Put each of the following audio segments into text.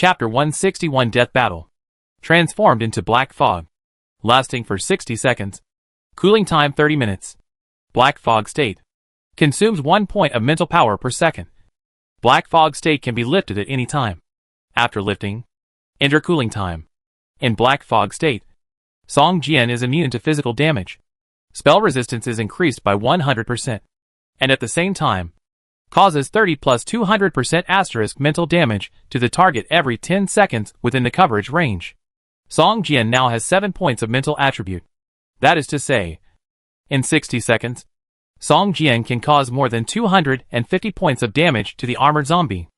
Chapter 161 Death Battle. Transformed into black fog. Lasting for 60 seconds. Cooling time 30 minutes. Black fog state. Consumes 1 point of mental power per second. Black fog state can be lifted at any time. After lifting, enter cooling time. In black fog state, Song Jian is immune to physical damage. Spell resistance is increased by 100%. And at the same time, causes 30 plus 200% asterisk mental damage to the target every 10 seconds within the coverage range. Song Jian now has 7 points of mental attribute. That is to say, in 60 seconds, Song Jian can cause more than 250 points of damage to the armored zombie.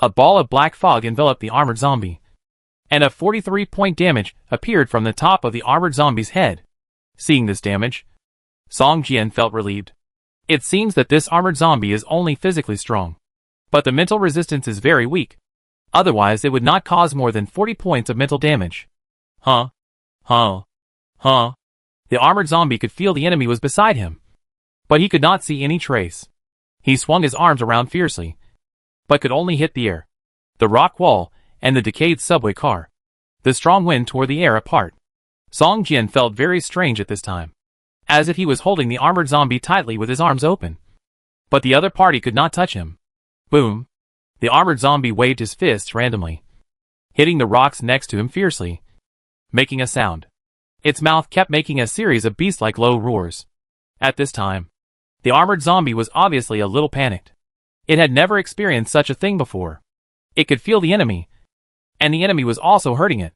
A ball of black fog enveloped the armored zombie, and a 43-point damage appeared from the top of the armored zombie's head. Seeing this damage, Song Jian felt relieved. It seems that this armored zombie is only physically strong, but the mental resistance is very weak. Otherwise it would not cause more than 40 points of mental damage. The armored zombie could feel the enemy was beside him, but he could not see any trace. He swung his arms around fiercely, but could only hit the air, the rock wall, and the decayed subway car. The strong wind tore the air apart. Song Jian felt very strange at this time, as if he was holding the armored zombie tightly with his arms open. But the other party could not touch him. Boom! The armored zombie waved his fists randomly, hitting the rocks next to him fiercely, making a sound. Its mouth kept making a series of beast-like low roars. At this time, the armored zombie was obviously a little panicked. It had never experienced such a thing before. It could feel the enemy, and the enemy was also hurting it,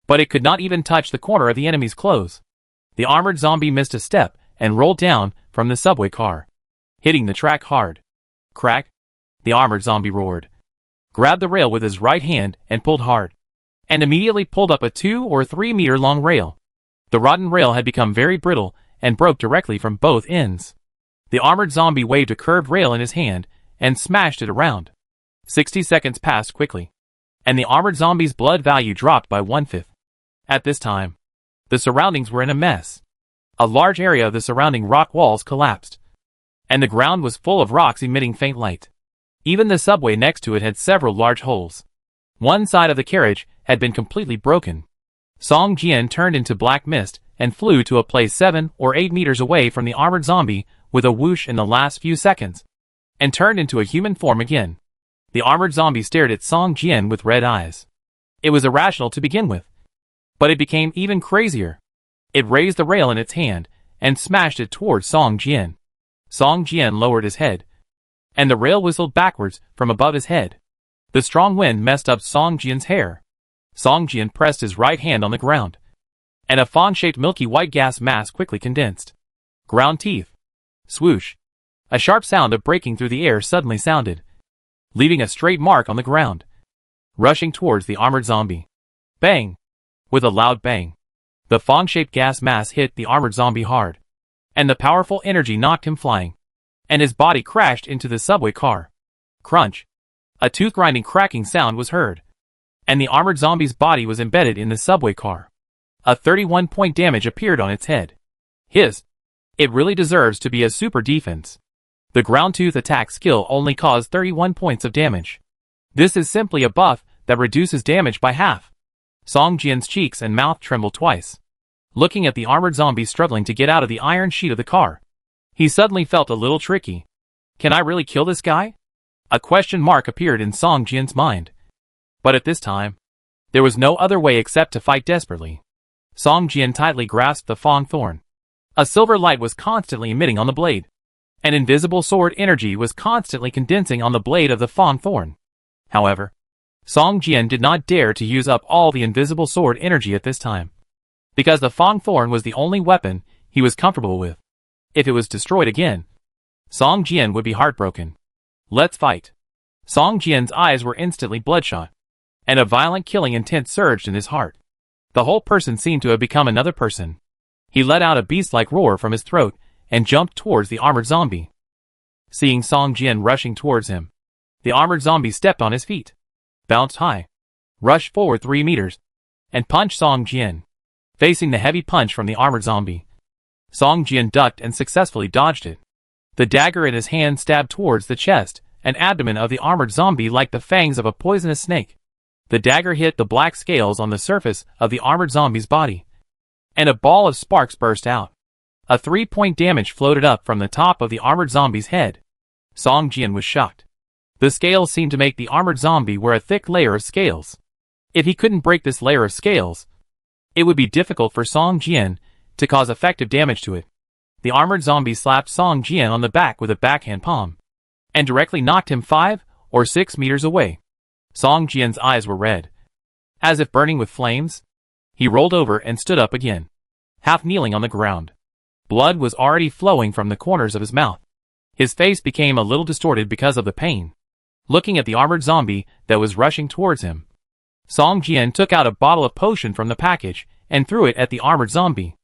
but it could not even touch the corner of the enemy's clothes. The armored zombie missed a step and rolled down from the subway car, hitting the track hard. Crack! The armored zombie roared, grabbed the rail with his right hand and pulled hard, and immediately pulled up a 2 or 3 meter long rail. The rotten rail had become very brittle and broke directly from both ends. The armored zombie waved a curved rail in his hand and smashed it around. 60 seconds passed quickly, and the armored zombie's blood value dropped by 1/5. At this time, the surroundings were in a mess. A large area of the surrounding rock walls collapsed, and the ground was full of rocks emitting faint light. Even the subway next to it had several large holes. One side of the carriage had been completely broken. Song Jian turned into black mist and flew to a place 7 or 8 meters away from the armored zombie with a whoosh in the last few seconds, and turned into a human form again. The armored zombie stared at Song Jian with red eyes. It was irrational to begin with, but it became even crazier. It raised the rail in its hand and smashed it towards Song Jian. Song Jian lowered his head, and the rail whistled backwards from above his head. The strong wind messed up Song Jian's hair. Song Jian pressed his right hand on the ground, and a fawn-shaped milky white gas mass quickly condensed. Ground teeth. Swoosh. A sharp sound of breaking through the air suddenly sounded, leaving a straight mark on the ground. Rushing towards the armored zombie. Bang! With a loud bang, the fawn-shaped gas mass hit the armored zombie hard, and the powerful energy knocked him flying, and his body crashed into the subway car. Crunch! A tooth-grinding cracking sound was heard, and the armored zombie's body was embedded in the subway car. A 31-point damage appeared on its head. Hiss! It really deserves to be a super defense. The ground tooth attack skill only caused 31 points of damage. This is simply a buff that reduces damage by half. Song Jian's cheeks and mouth trembled twice, looking at the armored zombie struggling to get out of the iron sheet of the car. He suddenly felt a little tricky. Can I really kill this guy? A question mark appeared in Song Jian's mind. But at this time, there was no other way except to fight desperately. Song Jian tightly grasped the Fong Thorn. A silver light was constantly emitting on the blade. An invisible sword energy was constantly condensing on the blade of the Fong Thorn. However, Song Jian did not dare to use up all the invisible sword energy at this time, because the Fong Thorn was the only weapon he was comfortable with. If it was destroyed again, Song Jian would be heartbroken. Let's fight. Song Jian's eyes were instantly bloodshot, and a violent killing intent surged in his heart. The whole person seemed to have become another person. He let out a beast-like roar from his throat and jumped towards the armored zombie. Seeing Song Jian rushing towards him, the armored zombie stepped on his feet, bounced high, rushed forward 3 meters, and punched Song Jian, facing the heavy punch from the armored zombie. Song Jian ducked and successfully dodged it. The dagger in his hand stabbed towards the chest and abdomen of the armored zombie like the fangs of a poisonous snake. The dagger hit the black scales on the surface of the armored zombie's body, and a ball of sparks burst out. A 3-point damage floated up from the top of the armored zombie's head. Song Jian was shocked. The scales seemed to make the armored zombie wear a thick layer of scales. If he couldn't break this layer of scales, it would be difficult for Song Jian to cause effective damage to it. The armored zombie slapped Song Jian on the back with a backhand palm, and directly knocked him 5 or 6 meters away. Song Jian's eyes were red, as if burning with flames. He rolled over and stood up again, half kneeling on the ground. Blood was already flowing from the corners of his mouth. His face became a little distorted because of the pain. Looking at the armored zombie that was rushing towards him, Song Jian took out a bottle of potion from the package and threw it at the armored zombie.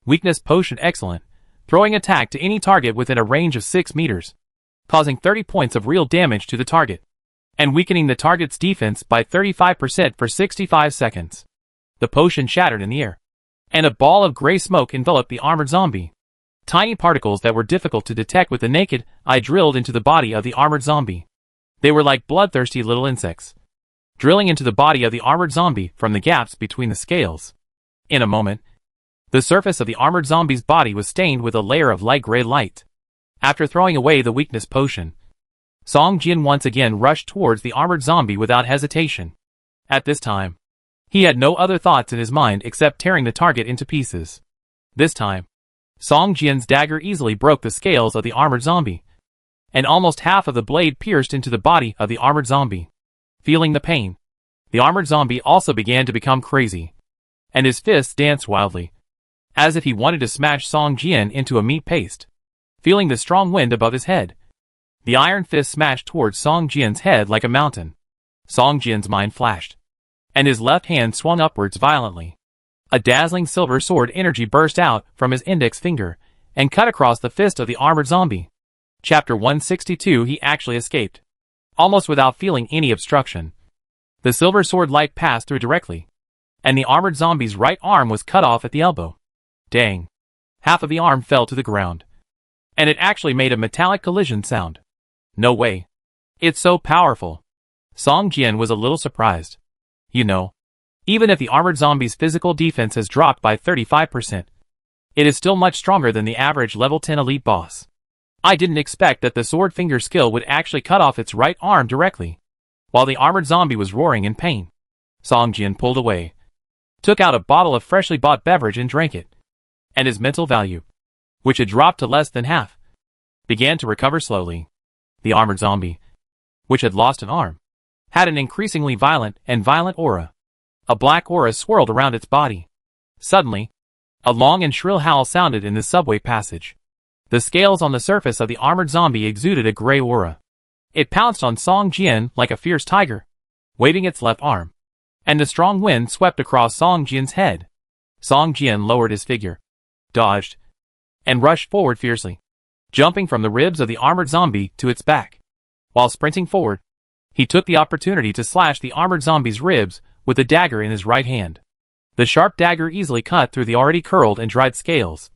Weakness potion excellent, throwing attack to any target within a range of 6 meters, causing 30 points of real damage to the target, and weakening the target's defense by 35% for 65 seconds. The potion shattered in the air, and a ball of gray smoke enveloped the armored zombie. Tiny particles that were difficult to detect with the naked eye drilled into the body of the armored zombie. They were like bloodthirsty little insects, drilling into the body of the armored zombie from the gaps between the scales. In a moment, the surface of the armored zombie's body was stained with a layer of light gray light. After throwing away the weakness potion, Song Jian once again rushed towards the armored zombie without hesitation. At this time, he had no other thoughts in his mind except tearing the target into pieces. This time, Song Jian's dagger easily broke the scales of the armored zombie, and almost half of the blade pierced into the body of the armored zombie. Feeling the pain, the armored zombie also began to become crazy, and his fists danced wildly, as if he wanted to smash Song Jian into a meat paste. Feeling the strong wind above his head, the iron fist smashed towards Song Jian's head like a mountain. Song Jian's mind flashed, and his left hand swung upwards violently. A dazzling silver sword energy burst out from his index finger and cut across the fist of the armored zombie. Chapter 162. He actually escaped, almost without feeling any obstruction. The silver sword light passed through directly, and the armored zombie's right arm was cut off at the elbow. Dang! Half of the arm fell to the ground, and it actually made a metallic collision sound. No way! It's so powerful! Song Jian was a little surprised. You know, even if the armored zombie's physical defense has dropped by 35%, it is still much stronger than the average level 10 elite boss. I didn't expect that the sword finger skill would actually cut off its right arm directly, while the armored zombie was roaring in pain. Song Jian pulled away, took out a bottle of freshly bought beverage and drank it, and his mental value, which had dropped to less than half, began to recover slowly. The armored zombie, which had lost an arm, had an increasingly violent aura. A black aura swirled around its body. Suddenly, a long and shrill howl sounded in the subway passage. The scales on the surface of the armored zombie exuded a gray aura. It pounced on Song Jian like a fierce tiger, waving its left arm, and a strong wind swept across Song Jian's head. Song Jian lowered his figure, dodged, and rushed forward fiercely, jumping from the ribs of the armored zombie to its back. While sprinting forward, he took the opportunity to slash the armored zombie's ribs with a dagger in his right hand. The sharp dagger easily cut through the already curled and dried scales,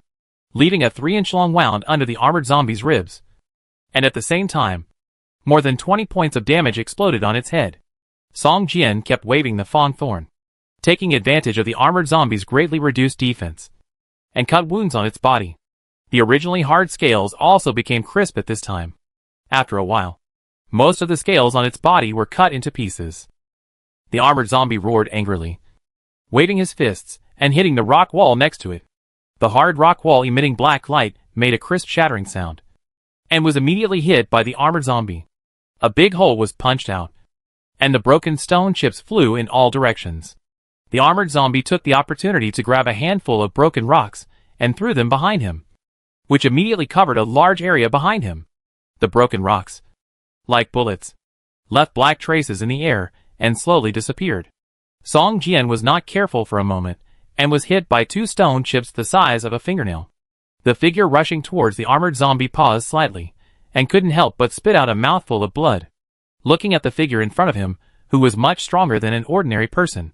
leaving a 3-inch long wound under the armored zombie's ribs. And at the same time, more than 20 points of damage exploded on its head. Song Jian kept waving the Fong Thorn, taking advantage of the armored zombie's greatly reduced defense, and cut wounds on its body. The originally hard scales also became crisp at this time. After a while, most of the scales on its body were cut into pieces. The armored zombie roared angrily, waving his fists and hitting the rock wall next to it. The hard rock wall emitting black light made a crisp shattering sound, and was immediately hit by the armored zombie. A big hole was punched out, and the broken stone chips flew in all directions. The armored zombie took the opportunity to grab a handful of broken rocks and threw them behind him, which immediately covered a large area behind him. The broken rocks, like bullets, left black traces in the air and slowly disappeared. Song Jian was not careful for a moment and was hit by 2 stone chips the size of a fingernail. The figure rushing towards the armored zombie paused slightly and couldn't help but spit out a mouthful of blood. Looking at the figure in front of him, who was much stronger than an ordinary person,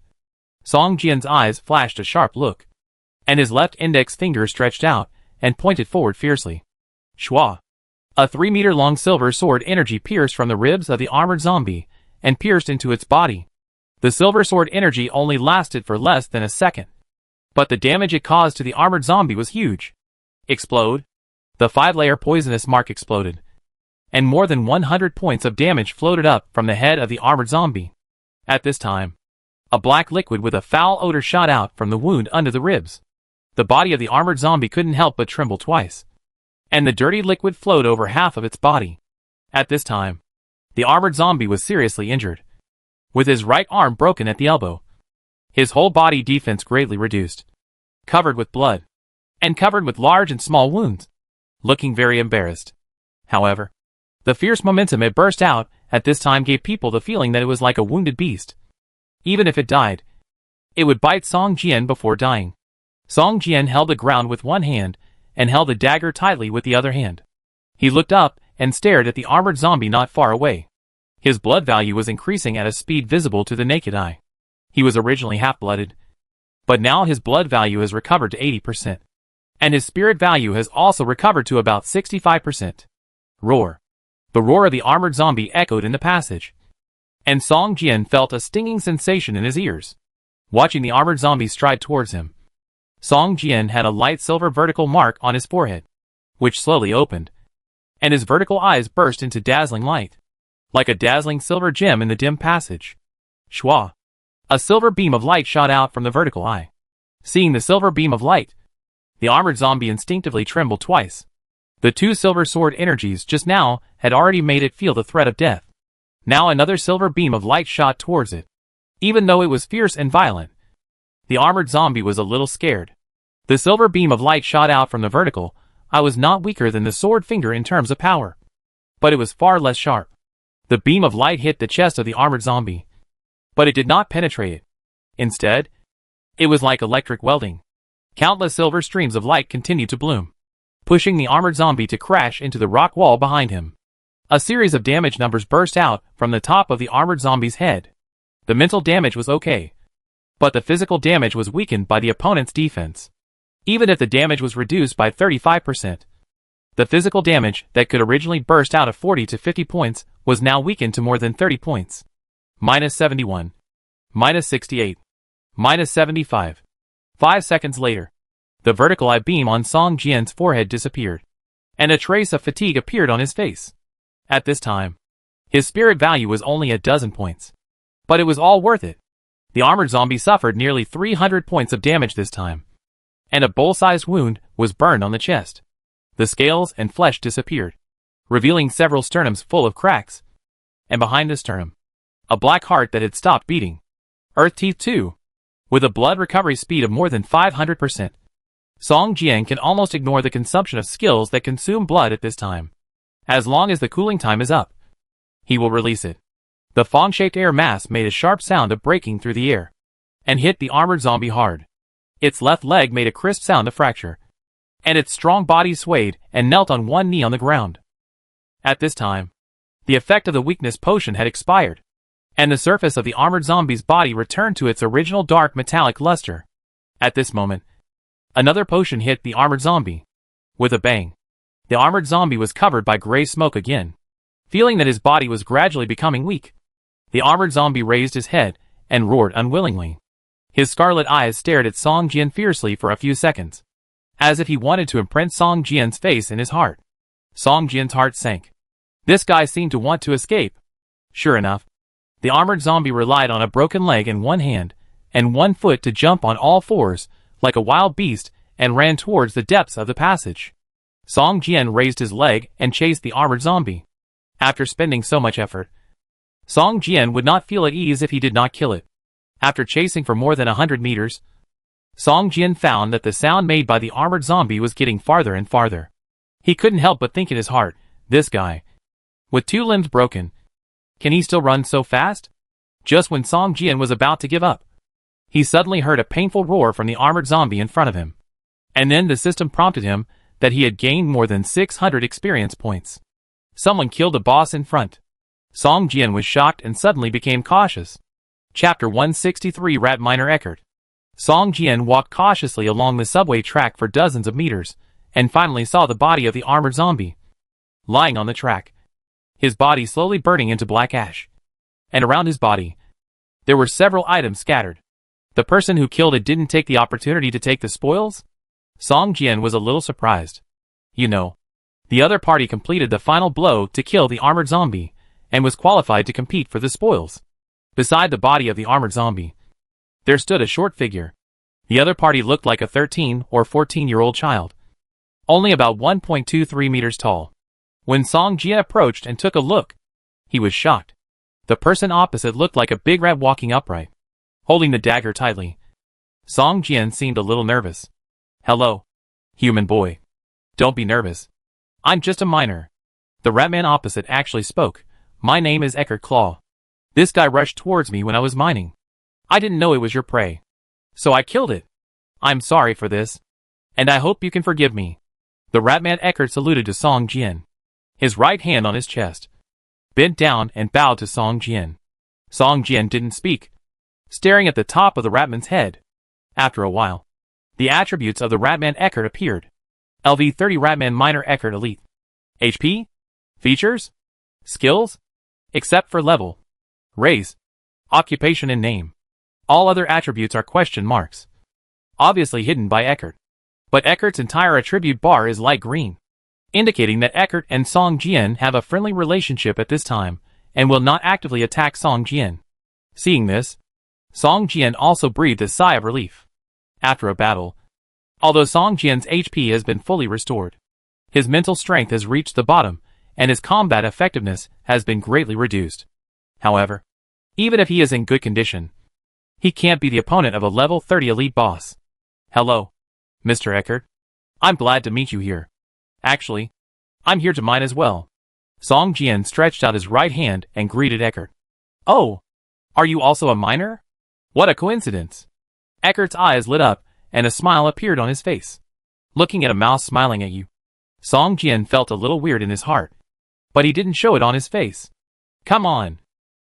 Song Jian's eyes flashed a sharp look, and his left index finger stretched out and pointed forward fiercely. Shua! A 3-meter-long silver sword energy pierced from the ribs of the armored zombie and pierced into its body. The silver sword energy only lasted for less than a second. But the damage it caused to the armored zombie was huge. Explode. The 5-layer poisonous mark exploded, and more than 100 points of damage floated up from the head of the armored zombie. At this time, a black liquid with a foul odor shot out from the wound under the ribs. The body of the armored zombie couldn't help but tremble twice, and the dirty liquid flowed over half of its body. At this time, the armored zombie was seriously injured, with his right arm broken at the elbow. His whole body defense greatly reduced, covered with blood, and covered with large and small wounds, looking very embarrassed. However, the fierce momentum it burst out at this time gave people the feeling that it was like a wounded beast. Even if it died, it would bite Song Jian before dying. Song Jian held the ground with one hand and held the dagger tightly with the other hand. He looked up and stared at the armored zombie not far away. His blood value was increasing at a speed visible to the naked eye. He was originally half-blooded, but now his blood value has recovered to 80%. And his spirit value has also recovered to about 65%. Roar. The roar of the armored zombie echoed in the passage, and Song Jian felt a stinging sensation in his ears. Watching the armored zombie stride towards him, Song Jian had a light silver vertical mark on his forehead, which slowly opened, and his vertical eyes burst into dazzling light, like a dazzling silver gem in the dim passage. Shwa! A silver beam of light shot out from the vertical eye. Seeing the silver beam of light, the armored zombie instinctively trembled twice. The two silver sword energies just now had already made it feel the threat of death. Now another silver beam of light shot towards it. Even though it was fierce and violent, the armored zombie was a little scared. The silver beam of light shot out from the vertical eye was not weaker than the sword finger in terms of power, but it was far less sharp. The beam of light hit the chest of the armored zombie, but it did not penetrate it. Instead, it was like electric welding. Countless silver streams of light continued to bloom, pushing the armored zombie to crash into the rock wall behind him. A series of damage numbers burst out from the top of the armored zombie's head. The mental damage was okay, but the physical damage was weakened by the opponent's defense. Even if the damage was reduced by 35%, the physical damage that could originally burst out of 40 to 50 points was now weakened to more than 30 points. Minus 71. Minus 68. Minus 75. 5 seconds later, the vertical eye beam on Song Jian's forehead disappeared, and a trace of fatigue appeared on his face. At this time, his spirit value was only a dozen points, but it was all worth it. The armored zombie suffered nearly 300 points of damage this time, and a bowl-sized wound was burned on the chest. The scales and flesh disappeared, revealing several sternums full of cracks, and behind the sternum, a black heart that had stopped beating. Earth teeth too, with a blood recovery speed of more than 500%. Song Jian can almost ignore the consumption of skills that consume blood at this time. As long as the cooling time is up, he will release it. The fawn-shaped air mass made a sharp sound of breaking through the air, and hit the armored zombie hard. Its left leg made a crisp sound of fracture, and its strong body swayed and knelt on one knee on the ground. At this time, the effect of the weakness potion had expired, and the surface of the armored zombie's body returned to its original dark metallic luster. At this moment, another potion hit the armored zombie. With a bang, the armored zombie was covered by gray smoke again. Feeling that his body was gradually becoming weak, the armored zombie raised his head and roared unwillingly. His scarlet eyes stared at Song Jian fiercely for a few seconds, as if he wanted to imprint Song Jian's face in his heart. Song Jian's heart sank. This guy seemed to want to escape. Sure enough, the armored zombie relied on a broken leg in one hand and one foot to jump on all fours like a wild beast and ran towards the depths of the passage. Song Jian raised his leg and chased the armored zombie. After spending so much effort, Song Jian would not feel at ease if he did not kill it. After chasing for more than 100 meters, Song Jian found that the sound made by the armored zombie was getting farther and farther. He couldn't help but think in his heart, this guy, with 2 limbs broken, can he still run so fast? Just when Song Jian was about to give up, he suddenly heard a painful roar from the armored zombie in front of him. And then the system prompted him that he had gained more than 600 experience points. Someone killed a boss in front. Song Jian was shocked and suddenly became cautious. Chapter 163 Rat Miner Eckert. Song Jian walked cautiously along the subway track for dozens of meters, and finally saw the body of the armored zombie, lying on the track, his body slowly burning into black ash. And around his body, There were several items scattered. The person who killed it didn't take the opportunity to take the spoils? Song Jian was a little surprised. You know, the other party completed the final blow to kill the armored zombie, and was qualified to compete for the spoils. Beside the body of the armored zombie, there stood a short figure. The other party looked like a 13 or 14-year-old child, only about 1.23 meters tall. When Song Jian approached and took a look, he was shocked. The person opposite looked like a big rat walking upright, holding the dagger tightly. Song Jian seemed a little nervous. Hello, human boy. Don't be nervous. I'm just a miner. The ratman opposite actually spoke. My name is Eckhart Claw. This guy rushed towards me when I was mining. I didn't know it was your prey, so I killed it. I'm sorry for this, and I hope you can forgive me. The ratman Eckhart saluted to Song Jian, his right hand on his chest, bent down and bowed to Song Jian. Song Jian didn't speak, staring at the top of the ratman's head. After a while, the attributes of the ratman Eckhart appeared. LV30 Ratman Miner Eckhart Elite. HP? Features? Skills? Except for level, race, occupation and name. All other attributes are question marks, obviously hidden by Eckhart. But Eckhart's entire attribute bar is light green, indicating that Eckhart and Song Jian have a friendly relationship at this time, and will not actively attack Song Jian. Seeing this, Song Jian also breathed a sigh of relief. After a battle, although Song Jian's HP has been fully restored, his mental strength has reached the bottom, and his combat effectiveness has been greatly reduced. However, even if he is in good condition, he can't be the opponent of a level 30 elite boss. Hello, Mr. Eckhart. I'm glad to meet you here. Actually, I'm here to mine as well. Song Jian stretched out his right hand and greeted Eckhart. Oh, are you also a miner? What a coincidence. Eckhart's eyes lit up, and a smile appeared on his face. Looking at a mouse smiling at you, Song Jian felt a little weird in his heart, but he didn't show it on his face. Come on,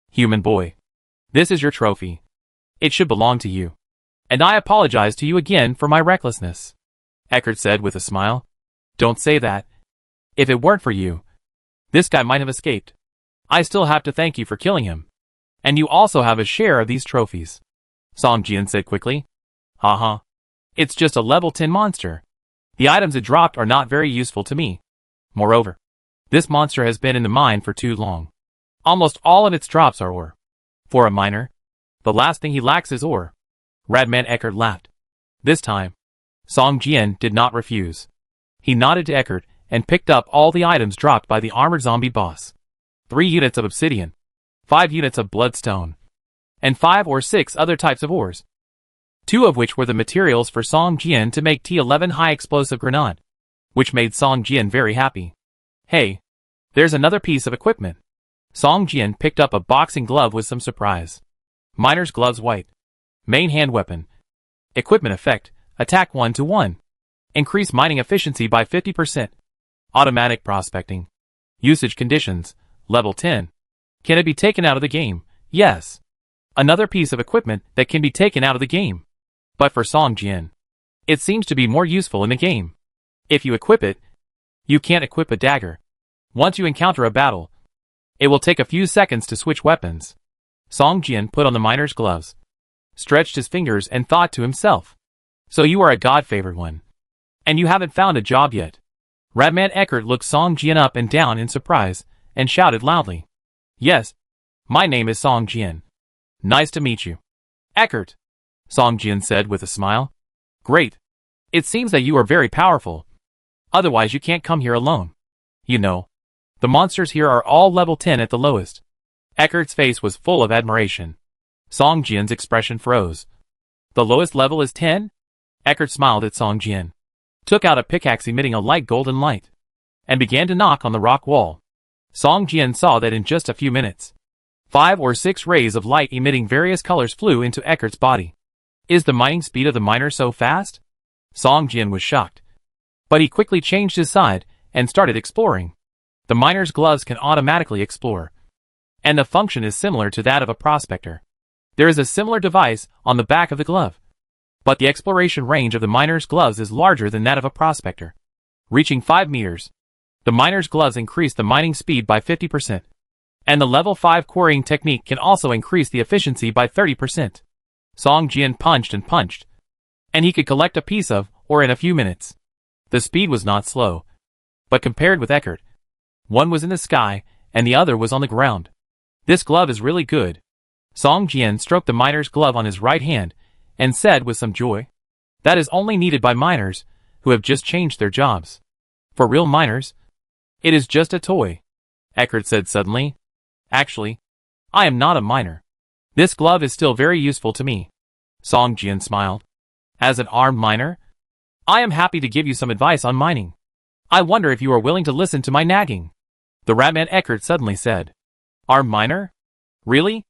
human boy. This is your trophy. It should belong to you. And I apologize to you again for my recklessness, Eckhart said with a smile. Don't say that. If it weren't for you, this guy might have escaped. I still have to thank you for killing him. And you also have a share of these trophies, Song Jian said quickly. Haha. It's just a level 10 monster. The items it dropped are not very useful to me. Moreover, this monster has been in the mine for too long. Almost all of its drops are ore. For a miner, the last thing he lacks is ore. Ratman Eckhart laughed. This time, Song Jian did not refuse. He nodded to Eckhart and picked up all the items dropped by the armored zombie boss. 3 units of obsidian, 5 units of bloodstone, and 5 or 6 other types of ores. 2 of which were the materials for Song Jian to make T11 high-explosive grenade, which made Song Jian very happy. Hey, there's another piece of equipment. Song Jian picked up a boxing glove with some surprise. Miner's gloves white. Main hand weapon. Equipment effect, attack 1-to-1. Increase mining efficiency by 50%. Automatic prospecting. Usage conditions, level 10. Can it be taken out of the game? Yes. Another piece of equipment that can be taken out of the game. But for Song Jian, it seems to be more useful in the game. If you equip it, you can't equip a dagger. Once you encounter a battle, it will take a few seconds to switch weapons. Song Jian put on the miner's gloves, stretched his fingers and thought to himself. So you are a god-favored one. And you haven't found a job yet. Ratman Eckhart looked Song Jian up and down in surprise, and shouted loudly. Yes, my name is Song Jian. Nice to meet you. Eckhart, Song Jian said with a smile. Great. It seems that you are very powerful. Otherwise you can't come here alone. You know, the monsters here are all level 10 at the lowest. Eckhart's face was full of admiration. Song Jian's expression froze. The lowest level is 10? Eckhart smiled at Song Jian, took out a pickaxe emitting a light golden light, and began to knock on the rock wall. Song Jian saw that in just a few minutes, 5 or 6 rays of light emitting various colors flew into Eckhart's body. Is the mining speed of the miner so fast? Song Jian was shocked. But he quickly changed his side and started exploring. The miner's gloves can automatically explore, and the function is similar to that of a prospector. There is a similar device on the back of the glove, but the exploration range of the miner's gloves is larger than that of a prospector, reaching 5 meters. The miner's gloves increase the mining speed by 50%. And the level 5 quarrying technique can also increase the efficiency by 30%. Song Jian punched and punched, and he could collect a piece of ore in a few minutes. The speed was not slow, but compared with Eckert, one was in the sky and the other was on the ground. This glove is really good. Song Jian stroked the miner's glove on his right hand and said with some joy, "That is only needed by miners who have just changed their jobs. For real miners, it is just a toy." Eckert said suddenly, "Actually, I am not a miner. This glove is still very useful to me." Song Jian smiled. "As an armed miner, I am happy to give you some advice on mining. I wonder if you are willing to listen to my nagging." The Ratman Eckert suddenly said, "Armed miner? Really?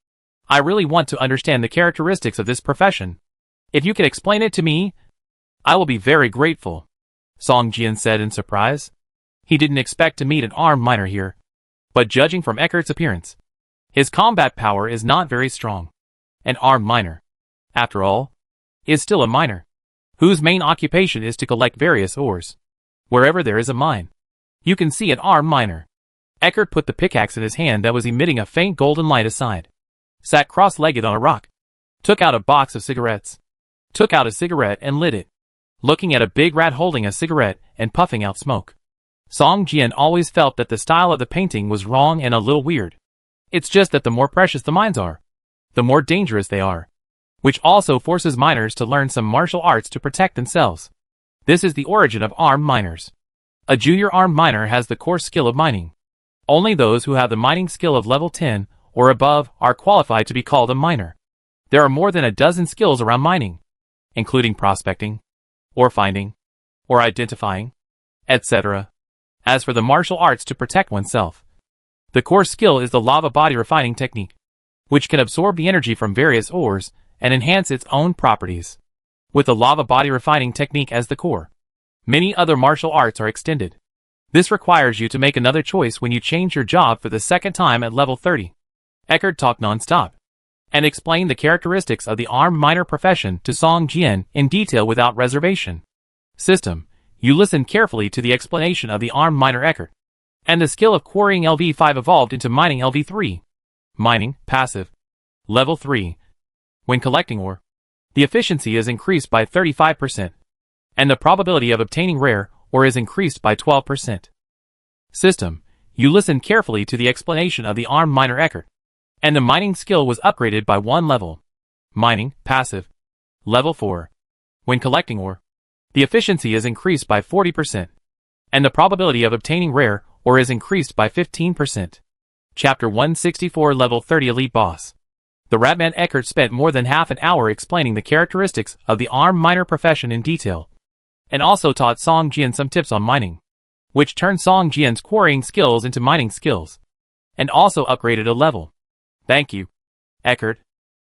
I really want to understand the characteristics of this profession. If you can explain it to me, I will be very grateful." Song Jian said in surprise. He didn't expect to meet an armed miner here. But judging from Eckert's appearance, his combat power is not very strong. An armed miner, after all, is still a miner, whose main occupation is to collect various ores. Wherever there is a mine, you can see an armed miner. Eckert put the pickaxe in his hand that was emitting a faint golden light aside, sat cross-legged on a rock, took out a box of cigarettes, took out a cigarette and lit it, looking at a big rat holding a cigarette and puffing out smoke. Song Jian always felt that the style of the painting was wrong and a little weird. It's just that the more precious the mines are, the more dangerous they are, which also forces miners to learn some martial arts to protect themselves. This is the origin of armed miners. A junior armed miner has the core skill of mining. Only those who have the mining skill of level 10 or above are qualified to be called a miner. There are more than a dozen skills around mining, including prospecting, ore finding, ore identifying, etc. As for the martial arts to protect oneself, the core skill is the lava body refining technique, which can absorb the energy from various ores and enhance its own properties. With the lava body refining technique as the core, many other martial arts are extended. This requires you to make another choice when you change your job for the second time at level 30. Eckert talked non-stop, and explained the characteristics of the armed miner profession to Song Jian in detail without reservation. System, you listened carefully to the explanation of the armed miner Eckert, and the skill of quarrying LV5 evolved into mining LV3. Mining, passive. Level 3. When collecting ore, the efficiency is increased by 35%, and the probability of obtaining rare ore is increased by 12%. System, you listened carefully to the explanation of the armed miner Eckert, and the mining skill was upgraded by 1 level. Mining, passive. Level 4. When collecting ore, the efficiency is increased by 40%, and the probability of obtaining rare ore is increased by 15%. Chapter 164 Level 30 Elite Boss. The Ratman Eckert spent more than half an hour explaining the characteristics of the armed miner profession in detail, and also taught Song Jian some tips on mining, which turned Song Jian's quarrying skills into mining skills, and also upgraded a level. "Thank you, Eckert.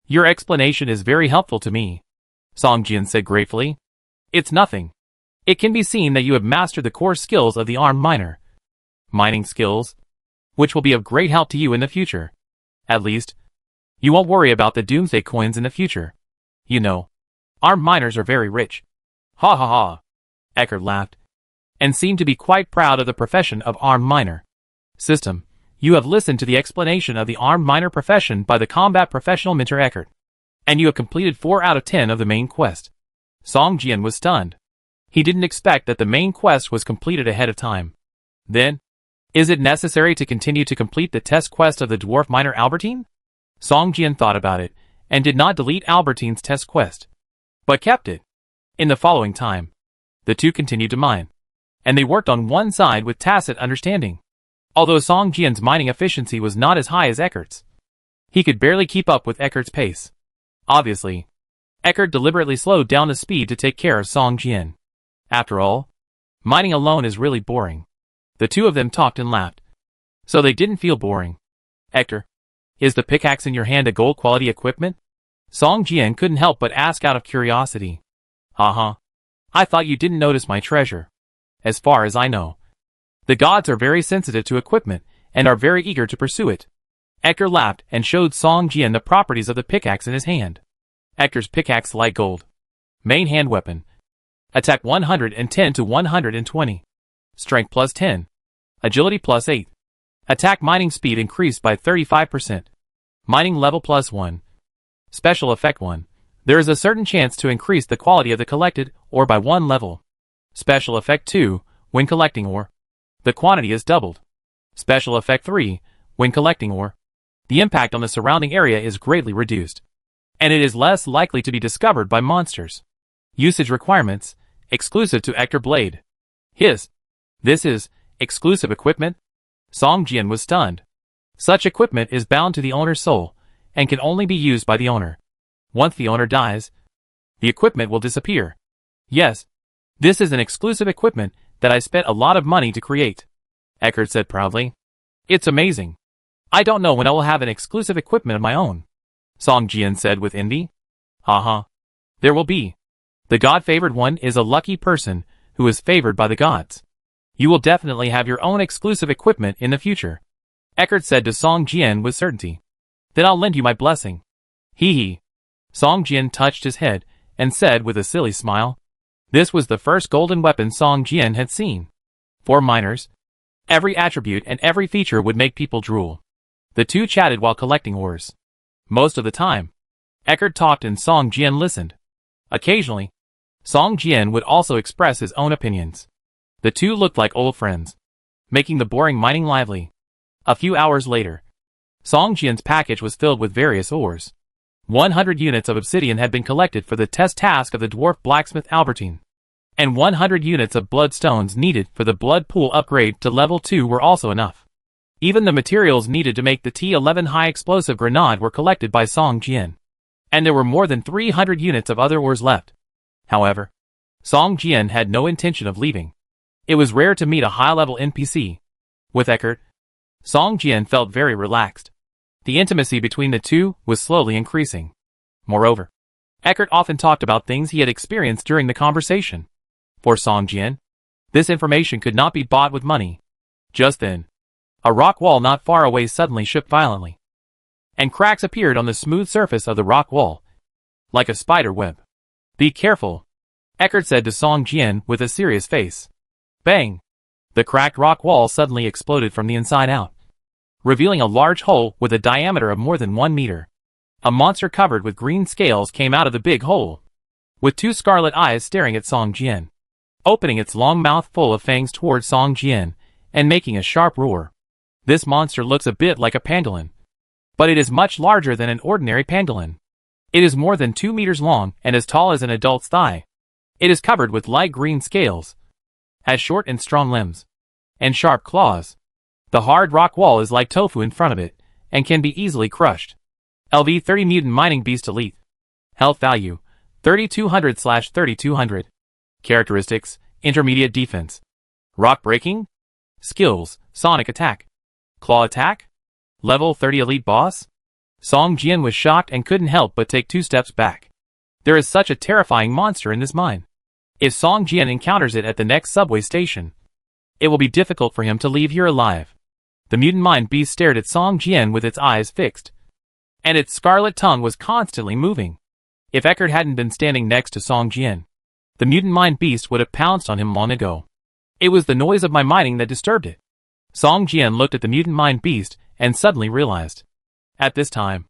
Your explanation is very helpful to me," Song Jian said gratefully. "It's nothing. It can be seen that you have mastered the core skills of the armed miner. Mining skills, which will be of great help to you in the future. At least, you won't worry about the Doomsday coins in the future. You know, armed miners are very rich." "Ha ha ha." Eckert laughed, and seemed to be quite proud of the profession of armed miner. System, you have listened to the explanation of the armed miner profession by the combat professional Minter Eckert, and you have completed 4 out of 10 of the main quest. Song Jian was stunned. He didn't expect that the main quest was completed ahead of time. Then, is it necessary to continue to complete the test quest of the dwarf miner Albertine? Song Jian thought about it, and did not delete Albertine's test quest, but kept it. In the following time, the two continued to mine, and they worked on one side with tacit understanding. Although Song Jian's mining efficiency was not as high as Eckert's, he could barely keep up with Eckert's pace. Obviously, Eckert deliberately slowed down the speed to take care of Song Jian. After all, mining alone is really boring. The two of them talked and laughed, so they didn't feel boring. "Eckert, is the pickaxe in your hand a gold quality equipment?" Song Jian couldn't help but ask out of curiosity. "Uh-huh. I thought you didn't notice my treasure. As far as I know, the gods are very sensitive to equipment and are very eager to pursue it." Eckert laughed and showed Song Jian the properties of the pickaxe in his hand. Eckert's pickaxe light gold. Main hand weapon. Attack 110 to 120. Strength plus 10. Agility plus 8. Attack mining speed increased by 35%. Mining level +1. Special effect 1. There is a certain chance to increase the quality of the collected ore by 1 level. Special effect 2. When collecting ore, the quantity is doubled. Special effect 3. When collecting ore, the impact on the surrounding area is greatly reduced, and it is less likely to be discovered by monsters. Usage requirements, exclusive to Ector Blade. This is exclusive equipment? Song Jian was stunned. Such equipment is bound to the owner's soul, and can only be used by the owner. Once the owner dies, the equipment will disappear. Yes, this is an exclusive equipment that I spent a lot of money to create, Eckert said proudly. It's amazing. I don't know when I will have an exclusive equipment of my own, Song Jian said with envy. There will be. The God-favored one is a lucky person who is favored by the gods. You will definitely have your own exclusive equipment in the future, Eckert said to Song Jian with certainty. Then I'll lend you my blessing. Hee. Song Jian touched his head and said with a silly smile. This was the first golden weapon Song Jian had seen. For miners, every attribute and every feature would make people drool. The two chatted while collecting ores. Most of the time, Eckert talked and Song Jian listened. Occasionally, Song Jian would also express his own opinions. The two looked like old friends, making the boring mining lively. A few hours later, Song Jian's package was filled with various ores. 100 units of obsidian had been collected for the test task of the dwarf blacksmith Albertine, and 100 units of bloodstones needed for the blood pool upgrade to level 2 were also enough. Even the materials needed to make the T11 high explosive grenade were collected by Song Jian, and there were more than 300 units of other ores left. However, Song Jian had no intention of leaving. It was rare to meet a high-level NPC. With Eckert, Song Jian felt very relaxed. The intimacy between the two was slowly increasing. Moreover, Eckert often talked about things he had experienced during the conversation. For Song Jian, this information could not be bought with money. Just then, a rock wall not far away suddenly shook violently, and cracks appeared on the smooth surface of the rock wall, like a spider web. Be careful, Eckert said to Song Jian with a serious face. Bang! The cracked rock wall suddenly exploded from the inside out, revealing a large hole with a diameter of more than 1 meter. A monster covered with green scales came out of the big hole, with 2 scarlet eyes staring at Song Jian, opening its long mouth full of fangs towards Song Jian, and making a sharp roar. This monster looks a bit like a pangolin, but it is much larger than an ordinary pangolin. It is more than 2 meters long and as tall as an adult's thigh. It is covered with light green scales, has short and strong limbs, and sharp claws. The hard rock wall is like tofu in front of it, and can be easily crushed. LV30 Mutant Mining Beast Elite. Health value, 3200/3200. Characteristics, Intermediate Defense. Rock Breaking. Skills, Sonic Attack. Claw Attack. Level 30 Elite Boss. Song Jian was shocked and couldn't help but take 2 steps back. There is such a terrifying monster in this mine. If Song Jian encounters it at the next subway station, it will be difficult for him to leave here alive. The mutant mine beast stared at Song Jian with its eyes fixed, and its scarlet tongue was constantly moving. If Eckert hadn't been standing next to Song Jian, the mutant mine beast would have pounced on him long ago. It was the noise of my mining that disturbed it. Song Jian looked at the mutant mine beast and suddenly realized. At this time,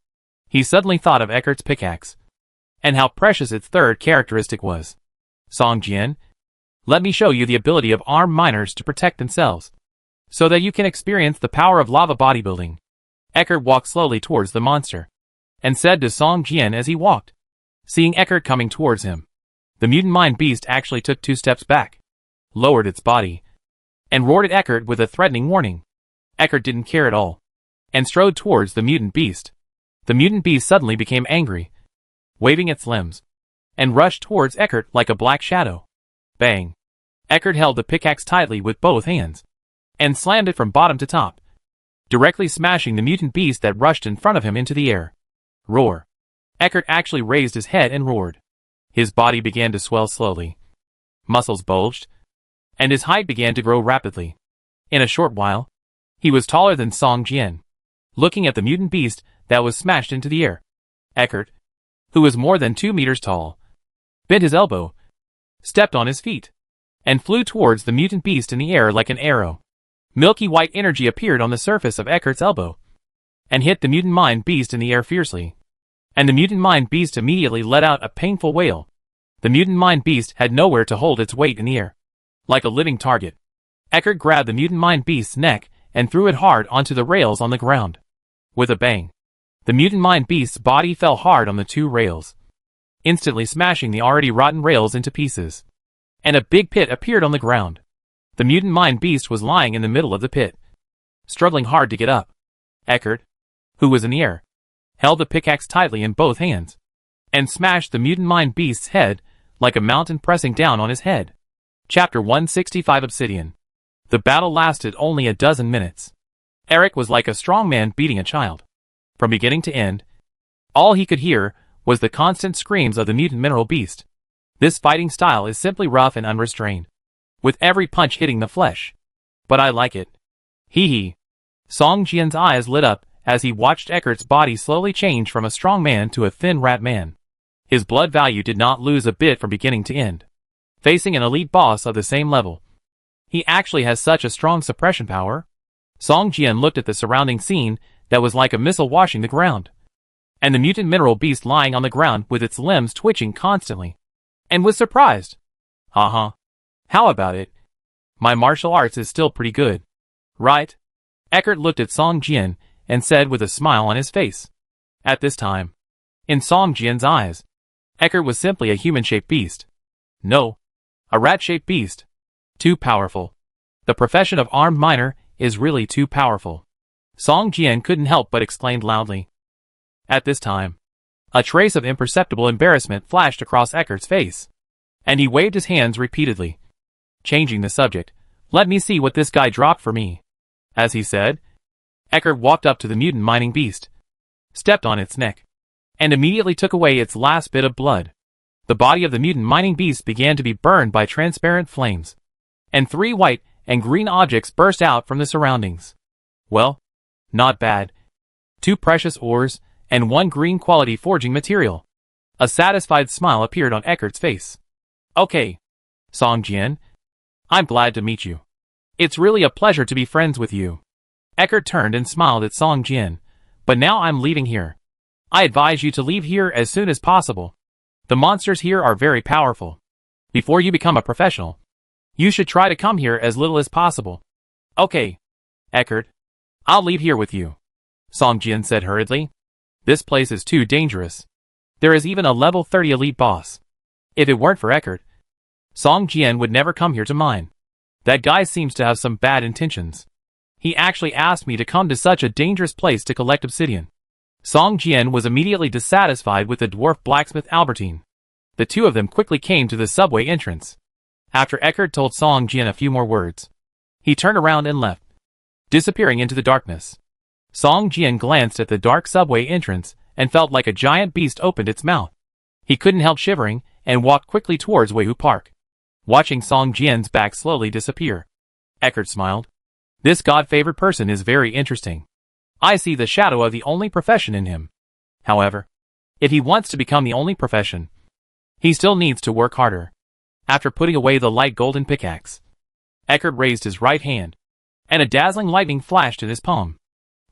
he suddenly thought of Eckert's pickaxe, and how precious its third characteristic was. Song Jian, let me show you the ability of armed miners to protect themselves, so that you can experience the power of lava bodybuilding. Eckert walked slowly towards the monster, and said to Song Jian as he walked. Seeing Eckert coming towards him, the mutant mine beast actually took 2 steps back, lowered its body, and roared at Eckert with a threatening warning. Eckert didn't care at all, and strode towards the mutant beast. The mutant beast suddenly became angry, waving its limbs, and rushed towards Eckert like a black shadow. Bang! Eckert held the pickaxe tightly with both hands, and slammed it from bottom to top, directly smashing the mutant beast that rushed in front of him into the air. Roar! Eckert actually raised his head and roared. His body began to swell slowly. Muscles bulged, and his height began to grow rapidly. In a short while, he was taller than Song Jian. Looking at the mutant beast that was smashed into the air, Eckert, who was more than 2 meters tall, bent his elbow, stepped on his feet, and flew towards the mutant beast in the air like an arrow. Milky white energy appeared on the surface of Eckert's elbow and hit the mutant mind beast in the air fiercely. And the mutant mind beast immediately let out a painful wail. The mutant mind beast had nowhere to hold its weight in the air. Like a living target, Eckert grabbed the mutant mind beast's neck and threw it hard onto the rails on the ground. With a bang, the mutant mind beast's body fell hard on the two rails, instantly smashing the already rotten rails into pieces. And a big pit appeared on the ground. The mutant mind beast was lying in the middle of the pit, struggling hard to get up. Eckert, who was in the air, held the pickaxe tightly in both hands and smashed the mutant mind beast's head like a mountain pressing down on his head. Chapter 165 Obsidian. The battle lasted only a dozen minutes. Eric was like a strong man beating a child. From beginning to end, all he could hear was the constant screams of the mutant mineral beast. This fighting style is simply rough and unrestrained, with every punch hitting the flesh. But I like it. Hee hee. Song Jian's eyes lit up as he watched Eckert's body slowly change from a strong man to a thin rat man. His blood value did not lose a bit from beginning to end. Facing an elite boss of the same level, he actually has such a strong suppression power. Song Jian looked at the surrounding scene that was like a missile washing the ground, and the mutant mineral beast lying on the ground with its limbs twitching constantly, and was surprised. How about it? My martial arts is still pretty good, right? Eckert looked at Song Jian and said with a smile on his face. At this time, in Song Jian's eyes, Eckert was simply a human-shaped beast. No, a rat-shaped beast. Too powerful. The profession of armed miner is really too powerful. Song Jian couldn't help but exclaim loudly. At this time, a trace of imperceptible embarrassment flashed across Eckert's face, and he waved his hands repeatedly. Changing the subject, let me see what this guy dropped for me. As he said, Eckert walked up to the mutant mining beast, stepped on its neck, and immediately took away its last bit of blood. The body of the mutant mining beast began to be burned by transparent flames, and 3 white and green objects burst out from the surroundings. Well, not bad. 2 precious ores, and 1 green quality forging material. A satisfied smile appeared on Eckert's face. Okay, Song Jian, I'm glad to meet you. It's really a pleasure to be friends with you. Eckert turned and smiled at Song Jian, but now I'm leaving here. I advise you to leave here as soon as possible. The monsters here are very powerful. Before you become a professional, you should try to come here as little as possible. Okay, Eckert, I'll leave here with you, Song Jian said hurriedly. This place is too dangerous. There is even a level 30 elite boss. If it weren't for Eckert, Song Jian would never come here to mine. That guy seems to have some bad intentions. He actually asked me to come to such a dangerous place to collect obsidian. Song Jian was immediately dissatisfied with the dwarf blacksmith Albertine. The two of them quickly came to the subway entrance. After Eckert told Song Jian a few more words, he turned around and left, disappearing into the darkness. Song Jian glanced at the dark subway entrance and felt like a giant beast opened its mouth. He couldn't help shivering and walked quickly towards Weihu Park, watching Song Jian's back slowly disappear. Eckert smiled. This God-favored person is very interesting. I see the shadow of the only profession in him. However, if he wants to become the only profession, he still needs to work harder. After putting away the light golden pickaxe, Eckert raised his right hand, and a dazzling lightning flashed in his palm.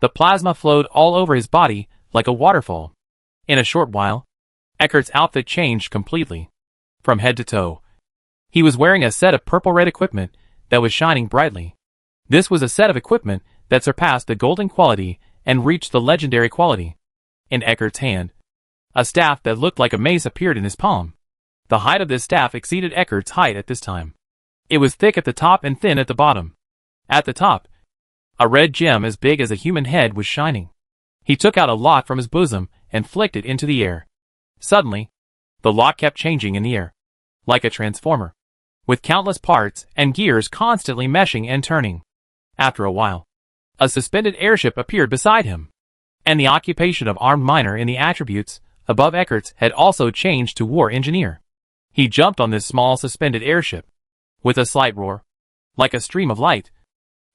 The plasma flowed all over his body like a waterfall. In a short while, Eckert's outfit changed completely, from head to toe. He was wearing a set of purple-red equipment that was shining brightly. This was a set of equipment that surpassed the golden quality and reached the legendary quality. In Eckert's hand, a staff that looked like a mace appeared in his palm. The height of this staff exceeded Eckert's height at this time. It was thick at the top and thin at the bottom. At the top, a red gem as big as a human head was shining. He took out a lock from his bosom and flicked it into the air. Suddenly, the lock kept changing in the air, like a transformer, with countless parts and gears constantly meshing and turning. After a while, a suspended airship appeared beside him, and the occupation of armed miner in the attributes above Eckert's had also changed to war engineer. He jumped on this small suspended airship. With a slight roar, like a stream of light,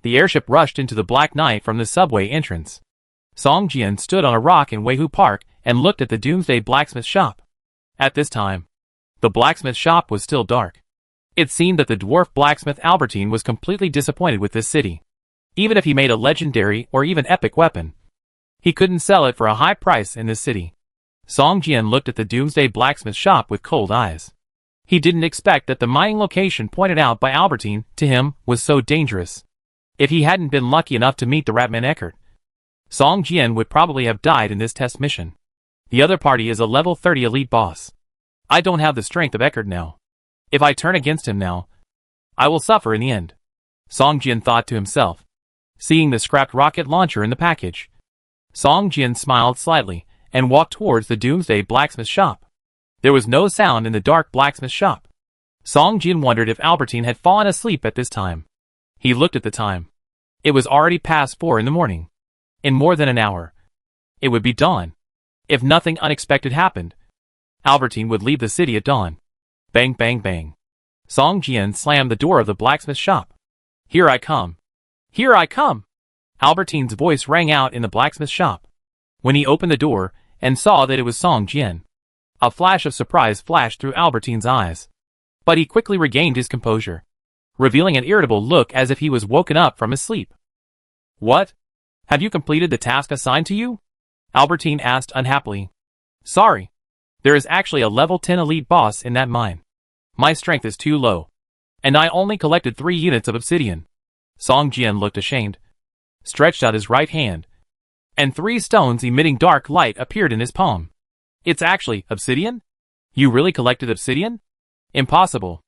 the airship rushed into the black night from the subway entrance. Song Jian stood on a rock in Weihu Park and looked at the Doomsday blacksmith shop. At this time, the blacksmith shop was still dark. It seemed that the dwarf blacksmith Albertine was completely disappointed with this city. Even if he made a legendary or even epic weapon, he couldn't sell it for a high price in this city. Song Jian looked at the Doomsday blacksmith shop with cold eyes. He didn't expect that the mining location pointed out by Albertine to him was so dangerous. If he hadn't been lucky enough to meet the Ratman Eckert, Song Jian would probably have died in this test mission. The other party is a level 30 elite boss. I don't have the strength of Eckert now. If I turn against him now, I will suffer in the end. Song Jian thought to himself. Seeing the scrapped rocket launcher in the package, Song Jian smiled slightly and walked towards the Doomsday blacksmith shop. There was no sound in the dark blacksmith shop. Song Jian wondered if Albertine had fallen asleep at this time. He looked at the time. It was already past 4 in the morning. In more than an hour, it would be dawn. If nothing unexpected happened, Albertine would leave the city at dawn. Bang, bang, bang. Song Jian slammed the door of the blacksmith shop. Here I come. Here I come. Albertine's voice rang out in the blacksmith shop. When he opened the door and saw that it was Song Jian, a flash of surprise flashed through Albertine's eyes. But he quickly regained his composure, revealing an irritable look as if he was woken up from his sleep. What? Have you completed the task assigned to you? Albertine asked unhappily. Sorry. There is actually a level 10 elite boss in that mine. My strength is too low, and I only collected 3 units of obsidian. Song Jian looked ashamed, stretched out his right hand, and 3 stones emitting dark light appeared in his palm. It's actually obsidian? You really collected obsidian? Impossible.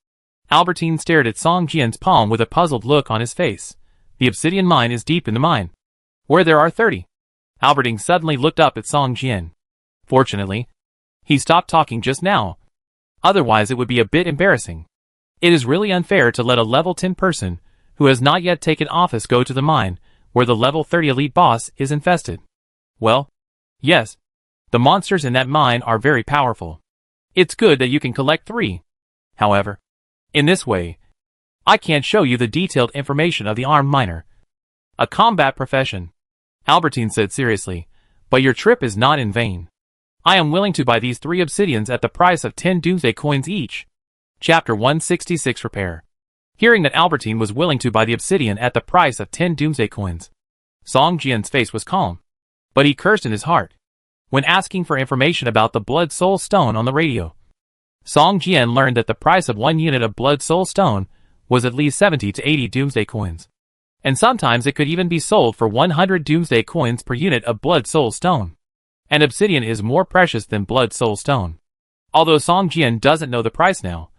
Albertine stared at Song Jian's palm with a puzzled look on his face. The obsidian mine is deep in the mine, where there are 30. Albertine suddenly looked up at Song Jian. Fortunately, he stopped talking just now. Otherwise it would be a bit embarrassing. It is really unfair to let a level 10 person, who has not yet taken office, go to the mine, where the level 30 elite boss is infested. Well, yes. The monsters in that mine are very powerful. It's good that you can collect 3. However, in this way, I can't show you the detailed information of the armed miner. A combat profession, Albertine said seriously, but your trip is not in vain. I am willing to buy these 3 obsidians at the price of 10 Doomsday coins each. Chapter 166 Repair. Hearing that Albertine was willing to buy the obsidian at the price of 10 Doomsday coins, Song Jian's face was calm, but he cursed in his heart. When asking for information about the Blood Soul Stone on the radio, Song Jian learned that the price of 1 unit of Blood Soul Stone was at least 70 to 80 Doomsday coins, and sometimes it could even be sold for 100 Doomsday coins per unit of Blood Soul Stone. And obsidian is more precious than Blood Soul Stone. Although Song Jian doesn't know the price now,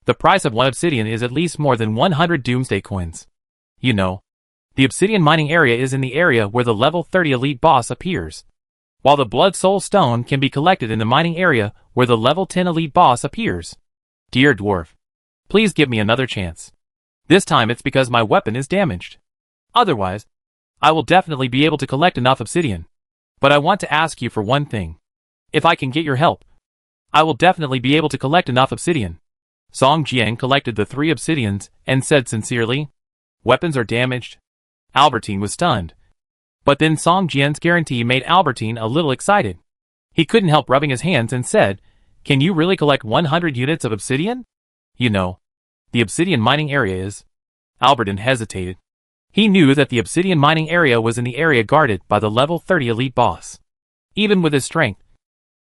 the price of 1 obsidian is at least more than 100 Doomsday coins. You know, the obsidian mining area is in the area where the level 30 elite boss appears, while the Blood Soul Stone can be collected in the mining area where the level 10 elite boss appears. Dear dwarf, please give me another chance. This time it's because my weapon is damaged. Otherwise, I will definitely be able to collect enough obsidian. But I want to ask you for one thing. If I can get your help, I will definitely be able to collect enough obsidian. Song Jian collected the 3 obsidians and said sincerely, Weapons are damaged. Albertine was stunned. But then Song Jian's guarantee made Albertine a little excited. He couldn't help rubbing his hands and said, Can you really collect 100 units of obsidian? You know, the obsidian mining area is. Albertine hesitated. He knew that the obsidian mining area was in the area guarded by the level 30 elite boss. Even with his strength,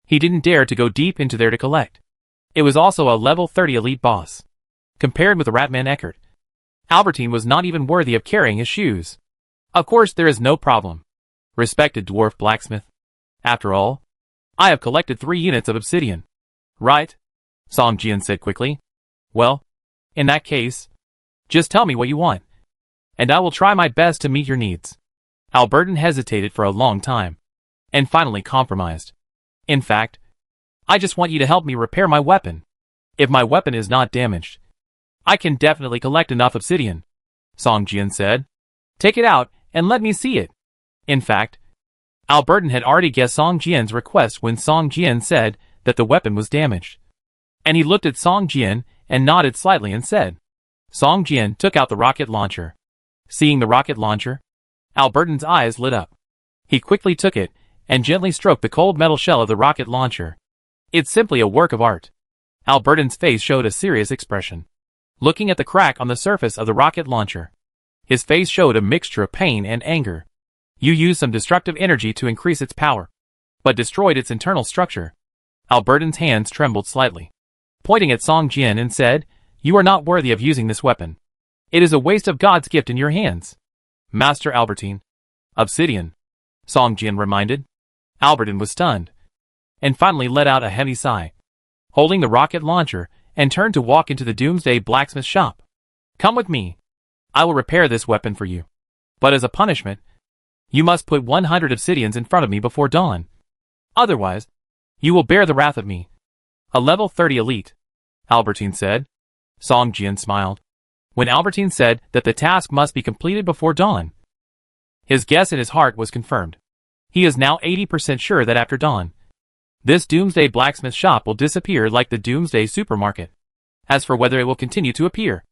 he didn't dare to go deep into there to collect. It was also a level 30 elite boss. Compared with the Ratman Eckert, Albertine was not even worthy of carrying his shoes. Of course there is no problem, respected dwarf blacksmith. After all, I have collected 3 units of obsidian. Right? Song Jian said quickly. Well, in that case, just tell me what you want, and I will try my best to meet your needs. Albertine hesitated for a long time, and finally compromised. In fact, I just want you to help me repair my weapon. If my weapon is not damaged, I can definitely collect enough obsidian, Song Jian said. Take it out and let me see it. In fact, Albertine had already guessed Song Jian's request when Song Jian said that the weapon was damaged. And he looked at Song Jian and nodded slightly and said. Song Jian took out the rocket launcher. Seeing the rocket launcher, Albertine's eyes lit up. He quickly took it and gently stroked the cold metal shell of the rocket launcher. It's simply a work of art. Albertine's face showed a serious expression, looking at the crack on the surface of the rocket launcher. His face showed a mixture of pain and anger. You used some destructive energy to increase its power, but destroyed its internal structure. Albertin's hands trembled slightly, pointing at Song Jian and said, "You are not worthy of using this weapon. It is a waste of God's gift in your hands." "Master Albertine." "Obsidian," Song Jian reminded. Albertin was stunned, and finally let out a heavy sigh, holding the rocket launcher, and turned to walk into the Doomsday blacksmith shop. "Come with me. I will repair this weapon for you. But as a punishment, you must put 100 obsidians in front of me before dawn. Otherwise, you will bear the wrath of me." "A level 30 elite," Albertine said. Song Jian smiled when Albertine said that the task must be completed before dawn. His guess in his heart was confirmed. He is now 80% sure that after dawn, this Doomsday blacksmith shop will disappear like the Doomsday supermarket. As for whether it will continue to appear,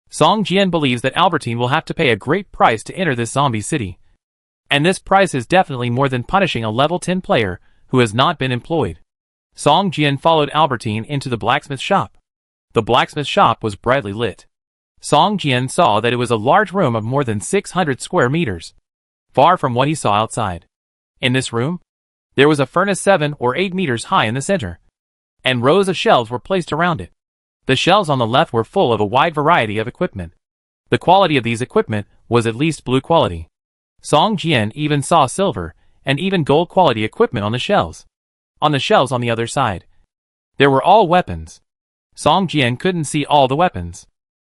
Song Jian believes that Albertine will have to pay a great price to enter this zombie city. And this price is definitely more than punishing a level 10 player who has not been employed. Song Jian followed Albertine into the blacksmith shop. The blacksmith shop was brightly lit. Song Jian saw that it was a large room of more than 600 square meters, far from what he saw outside. In this room, there was a furnace 7 or 8 meters high in the center, and rows of shelves were placed around it. The shelves on the left were full of a wide variety of equipment. The quality of these equipment was at least blue quality. Song Jian even saw silver and even gold quality equipment on the shelves. On the shelves on the other side, there were all weapons. Song Jian couldn't see all the weapons.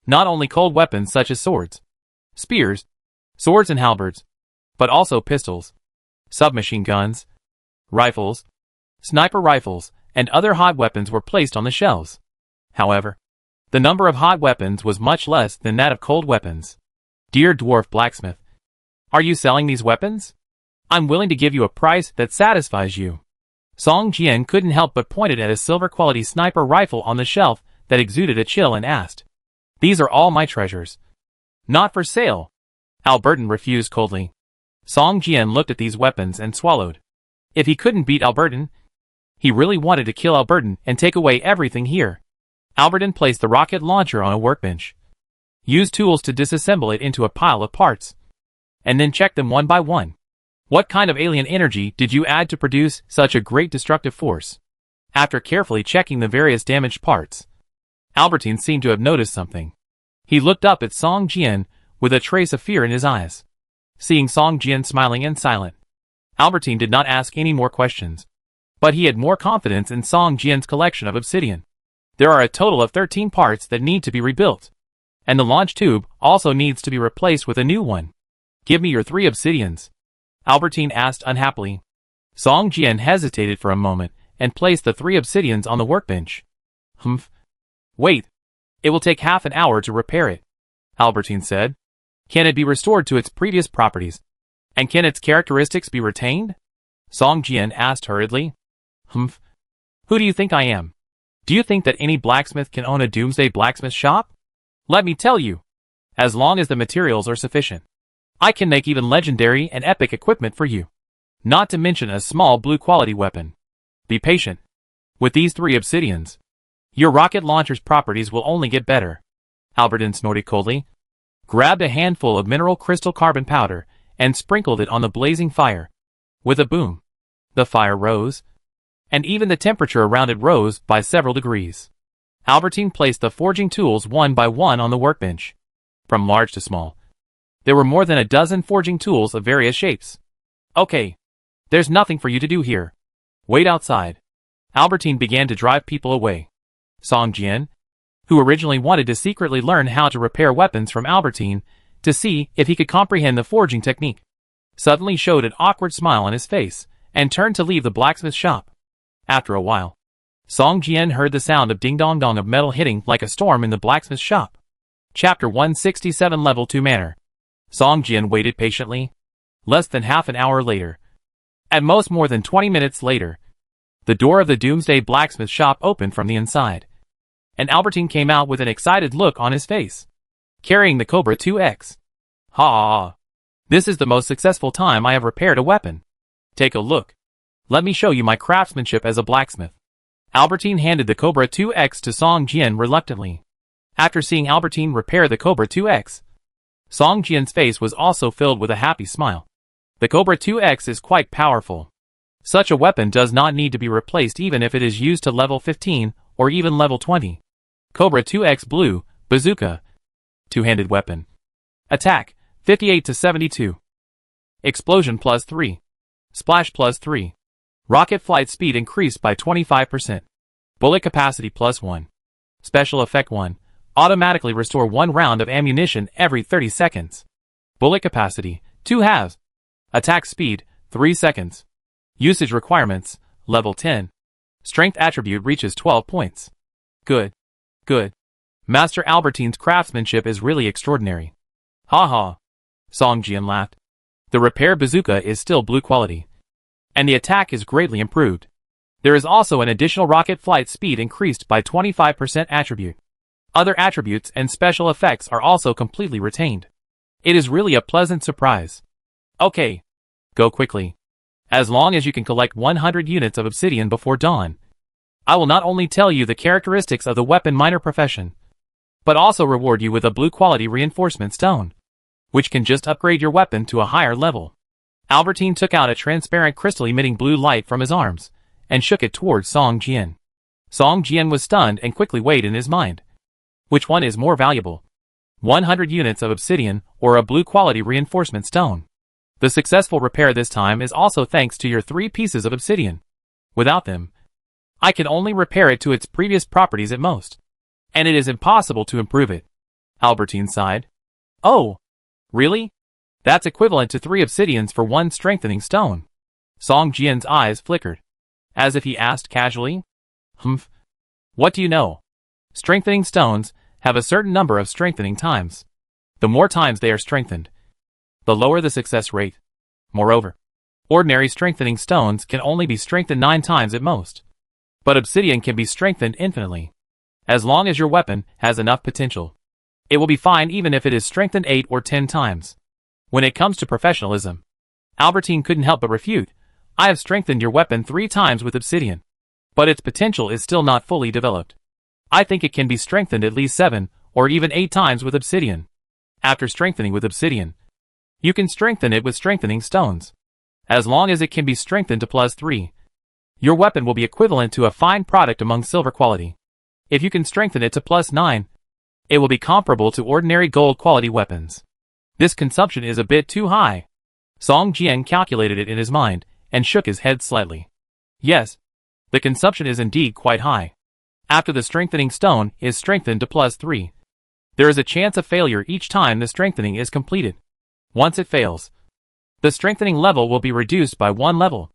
Not only cold weapons such as swords, spears, swords and halberds, but also pistols, submachine guns, rifles, sniper rifles, and other hot weapons were placed on the shelves. However, the number of hot weapons was much less than that of cold weapons. "Dear dwarf blacksmith, are you selling these weapons? I'm willing to give you a price that satisfies you." Song Jian couldn't help but pointed at a silver-quality sniper rifle on the shelf that exuded a chill and asked, "These are all my treasures." "Not for sale," Albertin refused coldly. Song Jian looked at these weapons and swallowed. If he couldn't beat Albertin, he really wanted to kill Albertin and take away everything here. Albertin placed the rocket launcher on a workbench, used tools to disassemble it into a pile of parts, and then checked them one by one. "What kind of alien energy did you add to produce such a great destructive force?" After carefully checking the various damaged parts, Albertine seemed to have noticed something. He looked up at Song Jian with a trace of fear in his eyes. Seeing Song Jian smiling and silent, Albertine did not ask any more questions, but he had more confidence in Song Jian's collection of obsidian. There are a total of 13 parts that need to be rebuilt, and the launch tube also needs to be replaced with a new one. "Give me your 3 obsidians," Albertine asked unhappily. Song Jian hesitated for a moment and placed the 3 obsidians on the workbench. "Humph. Wait. It will take half an hour to repair it," Albertine said. "Can it be restored to its previous properties? And can its characteristics be retained?" Song Jian asked hurriedly. "Humph. Who do you think I am? Do you think that any blacksmith can own a Doomsday blacksmith shop? Let me tell you. As long as the materials are sufficient, I can make even legendary and epic equipment for you. Not to mention a small blue quality weapon. Be patient. With these 3 obsidians, your rocket launcher's properties will only get better." Albertin snorted coldly, grabbed a handful of mineral crystal carbon powder, and sprinkled it on the blazing fire. With a boom, the fire rose, and even the temperature around it rose by several degrees. Albertine placed the forging tools one by one on the workbench, from large to small. There were more than a dozen forging tools of various shapes. "Okay. There's nothing for you to do here. Wait outside." Albertine began to drive people away. Song Jian, who originally wanted to secretly learn how to repair weapons from Albertine to see if he could comprehend the forging technique, suddenly showed an awkward smile on his face and turned to leave the blacksmith shop. After a while, Song Jian heard the sound of ding-dong-dong of metal hitting like a storm in the blacksmith shop. Chapter 167 Level 2 Manor. Song Jian waited patiently. Less than half an hour later, at most more than 20 minutes later, the door of the Doomsday blacksmith shop opened from the inside, and Albertine came out with an excited look on his face, carrying the Cobra 2X. "Ha! This is the most successful time I have repaired a weapon. Take a look. Let me show you my craftsmanship as a blacksmith." Albertine handed the Cobra 2X to Song Jian reluctantly. After seeing Albertine repair the Cobra 2X, Song Jian's face was also filled with a happy smile. The Cobra 2X is quite powerful. Such a weapon does not need to be replaced even if it is used to level 15 or even level 20. Cobra 2X Blue, Bazooka. Two-handed weapon. Attack, 58 to 72. Explosion plus 3. Splash plus 3. Rocket flight speed increased by 25%. Bullet capacity plus 1. Special effect 1. Automatically restore 1 round of ammunition every 30 seconds. Bullet capacity, 2 halves. Attack speed, 3 seconds. Usage requirements, level 10. Strength attribute reaches 12 points. Good. Good. Master Albertine's craftsmanship is really extraordinary. Haha. Song Jian laughed. The repair bazooka is still blue quality. And the attack is greatly improved. There is also an additional rocket flight speed increased by 25% attribute. Other attributes and special effects are also completely retained. It is really a pleasant surprise. Okay. Go quickly. As long as you can collect 100 units of obsidian before dawn. I will not only tell you the characteristics of the weapon miner profession, but also reward you with a blue quality reinforcement stone, which can just upgrade your weapon to a higher level. Albertine took out a transparent crystal emitting blue light from his arms, and shook it towards Song Jian. Song Jian was stunned and quickly weighed in his mind. Which one is more valuable? 100 units of obsidian or a blue quality reinforcement stone? The successful repair this time is also thanks to your 3 pieces of obsidian. Without them, I can only repair it to its previous properties at most. And it is impossible to improve it. Albertine sighed. Oh, really? That's equivalent to 3 obsidians for 1 strengthening stone. Song Jian's eyes flickered, as if he asked casually. Humph. What do you know? Strengthening stones have a certain number of strengthening times. The more times they are strengthened, the lower the success rate. Moreover, ordinary strengthening stones can only be strengthened 9 times at most. But obsidian can be strengthened infinitely. As long as your weapon has enough potential, it will be fine even if it is strengthened 8 or 10 times. When it comes to professionalism, Albertine couldn't help but refute. I have strengthened your weapon 3 times with obsidian, but its potential is still not fully developed. I think it can be strengthened at least 7 or even 8 times with obsidian. After strengthening with obsidian, you can strengthen it with strengthening stones. As long as it can be strengthened to plus 3, your weapon will be equivalent to a fine product among silver quality. If you can strengthen it to plus 9, it will be comparable to ordinary gold quality weapons. This consumption is a bit too high. Song Jian calculated it in his mind and shook his head slightly. Yes, the consumption is indeed quite high. After the strengthening stone is strengthened to plus 3, there is a chance of failure each time the strengthening is completed. Once it fails, the strengthening level will be reduced by 1 level.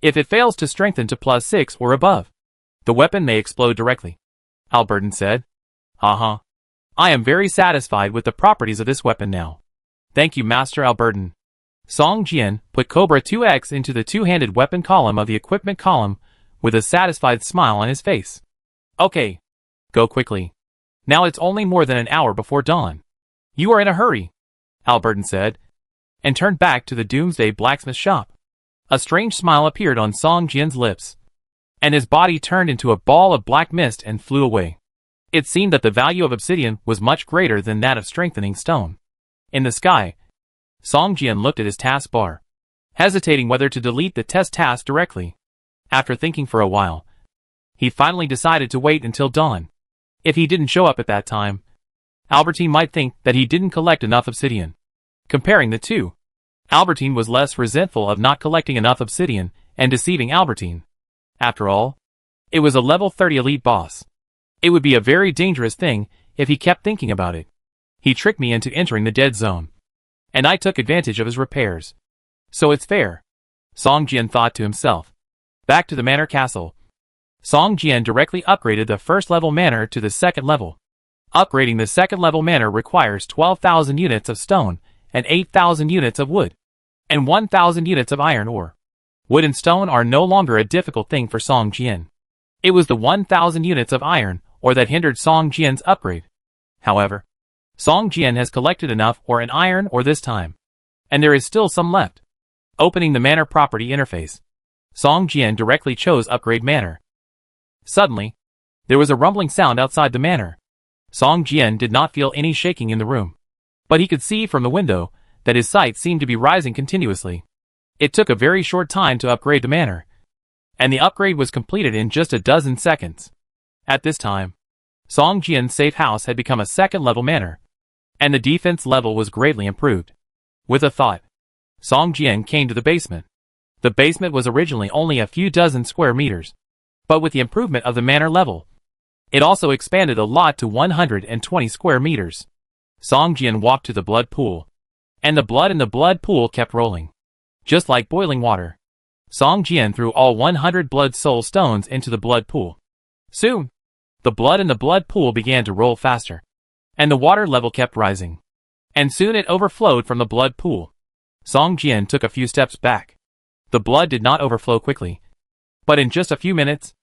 If it fails to strengthen to plus 6 or above, the weapon may explode directly. Albertine said. I am very satisfied with the properties of this weapon now. Thank you, Master Albertine. Song Jian put Cobra 2X into the two-handed weapon column of the equipment column with a satisfied smile on his face. Okay. Go quickly. Now it's only more than an hour before dawn. You are in a hurry, Albertine said, and turned back to the Doomsday blacksmith shop. A strange smile appeared on Song Jian's lips, and his body turned into a ball of black mist and flew away. It seemed that the value of obsidian was much greater than that of strengthening stone. In the sky, Song Jian looked at his taskbar, hesitating whether to delete the test task directly. After thinking for a while, he finally decided to wait until dawn. If he didn't show up at that time, Albertine might think that he didn't collect enough obsidian. Comparing the two, Albertine was less resentful of not collecting enough obsidian and deceiving Albertine. After all, it was a level 30 elite boss. It would be a very dangerous thing if he kept thinking about it. He tricked me into entering the dead zone, and I took advantage of his repairs. So it's fair, Song Jian thought to himself. Back to the manor castle. Song Jian directly upgraded the first level manor to the second level. Upgrading the second level manor requires 12,000 units of stone and 8,000 units of wood, and 1,000 units of iron ore. Wood and stone are no longer a difficult thing for Song Jian. It was the 1,000 units of iron ore that hindered Song Jian's upgrade. However, Song Jian has collected enough ore and iron ore this time, and there is still some left. Opening the manor property interface, Song Jian directly chose Upgrade Manor. Suddenly, there was a rumbling sound outside the manor. Song Jian did not feel any shaking in the room. But he could see from the window that his sight seemed to be rising continuously. It took a very short time to upgrade the manor, and the upgrade was completed in just a dozen seconds. At this time, Song Jian's safe house had become a second-level manor, and the defense level was greatly improved. With a thought, Song Jian came to the basement. The basement was originally only a few dozen square meters, but with the improvement of the manor level, it also expanded a lot to 120 square meters. Song Jian walked to the blood pool, and the blood in the blood pool kept rolling, just like boiling water. Song Jian threw all 100 blood soul stones into the blood pool. Soon, the blood in the blood pool began to roll faster, and the water level kept rising, and soon it overflowed from the blood pool. Song Jian took a few steps back. The blood did not overflow quickly, but in just a few minutes,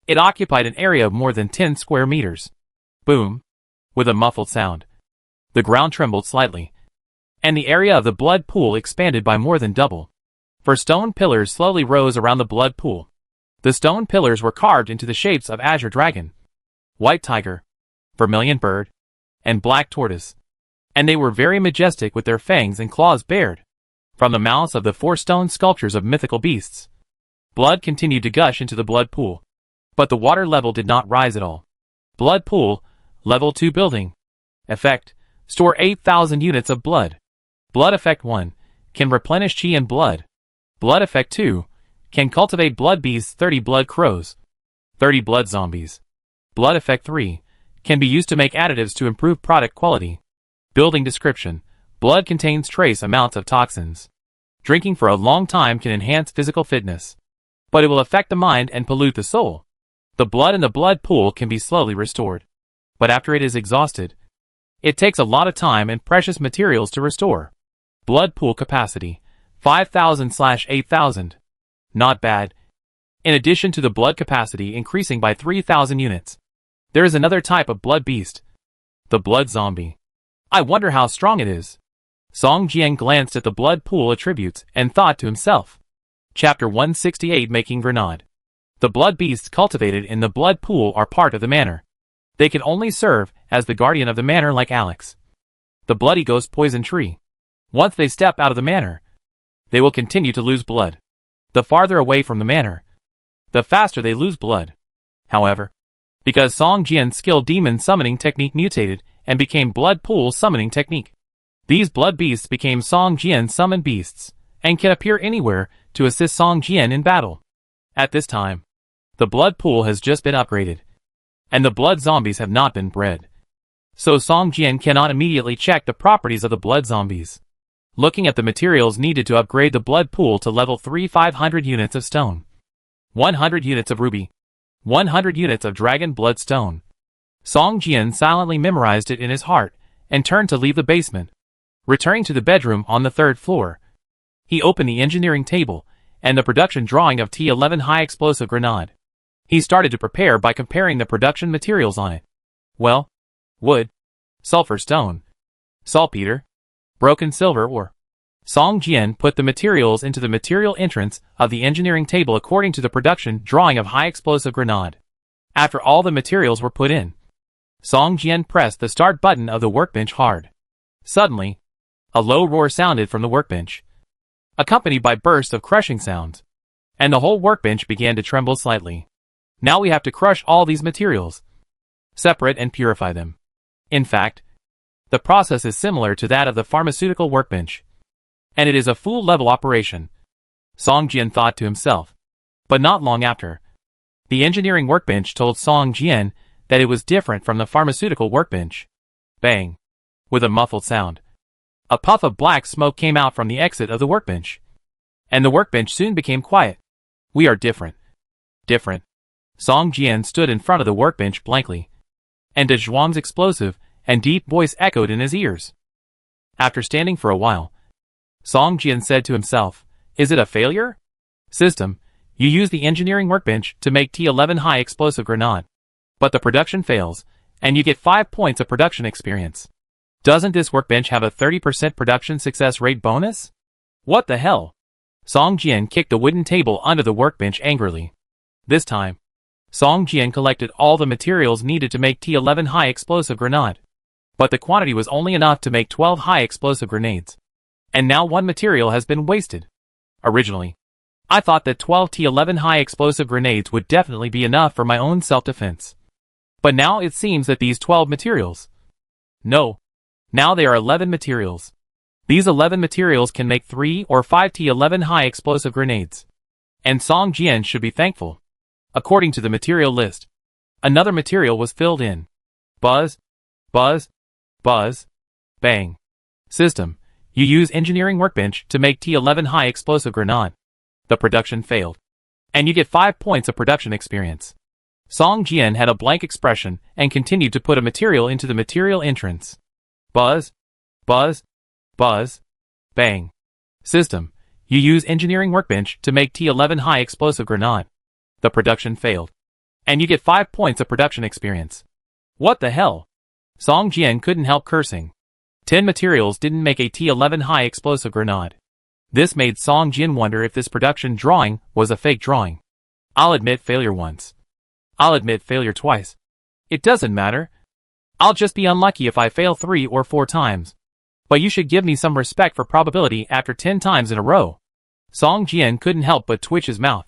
it occupied an area of more than 10 square meters. Boom! With a muffled sound, the ground trembled slightly, and the area of the blood pool expanded by more than double. 4 stone pillars slowly rose around the blood pool. The stone pillars were carved into the shapes of azure dragon, white tiger, vermilion bird, and black tortoise, and they were very majestic with their fangs and claws bared from the mouths of the 4 stone sculptures of mythical beasts. Blood continued to gush into the blood pool, but the water level did not rise at all. Blood pool, level 2 building. Effect, store 8,000 units of blood. Blood effect 1, can replenish chi and blood. Blood effect 2, can cultivate blood beasts 30 blood crows, 30 blood zombies. Blood effect 3, can be used to make additives to improve product quality. Building description, blood contains trace amounts of toxins. Drinking for a long time can enhance physical fitness, but it will affect the mind and pollute the soul. The blood in the blood pool can be slowly restored, but after it is exhausted, it takes a lot of time and precious materials to restore. Blood pool capacity, 5,000/8,000. Not bad. In addition to the blood capacity increasing by 3,000 units, there is another type of blood beast, the blood zombie. I wonder how strong it is. Song Jian glanced at the blood pool attributes and thought to himself. Chapter 168, Making Grenade. The blood beasts cultivated in the blood pool are part of the manor. They can only serve as the guardian of the manor, like Alex, the bloody ghost poison tree. Once they step out of the manor, they will continue to lose blood. The farther away from the manor, the faster they lose blood. However, because Song Jian's skilled demon summoning technique mutated and became blood pool summoning technique, these blood beasts became Song Jian summoned beasts and can appear anywhere to assist Song Jian in battle. At this time, the blood pool has just been upgraded, and the blood zombies have not been bred. So Song Jian cannot immediately check the properties of the blood zombies. Looking at the materials needed to upgrade the blood pool to level 3, 500 units of stone, 100 units of ruby, 100 units of dragon blood stone. Song Jian silently memorized it in his heart and turned to leave the basement. Returning to the bedroom on the 3rd floor, he opened the engineering table and the production drawing of T11 high explosive grenade. He started to prepare by comparing the production materials on it. Well, wood, sulfur stone, saltpeter, broken silver ore. Song Jian put the materials into the material entrance of the engineering table according to the production drawing of high explosive grenade. After all the materials were put in, Song Jian pressed the start button of the workbench hard. Suddenly, a low roar sounded from the workbench, accompanied by bursts of crushing sounds, and the whole workbench began to tremble slightly. Now we have to crush all these materials, separate and purify them. In fact, the process is similar to that of the pharmaceutical workbench, and it is a full-level operation, Song Jian thought to himself. But not long after, the engineering workbench told Song Jian that it was different from the pharmaceutical workbench. Bang! With a muffled sound, a puff of black smoke came out from the exit of the workbench, and the workbench soon became quiet. We are different. Different. Song Jian stood in front of the workbench blankly, and De Zhuang's explosive and deep voice echoed in his ears. After standing for a while, Song Jian said to himself, "Is it a failure? System, you use the engineering workbench to make T11 high explosive grenade, but the production fails, and you get 5 points of production experience. Doesn't this workbench have a 30% production success rate bonus? What the hell?" Song Jian kicked the wooden table under the workbench angrily. This time, Song Jian collected all the materials needed to make T11 high explosive grenade. But the quantity was only enough to make 12 high-explosive grenades. And now one material has been wasted. Originally, I thought that 12 T11 high-explosive grenades would definitely be enough for my own self-defense. But now it seems that these 12 materials... No. Now they are 11 materials. These 11 materials can make 3 or 5 T11 high-explosive grenades. And Song Jian should be thankful. According to the material list, another material was filled in. Buzz, buzz, buzz, bang. System, you use engineering workbench to make T11 high-explosive grenade. The production failed. And you get 5 points of production experience. Song Jian had a blank expression and continued to put a material into the material entrance. Buzz, buzz, buzz, bang. System, you use engineering workbench to make T11 high-explosive grenade. The production failed. And you get 5 points of production experience. What the hell? Song Jian couldn't help cursing. 10 materials didn't make a T11 high-explosive grenade. This made Song Jian wonder if this production drawing was a fake drawing. I'll admit failure once. I'll admit failure twice. It doesn't matter. I'll just be unlucky if I fail 3 or 4 times. But you should give me some respect for probability after 10 times in a row. Song Jian couldn't help but twitch his mouth.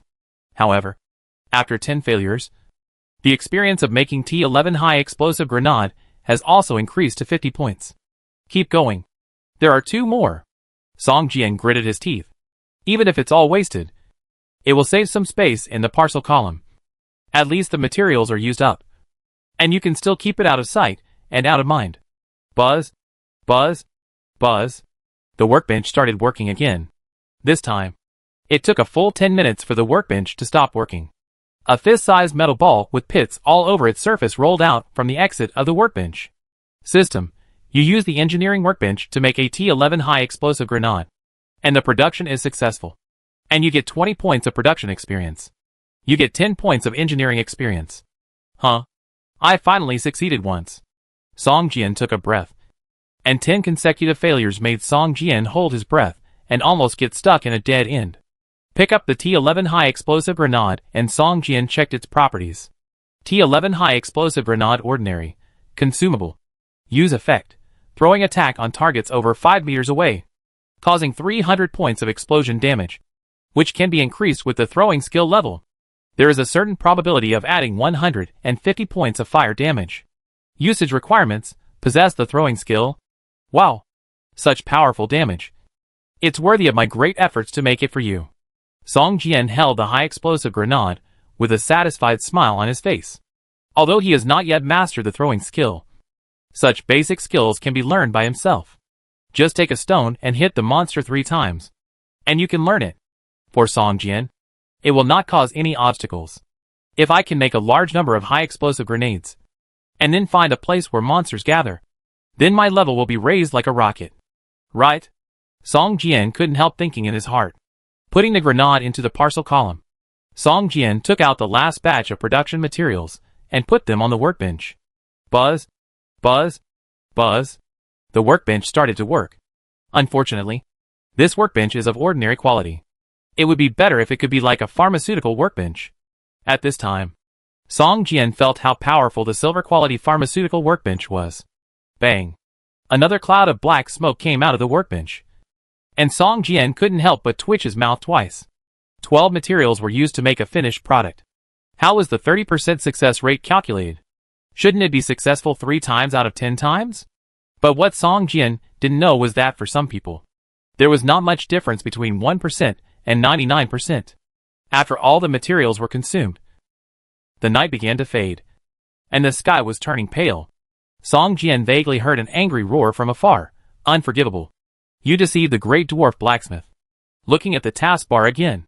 However, after 10 failures, the experience of making T11 high-explosive grenade has also increased to 50 points. Keep going. There are 2 more. Song Jian gritted his teeth. Even if it's all wasted, it will save some space in the parcel column. At least the materials are used up. And you can still keep it out of sight and out of mind. Buzz, buzz, buzz. The workbench started working again. This time, it took a full 10 minutes for the workbench to stop working. A fist-sized metal ball with pits all over its surface rolled out from the exit of the workbench. System, you use the engineering workbench to make a T11 high-explosive grenade. And the production is successful. And you get 20 points of production experience. You get 10 points of engineering experience. Huh? I finally succeeded once. Song Jian took a breath. And 10 consecutive failures made Song Jian hold his breath and almost get stuck in a dead end. Pick up the T11 high-explosive grenade and Song Jian checked its properties. T11 high-explosive grenade ordinary. Consumable. Use effect. Throwing attack on targets over 5 meters away. Causing 300 points of explosion damage. Which can be increased with the throwing skill level. There is a certain probability of adding 150 points of fire damage. Usage requirements. Possess the throwing skill. Wow. Such powerful damage. It's worthy of my great efforts to make it for you. Song Jian held the high-explosive grenade with a satisfied smile on his face. Although he has not yet mastered the throwing skill, such basic skills can be learned by himself. Just take a stone and hit the monster 3 times. And you can learn it. For Song Jian, it will not cause any obstacles. If I can make a large number of high-explosive grenades, and then find a place where monsters gather, then my level will be raised like a rocket. Right? Song Jian couldn't help thinking in his heart. Putting the grenade into the parcel column, Song Jian took out the last batch of production materials and put them on the workbench. Buzz, buzz, buzz. The workbench started to work. Unfortunately, this workbench is of ordinary quality. It would be better if it could be like a pharmaceutical workbench. At this time, Song Jian felt how powerful the silver-quality pharmaceutical workbench was. Bang. Another cloud of black smoke came out of the workbench. And Song Jian couldn't help but twitch his mouth twice. 12 materials were used to make a finished product. How was the 30% success rate calculated? Shouldn't it be successful 3 times out of 10 times? But what Song Jian didn't know was that for some people, there was not much difference between 1% and 99%. After all the materials were consumed, the night began to fade, and the sky was turning pale. Song Jian vaguely heard an angry roar from afar. Unforgivable. You deceived the great dwarf blacksmith. Looking at the taskbar again.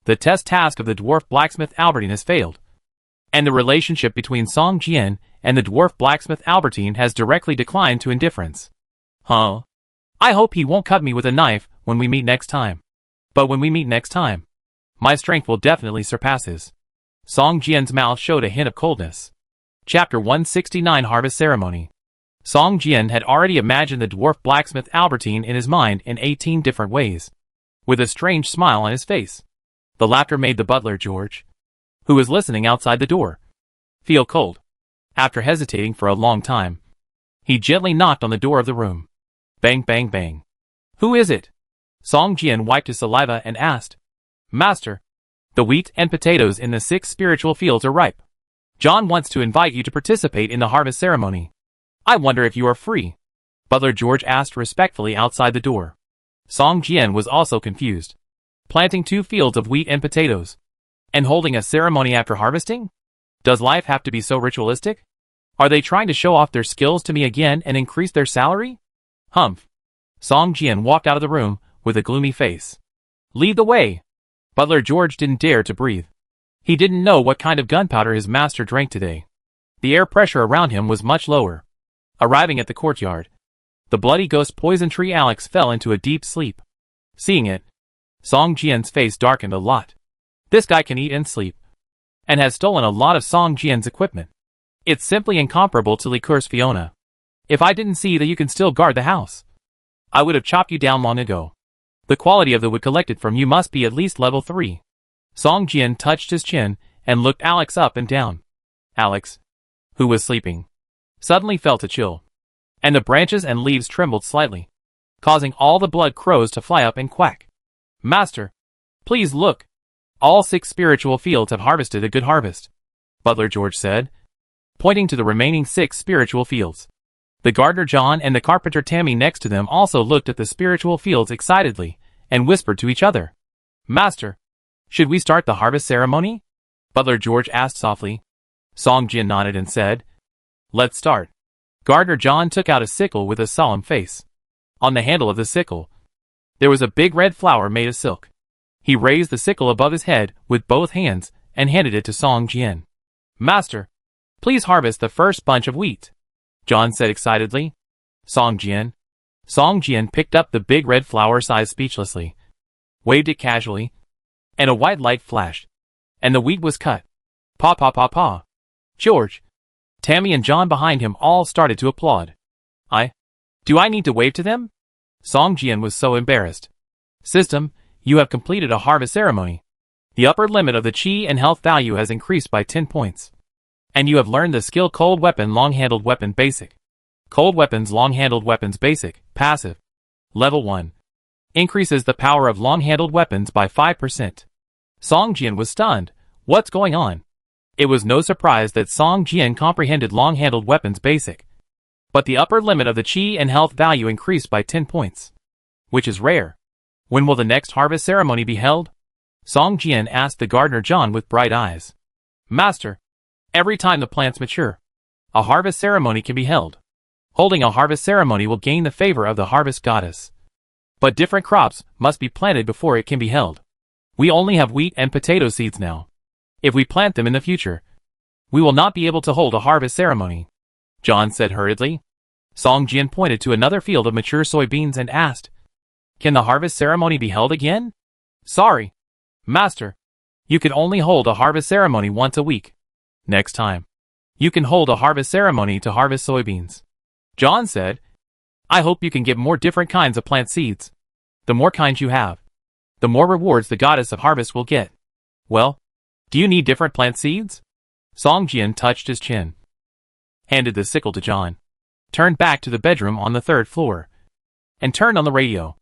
The test task of the dwarf blacksmith Albertine has failed. And the relationship between Song Jian and the dwarf blacksmith Albertine has directly declined to indifference. Huh? I hope he won't cut me with a knife when we meet next time. But when we meet next time, my strength will definitely surpass his. Song Jian's mouth showed a hint of coldness. Chapter 169 Harvest Ceremony. Song Jian had already imagined the dwarf blacksmith Albertine in his mind in 18 different ways. With a strange smile on his face. The laughter made the butler George, who was listening outside the door, feel cold. After hesitating for a long time, He gently knocked on the door of the room. Bang, bang, bang. Who is it? Song Jian wiped his saliva and asked. Master, the wheat and potatoes in the 6 spiritual fields are ripe. John wants to invite you to participate in the harvest ceremony. I wonder if you are free. Butler George asked respectfully outside the door. Song Jian was also confused. Planting 2 fields of wheat and potatoes. And holding a ceremony after harvesting? Does life have to be so ritualistic? Are they trying to show off their skills to me again and increase their salary? Humph. Song Jian walked out of the room with a gloomy face. Lead the way. Butler George didn't dare to breathe. He didn't know what kind of gunpowder his master drank today. The air pressure around him was much lower. Arriving at the courtyard, the bloody ghost poison tree Alex fell into a deep sleep. Seeing it, Song Jian's face darkened a lot. This guy can eat and sleep. And has stolen a lot of Song Jian's equipment. It's simply incomparable to Liqueurs Fiona. If I didn't see that you can still guard the house, I would have chopped you down long ago. The quality of the wood collected from you must be at least level 3. Song Jian touched his chin and looked Alex up and down. Alex, who was sleeping, suddenly felt a chill. And the branches and leaves trembled slightly, causing all the blood crows to fly up and quack. Master, please look. All 6 spiritual fields have harvested a good harvest, Butler George said, pointing to the remaining 6 spiritual fields. The gardener John and the carpenter Tammy next to them also looked at the spiritual fields excitedly and whispered to each other. Master, should we start the harvest ceremony? Butler George asked softly. Song Jian nodded and said, Let's start. Gardener John took out a sickle with a solemn face. On the handle of the sickle, there was a big red flower made of silk. He raised the sickle above his head with both hands and handed it to Song Jian. Master, please harvest the first bunch of wheat, John said excitedly. Song Jian picked up the big red flower size speechlessly, waved it casually, and a white light flashed, and the wheat was cut. Paw paw paw paw. George, Tammy and John behind him all started to applaud. Do I need to wave to them? Song Jian was so embarrassed. System, you have completed a harvest ceremony. The upper limit of the chi and health value has increased by 10 points. And you have learned the skill Cold Weapon Long-Handled Weapon Basic. Cold Weapons Long-Handled Weapons Basic, Passive. Level 1. Increases the power of long-handled weapons by 5%. Song Jian was stunned. What's going on? It was no surprise that Song Jian comprehended long-handled weapons basic. But the upper limit of the chi and health value increased by 10 points. Which is rare. When will the next harvest ceremony be held? Song Jian asked the gardener John with bright eyes. Master, every time the plants mature, a harvest ceremony can be held. Holding a harvest ceremony will gain the favor of the harvest goddess. But different crops must be planted before it can be held. We only have wheat and potato seeds now. If we plant them in the future, we will not be able to hold a harvest ceremony, John said hurriedly. Song Jian pointed to another field of mature soybeans and asked, Can the harvest ceremony be held again? Sorry, Master. You can only hold a harvest ceremony once a week. Next time, you can hold a harvest ceremony to harvest soybeans, John said. I hope you can get more different kinds of plant seeds. The more kinds you have, the more rewards the goddess of harvest will get. Well, do you need different plant seeds? Song Jian touched his chin, handed the sickle to John, turned back to the bedroom on the 3rd floor, and turned on the radio.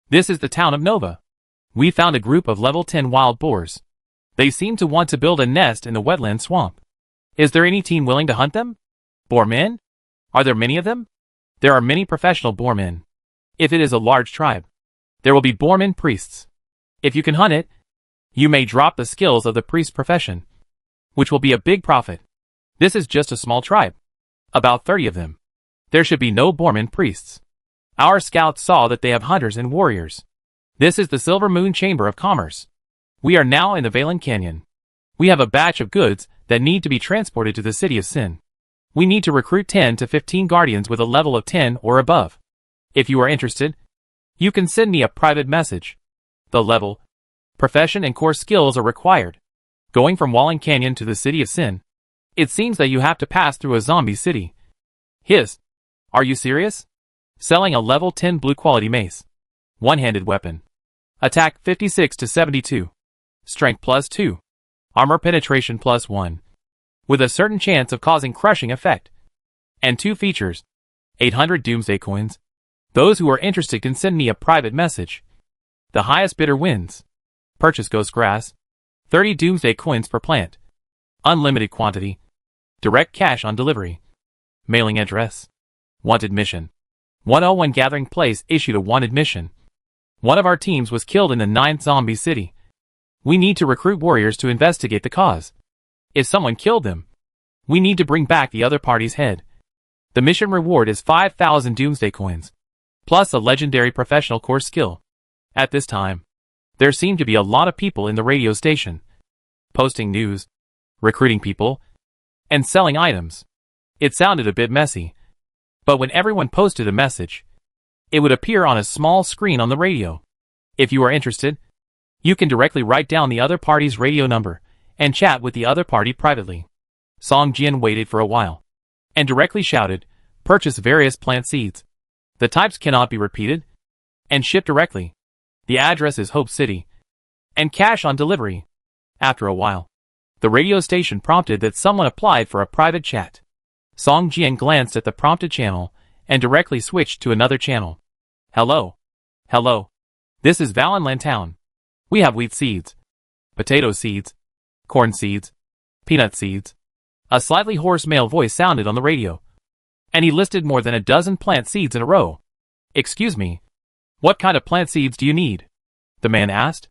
This is the town of Nova. We found a group of level 10 wild boars. They seem to want to build a nest in the wetland swamp. Is there any team willing to hunt them? Boar men? Are there many of them? There are many professional boar men. If it is a large tribe, there will be boarmen priests. If you can hunt it, you may drop the skills of the priest profession, which will be a big profit. This is just a small tribe. About 30 of them. There should be no boarmen priests. Our scouts saw that they have hunters and warriors. This is the Silver Moon Chamber of Commerce. We are now in the Valen Canyon. We have a batch of goods that need to be transported to the City of Sin. We need to recruit 10 to 15 guardians with a level of 10 or above. If you are interested, you can send me a private message. The level, profession and core skills are required. Going from Wallen Canyon to the City of Sin, it seems that you have to pass through a zombie city. Hiss. Are you serious? Selling a level 10 blue quality mace. One-handed weapon. Attack 56 to 72. Strength +2. Armor penetration +1. With a certain chance of causing crushing effect. And 2 features. 800 Doomsday coins. Those who are interested can send me a private message. The highest bidder wins. Purchase ghost grass. 30 Doomsday coins per plant. Unlimited quantity. Direct cash on delivery. Mailing address. Wanted mission. 101 Gathering Place issued a wanted mission. One of our teams was killed in the 9th zombie city. We need to recruit warriors to investigate the cause. If someone killed them, we need to bring back the other party's head. The mission reward is 5,000 Doomsday coins, plus a legendary professional core skill. At this time, there seemed to be a lot of people in the radio station, posting news, recruiting people, and selling items. It sounded a bit messy, but when everyone posted a message, it would appear on a small screen on the radio. If you are interested, you can directly write down the other party's radio number and chat with the other party privately. Song Jian waited for a while and directly shouted, "Purchase various plant seeds. The types cannot be repeated and ship directly. The address is Hope City and cash on delivery." After a while, the radio station prompted that someone applied for a private chat. Song Jian glanced at the prompted channel and directly switched to another channel. "Hello. Hello. This is Valenland Town. We have wheat seeds, potato seeds, corn seeds, peanut seeds." A slightly hoarse male voice sounded on the radio, and he listed more than a dozen plant seeds in a row. "Excuse me, what kind of plant seeds do you need?" the man asked.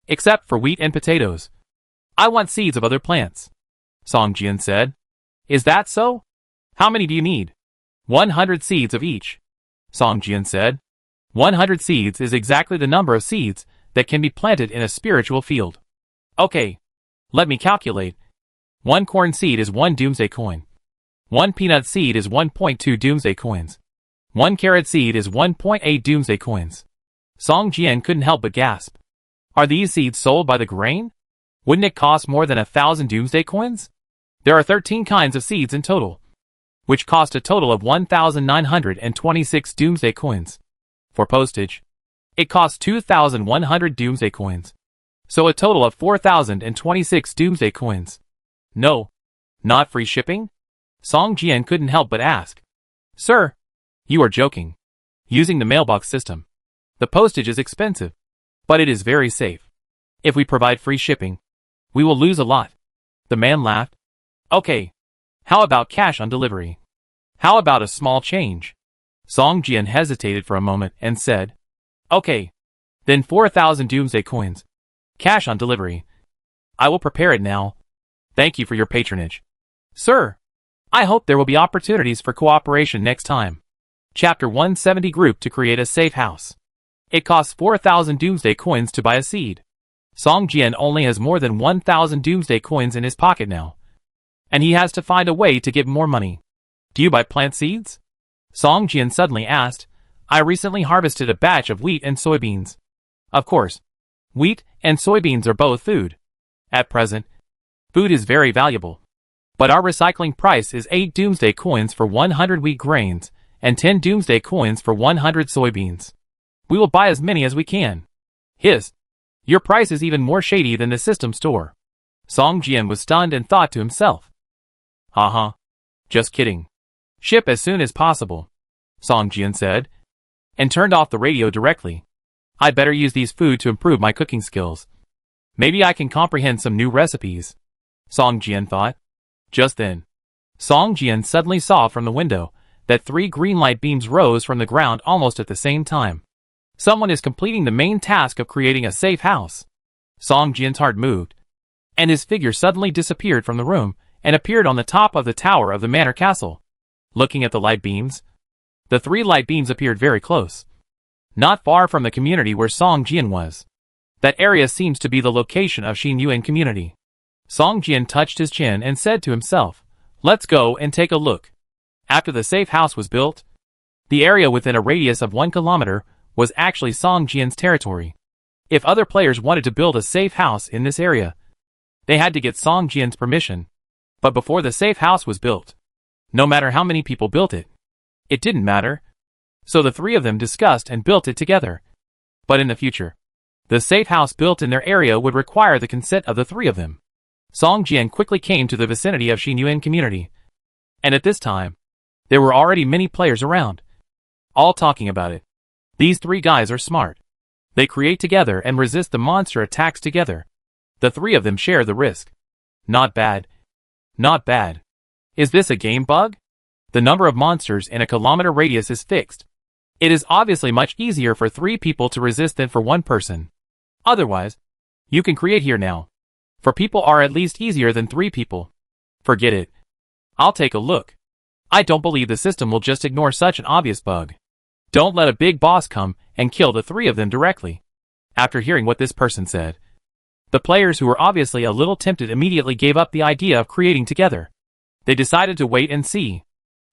"Except for wheat and potatoes. I want seeds of other plants," Song Jian said. "Is that so? How many do you need?" 100 seeds of each, Song Jian said. 100 seeds is exactly the number of seeds that can be planted in a spiritual field. Okay, let me calculate. 1 corn seed is 1 Doomsday coin. 1 peanut seed is 1.2 Doomsday coins. 1 carrot seed is 1.8 Doomsday coins. Song Jian couldn't help but gasp. Are these seeds sold by the grain? Wouldn't it cost more than 1,000 Doomsday coins? There are 13 kinds of seeds in total, which cost a total of 1,926 Doomsday coins. For postage, it costs 2,100 Doomsday coins. So a total of 4,026 Doomsday coins. No, not free shipping? Song Jian couldn't help but ask. "Sir, you are joking. Using the mailbox system, the postage is expensive, but it is very safe. If we provide free shipping, we will lose a lot." The man laughed. "Okay, how about cash on delivery? How about a small change?" Song Jian hesitated for a moment and said, "Okay, then 4,000 Doomsday coins. Cash on delivery. I will prepare it now. Thank you for your patronage, sir. I hope there will be opportunities for cooperation next time." Chapter 170 Group to create a safe house. It costs 4,000 Doomsday coins to buy a seed. Song Jian only has more than 1,000 Doomsday coins in his pocket now, and he has to find a way to get more money. "Do you buy plant seeds?" Song Jian suddenly asked. "I recently harvested a batch of wheat and soybeans." Of course, wheat and soybeans are both food. At present, food is very valuable, but our recycling price is 8 Doomsday coins for 100 wheat grains and 10 Doomsday coins for 100 soybeans. We will buy as many as we can. Hiss. Your price is even more shady than the system store. Song Jian was stunned and thought to himself. Haha. Just kidding. Ship as soon as possible, Song Jian said, and turned off the radio directly. I'd better use these food to improve my cooking skills. Maybe I can comprehend some new recipes, Song Jian thought. Just then, Song Jian suddenly saw from the window that 3 green light beams rose from the ground almost at the same time. Someone is completing the main task of creating a safe house. Song Jian's heart moved, and his figure suddenly disappeared from the room and appeared on the top of the tower of the manor castle. Looking at the light beams, the 3 light beams appeared very close, not far from the community where Song Jian was. That area seems to be the location of Xin Yuan community. Song Jian touched his chin and said to himself, let's go and take a look. After the safe house was built, the area within a radius of 1 kilometer was actually Song Jian's territory. If other players wanted to build a safe house in this area, they had to get Song Jian's permission. But before the safe house was built, no matter how many people built it, it didn't matter. So the 3 of them discussed and built it together. But in the future, the safe house built in their area would require the consent of the 3 of them. Song Jian quickly came to the vicinity of Xin Yuan community, and at this time, there were already many players around. all talking about it. These three guys are smart. They create together and resist the monster attacks together. The three of them share the risk. Not bad. Not bad. Is this a game bug? The number of monsters in a kilometer radius is fixed. It is obviously much easier for three people to resist than for one person. Otherwise, you can create here now. For people are at least easier than three people. Forget it. I'll take a look. I don't believe the system will just ignore such an obvious bug. Don't let a big boss come and kill the three of them directly. After hearing what this person said, the players who were obviously a little tempted immediately gave up the idea of creating together. They decided to wait and see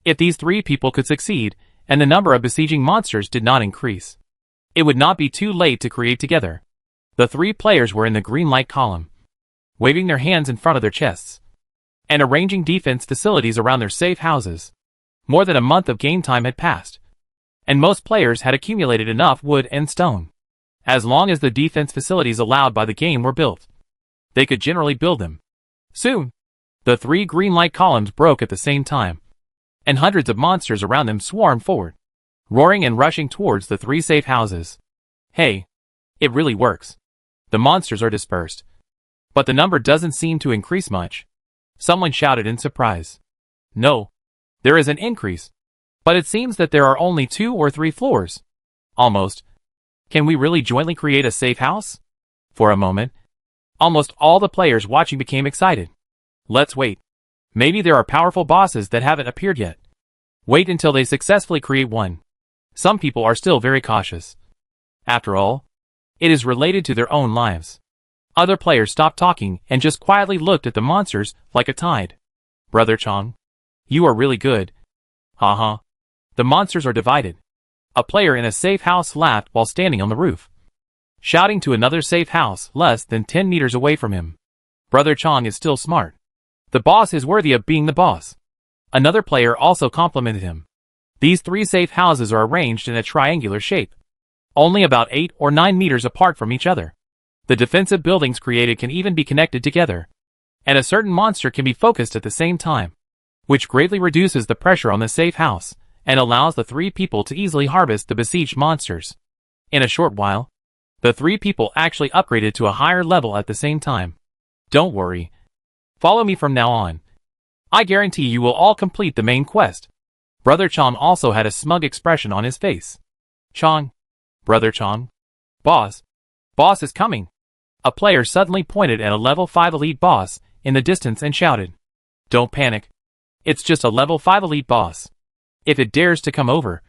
if these three people could succeed and the number of besieging monsters did not increase. It would not be too late to create together. The three players were in the green light column, waving their hands in front of their chests, and arranging defense facilities around their safe houses. More than a month of game time had passed, and most players had accumulated enough wood and stone. As long as the defense facilities allowed by the game were built, they could generally build them. Soon, the three green light columns broke at the same time, and hundreds of monsters around them swarmed forward, roaring and rushing towards the three safe houses. Hey, it really works. The monsters are dispersed, but the number doesn't seem to increase much. Someone shouted in surprise. No, there is an increase, but it seems that there are only 2 or 3 floors. Almost. Can we really jointly create a safe house? For a moment, almost all the players watching became excited. Let's wait. Maybe there are powerful bosses that haven't appeared yet. Wait until they successfully create one. Some people are still very cautious. After all, it is related to their own lives. Other players stopped talking and just quietly looked at the monsters like a tide. Brother Chong, you are really good. Haha. The monsters are divided. A player in a safe house laughed while standing on the roof, shouting to another safe house less than 10 meters away from him. Brother Chong is still smart. The boss is worthy of being the boss. Another player also complimented him. These 3 safe houses are arranged in a triangular shape, only about 8 or 9 meters apart from each other. The defensive buildings created can even be connected together, and a certain monster can be focused at the same time, which greatly reduces the pressure on the safe house and allows the 3 people to easily harvest the besieged monsters. In a short while, the 3 people actually upgraded to a higher level at the same time. Don't worry. Follow me from now on. I guarantee you will all complete the main quest. Brother Chong also had a smug expression on his face. Chong. Brother Chong. Boss. Boss is coming. A player suddenly pointed at a level 5 elite boss in the distance and shouted. Don't panic. It's just a level 5 elite boss. If it dares to come over,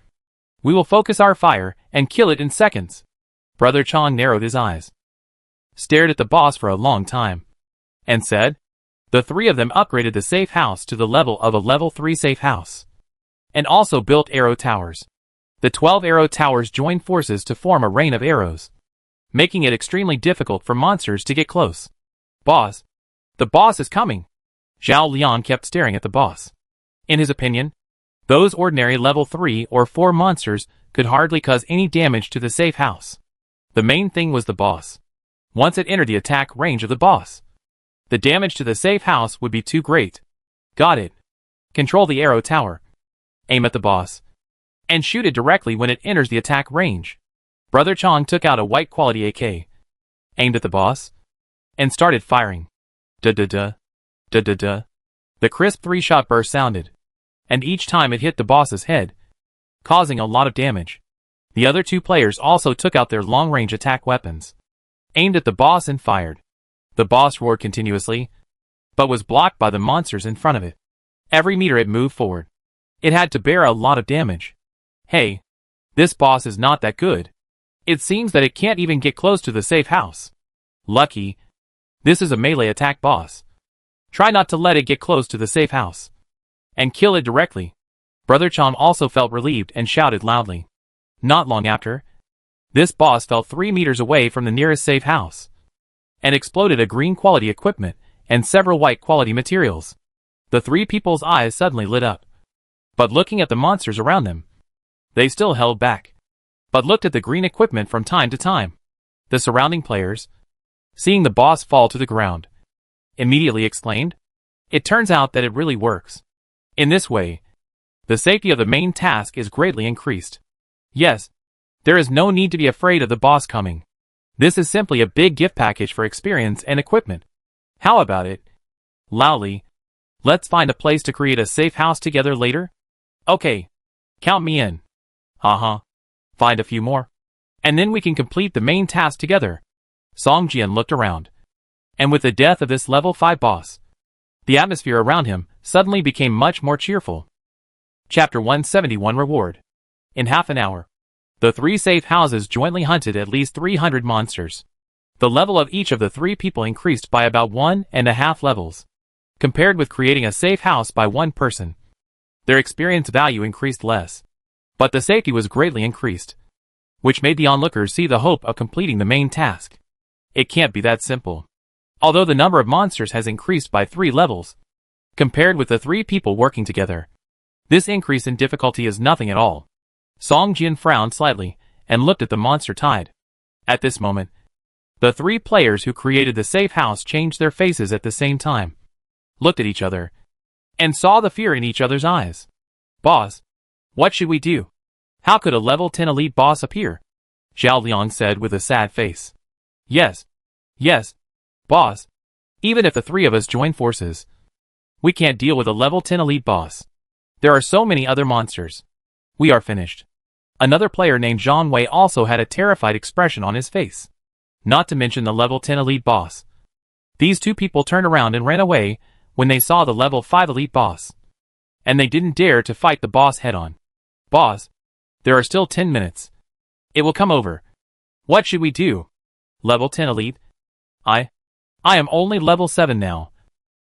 we will focus our fire and kill it in seconds. Brother Chong narrowed his eyes, stared at the boss for a long time, and said, the 3 of them upgraded the safe house to the level of a level 3 safe house, and also built arrow towers. The 12 arrow towers joined forces to form a rain of arrows, making it extremely difficult for monsters to get close. Boss. The boss is coming. Zhao Lian kept staring at the boss. In his opinion, those ordinary level 3 or 4 monsters could hardly cause any damage to the safe house. The main thing was the boss. Once it entered the attack range of the boss, the damage to the safe house would be too great. Got it. Control the arrow tower. Aim at the boss, and shoot it directly when it enters the attack range. Brother Chong took out a white quality AK, aimed at the boss, and started firing. Da-da-da. Da-da-da. The crisp 3-shot burst sounded, and each time it hit the boss's head, causing a lot of damage. The other 2 players also took out their long-range attack weapons, aimed at the boss and fired. The boss roared continuously, but was blocked by the monsters in front of it. Every meter it moved forward, it had to bear a lot of damage. Hey, this boss is not that good. It seems that it can't even get close to the safe house. Lucky. This is a melee attack boss. Try not to let it get close to the safe house, and kill it directly. Brother Chong also felt relieved and shouted loudly. Not long after, this boss fell 3 meters away from the nearest safe house, and exploded a green quality equipment and several white quality materials. The 3 people's eyes suddenly lit up, but looking at the monsters around them, they still held back, but looked at the green equipment from time to time. The surrounding players, seeing the boss fall to the ground, immediately exclaimed, it turns out that it really works. In this way, the safety of the main task is greatly increased. Yes. There is no need to be afraid of the boss coming. This is simply a big gift package for experience and equipment. How about it? Loudly. Let's find a place to create a safe house together later? Okay. Count me in. Find a few more. And then we can complete the main task together. Song Jian looked around. And with the death of this level 5 boss, the atmosphere around him suddenly became much more cheerful. Chapter 171 Reward. In half an hour, the 3 safe houses jointly hunted at least 300 monsters. The level of each of the 3 people increased by about 1.5 levels, compared with creating a safe house by 1 person. Their experience value increased less, but the safety was greatly increased, which made the onlookers see the hope of completing the main task. It can't be that simple. Although the number of monsters has increased by 3 levels, compared with the 3 people working together, this increase in difficulty is nothing at all. Song Jian frowned slightly and looked at the monster tide. At this moment, the 3 players who created the safe house changed their faces at the same time, looked at each other, and saw the fear in each other's eyes. Boss, what should we do? How could a level 10 elite boss appear? Zhao Liang said with a sad face. Yes, boss. Even if the 3 of us join forces, we can't deal with a level 10 elite boss. There are so many other monsters. We are finished. Another player named Zhang Wei also had a terrified expression on his face. Not to mention the level 10 elite boss. These 2 people turned around and ran away when they saw the level 5 elite boss. And they didn't dare to fight the boss head-on. Boss, there are still 10 minutes. It will come over. What should we do? Level 10 elite? I am only level 7 now.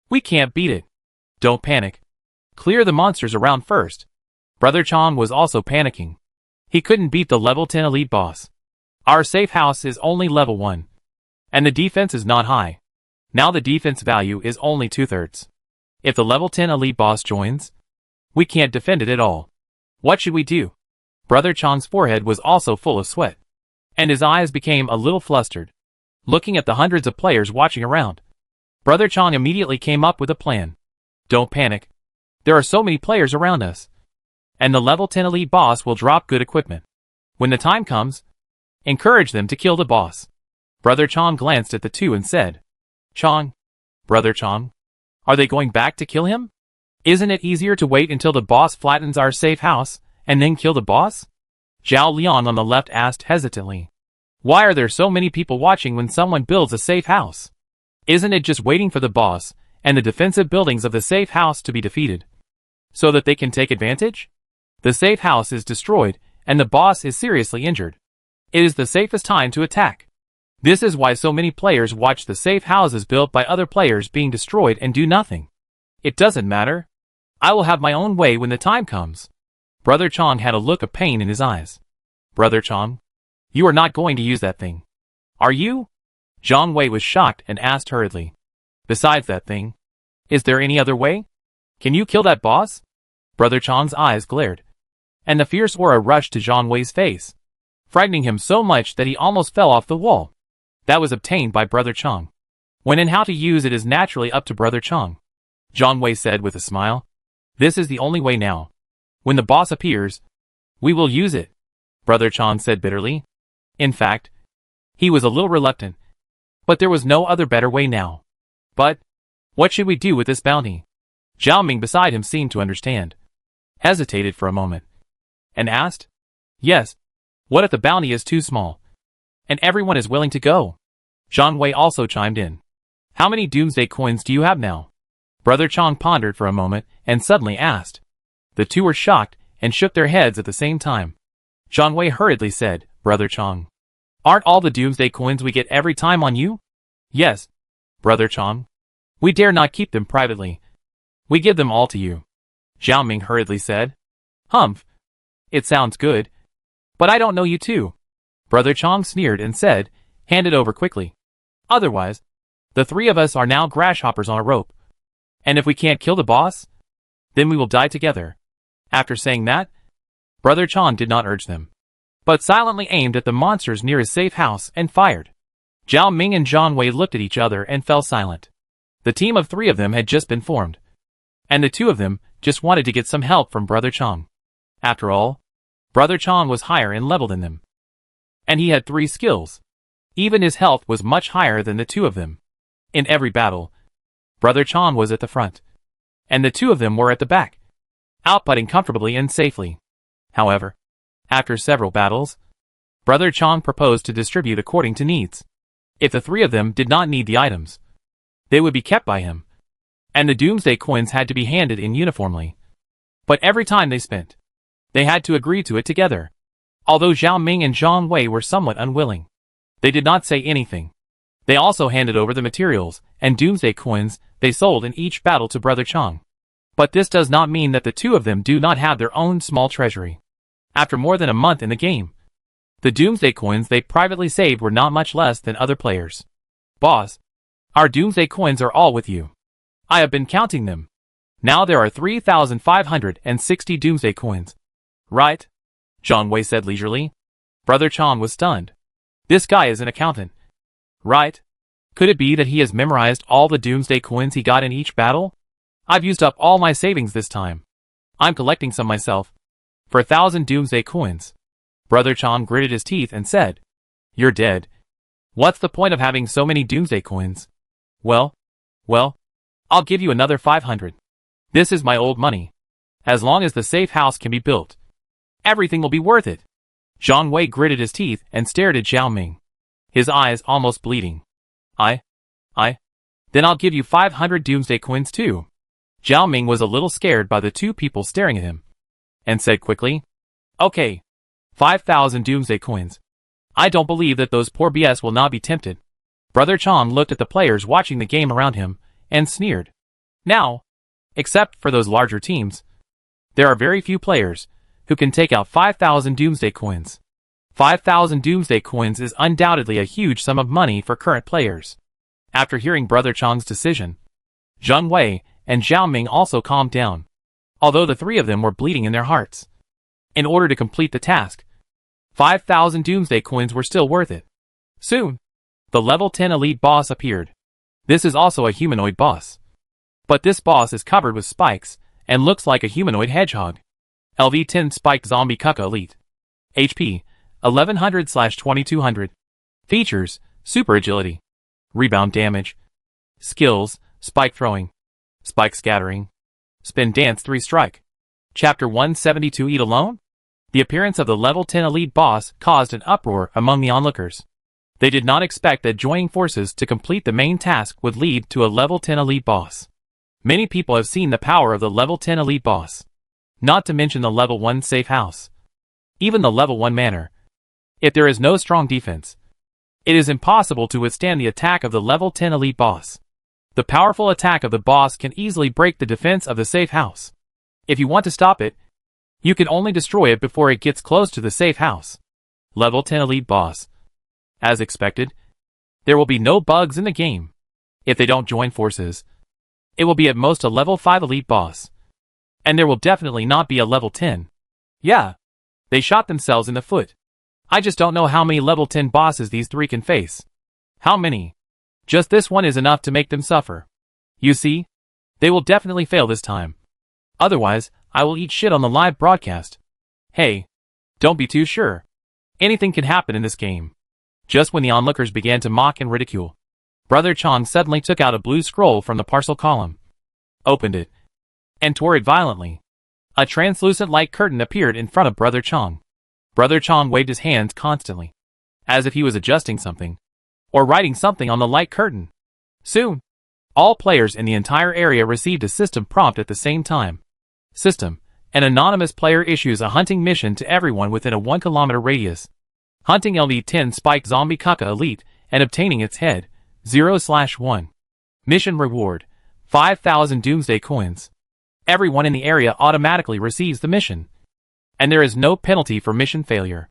We can't beat it. Don't panic. Clear the monsters around first. Brother Chong was also panicking. He couldn't beat the level 10 elite boss. Our safe house is only level 1. And the defense is not high. Now the defense value is only 2/3. If the level 10 elite boss joins, we can't defend it at all. What should we do? Brother Chong's forehead was also full of sweat, and his eyes became a little flustered. Looking at the hundreds of players watching around, Brother Chong immediately came up with a plan. Don't panic. There are so many players around us, and the level 10 elite boss will drop good equipment. When the time comes, encourage them to kill the boss. Brother Chong glanced at the 2 and said, Chong, Brother Chong, are they going back to kill him? Isn't it easier to wait until the boss flattens our safe house and then kill the boss? Zhao Liang on the left asked hesitantly. Why are there so many people watching when someone builds a safe house? Isn't it just waiting for the boss and the defensive buildings of the safe house to be defeated, so that they can take advantage? The safe house is destroyed and the boss is seriously injured. It is the safest time to attack. This is why so many players watch the safe houses built by other players being destroyed and do nothing. It doesn't matter. I will have my own way when the time comes. Brother Chong had a look of pain in his eyes. Brother Chong, you are not going to use that thing, are you? Zhang Wei was shocked and asked hurriedly. Besides that thing, is there any other way? Can you kill that boss? Brother Chong's eyes glared, and the fierce aura rushed to Zhang Wei's face, frightening him so much that he almost fell off the wall. That was obtained by Brother Chong. When and how to use it is naturally up to Brother Chong. Zhang Wei said with a smile. This is the only way now. When the boss appears, we will use it, Brother Chong said bitterly. In fact, he was a little reluctant, but there was no other better way now. But, what should we do with this bounty? Zhao Ming beside him seemed to understand, hesitated for a moment, and asked, Yes, what if the bounty is too small, and everyone is willing to go? Zhang Wei also chimed in. How many Doomsday coins do you have now? Brother Chong pondered for a moment and suddenly asked. The 2 were shocked and shook their heads at the same time. Zhang Wei hurriedly said, Brother Chong, aren't all the Doomsday coins we get every time on you? Yes, Brother Chong. We dare not keep them privately. We give them all to you. Zhao Ming hurriedly said. Humph. It sounds good. But I don't know you too. Brother Chong sneered and said, Hand it over quickly. Otherwise, the 3 of us are now grasshoppers on a rope. And if we can't kill the boss, then we will die together. After saying that, Brother Chong did not urge them, but silently aimed at the monsters near his safe house and fired. Zhao Ming and Zhang Wei looked at each other and fell silent. The team of 3 of them had just been formed, and the 2 of them just wanted to get some help from Brother Chong. After all, Brother Chong was higher in level than them. And he had 3 skills. Even his health was much higher than the 2 of them. In every battle, Brother Chong was at the front, and the 2 of them were at the back, outputting comfortably and safely. However, after several battles, Brother Chong proposed to distribute according to needs. If the 3 of them did not need the items, they would be kept by him, and the Doomsday coins had to be handed in uniformly. But every time they spent, they had to agree to it together. Although Zhao Ming and Zhang Wei were somewhat unwilling, they did not say anything. They also handed over the materials and Doomsday coins they sold in each battle to Brother Chong. But this does not mean that the 2 of them do not have their own small treasury. After more than a month in the game, the Doomsday coins they privately saved were not much less than other players. Boss, our Doomsday coins are all with you. I have been counting them. Now there are 3,560 Doomsday coins. Right? Zhang Wei said leisurely. Brother Chong was stunned. This guy is an accountant. Right? Could it be that he has memorized all the Doomsday coins he got in each battle? I've used up all my savings this time. I'm collecting some myself. For 1,000 Doomsday coins. Brother Chong gritted his teeth and said, You're dead. What's the point of having so many Doomsday coins? Well, I'll give you another 500. This is my old money. As long as the safe house can be built, everything will be worth it. Zhang Wei gritted his teeth and stared at Zhao Ming, his eyes almost bleeding. Then I'll give you 500 Doomsday coins too. Zhao Ming was a little scared by the 2 people staring at him, and said quickly, Okay, 5,000 Doomsday coins. I don't believe that those poor BS will not be tempted. Brother Chong looked at the players watching the game around him, and sneered. Now, except for those larger teams, there are very few players who can take out 5,000 Doomsday coins. 5,000 Doomsday coins is undoubtedly a huge sum of money for current players. After hearing Brother Chong's decision, Zhang Wei and Zhao Ming also calmed down, although the 3 of them were bleeding in their hearts. In order to complete the task, 5,000 Doomsday coins were still worth it. Soon, the level 10 elite boss appeared. This is also a humanoid boss. But this boss is covered with spikes and looks like a humanoid hedgehog. LV10 Spiked Zombie Kuka Elite. HP 1100/2200. Features: Super Agility, Rebound Damage. Skills: Spike Throwing, Spike Scattering, Spin Dance 3 Strike. Chapter 172 Eat Alone? The appearance of the level 10 elite boss caused an uproar among the onlookers. They did not expect that joining forces to complete the main task would lead to a level 10 elite boss. Many people have seen the power of the level 10 elite boss, not to mention the level 1 safe house, even the level 1 manor. If there is no strong defense, it is impossible to withstand the attack of the level 10 elite boss. The powerful attack of the boss can easily break the defense of the safe house. If you want to stop it, you can only destroy it before it gets close to the safe house. Level 10 elite boss. As expected, there will be no bugs in the game. If they don't join forces, it will be at most a level 5 elite boss. And there will definitely not be a level 10. Yeah, they shot themselves in the foot. I just don't know how many level 10 bosses these 3 can face. How many? Just this one is enough to make them suffer. You see, they will definitely fail this time. Otherwise, I will eat shit on the live broadcast. Hey, don't be too sure. Anything can happen in this game. Just when the onlookers began to mock and ridicule, Brother Chong suddenly took out a blue scroll from the parcel column, opened it, and tore it violently. A translucent light curtain appeared in front of Brother Chong. Brother Chong waved his hands constantly, as if he was adjusting something, or writing something on the light curtain. Soon, all players in the entire area received a system prompt at the same time. System: an anonymous player issues a hunting mission to everyone within a 1 kilometer radius. Hunting LV10 Spiked Zombie Kuka Elite and obtaining its head, 0/1. Mission reward: 5,000 Doomsday coins. Everyone in the area automatically receives the mission, and there is no penalty for mission failure.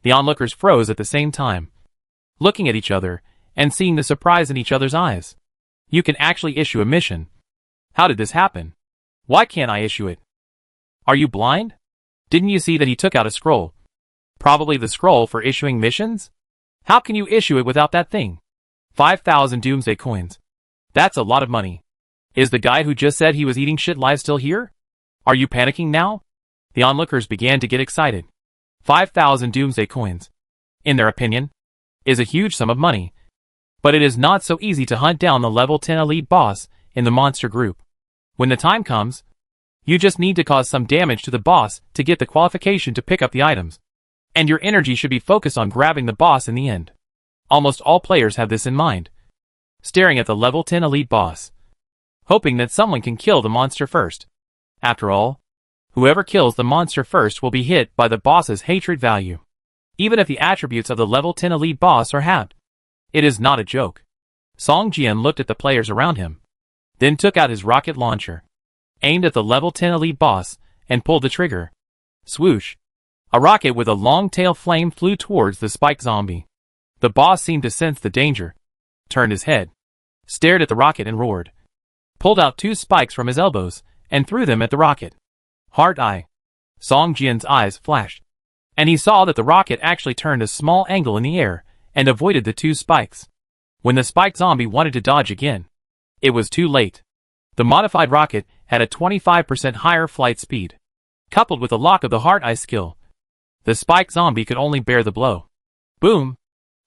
The onlookers froze at the same time, looking at each other and seeing the surprise in each other's eyes. You can actually issue a mission. How did this happen? Why can't I issue it? Are you blind? Didn't you see that he took out a scroll? Probably the scroll for issuing missions? How can you issue it without that thing? 5,000 Doomsday coins. That's a lot of money. Is the guy who just said he was eating shit live still here? Are you panicking now? The onlookers began to get excited. 5,000 Doomsday coins, in their opinion, is a huge sum of money. But it is not so easy to hunt down the level 10 elite boss in the monster group. When the time comes, you just need to cause some damage to the boss to get the qualification to pick up the items. And your energy should be focused on grabbing the boss in the end. Almost all players have this in mind. Staring at the level 10 elite boss, hoping that someone can kill the monster first. After all, whoever kills the monster first will be hit by the boss's hatred value, even if the attributes of the level 10 elite boss are halved. It is not a joke. Song Jian looked at the players around him, then took out his rocket launcher, aimed at the level 10 elite boss, and pulled the trigger. Swoosh! A rocket with a long tail flame flew towards the spike zombie. The boss seemed to sense the danger, turned his head, stared at the rocket and roared, pulled out 2 spikes from his elbows, and threw them at the rocket. Heart eye. Song Jian's eyes flashed, and he saw that the rocket actually turned a small angle in the air and avoided the 2 spikes. When the spike zombie wanted to dodge again, it was too late. The modified rocket had a 25% higher flight speed. Coupled with the lock of the heart eye skill, the spike zombie could only bear the blow. Boom!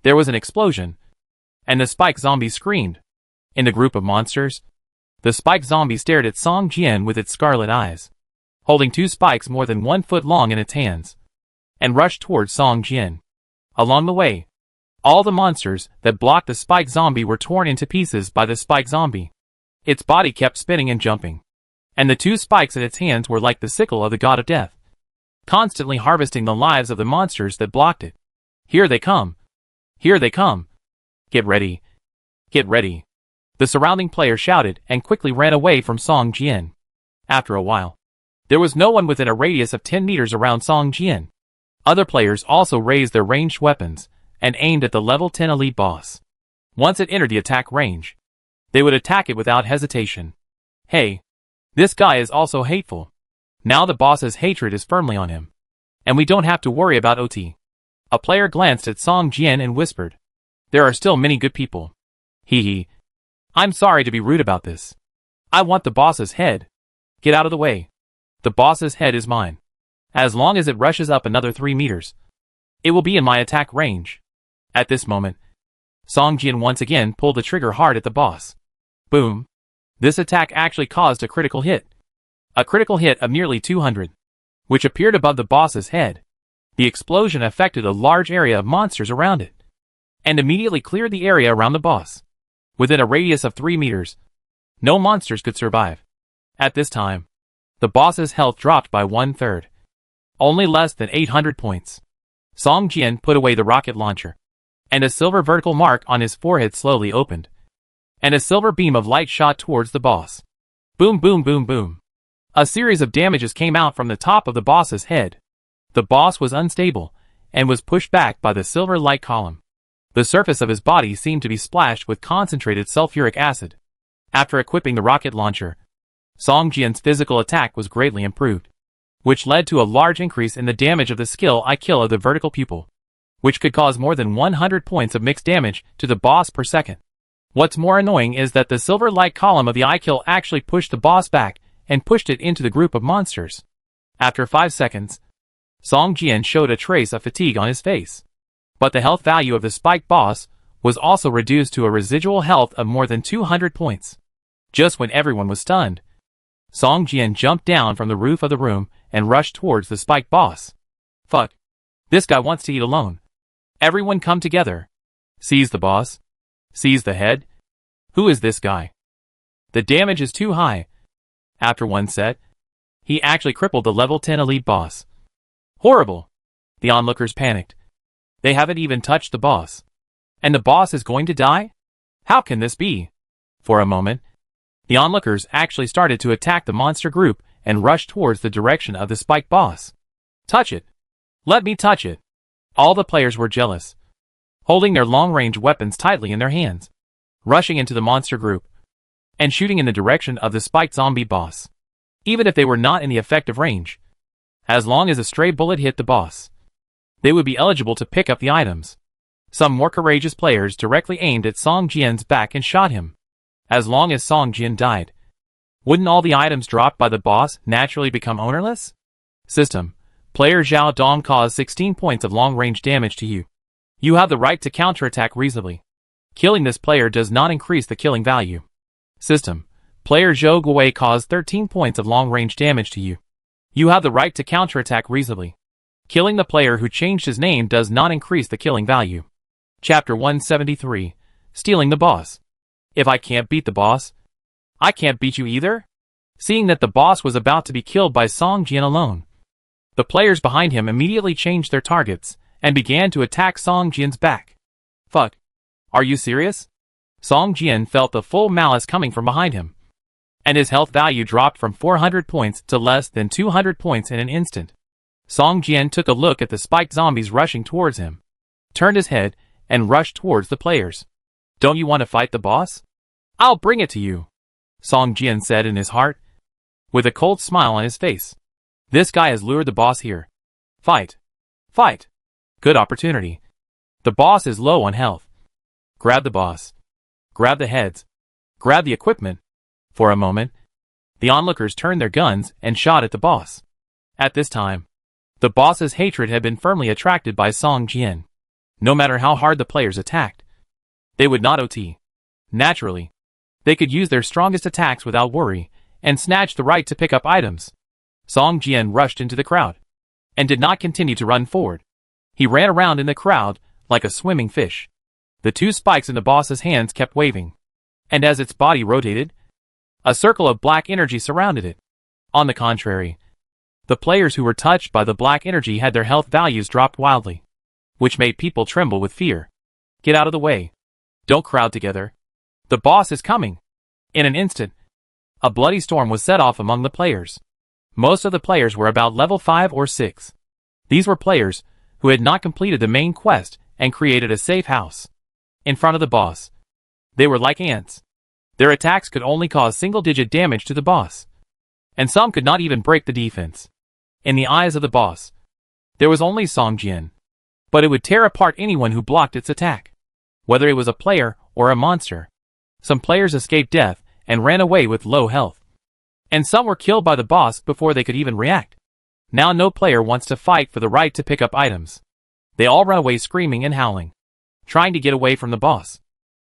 There was an explosion, and the spike zombie screamed. In the group of monsters, the spike zombie stared at Song Jian with its scarlet eyes, holding 2 spikes more than 1 foot long in its hands, and rushed towards Song Jian. Along the way, all the monsters that blocked the spike zombie were torn into pieces by the spike zombie. Its body kept spinning and jumping, and the 2 spikes in its hands were like the sickle of the god of death, constantly harvesting the lives of the monsters that blocked it. Here they come! Here they come! Get ready! Get ready! The surrounding player shouted and quickly ran away from Song Jian. After a while, there was no one within a radius of 10 meters around Song Jian. Other players also raised their ranged weapons and aimed at the level 10 elite boss. Once it entered the attack range, they would attack it without hesitation. Hey, this guy is also hateful. Now the boss's hatred is firmly on him, and we don't have to worry about OT. A player glanced at Song Jian and whispered, "There are still many good people. Hee hee. I'm sorry to be rude about this. I want the boss's head. Get out of the way. The boss's head is mine. As long as it rushes up another 3 meters, it will be in my attack range." At this moment, Song Jian once again pulled the trigger hard at the boss. Boom! This attack actually caused a critical hit. A critical hit of nearly 200, which appeared above the boss's head. The explosion affected a large area of monsters around it, and immediately cleared the area around the boss. Within a radius of 3 meters, no monsters could survive. At this time, the boss's health dropped by 1/3. Only less than 800 points. Song Jian put away the rocket launcher, and a silver vertical mark on his forehead slowly opened, and a silver beam of light shot towards the boss. Boom boom boom boom. A series of damages came out from the top of the boss's head. The boss was unstable, and was pushed back by the silver light column. The surface of his body seemed to be splashed with concentrated sulfuric acid. After equipping the rocket launcher, Song Jian's physical attack was greatly improved, which led to a large increase in the damage of the skill I kill of the vertical pupil, which could cause more than 100 points of mixed damage to the boss per second. What's more annoying is that the silver light column of the I kill actually pushed the boss back and pushed it into the group of monsters. After 5 seconds, Song Jian showed a trace of fatigue on his face. But the health value of the spike boss was also reduced to a residual health of more than 200 points. Just when everyone was stunned, Song Jian jumped down from the roof of the room and rushed towards the spike boss. Fuck. This guy wants to eat alone. Everyone come together. Seize the boss. Seize the head. Who is this guy? The damage is too high. After one set, he actually crippled the level 10 elite boss. Horrible. The onlookers panicked. They haven't even touched the boss. And the boss is going to die? How can this be? For a moment, the onlookers actually started to attack the monster group and rush towards the direction of the spike boss. Touch it. Let me touch it. All the players were jealous, holding their long-range weapons tightly in their hands, rushing into the monster group, and shooting in the direction of the spiked zombie boss. Even if they were not in the effective range, as long as a stray bullet hit the boss, they would be eligible to pick up the items. Some more courageous players directly aimed at Song Jian's back and shot him. As long as Song Jian died, wouldn't all the items dropped by the boss naturally become ownerless? System. Player Zhao Dong caused 16 points of long-range damage to you. You have the right to counterattack reasonably. Killing this player does not increase the killing value. System. Player Zhou Guowei caused 13 points of long-range damage to you. You have the right to counterattack reasonably. Killing the player who changed his name does not increase the killing value. Chapter 173. Stealing the boss. If I can't beat the boss, I can't beat you either? Seeing that the boss was about to be killed by Song Jian alone, the players behind him immediately changed their targets and began to attack Song Jian's back. Fuck. Are you serious? Song Jian felt the full malice coming from behind him, and his health value dropped from 400 points to less than 200 points in an instant. Song Jian took a look at the spiked zombies rushing towards him, turned his head, and rushed towards the players. Don't you want to fight the boss? I'll bring it to you, Song Jian said in his heart, with a cold smile on his face. This guy has lured the boss here. Fight. Fight. Good opportunity. The boss is low on health. Grab the boss. Grab the heads. Grab the equipment. For a moment, the onlookers turned their guns and shot at the boss. At this time, the boss's hatred had been firmly attracted by Song Jian. No matter how hard the players attacked, they would not OT. Naturally, they could use their strongest attacks without worry and snatch the right to pick up items. Song Jian rushed into the crowd and did not continue to run forward. He ran around in the crowd like a swimming fish. The two spikes in the boss's hands kept waving, and as its body rotated, a circle of black energy surrounded it. On the contrary, the players who were touched by the black energy had their health values dropped wildly, which made people tremble with fear. Get out of the way. Don't crowd together. The boss is coming. In an instant, a bloody storm was set off among the players. Most of the players were about level 5 or 6. These were players who had not completed the main quest and created a safe house in front of the boss. They were like ants. Their attacks could only cause single-digit damage to the boss, and some could not even break the defense. In the eyes of the boss, there was only Song Jian, but it would tear apart anyone who blocked its attack, whether it was a player or a monster. Some players escaped death and ran away with low health, and some were killed by the boss before they could even react. Now no player wants to fight for the right to pick up items. They all run away screaming and howling, trying to get away from the boss.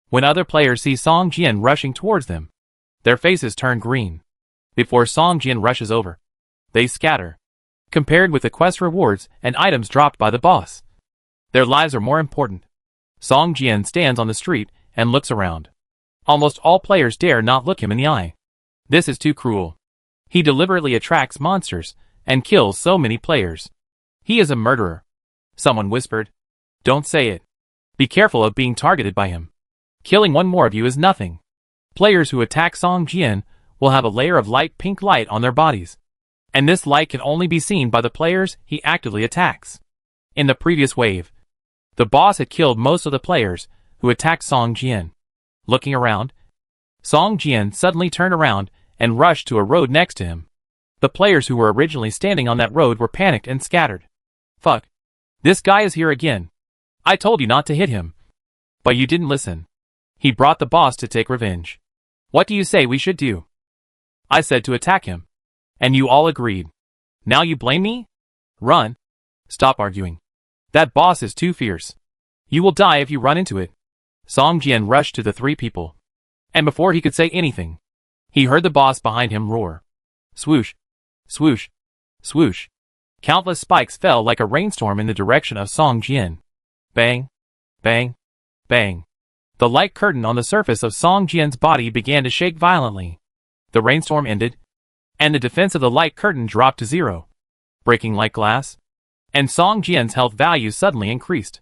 When other players see Song Jian rushing towards them, their faces turn green. Before Song Jian rushes over, they scatter. Compared with the quest rewards and items dropped by the boss, their lives are more important. Song Jian stands on the street and looks around. Almost all players dare not look him in the eye. This is too cruel. He deliberately attracts monsters and kills so many players. He is a murderer. Someone whispered. Don't say it. Be careful of being targeted by him. Killing one more of you is nothing. Players who attack Song Jian will have a layer of light pink light on their bodies, and this light can only be seen by the players he actively attacks. In the previous wave, the boss had killed most of the players who attacked Song Jian. Looking around, Song Jian suddenly turned around and rushed to a road next to him. The players who were originally standing on that road were panicked and scattered. Fuck. This guy is here again. I told you not to hit him. But you didn't listen. He brought the boss to take revenge. What do you say we should do? I said to attack him, and you all agreed. Now you blame me? Run. Stop arguing. That boss is too fierce. You will die if you run into it. Song Jian rushed to the three people, and before he could say anything, he heard the boss behind him roar. Swoosh. Swoosh. Swoosh. Countless spikes fell like a rainstorm in the direction of Song Jian. Bang. Bang. Bang. The light curtain on the surface of Song Jian's body began to shake violently. The rainstorm ended, and the defense of the light curtain dropped to 0, breaking like glass, and Song Jian's health value suddenly increased.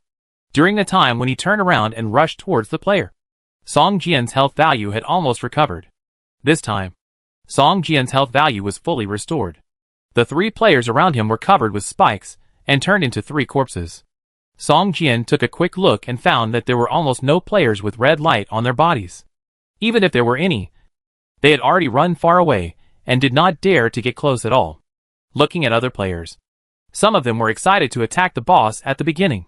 During the time when he turned around and rushed towards the player, Song Jian's health value had almost recovered. This time, Song Jian's health value was fully restored. The three players around him were covered with spikes and turned into 3 corpses. Song Jian took a quick look and found that there were almost no players with red light on their bodies. Even if there were any, they had already run far away and did not dare to get close at all. Looking at other players, some of them were excited to attack the boss at the beginning,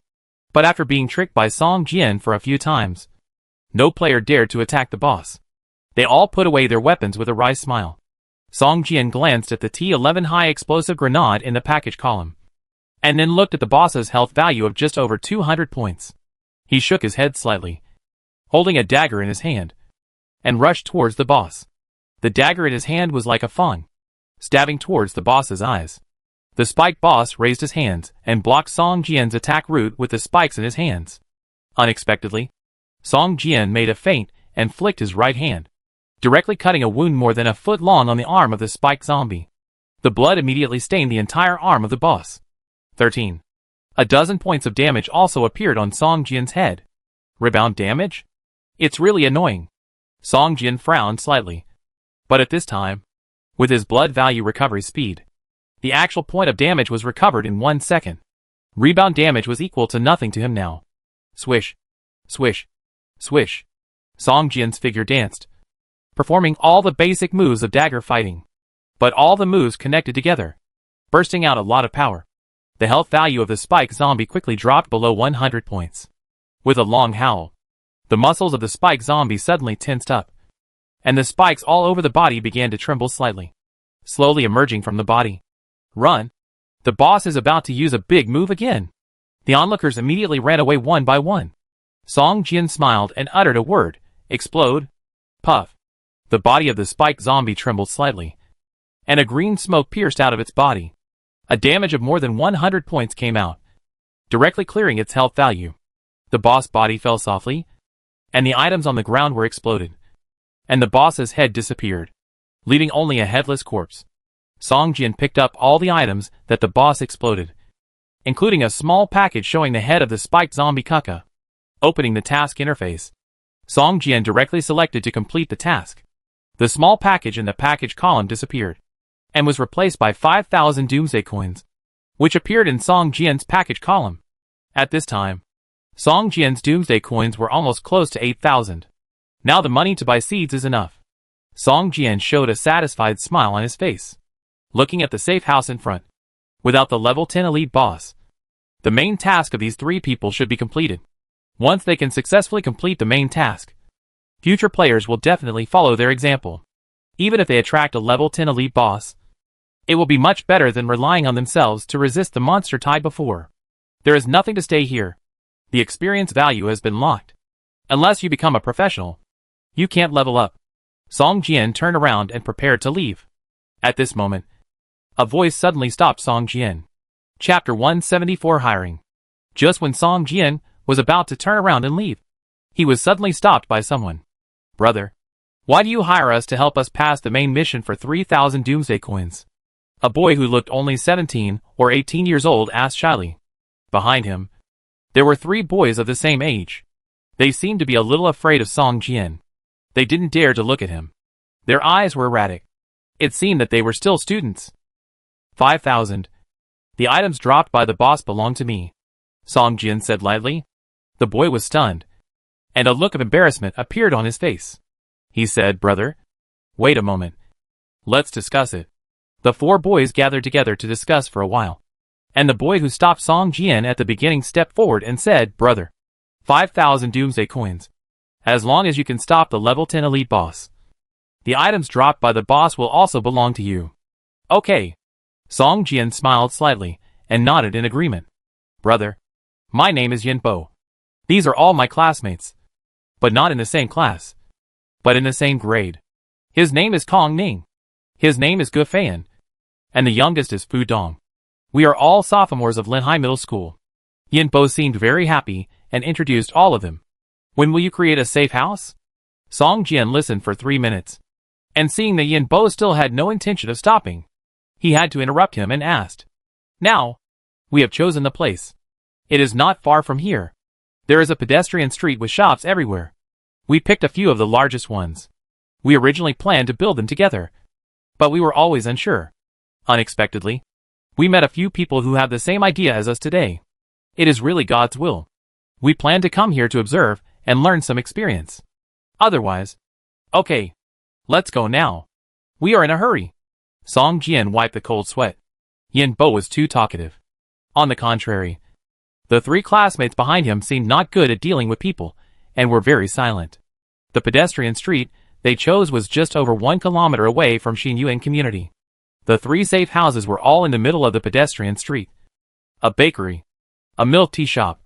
but after being tricked by Song Jian for a few times, no player dared to attack the boss. They all put away their weapons with a wry smile. Song Jian glanced at the T-11 high explosive grenade in the package column. and then looked at the boss's health value of just over 200 points. He shook his head slightly, holding a dagger in his hand, and rushed towards the boss. The dagger in his hand was like a fang, stabbing towards the boss's eyes. The spike boss raised his hands and blocked Song Jian's attack route with the spikes in his hands. Unexpectedly, Song Jian made a feint and flicked his right hand, directly cutting a wound more than a foot long on the arm of the spike zombie. The blood immediately stained the entire arm of the boss. 13. A dozen points of damage also appeared on Song Jian's head. Rebound damage? It's really annoying. Song Jian frowned slightly. But at this time, with his blood value recovery speed, the actual point of damage was recovered in 1 second. Rebound damage was equal to nothing to him now. Swish, swish, swish. Song Jian's figure danced, performing all the basic moves of dagger fighting. But all the moves connected together, bursting out a lot of power. The health value of the spike zombie quickly dropped below 100 points. With a long howl, the muscles of the spike zombie suddenly tensed up, and the spikes all over the body began to tremble slightly, slowly emerging from the body. Run! The boss is about to use a big move again. The onlookers immediately ran away one by one. Song Jian smiled and uttered a word, explode. Puff. The body of the spike zombie trembled slightly, and a green smoke pierced out of its body. A damage of more than 100 points came out, directly clearing its health value. The boss body fell softly, and the items on the ground were exploded, and the boss's head disappeared, leaving only a headless corpse. Song Jian picked up all the items that the boss exploded, including a small package showing the head of the spiked zombie Kuka. Opening the task interface, Song Jian directly selected to complete the task. The small package in the package column disappeared, and was replaced by 5,000 Doomsday coins, which appeared in Song Jian's package column. At this time, Song Jian's Doomsday coins were almost close to 8,000. Now the money to buy seeds is enough. Song Jian showed a satisfied smile on his face, looking at the safe house in front. Without the level 10 elite boss, the main task of these 3 people should be completed. Once they can successfully complete the main task, future players will definitely follow their example. Even if they attract a level 10 elite boss, it will be much better than relying on themselves to resist the monster tied before. There is nothing to stay here. The experience value has been locked. Unless you become a professional, you can't level up. Song Jian turned around and prepared to leave. At this moment, a voice suddenly stopped Song Jian. Chapter 174 Hiring. Just when Song Jian was about to turn around and leave, he was suddenly stopped by someone. Brother, why do you hire us to help us pass the main mission for 3,000 Doomsday coins? A boy who looked only 17 or 18 years old asked shyly. Behind him, there were 3 boys of the same age. They seemed to be a little afraid of Song Jian. They didn't dare to look at him. Their eyes were erratic. It seemed that they were still students. 5,000. The items dropped by the boss belong to me, Song Jian said lightly. The boy was stunned, and a look of embarrassment appeared on his face. He said, Brother, wait a moment. Let's discuss it. The 4 boys gathered together to discuss for a while, and the boy who stopped Song Jian at the beginning stepped forward and said, Brother, 5,000 Doomsday coins. As long as you can stop the level 10 elite boss, the items dropped by the boss will also belong to you. Okay. Song Jian smiled slightly and nodded in agreement. Brother, my name is Yin Bo. These are all my classmates, but not in the same class, but in the same grade. His name is Kong Ning. His name is Gu Feian, and the youngest is Fu Dong. We are all sophomores of Linhai Middle School. Yin Bo seemed very happy and introduced all of them. When will you create a safe house? Song Jian listened for 3 minutes, and seeing that Yin Bo still had no intention of stopping, he had to interrupt him and asked. Now, we have chosen the place. It is not far from here. There is a pedestrian street with shops everywhere. We picked a few of the largest ones. We originally planned to build them together, but we were always unsure. Unexpectedly, we met a few people who have the same idea as us today. It is really God's will. We plan to come here to observe and learn some experience. Otherwise, okay, let's go now. We are in a hurry. Song Jian wiped the cold sweat. Yin Bo was too talkative. On the contrary, the 3 classmates behind him seemed not good at dealing with people, and were very silent. The pedestrian street they chose was just over 1 kilometer away from Xinyuan community. The 3 safe houses were all in the middle of the pedestrian street. a bakery, a milk tea shop,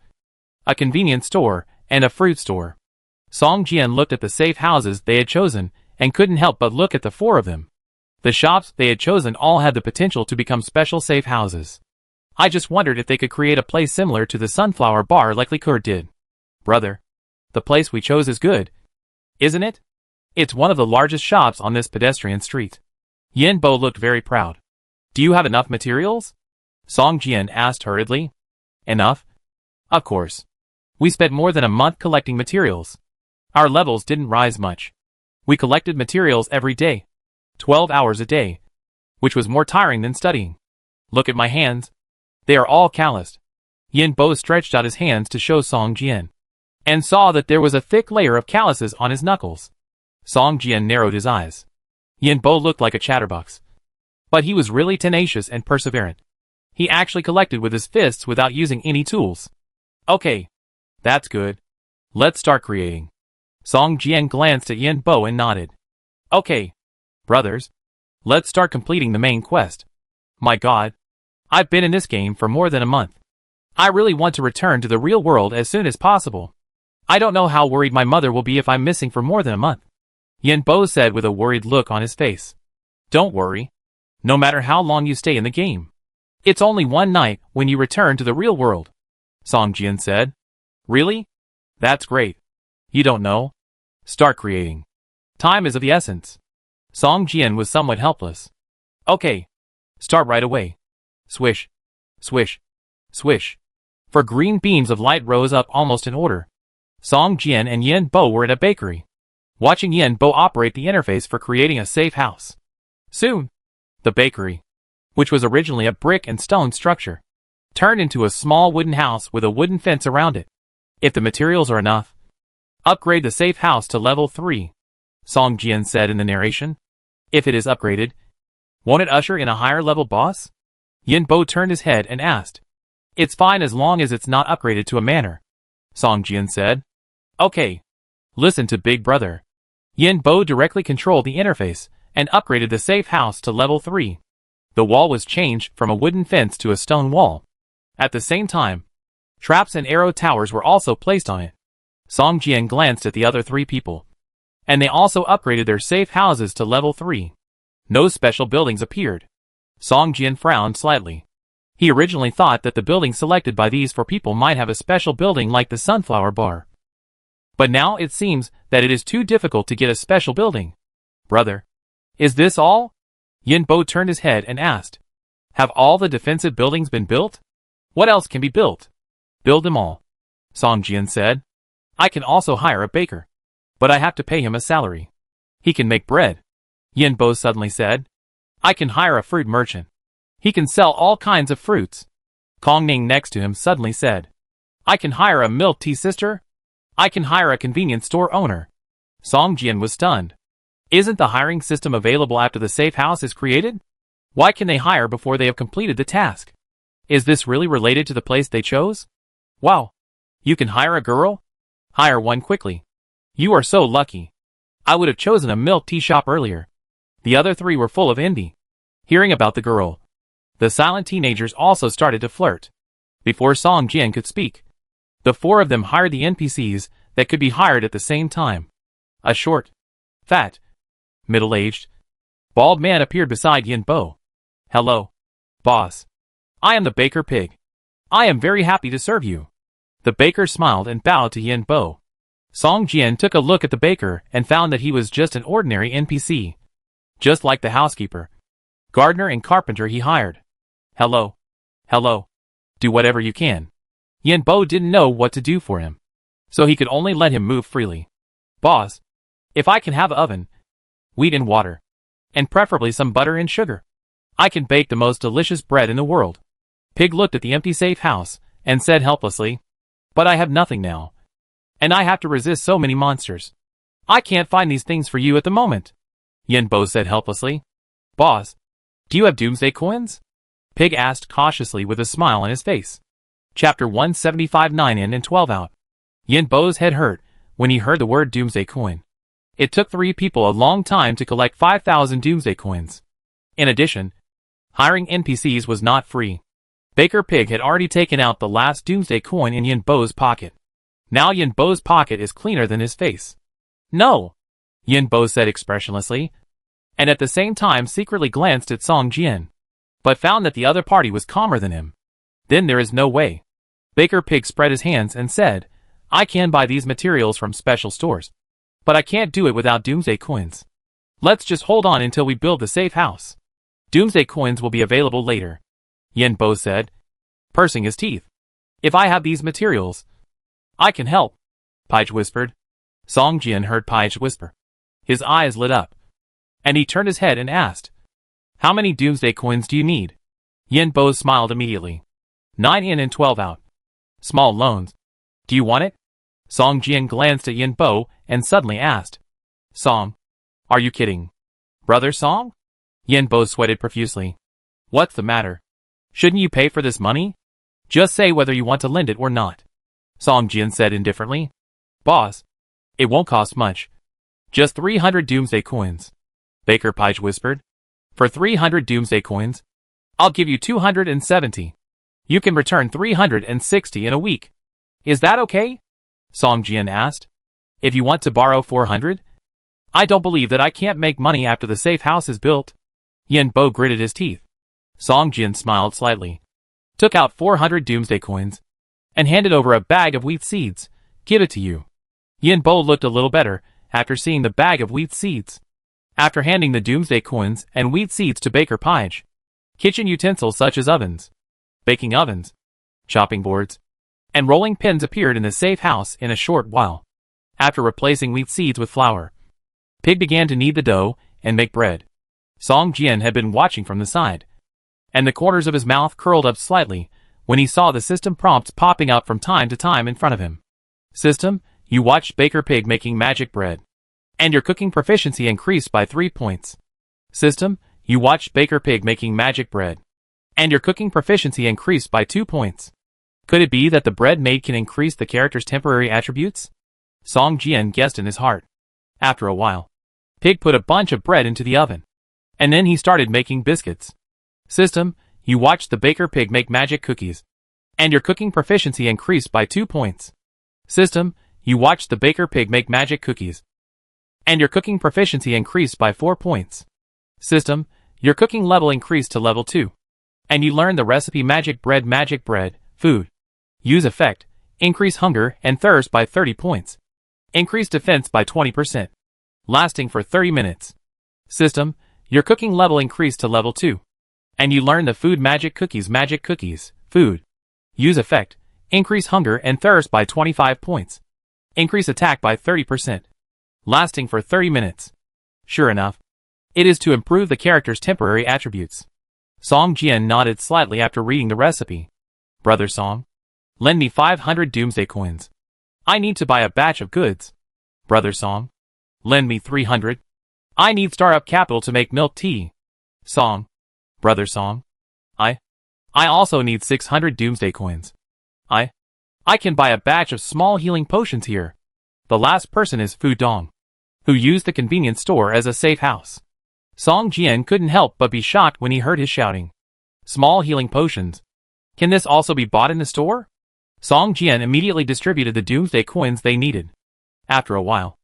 a convenience store, and a fruit store. Song Jian looked at the safe houses they had chosen, and couldn't help but look at the four of them. The shops they had chosen all had the potential to become special safe houses. I just wondered if they could create a place similar to the Sunflower Bar like Liqueur did. Brother, the place we chose is good, isn't it? It's one of the largest shops on this pedestrian street. Yin Bo looked very proud. Do you have enough materials? Song Jian asked hurriedly. Enough? Of course. We spent more than a month collecting materials. Our levels didn't rise much. We collected materials every day. 12 hours a day. Which was more tiring than studying. Look at my hands. They are all calloused. Yin Bo stretched out his hands to show Song Jian, and saw that there was a thick layer of calluses on his knuckles. Song Jian narrowed his eyes. Yin Bo looked like a chatterbox. But he was really tenacious and perseverant. He actually collected with his fists without using any tools. Okay. That's good. Let's start creating. Song Jian glanced at Yin Bo and nodded. Okay. Brothers. Let's start completing the main quest. My god. I've been in this game for more than a month. I really want to return to the real world as soon as possible. I don't know how worried my mother will be if I'm missing for more than a month. Yin Bo said with a worried look on his face. Don't worry. No matter how long you stay in the game. It's only one night when you return to the real world. Song Jian said. Really? That's great. You don't know? Start creating. Time is of the essence. Song Jian was somewhat helpless. Okay. Start right away. Swish. Swish. Swish. For green beams of light rose up almost in order. Song Jian and Yin Bo were at a bakery, watching Yin Bo operate the interface for creating a safe house. Soon, the bakery, which was originally a brick and stone structure, turned into a small wooden house with a wooden fence around it. If the materials are enough, upgrade the safe house to level 3, Song Jian said in the narration. If it is upgraded, won't it usher in a higher level boss? Yin Bo turned his head and asked. It's fine as long as it's not upgraded to a manor, Song Jian said. Okay. Listen to Big Brother. Yin Bo directly controlled the interface and upgraded the safe house to level 3. The wall was changed from a wooden fence to a stone wall. At the same time, traps and arrow towers were also placed on it. Song Jian glanced at the other 3 people, and they also upgraded their safe houses to level 3. No special buildings appeared. Song Jian frowned slightly. He originally thought that the building selected by these 4 people might have a special building like the Sunflower Bar. But now it seems that it is too difficult to get a special building. Brother, is this all? Yin Bo turned his head and asked. Have all the defensive buildings been built? What else can be built? Build them all, Song Jian said. I can also hire a baker, but I have to pay him a salary. He can make bread, Yin Bo suddenly said. I can hire a fruit merchant. He can sell all kinds of fruits. Kong Ning next to him suddenly said. I can hire a milk tea sister. I can hire a convenience store owner. Song Jian was stunned. Isn't the hiring system available after the safe house is created? Why can they hire before they have completed the task? Is this really related to the place they chose? Wow. You can hire a girl? Hire one quickly. You are so lucky. I would have chosen a milk tea shop earlier. The other 3 were full of envy. Hearing about the girl, the silent teenagers also started to flirt. Before Song Jian could speak, the 4 of them hired the NPCs that could be hired at the same time. A short, fat, middle-aged, bald man appeared beside Yin Bo. Hello, boss. I am the Baker Pig. I am very happy to serve you. The baker smiled and bowed to Yin Bo. Song Jian took a look at the baker and found that he was just an ordinary NPC. Just like the housekeeper, gardener and carpenter he hired. Hello. Hello. Do whatever you can. Yin Bo didn't know what to do for him, so he could only let him move freely. Boss, if I can have an oven, wheat and water, and preferably some butter and sugar, I can bake the most delicious bread in the world. Pig looked at the empty safe house and said helplessly, but I have nothing now, and I have to resist so many monsters. I can't find these things for you at the moment. Yin Bo said helplessly. Boss, do you have Doomsday coins? Pig asked cautiously with a smile on his face. Chapter 175 9 in and 12 out. Yin Bo's head hurt when he heard the word Doomsday coin. It took 3 people a long time to collect 5,000 Doomsday coins. In addition, hiring NPCs was not free. Baker Pig had already taken out the last Doomsday coin in Yin Bo's pocket. Now Yin Bo's pocket is cleaner than his face. No, Yin Bo said expressionlessly, and at the same time secretly glanced at Song Jian, but found that the other party was calmer than him. Then there is no way. Baker Pig spread his hands and said, I can buy these materials from special stores, but I can't do it without Doomsday coins. Let's just hold on until we build the safe house. Doomsday coins will be available later, Yin Bo said, pursing his teeth. If I have these materials, I can help, Paige whispered. Song Jian heard Paige whisper. His eyes lit up, and he turned his head and asked, How many Doomsday coins do you need? Yin Bo smiled immediately. 9 in and 12 out. Small loans. Do you want it? Song Jian glanced at Yin Bo and suddenly asked, Song, are you kidding? Brother Song? Yin Bo sweated profusely. What's the matter? Shouldn't you pay for this money? Just say whether you want to lend it or not. Song Jian said indifferently. Boss, it won't cost much. Just 300 Doomsday coins. Baker Pige whispered. For 300 Doomsday coins, I'll give you 270. You can return 360 in a week. Is that okay? Song Jian asked. If you want to borrow 400? I don't believe that I can't make money after the safe house is built. Yin Bo gritted his teeth. Song Jian smiled slightly, took out 400 Doomsday coins, and handed over a bag of wheat seeds. Give it to you. Yin Bo looked a little better after seeing the bag of wheat seeds. After handing the Doomsday coins and wheat seeds to Baker Pige, kitchen utensils such as ovens, baking ovens, chopping boards, and rolling pins appeared in the safe house in a short while. After replacing wheat seeds with flour, Pig began to knead the dough and make bread. Song Jian had been watching from the side, and the corners of his mouth curled up slightly when he saw the system prompts popping up from time to time in front of him. System, you watched Baker Pig making magic bread, and your cooking proficiency increased by 3 points. System, you watched Baker Pig making magic bread, and your cooking proficiency increased by 2 points. Could it be that the bread made can increase the character's temporary attributes? Song Jian guessed in his heart. After a while, Pig put a bunch of bread into the oven, and then he started making biscuits. System, you watched the Baker Pig make magic cookies, and your cooking proficiency increased by 2 points. System, you watched the Baker Pig make magic cookies, and your cooking proficiency increased by 4 points. System, your cooking level increased to level 2, and you learned the recipe magic bread, food. Use effect, increase hunger and thirst by 30 points. Increase defense by 20%. Lasting for 30 minutes. System, your cooking level increased to level 2, and you learn the food magic cookies, food. Use effect, increase hunger and thirst by 25 points. Increase attack by 30%. Lasting for 30 minutes. Sure enough, it is to improve the character's temporary attributes. Song Jian nodded slightly after reading the recipe. Brother Song, lend me 500 Doomsday coins. I need to buy a batch of goods. Brother Song, lend me 300. I need startup capital to make milk tea. Song, Brother Song, I also need 600 Doomsday coins. I can buy a batch of small healing potions here. The last person is Fu Dong, who used the convenience store as a safe house. Song Jian couldn't help but be shocked when he heard his shouting. Small healing potions. Can this also be bought in the store? Song Jian immediately distributed the Doomsday coins they needed. After a while,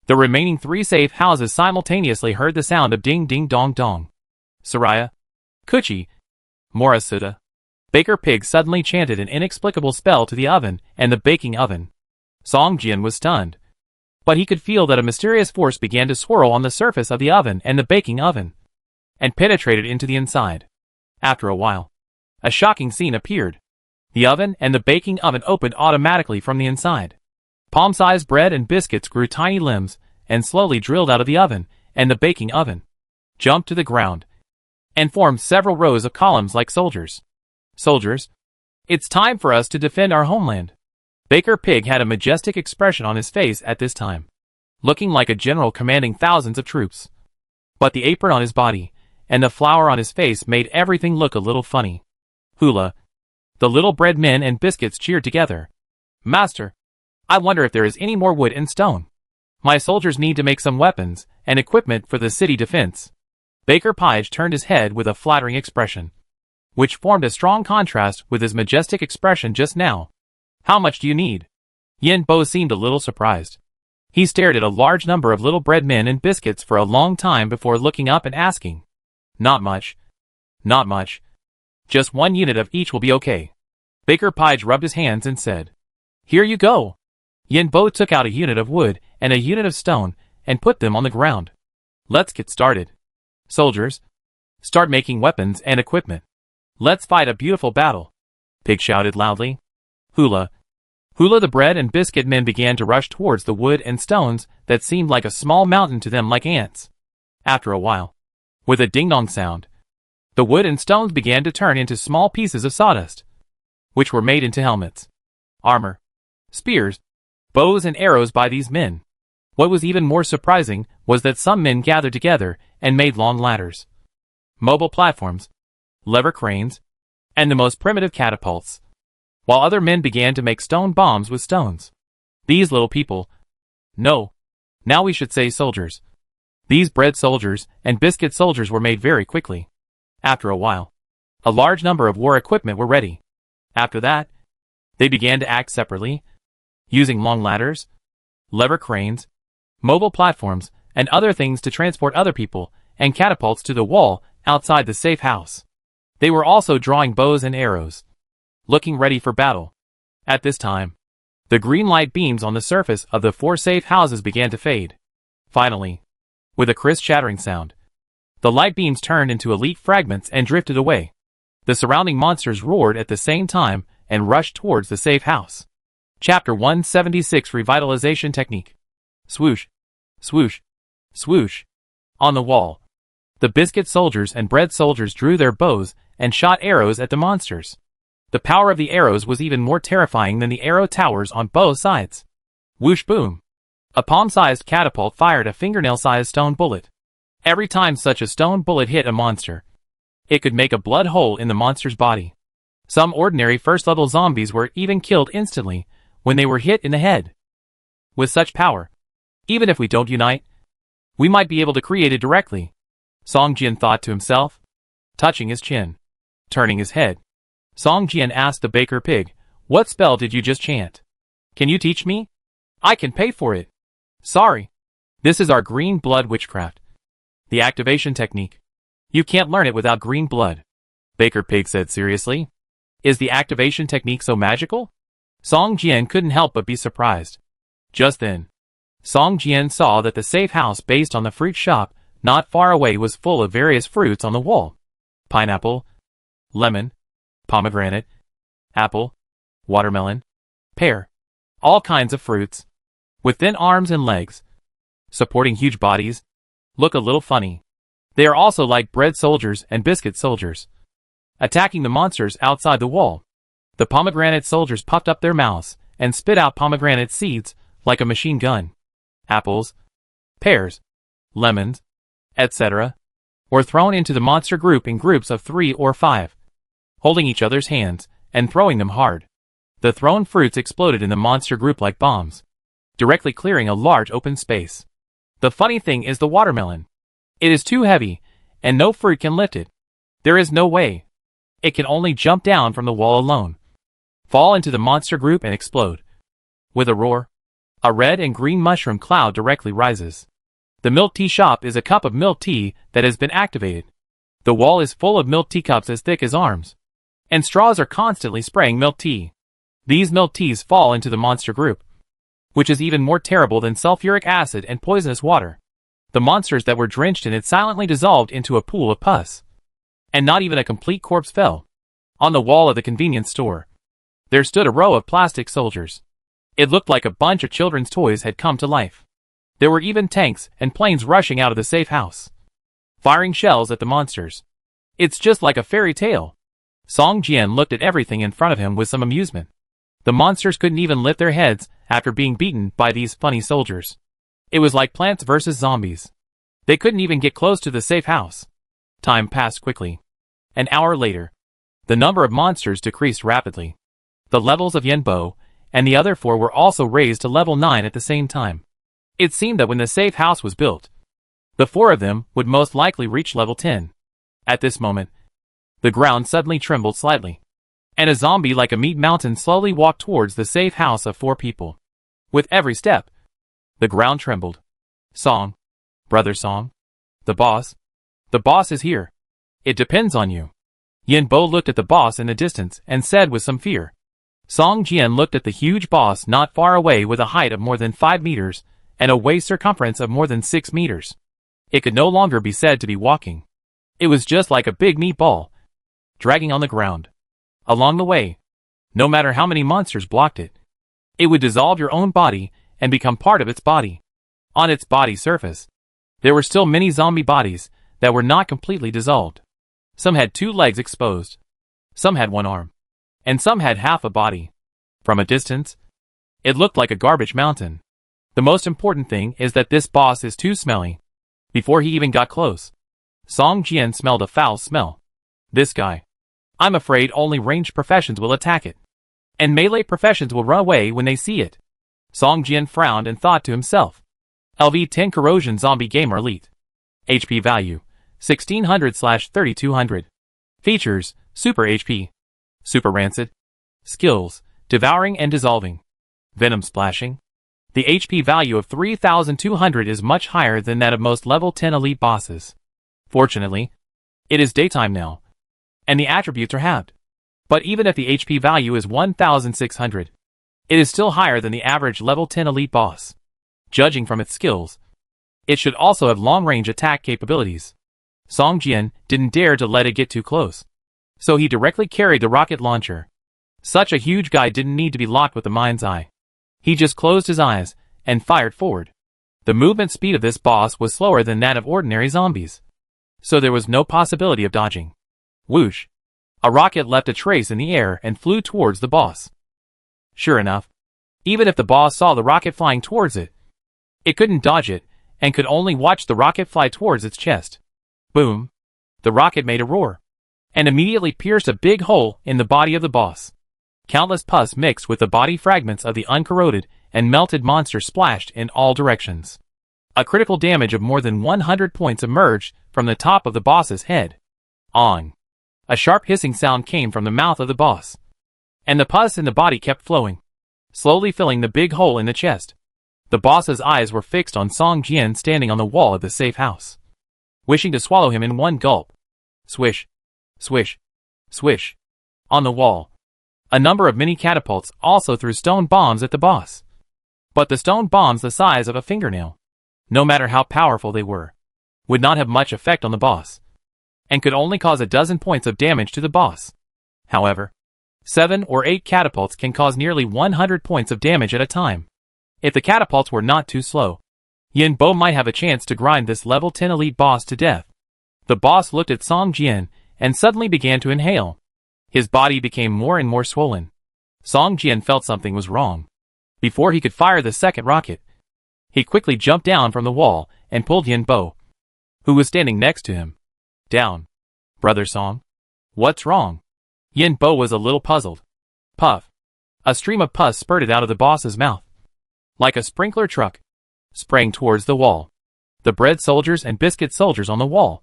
the remaining 3 safe houses simultaneously heard the sound of ding ding dong dong. Soraya, Kuchi, Morisuda. Baker Pig suddenly chanted an inexplicable spell to the oven and the baking oven. Song Jian was stunned, but he could feel that a mysterious force began to swirl on the surface of the oven and the baking oven, and penetrated into the inside. After a while, a shocking scene appeared. The oven and the baking oven opened automatically from the inside. Palm-sized bread and biscuits grew tiny limbs and slowly drilled out of the oven and the baking oven, jumped to the ground, and formed several rows of columns like soldiers. Soldiers, it's time for us to defend our homeland. Baker Pig had a majestic expression on his face at this time, looking like a general commanding thousands of troops. But the apron on his body and the flour on his face made everything look a little funny. Hula. The little bread men and biscuits cheered together. Master, I wonder if there is any more wood and stone. My soldiers need to make some weapons and equipment for the city defense. Baker Pige turned his head with a flattering expression. which formed a strong contrast with his majestic expression just now. How much do you need? Yen Bo seemed a little surprised. He stared at a large number of little bread men and biscuits for a long time before looking up and asking. Not much. Not much. Just 1 unit of each will be okay. Baker Pige rubbed his hands and said. Here you go. Yen Bo took out a unit of wood and a unit of stone and put them on the ground. Let's get started. Soldiers, start making weapons and equipment. Let's fight a beautiful battle. Pig shouted loudly. Hula. Hula the bread and biscuit men began to rush towards the wood and stones that seemed like a small mountain to them like ants. After a while, with a ding-dong sound, the wood and stones began to turn into small pieces of sawdust, which were made into helmets, armor, spears, bows and arrows by these men. What was even more surprising was that some men gathered together and made long ladders, mobile platforms, lever cranes, and the most primitive catapults, while other men began to make stone bombs with stones. These little people, no, now we should say soldiers. These bread soldiers and biscuit soldiers were made very quickly. After a while, a large number of war equipment were ready. After that, they began to act separately, using long ladders, lever cranes, mobile platforms, and other things to transport other people and catapults to the wall outside the safe house. They were also drawing bows and arrows, looking ready for battle. At this time, the green light beams on the surface of the 4 safe houses began to fade. Finally, with a crisp shattering sound, the light beams turned into elite fragments and drifted away. The surrounding monsters roared at the same time and rushed towards the safe house. Chapter 176 Revitalization Technique. Swoosh, swoosh, swoosh. On the wall, the biscuit soldiers and bread soldiers drew their bows and shot arrows at the monsters. The power of the arrows was even more terrifying than the arrow towers on both sides. Whoosh boom. A palm-sized catapult fired a fingernail-sized stone bullet. Every time such a stone bullet hit a monster, it could make a blood hole in the monster's body. Some ordinary first-level zombies were even killed instantly when they were hit in the head. With such power, even if we don't unite, we might be able to create it directly, Song Jian thought to himself. Touching his chin, turning his head, Song Jian asked the baker pig, what spell did you just chant? Can you teach me? I can pay for it. Sorry. This is our green blood witchcraft. The activation technique. You can't learn it without green blood. Baker Pig said seriously. Is the activation technique so magical? Song Jian couldn't help but be surprised. Just then, Song Jian saw that the safe house based on the fruit shop not far away was full of various fruits on the wall. Pineapple, lemon, pomegranate, apple, watermelon, pear, all kinds of fruits, with thin arms and legs, supporting huge bodies, look a little funny. They are also like bread soldiers and biscuit soldiers, attacking the monsters outside the wall. The pomegranate soldiers puffed up their mouths and spit out pomegranate seeds like a machine gun. Apples, pears, lemons, etc., were thrown into the monster group in groups of 3 or 5, holding each other's hands and throwing them hard. The thrown fruits exploded in the monster group like bombs, directly clearing a large open space. The funny thing is the watermelon. It is too heavy, and no fruit can lift it. There is no way. It can only jump down from the wall alone, fall into the monster group and explode. With a roar, a red and green mushroom cloud directly rises. The milk tea shop is a cup of milk tea that has been activated. The wall is full of milk teacups as thick as arms, and straws are constantly spraying milk tea. These milk teas fall into the monster group, which is even more terrible than sulfuric acid and poisonous water. The monsters that were drenched in it silently dissolved into a pool of pus, and not even a complete corpse fell. On the wall of the convenience store, there stood a row of plastic soldiers. It looked like a bunch of children's toys had come to life. There were even tanks and planes rushing out of the safe house, firing shells at the monsters. It's just like a fairy tale. Song Jian looked at everything in front of him with some amusement. The monsters couldn't even lift their heads after being beaten by these funny soldiers. It was like Plants vs. Zombies. They couldn't even get close to the safe house. Time passed quickly. An hour later, the number of monsters decreased rapidly. The levels of Yenbo and the other 4 were also raised to level 9 at the same time. It seemed that when the safe house was built, the 4 of them would most likely reach level 10. At this moment, The ground suddenly trembled slightly, and a zombie like a meat mountain slowly walked towards the safe house of 4 people. With every step, the ground trembled. Song. Brother Song. The boss. The boss is here. It depends on you. Yin Bo looked at the boss in the distance and said with some fear. Song Jian looked at the huge boss not far away with a height of more than 5 meters and a waist circumference of more than 6 meters. It could no longer be said to be walking. It was just like a big meatball, dragging on the ground. Along the way, no matter how many monsters blocked it, it would dissolve your own body and become part of its body. On its body surface, there were still many zombie bodies that were not completely dissolved. Some had 2 legs exposed, some had 1 arm, and some had half a body. From a distance, it looked like a garbage mountain. The most important thing is that this boss is too smelly. Before he even got close, Song Jian smelled a foul smell. This guy. I'm afraid only ranged professions will attack it, and melee professions will run away when they see it. Song Jian frowned and thought to himself. LV10 Corrosion Zombie Gamer Elite. HP value, 1600/3200. Features, Super HP. Super Rancid. Skills, Devouring and Dissolving. Venom Splashing. The HP value of 3200 is much higher than that of most level 10 elite bosses. Fortunately, it is daytime now, and the attributes are halved. But even if the HP value is 1600, it is still higher than the average level 10 elite boss. Judging from its skills, it should also have long-range attack capabilities. Song Jian didn't dare to let it get too close, so he directly carried the rocket launcher. Such a huge guy didn't need to be locked with the mind's eye. He just closed his eyes and fired forward. The movement speed of this boss was slower than that of ordinary zombies, so there was no possibility of dodging. Whoosh! A rocket left a trace in the air and flew towards the boss. Sure enough, even if the boss saw the rocket flying towards it, it couldn't dodge it and could only watch the rocket fly towards its chest. Boom! The rocket made a roar and immediately pierced a big hole in the body of the boss. Countless pus mixed with the body fragments of the uncorroded and melted monster splashed in all directions. A critical damage of more than 100 points emerged from the top of the boss's head. On. A sharp hissing sound came from the mouth of the boss, and the pus in the body kept flowing, slowly filling the big hole in the chest. The boss's eyes were fixed on Song Jian standing on the wall of the safe house, wishing to swallow him in one gulp. Swish, swish, swish. On the wall, a number of mini catapults also threw stone bombs at the boss. But the stone bombs the size of a fingernail, no matter how powerful they were, would not have much effect on the boss, and could only cause a dozen points of damage to the boss. However, 7 or 8 catapults can cause nearly 100 points of damage at a time. If the catapults were not too slow, Yin Bo might have a chance to grind this level 10 elite boss to death. The boss looked at Song Jian and suddenly began to inhale. His body became more and more swollen. Song Jian felt something was wrong. Before he could fire the second rocket, he quickly jumped down from the wall and pulled Yin Bo, who was standing next to him, down. Brother Song, what's wrong? Yin Bo was a little puzzled. Puff. A stream of pus spurted out of the boss's mouth, like a sprinkler truck, sprang towards the wall. The bread soldiers and biscuit soldiers on the wall,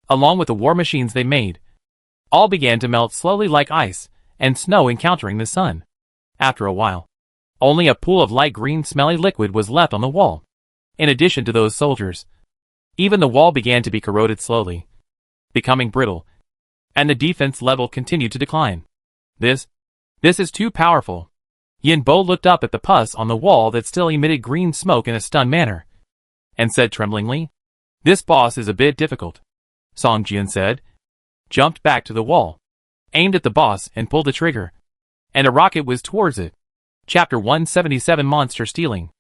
along with the war machines they made, all began to melt slowly like ice and snow encountering the sun. After a while, only a pool of light green smelly liquid was left on the wall. In addition to those soldiers, even the wall began to be corroded slowly, becoming brittle, and the defense level continued to decline. This is too powerful. Yin Bo looked up at the pus on the wall that still emitted green smoke in a stunned manner, and said tremblingly, "This boss is a bit difficult." Song Jian said, jumped back to the wall, aimed at the boss and pulled the trigger, and a rocket whizzed towards it. Chapter 177 Monster Stealing.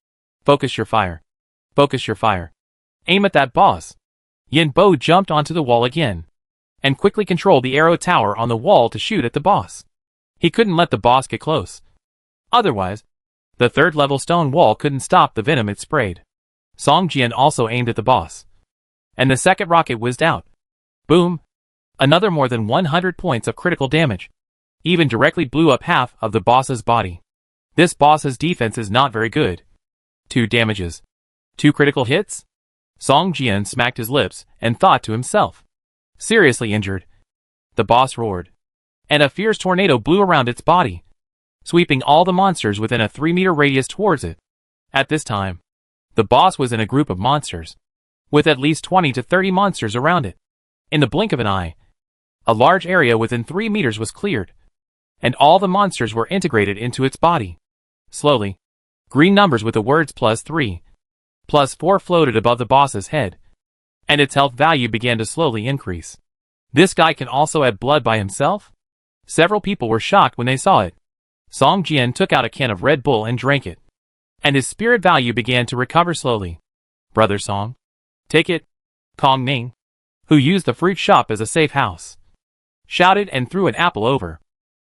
Focus your fire. Focus your fire. Aim at that boss. Yin Bo jumped onto the wall again, and quickly controlled the arrow tower on the wall to shoot at the boss. He couldn't let the boss get close. Otherwise, the third-level stone wall couldn't stop the venom it sprayed. Song Jian also aimed at the boss, and the second rocket whizzed out. Boom! Another more than 100 points of critical damage. Even directly blew up half of the boss's body. This boss's defense is not very good. 2 damages. 2 critical hits? Song Jian smacked his lips and thought to himself. Seriously injured. the boss roared. And a fierce tornado blew around its body, sweeping all the monsters within a 3-meter radius towards it. At this time, the boss was in a group of monsters, with at least 20 to 30 monsters around it. In the blink of an eye, a large area within 3 meters was cleared, and all the monsters were integrated into its body. Slowly, green numbers with the words +3, +4 floated above the boss's head, and its health value began to slowly increase. This guy can also add blood by himself? Several people were shocked when they saw it. Song Jian took out a can of Red Bull and drank it, and his spirit value began to recover slowly. Brother Song, take it. Kong Ning, who used the fruit shop as a safe house, shouted and threw an apple over.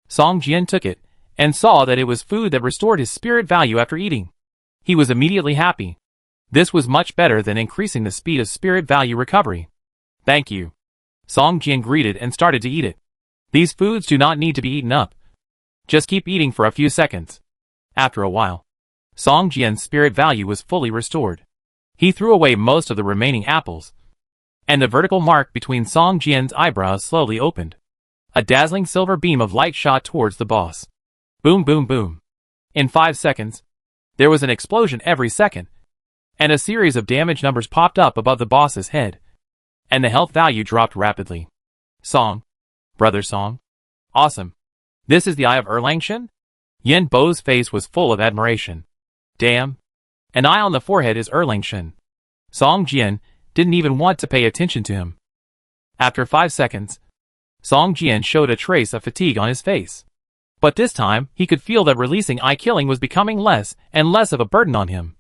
Song Jian took it, and saw that it was food that restored his spirit value after eating. He was immediately happy. This was much better than increasing the speed of spirit value recovery. Thank you. Song Jian greeted and started to eat it. These foods do not need to be eaten up. Just keep eating for a few seconds. After a while, Song Jian's spirit value was fully restored. He threw away most of the remaining apples, and the vertical mark between Song Jian's eyebrows slowly opened. A dazzling silver beam of light shot towards the boss. Boom, boom, boom. In 5 seconds, there was an explosion every second, and a series of damage numbers popped up above the boss's head, and the health value dropped rapidly. Song. Brother Song. Awesome. This is the Eye of Erlangshan? Yen Bo's face was full of admiration. Damn. An eye on the forehead is Erlangshan. Song Jian didn't even want to pay attention to him. After 5 seconds, Song Jian showed a trace of fatigue on his face. But this time, he could feel that releasing eye killing was becoming less and less of a burden on him.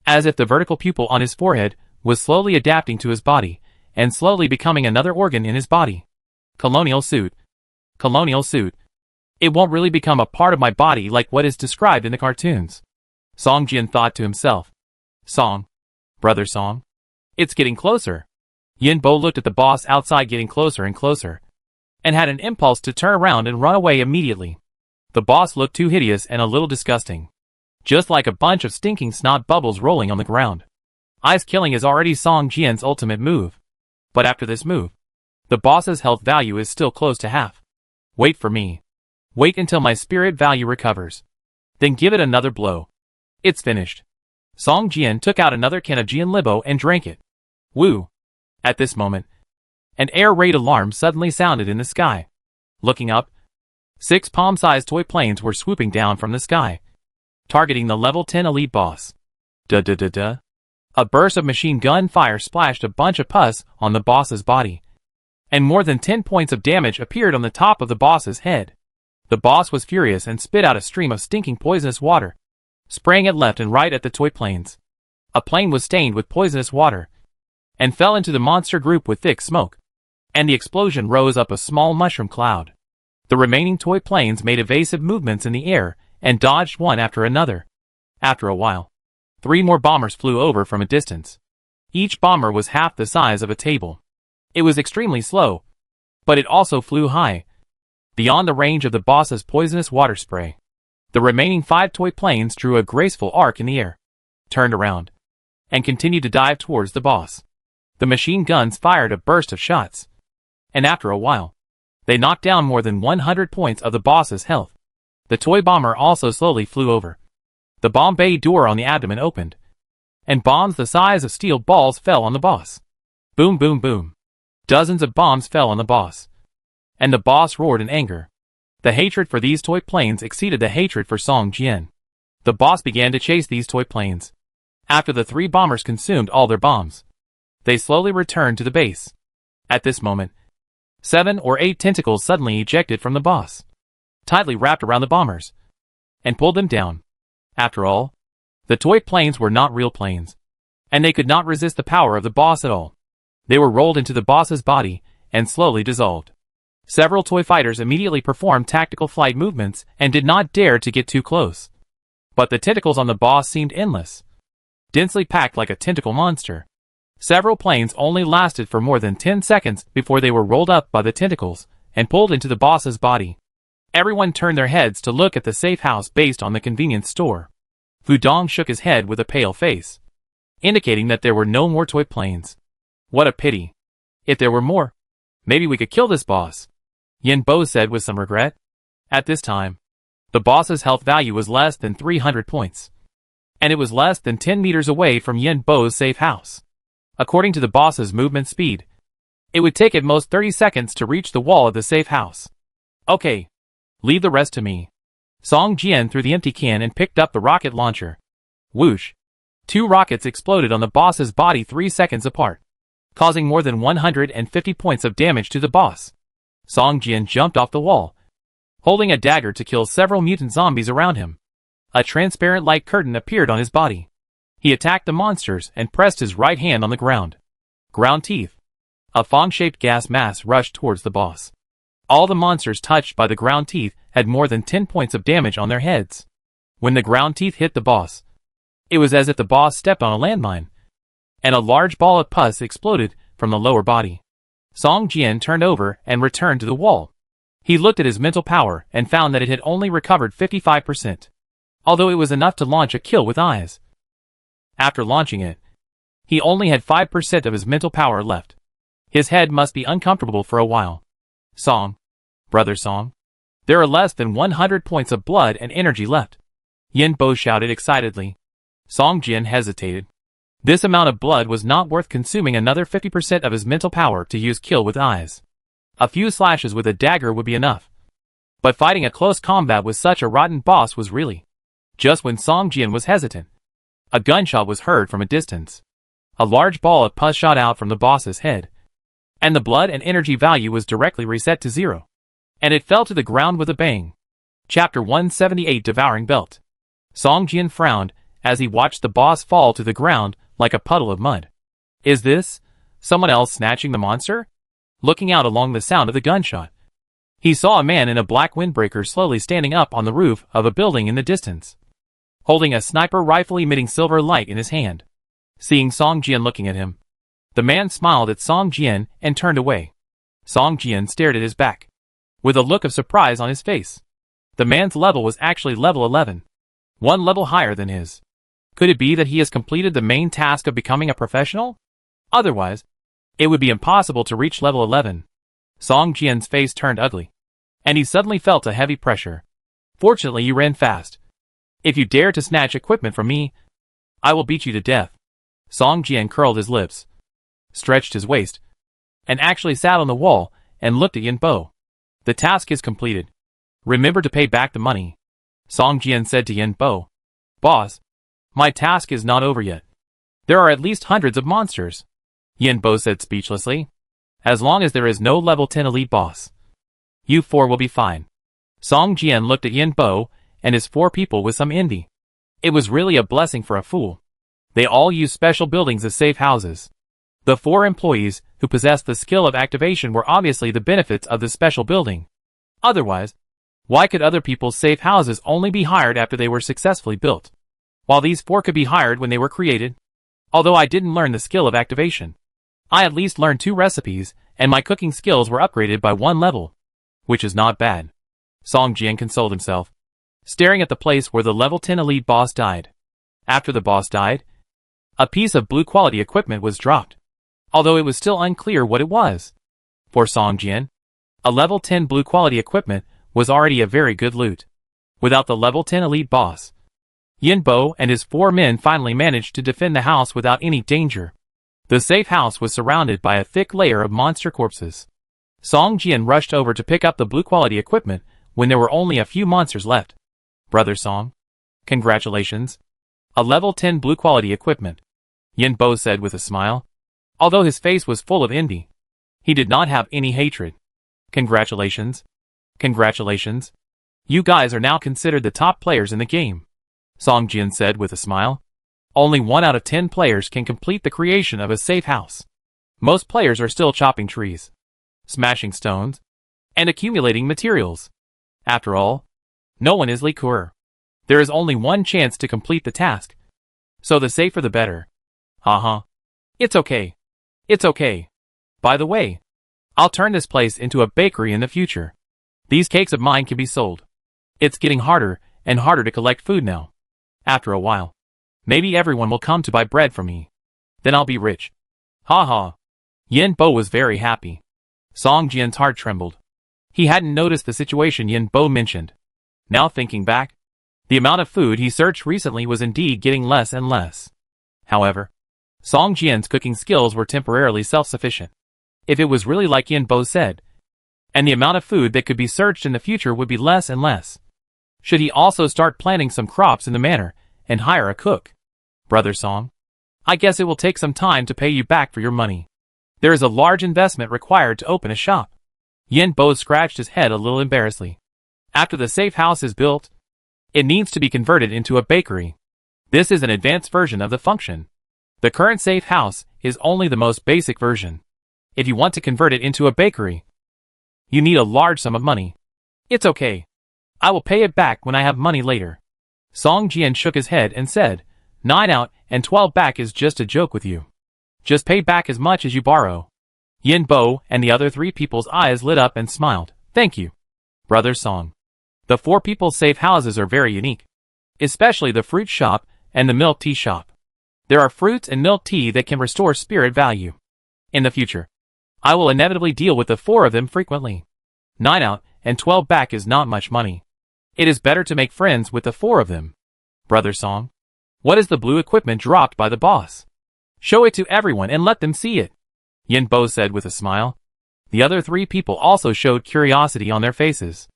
As if the vertical pupil on his forehead was slowly adapting to his body, and slowly becoming another organ in his body. Colonial suit. Colonial suit. It won't really become a part of my body like what is described in the cartoons. Song Jian thought to himself. Song. Brother Song. It's getting closer. Yin Bo looked at the boss outside getting closer and closer, and had an impulse to turn around and run away immediately. The boss looked too hideous and a little disgusting. Just like a bunch of stinking snot bubbles rolling on the ground. Eyes killing is already Song Jian's ultimate move. But after this move, the boss's health value is still close to half. Wait for me. Wait until my spirit value recovers. Then give it another blow. It's finished. Song Jian took out another can of Jian Libo and drank it. Woo! At this moment, an air raid alarm suddenly sounded in the sky. Looking up, 6 palm-sized toy planes were swooping down from the sky, targeting the level 10 elite boss. Duh. A burst of machine gun fire splashed a bunch of pus on the boss's body, and more than 10 points of damage appeared on the top of the boss's head. The boss was furious and spit out a stream of stinking poisonous water, spraying it left and right at the toy planes. A plane was stained with poisonous water, and fell into the monster group with thick smoke, and the explosion rose up a small mushroom cloud. The remaining toy planes made evasive movements in the air and dodged one after another. After a while, 3 more bombers flew over from a distance. Each bomber was half the size of a table. It was extremely slow, but it also flew high, beyond the range of the boss's poisonous water spray. The remaining 5 toy planes drew a graceful arc in the air, turned around, and continued to dive towards the boss. The machine guns fired a burst of shots, and after a while, they knocked down more than 100 points of the boss's health. The toy bomber also slowly flew over. The bomb bay door on the abdomen opened, and bombs the size of steel balls fell on the boss. Boom, boom, boom. Dozens of bombs fell on the boss, and the boss roared in anger. The hatred for these toy planes exceeded the hatred for Song Jian. The boss began to chase these toy planes. After the 3 bombers consumed all their bombs, they slowly returned to the base. At this moment, 7 or 8 tentacles suddenly ejected from the boss, tightly wrapped around the bombers, and pulled them down. After all, the toy planes were not real planes, and they could not resist the power of the boss at all. They were rolled into the boss's body and slowly dissolved. Several toy fighters immediately performed tactical flight movements and did not dare to get too close. But the tentacles on the boss seemed endless, densely packed like a tentacle monster. Several planes only lasted for more than 10 seconds before they were rolled up by the tentacles and pulled into the boss's body. Everyone turned their heads to look at the safe house based on the convenience store. Fu Dong shook his head with a pale face, indicating that there were no more toy planes. What a pity. If there were more, maybe we could kill this boss. Yin Bo said with some regret. At this time, the boss's health value was less than 300 points. And it was less than 10 meters away from Yin Bo's safe house. According to the boss's movement speed, it would take at most 30 seconds to reach the wall of the safe house. Okay. Leave the rest to me. Song Jian threw the empty can and picked up the rocket launcher. Whoosh. 2 rockets exploded on the boss's body 3 seconds apart, causing more than 150 points of damage to the boss. Song Jian jumped off the wall, holding a dagger to kill several mutant zombies around him. A transparent light curtain appeared on his body. He attacked the monsters and pressed his right hand on the ground. Ground teeth. A fong-shaped gas mass rushed towards the boss. All the monsters touched by the ground teeth had more than 10 points of damage on their heads. When the ground teeth hit the boss, it was as if the boss stepped on a landmine, and a large ball of pus exploded from the lower body. Song Jian turned over and returned to the wall. He looked at his mental power and found that it had only recovered 55%, although it was enough to launch a kill with eyes. After launching it, he only had 5% of his mental power left. His head must be uncomfortable for a while. Song. Brother Song. There are less than 100 points of blood and energy left. Yin Bo shouted excitedly. Song Jian hesitated. This amount of blood was not worth consuming another 50% of his mental power to use kill with eyes. A few slashes with a dagger would be enough. But fighting a close combat with such a rotten boss was really. Just when Song Jian was hesitant, a gunshot was heard from a distance. A large ball of pus shot out from the boss's head, and the blood and energy value was directly reset to 0. And it fell to the ground with a bang. Chapter 178 Devouring Belt. Song Jian frowned as he watched the boss fall to the ground like a puddle of mud. Is this someone else snatching the monster? Looking out along the sound of the gunshot, he saw a man in a black windbreaker slowly standing up on the roof of a building in the distance, holding a sniper rifle emitting silver light in his hand. Seeing Song Jian looking at him, the man smiled at Song Jian and turned away. Song Jian stared at his back, with a look of surprise on his face. The man's level was actually level 11, 1 level higher than his. Could it be that he has completed the main task of becoming a professional? Otherwise, it would be impossible to reach level 11. Song Jian's face turned ugly, and he suddenly felt a heavy pressure. Fortunately, you ran fast. If you dare to snatch equipment from me, I will beat you to death. Song Jian curled his lips, stretched his waist, and actually sat on the wall and looked at Yin Bo. The task is completed. Remember to pay back the money. Song Jian said to Yin Bo. Boss, my task is not over yet. There are at least hundreds of monsters. Yin Bo said speechlessly. As long as there is no level 10 elite boss, you 4 will be fine. Song Jian looked at Yin Bo and his 4 people with some envy. It was really a blessing for a fool. They all used special buildings as safe houses. The 4 employees who possessed the skill of activation were obviously the benefits of this special building. Otherwise, why could other people's safe houses only be hired after they were successfully built, while these 4 could be hired when they were created? Although I didn't learn the skill of activation, I at least learned 2 recipes, and my cooking skills were upgraded by 1 level, which is not bad. Song Jian consoled himself, staring at the place where the level 10 elite boss died. After the boss died, a piece of blue quality equipment was dropped, although it was still unclear what it was. For Song Jian, a level 10 blue quality equipment was already a very good loot. Without the level 10 elite boss, Yin Bo and his 4 men finally managed to defend the house without any danger. The safe house was surrounded by a thick layer of monster corpses. Song Jian rushed over to pick up the blue quality equipment when there were only a few monsters left. Brother Song, congratulations. A level 10 blue quality equipment, Yin Bo said with a smile. Although his face was full of envy, he did not have any hatred. Congratulations. Congratulations. You guys are now considered the top players in the game, Song Jian said with a smile. Only 1 out of 10 players can complete the creation of a safe house. Most players are still chopping trees, smashing stones, and accumulating materials. After all, no one is liqueur. There is only 1 chance to complete the task, so the safer the better. Haha. It's okay. It's okay. By the way, I'll turn this place into a bakery in the future. These cakes of mine can be sold. It's getting harder and harder to collect food now. After a while, maybe everyone will come to buy bread from me. Then I'll be rich. Ha ha. Yin Bo was very happy. Song Jian's heart trembled. He hadn't noticed the situation Yin Bo mentioned. Now thinking back, the amount of food he searched recently was indeed getting less and less. However, Song Jian's cooking skills were temporarily self-sufficient. If it was really like Yin Bo said, and the amount of food that could be searched in the future would be less and less, should he also start planting some crops in the manor and hire a cook? Brother Song, I guess it will take some time to pay you back for your money. There is a large investment required to open a shop. Yin Bo scratched his head a little embarrassedly. After the safe house is built, it needs to be converted into a bakery. This is an advanced version of the function. The current safe house is only the most basic version. If you want to convert it into a bakery, you need a large sum of money. It's okay. I will pay it back when I have money later. Song Jian shook his head and said, 9 out and 12 back is just a joke with you. Just pay back as much as you borrow. Yin Bo and the other 3 people's eyes lit up and smiled. Thank you, Brother Song. The 4 people's safe houses are very unique, especially the fruit shop and the milk tea shop. There are fruits and milk tea that can restore spirit value. In the future, I will inevitably deal with the 4 of them frequently. 9 out and 12 back is not much money. It is better to make friends with the 4 of them. Brother Song, what is the blue equipment dropped by the boss? Show it to everyone and let them see it, Yin Bo said with a smile. The other 3 people also showed curiosity on their faces.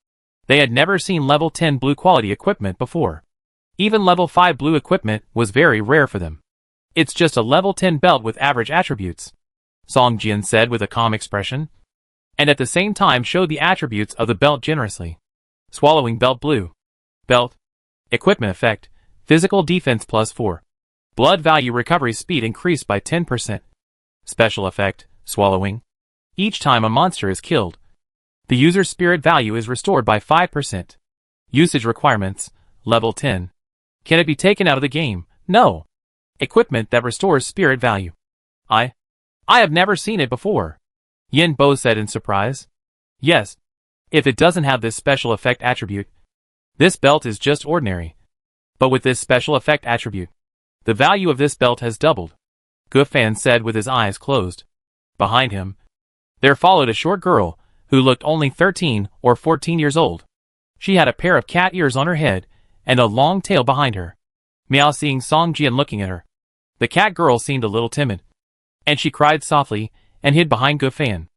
They had never seen level 10 blue quality equipment before. Even level 5 blue equipment was very rare for them. It's just a level 10 belt with average attributes, Song Jian said with a calm expression, and at the same time showed the attributes of the belt generously. Swallowing belt blue. Belt. Equipment effect. Physical defense plus 4. Blood value recovery speed increased by 10%. Special effect. Swallowing. Each time a monster is killed, the user's spirit value is restored by 5%. Usage requirements. Level 10. Can it be taken out of the game? No. Equipment that restores spirit value. I have never seen it before, Yin Bo said in surprise. Yes. If it doesn't have this special effect attribute, this belt is just ordinary. But with this special effect attribute, the value of this belt has doubled, Gufan said with his eyes closed. Behind him, there followed a short girl who looked only 13 or 14 years old. She had a pair of cat ears on her head and a long tail behind her. Meow seeing Song Jian looking at her. The cat girl seemed a little timid, and she cried softly and hid behind Gufan.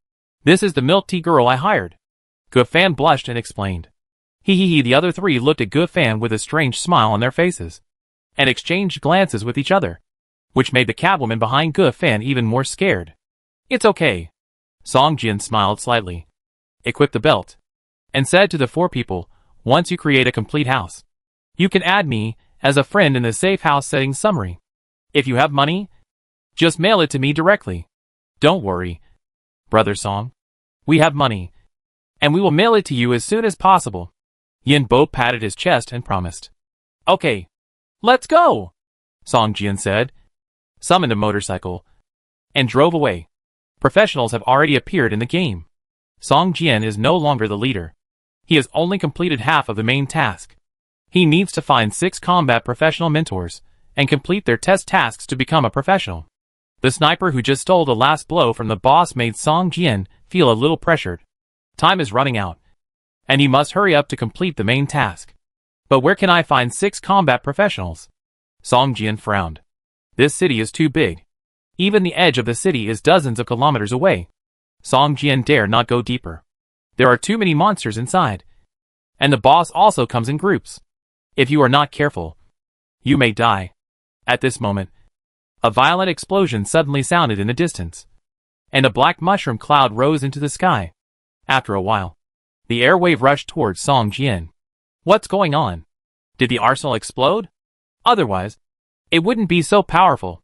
This is the milk tea girl I hired. Gufan blushed and explained. The other 3 looked at Gufan with a strange smile on their faces, and exchanged glances with each other, which made the catwoman behind Gufan even more scared. It's okay. Song Jian smiled slightly, equipped the belt, and said to the 4 people, once you create a complete house, you can add me as a friend in the safe house settings summary. If you have money, just mail it to me directly. Don't worry, Brother Song. We have money, and we will mail it to you as soon as possible. Yin Bo patted his chest and promised. Okay, let's go, Song Jian said, summoned a motorcycle, and drove away. Professionals have already appeared in the game. Song Jian is no longer the leader. He has only completed half of the main task. He needs to find 6 combat professional mentors and complete their test tasks to become a professional. The sniper who just stole the last blow from the boss made Song Jian feel a little pressured. Time is running out, and he must hurry up to complete the main task. But where can I find 6 combat professionals? Song Jian frowned. This city is too big. Even the edge of the city is dozens of kilometers away. Song Jian dare not go deeper. There are too many monsters inside, and the boss also comes in groups. If you are not careful, you may die. At this moment, a violent explosion suddenly sounded in the distance, and a black mushroom cloud rose into the sky. After a while, the air wave rushed towards Song Jian. What's going on? Did the arsenal explode? Otherwise, it wouldn't be so powerful.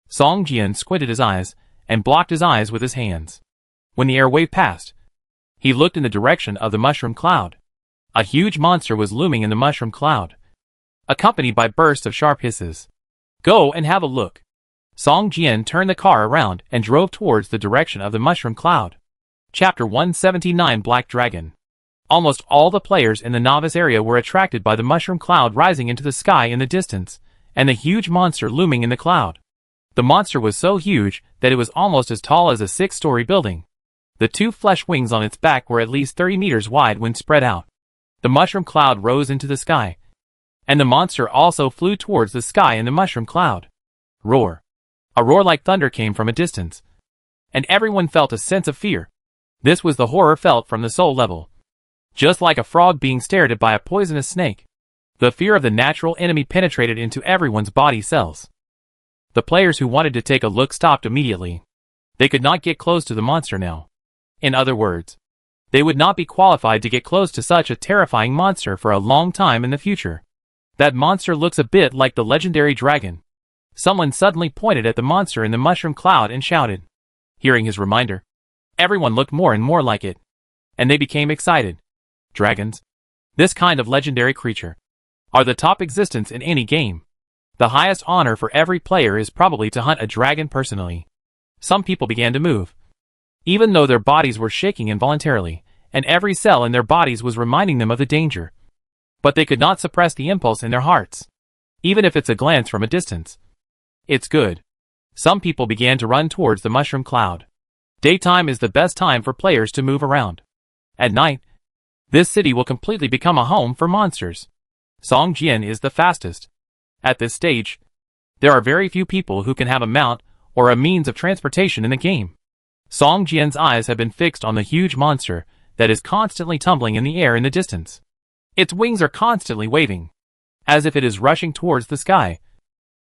Song Jian squinted his eyes and blocked his eyes with his hands. When the air wave passed, he looked in the direction of the mushroom cloud. A huge monster was looming in the mushroom cloud, accompanied by bursts of sharp hisses. Go and have a look. Song Jian turned the car around and drove towards the direction of the mushroom cloud. Chapter 179 Black Dragon. Almost all the players in the novice area were attracted by the mushroom cloud rising into the sky in the distance, and the huge monster looming in the cloud. The monster was so huge that it was almost as tall as a 6-story building. The two flesh wings on its back were at least 30 meters wide when spread out. The mushroom cloud rose into the sky, and the monster also flew towards the sky in the mushroom cloud. Roar. A roar like thunder came from a distance, and everyone felt a sense of fear. This was the horror felt from the soul level. Just like a frog being stared at by a poisonous snake, the fear of the natural enemy penetrated into everyone's body cells. The players who wanted to take a look stopped immediately. They could not get close to the monster now. In other words, they would not be qualified to get close to such a terrifying monster for a long time in the future. That monster looks a bit like the legendary dragon. Someone suddenly pointed at the monster in the mushroom cloud and shouted. Hearing his reminder, everyone looked more and more like it, and they became excited. Dragons, this kind of legendary creature, are the top existence in any game. The highest honor for every player is probably to hunt a dragon personally. Some people began to move, even though their bodies were shaking involuntarily, and every cell in their bodies was reminding them of the danger. But they could not suppress the impulse in their hearts, even if it's a glance from a distance. It's good. Some people began to run towards the mushroom cloud. Daytime is the best time for players to move around. At night, this city will completely become a home for monsters. Songjian is the fastest. At this stage, there are very few people who can have a mount or a means of transportation in the game. Songjian's eyes have been fixed on the huge monster that is constantly tumbling in the air in the distance. Its wings are constantly waving, as if it is rushing towards the sky.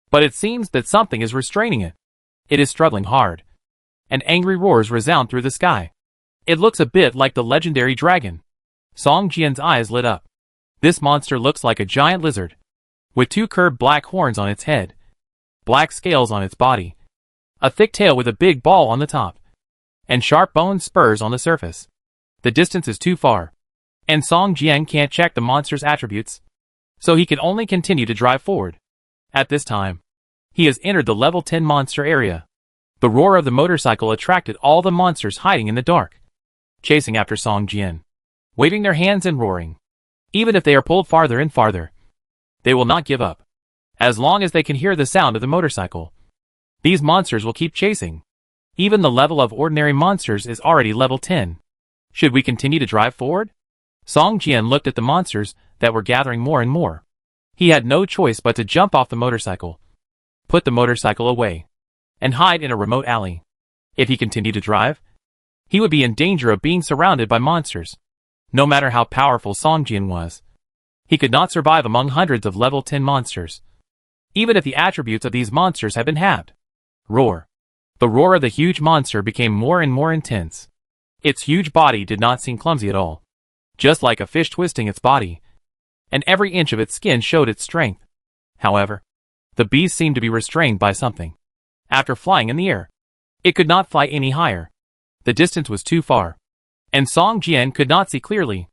But it seems that something is restraining it. It is struggling hard, and angry roars resound through the sky. It looks a bit like the legendary dragon. Songjian's eyes lit up. This monster looks like a giant lizard, with two curved black horns on its head, black scales on its body, a thick tail with a big ball on the top, and sharp bone spurs on the surface. The distance is too far, and Songjian can't check the monster's attributes, so he can only continue to drive forward. At this time, he has entered the level 10 monster area. The roar of the motorcycle attracted all the monsters hiding in the dark, chasing after Songjian, waving their hands and roaring. Even if they are pulled farther and farther, they will not give up. As long as they can hear the sound of the motorcycle, these monsters will keep chasing. Even the level of ordinary monsters is already level 10. Should we continue to drive forward? Songjian looked at the monsters that were gathering more and more. He had no choice but to jump off the motorcycle, put the motorcycle away, and hide in a remote alley. If he continued to drive, he would be in danger of being surrounded by monsters. No matter how powerful Songjian was, he could not survive among hundreds of level 10 monsters, even if the attributes of these monsters had been halved. Roar. The roar of the huge monster became more and more intense. Its huge body did not seem clumsy at all, just like a fish twisting its body, and every inch of its skin showed its strength. However, the beast seemed to be restrained by something. After flying in the air, it could not fly any higher. The distance was too far, and Songjian could not see clearly.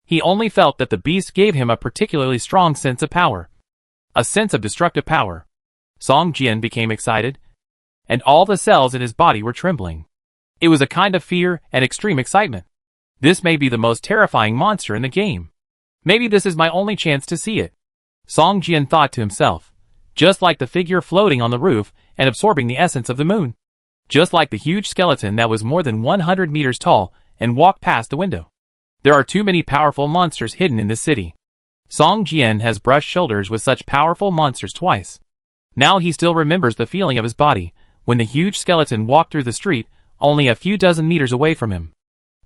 He only felt that the beast gave him a particularly strong sense of power, a sense of destructive power. Songjian became excited, and all the cells in his body were trembling. It was a kind of fear and extreme excitement. This may be the most terrifying monster in the game. Maybe this is my only chance to see it, Songjian thought to himself, just like the figure floating on the roof and absorbing the essence of the moon. Just like the huge skeleton that was more than 100 meters tall and walked past the window. There are too many powerful monsters hidden in this city. Songjian has brushed shoulders with such powerful monsters twice. Now he still remembers the feeling of his body when the huge skeleton walked through the street only a few dozen meters away from him.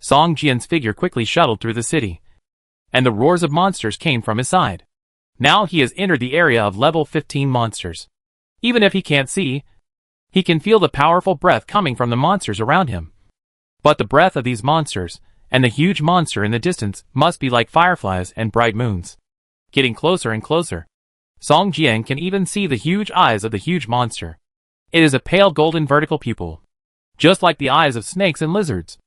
Songjian's figure quickly shuttled through the city, and the roars of monsters came from his side. Now he has entered the area of level 15 monsters. Even if he can't see, he can feel the powerful breath coming from the monsters around him. But the breath of these monsters, and the huge monster in the distance, must be like fireflies and bright moons. Getting closer and closer. Songjian can even see the huge eyes of the huge monster. It is a pale golden vertical pupil, just like the eyes of snakes and lizards,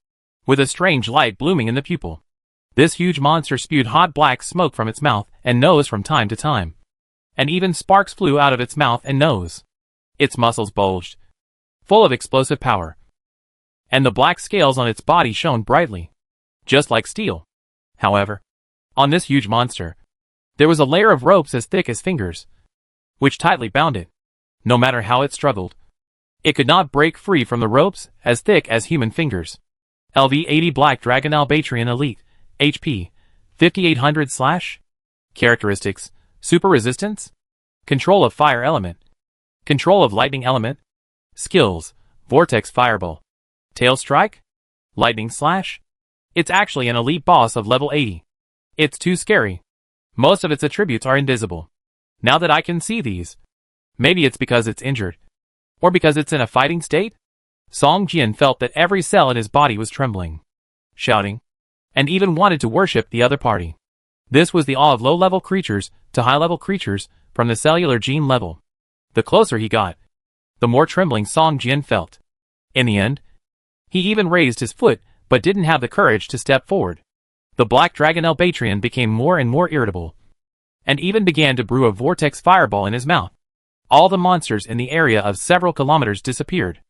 with a strange light blooming in the pupil. This huge monster spewed hot black smoke from its mouth and nose from time to time, and even sparks flew out of its mouth and nose. Its muscles bulged, full of explosive power, and the black scales on its body shone brightly, just like steel. However, on this huge monster, there was a layer of ropes as thick as fingers, which tightly bound it. No matter how it struggled, it could not break free from the ropes as thick as human fingers. LV80 Black Dragon Albatrian Elite, HP, 5800/. Characteristics: Super Resistance, Control of Fire Element, Control of Lightning Element, Skills: Vortex Fireball, Tail Strike, Lightning Slash. It's actually an elite boss of level 80. It's too scary. Most of its attributes are invisible. Now that I can see these, maybe it's because it's injured, or because it's in a fighting state? Song Jian felt that every cell in his body was trembling, shouting, and even wanted to worship the other party. This was the awe of low-level creatures to high-level creatures from the cellular gene level. The closer he got, the more trembling Song Jian felt. In the end, he even raised his foot but didn't have the courage to step forward. The Black Dragon Albatrian became more and more irritable, and even began to brew a vortex fireball in his mouth. All the monsters in the area of several kilometers disappeared.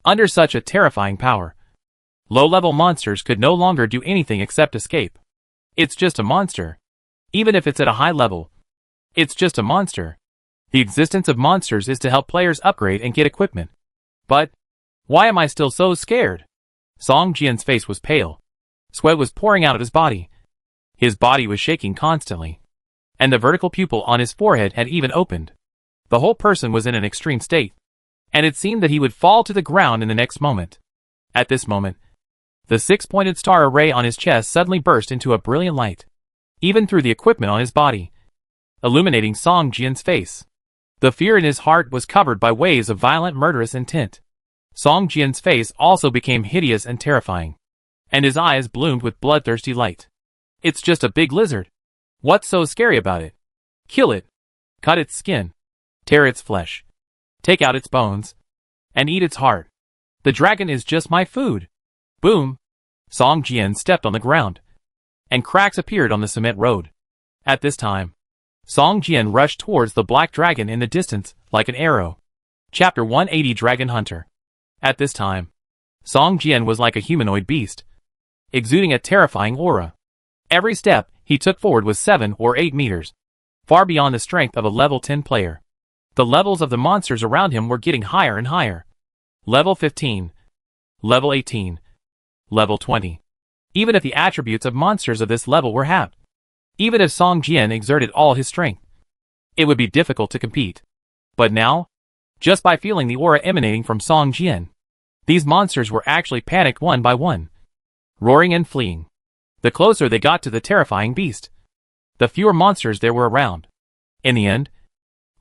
Under such a terrifying power, low-level monsters could no longer do anything except escape. It's just a monster. Even if it's at a high level, it's just a monster. The existence of monsters is to help players upgrade and get equipment. But why am I still so scared? Song Jian's face was pale. Sweat was pouring out of his body. His body was shaking constantly, and the vertical pupil on his forehead had even opened. The whole person was in an extreme state, and it seemed that he would fall to the ground in the next moment. At this moment, the six-pointed star array on his chest suddenly burst into a brilliant light, even through the equipment on his body, illuminating Song Jian's face. The fear in his heart was covered by waves of violent murderous intent. Song Jian's face also became hideous and terrifying, and his eyes bloomed with bloodthirsty light. It's just a big lizard. What's so scary about it? Kill it. Cut its skin. Tear its flesh. Take out its bones. And eat its heart. The dragon is just my food. Boom! Song Jian stepped on the ground, and cracks appeared on the cement road. At this time, Song Jian rushed towards the black dragon in the distance like an arrow. Chapter 180 Dragon Hunter. At this time, Song Jian was like a humanoid beast, exuding a terrifying aura. Every step he took forward was 7 or 8 meters, far beyond the strength of a level 10 player. The levels of the monsters around him were getting higher and higher. Level 15, Level 18, Level 20. Even if the attributes of monsters of this level were halved, even if Song Jian exerted all his strength, it would be difficult to compete. But now, just by feeling the aura emanating from Song Jian, these monsters were actually panicked one by one, roaring and fleeing. The closer they got to the terrifying beast, the fewer monsters there were around. In the end,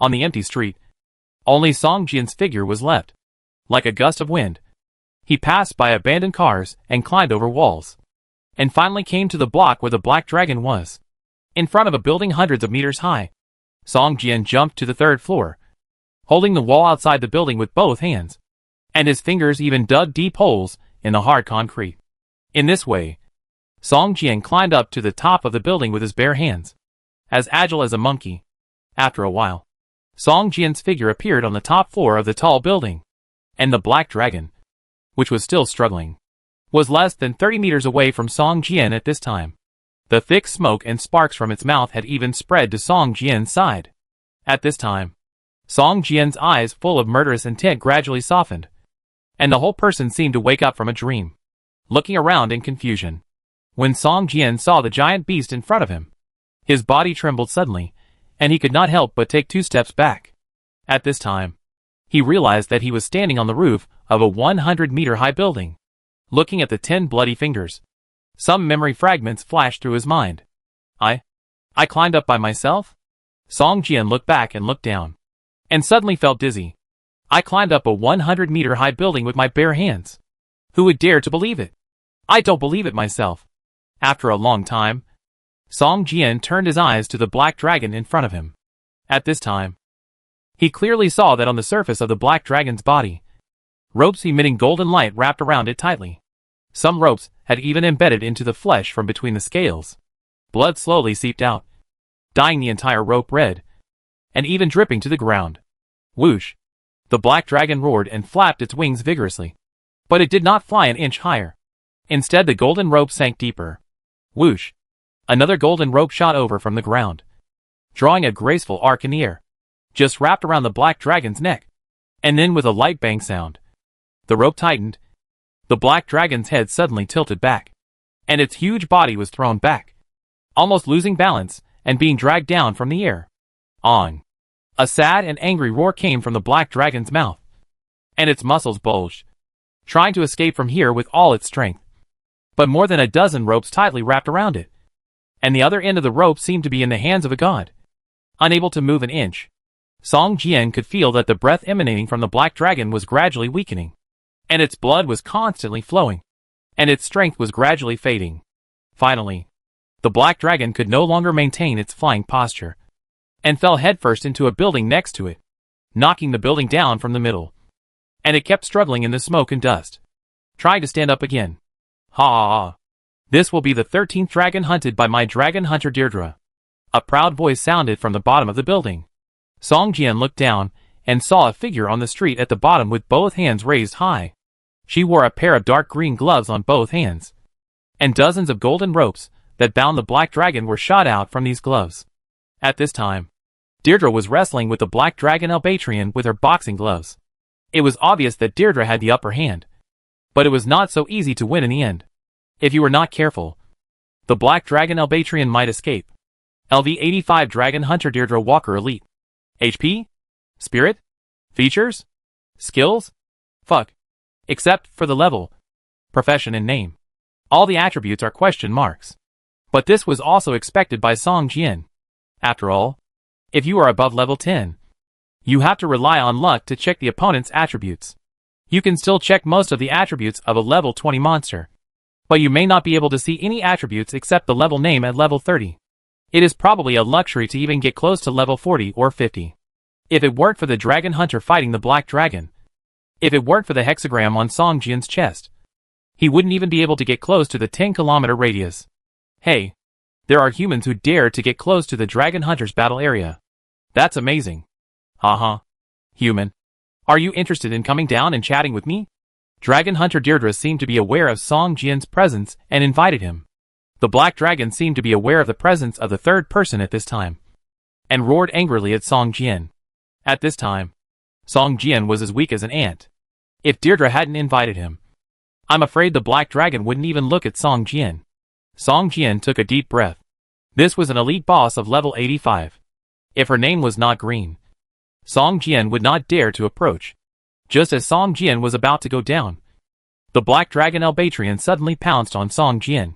on the empty street, only Song Jian's figure was left. Like a gust of wind, he passed by abandoned cars and climbed over walls, and finally came to the block where the black dragon was. In front of a building hundreds of meters high, Song Jian jumped to the 3rd floor, holding the wall outside the building with both hands, and his fingers even dug deep holes in the hard concrete. In this way, Song Jian climbed up to the top of the building with his bare hands, as agile as a monkey. After a while, Song Jian's figure appeared on the top floor of the tall building, and the black dragon, which was still struggling, was less than 30 meters away from Song Jian at this time. The thick smoke and sparks from its mouth had even spread to Song Jian's side. At this time, Song Jian's eyes full of murderous intent gradually softened, and the whole person seemed to wake up from a dream, looking around in confusion. When Song Jian saw the giant beast in front of him, his body trembled suddenly, and he could not help but take 2 steps back. At this time, he realized that he was standing on the roof of a 100-meter-high building, looking at the 10 bloody fingers. Some memory fragments flashed through his mind. I climbed up by myself? Song Jian looked back and looked down, and suddenly felt dizzy. I climbed up a 100-meter-high building with my bare hands. Who would dare to believe it? I don't believe it myself. After a long time, Song Jian turned his eyes to the black dragon in front of him. At this time, he clearly saw that on the surface of the black dragon's body, ropes emitting golden light wrapped around it tightly. Some ropes had even embedded into the flesh from between the scales. Blood slowly seeped out, dyeing the entire rope red, and even dripping to the ground. Whoosh! The black dragon roared and flapped its wings vigorously. But it did not fly an inch higher. Instead, the golden rope sank deeper. Whoosh! Another golden rope shot over from the ground, drawing a graceful arc in the air, just wrapped around the black dragon's neck. And then with a light bang sound, the rope tightened. The black dragon's head suddenly tilted back, and its huge body was thrown back, almost losing balance and being dragged down from the air. On. A sad and angry roar came from the black dragon's mouth, and its muscles bulged, trying to escape from here with all its strength. But more than a dozen ropes tightly wrapped around it, and the other end of the rope seemed to be in the hands of a god. Unable to move an inch, Song Jian could feel that the breath emanating from the black dragon was gradually weakening, and its blood was constantly flowing, and its strength was gradually fading. Finally, the black dragon could no longer maintain its flying posture, and fell headfirst into a building next to it, knocking the building down from the middle. And it kept struggling in the smoke and dust, trying to stand up again. Ha ha ha. This will be the 13th dragon hunted by my dragon hunter Deirdre. A proud voice sounded from the bottom of the building. Song Jian looked down and saw a figure on the street at the bottom with both hands raised high. She wore a pair of dark green gloves on both hands, and dozens of golden ropes that bound the black dragon were shot out from these gloves. At this time, Deirdre was wrestling with the black dragon Albatrian with her boxing gloves. It was obvious that Deirdre had the upper hand, but it was not so easy to win in the end. If you were not careful, the black dragon Albatrian might escape. LV85 Dragon Hunter Deirdre Walker Elite. HP? Spirit? Features? Skills? Fuck. Except for the level, profession and name. All the attributes are question marks. But this was also expected by Song Jian. After all, if you are above level 10, you have to rely on luck to check the opponent's attributes. You can still check most of the attributes of a level 20 monster, but you may not be able to see any attributes except the level name at level 30. It is probably a luxury to even get close to level 40 or 50. If it weren't for the dragon hunter fighting the black dragon, if it weren't for the hexagram on Song Jian's chest, he wouldn't even be able to get close to the 10-kilometer radius. Hey, there are humans who dare to get close to the dragon hunter's battle area. That's amazing. Haha. Human. Are you interested in coming down and chatting with me? Dragon Hunter Deirdre seemed to be aware of Song Jian's presence and invited him. The black dragon seemed to be aware of the presence of the third person at this time, and roared angrily at Song Jian. At this time, Song Jian was as weak as an ant. If Deirdre hadn't invited him, I'm afraid the black dragon wouldn't even look at Song Jian. Song Jian took a deep breath. This was an elite boss of level 85. If her name was not green, Song Jian would not dare to approach. Just as Song Jian was about to go down, the black dragon Albatrian suddenly pounced on Song Jian.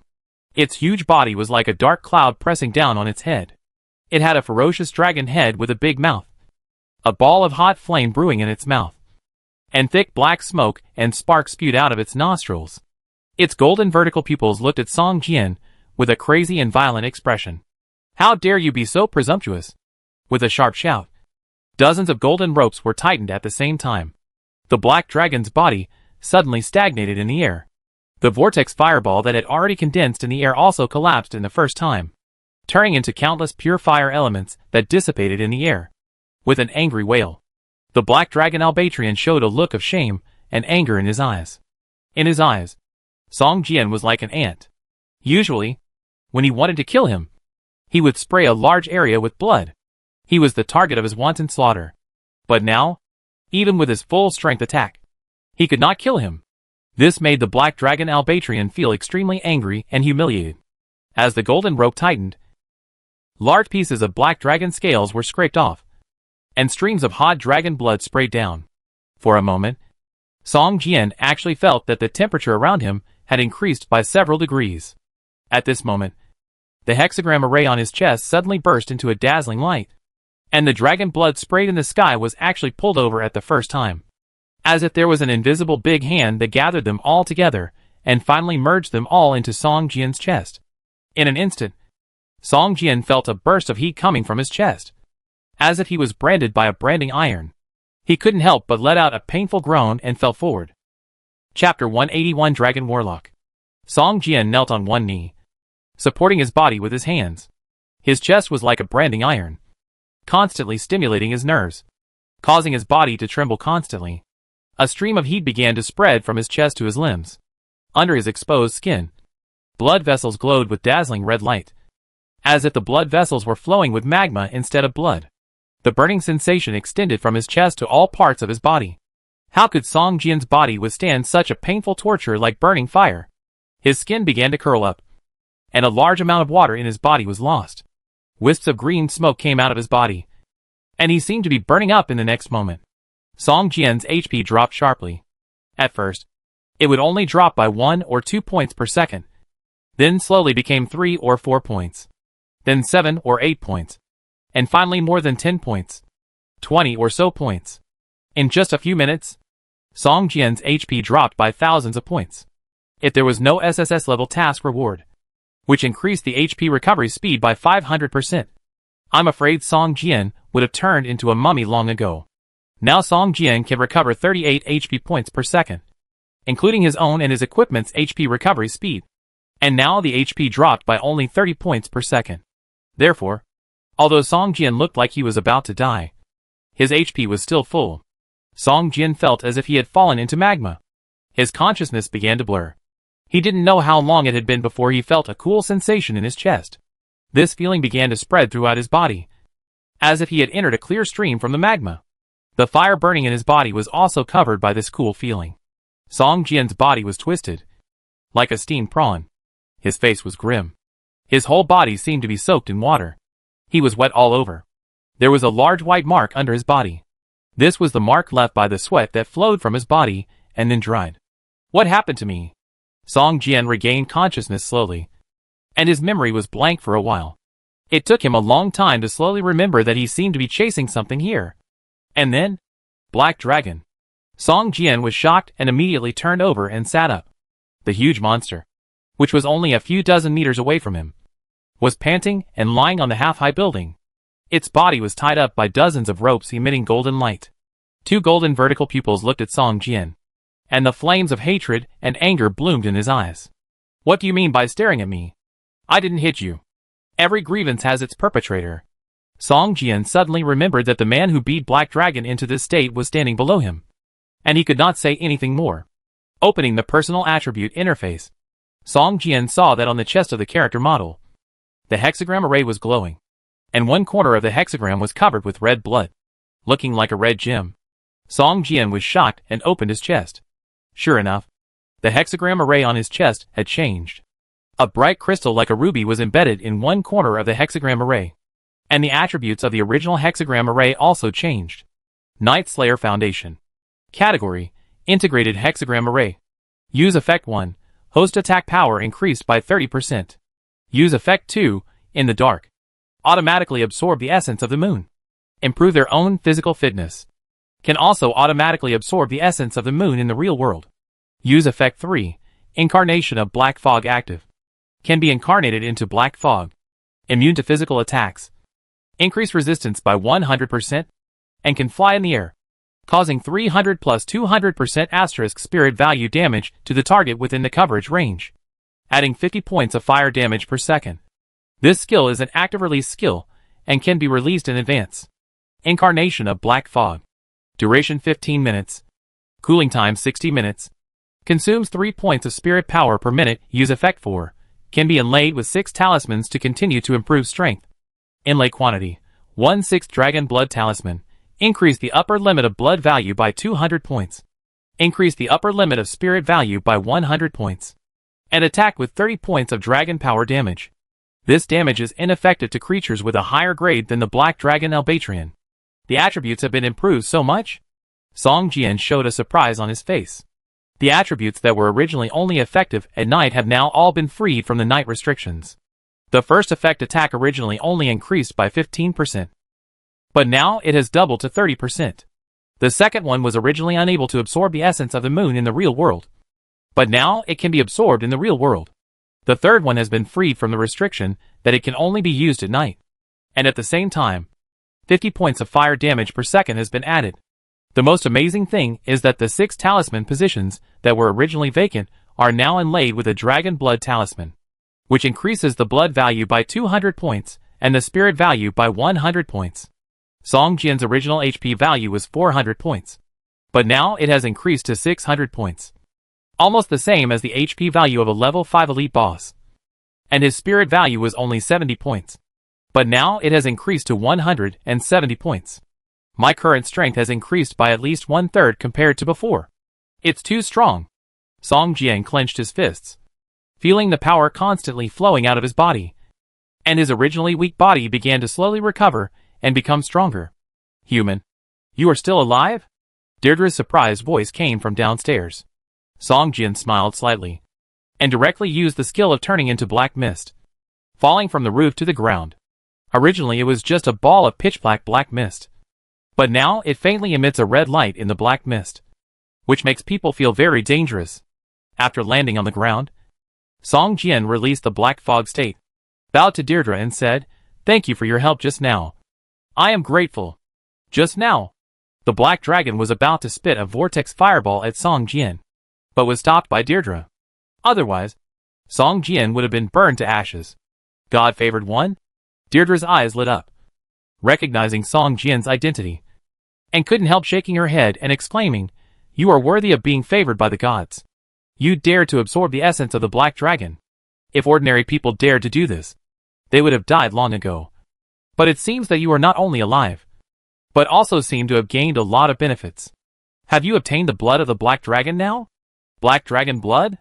Its huge body was like a dark cloud pressing down on its head. It had a ferocious dragon head with a big mouth, a ball of hot flame brewing in its mouth, and thick black smoke and sparks spewed out of its nostrils. Its golden vertical pupils looked at Song Jian with a crazy and violent expression. How dare you be so presumptuous? With a sharp shout, dozens of golden ropes were tightened at the same time. The black dragon's body suddenly stagnated in the air. The vortex fireball that had already condensed in the air also collapsed in the first time, turning into countless pure fire elements that dissipated in the air. With an angry wail, the black dragon Albatrian showed a look of shame and anger in his eyes. In his eyes, Song Jian was like an ant. Usually, when he wanted to kill him, he would spray a large area with blood. He was the target of his wanton slaughter. But now, even with his full strength attack, he could not kill him. This made the black dragon Albatrian feel extremely angry and humiliated. As the golden rope tightened, large pieces of black dragon scales were scraped off, and streams of hot dragon blood sprayed down. For a moment, Song Jian actually felt that the temperature around him had increased by several degrees. At this moment, the hexagram array on his chest suddenly burst into a dazzling light, and the dragon blood sprayed in the sky was actually pulled over at the first time, as if there was an invisible big hand that gathered them all together and finally merged them all into Song Jian's chest. In an instant, Song Jian felt a burst of heat coming from his chest, as if he was branded by a branding iron. He couldn't help but let out a painful groan and fell forward. Chapter 181 Dragon Warlock. Song Jian knelt on one knee, supporting his body with his hands. His chest was like a branding iron, constantly stimulating his nerves, causing his body to tremble constantly. A stream of heat began to spread from his chest to his limbs. Under his exposed skin, blood vessels glowed with dazzling red light, as if the blood vessels were flowing with magma instead of blood. The burning sensation extended from his chest to all parts of his body. How could Song Jian's body withstand such a painful torture like burning fire? His skin began to curl up, and a large amount of water in his body was lost. Wisps of green smoke came out of his body, and he seemed to be burning up in the next moment. Song Jian's HP dropped sharply. At first, it would only drop by 1 or 2 points per second, then slowly became 3 or 4 points, then 7 or 8 points, and finally more than 10 points, 20 or so points. In just a few minutes, Song Jian's HP dropped by thousands of points. If there was no SSS level task reward, which increased the HP recovery speed by 500%, I'm afraid Song Jian would have turned into a mummy long ago. Now Song Jian can recover 38 HP points per second, including his own and his equipment's HP recovery speed. And now the HP dropped by only 30 points per second. Therefore, although Song Jian looked like he was about to die, his HP was still full. Song Jian felt as if he had fallen into magma. His consciousness began to blur. He didn't know how long it had been before he felt a cool sensation in his chest. This feeling began to spread throughout his body, as if he had entered a clear stream from the magma. The fire burning in his body was also covered by this cool feeling. Song Jian's body was twisted, like a steamed prawn. His face was grim. His whole body seemed to be soaked in water. He was wet all over. There was a large white mark under his body. This was the mark left by the sweat that flowed from his body and then dried. What happened to me? Song Jian regained consciousness slowly, and his memory was blank for a while. It took him a long time to slowly remember that he seemed to be chasing something here. And then, Black Dragon. Song Jian was shocked and immediately turned over and sat up. The huge monster, which was only a few dozen meters away from him, was panting and lying on the half-high building. Its body was tied up by dozens of ropes emitting golden light. 2 golden vertical pupils looked at Song Jian, and the flames of hatred and anger bloomed in his eyes. What do you mean by staring at me? I didn't hit you. Every grievance has its perpetrator. Song Jian suddenly remembered that the man who beat Black Dragon into this state was standing below him, and he could not say anything more. Opening the personal attribute interface, Song Jian saw that on the chest of the character model, the hexagram array was glowing, and one corner of the hexagram was covered with red blood, looking like a red gem. Song Jian was shocked and opened his chest. Sure enough, the hexagram array on his chest had changed. A bright crystal like a ruby was embedded in one corner of the hexagram array, and the attributes of the original hexagram array also changed. Night Slayer Foundation. Category: Integrated Hexagram Array. Use Effect 1. Host attack power increased by 30%. Use Effect 2. In the dark. Automatically absorb the essence of the moon. Improve their own physical fitness. Can also automatically absorb the essence of the moon in the real world. Use Effect 3. Incarnation of Black Fog active. Can be incarnated into black fog. Immune to physical attacks. Increase resistance by 100%. And can fly in the air, causing 300 plus 200% asterisk spirit value damage to the target within the coverage range, adding 50 points of fire damage per second. This skill is an active release skill, and can be released in advance. Incarnation of Black Fog. Duration 15 minutes. Cooling time 60 minutes. Consumes 3 points of spirit power per minute. Use Effect 4. Can be inlaid with 6 talismans to continue to improve strength. Inlay quantity: 1/6 Dragon Blood Talisman. Increase the upper limit of blood value by 200 points. Increase the upper limit of spirit value by 100 points. And attack with 30 points of dragon power damage. This damage is ineffective to creatures with a higher grade than the Black Dragon Albatrian. The attributes have been improved so much? Song Jian showed a surprise on his face. The attributes that were originally only effective at night have now all been freed from the night restrictions. The first effect attack originally only increased by 15%. But now it has doubled to 30%. The second one was originally unable to absorb the essence of the moon in the real world, but now it can be absorbed in the real world. The third one has been freed from the restriction that it can only be used at night. And at the same time, 50 points of fire damage per second has been added. The most amazing thing is that the 6 talisman positions that were originally vacant are now inlaid with a dragon blood talisman, which increases the blood value by 200 points and the spirit value by 100 points. Song Jian's original HP value was 400 points, but now it has increased to 600 points. Almost the same as the HP value of a level 5 elite boss. And his spirit value was only 70 points, but now it has increased to 170 points. My current strength has increased by at least 1/3 compared to before. It's too strong. Song Jian clenched his fists, feeling the power constantly flowing out of his body. And his originally weak body began to slowly recover and become stronger. Human, you are still alive? Deirdre's surprised voice came from downstairs. Song Jian smiled slightly, and directly used the skill of turning into black mist, falling from the roof to the ground. Originally it was just a ball of pitch-black black mist, but now it faintly emits a red light in the black mist, which makes people feel very dangerous. After landing on the ground, Song Jian released the black fog state, bowed to Deirdre and said, "Thank you for your help just now. I am grateful." Just now, the black dragon was about to spit a vortex fireball at Song Jian, but was stopped by Deirdre. Otherwise, Song Jian would have been burned to ashes. God-favored one? Deirdre's eyes lit up, recognizing Song Jian's identity, and couldn't help shaking her head and exclaiming, "You are worthy of being favored by the gods. You dared to absorb the essence of the black dragon. If ordinary people dared to do this, they would have died long ago. But it seems that you are not only alive, but also seem to have gained a lot of benefits. Have you obtained the blood of the black dragon now? Black dragon blood?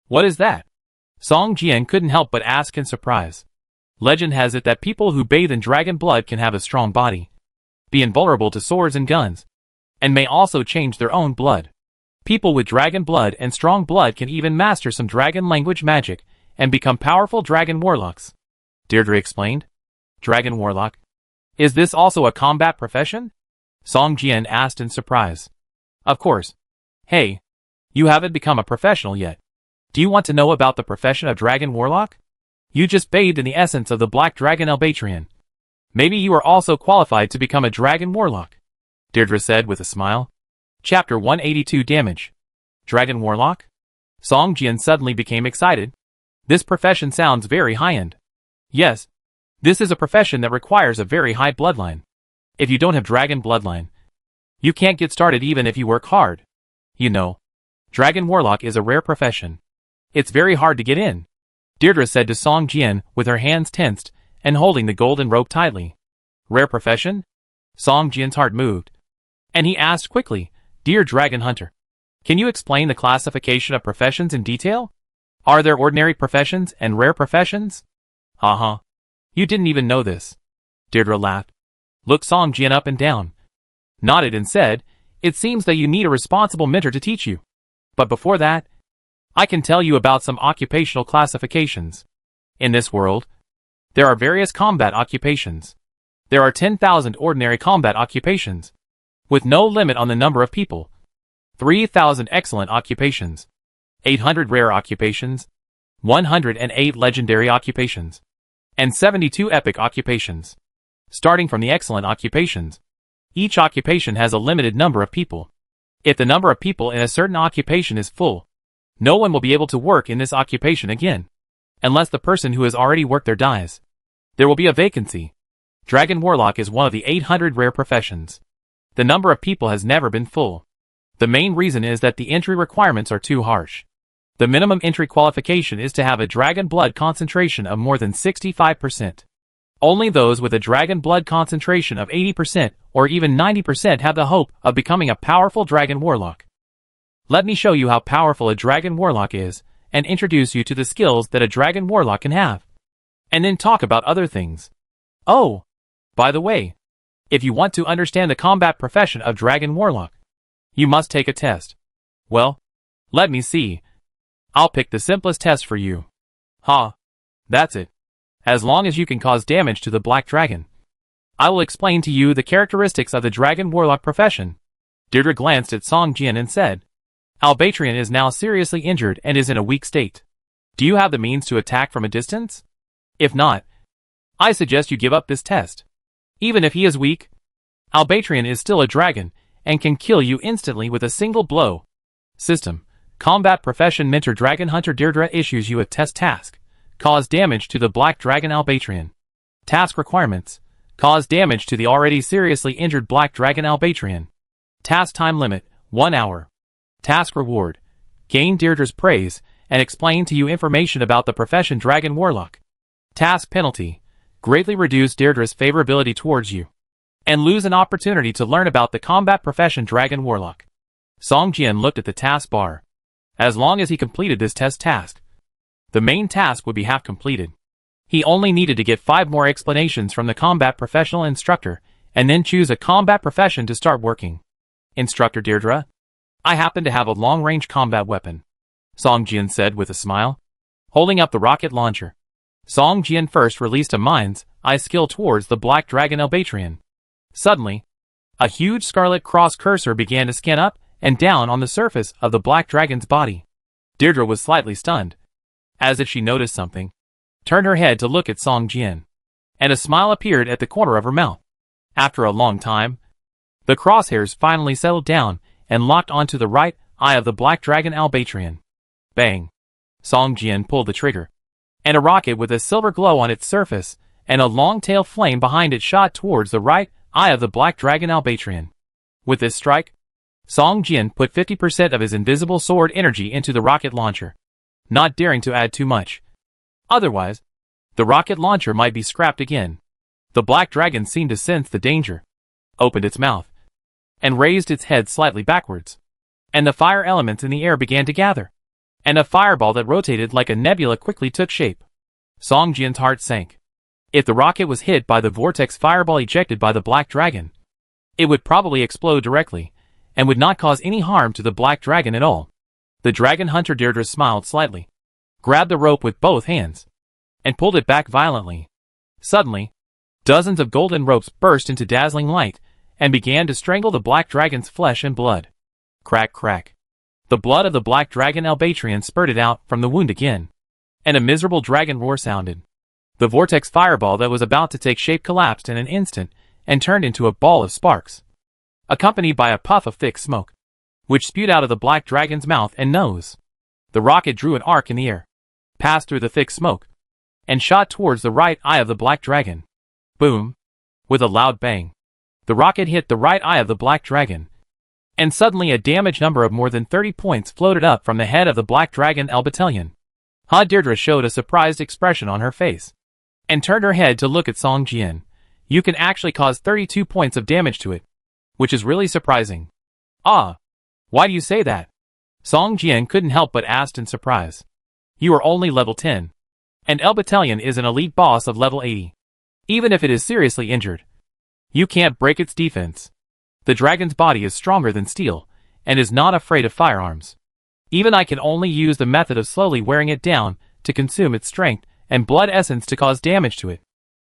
What is that?" Song Jian couldn't help but ask in surprise. Legend has it that people who bathe in dragon blood can have a strong body, be invulnerable to swords and guns, and may also change their own blood. People with dragon blood and strong blood can even master some dragon language magic and become powerful dragon warlocks. Deirdre explained. Dragon warlock? Is this also a combat profession? Song Jian asked in surprise. Of course. Hey, you haven't become a professional yet. Do you want to know about the profession of dragon warlock? You just bathed in the essence of the black dragon Albatrian. Maybe you are also qualified to become a dragon warlock, Deirdre said with a smile. Chapter 182 Damage. Dragon warlock? Song Jian suddenly became excited. This profession sounds very high-end. Yes, this is a profession that requires a very high bloodline. If you don't have dragon bloodline, you can't get started even if you work hard. You know, dragon warlock is a rare profession. It's very hard to get in, Deirdre said to Song Jian with her hands tensed and holding the golden rope tightly. Rare profession? Song Jian's heart moved, and he asked quickly, "Dear Dragon Hunter, can you explain the classification of professions in detail? Are there ordinary professions and rare professions?" Uh-huh. You didn't even know this. Deirdre laughed, looked Song Jian up and down, nodded and said, "It seems that you need a responsible mentor to teach you. But before that, I can tell you about some occupational classifications. In this world, there are various combat occupations. There are 10,000 ordinary combat occupations, with no limit on the number of people. 3,000 excellent occupations. 800 rare occupations. 108 legendary occupations. And 72 epic occupations. Starting from the excellent occupations, each occupation has a limited number of people. If the number of people in a certain occupation is full, no one will be able to work in this occupation again, unless the person who has already worked there dies. There will be a vacancy. Dragon Warlock is one of the 800 rare professions. The number of people has never been full. The main reason is that the entry requirements are too harsh. The minimum entry qualification is to have a dragon blood concentration of more than 65%. Only those with a dragon blood concentration of 80% or even 90% have the hope of becoming a powerful dragon warlock. Let me show you how powerful a dragon warlock is, and introduce you to the skills that a dragon warlock can have. And then talk about other things. Oh, by the way, if you want to understand the combat profession of dragon warlock, you must take a test. Well, let me see. I'll pick the simplest test for you. That's it. As long as you can cause damage to the black dragon, I will explain to you the characteristics of the dragon warlock profession. Deirdre glanced at Song Jian and said, Albatrian is now seriously injured and is in a weak state. Do you have the means to attack from a distance? If not, I suggest you give up this test. Even if he is weak, Albatrian is still a dragon and can kill you instantly with a single blow. System. Combat Profession Mentor Dragon Hunter Deirdre issues you a test task. Cause damage to the black dragon Albatrian. Task requirements. Cause damage to the already seriously injured black dragon Albatrian. Task time limit, 1 hour. Task reward. Gain Deirdre's praise and explain to you information about the profession Dragon Warlock. Task penalty. Greatly reduce Deirdre's favorability towards you. and lose an opportunity to learn about the combat profession Dragon Warlock. Song Jian looked at the task bar. As long as he completed this test task, the main task would be half completed. He only needed to get 5 more explanations from the combat professional instructor, and then choose a combat profession to start working. Instructor Deirdre, I happen to have a long-range combat weapon, Song Jian said with a smile, holding up the rocket launcher. Song Jian first released a mind's eye skill towards the black dragon Albatrian. Suddenly, a huge scarlet cross cursor began to scan up and down on the surface of the black dragon's body. Deirdre was slightly stunned, as if she noticed something, turned her head to look at Song Jian, and a smile appeared at the corner of her mouth. After a long time, the crosshairs finally settled down and locked onto the right eye of the black dragon Albatrian. Bang! Song Jian pulled the trigger, and a rocket with a silver glow on its surface and a long tail flame behind it shot towards the right eye of the black dragon Albatrian. With this strike, Song Jian put 50% of his invisible sword energy into the rocket launcher, not daring to add too much. Otherwise, the rocket launcher might be scrapped again. The black dragon seemed to sense the danger, opened its mouth, and raised its head slightly backwards. And the fire elements in the air began to gather, and a fireball that rotated like a nebula quickly took shape. Song Jian's heart sank. If the rocket was hit by the vortex fireball ejected by the black dragon, it would probably explode directly, and would not cause any harm to the black dragon at all. The dragon hunter Deirdre smiled slightly, grabbed the rope with both hands, and pulled it back violently. Suddenly, dozens of golden ropes burst into dazzling light, and began to strangle the black dragon's flesh and blood. Crack, crack. The blood of the black dragon Albatrian spurted out from the wound again, and a miserable dragon roar sounded. The vortex fireball that was about to take shape collapsed in an instant, and turned into a ball of sparks, accompanied by a puff of thick smoke, which spewed out of the black dragon's mouth and nose. The rocket drew an arc in the air, passed through the thick smoke, and shot towards the right eye of the black dragon. Boom! With a loud bang, the rocket hit the right eye of the black dragon, and suddenly a damage number of more than 30 points floated up from the head of the black dragon Albatrian. Deirdre showed a surprised expression on her face, and turned her head to look at Song Jian. You can actually cause 32 points of damage to it, which is really surprising. Ah, why do you say that? Song Jian couldn't help but ask in surprise. You are only level 10, and Albatrian is an elite boss of level 80. Even if it is seriously injured, you can't break its defense. The dragon's body is stronger than steel, and is not afraid of firearms. Even I can only use the method of slowly wearing it down to consume its strength and blood essence to cause damage to it.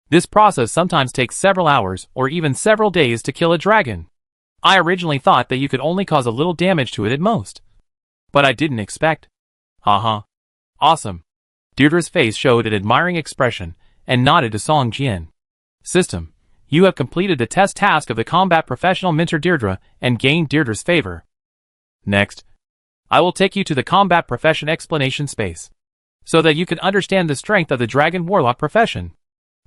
This process sometimes takes several hours or even several days to kill a dragon. I originally thought that you could only cause a little damage to it at most, but I didn't expect. Haha. Awesome. Deirdre's face showed an admiring expression, and nodded to Song Jian. System, you have completed the test task of the combat professional mentor Deirdre, and gained Deirdre's favor. Next, I will take you to the combat profession explanation space, so that you can understand the strength of the dragon warlock profession.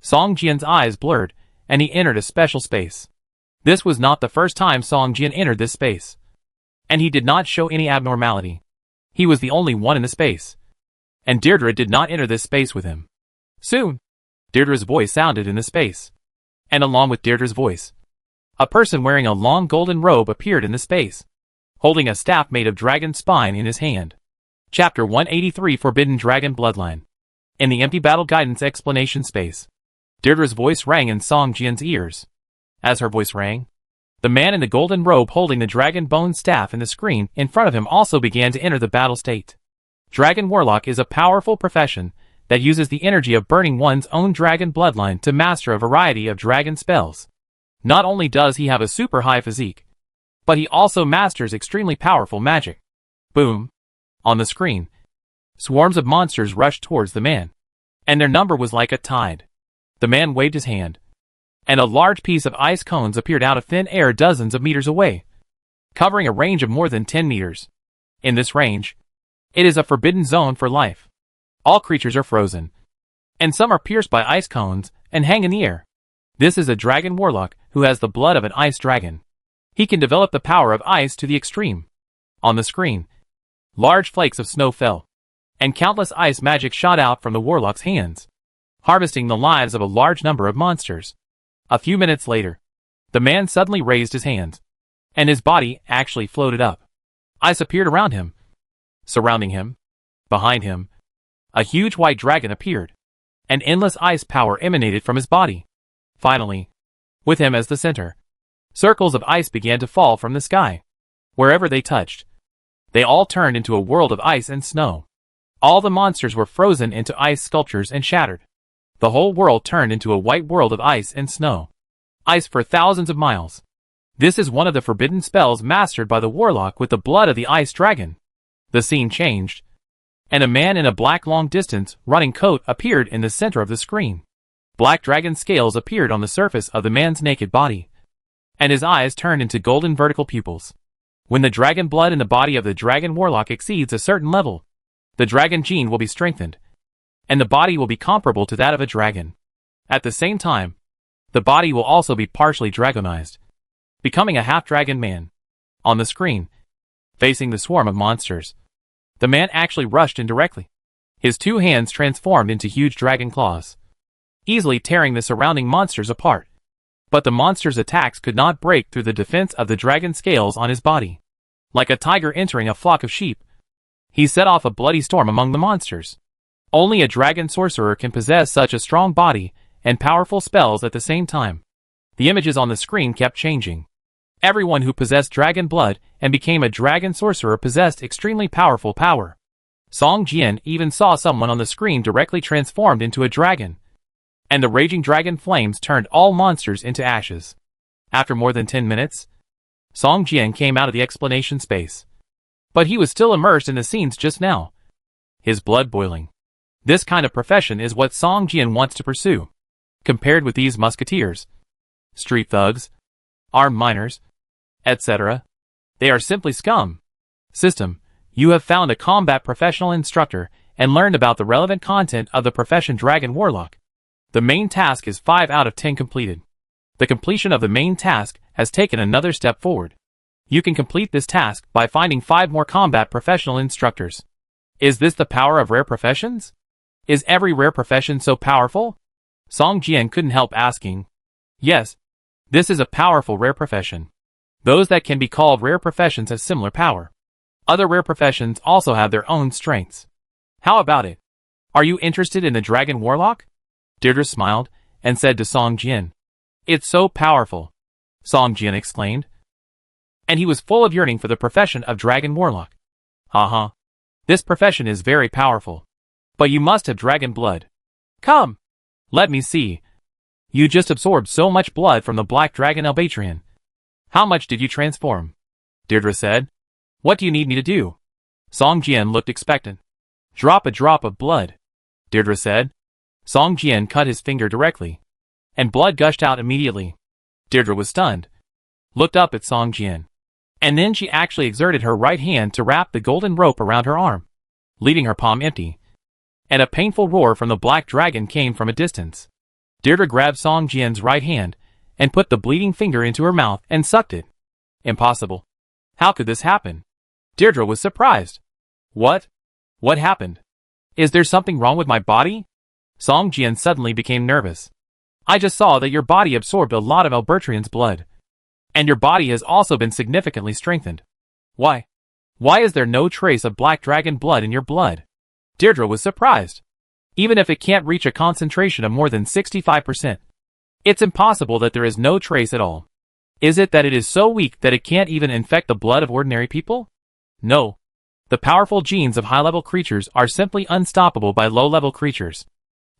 Song Jian's eyes blurred, and he entered a special space. This was not the first time Song Jian entered this space, and he did not show any abnormality. He was the only one in the space, and Deirdre did not enter this space with him. Soon, Deirdre's voice sounded in the space, and along with Deirdre's voice, a person wearing a long golden robe appeared in the space, holding a staff made of dragon spine in his hand. Chapter 183 Forbidden Dragon Bloodline. In the empty battle guidance explanation space, Deirdre's voice rang in Song Jian's ears. As her voice rang, the man in the golden robe holding the dragon bone staff in the screen in front of him also began to enter the battle state. Dragon Warlock is a powerful profession that uses the energy of burning one's own dragon bloodline to master a variety of dragon spells. Not only does he have a super high physique, but he also masters extremely powerful magic. Boom! On the screen, swarms of monsters rushed towards the man, and their number was like a tide. The man waved his hand, and a large piece of ice cones appeared out of thin air dozens of meters away, covering a range of more than 10 meters. In this range, it is a forbidden zone for life. All creatures are frozen, and some are pierced by ice cones and hang in the air. This is a dragon warlock who has the blood of an ice dragon. He can develop the power of ice to the extreme. On the screen, large flakes of snow fell, and countless ice magic shot out from the warlock's hands, harvesting the lives of a large number of monsters. A few minutes later, The man suddenly raised his hands, and his body actually floated up. Ice appeared around him, surrounding him. Behind him, a huge white dragon appeared. An endless ice power emanated from his body. Finally, with him as the center, circles of ice began to fall from the sky. Wherever they touched, they all turned into a world of ice and snow. All the monsters were frozen into ice sculptures and shattered. The whole world turned into a white world of ice and snow. Ice for thousands of miles. This is one of the forbidden spells mastered by the warlock with the blood of the ice dragon. The scene changed, and a man in a black long-distance running coat appeared in the center of the screen. Black dragon scales appeared on the surface of the man's naked body, and his eyes turned into golden vertical pupils. When the dragon blood in the body of the dragon warlock exceeds a certain level, the dragon gene will be strengthened, and the body will be comparable to that of a dragon. At the same time, the body will also be partially dragonized, becoming a half-dragon man. On the screen, facing the swarm of monsters, the man actually rushed in directly. His two hands transformed into huge dragon claws, easily tearing the surrounding monsters apart. But the monster's attacks could not break through the defense of the dragon scales on his body. Like a tiger entering a flock of sheep, he set off a bloody storm among the monsters. Only a dragon sorcerer can possess such a strong body and powerful spells at the same time. The images on the screen kept changing. Everyone who possessed dragon blood and became a dragon sorcerer possessed extremely powerful power. Song Jian even saw someone on the screen directly transformed into a dragon, and the raging dragon flames turned all monsters into ashes. After more than 10 minutes, Song Jian came out of the explanation space. But he was still immersed in the scenes just now, his blood boiling. This kind of profession is what Song Jian wants to pursue. Compared with these musketeers, street thugs, armed miners, etc., they are simply scum. System, you have found a combat professional instructor and learned about the relevant content of the profession Dragon Warlock. The main task is 5 out of 10 completed. The completion of the main task has taken another step forward. You can complete this task by finding 5 more combat professional instructors. Is this the power of rare professions? Is every rare profession so powerful? Song Jian couldn't help asking. Yes, this is a powerful rare profession. Those that can be called rare professions have similar power. Other rare professions also have their own strengths. How about it? Are you interested in the Dragon Warlock? Deirdre smiled and said to Song Jian. It's so powerful, Song Jian exclaimed. And he was full of yearning for the profession of Dragon Warlock. Haha. This profession is very powerful. But you must have dragon blood. Come. Let me see. You just absorbed so much blood from the black dragon Albatrian. How much did you transform? Deirdre said. What do you need me to do? Song Jian looked expectant. Drop a drop of blood, Deirdre said. Song Jian cut his finger directly, and blood gushed out immediately. Deirdre was stunned, looked up at Song Jian, and then she actually exerted her right hand to wrap the golden rope around her arm, leaving her palm empty. And a painful roar from the black dragon came from a distance. Deirdre grabbed Song Jian's right hand and put the bleeding finger into her mouth and sucked it. Impossible. How could this happen? Deirdre was surprised. What? What happened? Is there something wrong with my body? Song Jian suddenly became nervous. I just saw that your body absorbed a lot of Albertrian's blood. And your body has also been significantly strengthened. Why? Why is there no trace of black dragon blood in your blood? Deirdre was surprised. Even if it can't reach a concentration of more than 65%, it's impossible that there is no trace at all. Is it that it is so weak that it can't even infect the blood of ordinary people? No. The powerful genes of high-level creatures are simply unstoppable by low-level creatures.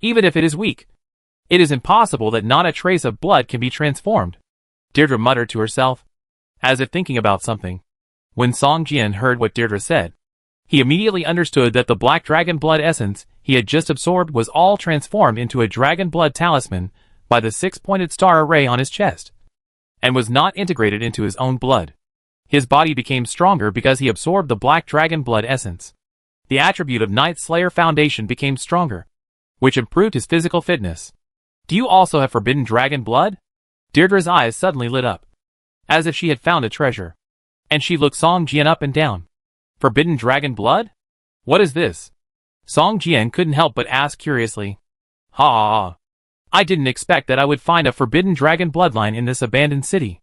Even if it is weak, it is impossible that not a trace of blood can be transformed. Deirdre muttered to herself, as if thinking about something. When Song Jian heard what Deirdre said, he immediately understood that the black dragon blood essence he had just absorbed was all transformed into a dragon blood talisman by the 6-pointed star array on his chest, and was not integrated into his own blood. His body became stronger because he absorbed the black dragon blood essence. The attribute of Night Slayer Foundation became stronger, which improved his physical fitness. Do you also have forbidden dragon blood? Deirdre's eyes suddenly lit up, as if she had found a treasure, and she looked Song Jian up and down. Forbidden dragon blood? What is this? Song Jian couldn't help but ask curiously. Ha! I didn't expect that I would find a forbidden dragon bloodline in this abandoned city.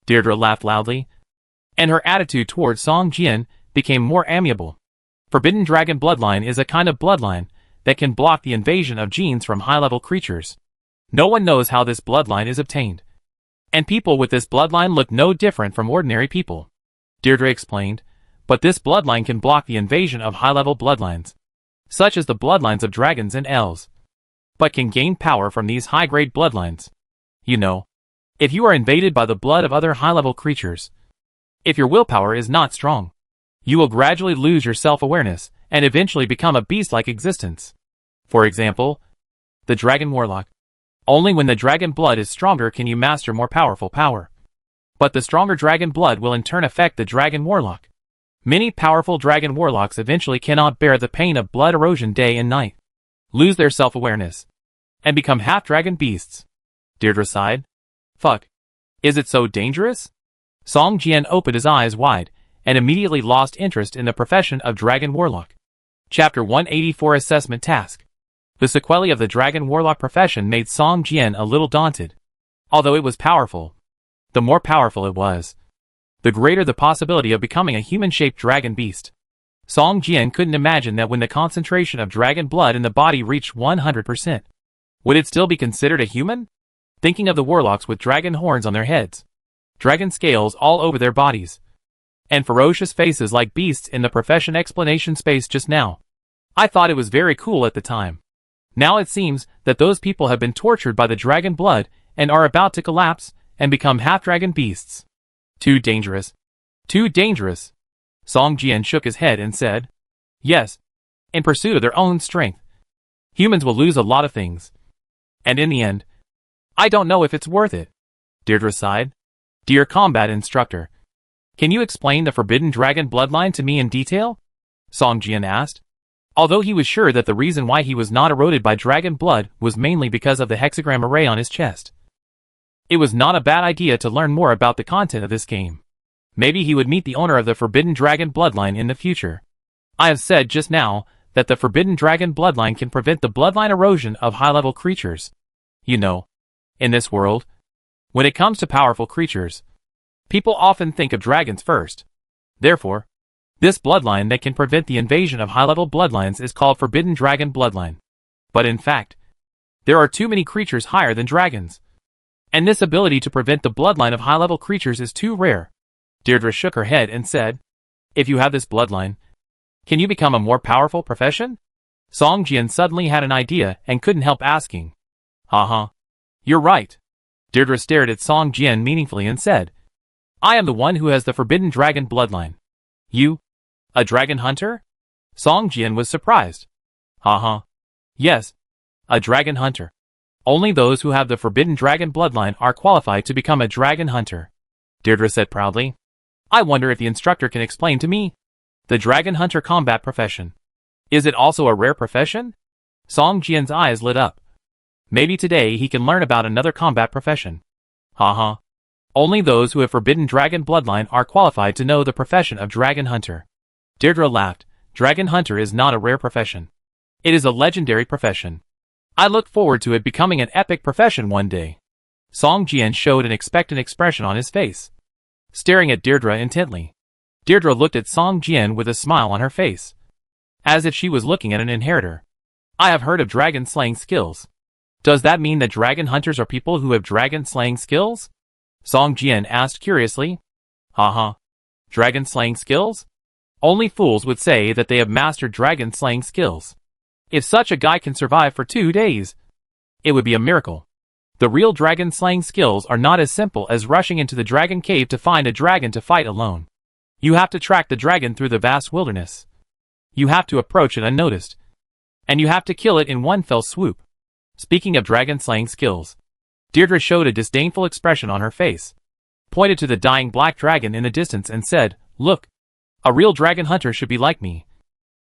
Deirdre laughed loudly, and her attitude towards Song Jian became more amiable. Forbidden dragon bloodline is a kind of bloodline that can block the invasion of genes from high-level creatures. No one knows how this bloodline is obtained, and people with this bloodline look no different from ordinary people, Deirdre explained, but this bloodline can block the invasion of high-level bloodlines, such as the bloodlines of dragons and elves, but can gain power from these high-grade bloodlines. You know, if you are invaded by the blood of other high-level creatures, if your willpower is not strong, you will gradually lose your self-awareness and eventually become a beast-like existence. For example, the Dragon Warlock. Only when the dragon blood is stronger can you master more powerful power. But the stronger dragon blood will in turn affect the Dragon Warlock. Many powerful Dragon Warlocks eventually cannot bear the pain of blood erosion day and night, lose their self-awareness, and become half-dragon beasts. Deirdre sighed. Fuck. Is it so dangerous? Song Jian opened his eyes wide, and immediately lost interest in the profession of Dragon Warlock. Chapter 184 Assessment Task. The sequelae of the Dragon Warlock profession made Song Jian a little daunted. Although it was powerful, the more powerful it was, the greater the possibility of becoming a human-shaped dragon beast. Song Jian couldn't imagine that when the concentration of dragon blood in the body reached 100%, would it still be considered a human? Thinking of the warlocks with dragon horns on their heads, dragon scales all over their bodies, and ferocious faces like beasts in the profession explanation space just now. I thought it was very cool at the time. Now it seems that those people have been tortured by the dragon blood and are about to collapse and become half-dragon beasts. Too dangerous. Too dangerous. Song Jian shook his head and said, yes, in pursuit of their own strength, humans will lose a lot of things. And in the end, I don't know if it's worth it. Deirdre sighed. Dear combat instructor, can you explain the forbidden dragon bloodline to me in detail? Song Jian asked. Although he was sure that the reason why he was not eroded by dragon blood was mainly because of the hexagram array on his chest. It was not a bad idea to learn more about the content of this game. Maybe he would meet the owner of the forbidden dragon bloodline in the future. I have said just now that the forbidden dragon bloodline can prevent the bloodline erosion of high-level creatures. You know, in this world, when it comes to powerful creatures, people often think of dragons first. Therefore, this bloodline that can prevent the invasion of high-level bloodlines is called Forbidden Dragon Bloodline. But in fact, there are too many creatures higher than dragons, and this ability to prevent the bloodline of high-level creatures is too rare. Deirdre shook her head and said, if you have this bloodline, can you become a more powerful profession? Song Jian suddenly had an idea and couldn't help asking. Haha. You're right. Deirdre stared at Song Jian meaningfully and said, I am the one who has the Forbidden Dragon bloodline. You? A dragon hunter? Song Jian was surprised. Haha. Yes, a dragon hunter. Only those who have the Forbidden Dragon bloodline are qualified to become a dragon hunter. Deirdre said proudly. I wonder if the instructor can explain to me the dragon hunter combat profession. Is it also a rare profession? Song Jian's eyes lit up. Maybe today he can learn about another combat profession. Haha. Only those who have Forbidden Dragon bloodline are qualified to know the profession of dragon hunter. Deirdre laughed. Dragon hunter is not a rare profession. It is a legendary profession. I look forward to it becoming an epic profession one day. Song Jian showed an expectant expression on his face, staring at Deirdre intently. Deirdre looked at Song Jian with a smile on her face, as if she was looking at an inheritor. I have heard of dragon slaying skills. Does that mean that dragon hunters are people who have dragon slaying skills? Song Jian asked curiously. Haha. Dragon slaying skills? Only fools would say that they have mastered dragon slaying skills. If such a guy can survive for 2 days, it would be a miracle. The real dragon slaying skills are not as simple as rushing into the dragon cave to find a dragon to fight alone. You have to track the dragon through the vast wilderness. You have to approach it unnoticed. And you have to kill it in one fell swoop. Speaking of dragon slaying skills, Deirdre showed a disdainful expression on her face, pointed to the dying black dragon in the distance and said, look, a real dragon hunter should be like me,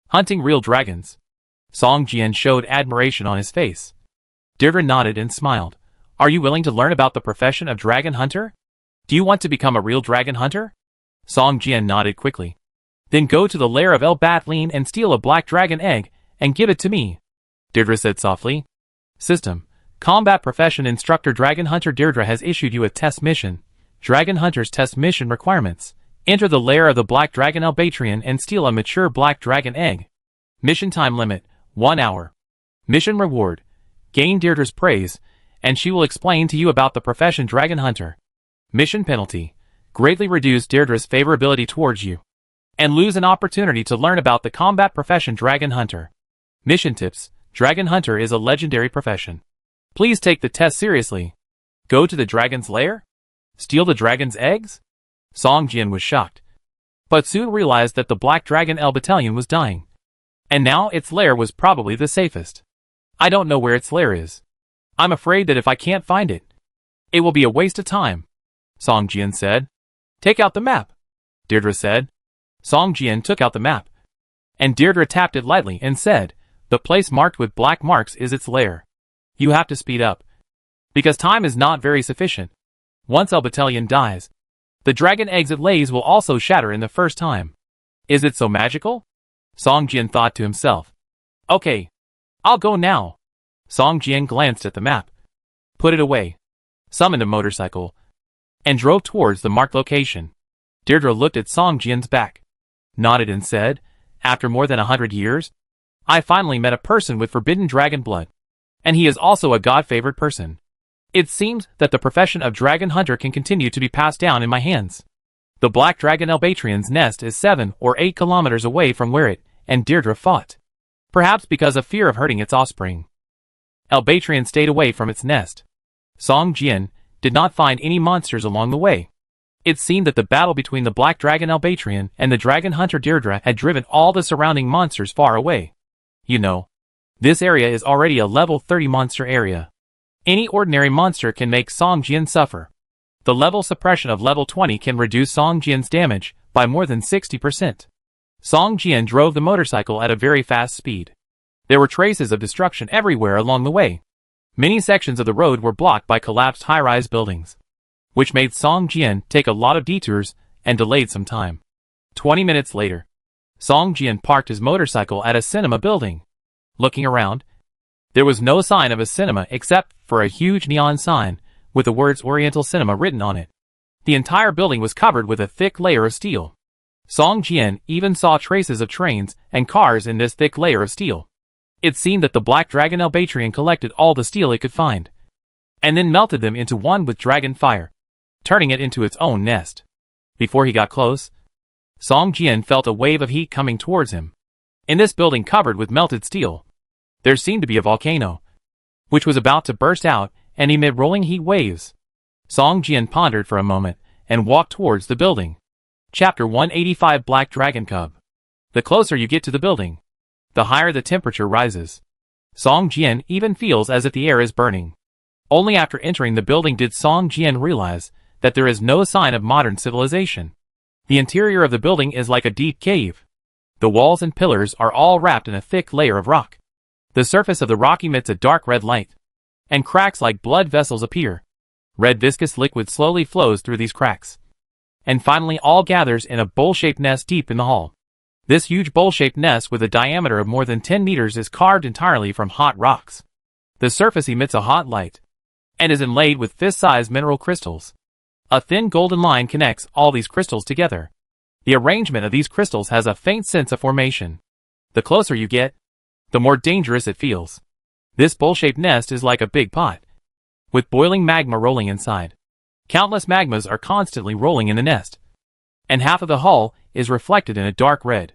hunting real dragons. Song Jian showed admiration on his face. Deirdre nodded and smiled. Are you willing to learn about the profession of dragon hunter? Do you want to become a real dragon hunter? Song Jian nodded quickly. Then go to the lair of El Batlin and steal a black dragon egg and give it to me, Deirdre said softly. System, Combat Profession Instructor Dragon Hunter Deirdre has issued you a test mission. Dragon Hunter's test mission requirements. Enter the lair of the Black Dragon Albatrian and steal a mature Black Dragon egg. Mission time limit, 1 hour. Mission reward. Gain Deirdre's praise, and she will explain to you about the profession Dragon Hunter. Mission penalty. Greatly reduce Deirdre's favorability towards you. And lose an opportunity to learn about the combat profession Dragon Hunter. Mission tips. Dragon Hunter is a legendary profession. Please take the test seriously. Go to the dragon's lair? Steal the dragon's eggs? Song Jian was shocked, but soon realized that the Black Dragon L Battalion was dying. And now its lair was probably the safest. I don't know where its lair is. I'm afraid that if I can't find it, it will be a waste of time, Song Jian said. Take out the map, Deirdre said. Song Jian took out the map, and Deirdre tapped it lightly and said, the place marked with black marks is its lair. You have to speed up, because time is not very sufficient. Once L Battalion dies, the dragon eggs it lays will also shatter in the first time. Is it so magical? Song Jian thought to himself. Okay, I'll go now. Song Jian glanced at the map, put it away, summoned a motorcycle, and drove towards the marked location. Deirdre looked at Song Jian's back, nodded and said, after more than 100 years, I finally met a person with forbidden dragon blood, and he is also a god-favored person. It seems that the profession of Dragon Hunter can continue to be passed down in my hands. The Black Dragon Albatrian's nest is 7 or 8 kilometers away from where it and Deirdre fought. Perhaps because of fear of hurting its offspring, Albatrian stayed away from its nest. Song Jian did not find any monsters along the way. It seemed that the battle between the Black Dragon Albatrian and the Dragon Hunter Deirdre had driven all the surrounding monsters far away. You know, this area is already a level 30 monster area. Any ordinary monster can make Song Jian suffer. The level suppression of level 20 can reduce Song Jian's damage by more than 60%. Song Jian drove the motorcycle at a very fast speed. There were traces of destruction everywhere along the way. Many sections of the road were blocked by collapsed high-rise buildings, which made Song Jian take a lot of detours and delayed some time. 20 minutes later, Song Jian parked his motorcycle at a cinema building. Looking around, there was no sign of a cinema except for a huge neon sign with the words Oriental Cinema written on it. The entire building was covered with a thick layer of steel. Song Jian even saw traces of trains and cars in this thick layer of steel. It seemed that the Black Dragon Albatrian collected all the steel it could find, and then melted them into one with dragon fire, turning it into its own nest. Before he got close, Song Jian felt a wave of heat coming towards him. In this building covered with melted steel, there seemed to be a volcano, which was about to burst out and emit rolling heat waves. Song Jian pondered for a moment and walked towards the building. Chapter 185 Black Dragon Cub. The closer you get to the building, the higher the temperature rises. Song Jian even feels as if the air is burning. Only after entering the building did Song Jian realize that there is no sign of modern civilization. The interior of the building is like a deep cave. The walls and pillars are all wrapped in a thick layer of rock. The surface of the rock emits a dark red light, and cracks like blood vessels appear. Red viscous liquid slowly flows through these cracks, and finally all gathers in a bowl-shaped nest deep in the hall. This huge bowl-shaped nest with a diameter of more than 10 meters is carved entirely from hot rocks. The surface emits a hot light, and is inlaid with fist-sized mineral crystals. A thin golden line connects all these crystals together. The arrangement of these crystals has a faint sense of formation. The closer you get, the more dangerous it feels. This bowl-shaped nest is like a big pot, with boiling magma rolling inside. Countless magmas are constantly rolling in the nest, and half of the hull is reflected in a dark red.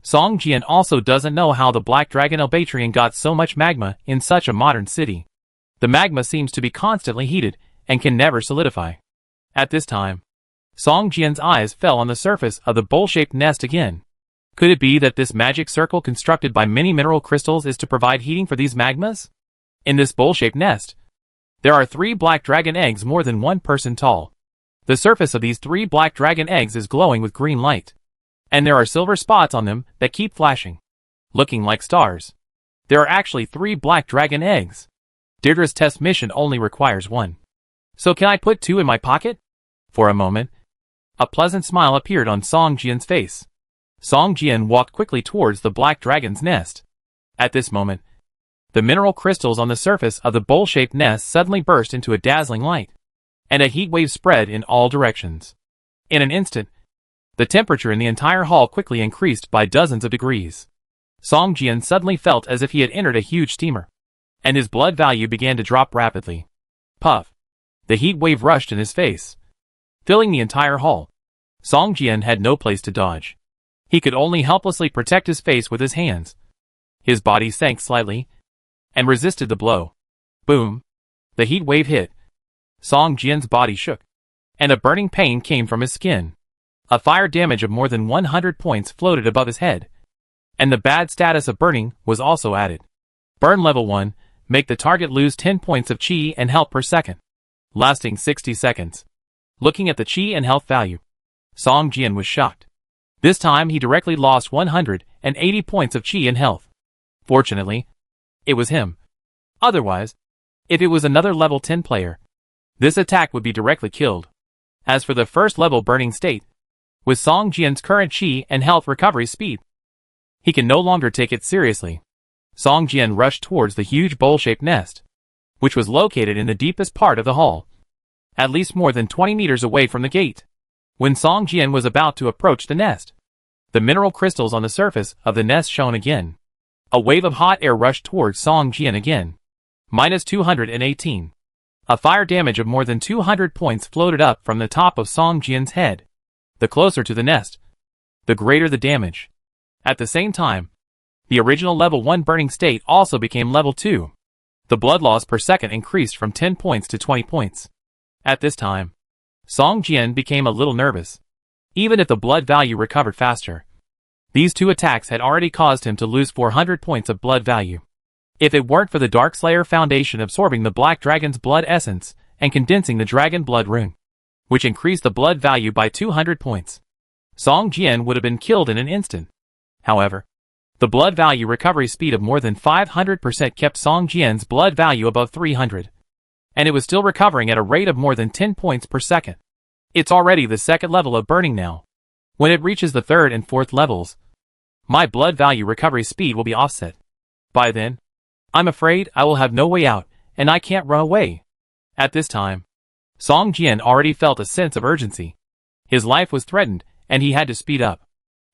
Song Jian also doesn't know how the Black Dragon Albatrian got so much magma in such a modern city. The magma seems to be constantly heated and can never solidify. At this time, Song Jian's eyes fell on the surface of the bowl-shaped nest again. Could it be that this magic circle constructed by many mineral crystals is to provide heating for these magmas? In this bowl-shaped nest, there are 3 black dragon eggs more than 1 person tall. The surface of these 3 black dragon eggs is glowing with green light, and there are silver spots on them that keep flashing, looking like stars. There are actually 3 black dragon eggs. Deirdre's test mission only requires 1. So can I put 2 in my pocket? For a moment, a pleasant smile appeared on Song Jian's face. Song Jian walked quickly towards the black dragon's nest. At this moment, The mineral crystals on the surface of the bowl-shaped nest suddenly burst into a dazzling light, and a heat wave spread in all directions. In an instant, the temperature in the entire hall quickly increased by dozens of degrees. Song Jian suddenly felt as if he had entered a huge steamer, and his blood value began to drop rapidly. Puff! The heat wave rushed in his face, filling the entire hall. Song Jian had no place to dodge. He could only helplessly protect his face with his hands. His body sank slightly, and resisted the blow. Boom! The heat wave hit. Song Jian's body shook, and a burning pain came from his skin. A fire damage of more than 100 points floated above his head, and the bad status of burning was also added. Burn level 1, make the target lose 10 points of chi and health per second, lasting 60 seconds. Looking at the chi and health value, Song Jian was shocked. This time he directly lost 180 points of chi and health. Fortunately, it was him. Otherwise, if it was another level 10 player, this attack would be directly killed. As for the first level burning state, with Song Jian's current chi and health recovery speed, he can no longer take it seriously. Song Jian rushed towards the huge bowl-shaped nest, which was located in the deepest part of the hall, at least more than 20 meters away from the gate. When Song Jian was about to approach the nest, the mineral crystals on the surface of the nest shone again. A wave of hot air rushed towards Song Jian again. Minus 218. A fire damage of more than 200 points floated up from the top of Song Jian's head. The closer to the nest, the greater the damage. At the same time, the original level 1 burning state also became level 2. The blood loss per second increased from 10 points to 20 points. At this time, Song Jian became a little nervous. Even if the blood value recovered faster, these two attacks had already caused him to lose 400 points of blood value. If it weren't for the Darkslayer Foundation absorbing the Black Dragon's blood essence and condensing the Dragon Blood Rune, which increased the blood value by 200 points, Song Jian would have been killed in an instant. However, the blood value recovery speed of more than 500% kept Song Jian's blood value above 300, and it was still recovering at a rate of more than 10 points per second. It's already the second level of burning now. When it reaches the third and fourth levels, my blood value recovery speed will be offset. By then, I'm afraid I will have no way out, and I can't run away. At this time, Song Jian already felt a sense of urgency. His life was threatened, and he had to speed up.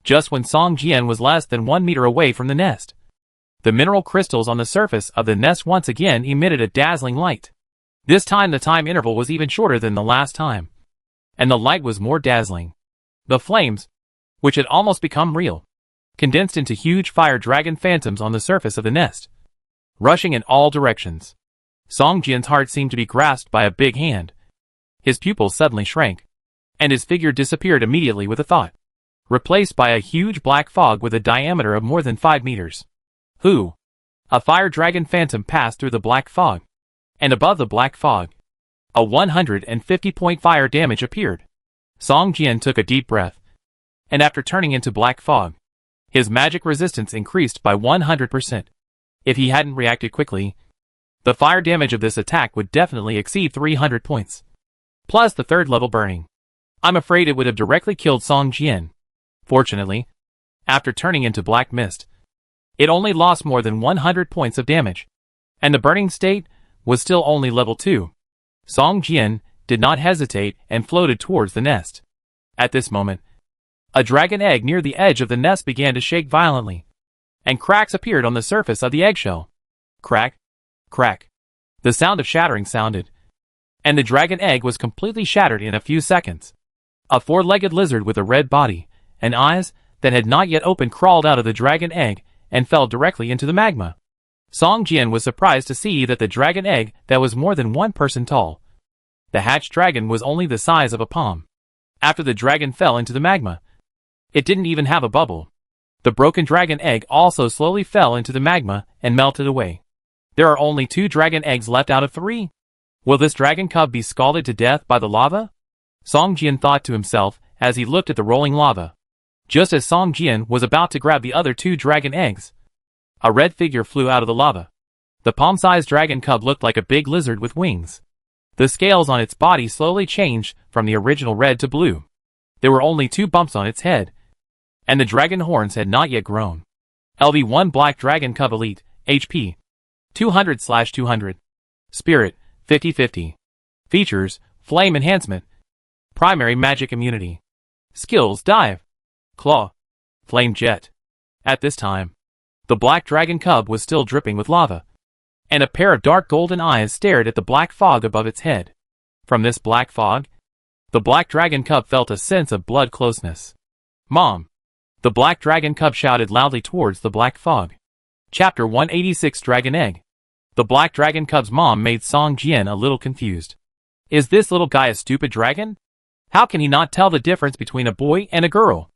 Just when Song Jian was less than 1 meter away from the nest, the mineral crystals on the surface of the nest once again emitted a dazzling light. This time the time interval was even shorter than the last time, and the light was more dazzling. The flames, which had almost become real, condensed into huge fire dragon phantoms on the surface of the nest, rushing in all directions. Song Jian's heart seemed to be grasped by a big hand. His pupils suddenly shrank, and his figure disappeared immediately with a thought, replaced by a huge black fog with a diameter of more than 5 meters. Who? A fire dragon phantom passed through the black fog, and above the black fog, a 150-point fire damage appeared. Song Jian took a deep breath, and after turning into black fog, his magic resistance increased by 100%. If he hadn't reacted quickly, the fire damage of this attack would definitely exceed 300 points. Plus the third level burning. I'm afraid it would have directly killed Song Jian. Fortunately, after turning into black mist, it only lost more than 100 points of damage, and the burning state was still only level 2. Song Jian did not hesitate and floated towards the nest. At this moment, a dragon egg near the edge of the nest began to shake violently, and cracks appeared on the surface of the eggshell. Crack, crack. The sound of shattering sounded, and the dragon egg was completely shattered in a few seconds. A four-legged lizard with a red body and eyes that had not yet opened crawled out of the dragon egg and fell directly into the magma. Song Jian was surprised to see that the dragon egg that was more than 1 person tall. The hatched dragon was only the size of a palm. After the dragon fell into the magma, it didn't even have a bubble. The broken dragon egg also slowly fell into the magma and melted away. There are only 2 dragon eggs left out of 3. Will this dragon cub be scalded to death by the lava? Song Jian thought to himself as he looked at the rolling lava. Just as Song Jian was about to grab the other 2 dragon eggs, a red figure flew out of the lava. The palm-sized dragon cub looked like a big lizard with wings. The scales on its body slowly changed from the original red to blue. There were only 2 bumps on its head, and the dragon horns had not yet grown. LV1 Black Dragon Cub Elite, HP 200/200. Spirit, 50/50. Features, Flame Enhancement. Primary Magic Immunity. Skills, Dive. Claw. Flame Jet. At this time, the black dragon cub was still dripping with lava, and a pair of dark golden eyes stared at the black fog above its head. From this black fog, the black dragon cub felt a sense of blood closeness. Mom! The black dragon cub shouted loudly towards the black fog. Chapter 186 Dragon Egg. The black dragon cub's mom made Song Jian a little confused. Is this little guy a stupid dragon? How can he not tell the difference between a boy and a girl?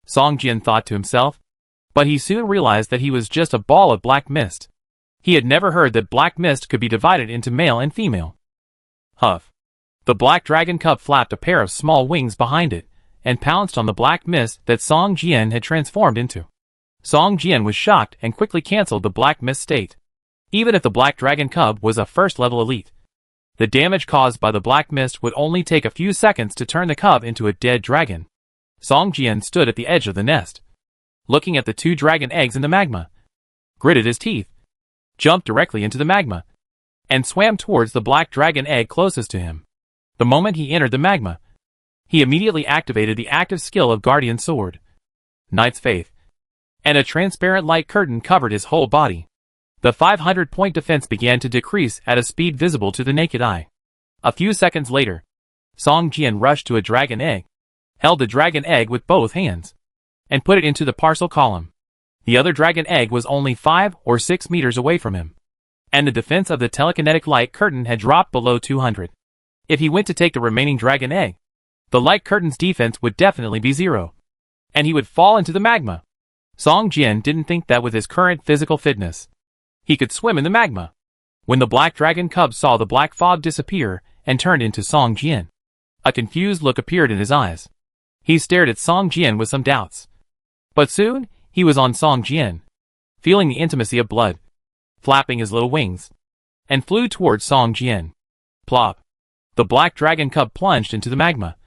Song Jian thought to himself, but he soon realized that he was just a ball of black mist. He had never heard that black mist could be divided into male and female. Huff. The black dragon cub flapped a pair of small wings behind it, and pounced on the black mist that Song Jian had transformed into. Song Jian was shocked and quickly cancelled the black mist state. Even if the black dragon cub was a first-level elite, the damage caused by the black mist would only take a few seconds to turn the cub into a dead dragon. Song Jian stood at the edge of the nest, looking at the 2 dragon eggs in the magma, gritted his teeth, jumped directly into the magma, and swam towards the black dragon egg closest to him. The moment he entered the magma, he immediately activated the active skill of Guardian Sword, Knight's Faith, and a transparent light curtain covered his whole body. The 500-point defense began to decrease at a speed visible to the naked eye. A few seconds later, Song Jian rushed to a dragon egg, held the dragon egg with both hands, and put it into the parcel column. The other dragon egg was only 5 or 6 meters away from him, and the defense of the telekinetic light curtain had dropped below 200. If he went to take the remaining dragon egg, the light curtain's defense would definitely be 0, and he would fall into the magma. Song Jian didn't think that with his current physical fitness, he could swim in the magma. When the black dragon cub saw the black fog disappear and turned into Song Jian, a confused look appeared in his eyes. He stared at Song Jian with some doubts. But soon, he was on Song Jian, feeling the intimacy of blood, flapping his little wings, and flew towards Song Jian. Plop! The black dragon cub plunged into the magma,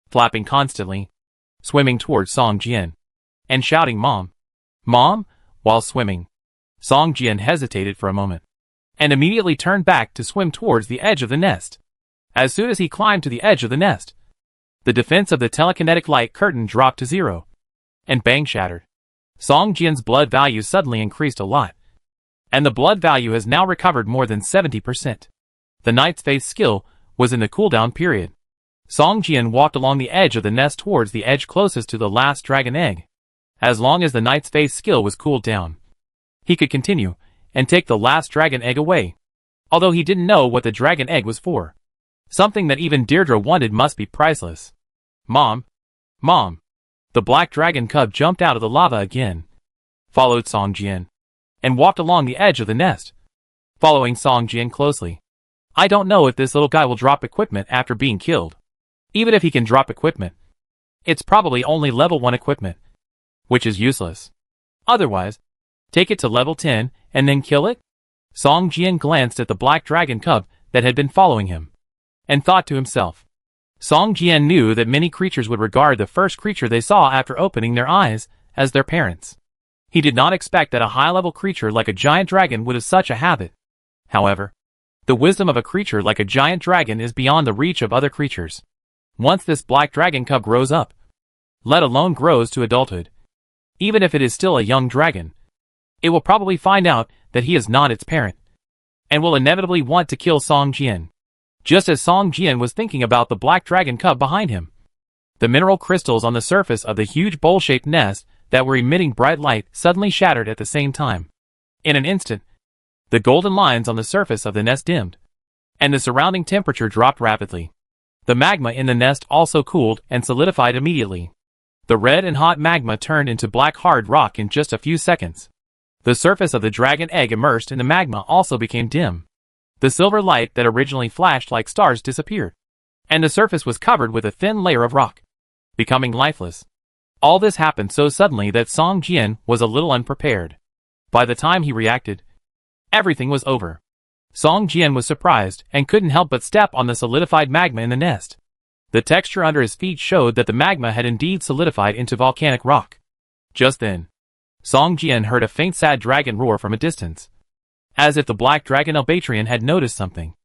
flapping constantly, swimming towards Song Jian, and shouting Mom! Mom! While swimming, Song Jian hesitated for a moment, and immediately turned back to swim towards the edge of the nest. As soon as he climbed to the edge of the nest, the defense of the telekinetic light curtain dropped to 0, and bang shattered. Song Jian's blood value suddenly increased a lot, and the blood value has now recovered more than 70%. The Knight's Faith skill was in the cooldown period. Song Jian walked along the edge of the nest towards the edge closest to the last dragon egg. As long as the Knight's Faith skill was cooled down, he could continue and take the last dragon egg away. Although he didn't know what the dragon egg was for. Something that even Deirdre wanted must be priceless. Mom! Mom! The black dragon cub jumped out of the lava again, followed Song Jian, and walked along the edge of the nest, following Song Jian closely. I don't know if this little guy will drop equipment after being killed. Even if he can drop equipment, it's probably only level 1 equipment, which is useless. Otherwise, take it to level 10 and then kill it? Song Jian glanced at the black dragon cub that had been following him, and thought to himself. Song Jian knew that many creatures would regard the first creature they saw after opening their eyes as their parents. He did not expect that a high-level creature like a giant dragon would have such a habit. However, the wisdom of a creature like a giant dragon is beyond the reach of other creatures. Once this black dragon cub grows up, let alone grows to adulthood, even if it is still a young dragon, it will probably find out that he is not its parent, and will inevitably want to kill Song Jian. Just as Song Jian was thinking about the black dragon cub behind him, the mineral crystals on the surface of the huge bowl-shaped nest that were emitting bright light suddenly shattered at the same time. In an instant, the golden lines on the surface of the nest dimmed, and the surrounding temperature dropped rapidly. The magma in the nest also cooled and solidified immediately. The red and hot magma turned into black hard rock in just a few seconds. The surface of the dragon egg immersed in the magma also became dim. The silver light that originally flashed like stars disappeared, and the surface was covered with a thin layer of rock, becoming lifeless. All this happened so suddenly that Song Jian was a little unprepared. By the time he reacted, everything was over. Song Jian was surprised and couldn't help but step on the solidified magma in the nest. The texture under his feet showed that the magma had indeed solidified into volcanic rock. Just then, Song Jian heard a faint sad dragon roar from a distance, As if the black dragon Albatrian had noticed something,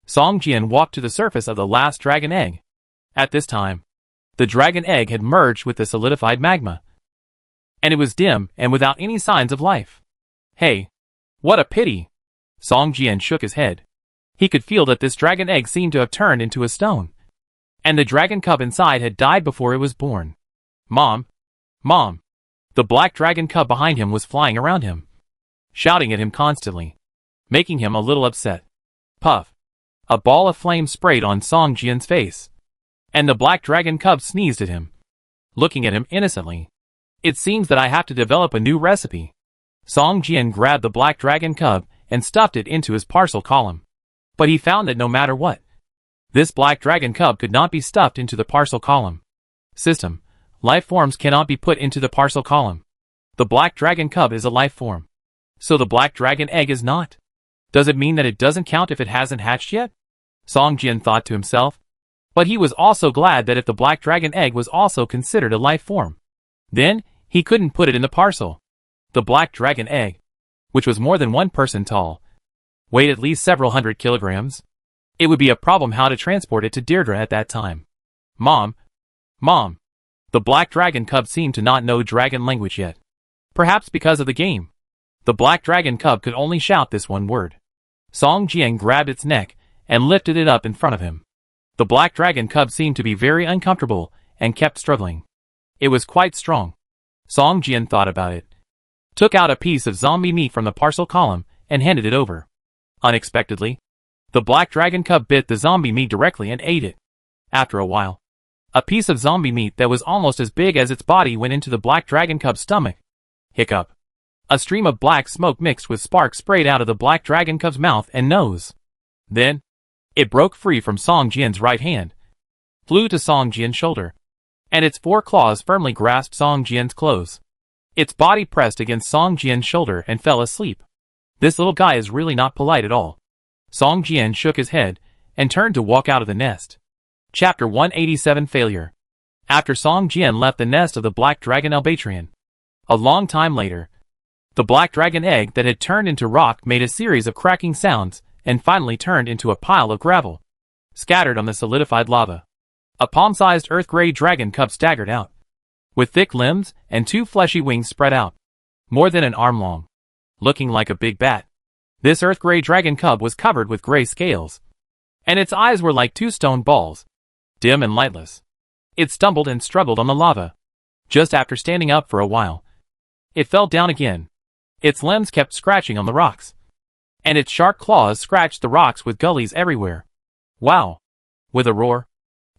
Song Jian walked to the surface of the last dragon egg. At this time, the dragon egg had merged with the solidified magma, and it was dim and without any signs of life. Hey, what a pity! Song Jian shook his head. He could feel that this dragon egg seemed to have turned into a stone, and the dragon cub inside had died before it was born. Mom! Mom! The black dragon cub behind him was flying around him, shouting at him constantly, making him a little upset. Puff! A ball of flame sprayed on Song Jian's face, and the black dragon cub sneezed at him, looking at him innocently. It seems that I have to develop a new recipe. Song Jian grabbed the black dragon cub and stuffed it into his parcel column. But he found that no matter what, this black dragon cub could not be stuffed into the parcel column. System. Life forms cannot be put into the parcel column. The black dragon cub is a life form. So the black dragon egg is not. Does it mean that it doesn't count if it hasn't hatched yet? Song Jian thought to himself. But he was also glad that if the black dragon egg was also considered a life form, then he couldn't put it in the parcel. The black dragon egg, which was more than one person tall, weighed at least several hundred kilograms. It would be a problem how to transport it to Deirdre at that time. Mom! Mom! The black dragon cub seemed to not know dragon language yet. Perhaps because of the game. The black dragon cub could only shout this one word. Song Jian grabbed its neck and lifted it up in front of him. The black dragon cub seemed to be very uncomfortable and kept struggling. It was quite strong. Song Jian thought about it, took out a piece of zombie meat from the parcel column and handed it over. Unexpectedly, the black dragon cub bit the zombie meat directly and ate it. After a while, a piece of zombie meat that was almost as big as its body went into the black dragon cub's stomach. Hiccup. A stream of black smoke mixed with sparks sprayed out of the black dragon cub's mouth and nose. Then, it broke free from Song Jian's right hand, flew to Song Jian's shoulder, and its 4 claws firmly grasped Song Jian's clothes. Its body pressed against Song Jian's shoulder and fell asleep. This little guy is really not polite at all. Song Jian shook his head and turned to walk out of the nest. Chapter 187 Failure. After Song Jian left the nest of the black dragon Albatrian, a long time later, the black dragon egg that had turned into rock made a series of cracking sounds and finally turned into a pile of gravel, scattered on the solidified lava. A palm-sized earth-gray dragon cub staggered out, with thick limbs and 2 fleshy wings spread out, more than an arm long, looking like a big bat. This earth-gray dragon cub was covered with gray scales, and its eyes were like 2 stone balls, dim and lightless. It stumbled and struggled on the lava. Just after standing up for a while, it fell down again. Its limbs kept scratching on the rocks, and its sharp claws scratched the rocks with gullies everywhere. Wow! With a roar,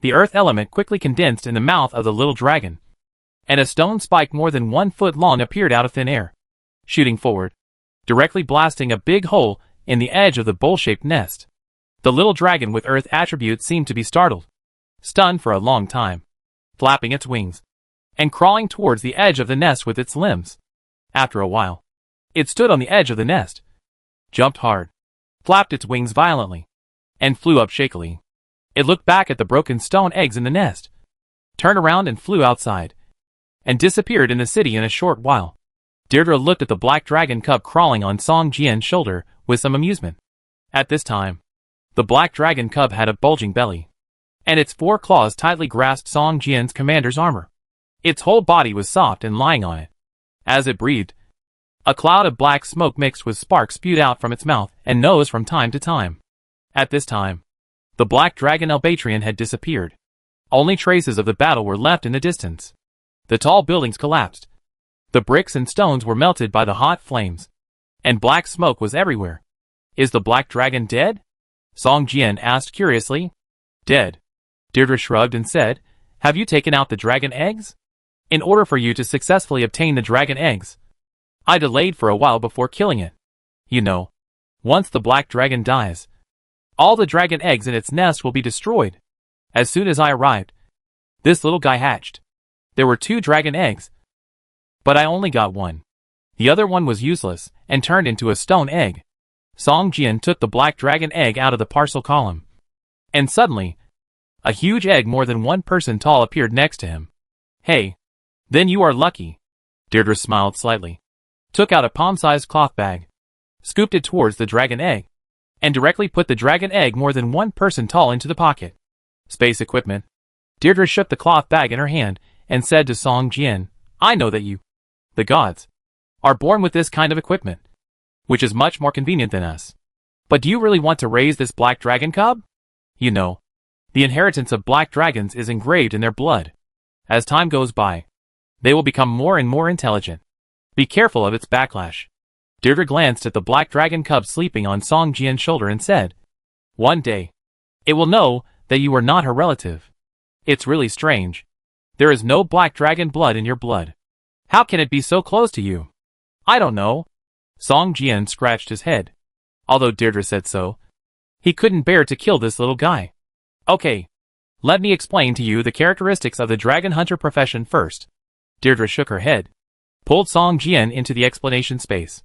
the earth element quickly condensed in the mouth of the little dragon, and a stone spike more than 1 foot long appeared out of thin air, shooting forward, directly blasting a big hole in the edge of the bowl-shaped nest. The little dragon with earth attributes seemed to be startled, stunned for a long time, flapping its wings, and crawling towards the edge of the nest with its limbs. After a while, it stood on the edge of the nest, jumped hard, flapped its wings violently, and flew up shakily. It looked back at the broken stone eggs in the nest, turned around and flew outside, and disappeared in the city in a short while. Deirdre looked at the black dragon cub crawling on Song Jian's shoulder with some amusement. At this time, the black dragon cub had a bulging belly, and its 4 claws tightly grasped Song Jian's commander's armor. Its whole body was soft and lying on it. As it breathed, a cloud of black smoke mixed with sparks spewed out from its mouth and nose from time to time. At this time, the black dragon Albatrian had disappeared. Only traces of the battle were left in the distance. The tall buildings collapsed. The bricks and stones were melted by the hot flames, and black smoke was everywhere. Is the black dragon dead? Song Jian asked curiously. Dead. Deirdre shrugged and said, have you taken out the dragon eggs? In order for you to successfully obtain the dragon eggs, I delayed for a while before killing it. You know, once the black dragon dies, all the dragon eggs in its nest will be destroyed. As soon as I arrived, this little guy hatched. There were 2 dragon eggs, but I only got 1. The other one was useless and turned into a stone egg. Song Jian took the black dragon egg out of the parcel column, and suddenly, a huge egg more than 1 person tall appeared next to him. Hey, then you are lucky. Deirdre smiled slightly, took out a palm-sized cloth bag, scooped it towards the dragon egg, and directly put the dragon egg more than one person tall into the pocket. Space equipment. Deirdre shook the cloth bag in her hand and said to Song Jian, I know that you, the gods, are born with this kind of equipment, which is much more convenient than us. But do you really want to raise this black dragon cub? You know, the inheritance of black dragons is engraved in their blood. As time goes by, they will become more and more intelligent. Be careful of its backlash. Deirdre glanced at the black dragon cub sleeping on Song Jian's shoulder and said, One day, it will know that you are not her relative. It's really strange. There is no black dragon blood in your blood. How can it be so close to you? I don't know. Song Jian scratched his head. Although Deirdre said so, he couldn't bear to kill this little guy. Okay, let me explain to you the characteristics of the dragon hunter profession first. Deirdre shook her head, pulled Song Jian into the explanation space,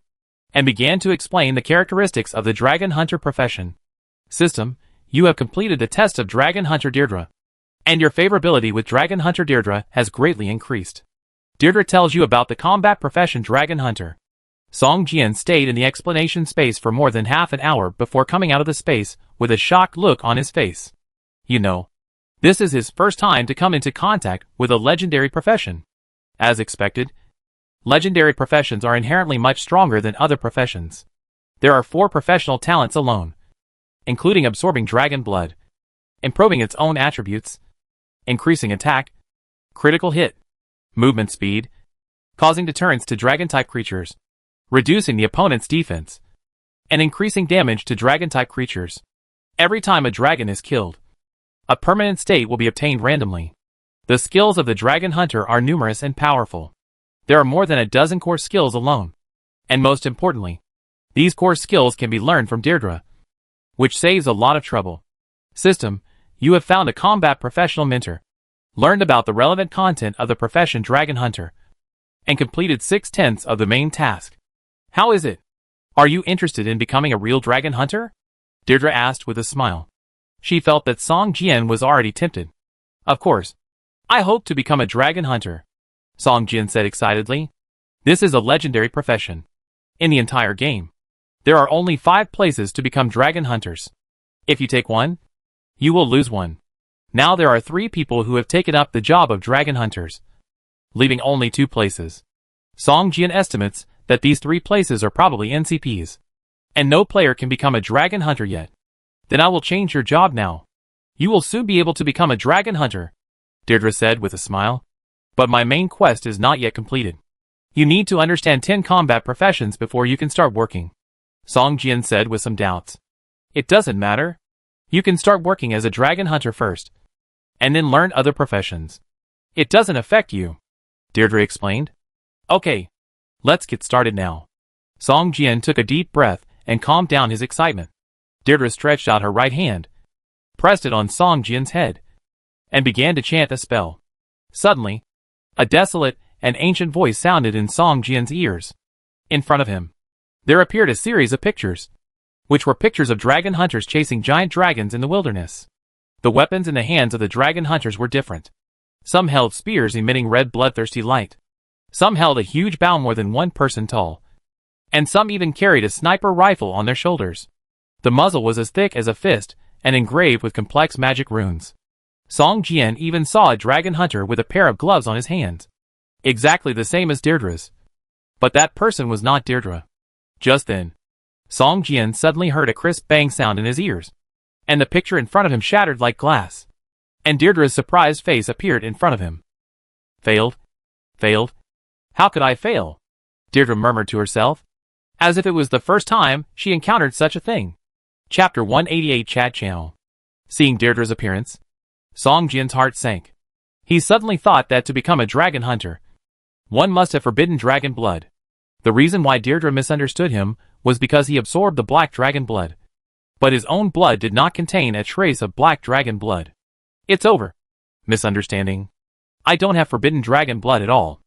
and began to explain the characteristics of the dragon hunter profession. System, you have completed the test of dragon hunter Deirdre, and your favorability with dragon hunter Deirdre has greatly increased. Deirdre tells you about the combat profession dragon hunter. Song Jian stayed in the explanation space for more than half an hour before coming out of the space with a shocked look on his face. You know, this is his first time to come into contact with a legendary profession. As expected, legendary professions are inherently much stronger than other professions. There are 4 professional talents alone, including absorbing dragon blood, improving its own attributes, increasing attack, critical hit, movement speed, causing deterrence to dragon-type creatures, reducing the opponent's defense, and increasing damage to dragon-type creatures. Every time a dragon is killed, a permanent state will be obtained randomly. The skills of the dragon hunter are numerous and powerful. There are more than a dozen core skills alone. And most importantly, these core skills can be learned from Deirdre, which saves a lot of trouble. System, you have found a combat professional mentor, learned about the relevant content of the profession dragon hunter, and completed 6/10 of the main task. How is it? Are you interested in becoming a real dragon hunter? Deirdre asked with a smile. She felt that Song Jian was already tempted. Of course. I hope to become a dragon hunter, Song Jian said excitedly. This is a legendary profession. In the entire game, there are only 5 places to become dragon hunters. If you take one, you will lose one. Now there are 3 people who have taken up the job of dragon hunters, leaving only 2 places. Song Jian estimates that these 3 places are probably NCPs, and no player can become a dragon hunter yet. Then I will change your job now. You will soon be able to become a dragon hunter, Deirdre said with a smile. But my main quest is not yet completed. You need to understand 10 combat professions before you can start working, Song Jian said with some doubts. It doesn't matter. You can start working as a dragon hunter first, and then learn other professions. It doesn't affect you, Deirdre explained. Okay, let's get started now. Song Jian took a deep breath and calmed down his excitement. Deirdre stretched out her right hand, pressed it on Song Jian's head, and began to chant a spell. Suddenly, a desolate and ancient voice sounded in Song Jian's ears. In front of him, there appeared a series of pictures, which were pictures of dragon hunters chasing giant dragons in the wilderness. The weapons in the hands of the dragon hunters were different. Some held spears emitting red bloodthirsty light. Some held a huge bow more than 1 person tall. And some even carried a sniper rifle on their shoulders. The muzzle was as thick as a fist and engraved with complex magic runes. Song Jian even saw a dragon hunter with a pair of gloves on his hands, exactly the same as Deirdre's. But that person was not Deirdre. Just then, Song Jian suddenly heard a crisp bang sound in his ears, and the picture in front of him shattered like glass. And Deirdre's surprised face appeared in front of him. Failed? Failed? How could I fail? Deirdre murmured to herself, as if it was the first time she encountered such a thing. Chapter 188 Chat Channel. Seeing Deirdre's appearance, Song Jian's heart sank. He suddenly thought that to become a dragon hunter, one must have forbidden dragon blood. The reason why Deirdre misunderstood him was because he absorbed the black dragon blood. But his own blood did not contain a trace of black dragon blood. It's over. Misunderstanding. I don't have forbidden dragon blood at all.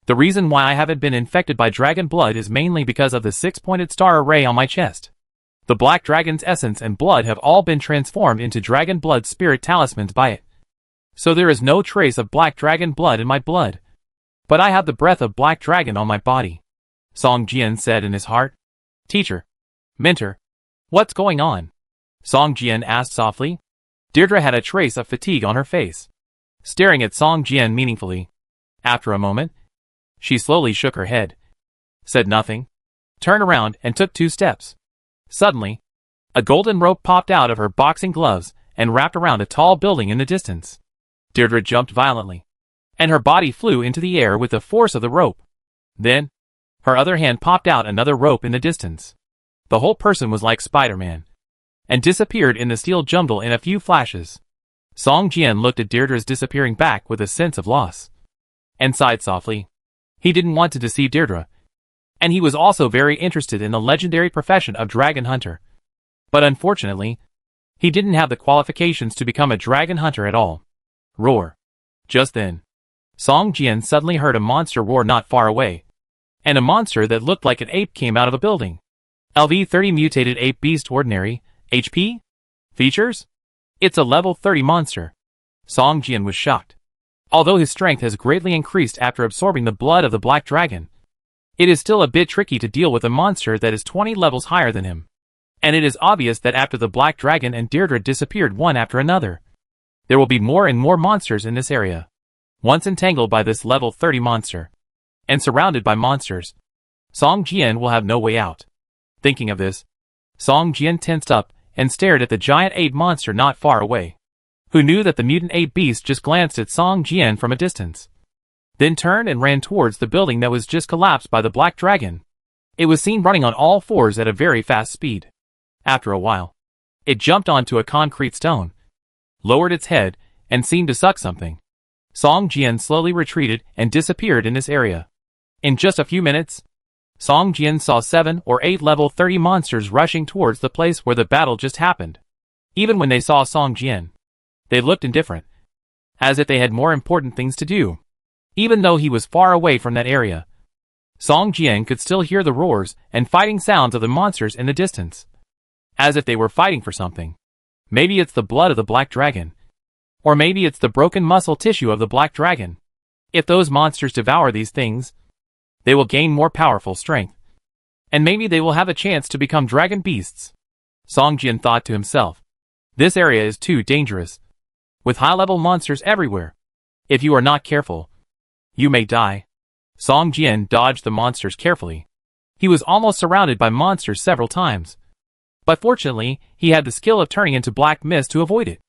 The reason why I haven't been infected by dragon blood is mainly because of the 6-pointed star array on my chest. The black dragon's essence and blood have all been transformed into dragon blood spirit talismans by it. So there is no trace of black dragon blood in my blood. But I have the breath of black dragon on my body, Song Jian said in his heart. Teacher, Minter. What's going on? Song Jian asked softly. Deirdre had a trace of fatigue on her face, staring at Song Jian meaningfully. After a moment, she slowly shook her head, said nothing, turned around and took 2 steps. Suddenly, a golden rope popped out of her boxing gloves and wrapped around a tall building in the distance. Deirdre jumped violently, and her body flew into the air with the force of the rope. Then, her other hand popped out another rope in the distance. The whole person was like Spider-Man, and disappeared in the steel jungle in a few flashes. Song Jian looked at Deirdre's disappearing back with a sense of loss, and sighed softly. He didn't want to deceive Deirdre, and he was also very interested in the legendary profession of dragon hunter. But unfortunately, he didn't have the qualifications to become a dragon hunter at all. Roar. Just then, Song Jian suddenly heard a monster roar not far away, and a monster that looked like an ape came out of a building. LV-30 Mutated Ape Beast Ordinary, HP? Features? It's a level 30 monster. Song Jian was shocked. Although his strength has greatly increased after absorbing the blood of the black dragon, it is still a bit tricky to deal with a monster that is 20 levels higher than him. And it is obvious that after the black dragon and Deirdre disappeared one after another, there will be more and more monsters in this area. Once entangled by this level 30 monster, and surrounded by monsters, Song Jian will have no way out. Thinking of this, Song Jian tensed up and stared at the giant ape monster not far away, who knew that the mutant ape beast just glanced at Song Jian from a distance, then turned and ran towards the building that was just collapsed by the black dragon. It was seen running on all fours at a very fast speed. After a while, it jumped onto a concrete stone, lowered its head, and seemed to suck something. Song Jian slowly retreated and disappeared in this area. In just a few minutes, Song Jian saw 7 or 8 level 30 monsters rushing towards the place where the battle just happened. Even when they saw Song Jian, they looked indifferent, as if they had more important things to do. Even though he was far away from that area, Song Jian could still hear the roars and fighting sounds of the monsters in the distance, as if they were fighting for something. Maybe it's the blood of the black dragon, or maybe it's the broken muscle tissue of the black dragon. If those monsters devour these things, they will gain more powerful strength, and maybe they will have a chance to become dragon beasts. Song Jian thought to himself. This area is too dangerous, with high-level monsters everywhere. If you are not careful, you may die. Song Jian dodged the monsters carefully. He was almost surrounded by monsters several times, but fortunately, he had the skill of turning into black mist to avoid it.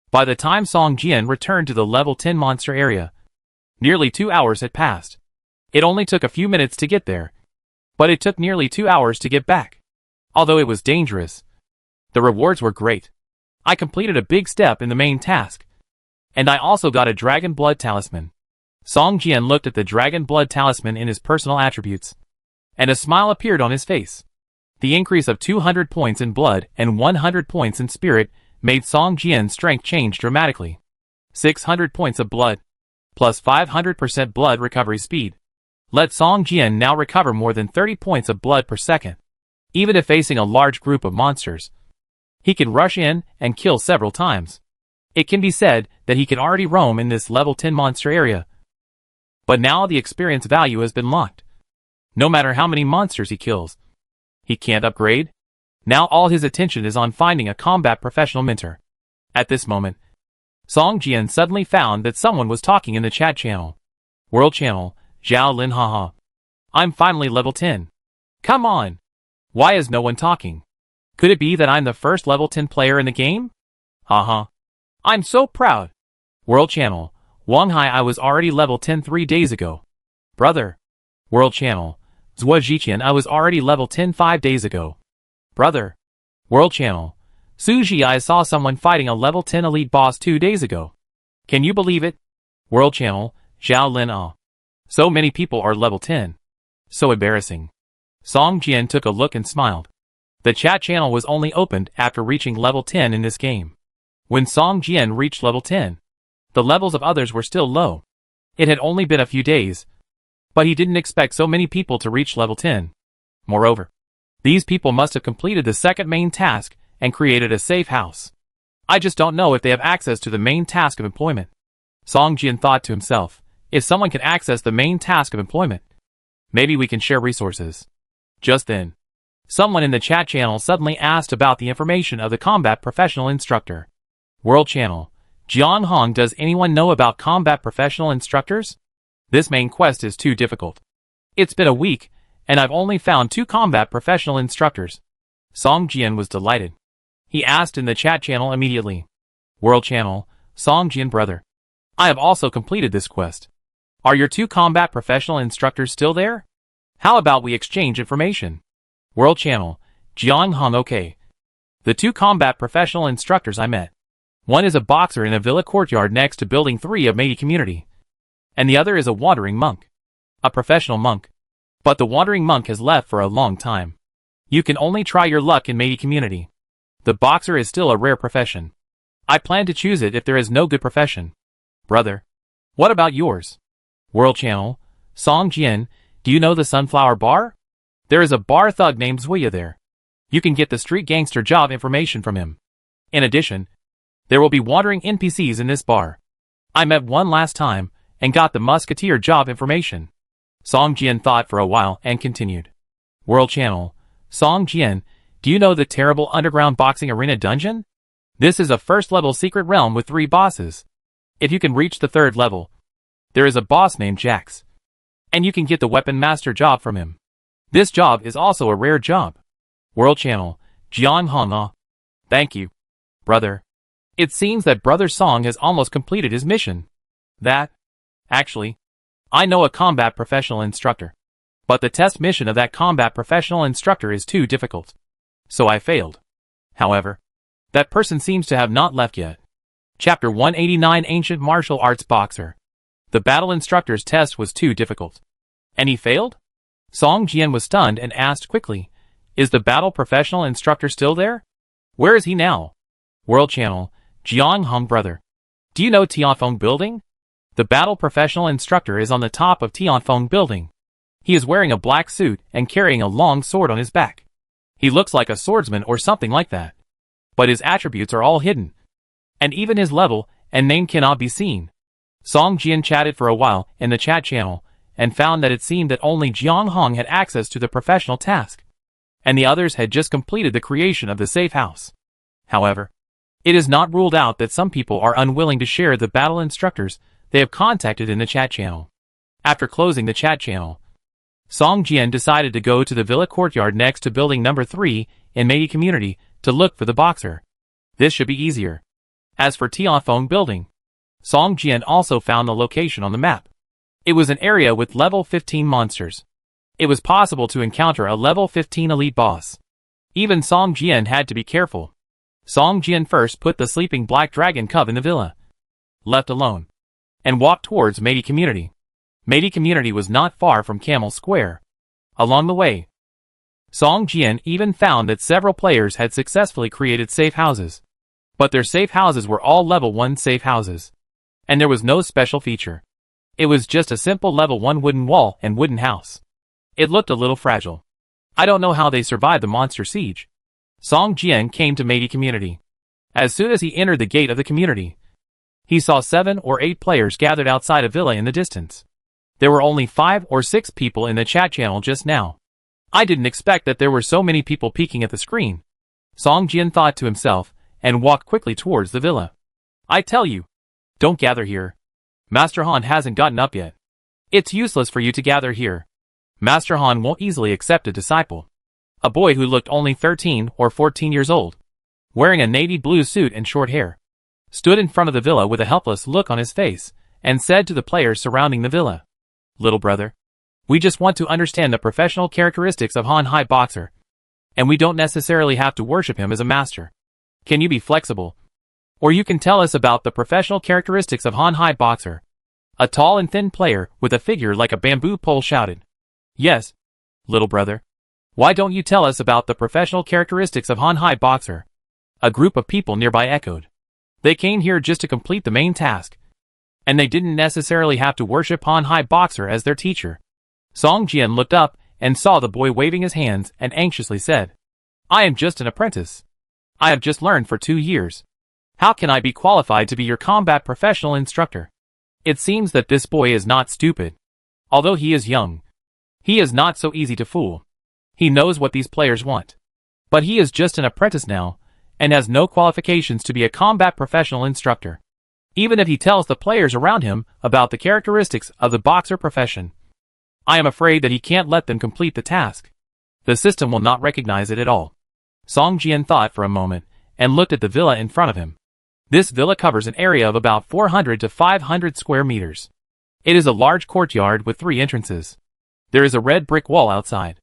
By the time Song Jian returned to the level 10 monster area, nearly 2 hours had passed. It only took a few minutes to get there, but it took nearly 2 hours to get back. Although it was dangerous, the rewards were great. I completed a big step in the main task, and I also got a dragon blood talisman. Song Jian looked at the dragon blood talisman in his personal attributes, and a smile appeared on his face. The increase of 200 points in blood and 100 points in spirit made Song Jian's strength change dramatically. 600 points of blood, plus 500% blood recovery speed, let Song Jian now recover more than 30 points of blood per second. Even if facing a large group of monsters, he can rush in and kill several times. It can be said that he can already roam in this level 10 monster area, but now the experience value has been locked. No matter how many monsters he kills, he can't upgrade. Now all his attention is on finding a combat professional mentor. At this moment, Song Jian suddenly found that someone was talking in the chat channel. World channel, Zhao Lin haha. I'm finally level 10. Come on! Why is no one talking? Could it be that I'm the first level 10 player in the game? Haha. I'm so proud. World channel, Wang Hai I was already level 10 3 days ago. Brother. World channel, Zhua Jiqian I was already level 10 5 days ago. Brother. World channel, Suji I saw someone fighting a level 10 elite boss 2 days ago. Can you believe it? World channel, Zhao Lin ah. So many people are level 10. So embarrassing. Song Jian took a look and smiled. The chat channel was only opened after reaching level 10 in this game. When Song Jian reached level 10, the levels of others were still low. It had only been a few days, but he didn't expect so many people to reach level 10. Moreover, these people must have completed the second main task and created a safe house. I just don't know if they have access to the main task of employment. Song Jian thought to himself, if someone can access the main task of employment, maybe we can share resources. Just then, Someone in the chat channel suddenly asked about the information of the combat professional instructor. World channel. Jiang Hong, does anyone know about combat professional instructors? This main quest is too difficult. It's been a week, and I've only found 2 combat professional instructors. Song Jian was delighted. He asked in the chat channel immediately. World channel. Song Jian brother. I have also completed this quest. Are your 2 combat professional instructors still there? How about we exchange information? World channel. Jiang Hong, okay. The 2 combat professional instructors I met. One is a boxer in a villa courtyard next to building 3 of Meiji community. And the other is a wandering monk. A professional monk. But the wandering monk has left for a long time. You can only try your luck in Meiji community. The boxer is still a rare profession. I plan to choose it if there is no good profession. Brother. What about yours? World channel. Song Jian, do you know the Sunflower Bar? There is a bar thug named Zuya there. You can get the street gangster job information from him. In addition, there will be wandering NPCs in this bar. I met one last time, and got the musketeer job information. Song Jian thought for a while and continued. World channel. Song Jian, do you know the terrible underground boxing arena dungeon? This is a first-level secret realm with 3 bosses. If you can reach the 3rd level, there is a boss named Jax. And you can get the weapon master job from him. This job is also a rare job. World channel. Jiang Hong. Thank you, brother. It seems that Brother Song has almost completed his mission. Actually, I know a combat professional instructor. But the test mission of that combat professional instructor is too difficult. So I failed. However, that person seems to have not left yet. Chapter 189, Ancient Martial Arts Boxer. The battle instructor's test was too difficult. And he failed? Song Jian was stunned and asked quickly, is the battle professional instructor still there? Where is he now? World channel. Jiang Hong brother. Do you know Tianfeng building? The battle professional instructor is on the top of Tianfeng building. He is wearing a black suit and carrying a long sword on his back. He looks like a swordsman or something like that. But his attributes are all hidden. And even his level and name cannot be seen. Song Jian chatted for a while in the chat channel and found that it seemed that only Jiang Hong had access to the professional task, and the others had just completed the creation of the safe house. However, it is not ruled out that some people are unwilling to share the battle instructors they have contacted in the chat channel. After closing the chat channel, Song Jian decided to go to the villa courtyard next to building number 3 in Meiji community to look for the boxer. This should be easier. As for Tianfeng building, Song Jian also found the location on the map. It was an area with level 15 monsters. It was possible to encounter a level 15 elite boss. Even Song Jian had to be careful. Song Jian first put the sleeping black dragon cub in the villa, left alone, and walked towards Meiji community. Meiji community was not far from Camel Square. Along the way, Song Jian even found that several players had successfully created safe houses. But their safe houses were all level 1 safe houses. And there was no special feature. It was just a simple level 1 wooden wall and wooden house. It looked a little fragile. I don't know how they survived the monster siege. Song Jian came to Meiji community. As soon as he entered the gate of the community, he saw 7 or 8 players gathered outside a villa in the distance. There were only 5 or 6 people in the chat channel just now. I didn't expect that there were so many people peeking at the screen. Song Jian thought to himself, and walked quickly towards the villa. I tell you, don't gather here. Master Han hasn't gotten up yet. It's useless for you to gather here. Master Han won't easily accept a disciple. A boy who looked only 13 or 14 years old, wearing a navy blue suit and short hair, stood in front of the villa with a helpless look on his face, and said to the players surrounding the villa, Little brother, we just want to understand the professional characteristics of Han Hai Boxer, and we don't necessarily have to worship him as a master. Can you be flexible? Or you can tell us about the professional characteristics of Han Hai Boxer. A tall and thin player with a figure like a bamboo pole shouted. Yes, little brother. Why don't you tell us about the professional characteristics of Han Hai Boxer? A group of people nearby echoed. They came here just to complete the main task, and they didn't necessarily have to worship Han Hai Boxer as their teacher. Song Jian looked up and saw the boy waving his hands and anxiously said, I am just an apprentice. I have just learned for 2 years. How can I be qualified to be your combat professional instructor? It seems that this boy is not stupid. Although he is young, he is not so easy to fool. He knows what these players want. But he is just an apprentice now, and has no qualifications to be a combat professional instructor. Even if he tells the players around him about the characteristics of the boxer profession, I am afraid that he can't let them complete the task. The system will not recognize it at all. Song Jian thought for a moment, and looked at the villa in front of him. This villa covers an area of about 400 to 500 square meters. It is a large courtyard with 3 entrances. There is a red brick wall outside.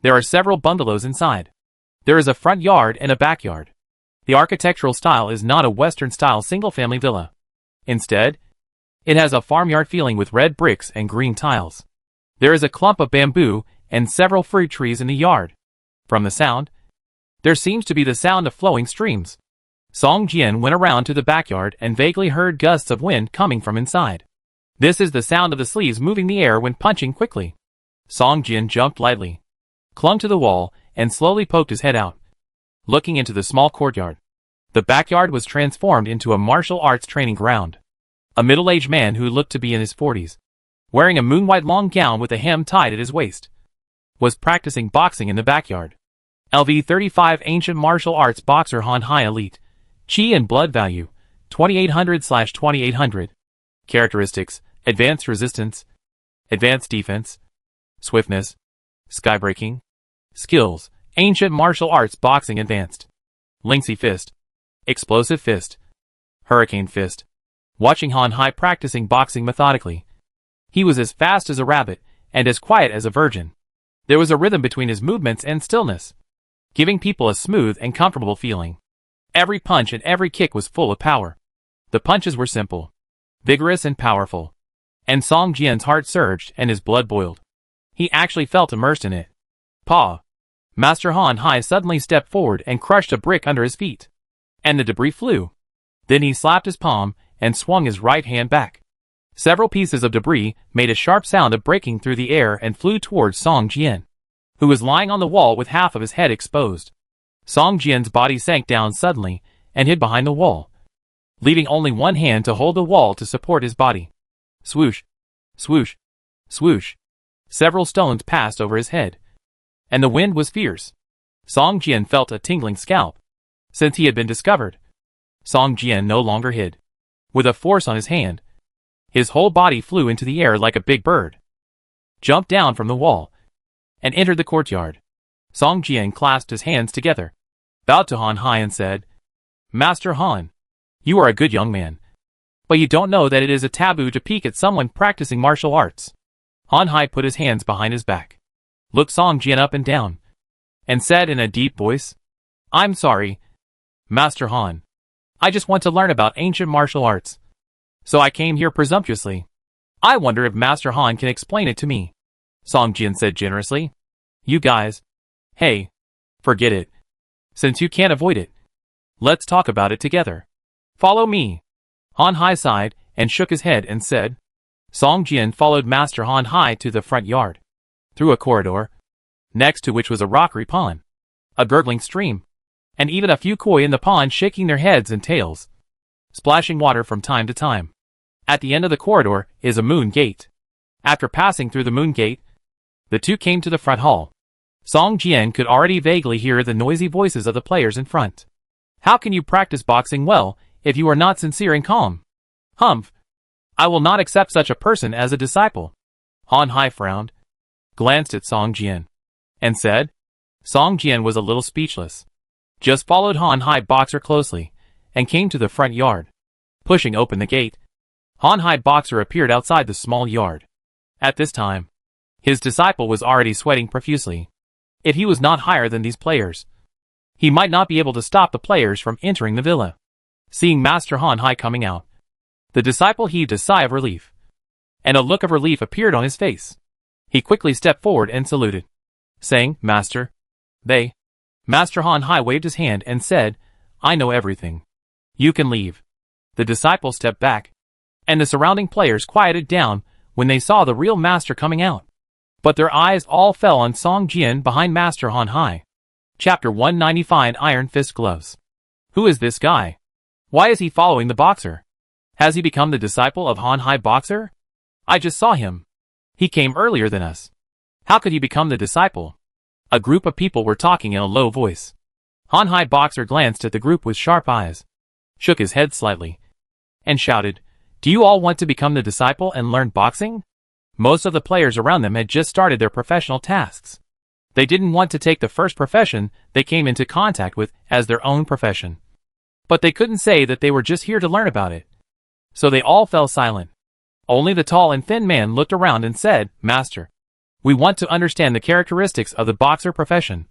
There are several bungalows inside. There is a front yard and a backyard. The architectural style is not a Western-style single-family villa. Instead, it has a farmyard feeling with red bricks and green tiles. There is a clump of bamboo and several fruit trees in the yard. From the sound, there seems to be the sound of flowing streams. Song Jian went around to the backyard and vaguely heard gusts of wind coming from inside. This is the sound of the sleeves moving the air when punching quickly. Song Jian jumped lightly, clung to the wall, and slowly poked his head out, looking into the small courtyard. The backyard was transformed into a martial arts training ground. A middle-aged man who looked to be in his 40s, wearing a moon-white long gown with a hem tied at his waist, was practicing boxing in the backyard. LV-35 Ancient Martial Arts Boxer Han Hai Elite. Chi and Blood Value, 2800/2800. Characteristics: Advanced Resistance, Advanced Defense, Swiftness, Skybreaking. Skills: Ancient Martial Arts Boxing Advanced. Lynxy Fist, Explosive Fist, Hurricane Fist. Watching Han Hai practicing boxing methodically, he was as fast as a rabbit and as quiet as a virgin. There was a rhythm between his movements and stillness, giving people a smooth and comfortable feeling. Every punch and every kick was full of power. The punches were simple, vigorous and powerful, and Song Jian's heart surged and his blood boiled. He actually felt immersed in it. Paw! Master Han Hai suddenly stepped forward and crushed a brick under his feet, and the debris flew. Then he slapped his palm and swung his right hand back. Several pieces of debris made a sharp sound of breaking through the air and flew towards Song Jian, who was lying on the wall with half of his head exposed. Song Jian's body sank down suddenly and hid behind the wall, leaving only one hand to hold the wall to support his body. Swoosh, swoosh, swoosh. Several stones passed over his head, and the wind was fierce. Song Jian felt a tingling scalp. Since he had been discovered, Song Jian no longer hid. With a force on his hand, his whole body flew into the air like a big bird, jumped down from the wall, and entered the courtyard. Song Jian clasped his hands together, bowed to Han Hai and said, "Master Han, you are a good young man, but you don't know that it is a taboo to peek at someone practicing martial arts." Han Hai put his hands behind his back, looked Song Jian up and down, and said in a deep voice, "I'm sorry, Master Han. I just want to learn about ancient martial arts, so I came here presumptuously. I wonder if Master Han can explain it to me." Song Jian said generously, "You guys, hey, forget it. Since you can't avoid it, let's talk about it together. Follow me." Han Hai sighed and shook his head and said. Song Jian followed Master Han Hai to the front yard, through a corridor, next to which was a rockery pond, a gurgling stream, and even a few koi in the pond shaking their heads and tails, splashing water from time to time. At the end of the corridor is a moon gate. After passing through the moon gate, the two came to the front hall. Song Jian could already vaguely hear the noisy voices of the players in front. "How can you practice boxing well if you are not sincere and calm? Humph! I will not accept such a person as a disciple." Han Hai frowned, glanced at Song Jian, and said. Song Jian was a little speechless, just followed Han Hai Boxer closely, and came to the front yard. Pushing open the gate, Han Hai Boxer appeared outside the small yard. At this time, his disciple was already sweating profusely. If he was not higher than these players, he might not be able to stop the players from entering the villa. Seeing Master Han Hai coming out, the disciple heaved a sigh of relief, and a look of relief appeared on his face. He quickly stepped forward and saluted, saying, "Master, they." Master Han Hai waved his hand and said, "I know everything. You can leave." The disciple stepped back, and the surrounding players quieted down when they saw the real master coming out. But their eyes all fell on Song Jian behind Master Han Hai. Chapter 195 Iron Fist Gloves. Who is this guy? Why is he following the boxer? Has he become the disciple of Han Hai Boxer? I just saw him. He came earlier than us. How could he become the disciple? A group of people were talking in a low voice. Han Hai Boxer glanced at the group with sharp eyes, shook his head slightly, and shouted, "Do you all want to become the disciple and learn boxing?" Most of the players around them had just started their professional tasks. They didn't want to take the first profession they came into contact with as their own profession. But they couldn't say that they were just here to learn about it. So they all fell silent. Only the tall and thin man looked around and said, "Master, we want to understand the characteristics of the boxer profession,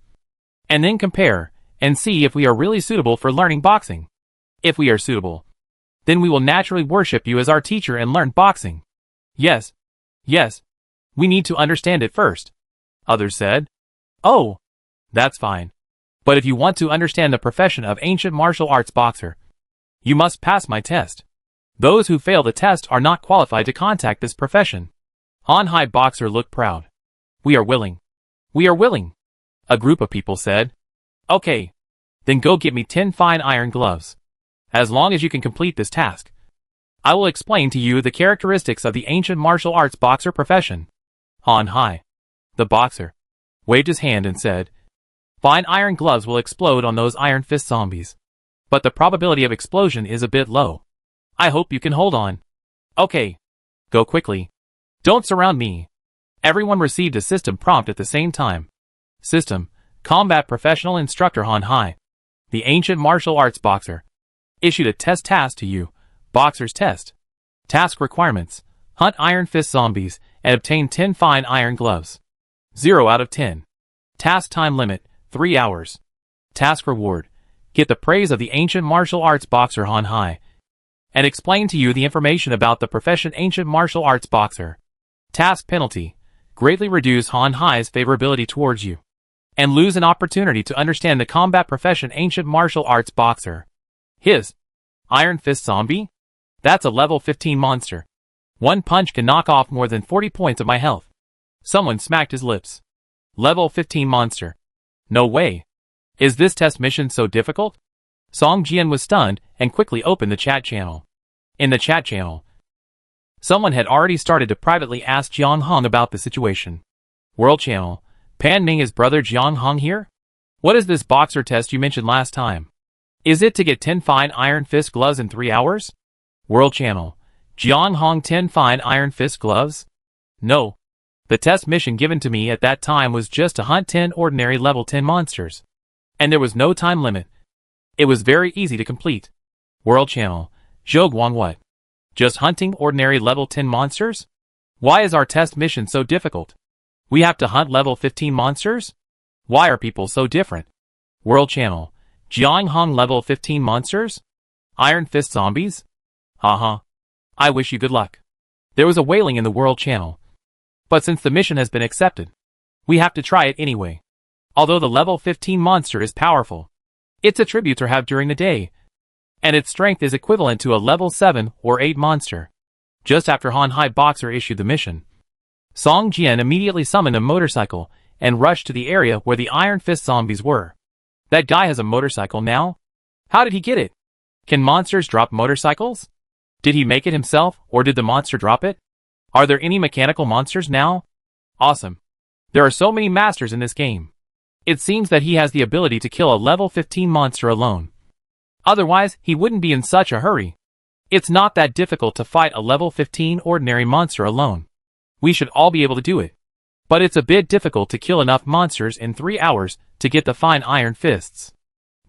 and then compare and see if we are really suitable for learning boxing. If we are suitable, then we will naturally worship you as our teacher and learn boxing." Yes, we need to understand it first," others said. "Oh, that's fine. But if you want to understand the profession of ancient martial arts boxer, you must pass my test. Those who fail the test are not qualified to contact this profession." Han Hai Boxer looked proud. We are willing. A group of people said. "Okay, then go get me 10 fine iron gloves. As long as you can complete this task, I will explain to you the characteristics of the ancient martial arts boxer profession." Han Hai, the boxer, waved his hand and said, "Fine iron gloves will explode on those iron fist zombies. But the probability of explosion is a bit low. I hope you can hold on. Okay, go quickly. Don't surround me." Everyone received a system prompt at the same time. System: Combat Professional Instructor Han Hai, the ancient martial arts boxer, issued a test task to you. Boxer's test. Task requirements: hunt iron fist zombies and obtain 10 fine iron gloves. 0 out of 10. Task time limit: 3 hours. Task reward: get the praise of the ancient martial arts boxer Han Hai, and explain to you the information about the profession ancient martial arts boxer. Task penalty: greatly reduce Han Hai's favorability towards you, and lose an opportunity to understand the combat profession ancient martial arts boxer. His Iron Fist Zombie? That's a level 15 monster. One punch can knock off more than 40 points of my health. Someone smacked his lips. Level 15 monster. No way. Is this test mission so difficult? Song Jian was stunned and quickly opened the chat channel. In the chat channel, someone had already started to privately ask Jiang Hong about the situation. World channel: Pan Ming is brother Jiang Hong here? What is this boxer test you mentioned last time? Is it to get 10 fine iron fist gloves in 3 hours? World channel: Jiang Hong 10 fine iron fist gloves? No. The test mission given to me at that time was just to hunt 10 ordinary level 10 monsters. And there was no time limit. It was very easy to complete. World channel: Zhou what? Just hunting ordinary level 10 monsters? Why is our test mission so difficult? We have to hunt level 15 monsters? Why are people so different? World channel: Jiang Hong level 15 monsters? Iron fist zombies? Haha. I wish you good luck. There was a wailing in the world channel. But since the mission has been accepted, we have to try it anyway. Although the level 15 monster is powerful, its attributes are have during the day, and its strength is equivalent to a level 7 or 8 monster. Just after Han Hai Boxer issued the mission, Song Jian immediately summoned a motorcycle and rushed to the area where the Iron Fist zombies were. That guy has a motorcycle now? How did he get it? Can monsters drop motorcycles? Did he make it himself, or did the monster drop it? Are there any mechanical monsters now? Awesome. There are so many masters in this game. It seems that he has the ability to kill a level 15 monster alone. Otherwise, he wouldn't be in such a hurry. It's not that difficult to fight a level 15 ordinary monster alone. We should all be able to do it. But it's a bit difficult to kill enough monsters in 3 hours to get the fine iron fists.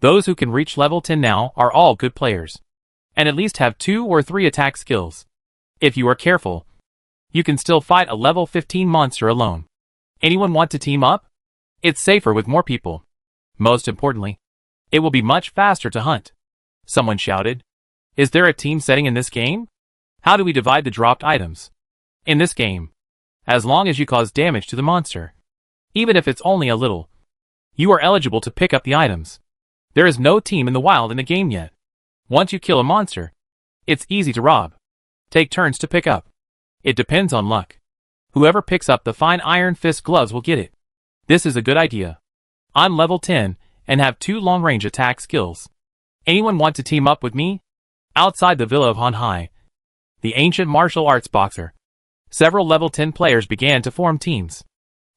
Those who can reach level 10 now are all good players, and at least have 2 or 3 attack skills. If you are careful, you can still fight a level 15 monster alone. Anyone want to team up? It's safer with more people. Most importantly, it will be much faster to hunt. Someone shouted. Is there a team setting in this game? How do we divide the dropped items? In this game, as long as you cause damage to the monster, even if it's only a little, you are eligible to pick up the items. There is no team in the wild in the game yet. Once you kill a monster, it's easy to rob. Take turns to pick up. It depends on luck. Whoever picks up the fine iron fist gloves will get it. This is a good idea. I'm level 10 and have 2 long-range attack skills. Anyone want to team up with me? Outside the villa of Han Hai, the ancient martial arts boxer, several level 10 players began to form teams.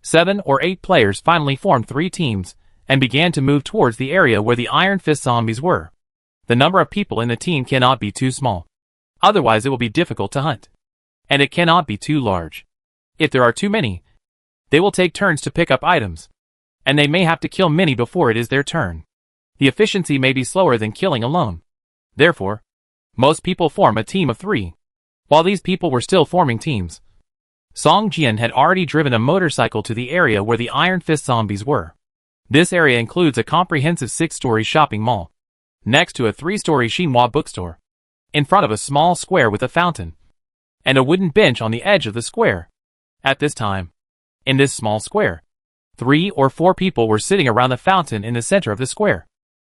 7 or 8 players finally formed 3 teams and began to move towards the area where the Iron Fist zombies were. The number of people in the team cannot be too small. Otherwise it will be difficult to hunt. And it cannot be too large. If there are too many, they will take turns to pick up items. And they may have to kill many before it is their turn. The efficiency may be slower than killing alone. Therefore, most people form a team of 3. While these people were still forming teams, Song Jian had already driven a motorcycle to the area where the Iron Fist zombies were. This area includes a comprehensive 6-story shopping mall, next to a 3-story Xinhua bookstore, in front of a small square with a fountain, and a wooden bench on the edge of the square. At this time, in this small square, 3 or 4 people were sitting around the fountain in the center of the square.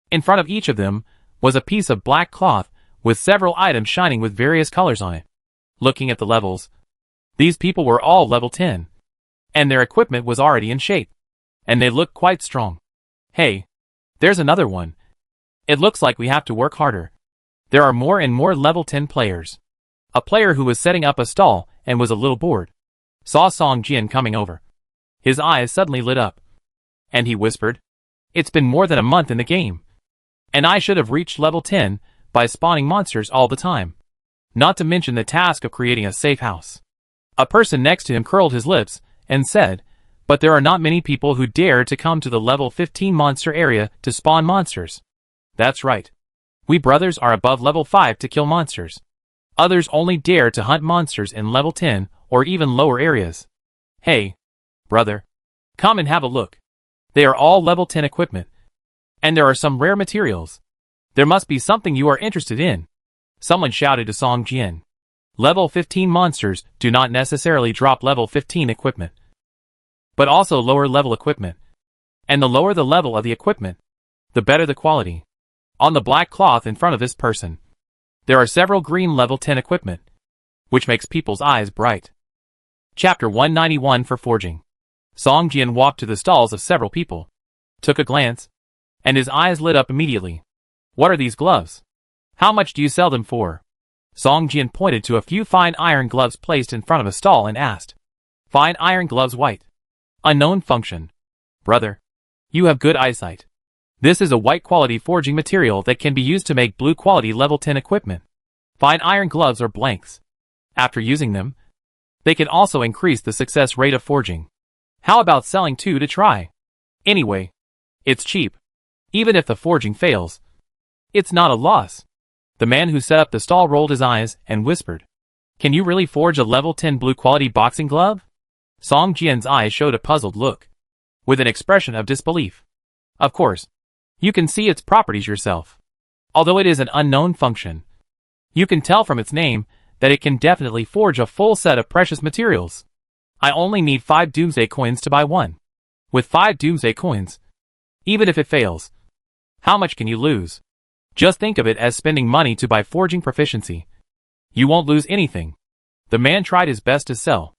In front of each of them was a piece of black cloth with several items shining with various colors on it. Looking at the levels, these people were all level 10, and their equipment was already in shape, and they looked quite strong. Hey, there's another one. It looks like we have to work harder. There are more and more level 10 players. A player who was setting up a stall and was a little bored saw Song Jian coming over. His eyes suddenly lit up, and he whispered, "It's been more than a month in the game, and I should have reached level 10 by spawning monsters all the time. Not to mention the task of creating a safe house." A person next to him curled his lips and said, "But there are not many people who dare to come to the level 15 monster area to spawn monsters." That's right. We brothers are above level 5 to kill monsters. Others only dare to hunt monsters in level 10 or even lower areas. Hey, brother, come and have a look. They are all level 10 equipment. And there are some rare materials. There must be something you are interested in. Someone shouted to Song Jian. Level 15 monsters do not necessarily drop level 15 equipment, but also lower level equipment. And the lower the level of the equipment, the better the quality. On the black cloth in front of this person, there are several green level 10 equipment, which makes people's eyes bright. Chapter 191 for Forging. Song Jian walked to the stalls of several people, took a glance, and his eyes lit up immediately. What are these gloves? How much do you sell them for? Song Jian pointed to a few fine iron gloves placed in front of a stall and asked. Fine iron gloves white. Unknown function. Brother, you have good eyesight. This is a white quality forging material that can be used to make blue quality level 10 equipment. Fine iron gloves are blanks. After using them, they can also increase the success rate of forging. How about selling 2 to try? Anyway, it's cheap. Even if the forging fails, it's not a loss. The man who set up the stall rolled his eyes and whispered, "Can you really forge a level 10 blue quality boxing glove?" Song Jian's eyes showed a puzzled look, with an expression of disbelief. Of course, you can see its properties yourself. Although it is an unknown function, you can tell from its name that it can definitely forge a full set of precious materials. I only need 5 Doomsday coins to buy one. With 5 Doomsday coins, even if it fails, how much can you lose? Just think of it as spending money to buy forging proficiency. You won't lose anything. The man tried his best to sell.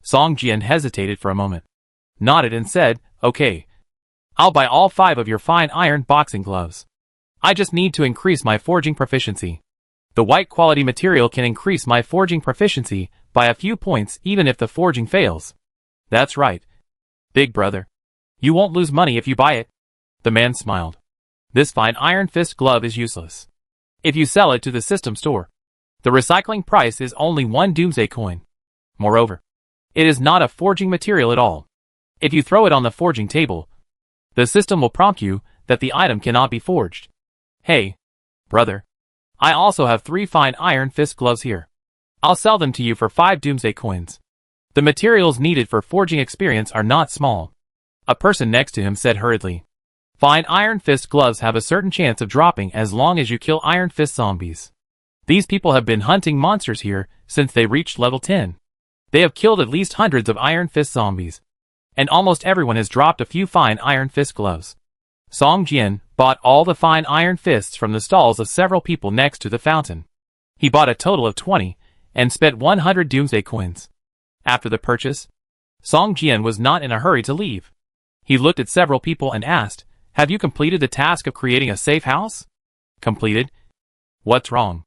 Song Jian hesitated for a moment, nodded and said, "Okay. I'll buy all 5 of your fine iron boxing gloves. I just need to increase my forging proficiency. The white quality material can increase my forging proficiency by a few points even if the forging fails." That's right, big brother. You won't lose money if you buy it. The man smiled. This fine iron fist glove is useless. If you sell it to the system store, the recycling price is only 1 Doomsday coin. Moreover, it is not a forging material at all. If you throw it on the forging table, the system will prompt you that the item cannot be forged. Hey, brother, I also have 3 fine iron fist gloves here. I'll sell them to you for 5 Doomsday coins. The materials needed for forging experience are not small. A person next to him said hurriedly. Fine iron fist gloves have a certain chance of dropping as long as you kill iron fist zombies. These people have been hunting monsters here since they reached level 10. They have killed at least hundreds of iron fist zombies, and almost everyone has dropped a few fine iron fist gloves. Song Jian bought all the fine iron fists from the stalls of several people next to the fountain. He bought a total of 20 and spent 100 Doomsday coins. After the purchase, Song Jian was not in a hurry to leave. He looked at several people and asked, "Have you completed the task of creating a safe house?" Completed? What's wrong,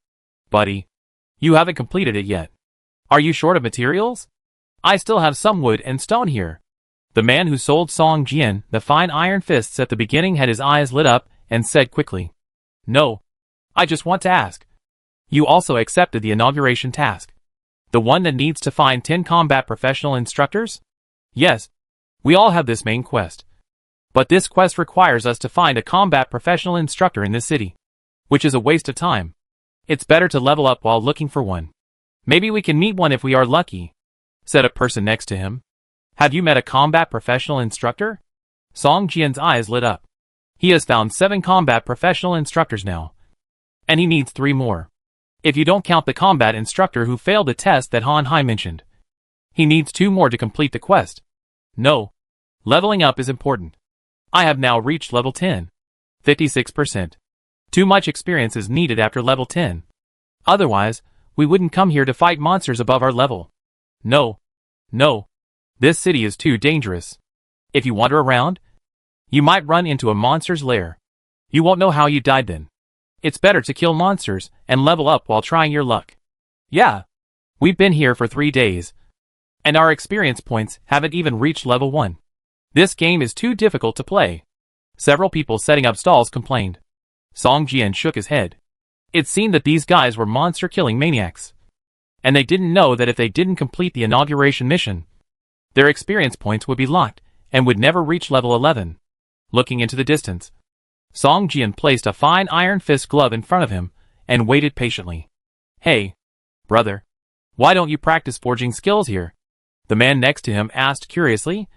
buddy? You haven't completed it yet. Are you short of materials? I still have some wood and stone here. The man who sold Song Jian the fine iron fists at the beginning had his eyes lit up and said quickly, "No. I just want to ask. You also accepted the inauguration task. The one that needs to find 10 combat professional instructors? Yes. We all have this main quest. But this quest requires us to find a combat professional instructor in this city. Which is a waste of time. It's better to level up while looking for one. Maybe we can meet one if we are lucky," said a person next to him. "Have you met a combat professional instructor?" Song Jian's eyes lit up. He has found 7 combat professional instructors now. And he needs 3 more. If you don't count the combat instructor who failed the test that Han Hai mentioned. He needs 2 more to complete the quest. No. Leveling up is important. I have now reached level 10. 56%. Too much experience is needed after level 10. Otherwise, we wouldn't come here to fight monsters above our level. No. No. This city is too dangerous. If you wander around, you might run into a monster's lair. You won't know how you died then. It's better to kill monsters and level up while trying your luck. Yeah. We've been here for 3 days. And our experience points haven't even reached level 1. This game is too difficult to play. Several people setting up stalls complained. Song Jian shook his head. It seemed that these guys were monster-killing maniacs. And they didn't know that if they didn't complete the inauguration mission, their experience points would be locked and would never reach level 11. Looking into the distance, Song Jian placed a fine iron fist glove in front of him and waited patiently. "Hey, brother, why don't you practice forging skills here?" the man next to him asked curiously.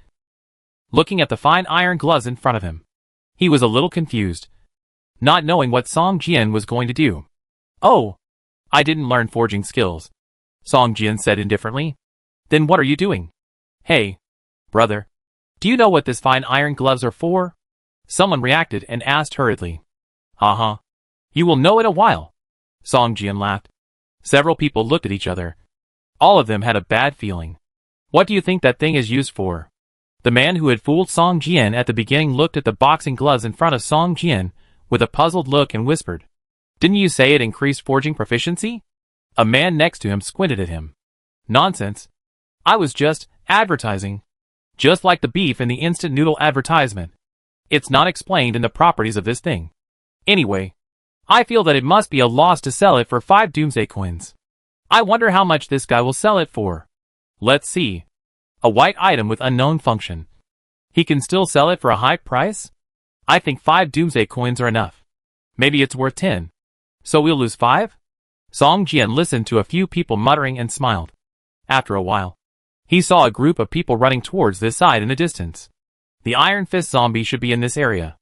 Looking at the fine iron gloves in front of him, he was a little confused, not knowing what Song Jian was going to do. "Oh, I didn't learn forging skills," Song Jian said indifferently. "Then what are you doing?" "Hey, brother, do you know what this fine iron gloves are for?" Someone reacted and asked hurriedly. "Uh-huh. You will know in a while," Song Jian laughed. Several people looked at each other. All of them had a bad feeling. "What do you think that thing is used for?" The man who had fooled Song Jian at the beginning looked at the boxing gloves in front of Song Jian with a puzzled look and whispered, "Didn't you say it increased forging proficiency?" A man next to him squinted at him. "Nonsense. I was just advertising. Just like the beef in the instant noodle advertisement. It's not explained in the properties of this thing. Anyway, I feel that it must be a loss to sell it for 5 Doomsday coins. I wonder how much this guy will sell it for. Let's see. A white item with unknown function. He can still sell it for a high price? I think 5 Doomsday coins are enough. Maybe it's worth 10. So we'll lose 5? Song Jian listened to a few people muttering and smiled. After a while, he saw a group of people running towards this side in the distance. The Iron Fist zombie should be in this area.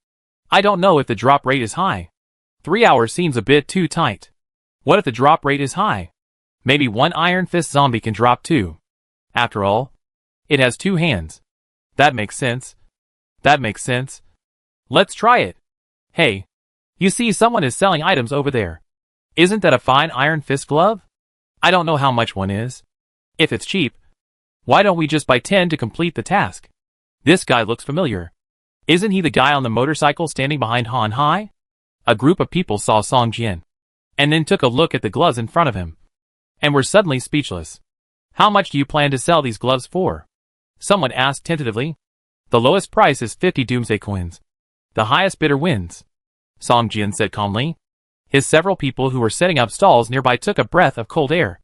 I don't know if the drop rate is high. 3 hours seems a bit too tight. What if the drop rate is high? Maybe one Iron Fist zombie can drop 2. After all, it has 2 hands. That makes sense. That makes sense. Let's try it. Hey, you see someone is selling items over there. Isn't that a fine Iron Fist glove? I don't know how much one is. If it's cheap, why don't we just buy 10 to complete the task? This guy looks familiar. Isn't he the guy on the motorcycle standing behind Han Hai? A group of people saw Song Jian, and then took a look at the gloves in front of him, and were suddenly speechless. "How much do you plan to sell these gloves for?" Someone asked tentatively. "The lowest price is 50 Doomsday coins. The highest bidder wins," Song Jian said calmly. His several people who were setting up stalls nearby took a breath of cold air.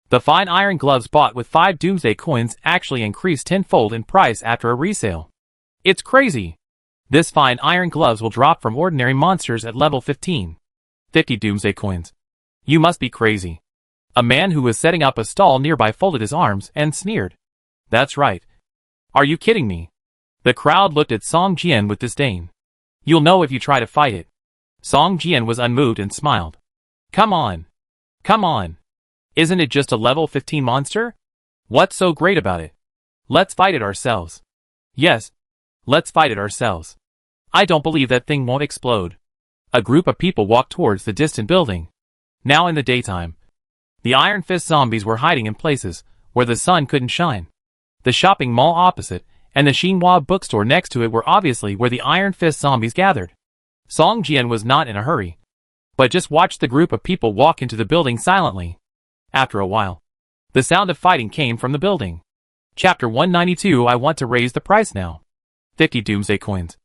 The fine iron gloves bought with 5 Doomsday coins actually increased tenfold in price after a resale. It's crazy. This fine iron gloves will drop from ordinary monsters at level 15. 50 Doomsday coins. You must be crazy. A man who was setting up a stall nearby folded his arms and sneered. That's right. Are you kidding me? The crowd looked at Song Jian with disdain. You'll know if you try to fight it. Song Jian was unmoved and smiled. Come on. Come on. Isn't it just a level 15 monster? What's so great about it? Let's fight it ourselves. Yes. Let's fight it ourselves. I don't believe that thing won't explode. A group of people walked towards the distant building. Now in the daytime, the Iron Fist zombies were hiding in places where the sun couldn't shine. The shopping mall opposite and the Xinhua bookstore next to it were obviously where the Iron Fist zombies gathered. Song Jian was not in a hurry, but just watched the group of people walk into the building silently. After a while, the sound of fighting came from the building. Chapter 192 I want to raise the price now. 50 Doomsday coins.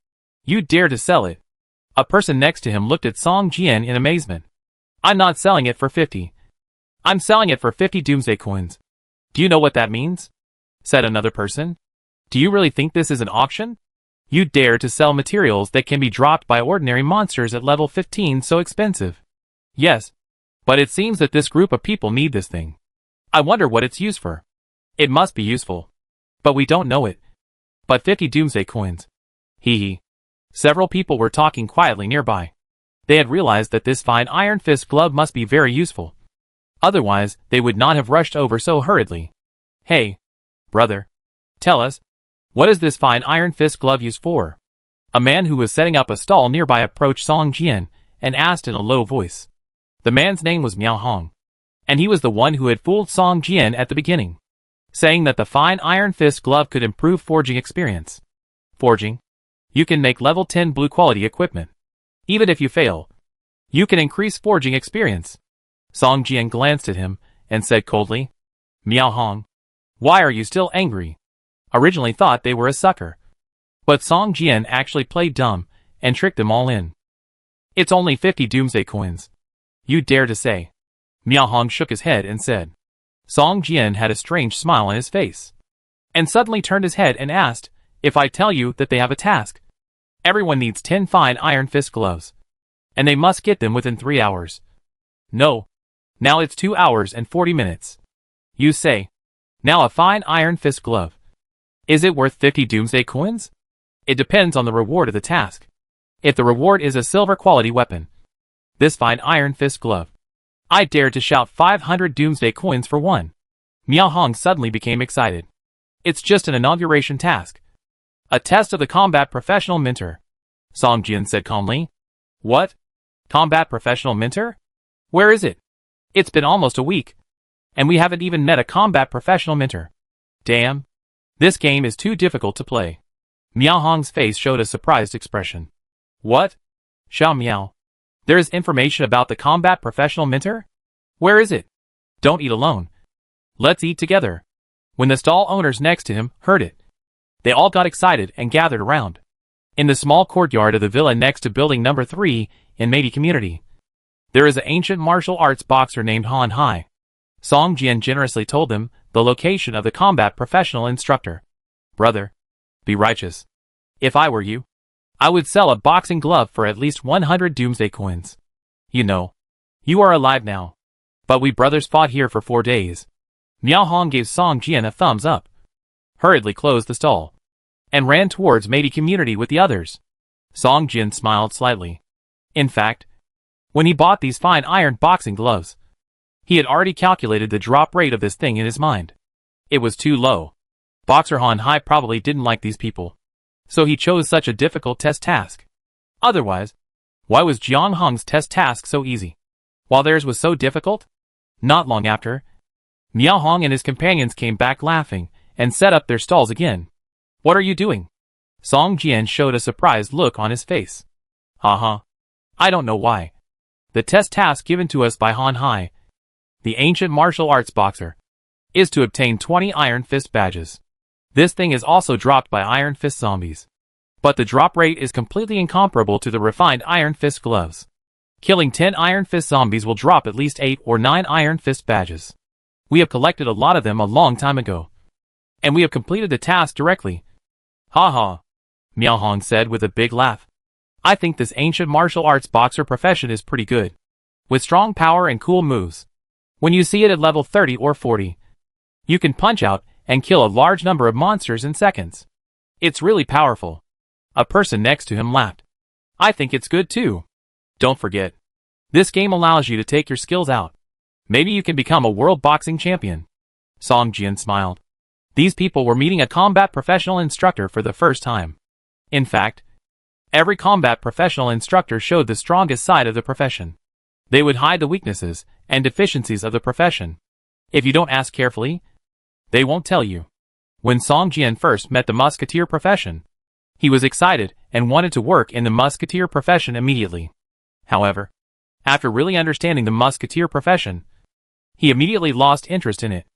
You dare to sell it? A person next to him looked at Song Jian in amazement. I'm not selling it for 50. I'm selling it for 50 Doomsday coins. Do you know what that means? Said another person. Do you really think this is an auction? You dare to sell materials that can be dropped by ordinary monsters at level 15 so expensive? Yes. But it seems that this group of people need this thing. I wonder what it's used for. It must be useful. But we don't know it. But 50 Doomsday coins. Hee hee. Several people were talking quietly nearby. They had realized that this fine Iron Fist glove must be very useful. Otherwise, they would not have rushed over so hurriedly. Hey, brother. Tell us, what is this fine Iron Fist glove used for? A man who was setting up a stall nearby approached Song Jian and asked in a low voice. The man's name was Miao Hong, and he was the one who had fooled Song Jian at the beginning, saying that the fine Iron Fist glove could improve forging experience. Forging? You can make level 10 blue quality equipment. Even if you fail, you can increase forging experience. Song Jian glanced at him and said coldly, Miao Hong, why are you still angry? Originally thought they were a sucker. But Song Jian actually played dumb and tricked them all in. It's only 50 Doomsday coins. You dare to say? Miao Hong shook his head and said. Song Jian had a strange smile on his face, and suddenly turned his head and asked, if I tell you that they have a task. Everyone needs 10 fine Iron Fist gloves, and they must get them within 3 hours. No. Now it's 2 hours and 40 minutes. You say. Now a fine Iron Fist glove. Is it worth 50 Doomsday coins? It depends on the reward of the task. If the reward is a silver quality weapon, this fine Iron Fist glove, I dared to shout 500 Doomsday coins for one. Miao Hong suddenly became excited. It's just an inauguration task. A test of the combat professional mentor. Song Jian said calmly. What? Combat professional mentor? Where is it? It's been almost a week, and we haven't even met a combat professional mentor. Damn. This game is too difficult to play. Miao Hong's face showed a surprised expression. What? Xiao Miao. There is information about the combat professional mentor? Where is it? Don't eat alone. Let's eat together. When the stall owners next to him heard it, they all got excited and gathered around. In the small courtyard of the villa next to building number 3 in Meiji Community, there is an ancient martial arts boxer named Han Hai. Song Jian generously told them the location of the combat professional instructor. Brother, be righteous. If I were you, I would sell a boxing glove for at least 100 Doomsday coins. You know, you are alive now. But we brothers fought here for 4 days. Miao Hong gave Song Jian a thumbs up, hurriedly closed the stall, and ran towards Meiji Community with the others. Song Jian smiled slightly. In fact, when he bought these fine iron boxing gloves, he had already calculated the drop rate of this thing in his mind. It was too low. Boxer Han Hai probably didn't like these people, so he chose such a difficult test task. Otherwise, why was Jiang Hong's test task so easy, while theirs was so difficult? Not long after, Miao Hong and his companions came back laughing and set up their stalls again. What are you doing? Song Jian showed a surprised look on his face. Haha. I don't know why. The test task given to us by Han Hai, the ancient martial arts boxer, is to obtain 20 Iron Fist badges. This thing is also dropped by Iron Fist zombies, but the drop rate is completely incomparable to the refined Iron Fist gloves. Killing 10 Iron Fist zombies will drop at least 8 or 9 Iron Fist badges. We have collected a lot of them a long time ago, and we have completed the task directly. Ha ha, Miao Hong said with a big laugh. I think this ancient martial arts boxer profession is pretty good, with strong power and cool moves. When you see it at level 30 or 40, you can punch out and kill a large number of monsters in seconds. It's really powerful. A person next to him laughed. I think it's good too. Don't forget, this game allows you to take your skills out. Maybe you can become a world boxing champion. Song Jian smiled. These people were meeting a combat professional instructor for the first time. In fact, every combat professional instructor showed the strongest side of the profession. They would hide the weaknesses and deficiencies of the profession. If you don't ask carefully, they won't tell you. When Song Jian first met the musketeer profession, he was excited and wanted to work in the musketeer profession immediately. However, after really understanding the musketeer profession, he immediately lost interest in it.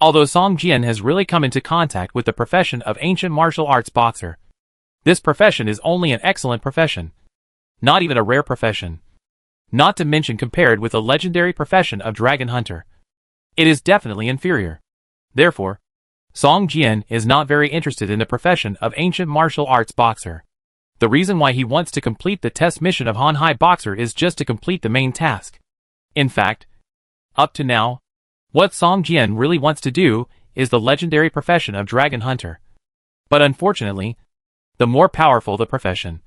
Although Song Jian has really come into contact with the profession of ancient martial arts boxer, this profession is only an excellent profession, not even a rare profession. Not to mention compared with the legendary profession of dragon hunter, it is definitely inferior. Therefore, Song Jian is not very interested in the profession of ancient martial arts boxer. The reason why he wants to complete the test mission of Han Hai Boxer is just to complete the main task. In fact, up to now, what Song Jian really wants to do is the legendary profession of dragon hunter. But unfortunately, the more powerful the profession,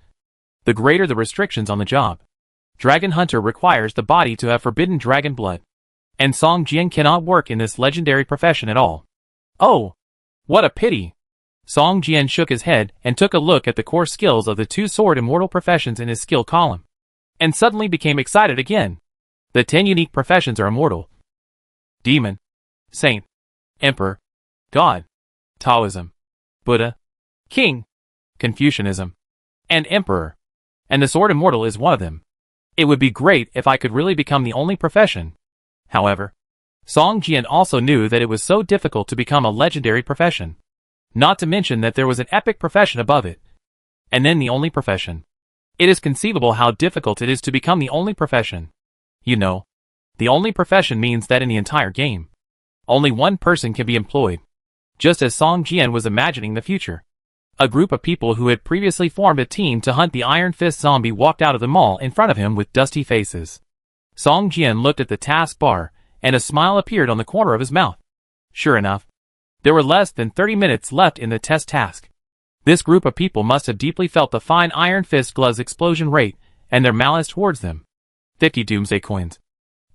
the greater the restrictions on the job. Dragon hunter requires the body to have forbidden dragon blood, and Song Jian cannot work in this legendary profession at all. Oh, what a pity! Song Jian shook his head and took a look at the core skills of the two sword immortal professions in his skill column, and suddenly became excited again. The 10 unique professions are immortal: demon, saint, emperor, god, Taoism, Buddha, king, Confucianism, and emperor, and the sword immortal is one of them. It would be great if I could really become the only profession. However, Song Jian also knew that it was so difficult to become a legendary profession. Not to mention that there was an epic profession above it, and then the only profession. It is conceivable how difficult it is to become the only profession. You know, the only profession means that in the entire game, only one person can be employed. Just as Song Jian was imagining the future, a group of people who had previously formed a team to hunt the Iron Fist zombie walked out of the mall in front of him with dusty faces. Song Jian looked at the task bar, and a smile appeared on the corner of his mouth. Sure enough, there were less than 30 minutes left in the test task. This group of people must have deeply felt the fine Iron Fist glove's explosion rate and their malice towards them. 50 Doomsday coins.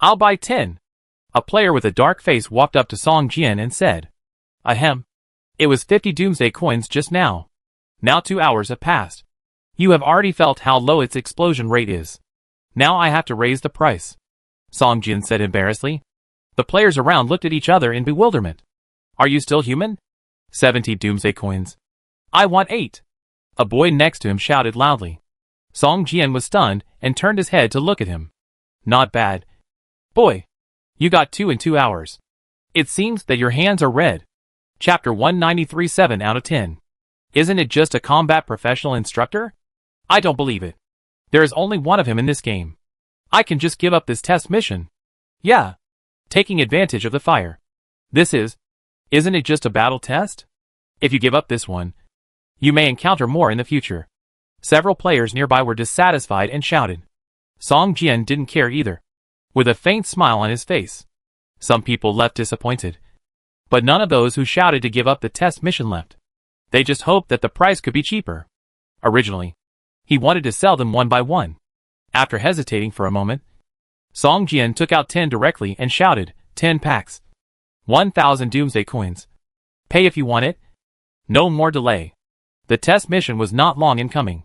I'll buy 10. A player with a dark face walked up to Song Jian and said, Ahem. It was 50 Doomsday coins just now. Now 2 hours have passed. You have already felt how low its explosion rate is. Now I have to raise the price. Song Jian said embarrassedly. The players around looked at each other in bewilderment. Are you still human? 70 Doomsday coins. I want 8. A boy next to him shouted loudly. Song Jian was stunned and turned his head to look at him. Not bad. Boy, you got 2 in 2 hours. It seems that your hands are red. Chapter 193 7 out of 10. Isn't it just a combat professional instructor? I don't believe it. There is only one of him in this game. I can just give up this test mission. Yeah. Taking advantage of the fire. Isn't it just a battle test? If you give up this one, you may encounter more in the future. Several players nearby were dissatisfied and shouted. Song Jian didn't care either, with a faint smile on his face. Some people left disappointed, but none of those who shouted to give up the test mission left. They just hoped that the price could be cheaper. Originally, he wanted to sell them one by one. After hesitating for a moment, Song Jian took out 10 directly and shouted, 10 packs. 1,000 Doomsday coins. Pay if you want it. No more delay. The test mission was not long in coming.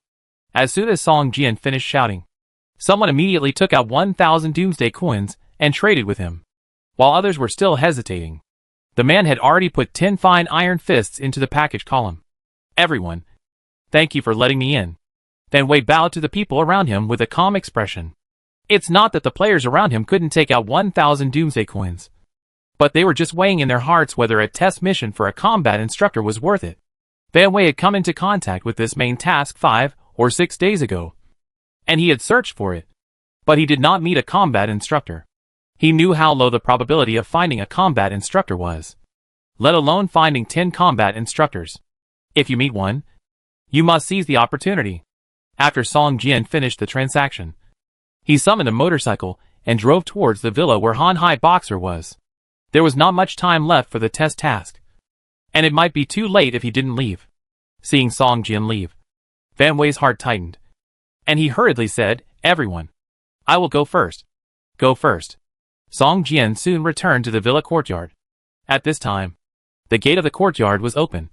As soon as Song Jian finished shouting, someone immediately took out 1,000 Doomsday coins and traded with him. While others were still hesitating, the man had already put 10 fine iron fists into the package column. Everyone, thank you for letting me in. Then Wei bowed to the people around him with a calm expression. It's not that the players around him couldn't take out 1,000 Doomsday coins, but they were just weighing in their hearts whether a test mission for a combat instructor was worth it. Van Wei had come into contact with this main task 5 or 6 days ago, and he had searched for it, but he did not meet a combat instructor. He knew how low the probability of finding a combat instructor was, let alone finding 10 combat instructors. If you meet one, you must seize the opportunity. After Song Jian finished the transaction, he summoned a motorcycle and drove towards the villa where Han Hai Boxer was. There was not much time left for the test task, and it might be too late if he didn't leave. Seeing Song Jian leave, Van Wei's heart tightened, and he hurriedly said, Everyone, I will go first. Go first. Song Jian soon returned to the villa courtyard. At this time, the gate of the courtyard was open,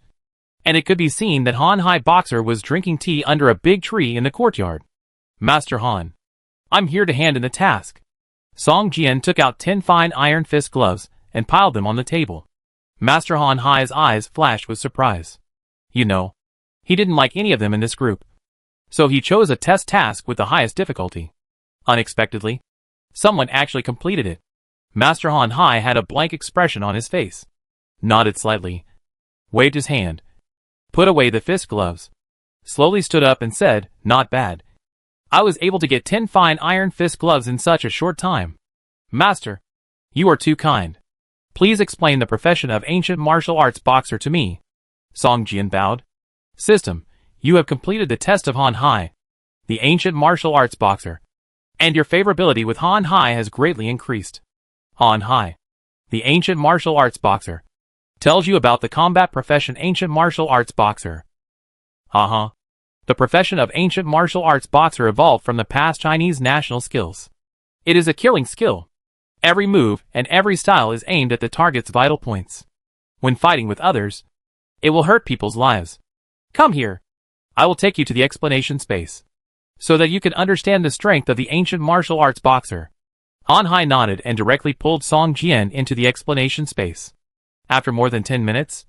and it could be seen that Han Hai Boxer was drinking tea under a big tree in the courtyard. Master Han, I'm here to hand in the task. Song Jian took out 10 fine iron fist gloves and piled them on the table. Master Han Hai's eyes flashed with surprise. You know, he didn't like any of them in this group, so he chose a test task with the highest difficulty. Unexpectedly, someone actually completed it. Master Han Hai had a blank expression on his face. nodded slightly, waved his hand, put away the fist gloves, slowly stood up and said, "Not bad. I was able to get 10 fine iron fist gloves in such a short time. Master, you are too kind. Please explain the profession of ancient martial arts boxer to me." Song Jian bowed. "System, you have completed the test of Han Hai, the ancient martial arts boxer, and your favorability with Han Hai has greatly increased. Han Hai, the ancient martial arts boxer, tells you about the combat profession ancient martial arts boxer. The profession of ancient martial arts boxer evolved from the past Chinese national skills. It is a killing skill. Every move and every style is aimed at the target's vital points. When fighting with others, it will hurt people's lives. Come here. I will take you to the explanation space, so that you can understand the strength of the ancient martial arts boxer." Han Hai nodded and directly pulled Song Jian into the explanation space. After more than 10 minutes,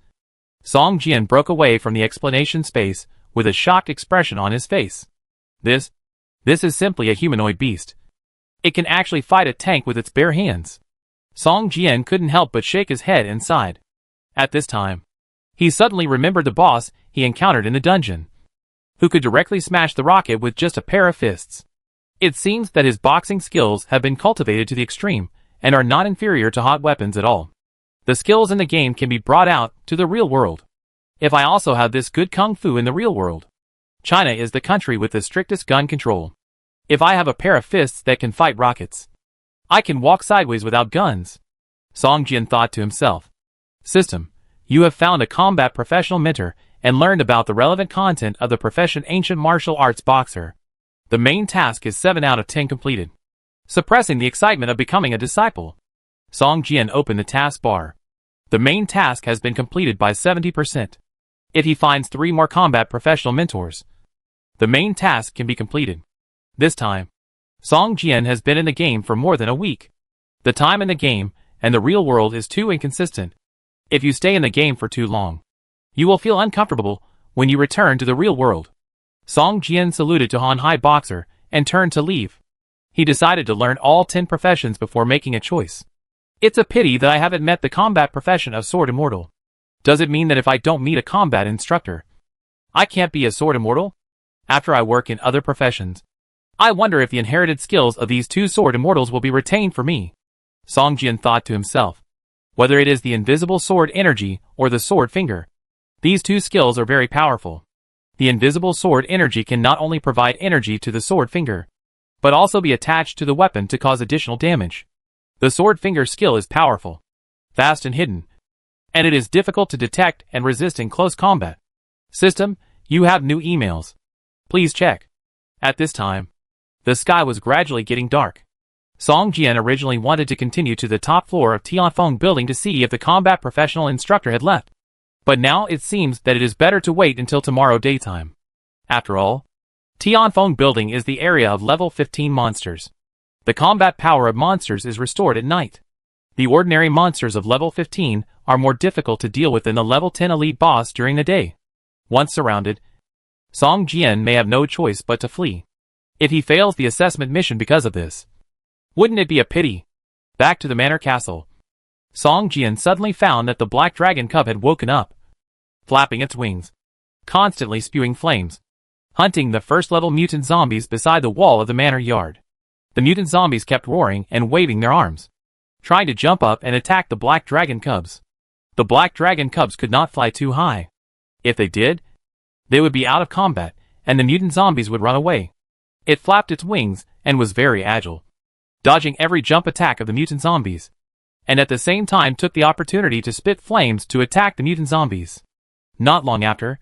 Song Jian broke away from the explanation space with a shocked expression on his face. This is simply a humanoid beast. It can actually fight a tank with its bare hands. Song Jian couldn't help but shake his head and sighed. At this time, he suddenly remembered the boss he encountered in the dungeon, who could directly smash the rocket with just a pair of fists. It seems that his boxing skills have been cultivated to the extreme and are not inferior to hot weapons at all. The skills in the game can be brought out to the real world. If I also have this good kung fu in the real world. China is the country with the strictest gun control. If I have a pair of fists that can fight rockets, I can walk sideways without guns. Song Jian thought to himself. System, you have found a combat professional mentor and learned about the relevant content of the profession ancient martial arts boxer. The main task is 7 out of 10 completed. Suppressing the excitement of becoming a disciple. Song Jian opened the task bar. The main task has been completed by 70%. If he finds 3 more combat professional mentors, the main task can be completed. This time, Song Jian has been in the game for more than a week. The time in the game and the real world is too inconsistent. If you stay in the game for too long, you will feel uncomfortable when you return to the real world. Song Jian saluted to Han Hai Boxer and turned to leave. He decided to learn all 10 professions before making a choice. It's a pity that I haven't met the combat profession of Sword Immortal. Does it mean that if I don't meet a combat instructor, I can't be a Sword Immortal? After I work in other professions, I wonder if the inherited skills of these 2 Sword Immortals will be retained for me. Song Jian thought to himself. Whether it is the invisible sword energy or the sword finger, these 2 skills are very powerful. The invisible sword energy can not only provide energy to the sword finger, but also be attached to the weapon to cause additional damage. The sword finger skill is powerful, fast and hidden, and it is difficult to detect and resist in close combat. System, you have new emails. Please check. At this time, the sky was gradually getting dark. Song Jian originally wanted to continue to the top floor of Tianfeng building to see if the combat professional instructor had left. But now it seems that it is better to wait until tomorrow daytime. After all, Tianfeng building is the area of level 15 monsters. The combat power of monsters is restored at night. The ordinary monsters of level 15 are more difficult to deal with than the level 10 elite boss during the day. Once surrounded, Song Jian may have no choice but to flee. If he fails the assessment mission because of this, wouldn't it be a pity? Back to the manor castle. Song Jian suddenly found that the black dragon cub had woken up, flapping its wings, constantly spewing flames, hunting the first-level mutant zombies beside the wall of the manor yard. The mutant zombies kept roaring and waving their arms, trying to jump up and attack the black dragon cubs. The black dragon cubs could not fly too high. If they did, they would be out of combat, and the mutant zombies would run away. It flapped its wings and was very agile, dodging every jump attack of the mutant zombies, and at the same time took the opportunity to spit flames to attack the mutant zombies. Not long after,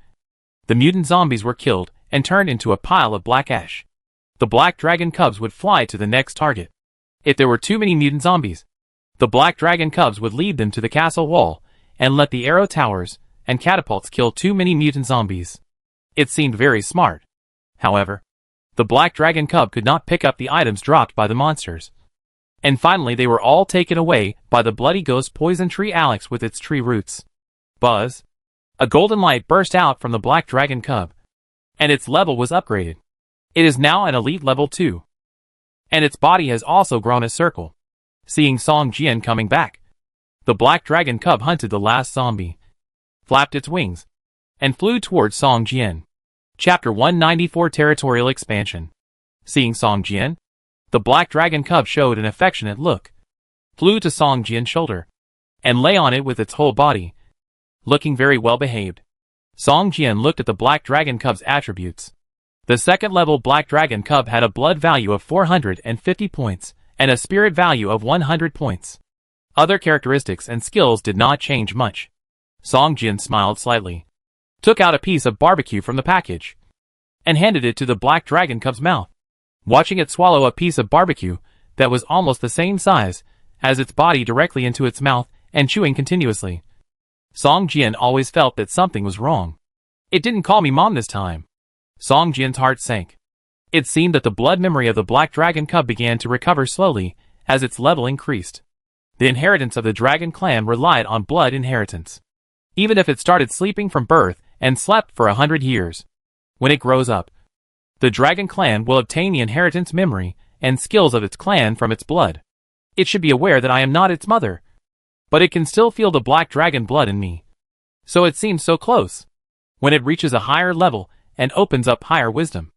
the mutant zombies were killed and turned into a pile of black ash. The black dragon cubs would fly to the next target. If there were too many mutant zombies, the black dragon cubs would lead them to the castle wall and let the arrow towers and catapults kill too many mutant zombies. It seemed very smart. However, the black dragon cub could not pick up the items dropped by the monsters. And finally they were all taken away by the bloody ghost poison tree Alex with its tree roots. Buzz! A golden light burst out from the black dragon cub, and its level was upgraded. It is now an elite level 2. And its body has also grown a circle. Seeing Song Jian coming back, The black dragon cub hunted the last zombie, flapped its wings, and flew towards Song Jian. Chapter 194 Territorial Expansion. Seeing Song Jian, the black dragon cub showed an affectionate look, flew to Song Jian's shoulder, and lay on it with its whole body, looking very well behaved. Song Jian looked at the black dragon cub's attributes. The second-level black dragon cub had a blood value of 450 points, and a spirit value of 100 points. Other characteristics and skills did not change much. Song Jian smiled slightly, took out a piece of barbecue from the package, and handed it to the black dragon cub's mouth. Watching it swallow a piece of barbecue that was almost the same size as its body directly into its mouth and chewing continuously, Song Jian always felt that something was wrong. It didn't call me mom this time. Song Jian's heart sank. It seemed that the blood memory of the black dragon cub began to recover slowly as its level increased. The inheritance of the dragon clan relied on blood inheritance. Even if it started sleeping from birth and slept for 100 years, when it grows up, the dragon clan will obtain the inheritance memory and skills of its clan from its blood. It should be aware that I am not its mother, but it can still feel the black dragon blood in me. So it seems so close. When it reaches a higher level and opens up higher wisdom,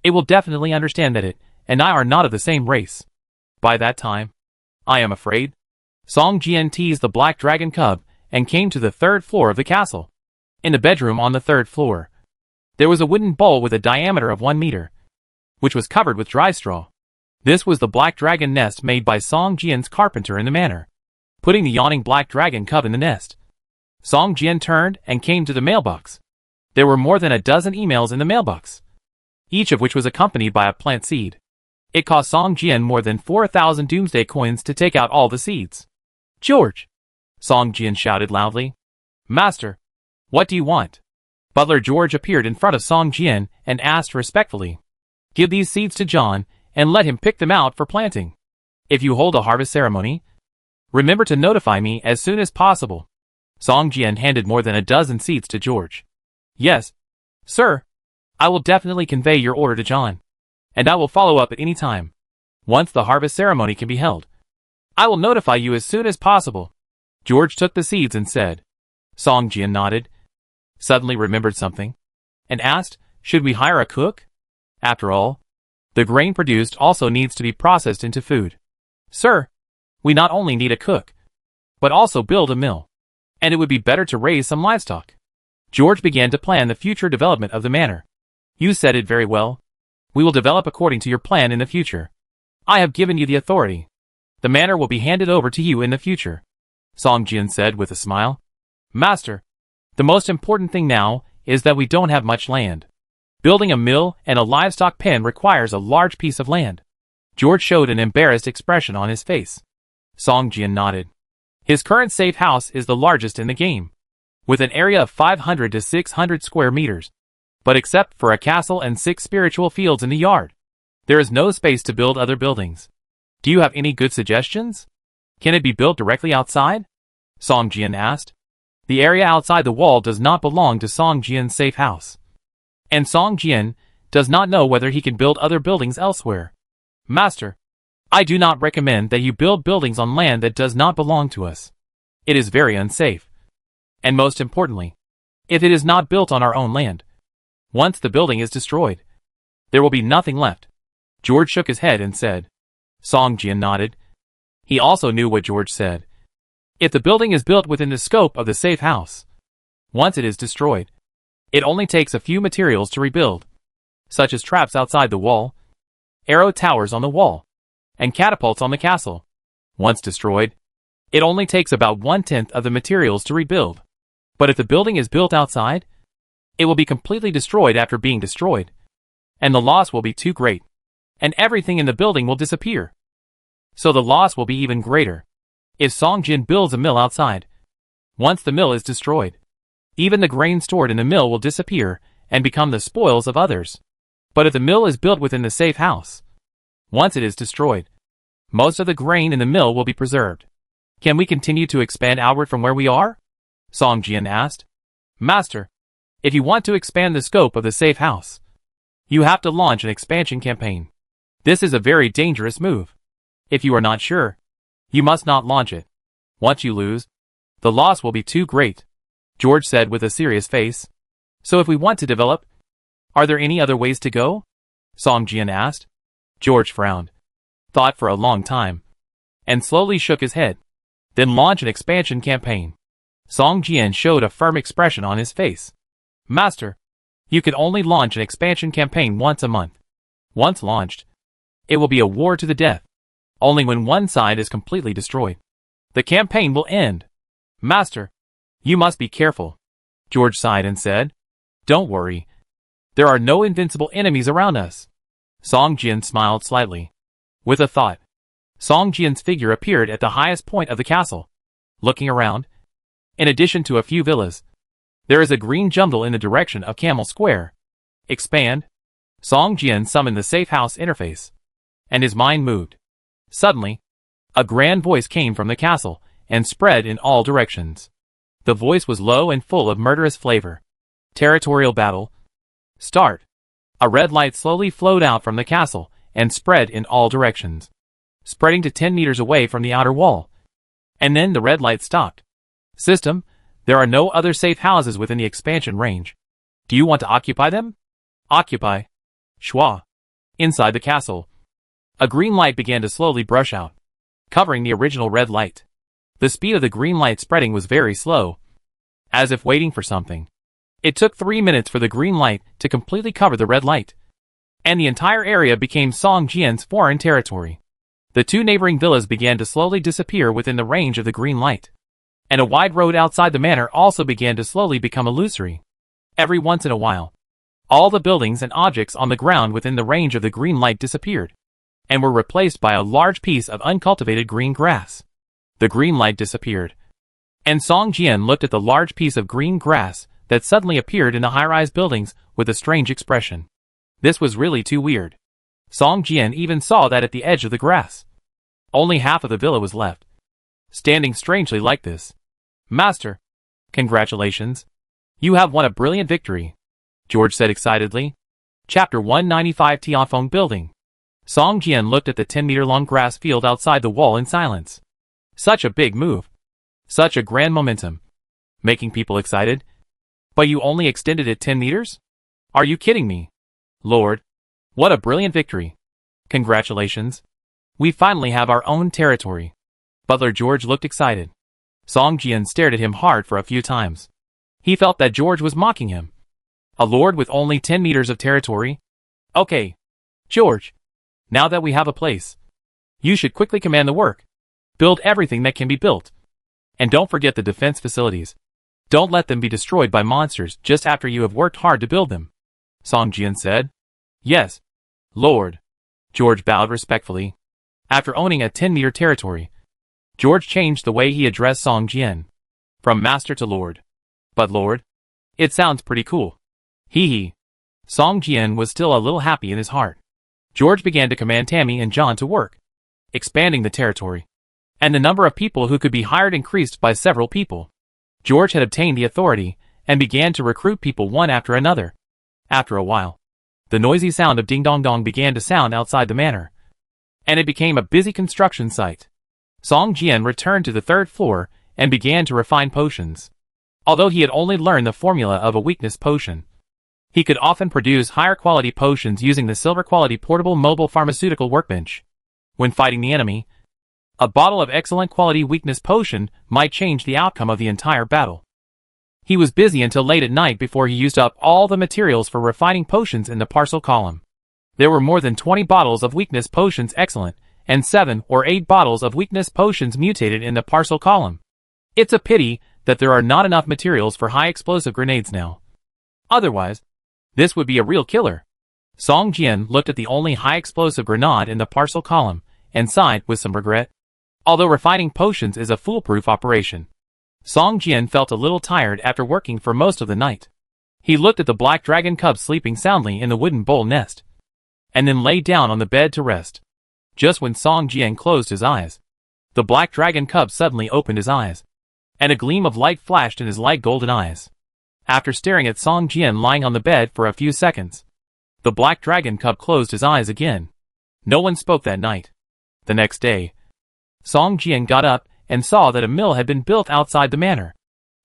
it will definitely understand that it and I are not of the same race. By that time, I am afraid. Song Jian teased the black dragon cub and came to the third floor of the castle. In the bedroom on the third floor, there was a wooden bowl with a diameter of 1 meter, which was covered with dry straw. This was the black dragon nest made by Song Jian's carpenter in the manor, putting the yawning black dragon cub in the nest. Song Jian turned and came to the mailbox. There were more than a dozen emails in the mailbox, each of which was accompanied by a plant seed. It cost Song Jian more than 4,000 Doomsday coins to take out all the seeds. "George!" Song Jian shouted loudly. "Master, what do you want?" Butler George appeared in front of Song Jian and asked respectfully, "Give these seeds to John and let him pick them out for planting. If you hold a harvest ceremony, remember to notify me as soon as possible." Song Jian handed more than a dozen seeds to George. "Yes, sir. I will definitely convey your order to John, and I will follow up at any time. Once the harvest ceremony can be held, I will notify you as soon as possible." George took the seeds and said. Song Jian nodded, suddenly remembered something, and asked, "Should we hire a cook? After all, the grain produced also needs to be processed into food." "Sir, we not only need a cook, but also build a mill, and it would be better to raise some livestock." George began to plan the future development of the manor. "You said it very well. We will develop according to your plan in the future. I have given you the authority. The manor will be handed over to you in the future," Song Jian said with a smile. "Master, the most important thing now is that we don't have much land. Building a mill and a livestock pen requires a large piece of land." George showed an embarrassed expression on his face. Song Jian nodded. His current safe house is the largest in the game, with an area of 500 to 600 square meters. But except for a castle and 6 spiritual fields in the yard, there is no space to build other buildings. "Do you have any good suggestions? Can it be built directly outside?" Song Jian asked. The area outside the wall does not belong to Song Jian's safe house, and Song Jian does not know whether he can build other buildings elsewhere. "Master, I do not recommend that you build buildings on land that does not belong to us. It is very unsafe. And most importantly, if it is not built on our own land, once the building is destroyed, there will be nothing left." George shook his head and said. Song Jian nodded. He also knew what George said. If the building is built within the scope of the safe house, once it is destroyed, it only takes a few materials to rebuild, such as traps outside the wall, arrow towers on the wall, and catapults on the castle. Once destroyed, it only takes about 1/10 of the materials to rebuild. But if the building is built outside, it will be completely destroyed after being destroyed, and the loss will be too great, and everything in the building will disappear. So the loss will be even greater if Song Jian builds a mill outside. Once the mill is destroyed, even the grain stored in the mill will disappear and become the spoils of others. But if the mill is built within the safe house, once it is destroyed, most of the grain in the mill will be preserved. "Can we continue to expand outward from where we are?" Song Jian asked. "Master, if you want to expand the scope of the safe house, you have to launch an expansion campaign. This is a very dangerous move. If you are not sure, you must not launch it. Once you lose, The loss will be too great, George said with a serious face. So if we want to develop, are there any other ways to go? Song Jian asked. George frowned, thought for a long time, and slowly shook his head. Then launch an expansion campaign. Song Jian showed a firm expression on his face. Master, you can only launch an expansion campaign once a month. Once launched, it will be a war to the death. Only when one side is completely destroyed, the campaign will end. Master, you must be careful. George sighed and said, Don't worry. There are no invincible enemies around us. Song Jian smiled slightly. With a thought, Song Jian's figure appeared at the highest point of the castle. Looking around, in addition to a few villas, there is a green jungle in the direction of Camel Square. Expand. Song Jian summoned the safe house interface, and his mind moved. Suddenly, a grand voice came from the castle and spread in all directions. The voice was low and full of murderous flavor. Territorial battle. Start. A red light slowly flowed out from the castle and spread in all directions, spreading to 10 meters away from the outer wall. And then the red light stopped. System, there are no other safe houses within the expansion range. Do you want to occupy them? Occupy. Schwa. Inside the castle, a green light began to slowly brush out, covering the original red light. The speed of the green light spreading was very slow, as if waiting for something. It took 3 minutes for the green light to completely cover the red light, and the entire area became Song Jian's foreign territory. The two neighboring villas began to slowly disappear within the range of the green light, and a wide road outside the manor also began to slowly become illusory. Every once in a while, all the buildings and objects on the ground within the range of the green light disappeared, and were replaced by a large piece of uncultivated green grass. The green light disappeared, and Song Jian looked at the large piece of green grass that suddenly appeared in the high-rise buildings with a strange expression. This was really too weird. Song Jian even saw that at the edge of the grass, only half of the villa was left, standing strangely like this. Master, congratulations. You have won a brilliant victory, George said excitedly. Chapter 195 Tianfeng Building. Song Jian looked at the 10-meter-long grass field outside the wall in silence. Such a big move. Such a grand momentum. Making people excited. But you only extended it 10 meters? Are you kidding me? Lord, what a brilliant victory. Congratulations. We finally have our own territory. Butler George looked excited. Song Jian stared at him hard for a few times. He felt that George was mocking him. A lord with only 10 meters of territory? Okay, George. Now that we have a place, you should quickly command the work. Build everything that can be built. And don't forget the defense facilities. Don't let them be destroyed by monsters just after you have worked hard to build them. Song Jian said. Yes, Lord. George bowed respectfully. After owning a 10-meter territory, George changed the way he addressed Song Jian. From master to lord. But lord? It sounds pretty cool. Hee hee. Song Jian was still a little happy in his heart. George began to command Tammy and John to work, expanding the territory, and the number of people who could be hired increased by several people. George had obtained the authority and began to recruit people one after another. After a while, the noisy sound of ding-dong-dong began to sound outside the manor, and it became a busy construction site. Song Jian returned to the 3rd floor and began to refine potions. Although he had only learned the formula of a weakness potion, he could often produce higher quality potions using the silver quality portable mobile pharmaceutical workbench. When fighting the enemy, a bottle of excellent quality weakness potion might change the outcome of the entire battle. He was busy until late at night before he used up all the materials for refining potions in the parcel column. There were more than 20 bottles of weakness potions excellent, and 7 or 8 bottles of weakness potions mutated in the parcel column. It's a pity that there are not enough materials for high explosive grenades now. Otherwise, this would be a real killer. Song Jian looked at the only high explosive grenade in the parcel column and sighed with some regret. Although refining potions is a foolproof operation, Song Jian felt a little tired after working for most of the night. He looked at the black dragon cub sleeping soundly in the wooden bowl nest, and then lay down on the bed to rest. Just when Song Jian closed his eyes, the black dragon cub suddenly opened his eyes, and a gleam of light flashed in his light golden eyes. After staring at Song Jian lying on the bed for a few seconds, the black dragon cub closed his eyes again. No one spoke that night. The next day, Song Jian got up and saw that a mill had been built outside the manor.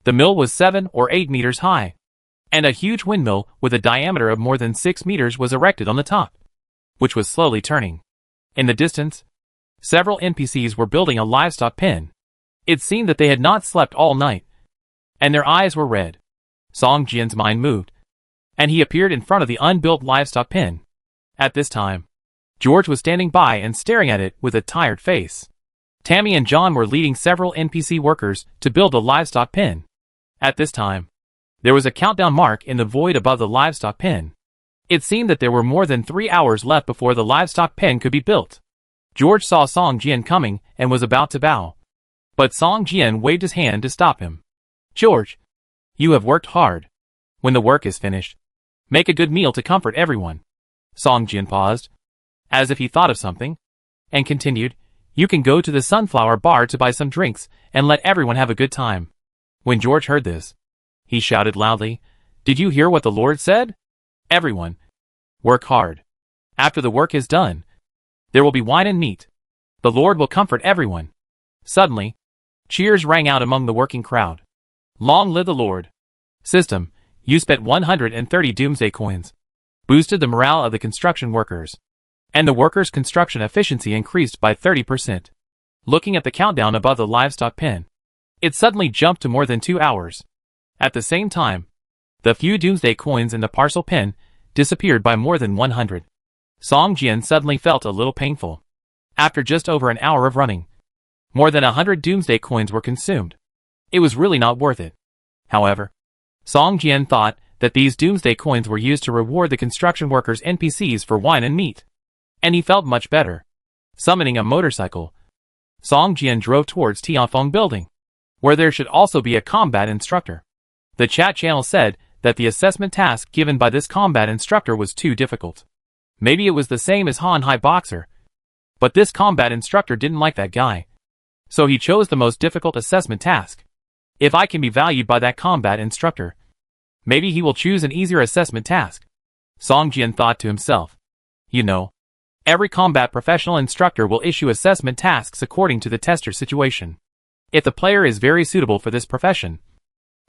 The mill was 7 or 8 meters high, and a huge windmill with a diameter of more than 6 meters was erected on the top, which was slowly turning. In the distance, several NPCs were building a livestock pen. It seemed that they had not slept all night, and their eyes were red. Song Jian's mind moved, and he appeared in front of the unbuilt livestock pen. At this time, George was standing by and staring at it with a tired face. Tammy and John were leading several NPC workers to build the livestock pen. At this time, there was a countdown mark in the void above the livestock pen. It seemed that there were more than 3 hours left before the livestock pen could be built. George saw Song Jian coming and was about to bow, but Song Jian waved his hand to stop him. "George, you have worked hard. When the work is finished, make a good meal to comfort everyone." Song Jian paused, as if he thought of something, and continued, "You can go to the Sunflower Bar to buy some drinks and let everyone have a good time." When George heard this, he shouted loudly, "Did you hear what the Lord said? Everyone, work hard. After the work is done, there will be wine and meat. The Lord will comfort everyone." Suddenly, cheers rang out among the working crowd. "Long live the Lord." System, you spent 130 Doomsday coins. Boosted the morale of the construction workers, and the workers' construction efficiency increased by 30%. Looking at the countdown above the livestock pen, it suddenly jumped to more than 2 hours. At the same time, the few Doomsday coins in the parcel pen disappeared by more than 100. Song Jian suddenly felt a little painful. After just over an hour of running, more than 100 Doomsday coins were consumed. It was really not worth it. However, Song Jian thought that these Doomsday coins were used to reward the construction workers' NPCs for wine and meat, and he felt much better. Summoning a motorcycle, Song Jian drove towards Tianfeng Building, where there should also be a combat instructor. The chat channel said that the assessment task given by this combat instructor was too difficult. Maybe it was the same as Han Hai Boxer, but this combat instructor didn't like that guy, so he chose the most difficult assessment task. If I can be valued by that combat instructor, maybe he will choose an easier assessment task. Song Jian thought to himself. You know, every combat professional instructor will issue assessment tasks according to the tester situation. If the player is very suitable for this profession,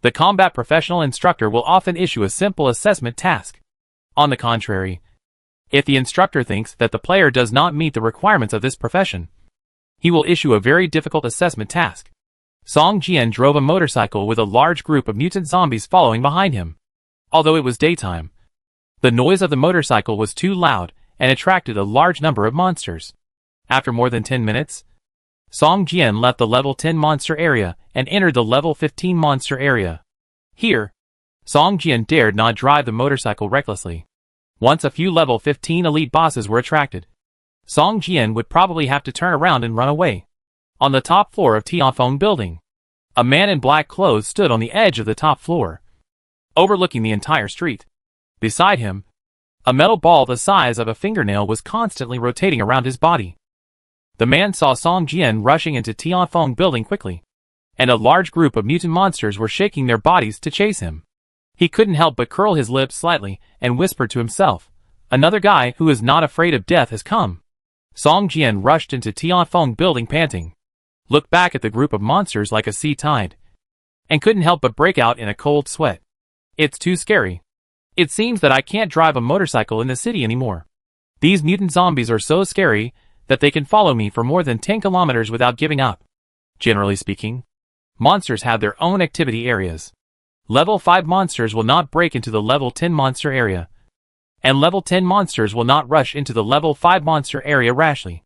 the combat professional instructor will often issue a simple assessment task. On the contrary, if the instructor thinks that the player does not meet the requirements of this profession, he will issue a very difficult assessment task. Song Jian drove a motorcycle with a large group of mutant zombies following behind him. Although it was daytime, the noise of the motorcycle was too loud and attracted a large number of monsters. After more than 10 minutes, Song Jian left the level 10 monster area and entered the level 15 monster area. Here, Song Jian dared not drive the motorcycle recklessly. Once a few level 15 elite bosses were attracted, Song Jian would probably have to turn around and run away. On the top floor of Tianfeng Building, a man in black clothes stood on the edge of the top floor, overlooking the entire street. Beside him, a metal ball the size of a fingernail was constantly rotating around his body. The man saw Song Jian rushing into Tianfeng Building quickly, and a large group of mutant monsters were shaking their bodies to chase him. He couldn't help but curl his lips slightly and whisper to himself, "Another guy who is not afraid of death has come." Song Jian rushed into Tianfeng Building panting, looked back at the group of monsters like a sea tide, and couldn't help but break out in a cold sweat. It's too scary. It seems that I can't drive a motorcycle in the city anymore. These mutant zombies are so scary that they can follow me for more than 10 kilometers without giving up. Generally speaking, monsters have their own activity areas. Level 5 monsters will not break into the level 10 monster area, and level 10 monsters will not rush into the level 5 monster area rashly.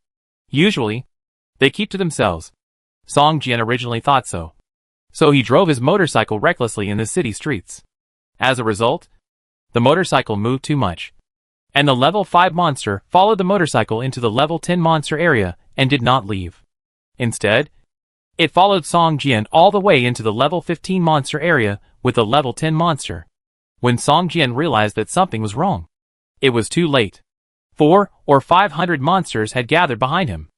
Usually, they keep to themselves. Song Jian originally thought so. So he drove his motorcycle recklessly in the city streets. As a result, the motorcycle moved too much, and the level 5 monster followed the motorcycle into the level 10 monster area and did not leave. Instead, it followed Song Jian all the way into the level 15 monster area with the level 10 monster. When Song Jian realized that something was wrong, it was too late. 400 or 500 monsters had gathered behind him.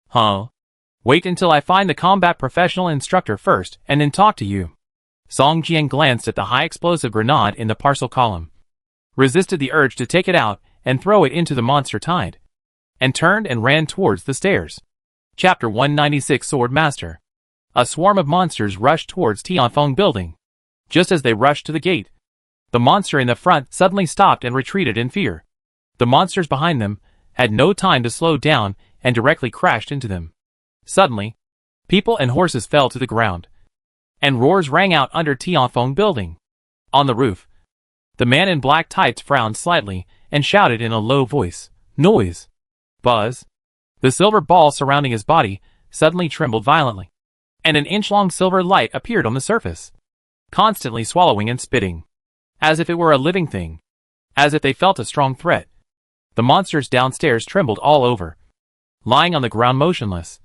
Huh? Wait until I find the combat professional instructor first and then talk to you. Song Jian glanced at the high explosive grenade in the parcel column, resisted the urge to take it out and throw it into the monster tide, and turned and ran towards the stairs. Chapter 196 Sword Master. A swarm of monsters rushed towards Tianfeng building. Just as they rushed to the gate, the monster in the front suddenly stopped and retreated in fear. The monsters behind them had no time to slow down and directly crashed into them. Suddenly, people and horses fell to the ground, and roars rang out under Tianfeng building. On the roof, the man in black tights frowned slightly and shouted in a low voice, "Noise!" Buzz! The silver ball surrounding his body suddenly trembled violently, and an inch-long silver light appeared on the surface, constantly swallowing and spitting, as if it were a living thing, as if they felt a strong threat. The monsters downstairs trembled all over, lying on the ground motionless,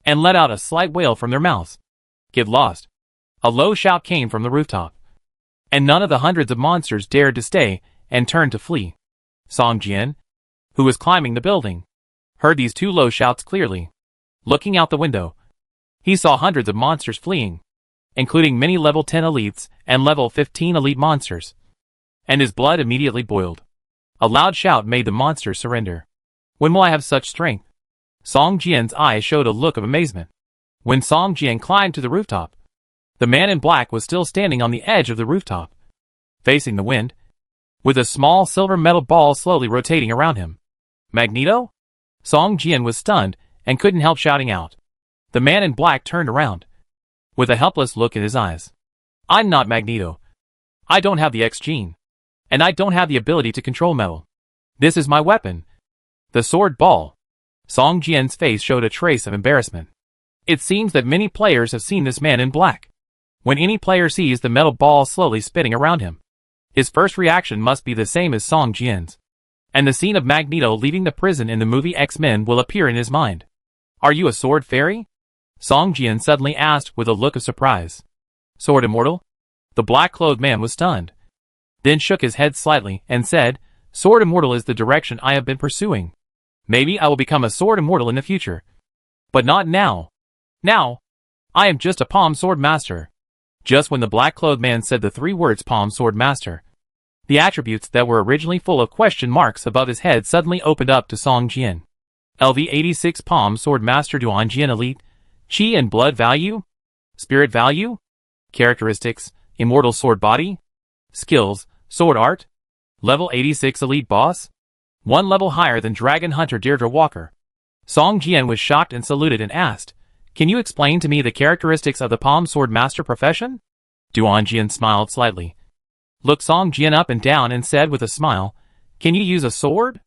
and let out a slight wail from their mouths. "Get lost!" A low shout came from the rooftop, and none of the hundreds of monsters dared to stay and turned to flee. Song Jian, who was climbing the building, heard these two low shouts clearly. Looking out the window, he saw hundreds of monsters fleeing, including many level 10 elites and level 15 elite monsters, and his blood immediately boiled. A loud shout made the monsters surrender. "When will I have such strength?" Song Jian's eyes showed a look of amazement. When Song Jian climbed to the rooftop, the man in black was still standing on the edge of the rooftop, facing the wind, with a small silver metal ball slowly rotating around him. "Magneto?" Song Jian was stunned and couldn't help shouting out. The man in black turned around, with a helpless look in his eyes. "I'm not Magneto. I don't have the X gene, and I don't have the ability to control metal. This is my weapon, the sword ball." Song Jian's face showed a trace of embarrassment. It seems that many players have seen this man in black. When any player sees the metal ball slowly spinning around him, his first reaction must be the same as Song Jian's, and the scene of Magneto leaving the prison in the movie X-Men will appear in his mind. "Are you a sword fairy?" Song Jian suddenly asked with a look of surprise. "Sword immortal?" The black-clothed man was stunned, then shook his head slightly and said, "Sword immortal is the direction I have been pursuing. Maybe I will become a sword immortal in the future, but not now. Now, I am just a palm sword master." Just when the black-clothed man said the three words palm sword master, the attributes that were originally full of question marks above his head suddenly opened up to Song Jian. LV86 palm sword master Duan Jian elite, chi and blood value, spirit value, characteristics, immortal sword body, skills, sword art, level 86 elite boss, one level higher than Dragon Hunter Deirdre Walker. Song Jian was shocked and saluted and asked, "Can you explain to me the characteristics of the palm sword master profession?" Duan Jian smiled slightly, looked Song Jian up and down and said with a smile, "Can you use a sword?"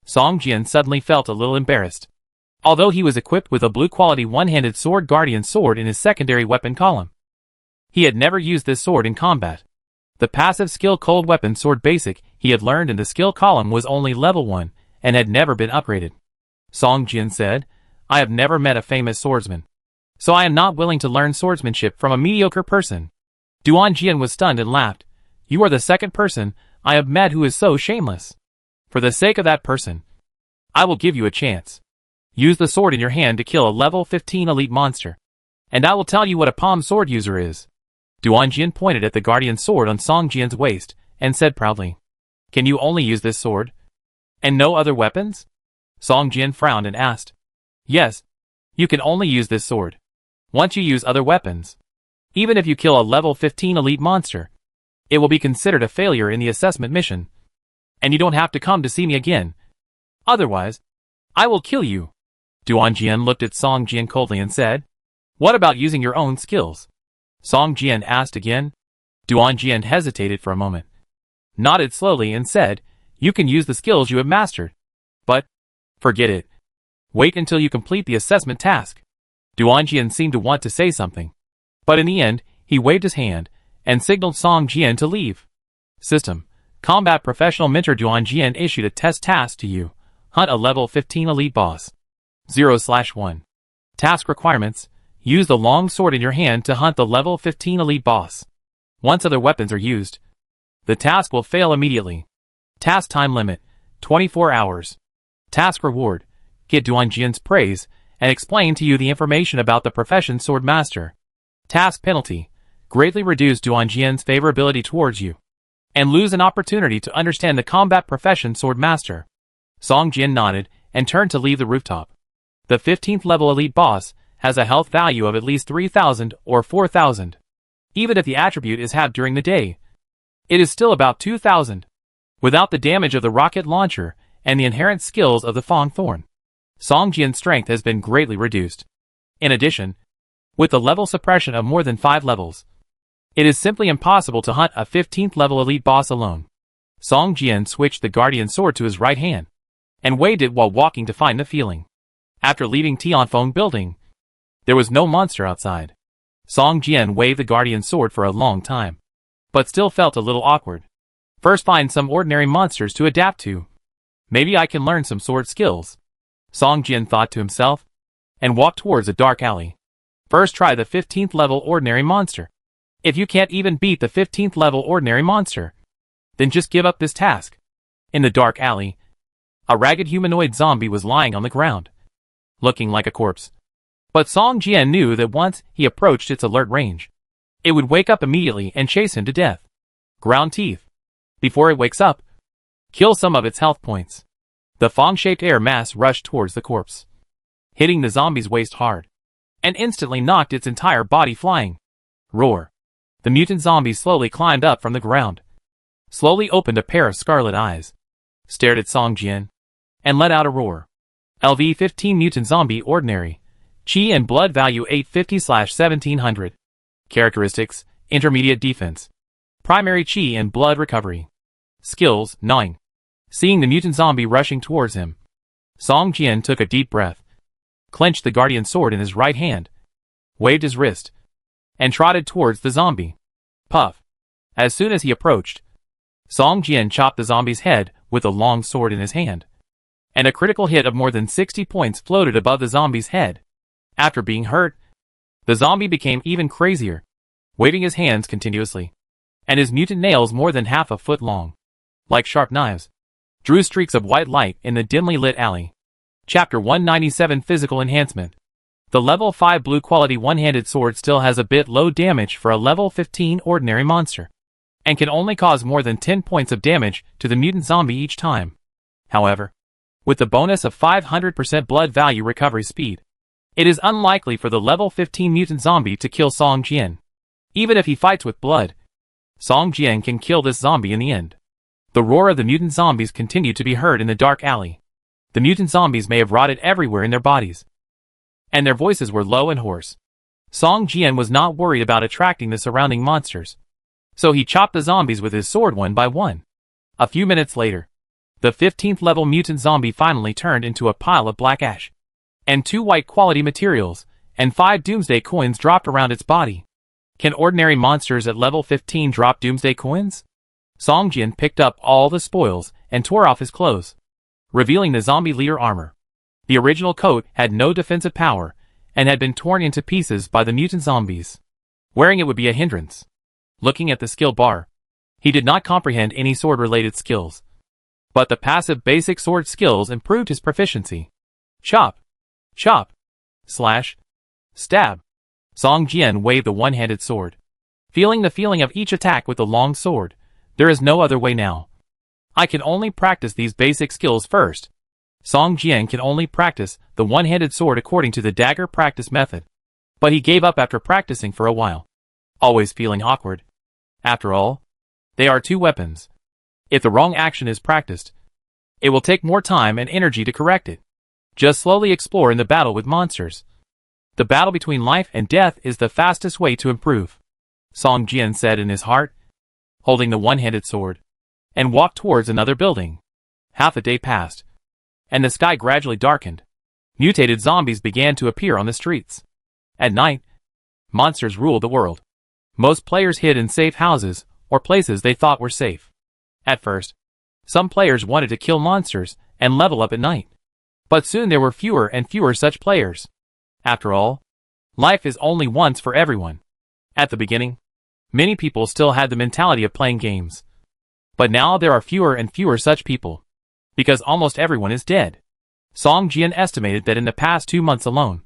Song Jian suddenly felt a little embarrassed. Although he was equipped with a blue-quality one-handed sword guardian sword in his secondary weapon column, he had never used this sword in combat. The passive skill cold weapon sword basic he had learned in the skill column was only level 1 and had never been upgraded. Song Jian said, "I have never met a famous swordsman, so I am not willing to learn swordsmanship from a mediocre person." Duan Jian was stunned and laughed. "You are the second person I have met who is so shameless. For the sake of that person, I will give you a chance. Use the sword in your hand to kill a level 15 elite monster, and I will tell you what a palm sword user is." Duan Jian pointed at the guardian sword on Song Jian's waist and said proudly, "Can you only use this sword, and no other weapons?" Song Jian frowned and asked, "Yes, you can only use this sword. Once you use other weapons, even if you kill a level 15 elite monster, it will be considered a failure in the assessment mission, and you don't have to come to see me again. Otherwise, I will kill you." Duan Jian looked at Song Jian coldly and said, "What about using your own skills?" Song Jian asked again. Duan Jian hesitated for a moment, nodded slowly and said, "You can use the skills you have mastered, but forget it. Wait until you complete the assessment task." Duan Jian seemed to want to say something, but in the end, he waved his hand and signaled Song Jian to leave. System: Combat Professional Mentor Duan Jian issued a test task to you. Hunt a level 15 elite boss. 0/1. Task requirements: use the long sword in your hand to hunt the level 15 elite boss. Once other weapons are used, the task will fail immediately. Task time limit: 24 hours. Task reward: get Duan Jian's praise and explain to you the information about the profession sword master. Task penalty: greatly reduce Duan Jian's favorability towards you, and lose an opportunity to understand the combat profession sword master. Song Jian nodded and turned to leave the rooftop. The 15th level elite boss has a health value of at least 3,000 or 4,000. Even if the attribute is halved during the day, it is still about 2,000. Without the damage of the rocket launcher and the inherent skills of the Fang Thorn, Song Jian's strength has been greatly reduced. In addition, with the level suppression of more than 5 levels, it is simply impossible to hunt a 15th level elite boss alone. Song Jian switched the guardian sword to his right hand and waved it while walking to find the feeling. After leaving Tianfeng building, there was no monster outside. Song Jian waved the guardian sword for a long time, but still felt a little awkward. First find some ordinary monsters to adapt to. Maybe I can learn some sword skills, Song Jian thought to himself, and walked towards a dark alley. First try the 15th level ordinary monster. If you can't even beat the 15th level ordinary monster, then just give up this task. In the dark alley, a ragged humanoid zombie was lying on the ground, looking like a corpse. But Song Jian knew that once he approached its alert range, it would wake up immediately and chase him to death. Ground teeth. Before it wakes up, kill some of its health points. The fang-shaped air mass rushed towards the corpse, hitting the zombie's waist hard, and instantly knocked its entire body flying. Roar. The mutant zombie slowly climbed up from the ground, slowly opened a pair of scarlet eyes, stared at Song Jian, and let out a roar. LV-15 Mutant Zombie Ordinary. Chi and Blood Value 850/1700. Characteristics: Intermediate Defense. Primary Chi and Blood Recovery. Skills: 9. Seeing the mutant zombie rushing towards him, Song Jian took a deep breath, clenched the guardian sword in his right hand, waved his wrist, and trotted towards the zombie. Puff. As soon as he approached, Song Jian chopped the zombie's head with a long sword in his hand, and a critical hit of more than 60 points floated above the zombie's head. After being hurt, the zombie became even crazier, waving his hands continuously, and his mutant nails more than half a foot long, like sharp knives, drew streaks of white light in the dimly lit alley. Chapter 197 Physical Enhancement. The level 5 blue quality one-handed sword still has a bit low damage for a level 15 ordinary monster, and can only cause more than 10 points of damage to the mutant zombie each time. However, with the bonus of 500% blood value recovery speed, it is unlikely for the level 15 mutant zombie to kill Song Jian. Even if he fights with blood, Song Jian can kill this zombie in the end. The roar of the mutant zombies continued to be heard in the dark alley. The mutant zombies may have rotted everywhere in their bodies, and their voices were low and hoarse. Song Jian was not worried about attracting the surrounding monsters, so he chopped the zombies with his sword one by one. A few minutes later, the 15th level mutant zombie finally turned into a pile of black ash, and 2 white quality materials, and 5 Doomsday coins dropped around its body. Can ordinary monsters at level 15 drop Doomsday coins? Song Jian picked up all the spoils and tore off his clothes, revealing the zombie leader armor. The original coat had no defensive power and had been torn into pieces by the mutant zombies. Wearing it would be a hindrance. Looking at the skill bar, he did not comprehend any sword-related skills, but the passive basic sword skills improved his proficiency. Chop, chop, slash, stab. Song Jian waved the one-handed sword, feeling the feeling of each attack with the long sword. There is no other way now. I can only practice these basic skills first. Song Jian can only practice the one-handed sword according to the dagger practice method, but he gave up after practicing for a while, always feeling awkward. After all, they are 2 weapons. If the wrong action is practiced, it will take more time and energy to correct it. Just slowly explore in the battle with monsters. The battle between life and death is the fastest way to improve, Song Jian said in his heart, holding the one-handed sword, and walked towards another building. Half a day passed, and the sky gradually darkened. Mutated zombies began to appear on the streets. At night, monsters ruled the world. Most players hid in safe houses or places they thought were safe. At first, some players wanted to kill monsters and level up at night, but soon there were fewer and fewer such players. After all, life is only once for everyone. At the beginning, many people still had the mentality of playing games, but now there are fewer and fewer such people, because almost everyone is dead. Song Jian estimated that in the past 2 months alone,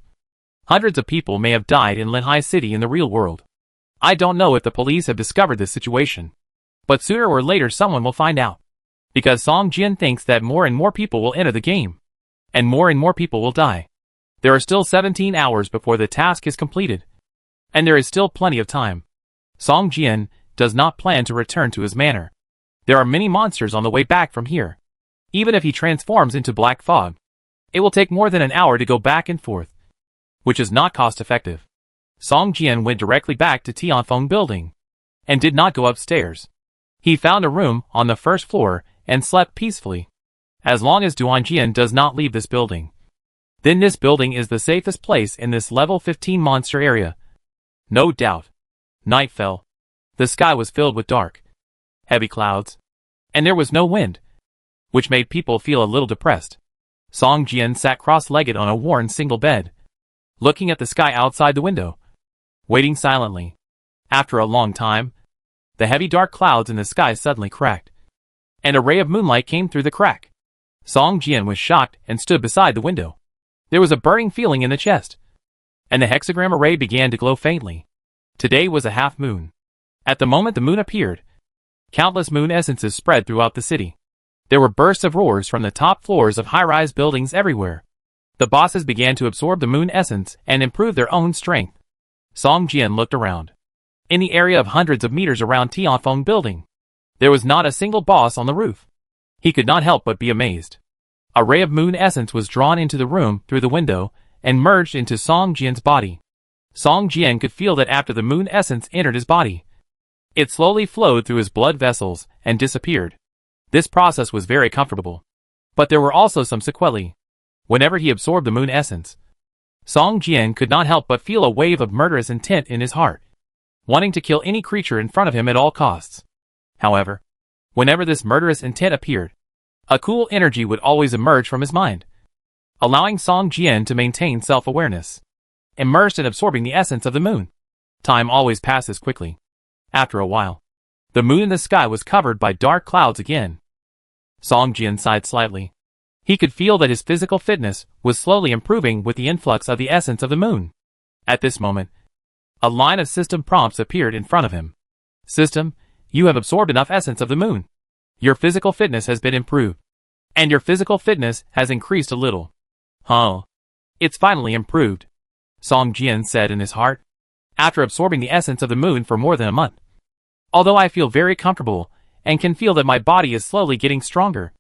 hundreds of people may have died in Linhai City in the real world. I don't know if the police have discovered this situation, but sooner or later someone will find out, because Song Jian thinks that more and more people will enter the game, and more people will die. There are still 17 hours before the task is completed. And there is still plenty of time. Song Jian does not plan to return to his manor. There are many monsters on the way back from here. Even if he transforms into black fog, it will take more than an hour to go back and forth, which is not cost-effective. Song Jian went directly back to Tianfeng building, and did not go upstairs. He found a room on the first floor and slept peacefully. As long as Duan Jian does not leave this building, then this building is the safest place in this level 15 monster area. No doubt. Night fell. The sky was filled with dark, heavy clouds, and there was no wind, which made people feel a little depressed. Song Jian sat cross-legged on a worn single bed, looking at the sky outside the window, waiting silently. After a long time, the heavy dark clouds in the sky suddenly cracked, and a ray of moonlight came through the crack. Song Jian was shocked and stood beside the window. There was a burning feeling in the chest, and the hexagram array began to glow faintly. Today was a half moon. At the moment the moon appeared, countless moon essences spread throughout the city. There were bursts of roars from the top floors of high-rise buildings everywhere. The bosses began to absorb the moon essence and improve their own strength. Song Jian looked around. In the area of hundreds of meters around Tianfeng building, there was not a single boss on the roof. He could not help but be amazed. A ray of moon essence was drawn into the room through the window and merged into Song Jian's body. Song Jian could feel that after the moon essence entered his body, it slowly flowed through his blood vessels and disappeared. This process was very comfortable. But there were also some sequelae. Whenever he absorbed the moon essence, Song Jian could not help but feel a wave of murderous intent in his heart, wanting to kill any creature in front of him at all costs. However, whenever this murderous intent appeared, a cool energy would always emerge from his mind, allowing Song Jian to maintain self-awareness, immersed in absorbing the essence of the moon. Time always passes quickly. After a while, the moon in the sky was covered by dark clouds again. Song Jian sighed slightly. He could feel that his physical fitness was slowly improving with the influx of the essence of the moon. At this moment, a line of system prompts appeared in front of him. System, you have absorbed enough essence of the moon. Your physical fitness has been improved. And your physical fitness has increased a little. Huh. It's finally improved, Song Jian said in his heart, after absorbing the essence of the moon for more than a month. Although I feel very comfortable, and can feel that my body is slowly getting stronger,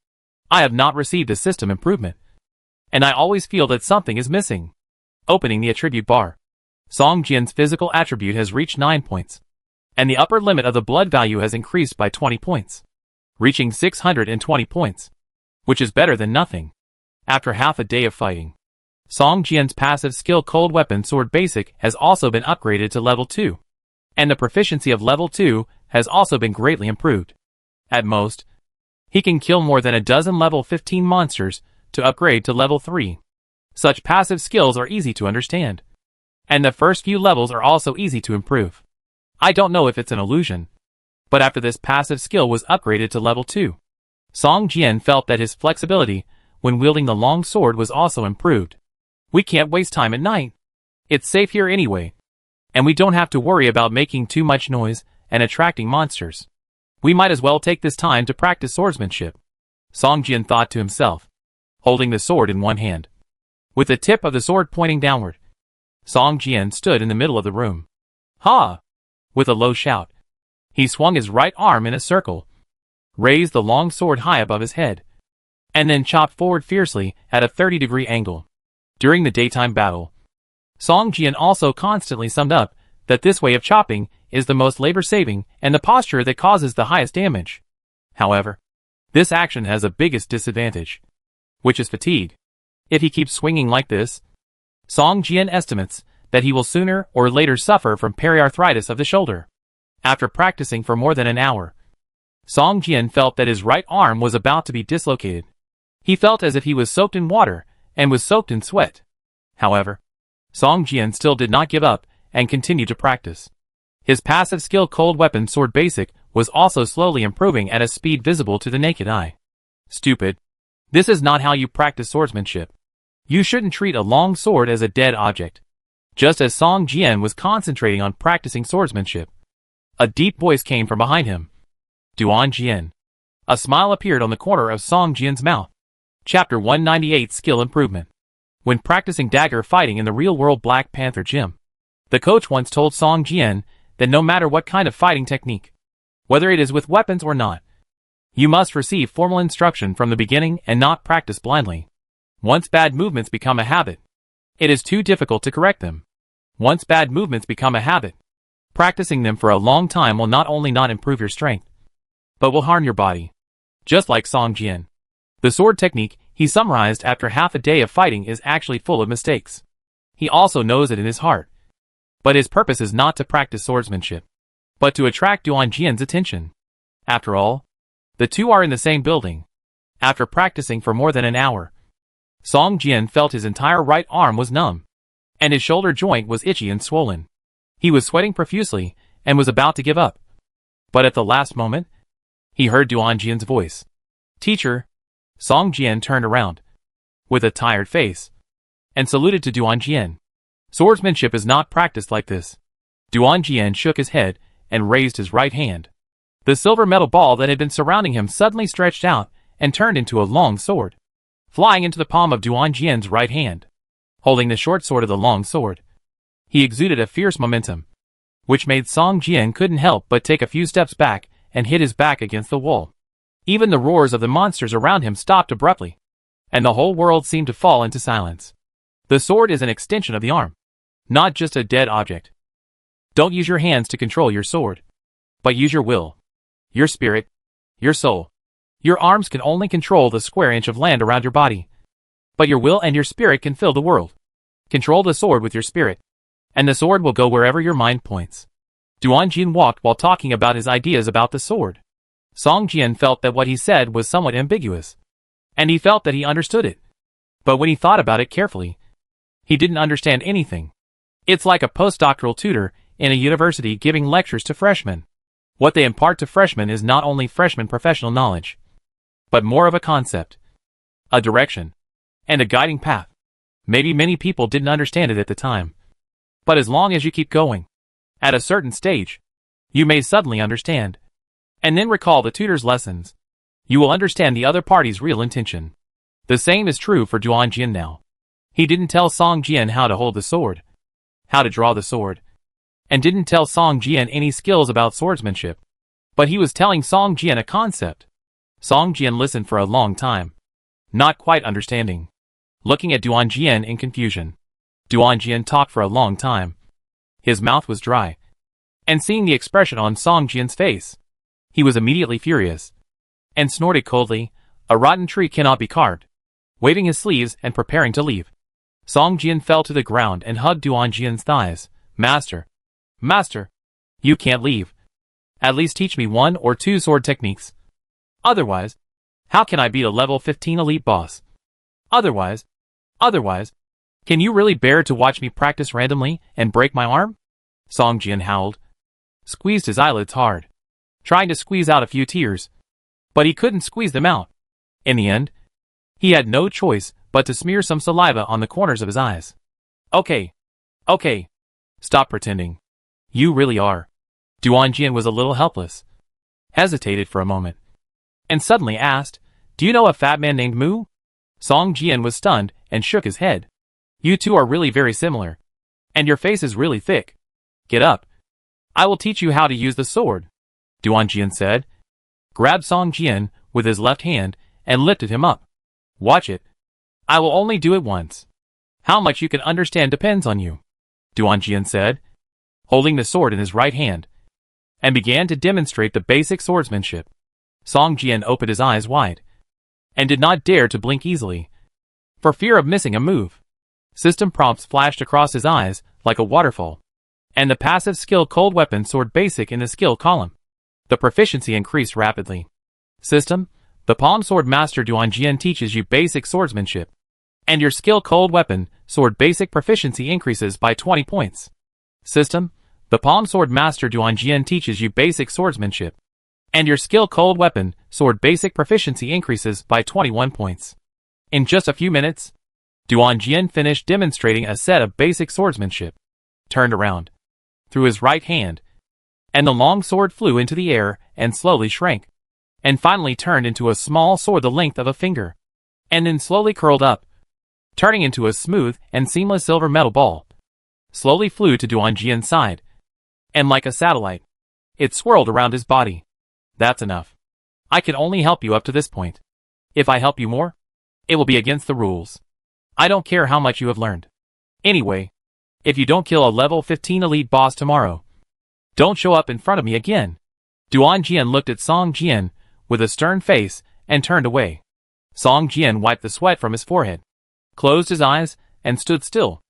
I have not received a system improvement. And I always feel that something is missing. Opening the attribute bar. Song Jian's physical attribute has reached 9 points. And the upper limit of the blood value has increased by 20 points. Reaching 620 points. Which is better than nothing. After half a day of fighting, Song Jian's passive skill Cold Weapon Sword Basic has also been upgraded to level 2. And the proficiency of level 2 has also been greatly improved. At most, he can kill more than a dozen level 15 monsters to upgrade to level 3. Such passive skills are easy to understand. And the first few levels are also easy to improve. I don't know if it's an illusion, but after this passive skill was upgraded to level 2, Song Jian felt that his flexibility when wielding the long sword was also improved. We can't waste time at night. It's safe here anyway. And we don't have to worry about making too much noise and attracting monsters. We might as well take this time to practice swordsmanship, Song Jian thought to himself, holding the sword in one hand. With the tip of the sword pointing downward, Song Jian stood in the middle of the room. Ha! With a low shout, he swung his right arm in a circle, raised the long sword high above his head, and then chopped forward fiercely at a 30-degree angle. During the daytime battle, Song Jian also constantly summed up that this way of chopping is the most labor-saving and the posture that causes the highest damage. However, this action has a biggest disadvantage, which is fatigue. If he keeps swinging like this, Song Jian estimates that he will sooner or later suffer from periarthritis of the shoulder. After practicing for more than an hour, Song Jian felt that his right arm was about to be dislocated. He felt as if he was soaked in water and was soaked in sweat. However, Song Jian still did not give up and continued to practice. His passive skill Cold Weapon Sword Basic was also slowly improving at a speed visible to the naked eye. Stupid. This is not how you practice swordsmanship. You shouldn't treat a long sword as a dead object. Just as Song Jian was concentrating on practicing swordsmanship, a deep voice came from behind him. Duan Jian. A smile appeared on the corner of Song Jian's mouth. Chapter 198 Skill Improvement. when practicing dagger fighting in the real-world Black Panther gym. The coach once told Song Jian that no matter what kind of fighting technique, whether it is with weapons or not, you must receive formal instruction from the beginning and not practice blindly. Once bad movements become a habit, it is too difficult to correct them. Once bad movements become a habit, practicing them for a long time will not only not improve your strength, but will harm your body. Just like Song Jian. The sword technique he summarized after half a day of fighting is actually full of mistakes. He also knows it in his heart. But his purpose is not to practice swordsmanship, but to attract Duan Jian's attention. After all, the two are in the same building. After practicing for more than an hour, Song Jian felt his entire right arm was numb, and his shoulder joint was itchy and swollen. He was sweating profusely and was about to give up. But at the last moment, he heard Duan Jian's voice. "Teacher." Song Jian turned around, with a tired face, and saluted to Duan Jian. Swordsmanship is not practiced like this. Duan Jian shook his head and raised his right hand. The silver metal ball that had been surrounding him suddenly stretched out and turned into a long sword, flying into the palm of Duan Jian's right hand. Holding the short sword of the long sword, he exuded a fierce momentum, which made Song Jian couldn't help but take a few steps back and hit his back against the wall. Even the roars of the monsters around him stopped abruptly, and the whole world seemed to fall into silence. The sword is an extension of the arm, not just a dead object. Don't use your hands to control your sword, but use your will, your spirit, your soul. Your arms can only control the square inch of land around your body, but your will and your spirit can fill the world. Control the sword with your spirit, and the sword will go wherever your mind points. Duan Jian walked while talking about his ideas about the sword. Song Jian felt that what he said was somewhat ambiguous, and he felt that he understood it. But when he thought about it carefully, he didn't understand anything. It's like a postdoctoral tutor in a university giving lectures to freshmen. What they impart to freshmen is not only freshman professional knowledge, but more of a concept, a direction, and a guiding path. Maybe many people didn't understand it at the time, but as long as you keep going, at a certain stage, you may suddenly understand, and then recall the tutor's lessons. You will understand the other party's real intention. The same is true for Duan Jian now. He didn't tell Song Jian how to hold the sword, how to draw the sword, and didn't tell Song Jian any skills about swordsmanship, but he was telling Song Jian a concept. Song Jian listened for a long time, not quite understanding, looking at Duan Jian in confusion. Duan Jian talked for a long time. His mouth was dry, and seeing the expression on Song Jian's face, he was immediately furious, and snorted coldly, "A rotten tree cannot be carved," waving his sleeves and preparing to leave. Song Jian fell to the ground and hugged Duan Jian's thighs. "Master, Master, you can't leave. At least teach me 1 or 2 sword techniques. Otherwise, how can I beat a level 15 elite boss? Otherwise, can you really bear to watch me practice randomly and break my arm?" Song Jian howled, squeezed his eyelids hard, trying to squeeze out a few tears, but he couldn't squeeze them out. In the end, he had no choice but to smear some saliva on the corners of his eyes. Okay, stop pretending. You really are." Duan Jian was a little helpless, hesitated for a moment, and suddenly asked, "Do you know a fat man named Mu?" Song Jian was stunned and shook his head. "You two are really very similar, and your face is really thick. Get up. I will teach you how to use the sword," Duan Jian said, grabbed Song Jian with his left hand and lifted him up. "Watch it. I will only do it once. How much you can understand depends on you," Duan Jian said, holding the sword in his right hand, and began to demonstrate the basic swordsmanship. Song Jian opened his eyes wide, and did not dare to blink easily, for fear of missing a move. System prompts flashed across his eyes like a waterfall, and the passive skill cold weapon sword basic in the skill column. The proficiency increased rapidly. System, the palm sword master Duan Jian teaches you basic swordsmanship, and your skill cold weapon sword basic proficiency increases by 20 points. System, the palm sword master Duan Jian teaches you basic swordsmanship, and your skill cold weapon sword basic proficiency increases by 21 points. In just a few minutes, Duan Jian finished demonstrating a set of basic swordsmanship, turned around, threw his right hand, and the long sword flew into the air and slowly shrank, and finally turned into a small sword the length of a finger, and then slowly curled up, turning into a smooth and seamless silver metal ball, slowly flew to Duan Jian's side, and like a satellite, it swirled around his body. That's enough. I can only help you up to this point. If I help you more, it will be against the rules. I don't care how much you have learned. Anyway, if you don't kill a level 15 elite boss tomorrow, don't show up in front of me again. Duan Jian looked at Song Jian with a stern face and turned away. Song Jian wiped the sweat from his forehead, closed his eyes, and stood still.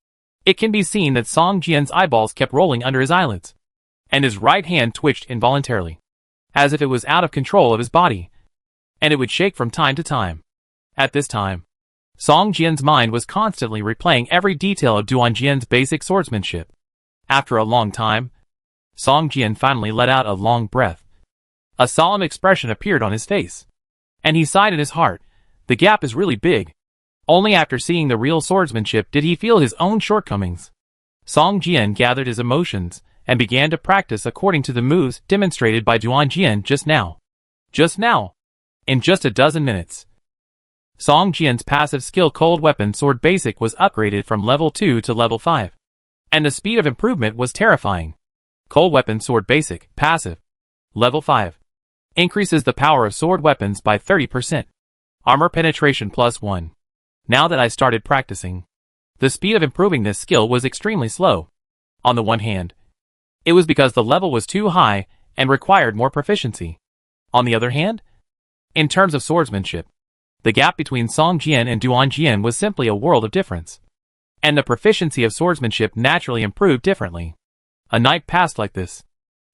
It can be seen that Song Jian's eyeballs kept rolling under his eyelids, and his right hand twitched involuntarily, as if it was out of control of his body, and it would shake from time to time. At this time, Song Jian's mind was constantly replaying every detail of Duan Jian's basic swordsmanship. After a long time, Song Jian finally let out a long breath. A solemn expression appeared on his face, and he sighed in his heart. The gap is really big. Only after seeing the real swordsmanship did he feel his own shortcomings. Song Jian gathered his emotions and began to practice according to the moves demonstrated by Duan Jian just now. In just a dozen minutes, Song Jian's passive skill Cold Weapon Sword Basic was upgraded from level 2 to level 5, and the speed of improvement was terrifying. Cold Weapon Sword Basic, Passive, level 5, increases the power of sword weapons by 30%. Armor penetration +1. Now that I started practicing, the speed of improving this skill was extremely slow. On the one hand, it was because the level was too high and required more proficiency. On the other hand, in terms of swordsmanship, the gap between Song Jian and Duan Jian was simply a world of difference, and the proficiency of swordsmanship naturally improved differently. A night passed like this.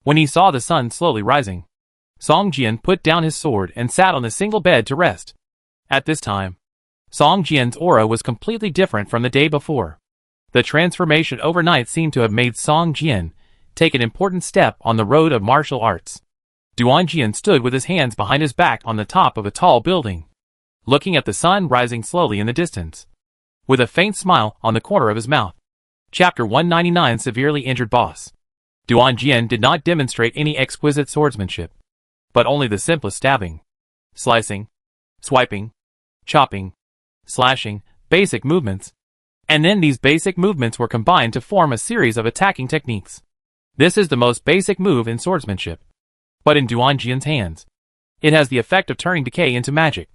When he saw the sun slowly rising, Song Jian put down his sword and sat on a single bed to rest. At this time, Song Jian's aura was completely different from the day before. The transformation overnight seemed to have made Song Jian take an important step on the road of martial arts. Duan Jian stood with his hands behind his back on the top of a tall building, looking at the sun rising slowly in the distance, with a faint smile on the corner of his mouth. Chapter 199 Severely Injured Boss. Duan Jian did not demonstrate any exquisite swordsmanship, but only the simplest stabbing, slicing, swiping, chopping, slashing, basic movements, and then these basic movements were combined to form a series of attacking techniques. This is the most basic move in swordsmanship, but in Duan Jian's hands, it has the effect of turning decay into magic,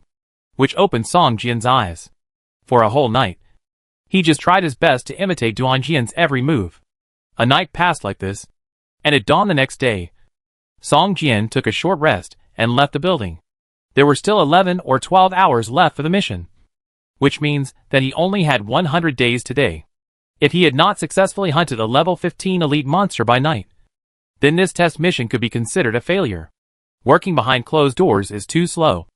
which opened Song Jian's eyes. For a whole night, he just tried his best to imitate Duan Jian's every move. A night passed like this, and at dawn the next day, Song Jian took a short rest and left the building. There were still 11 or 12 hours left for the mission, which means that he only had 100 days today. If he had not successfully hunted a level 15 elite monster by night, then this test mission could be considered a failure. Working behind closed doors is too slow.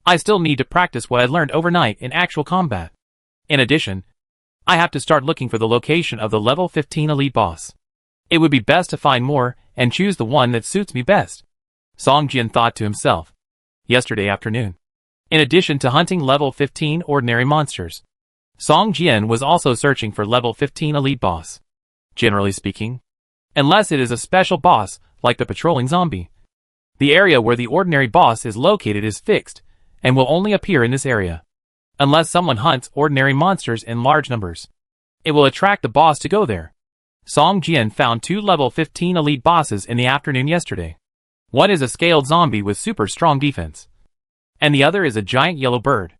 I still need to practice what I learned overnight in actual combat. In addition, I have to start looking for the location of the level 15 elite boss. It would be best to find more and choose the one that suits me best, Song Jian thought to himself. Yesterday afternoon, in addition to hunting level 15 ordinary monsters, Song Jian was also searching for level 15 elite boss. Generally speaking, unless it is a special boss like the patrolling zombie, the area where the ordinary boss is located is fixed and will only appear in this area. Unless someone hunts ordinary monsters in large numbers, it will attract the boss to go there. Song Jian found 2 level 15 elite bosses in the afternoon yesterday. One is a scaled zombie with super strong defense, and the other is a giant yellow bird.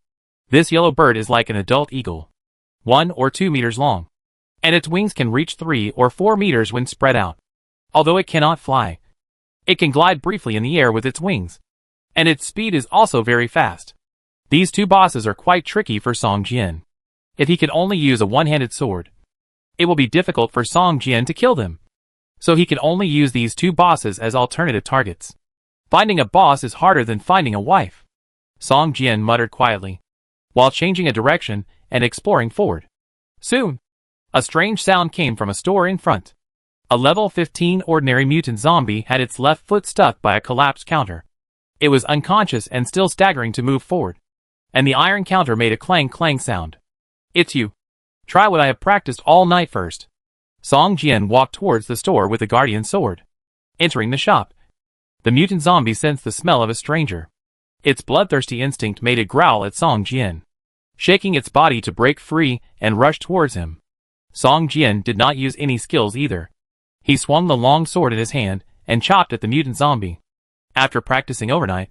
This yellow bird is like an adult eagle, 1 or 2 meters long, and its wings can reach 3 or 4 meters when spread out. Although it cannot fly, it can glide briefly in the air with its wings, and its speed is also very fast. These 2 bosses are quite tricky for Song Jian. If he can only use a one-handed sword, it will be difficult for Song Jian to kill them. So he can only use these 2 bosses as alternative targets. Finding a boss is harder than finding a wife, Song Jian muttered quietly, while changing a direction and exploring forward. Soon, a strange sound came from a store in front. A level 15 ordinary mutant zombie had its left foot stuck by a collapsed counter. It was unconscious and still staggering to move forward, and the iron counter made a clang-clang sound. It's you. Try what I have practiced all night first. Song Jian walked towards the store with the guardian sword. Entering the shop, the mutant zombie sensed the smell of a stranger. Its bloodthirsty instinct made it growl at Song Jian. shaking its body to break free and rush towards him. Song Jian did not use any skills either. He swung the long sword in his hand and chopped at the mutant zombie. After practicing overnight,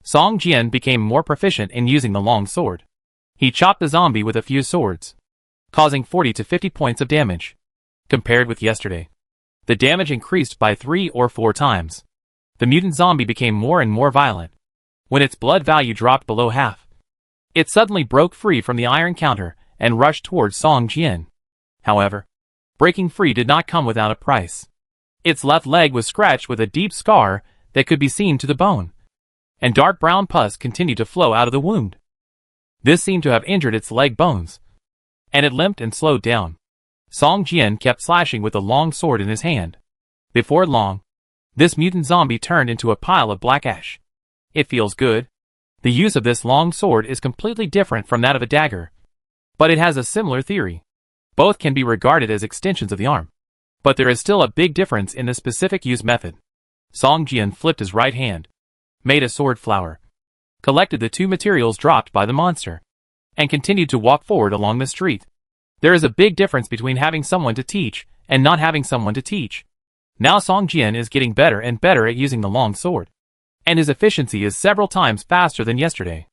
Song Jian became more proficient in using the long sword. He chopped the zombie with a few swords, causing 40 to 50 points of damage. Compared with yesterday, the damage increased by 3 or 4 times. The mutant zombie became more and more violent. When its blood value dropped below half, it suddenly broke free from the iron counter and rushed towards Song Jian. However, breaking free did not come without a price. Its left leg was scratched with a deep scar that could be seen to the bone, and dark brown pus continued to flow out of the wound. This seemed to have injured its leg bones, and it limped and slowed down. Song Jian kept slashing with the long sword in his hand. Before long, this mutant zombie turned into a pile of black ash. It feels good. The use of this long sword is completely different from that of a dagger, but it has a similar theory. Both can be regarded as extensions of the arm, but there is still a big difference in the specific use method. Song Jian flipped his right hand, made a sword flower, collected the 2 materials dropped by the monster, and continued to walk forward along the street. There is a big difference between having someone to teach and not having someone to teach. Now Song Jian is getting better and better at using the long sword, and his efficiency is several times faster than yesterday.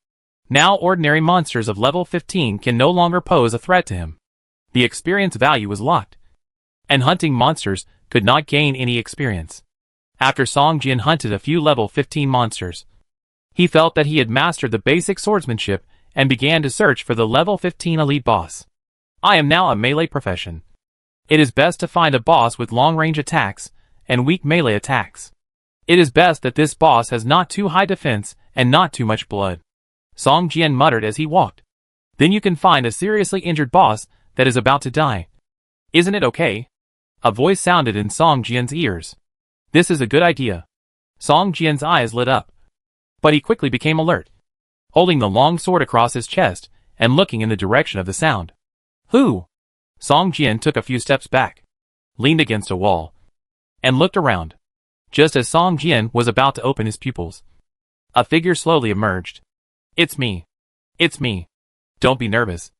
Now ordinary monsters of level 15 can no longer pose a threat to him. The experience value was locked, and hunting monsters could not gain any experience. After Song Jian hunted a few level 15 monsters, he felt that he had mastered the basic swordsmanship and began to search for the level 15 elite boss. I am now a melee profession. It is best to find a boss with long-range attacks and weak melee attacks. It is best that this boss has not too high defense and not too much blood. Song Jian muttered as he walked. Then you can find a seriously injured boss that is about to die. Isn't it okay? A voice sounded in Song Jian's ears. This is a good idea. Song Jian's eyes lit up, but he quickly became alert, holding the long sword across his chest and looking in the direction of the sound. Who? Song Jian took a few steps back, leaned against a wall, and looked around. Just as Song Jian was about to open his pupils, a figure slowly emerged. It's me. It's me. Don't be nervous.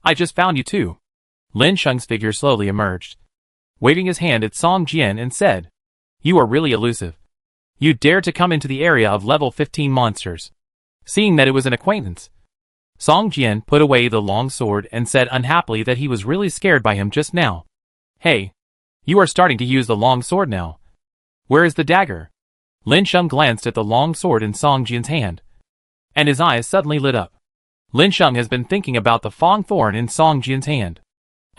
I just found you too. Lin Sheng's figure slowly emerged, waving his hand at Song Jian and said, You are really elusive. You dared to come into the area of level 15 monsters. Seeing that it was an acquaintance, Song Jian put away the long sword and said unhappily that he was really scared by him just now. Hey, you are starting to use the long sword now. Where is the dagger? Lin Sheng glanced at the long sword in Song Jian's hand, and his eyes suddenly lit up. Lin Sheng has been thinking about the Fong Thorn in Song Jian's hand.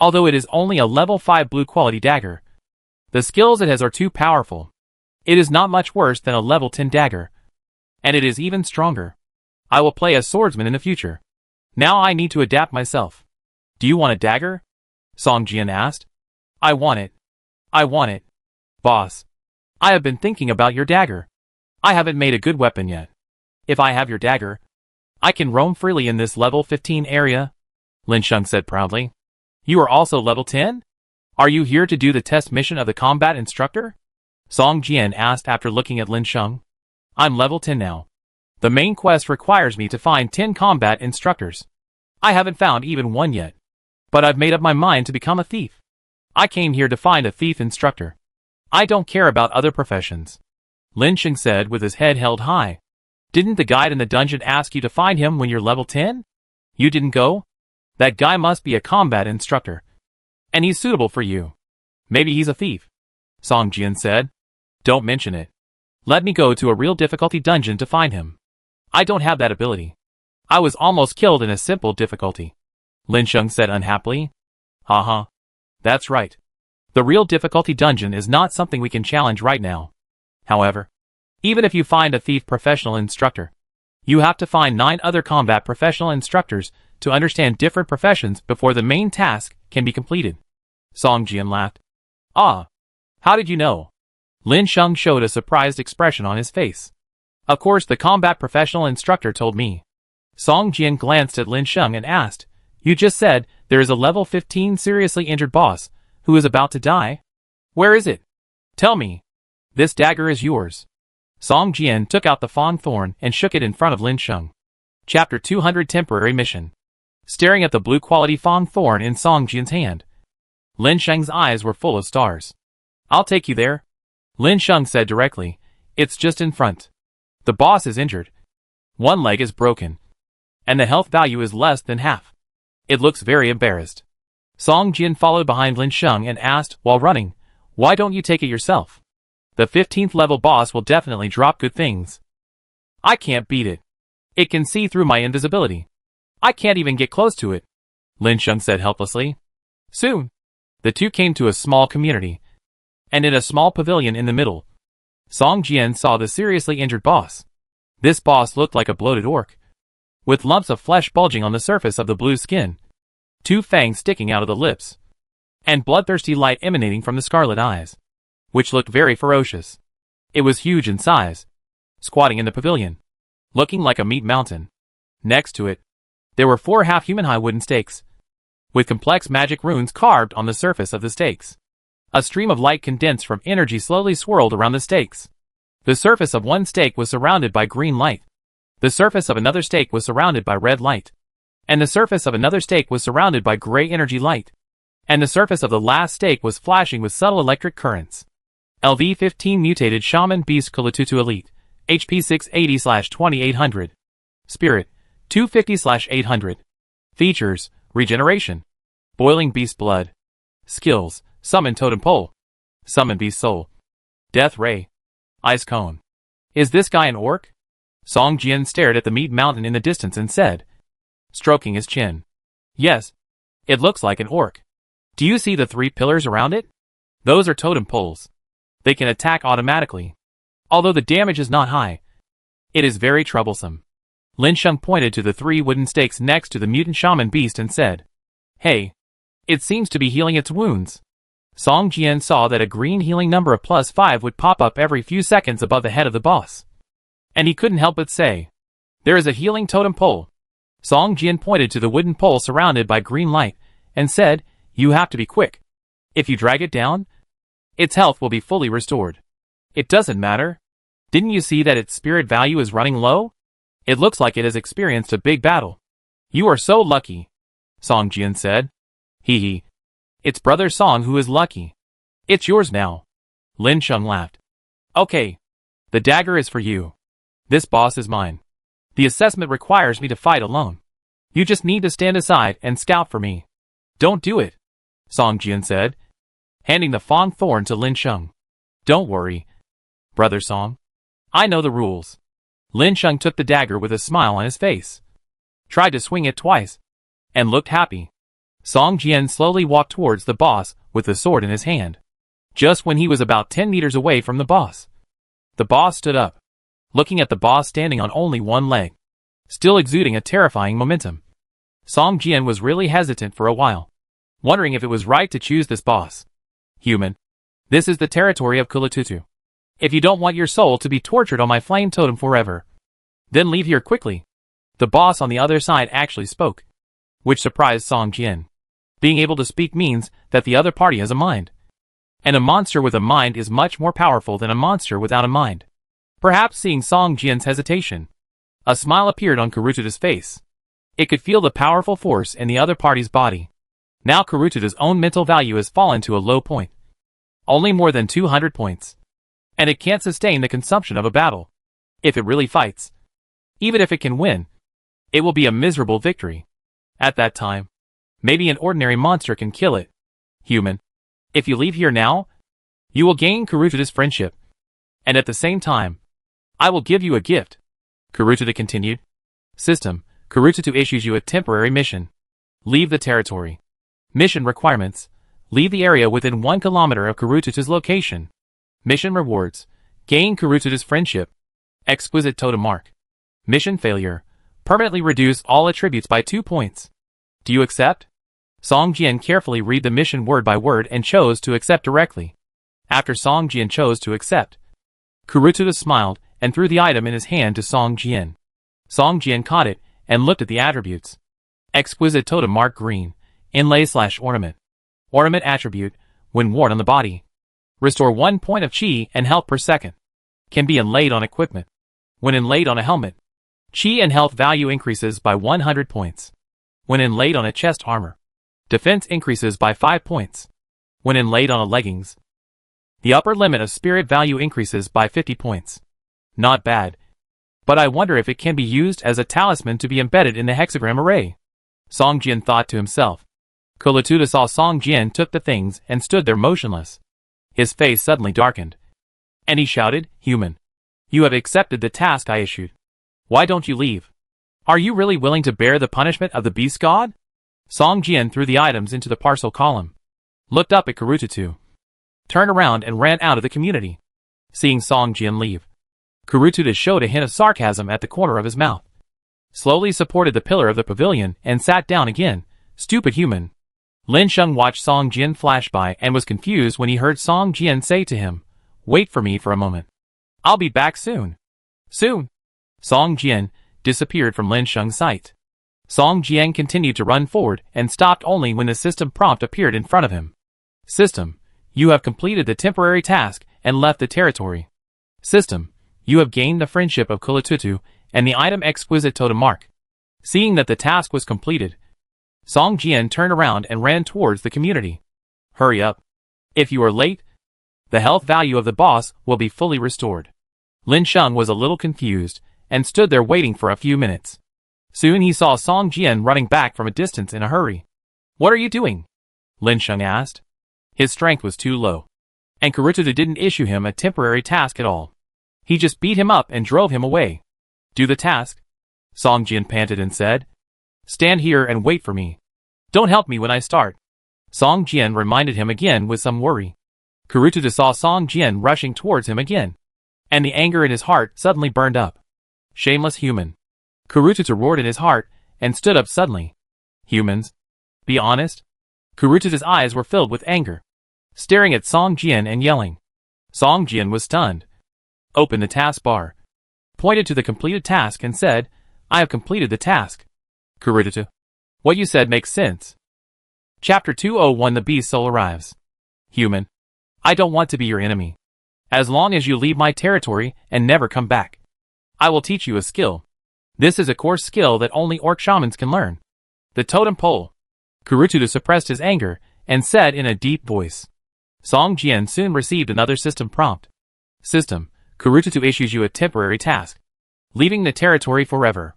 Although it is only a level 5 blue quality dagger, the skills it has are too powerful. It is not much worse than a level 10 dagger, and it is even stronger. I will play as swordsman in the future. Now I need to adapt myself. Do you want a dagger? Song Jian asked. I want it. I want it. Boss, I have been thinking about your dagger. I haven't made a good weapon yet. If I have your dagger, I can roam freely in this level 15 area, Lin Sheng said proudly. You are also level 10? Are you here to do the test mission of the combat instructor? Song Jian asked after looking at Lin Sheng. I'm level 10 now. The main quest requires me to find 10 combat instructors. I haven't found even one yet, but I've made up my mind to become a thief. I came here to find a thief instructor. I don't care about other professions, Lin Sheng said with his head held high. Didn't the guide in the dungeon ask you to find him when you're level 10? You didn't go? That guy must be a combat instructor, and he's suitable for you. Maybe he's a thief, Song Jian said. Don't mention it. Let me go to a real difficulty dungeon to find him. I don't have that ability. I was almost killed in a simple difficulty, Lin Sheng said unhappily. Haha. That's right. The real difficulty dungeon is not something we can challenge right now. However, even if you find a thief professional instructor, you have to find 9 other combat professional instructors to understand different professions before the main task can be completed. Song Jian laughed. Ah, how did you know? Lin Sheng showed a surprised expression on his face. Of course, the combat professional instructor told me. Song Jian glanced at Lin Sheng and asked, You just said there is a level 15 seriously injured boss who is about to die? Where is it? Tell me. This dagger is yours. Song Jian took out the Fong Thorn and shook it in front of Lin Sheng. Chapter 200 Temporary Mission. staring at the blue-quality Fang Thorn in Song Jian's hand. Lin Sheng's eyes were full of stars. "I'll take you there," Lin Sheng said directly. "It's just in front. The boss is injured. One leg is broken. And the health value is less than half. It looks very embarrassed." Song Jian followed behind Lin Sheng and asked, while running, "Why don't you take it yourself? The 15th level boss will definitely drop good things." "I can't beat it. It can see through my invisibility. I can't even get close to it," Lin Sheng said helplessly. Soon, the two came to a small community. And in a small pavilion in the middle, Song Jian saw the seriously injured boss. This boss looked like a bloated orc, with lumps of flesh bulging on the surface of the blue skin, 2 fangs sticking out of the lips, and bloodthirsty light emanating from the scarlet eyes, which looked very ferocious. It was huge in size, squatting in the pavilion, looking like a meat mountain. Next to it, there were 4 half-human-high wooden stakes, with complex magic runes carved on the surface of the stakes. A stream of light condensed from energy slowly swirled around the stakes. The surface of one stake was surrounded by green light. The surface of another stake was surrounded by red light. And the surface of another stake was surrounded by gray energy light. And the surface of the last stake was flashing with subtle electric currents. LV-15 Mutated Shaman Beast Kulatutu Elite. HP 680/2800. Spirit, 250/800. Features, Regeneration. Boiling Beast Blood. Skills, Summon Totem Pole. Summon Beast Soul. Death Ray. Ice Cone. "Is this guy an orc?" Song Jian stared at the meat mountain in the distance and said, stroking his chin. "Yes, it looks like an orc. Do you see the 3 pillars around it? Those are totem poles. They can attack automatically. Although the damage is not high, it is very troublesome." Lin Sheng pointed to the 3 wooden stakes next to the mutant shaman beast and said, "Hey, it seems to be healing its wounds." Song Jian saw that a green healing number of +5 would pop up every few seconds above the head of the boss. And he couldn't help but say, "There is a healing totem pole." Song Jian pointed to the wooden pole surrounded by green light and said, "You have to be quick. If you drag it down, its health will be fully restored." "It doesn't matter. Didn't you see that its spirit value is running low? It looks like it has experienced a big battle." "You are so lucky," Song Jian said. "Hee hee. It's brother Song who is lucky. It's yours now." Lin Sheng laughed. "Okay. The dagger is for you. This boss is mine. The assessment requires me to fight alone. You just need to stand aside and scout for me." "Don't do it," Song Jian said, handing the Fang Thorn to Lin Sheng. "Don't worry, brother Song. I know the rules." Lin Sheng took the dagger with a smile on his face, tried to swing it twice, and looked happy. Song Jian slowly walked towards the boss with the sword in his hand. Just when he was about 10 meters away from the boss stood up, looking at the boss standing on only one leg, still exuding a terrifying momentum. Song Jian was really hesitant for a while, wondering if it was right to choose this boss. "Human, this is the territory of Kulatutu. If you don't want your soul to be tortured on my flame totem forever, then leave here quickly." The boss on the other side actually spoke, which surprised Song Jian. Being able to speak means that the other party has a mind. And a monster with a mind is much more powerful than a monster without a mind. Perhaps seeing Song Jian's hesitation, a smile appeared on Kurutada's face. It could feel the powerful force in the other party's body. Now Kurutada's own mental value has fallen to a low point. Only more than 200 points. And it can't sustain the consumption of a battle. If it really fights, even if it can win, it will be a miserable victory. At that time, maybe an ordinary monster can kill it. "Human, if you leave here now, you will gain Kurutada's friendship. And at the same time, I will give you a gift," Kurutada continued. "System, Kurutada issues you a temporary mission. Leave the territory. Mission requirements. Leave the area within 1 kilometer of Kurutada's location. Mission rewards. Gain Kurutada's friendship. Exquisite totem mark. Mission failure. Permanently reduce all attributes by 2 points. Do you accept?" Song Jian carefully read the mission word by word and chose to accept directly. After Song Jian chose to accept, Kurutada smiled and threw the item in his hand to Song Jian. Song Jian caught it and looked at the attributes. Exquisite totem mark green. Inlay/ornament. Ornament attribute, when worn on the body, restore 1 point of chi and health per second. Can be inlaid on equipment. When inlaid on a helmet, chi and health value increases by 100 points. When inlaid on a chest armor, defense increases by 5 points. When inlaid on a leggings, the upper limit of spirit value increases by 50 points. Not bad. But I wonder if it can be used as a talisman to be embedded in the hexagram array. Song Jian thought to himself. Kulatuta saw Song Jian took the things and stood there motionless. His face suddenly darkened. And he shouted, "Human! You have accepted the task I issued. Why don't you leave? Are you really willing to bear the punishment of the beast god?" Song Jian threw the items into the parcel column, looked up at Kurututu, turned around and ran out of the community. Seeing Song Jian leave, Kurututu showed a hint of sarcasm at the corner of his mouth, slowly supported the pillar of the pavilion and sat down again. Stupid human. Lin Sheng watched Song Jian flash by and was confused when he heard Song Jian say to him, "Wait for me for a moment. I'll be back soon." Soon. Song Jian disappeared from Lin Sheng's sight. Song Jian continued to run forward and stopped only when the system prompt appeared in front of him. System, you have completed the temporary task and left the territory. System, you have gained the friendship of Kulatutu and the item Exquisite Totem Mark. Seeing that the task was completed, Song Jian turned around and ran towards the community. Hurry up. If you are late, the health value of the boss will be fully restored. Lin Sheng was a little confused and stood there waiting for a few minutes. Soon he saw Song Jian running back from a distance in a hurry. "What are you doing?" Lin Sheng asked. His strength was too low, and Kurututu didn't issue him a temporary task at all. He just beat him up and drove him away. "Do the task," Song Jian panted and said. "Stand here and wait for me. Don't help me when I start." Song Jian reminded him again with some worry. Kurututu saw Song Jian rushing towards him again, and the anger in his heart suddenly burned up. Shameless human. Kurututu roared in his heart and stood up suddenly. Humans? Be honest? Kurututu's eyes were filled with anger, staring at Song Jian and yelling. Song Jian was stunned. Opened the task bar, pointed to the completed task and said, "I have completed the task." Kurututu, what you said makes sense. Chapter 201 The Beast Soul Arrives. Human, I don't want to be your enemy. As long as you leave my territory and never come back, I will teach you a skill. This is a core skill that only orc shamans can learn. The totem pole. Kurututu suppressed his anger and said in a deep voice. Song Jian soon received another system prompt. System, Kurututu issues you a temporary task. Leaving the territory forever.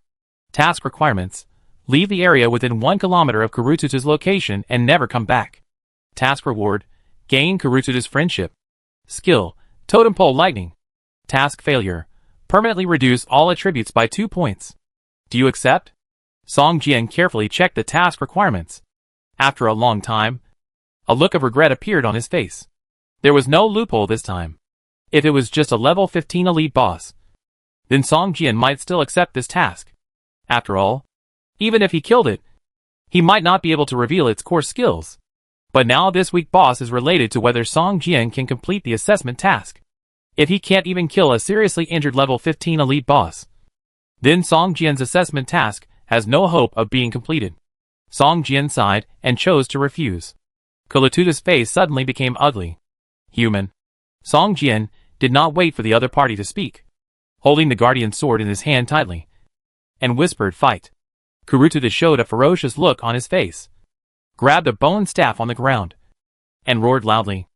Task requirements. Leave the area within 1 kilometer of Kurututu's location and never come back. Task reward. Gain Kurututu's friendship. Skill, Totem Pole Lightning. Task failure. Permanently reduce all attributes by 2 points. Do you accept? Song Jian carefully checked the task requirements. After a long time, a look of regret appeared on his face. There was no loophole this time. If it was just a level 15 elite boss, then Song Jian might still accept this task. After all, even if he killed it, he might not be able to reveal its core skills. But now this weak boss is related to whether Song Jian can complete the assessment task. If he can't even kill a seriously injured level 15 elite boss, then Song Jian's assessment task has no hope of being completed. Song Jian sighed and chose to refuse. Kulatuta's face suddenly became ugly. Human. Song Jian did not wait for the other party to speak, holding the guardian sword in his hand tightly, and whispered, "Fight." Kurututu showed a ferocious look on his face, grabbed a bone staff on the ground, and roared loudly.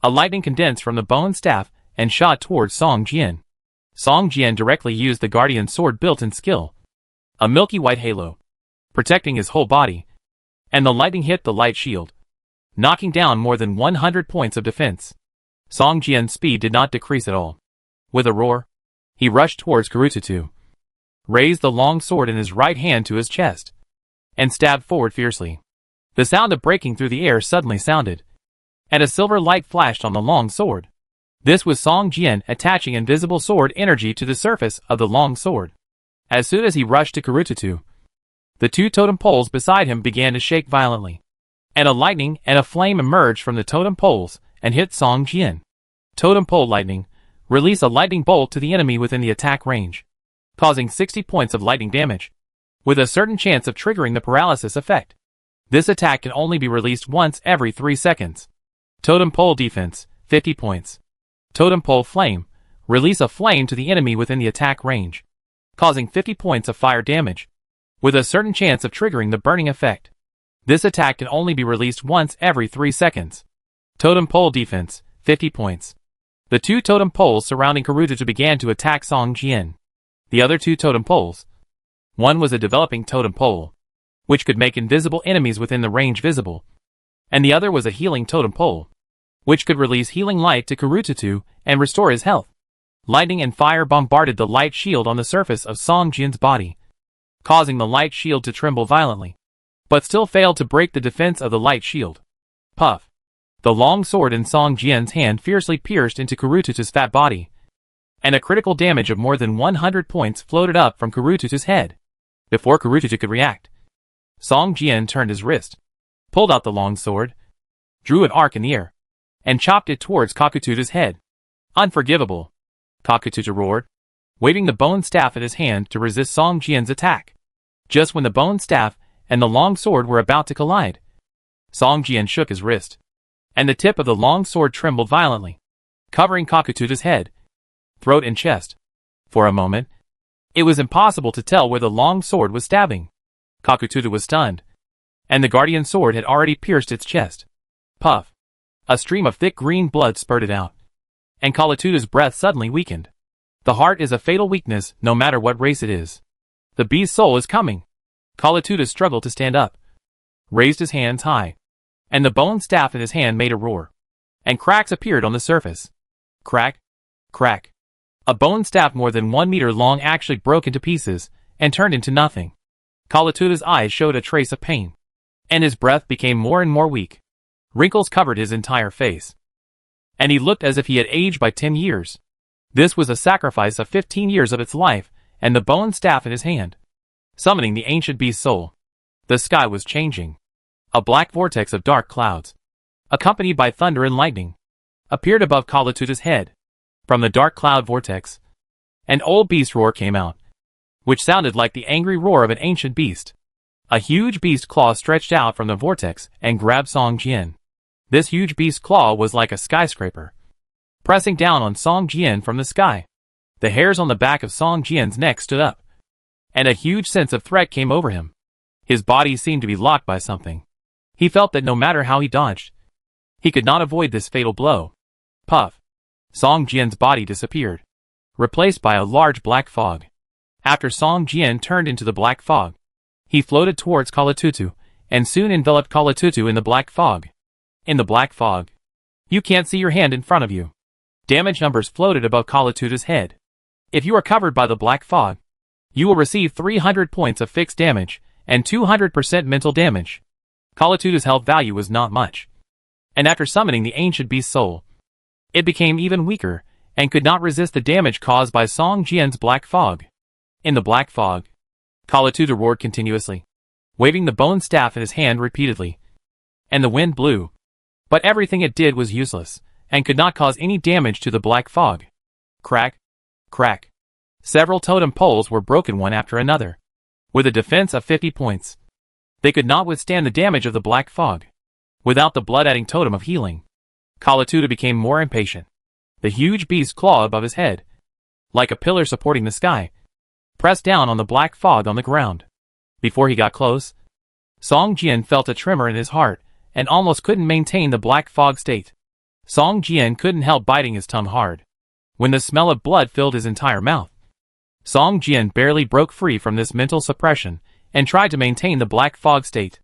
A lightning condensed from the bone staff and shot towards Song Jian. Song Jian directly used the guardian sword built-in skill, a milky white halo, protecting his whole body, and the lightning hit the light shield, knocking down more than 100 points of defense. Song Jian's speed did not decrease at all. With a roar, he rushed towards Kurututu, raised the long sword in his right hand to his chest, and stabbed forward fiercely. The sound of breaking through the air suddenly sounded, and a silver light flashed on the long sword. This was Song Jian attaching invisible sword energy to the surface of the long sword. As soon as he rushed to Kurututu, the 2 totem poles beside him began to shake violently, and a lightning and a flame emerged from the totem poles and hit Song Jian. Totem pole lightning. Release a lightning bolt to the enemy within the attack range, causing 60 points of lightning damage, with a certain chance of triggering the paralysis effect. This attack can only be released once every 3 seconds. Totem pole defense, 50 points. Totem pole flame. Release a flame to the enemy within the attack range, causing 50 points of fire damage, with a certain chance of triggering the burning effect. This attack can only be released once every 3 seconds. Totem Pole Defense, 50 points. The 2 totem poles surrounding Karututu began to attack Song Jian. The other 2 totem poles. One was a developing totem pole, which could make invisible enemies within the range visible, and the other was a healing totem pole, which could release healing light to Karututu and restore his health. Lightning and fire bombarded the light shield on the surface of Song Jian's body, causing the light shield to tremble violently, but still failed to break the defense of the light shield. Puff. The long sword in Song Jian's hand fiercely pierced into Karututu's fat body, and a critical damage of more than 100 points floated up from Karututu's head. Before Karututu could react, Song Jian turned his wrist, pulled out the long sword, drew an arc in the air, and chopped it towards Kakututu's head. Unforgivable! Kakututu roared, waving the bone staff in his hand to resist Song Jian's attack. Just when the bone staff and the long sword were about to collide, Song Jian shook his wrist, and the tip of the long sword trembled violently, covering Kakututu's head, throat and chest. For a moment, it was impossible to tell where the long sword was stabbing. Kakututu was stunned, and the guardian sword had already pierced its chest. Puff. A stream of thick green blood spurted out, and Kalatutu's breath suddenly weakened. The heart is a fatal weakness no matter what race it is. The beast's soul is coming. Kalatutu struggled to stand up, raised his hands high, and the bone staff in his hand made a roar, and cracks appeared on the surface. Crack, crack. A bone staff more than 1 meter long actually broke into pieces and turned into nothing. Kalatutu's eyes showed a trace of pain, and his breath became more and more weak. Wrinkles covered his entire face, and he looked as if he had aged by 10 years. This was a sacrifice of 15 years of its life and the bone staff in his hand, summoning the ancient beast's soul. The sky was changing. A black vortex of dark clouds, accompanied by thunder and lightning, appeared above Kalatutu's head. From the dark cloud vortex, an old beast roar came out, which sounded like the angry roar of an ancient beast. A huge beast claw stretched out from the vortex and grabbed Song Jian. This huge beast claw was like a skyscraper, pressing down on Song Jian from the sky. The hairs on the back of Song Jian's neck stood up, and a huge sense of threat came over him. His body seemed to be locked by something. He felt that no matter how he dodged, he could not avoid this fatal blow. Puff. Song Jian's body disappeared, replaced by a large black fog. After Song Jian turned into the black fog, he floated towards Kalatutu, and soon enveloped Kalatutu in the black fog. In the black fog, you can't see your hand in front of you. Damage numbers floated above Kalatutu's head. If you are covered by the black fog, you will receive 300 points of fixed damage and 200% mental damage. Kalatutu's health value was not much, and after summoning the ancient beast's soul, it became even weaker and could not resist the damage caused by Song Jian's black fog. In the black fog, Kalatutu roared continuously, waving the bone staff in his hand repeatedly, and the wind blew. But everything it did was useless, and could not cause any damage to the black fog. Crack, crack. Several totem poles were broken one after another, with a defense of 50 points. They could not withstand the damage of the black fog. Without the blood-adding totem of healing, Kalatutu became more impatient. The huge beast's claw above his head, like a pillar supporting the sky, pressed down on the black fog on the ground. Before he got close, Song Jian felt a tremor in his heart and almost couldn't maintain the black fog state. Song Jian couldn't help biting his tongue hard when the smell of blood filled his entire mouth. Song Jian barely broke free from this mental suppression and tried to maintain the black fog state.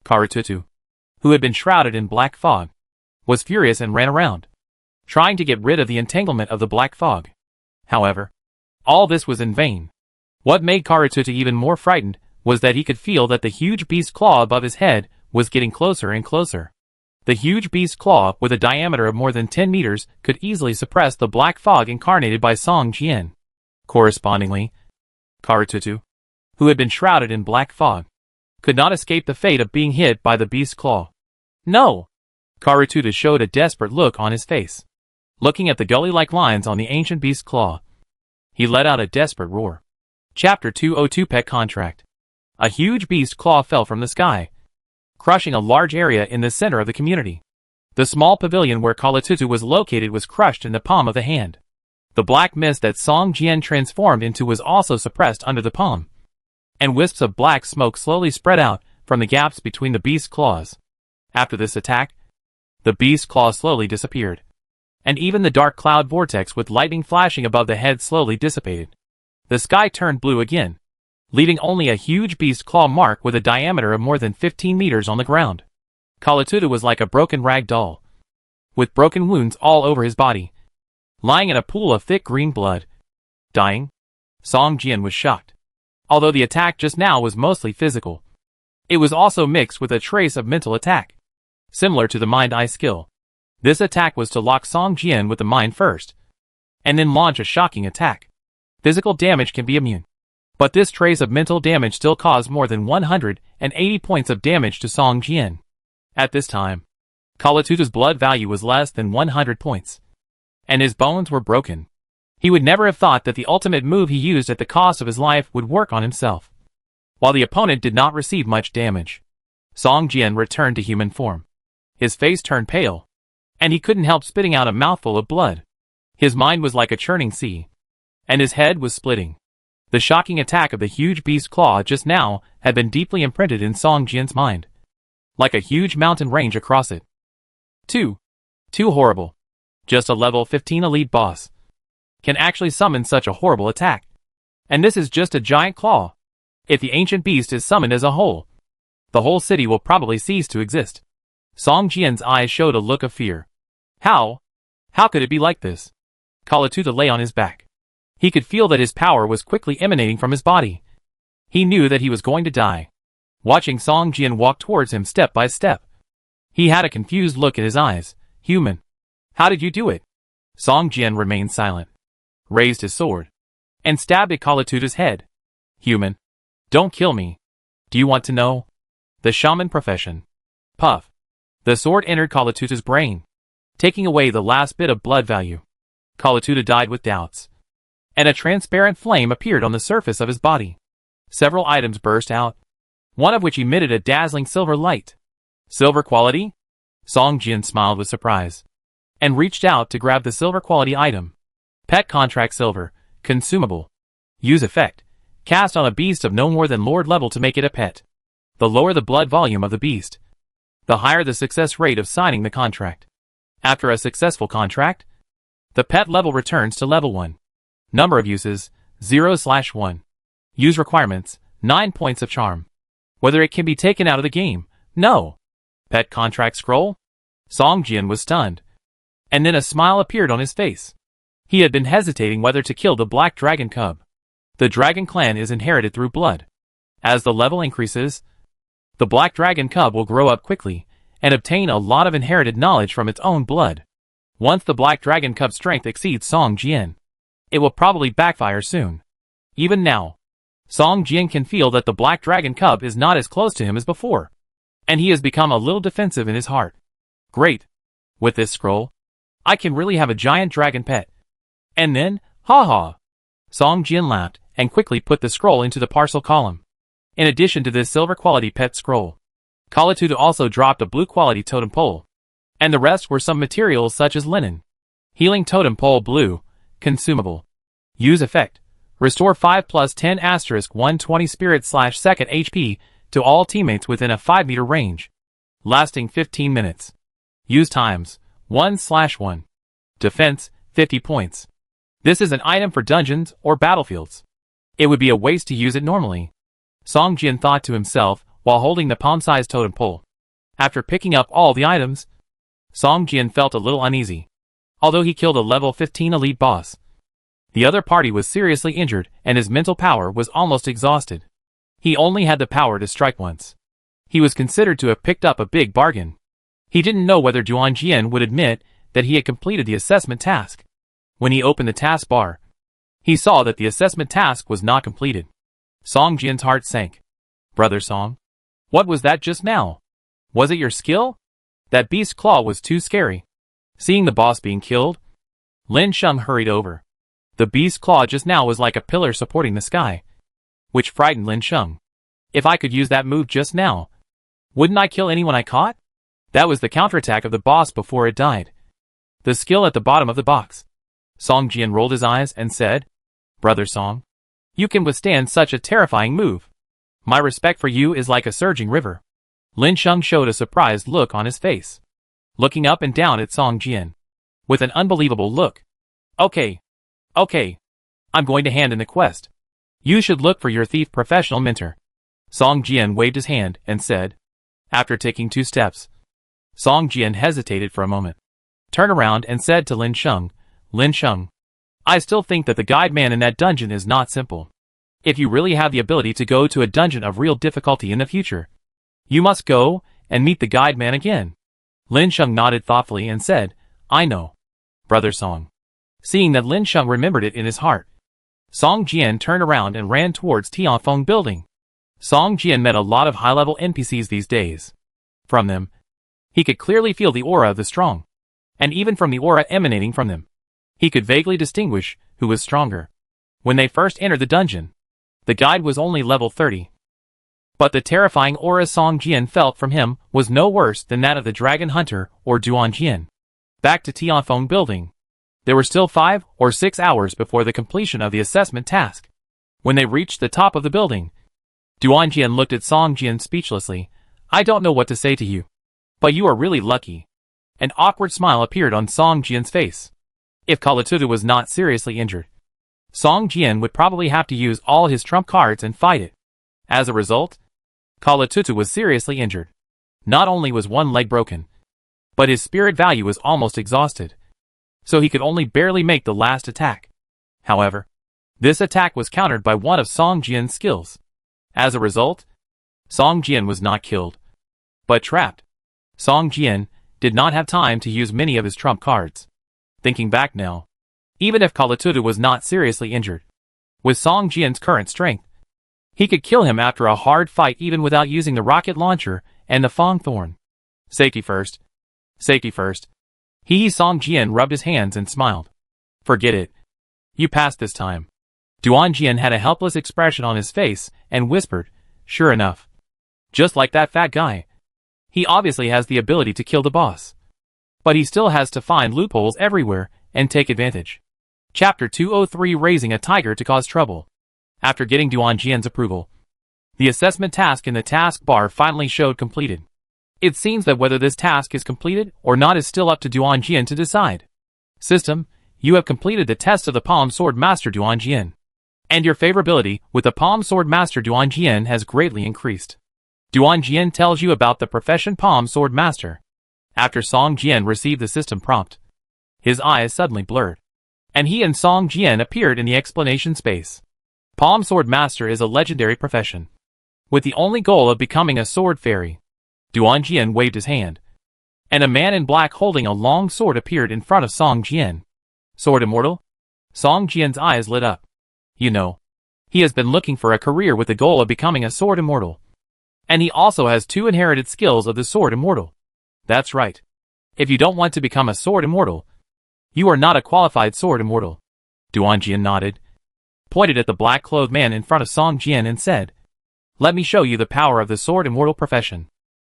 Karututu, who had been shrouded in black fog, was furious and ran around, trying to get rid of the entanglement of the black fog. However, all this was in vain. What made Karututu even more frightened was that he could feel that the huge beast's claw above his head was getting closer and closer. The huge beast's claw, with a diameter of more than 10 meters, could easily suppress the black fog incarnated by Song Jian. Correspondingly, Karututu, who had been shrouded in black fog, could not escape the fate of being hit by the beast's claw. No! Karututu showed a desperate look on his face. Looking at the gully-like lines on the ancient beast's claw, he let out a desperate roar. Chapter 202 Pet Contract. A huge beast claw fell from the sky, crushing a large area in the center of the community. The small pavilion where Kalatutu was located was crushed in the palm of the hand. The black mist that Song Jian transformed into was also suppressed under the palm. and wisps of black smoke slowly spread out from the gaps between the beast's claws. After this attack, the beast's claw slowly disappeared, and even the dark cloud vortex with lightning flashing above the head slowly dissipated. The sky turned blue again, leaving only a huge beast claw mark with a diameter of more than 15 meters on the ground. Kalatuda was like a broken rag doll, with broken wounds all over his body, lying in a pool of thick green blood. Dying? Song Jian was shocked. Although the attack just now was mostly physical, it was also mixed with a trace of mental attack, similar to the mind-eye skill. This attack was to lock Song Jian with the mind first, and then launch a shocking attack. Physical damage can be immune, but this trace of mental damage still caused more than 180 points of damage to Song Jian. At this time, Kalatuda's blood value was less than 100 points, and his bones were broken. He would never have thought that the ultimate move he used at the cost of his life would work on himself. While the opponent did not receive much damage, Song Jian returned to human form. His face turned pale, and he couldn't help spitting out a mouthful of blood. His mind was like a churning sea, and his head was splitting. The shocking attack of the huge beast's claw just now had been deeply imprinted in Song Jian's mind, like a huge mountain range across it. Too horrible. Just a level 15 elite boss can actually summon such a horrible attack. And this is just a giant claw. If the ancient beast is summoned as a whole, the whole city will probably cease to exist. Song Jian's eyes showed a look of fear. How could it be like this? Kalatuda lay on his back. He could feel that his power was quickly emanating from his body. He knew that he was going to die. Watching Song Jian walk towards him step by step, he had a confused look in his eyes. Human, how did you do it? Song Jian remained silent, raised his sword, and stabbed at Kalatuda's head. Human, don't kill me. Do you want to know? The shaman profession. Puff. The sword entered Kalatuda's brain, taking away the last bit of blood value. Kalatuda died with doubts, and a transparent flame appeared on the surface of his body. Several items burst out, one of which emitted a dazzling silver light. Silver quality? Song Jian smiled with surprise, and reached out to grab the silver quality item. Pet contract silver, consumable. Use effect. Cast on a beast of no more than Lord level to make it a pet. The lower the blood volume of the beast, the higher the success rate of signing the contract. After a successful contract, the pet level returns to level 1. Number of uses, 0/1. Use requirements, 9 points of charm. Whether it can be taken out of the game, no. Pet contract scroll? Song Jian was stunned, and then a smile appeared on his face. He had been hesitating whether to kill the black dragon cub. The dragon clan is inherited through blood. As the level increases, the black dragon cub will grow up quickly and obtain a lot of inherited knowledge from its own blood. Once the black dragon cub's strength exceeds Song Jian, it will probably backfire soon. Even now, Song Jian can feel that the black dragon cub is not as close to him as before, and he has become a little defensive in his heart. Great. With this scroll, I can really have a giant dragon pet. And then, ha. Song Jian laughed and quickly put the scroll into the parcel column. In addition to this silver quality pet scroll, Kalatuda also dropped a blue quality totem pole, and the rest were some materials such as linen. Healing totem pole blue, consumable. Use effect. Restore 5 plus 10 * 120 spirit/second HP to all teammates within a 5-meter range, lasting 15 minutes. Use times 1/1. Defense, 50 points. This is an item for dungeons or battlefields. It would be a waste to use it normally, Song Jian thought to himself while holding the palm-sized totem pole. After picking up all the items, Song Jian felt a little uneasy. Although he killed a level 15 elite boss, the other party was seriously injured and his mental power was almost exhausted. He only had the power to strike once. He was considered to have picked up a big bargain. He didn't know whether Duan Jian would admit that he had completed the assessment task. When he opened the task bar, he saw that the assessment task was not completed. Song Jian's heart sank. Brother Song, what was that just now? Was it your skill? That beast's claw was too scary. Seeing the boss being killed, Lin Sheng hurried over. The beast's claw just now was like a pillar supporting the sky, which frightened Lin Sheng. If I could use that move just now, wouldn't I kill anyone I caught? That was the counterattack of the boss before it died. The skill at the bottom of the box. Song Jian rolled his eyes and said, Brother Song, you can withstand such a terrifying move. My respect for you is like a surging river. Lin Sheng showed a surprised look on his face, looking up and down at Song Jian with an unbelievable look. Okay. I'm going to hand in the quest. You should look for your thief professional mentor. Song Jian waved his hand and said, after taking 2 steps. Song Jian hesitated for a moment, turned around and said to Lin Sheng, I still think that the guide man in that dungeon is not simple. If you really have the ability to go to a dungeon of real difficulty in the future, you must go and meet the guide man again. Lin Sheng nodded thoughtfully and said, I know, Brother Song. Seeing that Lin Sheng remembered it in his heart, Song Jian turned around and ran towards Tianfeng building. Song Jian met a lot of high-level NPCs these days. From them, he could clearly feel the aura of the strong, and even from the aura emanating from them, he could vaguely distinguish who was stronger. When they first entered the dungeon, the guide was only level 30. But the terrifying aura Song Jian felt from him was no worse than that of the Dragon Hunter or Duan Jian. Back to Tianfeng building. There were still 5 or 6 hours before the completion of the assessment task. When they reached the top of the building, Duan Jian looked at Song Jian speechlessly. I don't know what to say to you, but you are really lucky. An awkward smile appeared on Song Jian's face. If Kalatutu was not seriously injured, Song Jian would probably have to use all his trump cards and fight it. As a result, Kalatutu was seriously injured. Not only was one leg broken, but his spirit value was almost exhausted, so he could only barely make the last attack. However, this attack was countered by one of Song Jian's skills. As a result, Song Jian was not killed, but trapped. Song Jian did not have time to use many of his trump cards. Thinking back now, even if Kalatutu was not seriously injured, with Song Jian's current strength, he could kill him after a hard fight even without using the rocket launcher and the Fang Thorn. Safety first. Safety first. Song Jian rubbed his hands and smiled. Forget it. You passed this time. Duan Jian had a helpless expression on his face and whispered, sure enough. Just like that fat guy. He obviously has the ability to kill the boss. But he still has to find loopholes everywhere and take advantage. Chapter 203 Raising a Tiger to Cause Trouble. After getting Duan Jian's approval, the assessment task in the task bar finally showed completed. It seems that whether this task is completed or not is still up to Duan Jian to decide. System, you have completed the test of the Palm Sword Master Duan Jian, and your favorability with the Palm Sword Master Duan Jian has greatly increased. Duan Jian tells you about the profession Palm Sword Master. After Song Jian received the system prompt, his eyes suddenly blurred, and he and Song Jian appeared in the explanation space. Palm Sword Master is a legendary profession, with the only goal of becoming a sword fairy. Duan Jian waved his hand, and a man in black holding a long sword appeared in front of Song Jian. Sword Immortal? Song Jian's eyes lit up. You know, he has been looking for a career with the goal of becoming a Sword Immortal. And he also has 2 inherited skills of the Sword Immortal. That's right. If you don't want to become a Sword Immortal, you are not a qualified Sword Immortal. Duan Jian nodded, pointed at the black-clothed man in front of Song Jian and said, let me show you the power of the Sword Immortal profession.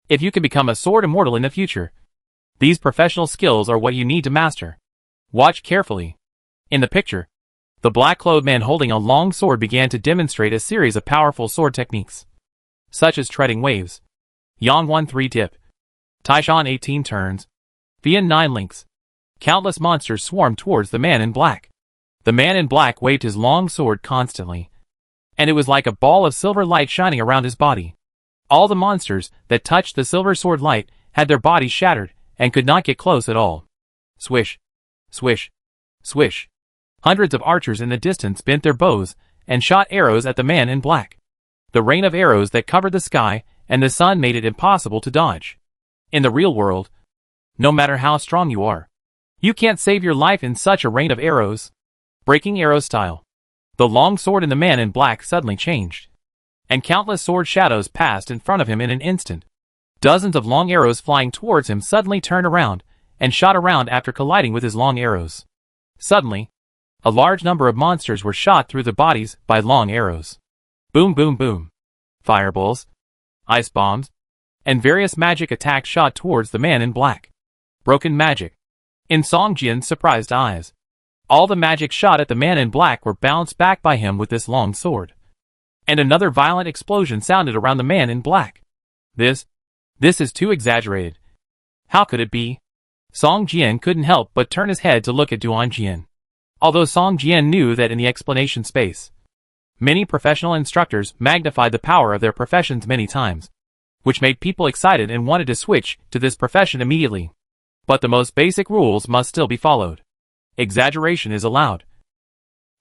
If you can become a Sword Immortal in the future, these professional skills are what you need to master. Watch carefully. In the picture, the black-clothed man holding a long sword began to demonstrate a series of powerful sword techniques, such as treading waves, Yang 1-3 dip, Taishan 18 turns, Vian 9 links. Countless monsters swarmed towards the man in black. The man in black waved his long sword constantly, and it was like a ball of silver light shining around his body. All the monsters that touched the silver sword light had their bodies shattered and could not get close at all. Swish, swish, swish. Hundreds of archers in the distance bent their bows and shot arrows at the man in black. The rain of arrows that covered the sky and the sun made it impossible to dodge. In the real world, no matter how strong you are, you can't save your life in such a rain of arrows. Breaking arrow style. The long sword in the man in black suddenly changed, and countless sword shadows passed in front of him in an instant. Dozens of long arrows flying towards him suddenly turned around and shot around after colliding with his long arrows. Suddenly, a large number of monsters were shot through the bodies by long arrows. Boom boom boom. Fireballs, ice bombs, and various magic attacks shot towards the man in black. Broken magic. In Song Jian's surprised eyes, all the magic shot at the man in black were bounced back by him with this long sword. and another violent explosion sounded around the man in black. This is too exaggerated. How could it be? Song Jian couldn't help but turn his head to look at Duan Jian. Although Song Jian knew that in the explanation space, many professional instructors magnified the power of their professions many times, which made people excited and wanted to switch to this profession immediately. But the most basic rules must still be followed. Exaggeration is allowed,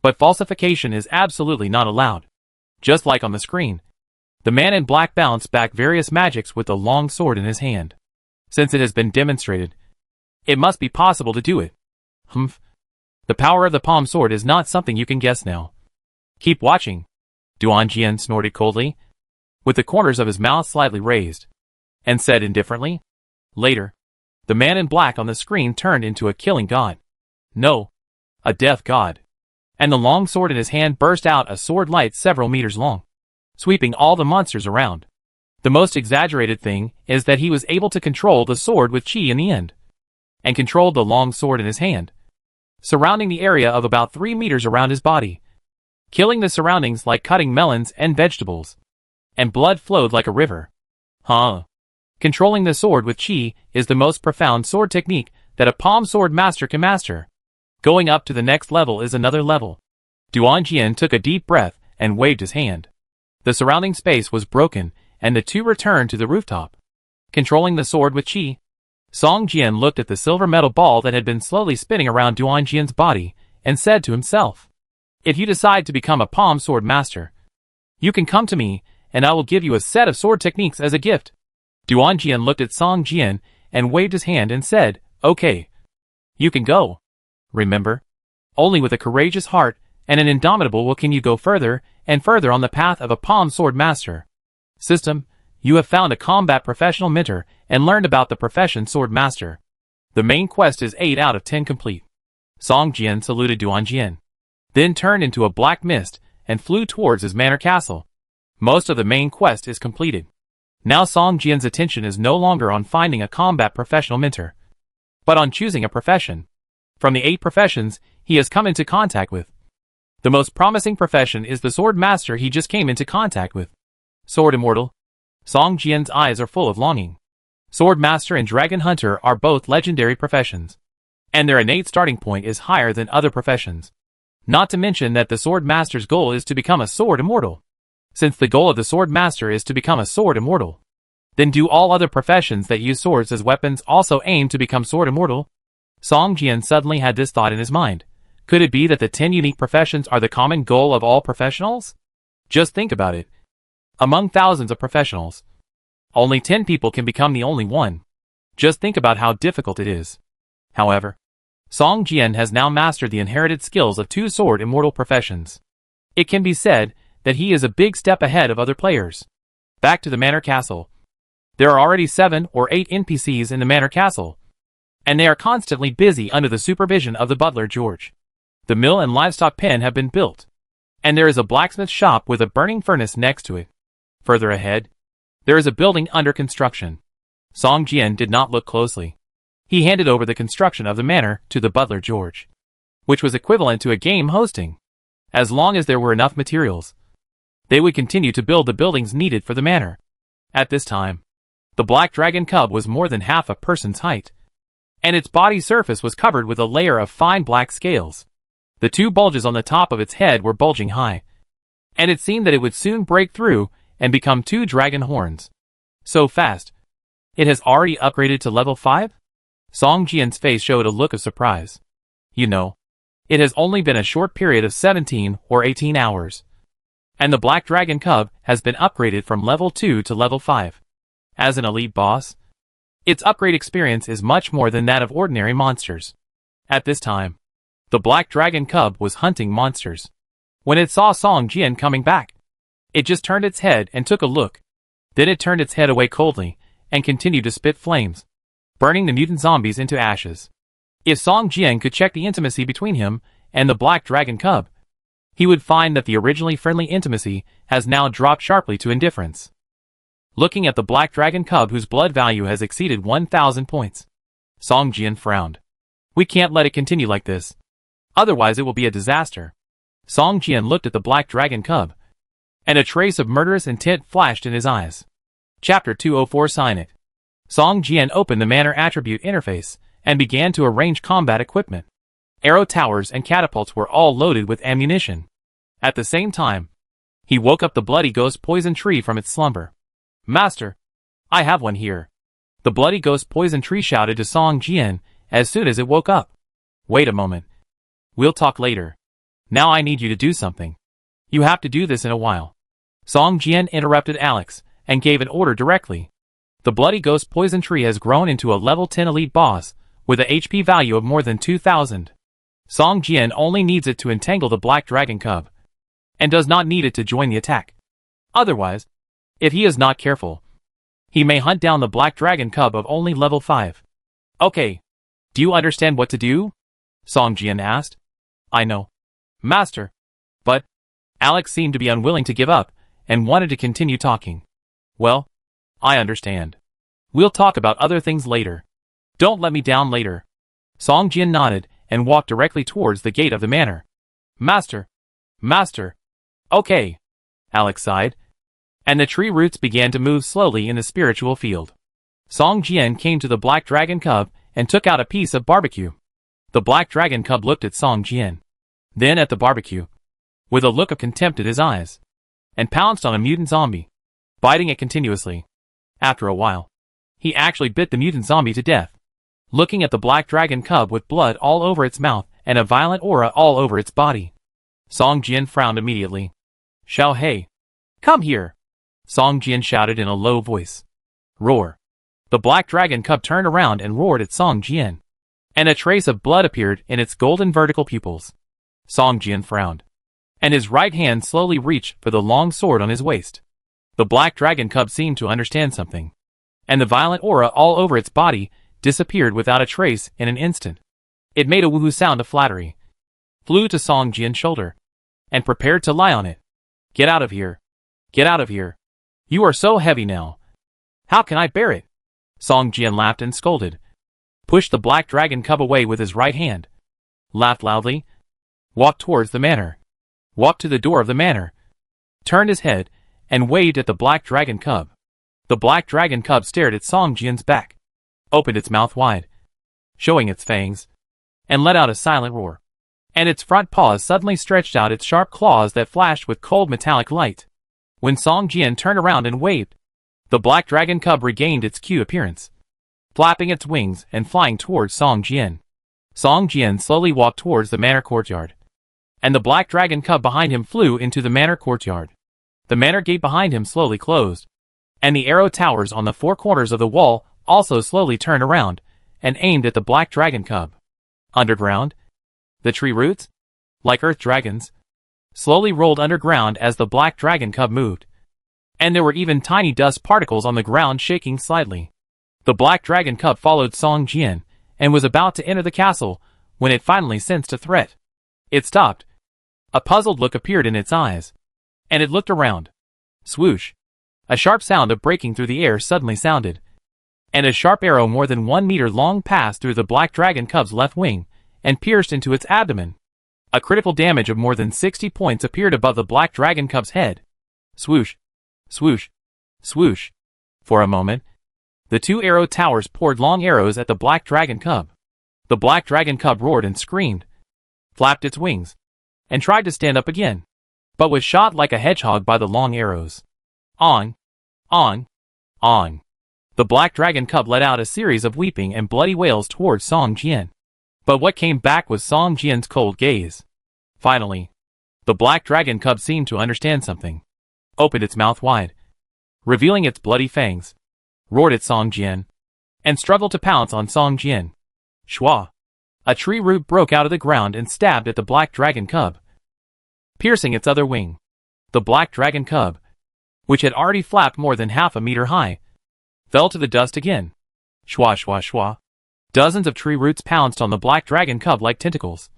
but falsification is absolutely not allowed. Just like on the screen, the man in black bounced back various magics with a long sword in his hand. Since it has been demonstrated, it must be possible to do it. The power of the palm sword is not something you can guess now. Keep watching. Duan Jian snorted coldly, with the corners of his mouth slightly raised, and said indifferently. Later, the man in black on the screen turned into a killing god. No, a death god. And the long sword in his hand burst out a sword light several meters long, sweeping all the monsters around. The most exaggerated thing is that he was able to control the sword with chi in the end, and controlled the long sword in his hand, surrounding the area of about 3 meters around his body, killing the surroundings like cutting melons and vegetables, and blood flowed like a river. Controlling the sword with chi is the most profound sword technique that a palm sword master can master. Going up to the next level is another level. Duan Jian took a deep breath and waved his hand. The surrounding space was broken, and the two returned to the rooftop. Controlling the sword with chi, Song Jian looked at the silver metal ball that had been slowly spinning around Duan Jian's body, and said to himself, "If you decide to become a palm sword master, you can come to me, and I will give you a set of sword techniques as a gift." Duan Jian looked at Song Jian and waved his hand and said, "Okay. You can go. Remember, only with a courageous heart and an indomitable will can you go further and further on the path of a palm sword master. System, you have found a combat professional mentor and learned about the profession sword master. The main quest is 8 out of 10 complete." Song Jian saluted Duan Jian, then turned into a black mist and flew towards his manor castle. Most of the main quest is completed. Now Song Jian's attention is no longer on finding a combat professional mentor, but on choosing a profession. From the 8 professions he has come into contact with, the most promising profession is the sword master he just came into contact with. Sword Immortal. Song Jian's eyes are full of longing. Sword Master and Dragon Hunter are both legendary professions, and their innate starting point is higher than other professions. Not to mention that the Sword Master's goal is to become a Sword Immortal. Since the goal of the Sword Master is to become a Sword Immortal, then do all other professions that use swords as weapons also aim to become Sword Immortal? Song Jian suddenly had this thought in his mind. Could it be that the 10 unique professions are the common goal of all professionals? Just think about it. Among thousands of professionals, only 10 people can become the only one. Just think about how difficult it is. However, Song Jian has now mastered the inherited skills of 2 sword immortal professions. It can be said that he is a big step ahead of other players. Back to the Manor Castle. There are already 7 or 8 NPCs in the Manor Castle, and they are constantly busy under the supervision of the butler George. The mill and livestock pen have been built, and there is a blacksmith shop with a burning furnace next to it. Further ahead, there is a building under construction. Song Jian did not look closely. He handed over the construction of the manor to the butler George, which was equivalent to a game hosting. As long as there were enough materials, they would continue to build the buildings needed for the manor. At this time, the black dragon cub was more than half a person's height, and its body surface was covered with a layer of fine black scales. The 2 bulges on the top of its head were bulging high, and it seemed that it would soon break through and become 2 dragon horns. So fast. It has already upgraded to level 5? Song Jian's face showed a look of surprise. You know, it has only been a short period of 17 or 18 hours, and the black dragon cub has been upgraded from level 2 to level 5. As an elite boss, its upgrade experience is much more than that of ordinary monsters. At this time, the black dragon cub was hunting monsters. When it saw Song Jian coming back, it just turned its head and took a look. Then it turned its head away coldly and continued to spit flames, burning the mutant zombies into ashes. If Song Jian could check the intimacy between him and the black dragon cub, he would find that the originally friendly intimacy has now dropped sharply to indifference. Looking at the black dragon cub whose blood value has exceeded 1,000 points, Song Jian frowned. We can't let it continue like this. Otherwise it will be a disaster. Song Jian looked at the black dragon cub, and a trace of murderous intent flashed in his eyes. Chapter 204 Sign It. Song Jian opened the Manor Attribute interface and began to arrange combat equipment. Arrow towers and catapults were all loaded with ammunition. At the same time, he woke up the Bloody Ghost Poison Tree from its slumber. Master, I have one here. The Bloody Ghost Poison Tree shouted to Song Jian as soon as it woke up. Wait a moment. We'll talk later. Now I need you to do something. You have to do this in a while. Song Jian interrupted Alex and gave an order directly. The Bloody Ghost Poison Tree has grown into a level 10 elite boss with a HP value of more than 2,000. Song Jian only needs it to entangle the Black Dragon Cub, and does not need it to join the attack. Otherwise, if he is not careful, he may hunt down the Black Dragon Cub of only level 5. Okay. Do you understand what to do? Song Jian asked. I know, Master. But Alex seemed to be unwilling to give up and wanted to continue talking. Well, I understand. We'll talk about other things later. Don't let me down later. Song Jian nodded and walked directly towards the gate of the manor. Master. Master. Okay. Alex sighed. And the tree roots began to move slowly in the spiritual field. Song Jian came to the Black Dragon Cub and took out a piece of barbecue. The Black Dragon Cub looked at Song Jian, then at the barbecue, with a look of contempt in his eyes, and pounced on a mutant zombie, biting it continuously. After a while, he actually bit the mutant zombie to death. Looking at the Black Dragon Cub with blood all over its mouth and a violent aura all over its body, Song Jian frowned immediately. Xiao Hei, come here! Song Jian shouted in a low voice. Roar! The Black Dragon Cub turned around and roared at Song Jian, and a trace of blood appeared in its golden vertical pupils. Song Jian frowned, and his right hand slowly reached for the long sword on his waist. The Black Dragon Cub seemed to understand something, and the violent aura all over its body disappeared without a trace in an instant. It made a woohoo sound of flattery, flew to Song Jian's shoulder, and prepared to lie on it. Get out of here. Get out of here. You are so heavy now. How can I bear it? Song Jian laughed and scolded. Pushed the Black Dragon Cub away with his right hand. Laughed loudly. Walked towards the manor. Walked to the door of the manor. Turned his head and waved at the Black Dragon Cub. The Black Dragon Cub stared at Song Jian's back, opened its mouth wide, showing its fangs, and let out a silent roar. And its front paws suddenly stretched out its sharp claws that flashed with cold metallic light. When Song Jian turned around and waved, the Black Dragon Cub regained its cute appearance, flapping its wings and flying towards Song Jian. Song Jian slowly walked towards the manor courtyard, and the Black Dragon Cub behind him flew into the manor courtyard. The manor gate behind him slowly closed, and the arrow towers on the four corners of the wall also slowly turned around and aimed at the Black Dragon Cub. Underground, the tree roots, like earth dragons, slowly rolled underground as the Black Dragon Cub moved, and there were even tiny dust particles on the ground shaking slightly. The Black Dragon Cub followed Song Jian and was about to enter the castle when it finally sensed a threat. It stopped. A puzzled look appeared in its eyes, and it looked around. Swoosh! A sharp sound of breaking through the air suddenly sounded, and a sharp arrow more than 1 meter long passed through the Black Dragon Cub's left wing and pierced into its abdomen. A critical damage of more than 60 points appeared above the Black Dragon Cub's head. Swoosh! Swoosh! Swoosh! For a moment, the two arrow towers poured long arrows at the Black Dragon Cub. The Black Dragon Cub roared and screamed, flapped its wings, and tried to stand up again, but was shot like a hedgehog by the long arrows. On, on, on. The Black Dragon Cub let out a series of weeping and bloody wails towards Song Jian. But what came back was Song Jian's cold gaze. Finally, the Black Dragon Cub seemed to understand something, opened its mouth wide, revealing its bloody fangs, roared at Song Jian, and struggled to pounce on Song Jian. Shwa! A tree root broke out of the ground and stabbed at the Black Dragon Cub, piercing its other wing. The Black Dragon Cub, which had already flapped more than half a meter high, fell to the dust again. Shwa shwa shwa. Dozens of tree roots pounced on the Black Dragon Cub like tentacles,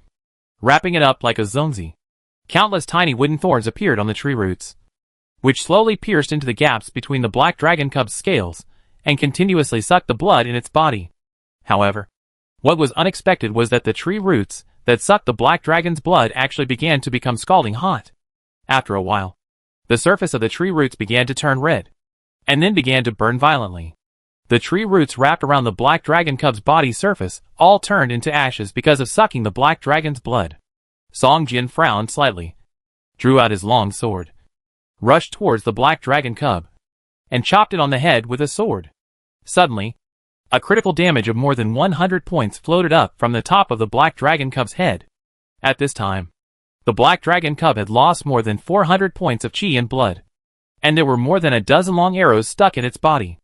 wrapping it up like a zonzi. Countless tiny wooden thorns appeared on the tree roots, which slowly pierced into the gaps between the Black Dragon Cub's scales and continuously sucked the blood in its body. However, what was unexpected was that the tree roots that sucked the Black Dragon's blood actually began to become scalding hot. After a while, The surface of the tree roots began to turn red, and then began to burn violently. The tree roots wrapped around the black dragon cub's body surface all turned into ashes because of sucking the black dragon's blood. Song Jian frowned slightly, drew out his long sword, rushed towards the black dragon cub, and chopped it on the head with a sword. Suddenly, a critical damage of more than 100 points floated up from the top of the black dragon cub's head. At this time, the black dragon cub had lost more than 400 points of chi and blood, and there were more than a dozen long arrows stuck in its body.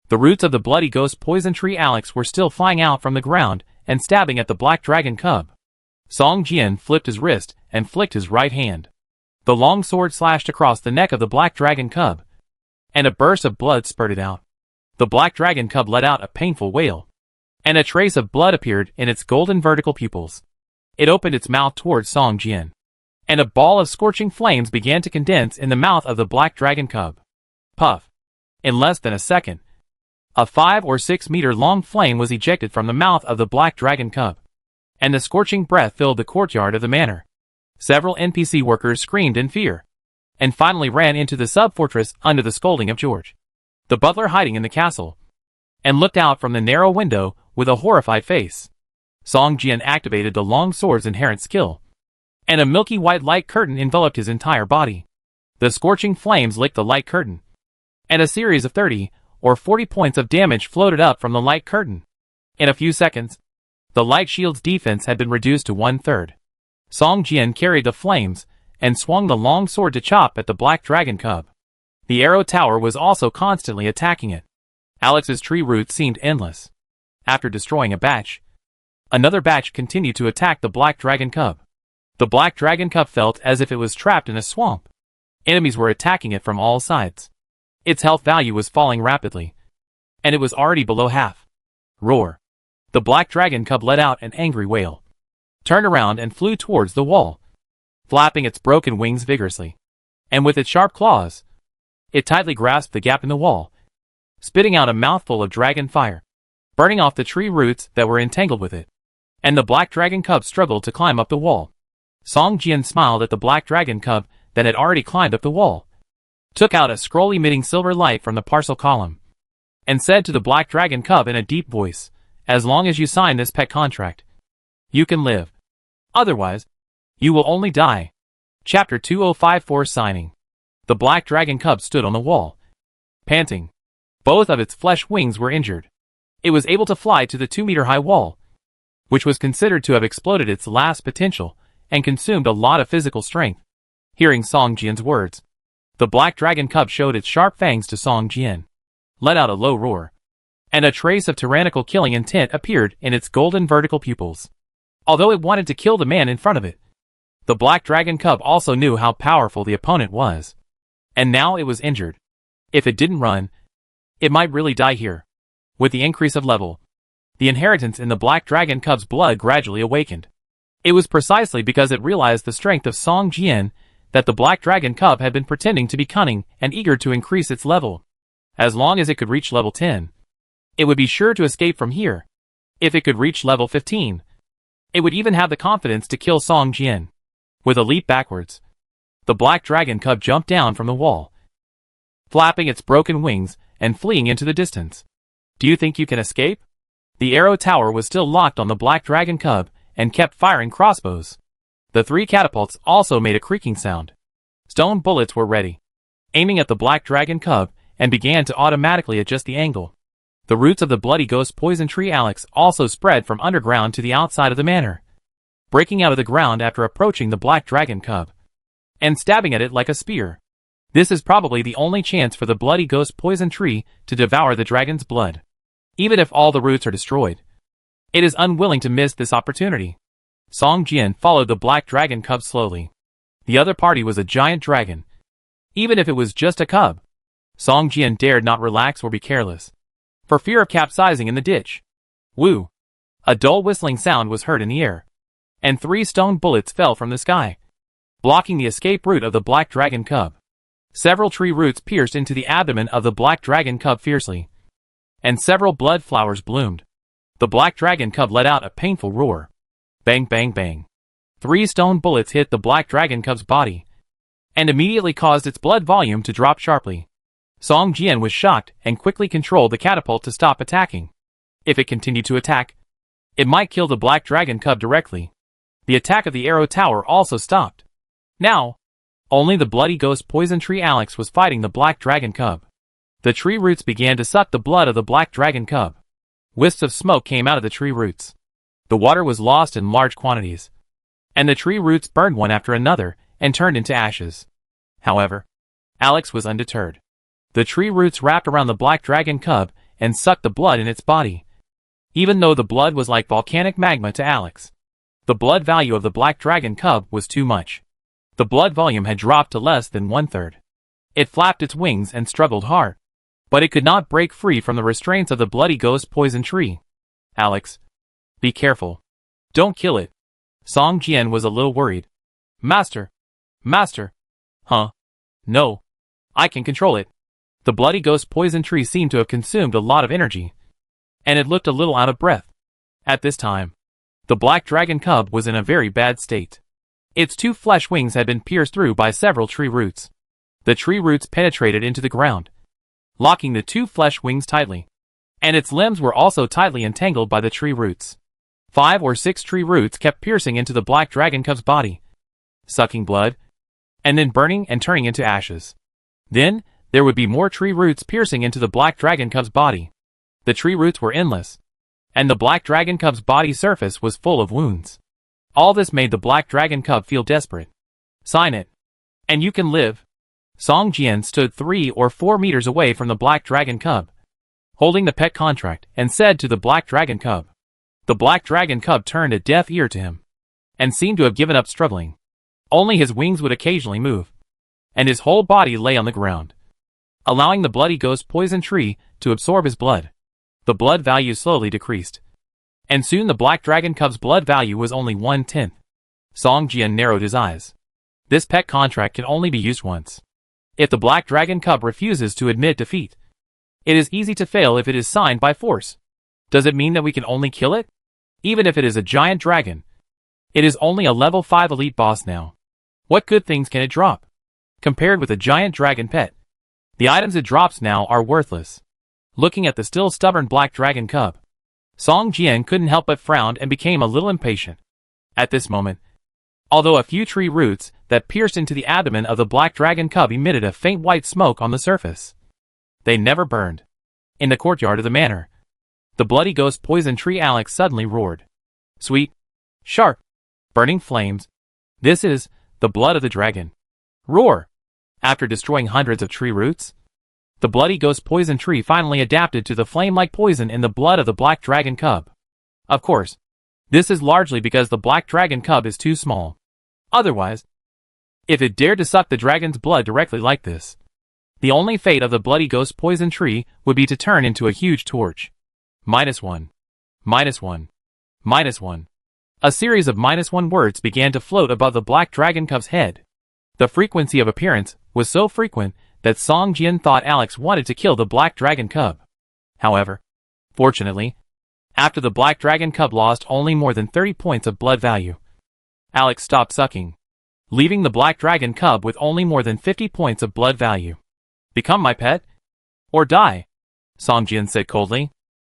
The roots of the bloody ghost poison tree Alex were still flying out from the ground and stabbing at the black dragon cub. Song Jian flipped his wrist and flicked his right hand. The long sword slashed across the neck of the black dragon cub, and a burst of blood spurted out. The black dragon cub let out a painful wail, and a trace of blood appeared in its golden vertical pupils. It opened its mouth towards Song Jian, and a ball of scorching flames began to condense in the mouth of the black dragon cub. Puff! In less than a second, a 5 or 6 meter long flame was ejected from the mouth of the black dragon cub, and the scorching breath filled the courtyard of the manor. Several NPC workers screamed in fear, and finally ran into the sub-fortress under the scolding of George, the butler hiding in the castle, and looked out from the narrow window with a horrified face. Song Jian activated the long sword's inherent skill, and a milky white light curtain enveloped his entire body. The scorching flames licked the light curtain, and a series of 30 or 40 points of damage floated up from the light curtain. In a few seconds, the light shield's defense had been reduced to 1/3. Song Jian carried the flames and swung the long sword to chop at the black dragon cub. The arrow tower was also constantly attacking it. Alex's tree roots seemed endless. After destroying a batch, another batch continued to attack the black dragon cub. The black dragon cub felt as if it was trapped in a swamp. Enemies were attacking it from all sides. Its health value was falling rapidly, and it was already below half. Roar! The black dragon cub let out an angry wail, turned around and flew towards the wall, flapping its broken wings vigorously. And with its sharp claws, it tightly grasped the gap in the wall, spitting out a mouthful of dragon fire, burning off the tree roots that were entangled with it. And the black dragon cub struggled to climb up the wall. Song Jian smiled at the black dragon cub that had already climbed up the wall, took out a scroll emitting silver light from the parcel column, and said to the black dragon cub in a deep voice, "As long as you sign this pet contract, you can live. Otherwise, you will only die." Chapter 2054 Signing. The black dragon cub stood on the wall, panting. Both of its flesh wings were injured. It was able to fly to the 2-meter-high wall, which was considered to have exploded its last potential and consumed a lot of physical strength. Hearing Song Jian's words, the black dragon cub showed its sharp fangs to Song Jian, let out a low roar, and a trace of tyrannical killing intent appeared in its golden vertical pupils. Although it wanted to kill the man in front of it, the black dragon cub also knew how powerful the opponent was. And now it was injured. If it didn't run, it might really die here. With the increase of level, the inheritance in the black dragon cub's blood gradually awakened. It was precisely because it realized the strength of Song Jian that the black dragon cub had been pretending to be cunning and eager to increase its level. As long as it could reach level 10, it would be sure to escape from here. If it could reach level 15, it would even have the confidence to kill Song Jian. With a leap backwards, the black dragon cub jumped down from the wall, flapping its broken wings and fleeing into the distance. Do you think you can escape? The arrow tower was still locked on the black dragon cub and kept firing crossbows. The 3 catapults also made a creaking sound. Stone bullets were ready, aiming at the black dragon cub, and began to automatically adjust the angle. The roots of the bloody ghost poison tree Alex also spread from underground to the outside of the manor, breaking out of the ground after approaching the black dragon cub, and stabbing at it like a spear. This is probably the only chance for the bloody ghost poison tree to devour the dragon's blood. Even if all the roots are destroyed, it is unwilling to miss this opportunity. Song Jian followed the black dragon cub slowly. The other party was a giant dragon. Even if it was just a cub, Song Jian dared not relax or be careless, for fear of capsizing in the ditch. Woo! A dull whistling sound was heard in the air, and 3 stone bullets fell from the sky, blocking the escape route of the black dragon cub. Several tree roots pierced into the abdomen of the black dragon cub fiercely, and several blood flowers bloomed. The black dragon cub let out a painful roar. Bang, bang, bang. 3 stone bullets hit the black dragon cub's body, and immediately caused its blood volume to drop sharply. Song Jian was shocked and quickly controlled the catapult to stop attacking. If it continued to attack, it might kill the black dragon cub directly. The attack of the arrow tower also stopped. Now, only the bloody ghost poison tree Alex was fighting the black dragon cub. The tree roots began to suck the blood of the black dragon cub. Wisps of smoke came out of the tree roots. The water was lost in large quantities, and the tree roots burned one after another and turned into ashes. However, Alex was undeterred. The tree roots wrapped around the black dragon cub and sucked the blood in its body. Even though the blood was like volcanic magma to Alex, the blood value of the black dragon cub was too much. The blood volume had dropped to less than 1/3. It flapped its wings and struggled hard, but it could not break free from the restraints of the bloody ghost poison tree. Alex, be careful. Don't kill it. Song Jian was a little worried. Master. Huh? No. I can control it. The bloody ghost poison tree seemed to have consumed a lot of energy, and it looked a little out of breath. At this time, the black dragon cub was in a very bad state. Its 2 flesh wings had been pierced through by several tree roots. The tree roots penetrated into the ground, locking the 2 flesh wings tightly, and its limbs were also tightly entangled by the tree roots. 5 or 6 tree roots kept piercing into the black dragon cub's body, sucking blood, and then burning and turning into ashes. Then, there would be more tree roots piercing into the black dragon cub's body. The tree roots were endless, and the black dragon cub's body surface was full of wounds. All this made the black dragon cub feel desperate. Sign it, and you can live. Song Jian stood 3 or 4 meters away from the black dragon cub, holding the pet contract, and said to the black dragon cub. The black dragon cub turned a deaf ear to him, and seemed to have given up struggling. Only his wings would occasionally move, and his whole body lay on the ground, allowing the bloody ghost poison tree to absorb his blood. The blood value slowly decreased, and soon the black dragon cub's blood value was only 1/10. Song Jian narrowed his eyes. This pet contract can only be used once. If the black dragon cub refuses to admit defeat, it is easy to fail if it is signed by force. Does it mean that we can only kill it? Even if it is a giant dragon, it is only a level 5 elite boss now. What good things can it drop? Compared with a giant dragon pet, the items it drops now are worthless. Looking at the still stubborn black dragon cub, Song Jian couldn't help but frown and became a little impatient. At this moment, although a few tree roots that pierced into the abdomen of the black dragon cub emitted a faint white smoke on the surface, they never burned. In the courtyard of the manor, the bloody ghost poison tree Alex suddenly roared. Sweet, sharp, burning flames. This is the blood of the dragon. Roar! After destroying hundreds of tree roots, the bloody ghost poison tree finally adapted to the flame-like poison in the blood of the black dragon cub. Of course, this is largely because the black dragon cub is too small. Otherwise, if it dared to suck the dragon's blood directly like this, the only fate of the bloody ghost poison tree would be to turn into a huge torch. -1. -1. -1. A series of -1 words began to float above the black dragon cub's head. The frequency of appearance was so frequent that Song Jian thought Alex wanted to kill the black dragon cub. However, fortunately, after the black dragon cub lost only more than 30 points of blood value, Alex stopped sucking, leaving the black dragon cub with only more than 50 points of blood value. Become my pet, or die, Song Jian said coldly.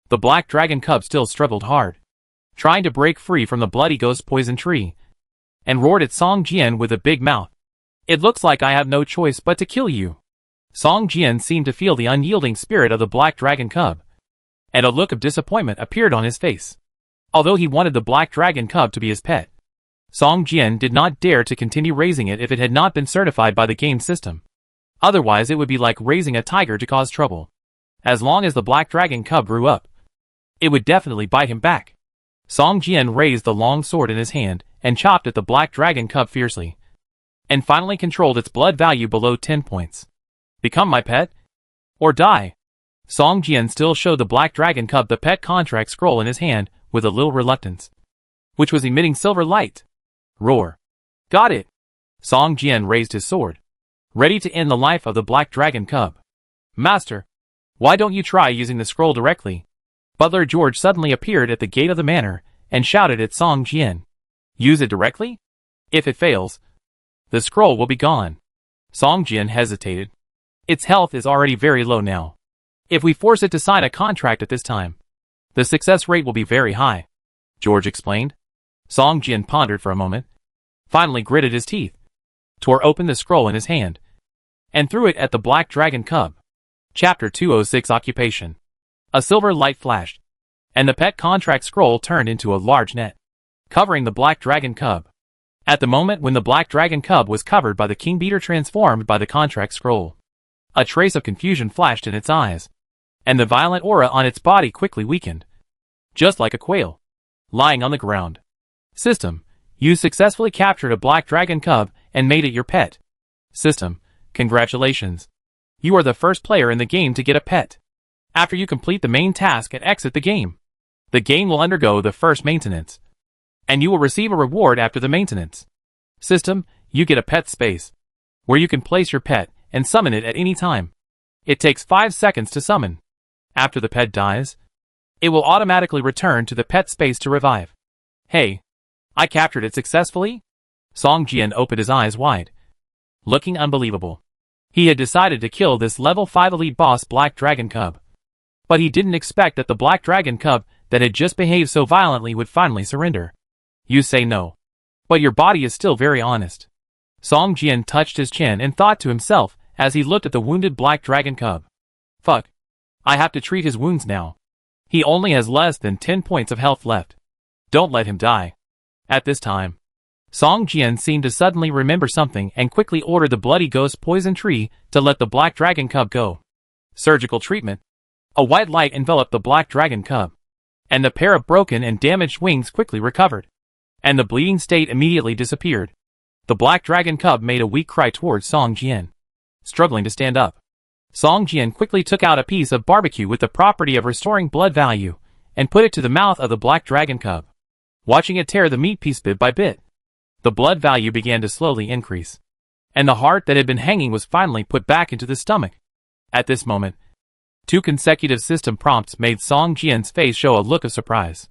The black dragon cub still struggled hard, trying to break free from the bloody ghost poison tree, and roared at Song Jian with a big mouth. It looks like I have no choice but to kill you. Song Jian seemed to feel the unyielding spirit of the black dragon cub, and a look of disappointment appeared on his face. Although he wanted the black dragon cub to be his pet, Song Jian did not dare to continue raising it if it had not been certified by the game system. Otherwise it would be like raising a tiger to cause trouble. As long as the black dragon cub grew up, it would definitely bite him back. Song Jian raised the long sword in his hand and chopped at the black dragon cub fiercely, and finally controlled its blood value below 10 points. Become my pet, or die. Song Jian still showed the black dragon cub the pet contract scroll in his hand with a little reluctance, which was emitting silver light. Roar. Got it. Song Jian raised his sword, ready to end the life of the black dragon cub. Master, why don't you try using the scroll directly? Butler George suddenly appeared at the gate of the manor and shouted at Song Jian. Use it directly? If it fails, the scroll will be gone. Song Jian hesitated. Its health is already very low now. If we force it to sign a contract at this time, the success rate will be very high, George explained. Song Jian pondered for a moment, finally gritted his teeth, tore open the scroll in his hand, and threw it at the black dragon cub. Chapter 206 Occupation. A silver light flashed, and the pet contract scroll turned into a large net, covering the black dragon cub. At the moment when the black dragon cub was covered by the king beater transformed by the contract scroll, a trace of confusion flashed in its eyes, and the violent aura on its body quickly weakened, just like a quail, lying on the ground. System, you successfully captured a black dragon cub and made it your pet. System, congratulations. You are the first player in the game to get a pet. After you complete the main task and exit the game will undergo the first maintenance, and you will receive a reward after the maintenance. System, you get a pet space, where you can place your pet and summon it at any time. It takes 5 seconds to summon. After the pet dies, it will automatically return to the pet space to revive. Hey, I captured it successfully? Song Jian opened his eyes wide, looking unbelievable. He had decided to kill this level 5 elite boss black dragon cub, but he didn't expect that the black dragon cub that had just behaved so violently would finally surrender. You say no, but your body is still very honest. Song Jian touched his chin and thought to himself as he looked at the wounded black dragon cub. Fuck. I have to treat his wounds now. He only has less than 10 points of health left. Don't let him die. At this time, Song Jian seemed to suddenly remember something and quickly ordered the bloody ghost poison tree to let the black dragon cub go. Surgical treatment. A white light enveloped the black dragon cub, and the pair of broken and damaged wings quickly recovered, and the bleeding state immediately disappeared. The black dragon cub made a weak cry towards Song Jian, struggling to stand up. Song Jian quickly took out a piece of barbecue with the property of restoring blood value, and put it to the mouth of the black dragon cub. Watching it tear the meat piece bit by bit, the blood value began to slowly increase, and the heart that had been hanging was finally put back into the stomach. At this moment, 2 consecutive system prompts made Song Jian's face show a look of surprise.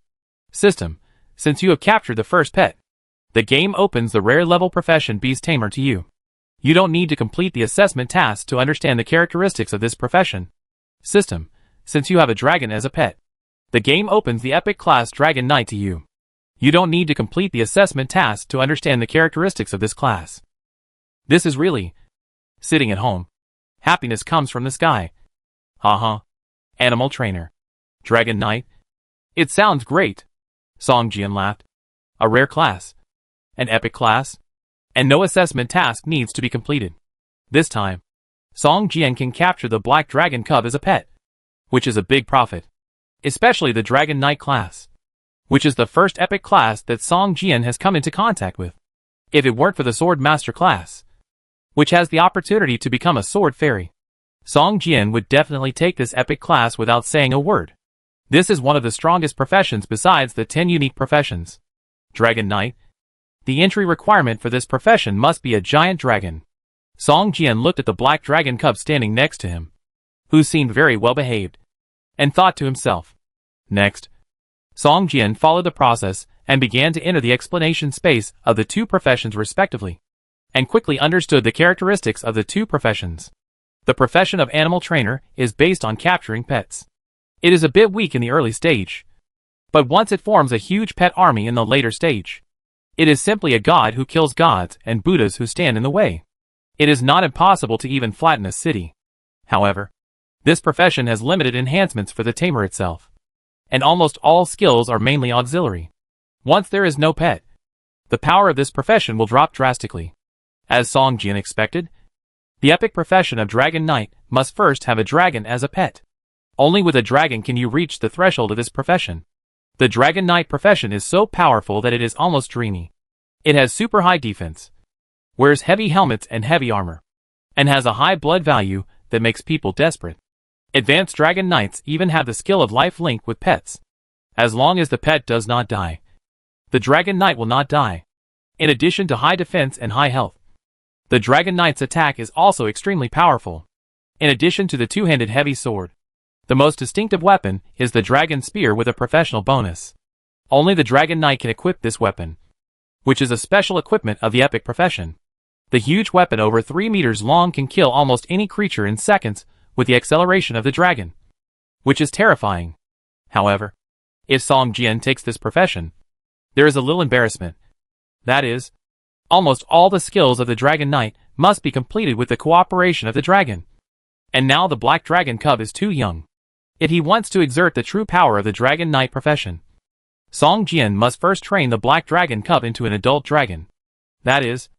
System, since you have captured the first pet, the game opens the rare level profession Beast Tamer to you. You don't need to complete the assessment task to understand the characteristics of this profession. System, since you have a dragon as a pet, the game opens the epic class Dragon Knight to you. You don't need to complete the assessment task to understand the characteristics of this class. This is really sitting at home. Happiness comes from the sky. Haha. Animal trainer. Dragon Knight. It sounds great. Song Jian laughed. A rare class. An epic class. And no assessment task needs to be completed. This time, Song Jian can capture the black dragon cub as a pet, which is a big profit. Especially the Dragon Knight class, which is the first epic class that Song Jian has come into contact with. If it weren't for the Sword Master class, which has the opportunity to become a sword fairy, Song Jian would definitely take this epic class without saying a word. This is one of the strongest professions besides the 10 unique professions. Dragon Knight. The entry requirement for this profession must be a giant dragon. Song Jian looked at the black dragon cub standing next to him, who seemed very well behaved, and thought to himself. Next, Song Jian followed the process and began to enter the explanation space of the 2 professions respectively, and quickly understood the characteristics of the 2 professions. The profession of animal trainer is based on capturing pets. It is a bit weak in the early stage, but once it forms a huge pet army in the later stage, it is simply a god who kills gods and Buddhas who stand in the way. It is not impossible to even flatten a city. However, this profession has limited enhancements for the tamer itself, and almost all skills are mainly auxiliary. Once there is no pet, the power of this profession will drop drastically. As Song Jian expected, the epic profession of Dragon Knight must first have a dragon as a pet. Only with a dragon can you reach the threshold of this profession. The Dragon Knight profession is so powerful that it is almost dreamy. It has super high defense, wears heavy helmets and heavy armor, and has a high blood value that makes people desperate. Advanced Dragon Knights even have the skill of life link with pets. As long as the pet does not die, the Dragon Knight will not die. In addition to high defense and high health, the Dragon Knight's attack is also extremely powerful. In addition to the 2-handed heavy sword, the most distinctive weapon is the Dragon Spear with a professional bonus. Only the Dragon Knight can equip this weapon, which is a special equipment of the epic profession. The huge weapon over 3 meters long can kill almost any creature in seconds with the acceleration of the dragon, which is terrifying. However, if Song Jian takes this profession, there is a little embarrassment. That is, almost all the skills of the Dragon Knight must be completed with the cooperation of the dragon. And now the Black Dragon Cub is too young. If he wants to exert the true power of the Dragon Knight profession, Song Jian must first train the Black Dragon Cub into an adult dragon. That is,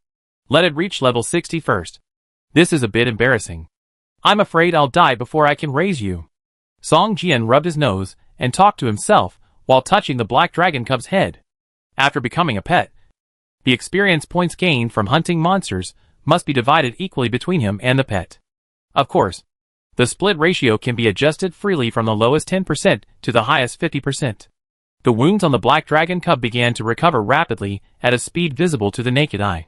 let it reach level 60 first. This is a bit embarrassing. I'm afraid I'll die before I can raise you. Song Jian rubbed his nose and talked to himself while touching the Black Dragon Cub's head. After becoming a pet, the experience points gained from hunting monsters must be divided equally between him and the pet. Of course, the split ratio can be adjusted freely from the lowest 10% to the highest 50%. The wounds on the Black Dragon Cub began to recover rapidly at a speed visible to the naked eye.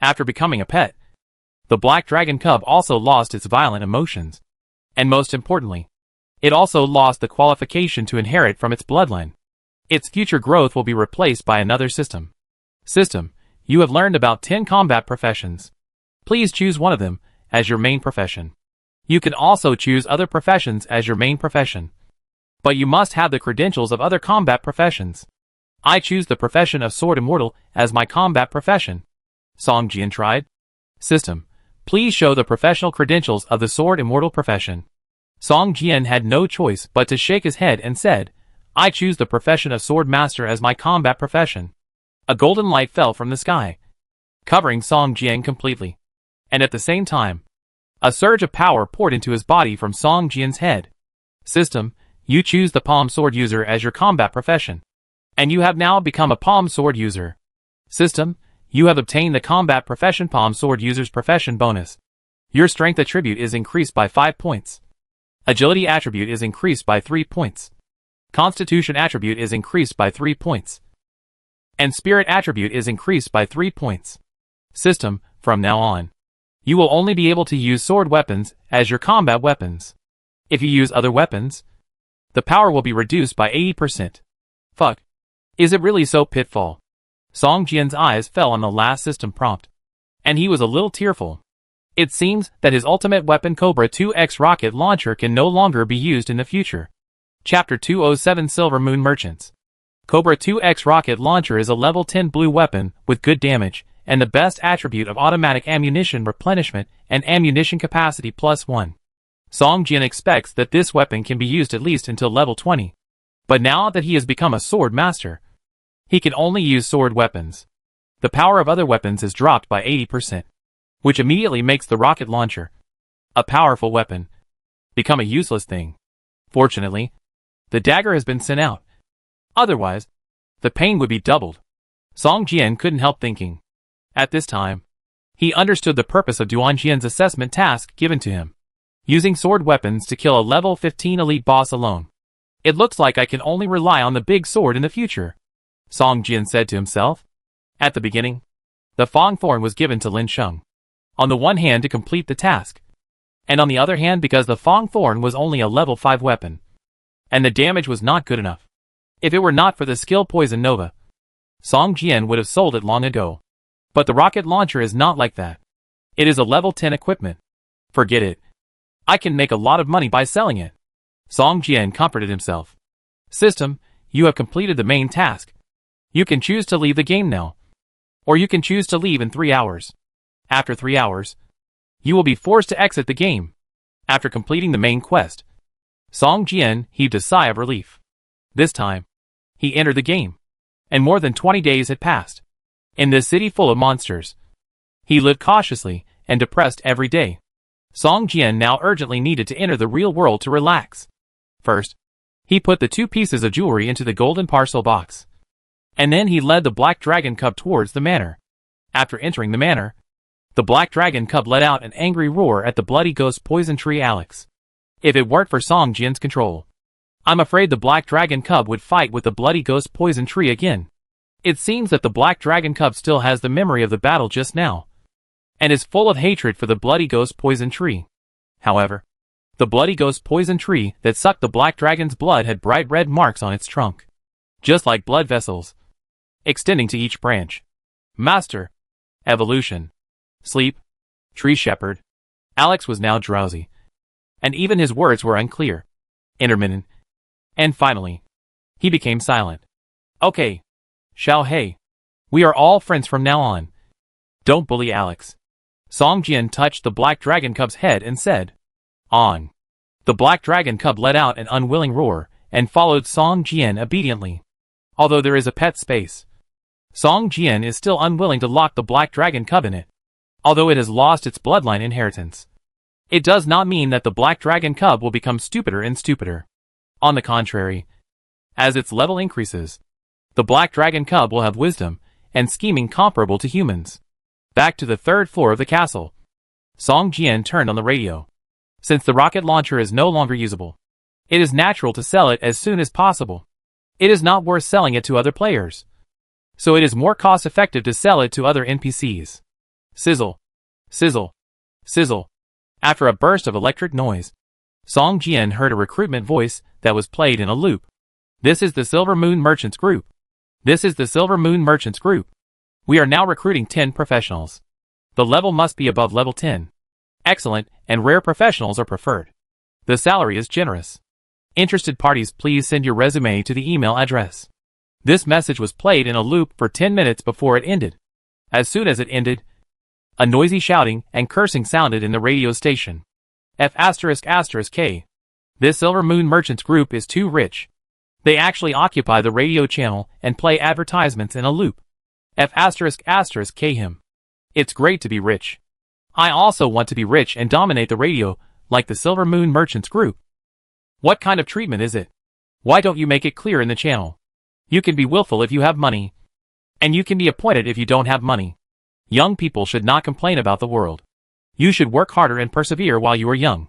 After becoming a pet, the Black Dragon Cub also lost its violent emotions. And most importantly, it also lost the qualification to inherit from its bloodline. Its future growth will be replaced by another system. System, you have learned about 10 combat professions. Please choose one of them as your main profession. You can also choose other professions as your main profession. But you must have the credentials of other combat professions. I choose the profession of Sword Immortal as my combat profession. Song Jian tried. System, please show the professional credentials of the Sword Immortal profession. Song Jian had no choice but to shake his head and said, I choose the profession of Sword Master as my combat profession. A golden light fell from the sky, covering Song Jian completely. And at the same time, a surge of power poured into his body from Song Jian's head. System, you choose the palm sword user as your combat profession. And you have now become a palm sword user. System, you have obtained the combat profession palm sword user's profession bonus. Your strength attribute is increased by 5 points. Agility attribute is increased by 3 points. Constitution attribute is increased by 3 points. And Spirit attribute is increased by 3 points. System, from now on, you will only be able to use sword weapons as your combat weapons. If you use other weapons, the power will be reduced by 80%. Fuck. Is it really so pitfall? Song Jian's eyes fell on the last system prompt, and he was a little tearful. It seems that his ultimate weapon Cobra 2X rocket launcher can no longer be used in the future. Chapter 207 Silver Moon Merchants. Cobra 2X rocket launcher is a level 10 blue weapon with good damage and the best attribute of automatic ammunition replenishment and ammunition capacity +1. Song Jian expects that this weapon can be used at least until level 20. But now that he has become a sword master, he can only use sword weapons. The power of other weapons is dropped by 80%, which immediately makes the rocket launcher, a powerful weapon, become a useless thing. Fortunately, the dagger has been sent out. Otherwise, the pain would be doubled. Song Jian couldn't help thinking. At this time, he understood the purpose of Duan Jian's assessment task given to him. Using sword weapons to kill a level 15 elite boss alone. It looks like I can only rely on the big sword in the future, Song Jian said to himself. At the beginning, the Fang Thorn was given to Lin Sheng. On the one hand to complete the task, and on the other hand because the Fang Thorn was only a level 5 weapon, and the damage was not good enough. If it were not for the skill Poison Nova, Song Jian would have sold it long ago. But the rocket launcher is not like that. It is a level 10 equipment. Forget it. I can make a lot of money by selling it. Song Jian comforted himself. System, you have completed the main task. You can choose to leave the game now. Or you can choose to leave in 3 hours. After 3 hours, you will be forced to exit the game. After completing the main quest, Song Jian heaved a sigh of relief. This time, he entered the game. And more than 20 days had passed. In this city full of monsters, he lived cautiously and depressed every day. Song Jian now urgently needed to enter the real world to relax. First, he put the 2 pieces of jewelry into the golden parcel box. And then he led the Black Dragon Cub towards the manor. After entering the manor, the Black Dragon Cub let out an angry roar at the Bloody Ghost Poison Tree Alex. If it weren't for Song Jian's control, I'm afraid the Black Dragon Cub would fight with the Bloody Ghost Poison Tree again. It seems that the Black Dragon Cub still has the memory of the battle just now, and is full of hatred for the Bloody Ghost Poison Tree. However, the Bloody Ghost Poison Tree that sucked the Black Dragon's blood had bright red marks on its trunk, just like blood vessels, extending to each branch. Master. Evolution. Sleep? Tree shepherd? Alex was now drowsy. And even his words were unclear, intermittent. And finally, he became silent. Okay. Xiao Hei. We are all friends from now on. Don't bully Alex. Song Jian touched the black dragon cub's head and said, On. The black dragon cub let out an unwilling roar and followed Song Jian obediently. Although there is a pet space, Song Jian is still unwilling to lock the black dragon cub in it. Although it has lost its bloodline inheritance, it does not mean that the black dragon cub will become stupider and stupider. On the contrary, as its level increases, the black dragon cub will have wisdom and scheming comparable to humans. Back to the third floor of the castle. Song Jian turned on the radio. Since the rocket launcher is no longer usable, it is natural to sell it as soon as possible. It is not worth selling it to other players, so it is more cost-effective to sell it to other NPCs. Sizzle. Sizzle. Sizzle. After a burst of electric noise, Song Jian heard a recruitment voice that was played in a loop. This is the Silver Moon Merchants Group. This is the Silver Moon Merchants Group. We are now recruiting 10 professionals. The level must be above level 10. Excellent and rare professionals are preferred. The salary is generous. Interested parties, please send your resume to the email address. This message was played in a loop for 10 minutes before it ended. As soon as it ended, a noisy shouting and cursing sounded in the radio station. F***K. This Silver Moon Merchants Group is too rich. They actually occupy the radio channel and play advertisements in a loop. F***K him. It's great to be rich. I also want to be rich and dominate the radio, like the Silver Moon Merchants Group. What kind of treatment is it? Why don't you make it clear in the channel? You can be willful if you have money, and you can be appointed if you don't have money. Young people should not complain about the world. You should work harder and persevere while you are young.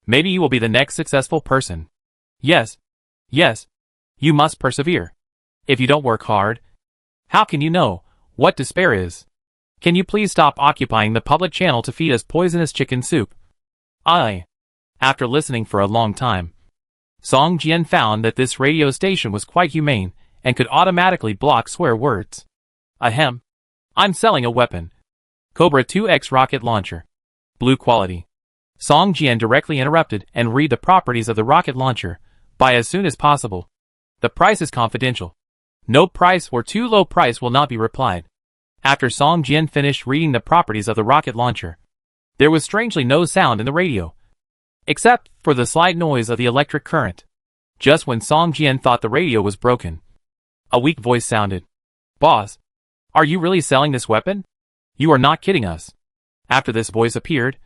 Maybe you will be the next successful person. Yes. Yes. You must persevere. If you don't work hard, how can you know what despair is? Can you please stop occupying the public channel to feed us poisonous chicken soup? After listening for a long time, Song Jian found that this radio station was quite humane and could automatically block swear words. Ahem. I'm selling a weapon. Cobra 2X rocket launcher. Blue quality. Song Jian directly interrupted and read the properties of the rocket launcher. Buy as soon as possible. The price is confidential. No price or too low price will not be replied. After Song Jian finished reading the properties of the rocket launcher, there was strangely no sound in the radio, except for the slight noise of the electric current. Just when Song Jian thought the radio was broken, a weak voice sounded. Boss, are you really selling this weapon? You are not kidding us. After this voice appeared,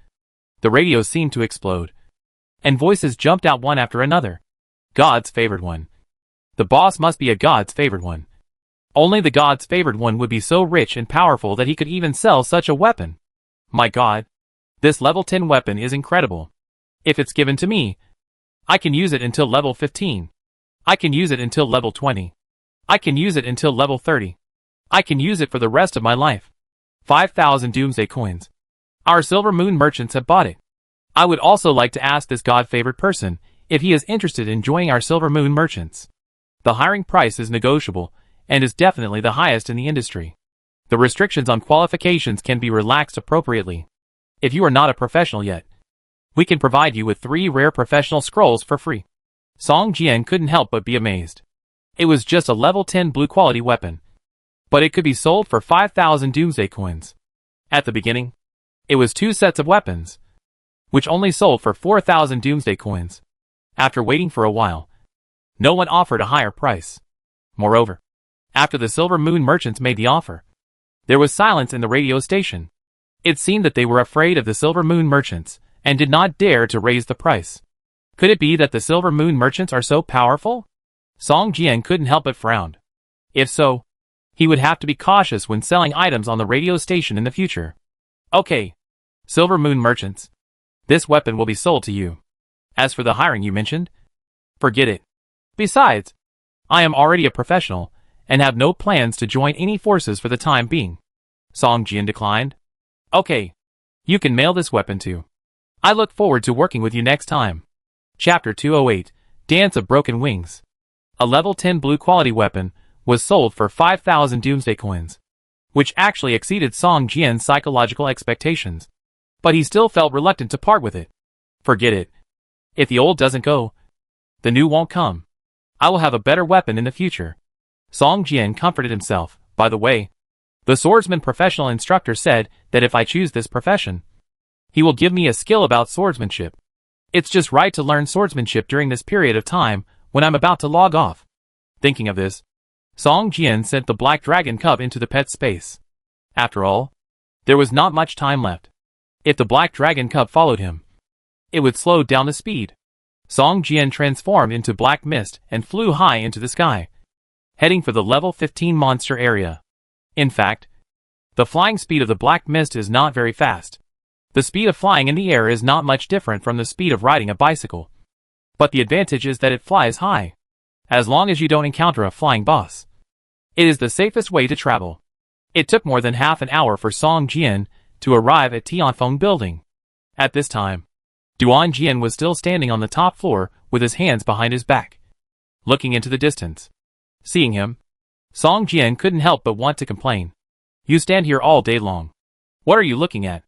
the radio seemed to explode, and voices jumped out one after another. God's favored one. The boss must be a God's favored one. Only the God's favored one would be so rich and powerful that he could even sell such a weapon. My God, this level 10 weapon is incredible. If it's given to me, I can use it until level 15. I can use it until level 20. I can use it until level 30. I can use it for the rest of my life. 5,000 Doomsday coins. Our Silver Moon merchants have bought it. I would also like to ask this God-favored person if he is interested in joining our Silver Moon merchants. The hiring price is negotiable and is definitely the highest in the industry. The restrictions on qualifications can be relaxed appropriately. If you are not a professional yet, we can provide you with 3 rare professional scrolls for free. Song Jian couldn't help but be amazed. It was just a level 10 blue quality weapon, but it could be sold for 5,000 Doomsday coins. At the beginning, it was 2 sets of weapons, which only sold for 4,000 Doomsday coins. After waiting for a while, no one offered a higher price. Moreover, after the Silver Moon merchants made the offer, there was silence in the radio station. It seemed that they were afraid of the Silver Moon merchants and did not dare to raise the price. Could it be that the Silver Moon merchants are so powerful? Song Jian couldn't help but frown. If so, he would have to be cautious when selling items on the radio station in the future. Okay, Silver Moon merchants, this weapon will be sold to you. As for the hiring you mentioned, forget it. Besides, I am already a professional and have no plans to join any forces for the time being. Song Jian declined. Okay, you can mail this weapon to. I look forward to working with you next time. Chapter 208, Dance of Broken Wings. A level 10 blue quality weapon was sold for 5,000 Doomsday coins. which actually exceeded Song Jian's psychological expectations. But he still felt reluctant to part with it. Forget it. If the old doesn't go, the new won't come. I will have a better weapon in the future. Song Jian comforted himself. By the way, the swordsman professional instructor said that if I choose this profession, he will give me a skill about swordsmanship. It's just right to learn swordsmanship during this period of time when I'm about to log off. Thinking of this, Song Jian sent the black dragon cub into the pet space. After all, there was not much time left. If the black dragon cub followed him, it would slow down the speed. Song Jian transformed into black mist and flew high into the sky, heading for the level 15 monster area. In fact, the flying speed of the black mist is not very fast. The speed of flying in the air is not much different from the speed of riding a bicycle. But the advantage is that it flies high. As long as you don't encounter a flying boss, it is the safest way to travel. It took more than half an hour for Song Jian to arrive at Tianfeng building. At this time, Duan Jian was still standing on the top floor with his hands behind his back, looking into the distance. Seeing him, Song Jian couldn't help but want to complain. You stand here all day long. What are you looking at?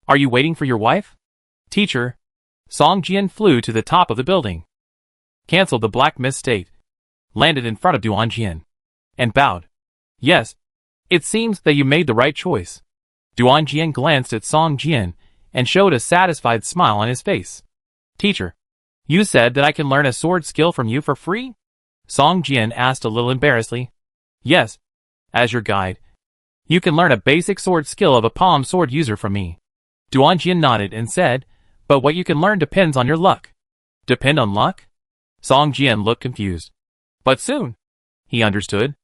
Are you waiting for your wife? Teacher. Song Jian flew to the top of the building, canceled the black mist state, landed in front of Duan Jian, and bowed. Yes, it seems that you made the right choice. Duan Jian glanced at Song Jian and showed a satisfied smile on his face. Teacher, you said that I can learn a sword skill from you for free? Song Jian asked a little embarrassedly. Yes, as your guide. You can learn a basic sword skill of a palm sword user from me. Duan Jian nodded and said, but what you can learn depends on your luck. Depend on luck? Song Jian looked confused. But soon, he understood.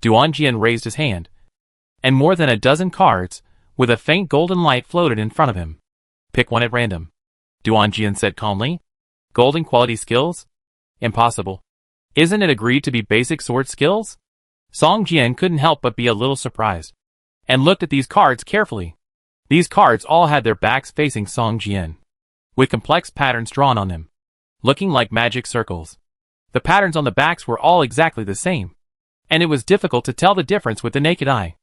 Duan Jian raised his hand, and more than a dozen cards, with a faint golden light floated in front of him. Pick one at random. Duan Jian said calmly. Golden quality skills? Impossible. Isn't it agreed to be basic sword skills? Song Jian couldn't help but be a little surprised, and looked at these cards carefully. These cards all had their backs facing Song Jian, with complex patterns drawn on them, looking like magic circles. The patterns on the backs were all exactly the same, and it was difficult to tell the difference with the naked eye.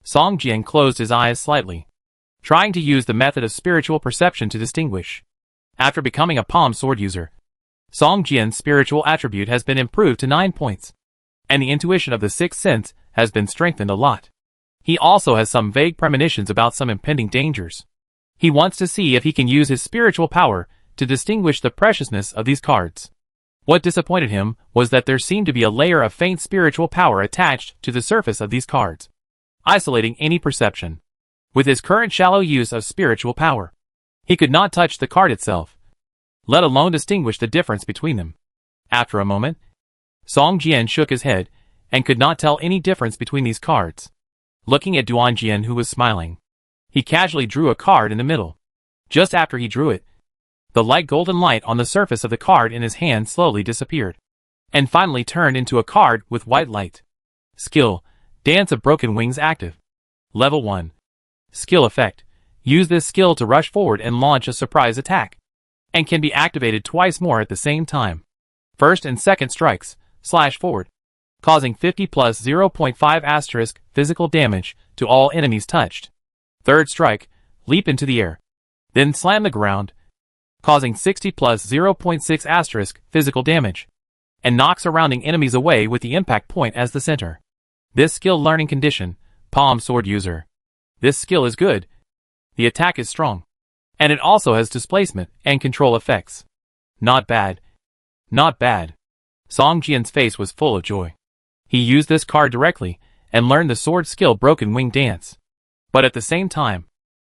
Song Jian closed his eyes slightly, trying to use the method of spiritual perception to distinguish. After becoming a palm sword user, Song Jian's spiritual attribute has been improved to 9 points, and the intuition of the sixth sense has been strengthened a lot. He also has some vague premonitions about some impending dangers. He wants to see if he can use his spiritual power to distinguish the preciousness of these cards. What disappointed him was that there seemed to be a layer of faint spiritual power attached to the surface of these cards, isolating any perception. With his current shallow use of spiritual power, he could not touch the card itself, let alone distinguish the difference between them. After a moment, Song Jian shook his head and could not tell any difference between these cards. Looking at Duan Jian, who was smiling, he casually drew a card in the middle. Just after he drew it, the light golden light on the surface of the card in his hand slowly disappeared, and finally turned into a card with white light. Skill, Dance of Broken Wings active. Level 1. Skill effect. Use this skill to rush forward and launch a surprise attack, and can be activated twice more at the same time. First and second strikes, slash forward, causing 50 plus 0.5 asterisk physical damage to all enemies touched. Third strike, leap into the air, then slam the ground, causing 60 plus 0.6 asterisk physical damage, and knock surrounding enemies away with the impact point as the center. This skill learning condition, palm sword user. This skill is good. The attack is strong, and it also has displacement and control effects. Not bad. Not bad. Song Jian's face was full of joy. He used this card directly and learned the sword skill Broken Wing Dance. But at the same time,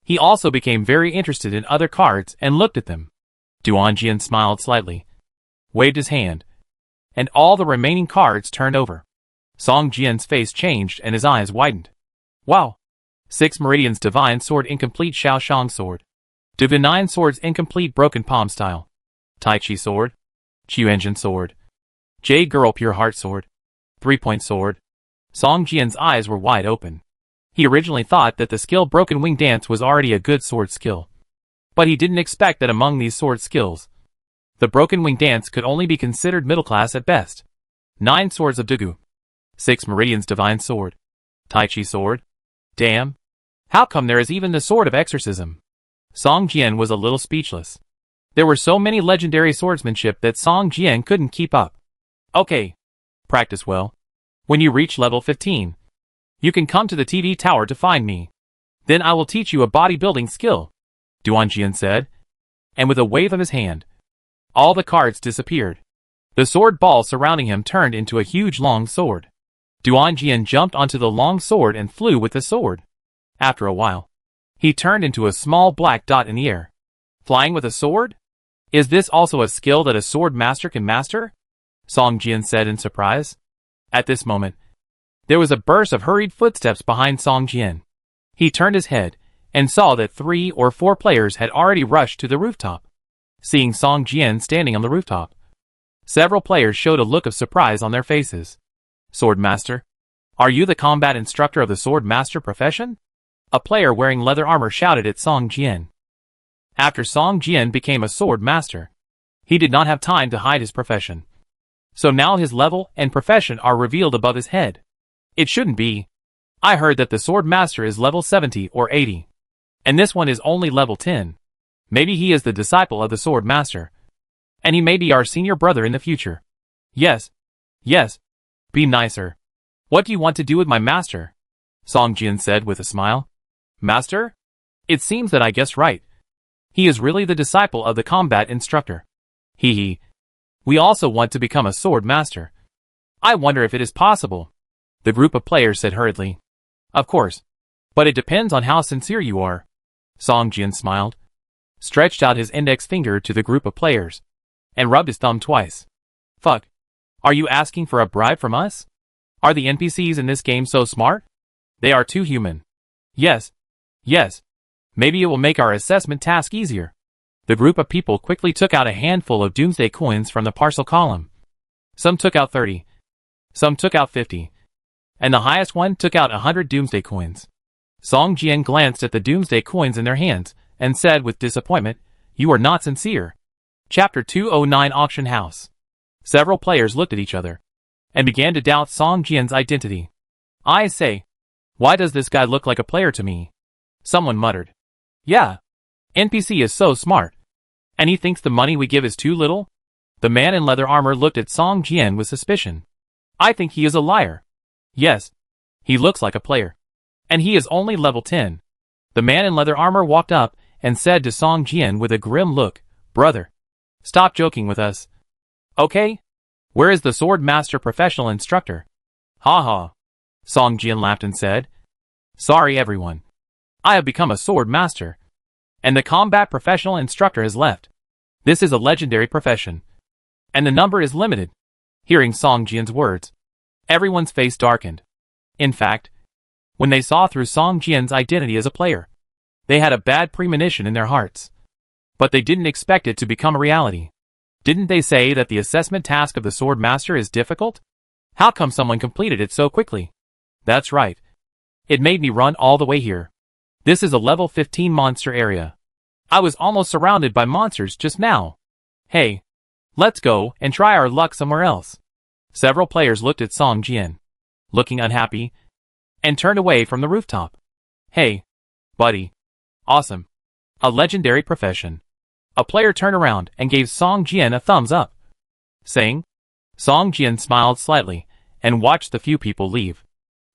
he also became very interested in other cards and looked at them. Duan Jian smiled slightly, waved his hand, and all the remaining cards turned over. Song Jian's face changed and his eyes widened. Wow! 6 Meridians Divine Sword Incomplete Xiaoshang Sword. Divine Swords Incomplete Broken Palm Style. Tai Chi Sword. Qiu Engine Sword. Jade Girl Pure Heart Sword. 3-point Sword. Song Jian's eyes were wide open. He originally thought that the skill Broken Wing Dance was already a good sword skill, but he didn't expect that among these sword skills, the Broken Wing Dance could only be considered middle class at best. 9 Swords of Dugu. 6 Meridians Divine Sword. Tai Chi Sword. Damn. How come there is even the sword of exorcism? Song Jian was a little speechless. There were so many legendary swordsmanship that Song Jian couldn't keep up. Okay. Practice well. When you reach level 15, you can come to the TV tower to find me. Then I will teach you a bodybuilding skill, Duan Jian said. And with a wave of his hand, all the cards disappeared. The sword ball surrounding him turned into a huge long sword. Duan Jian jumped onto the long sword and flew with the sword. After a while, he turned into a small black dot in the air. Flying with a sword? Is this also a skill that a sword master can master? Song Jian said in surprise. At this moment, there was a burst of hurried footsteps behind Song Jian. He turned his head and saw that 3 or 4 players had already rushed to the rooftop. Seeing Song Jian standing on the rooftop, several players showed a look of surprise on their faces. Sword Master, are you the combat instructor of the Sword Master profession? A player wearing leather armor shouted at Song Jian. After Song Jian became a Sword Master, he did not have time to hide his profession. So now his level and profession are revealed above his head. It shouldn't be. I heard that the Sword Master is level 70 or 80. And this one is only level 10. Maybe he is the disciple of the Sword Master. And he may be our senior brother in the future. Yes. Yes. Be nicer. What do you want to do with my master? Song Jian said with a smile. Master? It seems that I guessed right. He is really the disciple of the combat instructor. Hee hee. We also want to become a sword master. I wonder if it is possible. The group of players said hurriedly. Of course. But it depends on how sincere you are. Song Jian smiled, stretched out his index finger to the group of players, and rubbed his thumb twice. Fuck. Are you asking for a bribe from us? Are the NPCs in this game so smart? They are too human. Yes. Yes. Maybe it will make our assessment task easier. The group of people quickly took out a handful of Doomsday coins from the parcel column. Some took out 30. Some took out 50. And the highest one took out 100 Doomsday coins. Song Jian glanced at the Doomsday coins in their hands and said with disappointment, "You are not sincere." Chapter 209 Auction House. Several players looked at each other and began to doubt Song Jian's identity. I say, why does this guy look like a player to me? Someone muttered. Yeah. NPC is so smart. And he thinks the money we give is too little? The man in leather armor looked at Song Jian with suspicion. I think he is a liar. Yes. He looks like a player. And he is only level 10. The man in leather armor walked up and said to Song Jian with a grim look, Brother, stop joking with us. Okay? Where is the sword master professional instructor? Ha ha. Song Jian laughed and said, Sorry everyone. I have become a sword master. And the combat professional instructor has left. This is a legendary profession. And the number is limited. Hearing Song Jian's words, everyone's face darkened. In fact, when they saw through Song Jian's identity as a player, they had a bad premonition in their hearts. But they didn't expect it to become a reality. Didn't they say that the assessment task of the sword master is difficult? How come someone completed it so quickly? That's right. It made me run all the way here. This is a level 15 monster area. I was almost surrounded by monsters just now. Hey, let's go and try our luck somewhere else. Several players looked at Song Jian, looking unhappy, and turned away from the rooftop. Hey, buddy. Awesome. A legendary profession. A player turned around and gave Song Jian a thumbs up. Saying, Song Jian smiled slightly and watched the few people leave.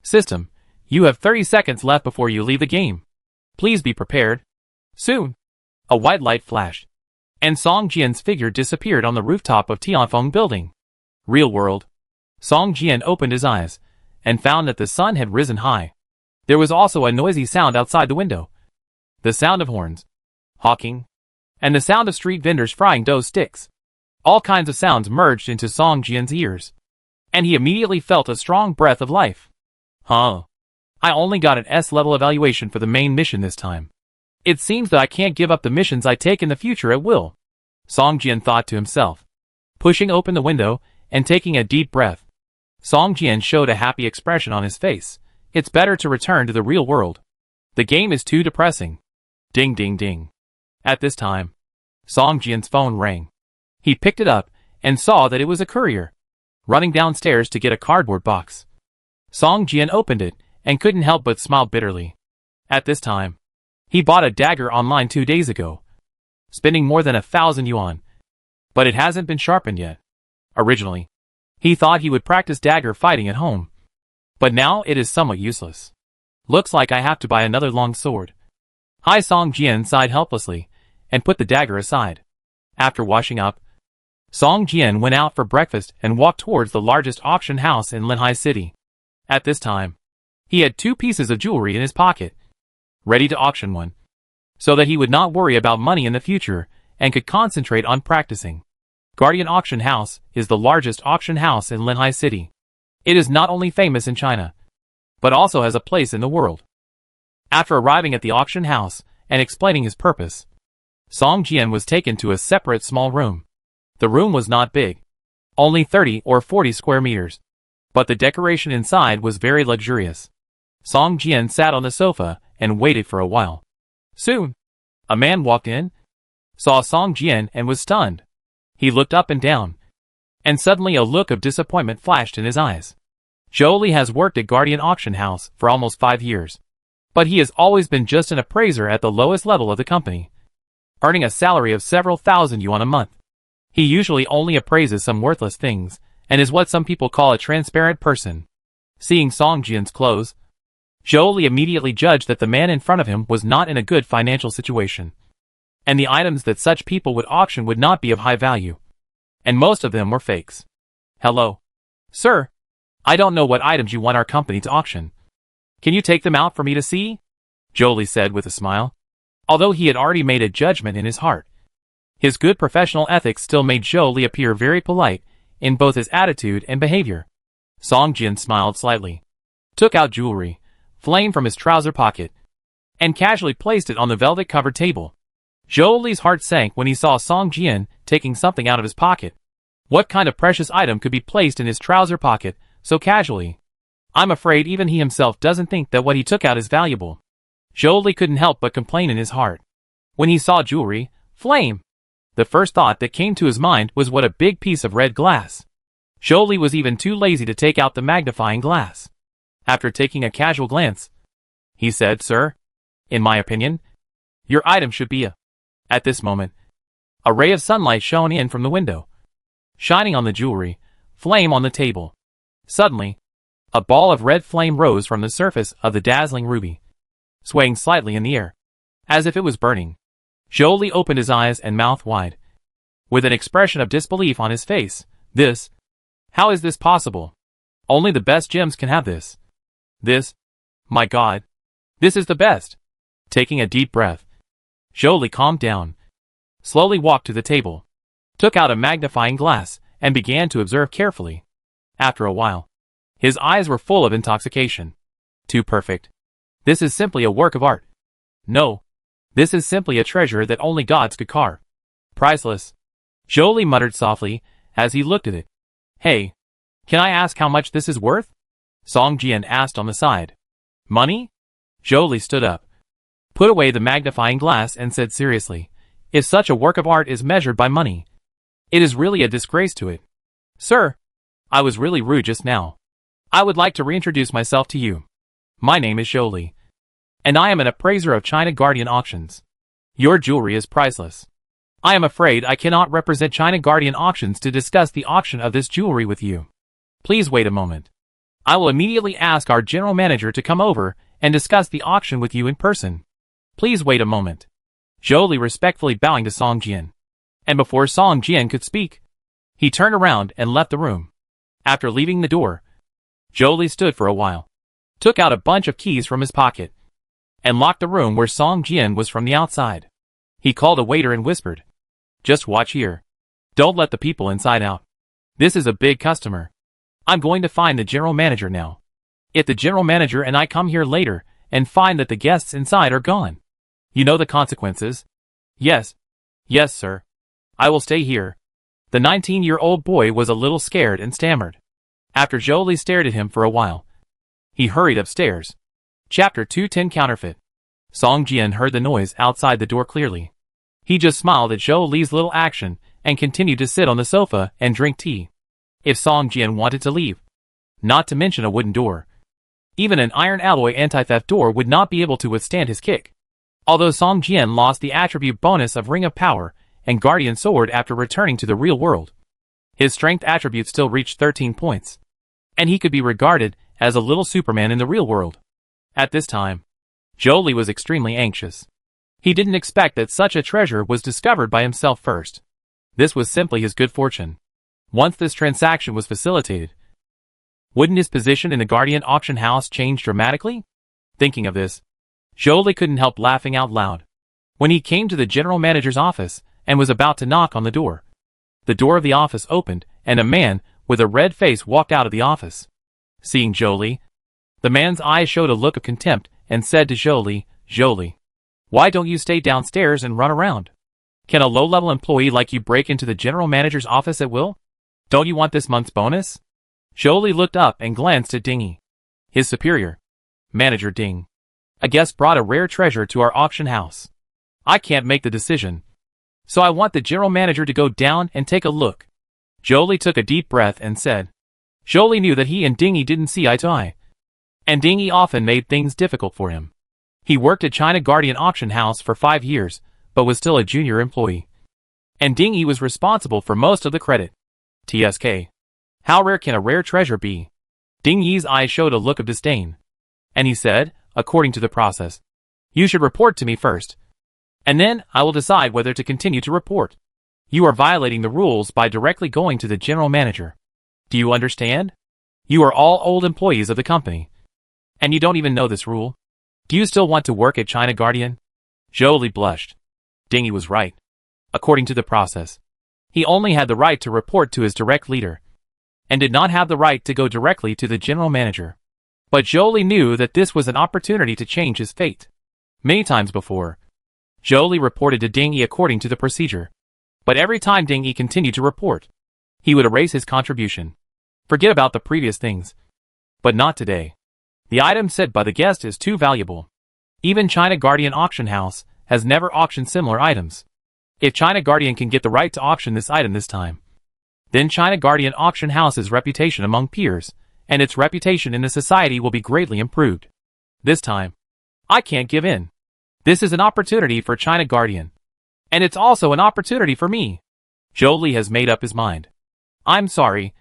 System, you have 30 seconds left before you leave the game. Please be prepared. Soon. A white light flashed, and Song Jian's figure disappeared on the rooftop of Tianfeng building. Real world. Song Jian opened his eyes and found that the sun had risen high. There was also a noisy sound outside the window. The sound of horns, hawking, and the sound of street vendors frying dough sticks. All kinds of sounds merged into Song Jian's ears, and he immediately felt a strong breath of life. Huh. I only got an S-level evaluation for the main mission this time. It seems that I can't give up the missions I take in the future at will. Song Jian thought to himself. Pushing open the window and taking a deep breath, Song Jian showed a happy expression on his face. It's better to return to the real world. The game is too depressing. Ding ding ding. At this time, Song Jian's phone rang. He picked it up and saw that it was a courier, running downstairs to get a cardboard box. Song Jian opened it and couldn't help but smile bitterly. At this time, he bought a dagger online 2 days ago, spending more than 1,000 yuan. But it hasn't been sharpened yet. Originally, he thought he would practice dagger fighting at home. But now it is somewhat useless. Looks like I have to buy another long sword. Hai Song Jian sighed helplessly, and put the dagger aside. After washing up, Song Jian went out for breakfast and walked towards the largest auction house in Linhai City. At this time, he had 2 pieces of jewelry in his pocket, ready to auction one, so that he would not worry about money in the future and could concentrate on practicing. Guardian Auction House is the largest auction house in Linhai City. It is not only famous in China, but also has a place in the world. After arriving at the auction house and explaining his purpose, Song Jian was taken to a separate small room. The room was not big, only 30 or 40 square meters, but the decoration inside was very luxurious. Song Jian sat on the sofa and waited for a while. Soon, a man walked in, saw Song Jian and was stunned. He looked up and down, and suddenly a look of disappointment flashed in his eyes. Zhou Li has worked at Guardian Auction House for almost 5 years, but he has always been just an appraiser at the lowest level of the company, earning a salary of several thousand yuan a month. He usually only appraises some worthless things, and is what some people call a transparent person. Seeing Song Jian's clothes, Zhou Li immediately judged that the man in front of him was not in a good financial situation, and the items that such people would auction would not be of high value, and most of them were fakes. Hello, sir. I don't know what items you want our company to auction. Can you take them out for me to see? Zhou Li said with a smile. Although he had already made a judgment in his heart, his good professional ethics still made Zhou Li appear very polite in both his attitude and behavior. Song Jian smiled slightly, took out jewelry, flame from his trouser pocket, and casually placed it on the velvet-covered table. Zhou Li's heart sank when he saw Song Jian taking something out of his pocket. What kind of precious item could be placed in his trouser pocket so casually? I'm afraid even he himself doesn't think that what he took out is valuable. Zhou Li couldn't help but complain in his heart. When he saw jewelry, flame, the first thought that came to his mind was what a big piece of red glass. Zhou Li was even too lazy to take out the magnifying glass. After taking a casual glance, he said, Sir, in my opinion, your item should be a... At this moment, a ray of sunlight shone in from the window, shining on the jewelry, flame on the table. Suddenly, a ball of red flame rose from the surface of the dazzling ruby, swaying slightly in the air, as if it was burning. Zhou Li opened his eyes and mouth wide, with an expression of disbelief on his face. This? How is this possible? Only the best gems can have this. This? My God. This is the best. Taking a deep breath, Zhou Li calmed down, slowly walked to the table, took out a magnifying glass, and began to observe carefully. After a while, his eyes were full of intoxication. Too perfect. This is simply a work of art. No. This is simply a treasure that only gods could carve. Priceless. Zhou Li muttered softly as he looked at it. Hey, can I ask how much this is worth? Song Jian asked on the side. Money? Zhou Li stood up, put away the magnifying glass and said seriously, if such a work of art is measured by money, it is really a disgrace to it. Sir, I was really rude just now. I would like to reintroduce myself to you. My name is Zhou Li, and I am an appraiser of China Guardian Auctions. Your jewelry is priceless. I am afraid I cannot represent China Guardian Auctions to discuss the auction of this jewelry with you. Please wait a moment. I will immediately ask our general manager to come over and discuss the auction with you in person. Please wait a moment. Zhou Li respectfully bowing to Song Jian. And before Song Jian could speak, he turned around and left the room. After leaving the door, Zhou Li stood for a while, took out a bunch of keys from his pocket, and locked the room where Song Jian was from the outside. He called a waiter and whispered, Just watch here. Don't let the people inside out. This is a big customer. I'm going to find the general manager now. If the general manager and I come here later and find that the guests inside are gone, you know the consequences? Yes. Yes, sir. I will stay here. The 19-year-old boy was a little scared and stammered. After Zhou Li stared at him for a while, he hurried upstairs. Chapter 210 Counterfeit. Song Jian heard the noise outside the door clearly. He just smiled at Zhou Li's little action and continued to sit on the sofa and drink tea. If Song Jian wanted to leave, not to mention a wooden door, Even an iron alloy anti-theft door would not be able to withstand his kick. Although Song Jian lost the attribute bonus of Ring of Power and Guardian Sword after returning to the real world, his strength attribute still reached 13 points, and he could be regarded as a little Superman in the real world. At this time, Zhou Li was extremely anxious. He didn't expect that such a treasure was discovered by himself first. This was simply his good fortune. Once this transaction was facilitated, wouldn't his position in the Guardian auction house change dramatically? Thinking of this, Zhou Li couldn't help laughing out loud. When he came to the general manager's office and was about to knock on the door of the office opened and a man with a red face walked out of the office. Seeing Zhou Li, the man's eyes showed a look of contempt and said to Zhou Li, why don't you stay downstairs and run around? Can a low-level employee like you break into the general manager's office at will? Don't you want this month's bonus? Zhou Li looked up and glanced at Ding, his superior. Manager Ding, a guest brought a rare treasure to our auction house. I can't make the decision, so I want the general manager to go down and take a look. Zhou Li took a deep breath and said. Zhou Li knew that he and Ding didn't see eye to eye, and Ding often made things difficult for him. He worked at China Guardian Auction House for 5 years, but was still a junior employee. And Ding was responsible for most of the credit. TSK. How rare can a rare treasure be? Ding eyes showed a look of disdain. And he said, according to the process, you should report to me first, and then I will decide whether to continue to report. You are violating the rules by directly going to the general manager. Do you understand? You are all old employees of the company, and you don't even know this rule. Do you still want to work at China Guardian? Zhou Li blushed. Ding was right. According to the process, he only had the right to report to his direct leader, and did not have the right to go directly to the general manager. But Zhou Li knew that this was an opportunity to change his fate. Many times before, Zhou Li reported to Ding according to the procedure. But every time Ding continued to report, he would erase his contribution. Forget about the previous things. But not today. The item said by the guest is too valuable. Even China Guardian Auction House has never auctioned similar items. If China Guardian can get the right to auction this item this time, then China Guardian Auction House's reputation among peers and its reputation in the society will be greatly improved. This time, I can't give in. This is an opportunity for China Guardian. And it's also an opportunity for me. Zhou Li has made up his mind. I'm sorry,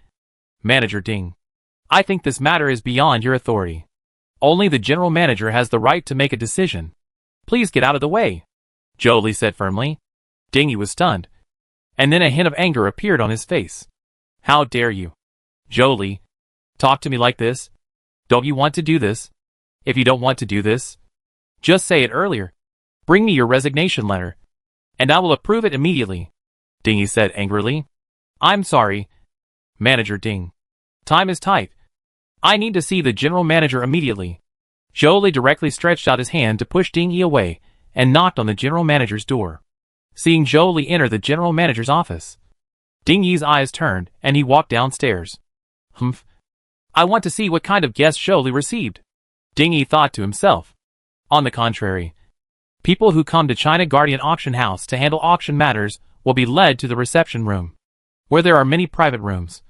Manager Ding. I think this matter is beyond your authority. Only the general manager has the right to make a decision. Please get out of the way, Zhou Li said firmly. Ding was stunned, and then a hint of anger appeared on his face. How dare you, Zhou Li, talk to me like this? Don't you want to do this? If you don't want to do this, just say it earlier. Bring me your resignation letter, and I will approve it immediately, Ding said angrily. I'm sorry, Manager Ding. Time is tight. I need to see the general manager immediately. Zhou Li directly stretched out his hand to push Ding away and knocked on the general manager's door. Seeing Zhou Li enter the general manager's office, Ding eyes turned and he walked downstairs. Humph. I want to see what kind of guest Zhou Li received, Ding thought to himself. On the contrary, people who come to China Guardian Auction House to handle auction matters will be led to the reception room, where there are many private rooms.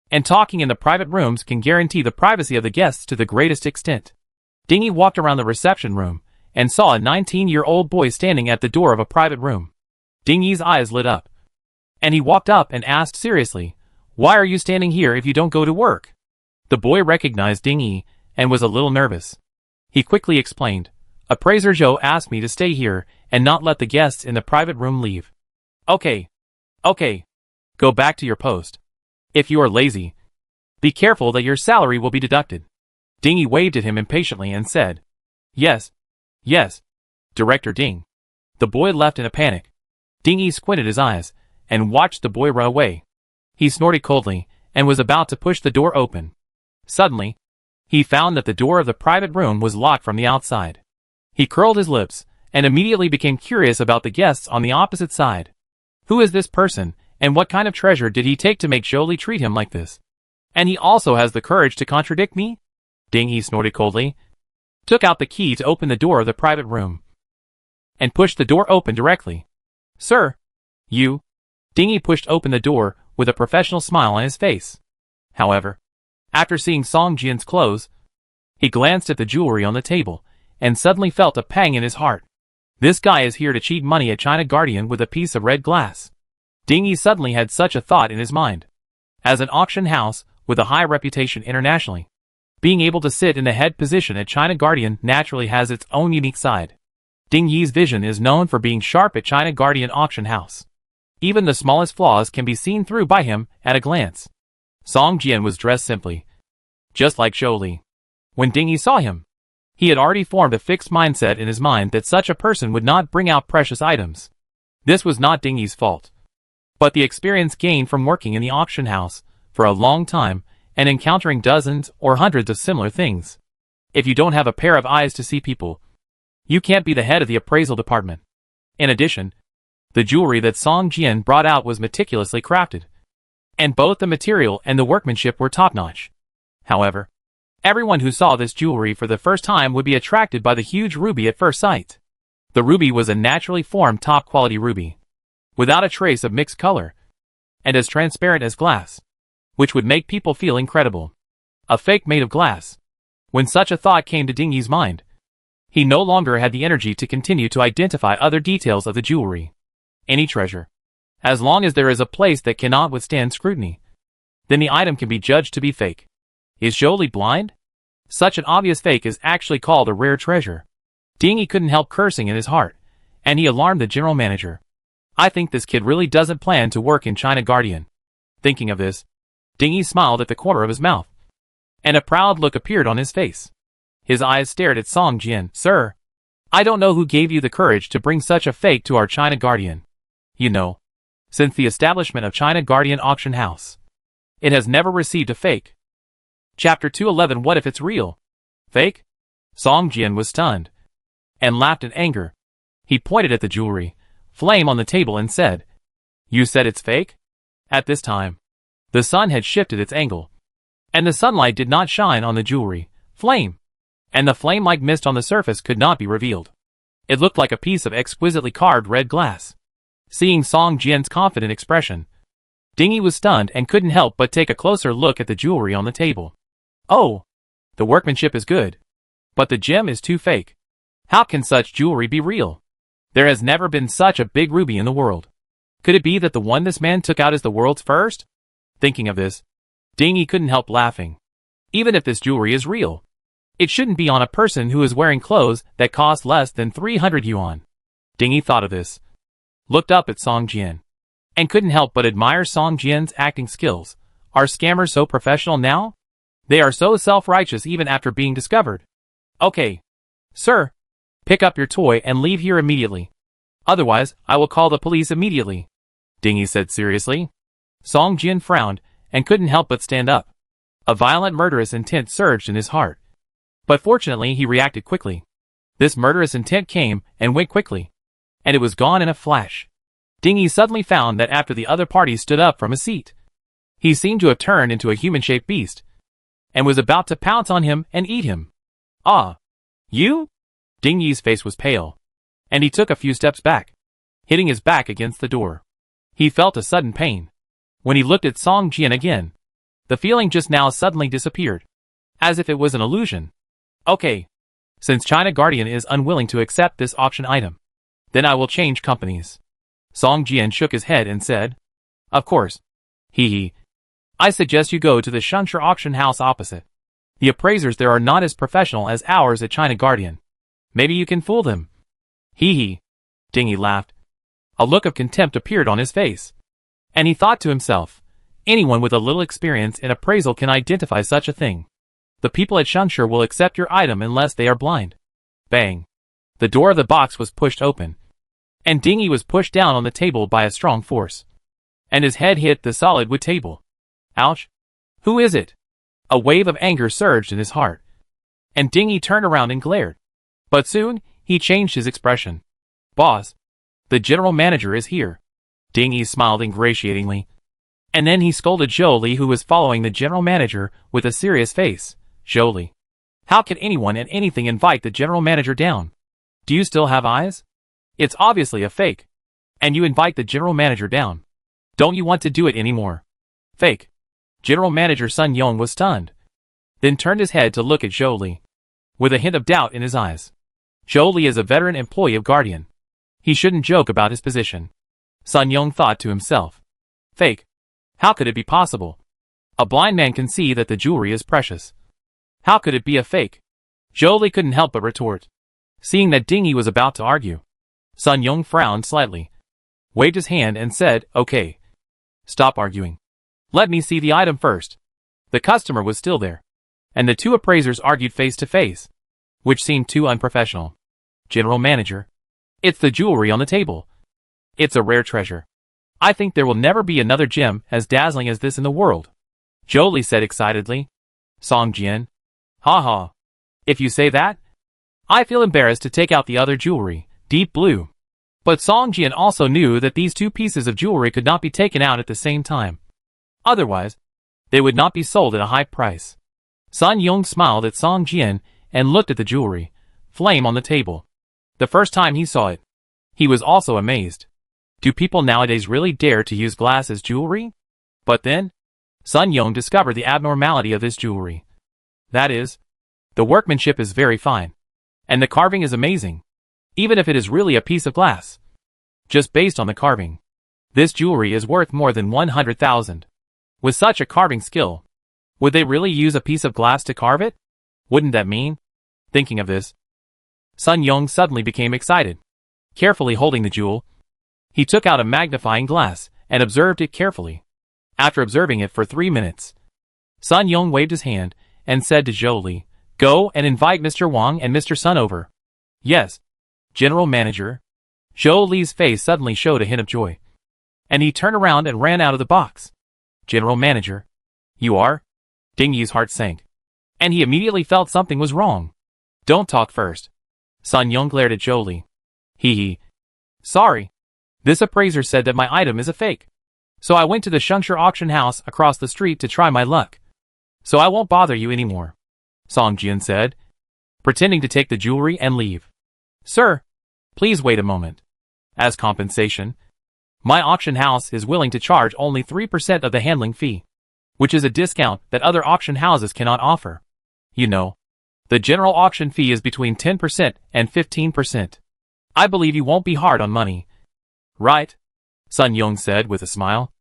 And talking in the private rooms can guarantee the privacy of the guests to the greatest extent. Ding walked around the reception room and saw a 19-year-old boy standing at the door of a private room. Ding's eyes lit up, and he walked up and asked seriously, why are you standing here if you don't go to work? The boy recognized Ding and was a little nervous. He quickly explained, Appraiser Zhou asked me to stay here and not let the guests in the private room leave. Okay. Go back to your post. If you are lazy, be careful that your salary will be deducted. Ding waved at him impatiently and said, Yes, Director Ding. The boy left in a panic. Ding squinted his eyes and watched the boy run away. He snorted coldly and was about to push the door open. Suddenly, he found that the door of the private room was locked from the outside. He curled his lips and immediately became curious about the guests on the opposite side. Who is this person, and what kind of treasure did he take to make Zhou Li treat him like this? And he also has the courage to contradict me? Ding snorted coldly, took out the key to open the door of the private room, and pushed the door open directly. Sir, you. Ding pushed open the door with a professional smile on his face. However, after seeing Song Jian's clothes, He glanced at the jewelry on the table, and suddenly felt a pang in his heart. This guy is here to cheat money at China Guardian with a piece of red glass. Ding Yi suddenly had such a thought in his mind. As an auction house, with a high reputation internationally, being able to sit in the head position at China Guardian naturally has its own unique side. Ding Yi's vision is known for being sharp at China Guardian auction house. Even the smallest flaws can be seen through by him at a glance. Song Jian was dressed simply, just like Zhou Li. When Ding Yi saw him, he had already formed a fixed mindset in his mind that such a person would not bring out precious items. This was not Ding Yi's fault, but the experience gained from working in the auction house for a long time and encountering dozens or hundreds of similar things. If you don't have a pair of eyes to see people, you can't be the head of the appraisal department. In addition, the jewelry that Song Jian brought out was meticulously crafted, and both the material and the workmanship were top-notch. However, everyone who saw this jewelry for the first time would be attracted by the huge ruby at first sight. The ruby was a naturally formed top-quality ruby, without a trace of mixed color, and as transparent as glass, which would make people feel incredible. A fake made of glass. When such a thought came to Ding Yi's mind, he no longer had the energy to continue to identify other details of the jewelry. Any treasure, as long as there is a place that cannot withstand scrutiny, then the item can be judged to be fake. Is Zhou Li blind? Such an obvious fake is actually called a rare treasure. Ding Yi couldn't help cursing in his heart, and he alarmed the general manager. I think this kid really doesn't plan to work in China Guardian. Thinking of this, Ding Yi smiled at the corner of his mouth, and a proud look appeared on his face. His eyes stared at Song Jian. Sir, I don't know who gave you the courage to bring such a fake to our China Guardian. You know, since the establishment of China Guardian Auction House, it has never received a fake. Chapter 211. What if it's real? Fake? Song Jian was stunned, and laughed in anger. He pointed at the jewelry, flame on the table, and said, You said it's fake? At this time, the sun had shifted its angle, and the sunlight did not shine on the jewelry, flame, and the flame-like mist on the surface could not be revealed. It looked like a piece of exquisitely carved red glass. Seeing Song Jian's confident expression, Ding Yi was stunned and couldn't help but take a closer look at the jewelry on the table. Oh, the workmanship is good, but the gem is too fake. How can such jewelry be real? There has never been such a big ruby in the world. Could it be that the one this man took out is the world's first? Thinking of this, Ding Yi couldn't help laughing. Even if this jewelry is real, it shouldn't be on a person who is wearing clothes that cost less than 300 yuan. Ding Yi thought of this, looked up at Song Jian, and couldn't help but admire Song Jian's acting skills. Are scammers so professional now? They are so self-righteous even after being discovered. Okay, sir, pick up your toy and leave here immediately. Otherwise, I will call the police immediately, Ding Yi said seriously. Song Jian frowned and couldn't help but stand up. A violent murderous intent surged in his heart. But fortunately he reacted quickly. This murderous intent came and went quickly, and it was gone in a flash. Ding Yi suddenly found that after the other party stood up from his seat, he seemed to have turned into a human-shaped beast, and was about to pounce on him and eat him. Ah, you? Ding Yi's face was pale, and he took a few steps back, hitting his back against the door. He felt a sudden pain. When he looked at Song Jian again, the feeling just now suddenly disappeared, as if it was an illusion. Okay, since China Guardian is unwilling to accept this auction item, then I will change companies. Song Jian shook his head and said, Of course. Hee. I suggest you go to the Shunshire auction house opposite. The appraisers there are not as professional as ours at China Guardian. Maybe you can fool them. Hee. Ding Yi laughed. A look of contempt appeared on his face, and he thought to himself, anyone with a little experience in appraisal can identify such a thing. The people at Shunshire will accept your item unless they are blind. Bang. The door of the box was pushed open, and Ding Yi was pushed down on the table by a strong force, and his head hit the solid wood table. Ouch. Who is it? A wave of anger surged in his heart, and Ding Yi turned around and glared. But soon, he changed his expression. Boss, the general manager is here. Ding Yi smiled ingratiatingly, and then he scolded Zhou Li, who was following the general manager with a serious face. Zhou Li, how can anyone and anything invite the general manager down? Do you still have eyes? It's obviously a fake, and you invite the general manager down. Don't you want to do it anymore? Fake. General Manager Sun Yong was stunned, then turned his head to look at Zhou Li. with a hint of doubt in his eyes. Zhou Li is a veteran employee of Guardian. He shouldn't joke about his position. Sun Yung thought to himself. Fake. How could it be possible? A blind man can see that the jewelry is precious. How could it be a fake? Zhou Li couldn't help but retort. Seeing that Ding Yi was about to argue, Sun Yung frowned slightly, waved his hand and said, okay. Stop arguing. Let me see the item first. The customer was still there, and the two appraisers argued face to face, which seemed too unprofessional. General Manager. It's the jewelry on the table. It's a rare treasure. I think there will never be another gem as dazzling as this in the world. Zhou Li said excitedly. Song Jian. Ha ha. If you say that, I feel embarrassed to take out the other jewelry, deep blue. But Song Jian also knew that these two pieces of jewelry could not be taken out at the same time. Otherwise, they would not be sold at a high price. Sun Yung smiled at Song Jian and looked at the jewelry, flame on the table. The first time he saw it, he was also amazed. Do people nowadays really dare to use glass as jewelry? But then, Sun Yung discovered the abnormality of this jewelry. That is, the workmanship is very fine, and the carving is amazing, even if it is really a piece of glass. Just based on the carving, this jewelry is worth more than 100,000. With such a carving skill, would they really use a piece of glass to carve it? Wouldn't that mean? Thinking of this, Sun Yung suddenly became excited. Carefully holding the jewel, he took out a magnifying glass and observed it carefully. After observing it for 3 minutes, Sun Yung waved his hand and said to Zhou Li, go and invite Mr. Wang and Mr. Sun over. Yes, General Manager. Zhou Li's face suddenly showed a hint of joy, and he turned around and ran out of the box. General Manager. You are? Ding Yi's heart sank, and he immediately felt something was wrong. Don't talk first. Sun Yung glared at Zhou Li. Hee. Sorry. This appraiser said that my item is a fake. So I went to the Shengshi auction house across the street to try my luck. So I won't bother you anymore, Song Jian said, pretending to take the jewelry and leave. Sir, please wait a moment. As compensation, my auction house is willing to charge only 3% of the handling fee, which is a discount that other auction houses cannot offer. You know, the general auction fee is between 10% and 15%. I believe you won't be hard on money. Right? Sun Yung said with a smile.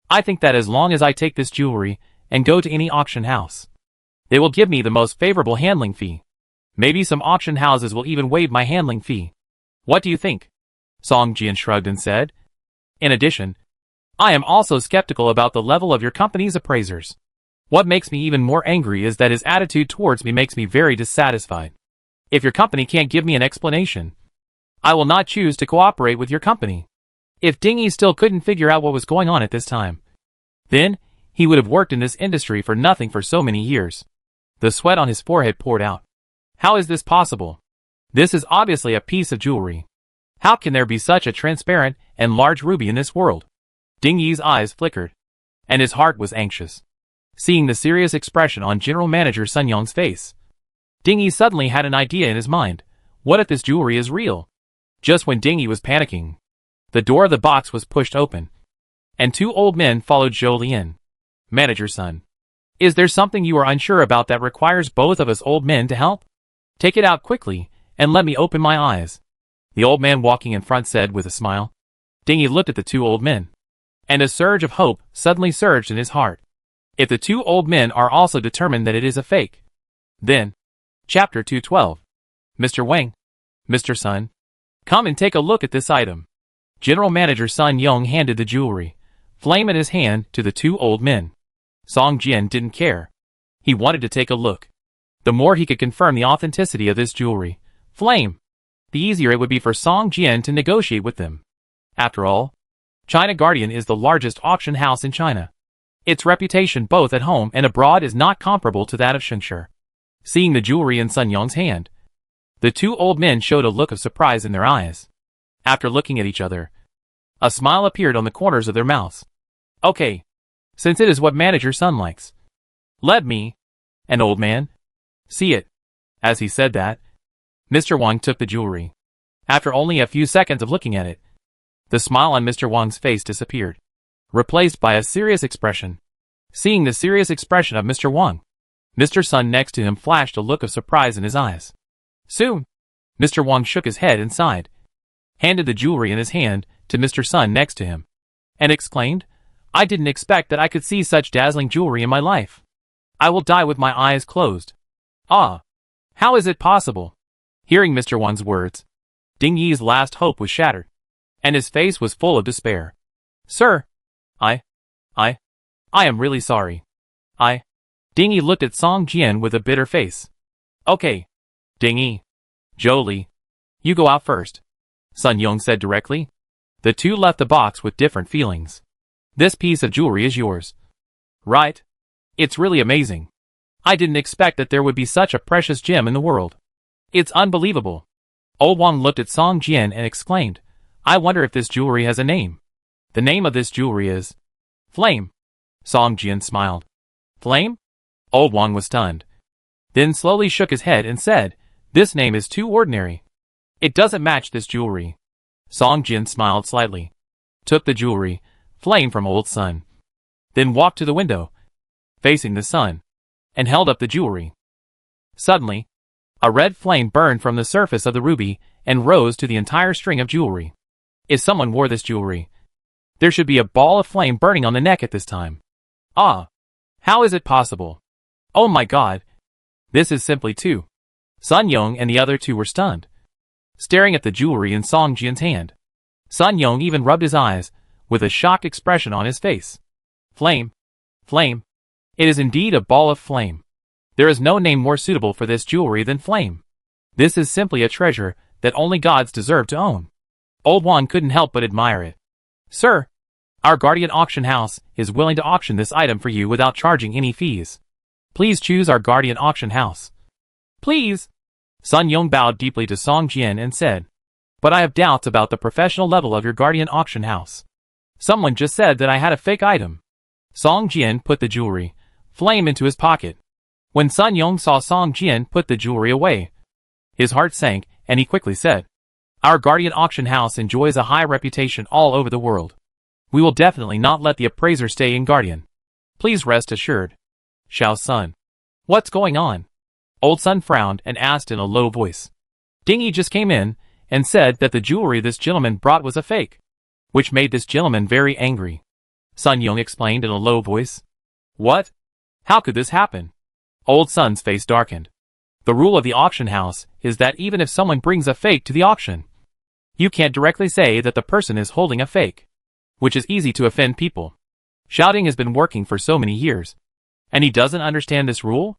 I think that as long as I take this jewelry and go to any auction house, they will give me the most favorable handling fee. Maybe some auction houses will even waive my handling fee. What do you think? Song Jian shrugged and said. In addition, I am also skeptical about the level of your company's appraisers. What makes me even more angry is that his attitude towards me makes me very dissatisfied. If your company can't give me an explanation, I will not choose to cooperate with your company. If Ding Yi still couldn't figure out what was going on at this time, then he would have worked in this industry for nothing for so many years. The sweat on his forehead poured out. How is this possible? This is obviously a piece of jewelry. How can there be such a transparent and large ruby in this world? Ding Yi's eyes flickered, and his heart was anxious. Seeing the serious expression on General Manager Sun Yong's face, Ding Yi suddenly had an idea in his mind. What if this jewelry is real? Just when Ding Yi was panicking, the door of the box was pushed open, and two old men followed Zhou Li in. Manager Sun, is there something you are unsure about that requires both of us old men to help? Take it out quickly, and let me open my eyes. The old man walking in front said with a smile. Ding Yi looked at the two old men, and a surge of hope suddenly surged in his heart. If the two old men are also determined that it is a fake, then, Chapter 212. Mr. Wang, Mr. Sun, come and take a look at this item. General Manager Sun Yung handed the jewelry, flame in his hand, to the two old men. Song Jian didn't care. He wanted to take a look. The more he could confirm the authenticity of this jewelry, flame, the easier it would be for Song Jian to negotiate with them. After all, China Guardian is the largest auction house in China. Its reputation both at home and abroad is not comparable to that of Shengshi. Seeing the jewelry in Sun Yong's hand, the two old men showed a look of surprise in their eyes. After looking at each other, a smile appeared on the corners of their mouths. Okay, since it is what Manager Sun likes, let me, an old man, see it. As he said that, Mr. Wang took the jewelry. After only a few seconds of looking at it, the smile on Mr. Wang's face disappeared, replaced by a serious expression. Seeing the serious expression of Mr. Wang, Mr. Sun next to him flashed a look of surprise in his eyes. Soon. Mr. Wang shook his head and sighed, handed the jewelry in his hand to Mr. Sun next to him, and exclaimed, I didn't expect that I could see such dazzling jewelry in my life. I will die with my eyes closed. Ah! How is it possible? Hearing Mr. Wang's words, Ding Yi's last hope was shattered, and his face was full of despair. Sir! I am really sorry. Ding Yi looked at Song Jian with a bitter face. Okay. Ding Yi. Zhou Li. You go out first, Sun Yong said directly. The two left the box with different feelings. This piece of jewelry is yours. Right? It's really amazing. I didn't expect that there would be such a precious gem in the world. It's unbelievable. Old Wang looked at Song Jian and exclaimed, I wonder if this jewelry has a name. The name of this jewelry is Flame. Song Jian smiled. Flame? Old Wang was stunned. Then slowly shook his head and said, This name is too ordinary. It doesn't match this jewelry. Song Jian smiled slightly, took the jewelry, Flame from Old Sun, then walked to the window, facing the sun, and held up the jewelry. Suddenly, a red flame burned from the surface of the ruby and rose to the entire string of jewelry. If someone wore this jewelry, there should be a ball of flame burning on the neck at this time. Ah! How is it possible? Oh my god! This is simply too. Sun Yong and the other two were stunned, staring at the jewelry in Song Jian's hand. Sun Yong even rubbed his eyes, with a shocked expression on his face. Flame! Flame! It is indeed a ball of flame. There is no name more suitable for this jewelry than Flame. This is simply a treasure that only gods deserve to own. Old Wang couldn't help but admire it. Sir! Our Guardian Auction House is willing to auction this item for you without charging any fees. Please choose our Guardian Auction House. Please! Sun Yong bowed deeply to Song Jian and said, But I have doubts about the professional level of your Guardian Auction House. Someone just said that I had a fake item. Song Jian put the jewelry, Flame, into his pocket. When Sun Yong saw Song Jian put the jewelry away, his heart sank and he quickly said, Our Guardian Auction House enjoys a high reputation all over the world. We will definitely not let the appraiser stay in Guardian. Please rest assured. Xiao Sun. What's going on? Old Sun frowned and asked in a low voice. Ding Yi just came in and said that the jewelry this gentleman brought was a fake, which made this gentleman very angry. Sun Yong explained in a low voice. What? How could this happen? Old Sun's face darkened. The rule of the auction house is that even if someone brings a fake to the auction, you can't directly say that the person is holding a fake, which is easy to offend people. Shouting has been working for so many years, and he doesn't understand this rule?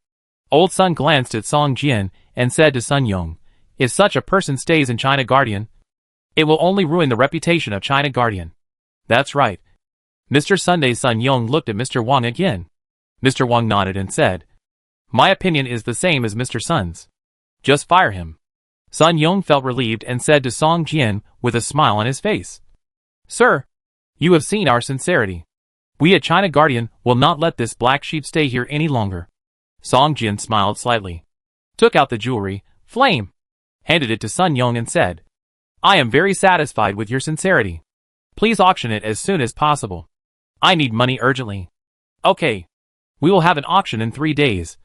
Old Sun glanced at Song Jian and said to Sun Yong, If such a person stays in China Guardian, it will only ruin the reputation of China Guardian. That's right. Mr. Sunday. Sun Yong looked at Mr. Wang again. Mr. Wang nodded and said, My opinion is the same as Mr. Sun's. Just fire him. Sun Yong felt relieved and said to Song Jian with a smile on his face, Sir, you have seen our sincerity. We at China Guardian will not let this black sheep stay here any longer. Song Jian smiled slightly, took out the jewelry, Flame, handed it to Sun Yong and said, I am very satisfied with your sincerity. Please auction it as soon as possible. I need money urgently. Okay. We will have an auction in 3 days,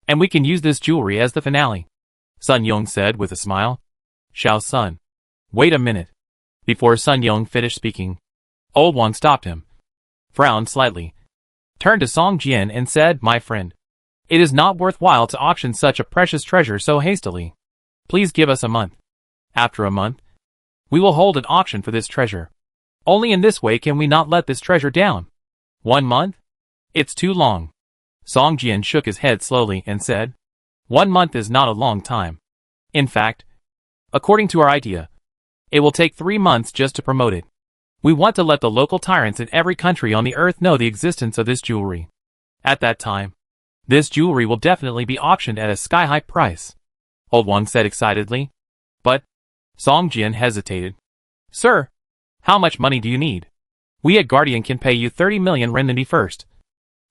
and we can use this jewelry as the finale, Sun Yong said with a smile. Xiao Sun. Wait a minute. Before Sun Yong finished speaking, Old Wang stopped him, frowned slightly, turned to Song Jian and said, My friend, it is not worthwhile to auction such a precious treasure so hastily. Please give us a month. After a month, we will hold an auction for this treasure. Only in this way can we not let this treasure down. 1 month? It's too long. Song Jian shook his head slowly and said, 1 month is not a long time. In fact, according to our idea, it will take 3 months just to promote it. We want to let the local tyrants in every country on the earth know the existence of this jewelry. At that time, this jewelry will definitely be auctioned at a sky-high price, Old Wang said excitedly. But, Song Jian hesitated. Sir, how much money do you need? We at Guardian can pay you 30 million renminbi first,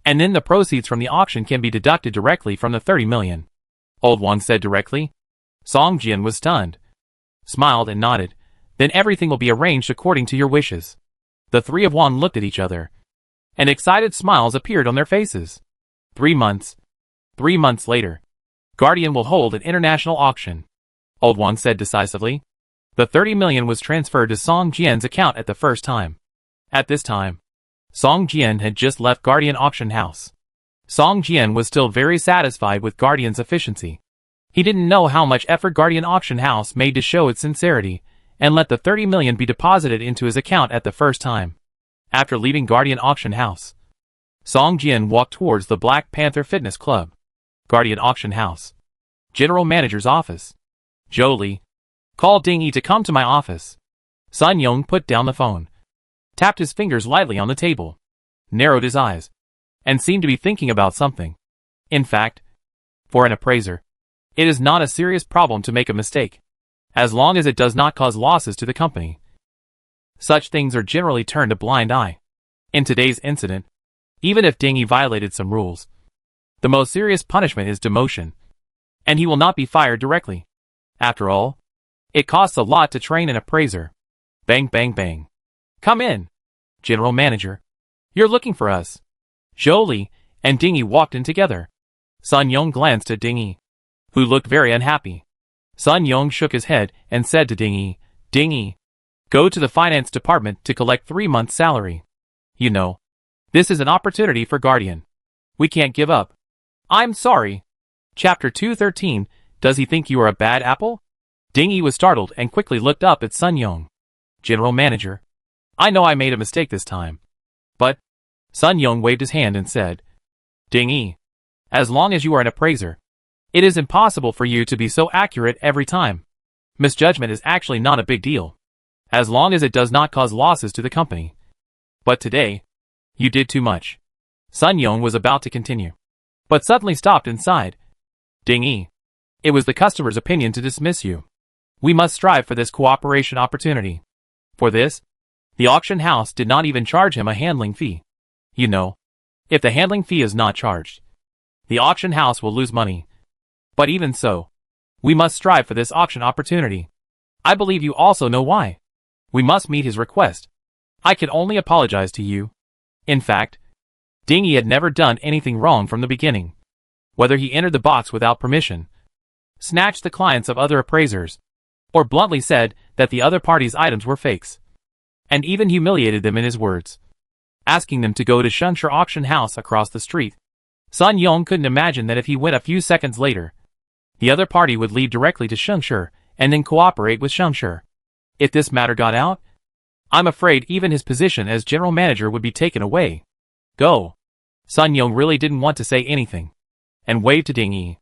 and then the proceeds from the auction can be deducted directly from the 30 million. Old Wang said directly. Song Jian was stunned, smiled and nodded. Then everything will be arranged according to your wishes. The three of Wang looked at each other, and excited smiles appeared on their faces. 3 months. 3 months later, Guardian will hold an international auction, Old One said decisively. The 30 million was transferred to Song Jian's account at the first time. At this time, Song Jian had just left Guardian auction house. Song Jian was still very satisfied with Guardian's efficiency. He didn't know how much effort Guardian auction house made to show its sincerity, and let the 30 million be deposited into his account at the first time. After leaving Guardian auction house, Song Jian walked towards the Black Panther Fitness Club. Guardian auction house. General Manager's office. Jolie. Call Ding Yi to come to my office. Sun Yong put down the phone, tapped his fingers lightly on the table, narrowed his eyes, and seemed to be thinking about something. In fact, for an appraiser, it is not a serious problem to make a mistake, as long as it does not cause losses to the company. Such things are generally turned a blind eye. In today's incident, even if Ding Yi violated some rules, the most serious punishment is demotion, and he will not be fired directly. After all, it costs a lot to train an appraiser. Bang bang bang. Come in, General Manager. You're looking for us. Jolie and Ding Yi walked in together. Sun Yong glanced at Ding Yi, who looked very unhappy. Sun Yong shook his head and said to Ding Yi, go to the finance department to collect 3 months' salary. You know, this is an opportunity for Guardian. We can't give up. I'm sorry. Chapter 213, Does he think you are a bad apple? Ding Yi was startled and quickly looked up at Sun Yong. General Manager, I know I made a mistake this time. But, Sun Yong waved his hand and said, Ding Yi, as long as you are an appraiser, it is impossible for you to be so accurate every time. Misjudgment is actually not a big deal, as long as it does not cause losses to the company. But today, you did too much. Sun Yong was about to continue, but suddenly stopped inside. Ding Yi, it was the customer's opinion to dismiss you. We must strive for this cooperation opportunity. For this, the auction house did not even charge him a handling fee. You know, if the handling fee is not charged, the auction house will lose money. But even so, we must strive for this auction opportunity. I believe you also know why. We must meet his request. I can only apologize to you. In fact, Ding Yi had never done anything wrong from the beginning. Whether he entered the box without permission, snatched the clients of other appraisers, or bluntly said that the other party's items were fakes, and even humiliated them in his words, asking them to go to Shengshi auction house across the street. Sun Yong couldn't imagine that if he went a few seconds later, the other party would lead directly to Shengshi and then cooperate with Shengshi. If this matter got out, I'm afraid even his position as general manager would be taken away. Go. Sun Yong really didn't want to say anything, and waved to Ding Yi.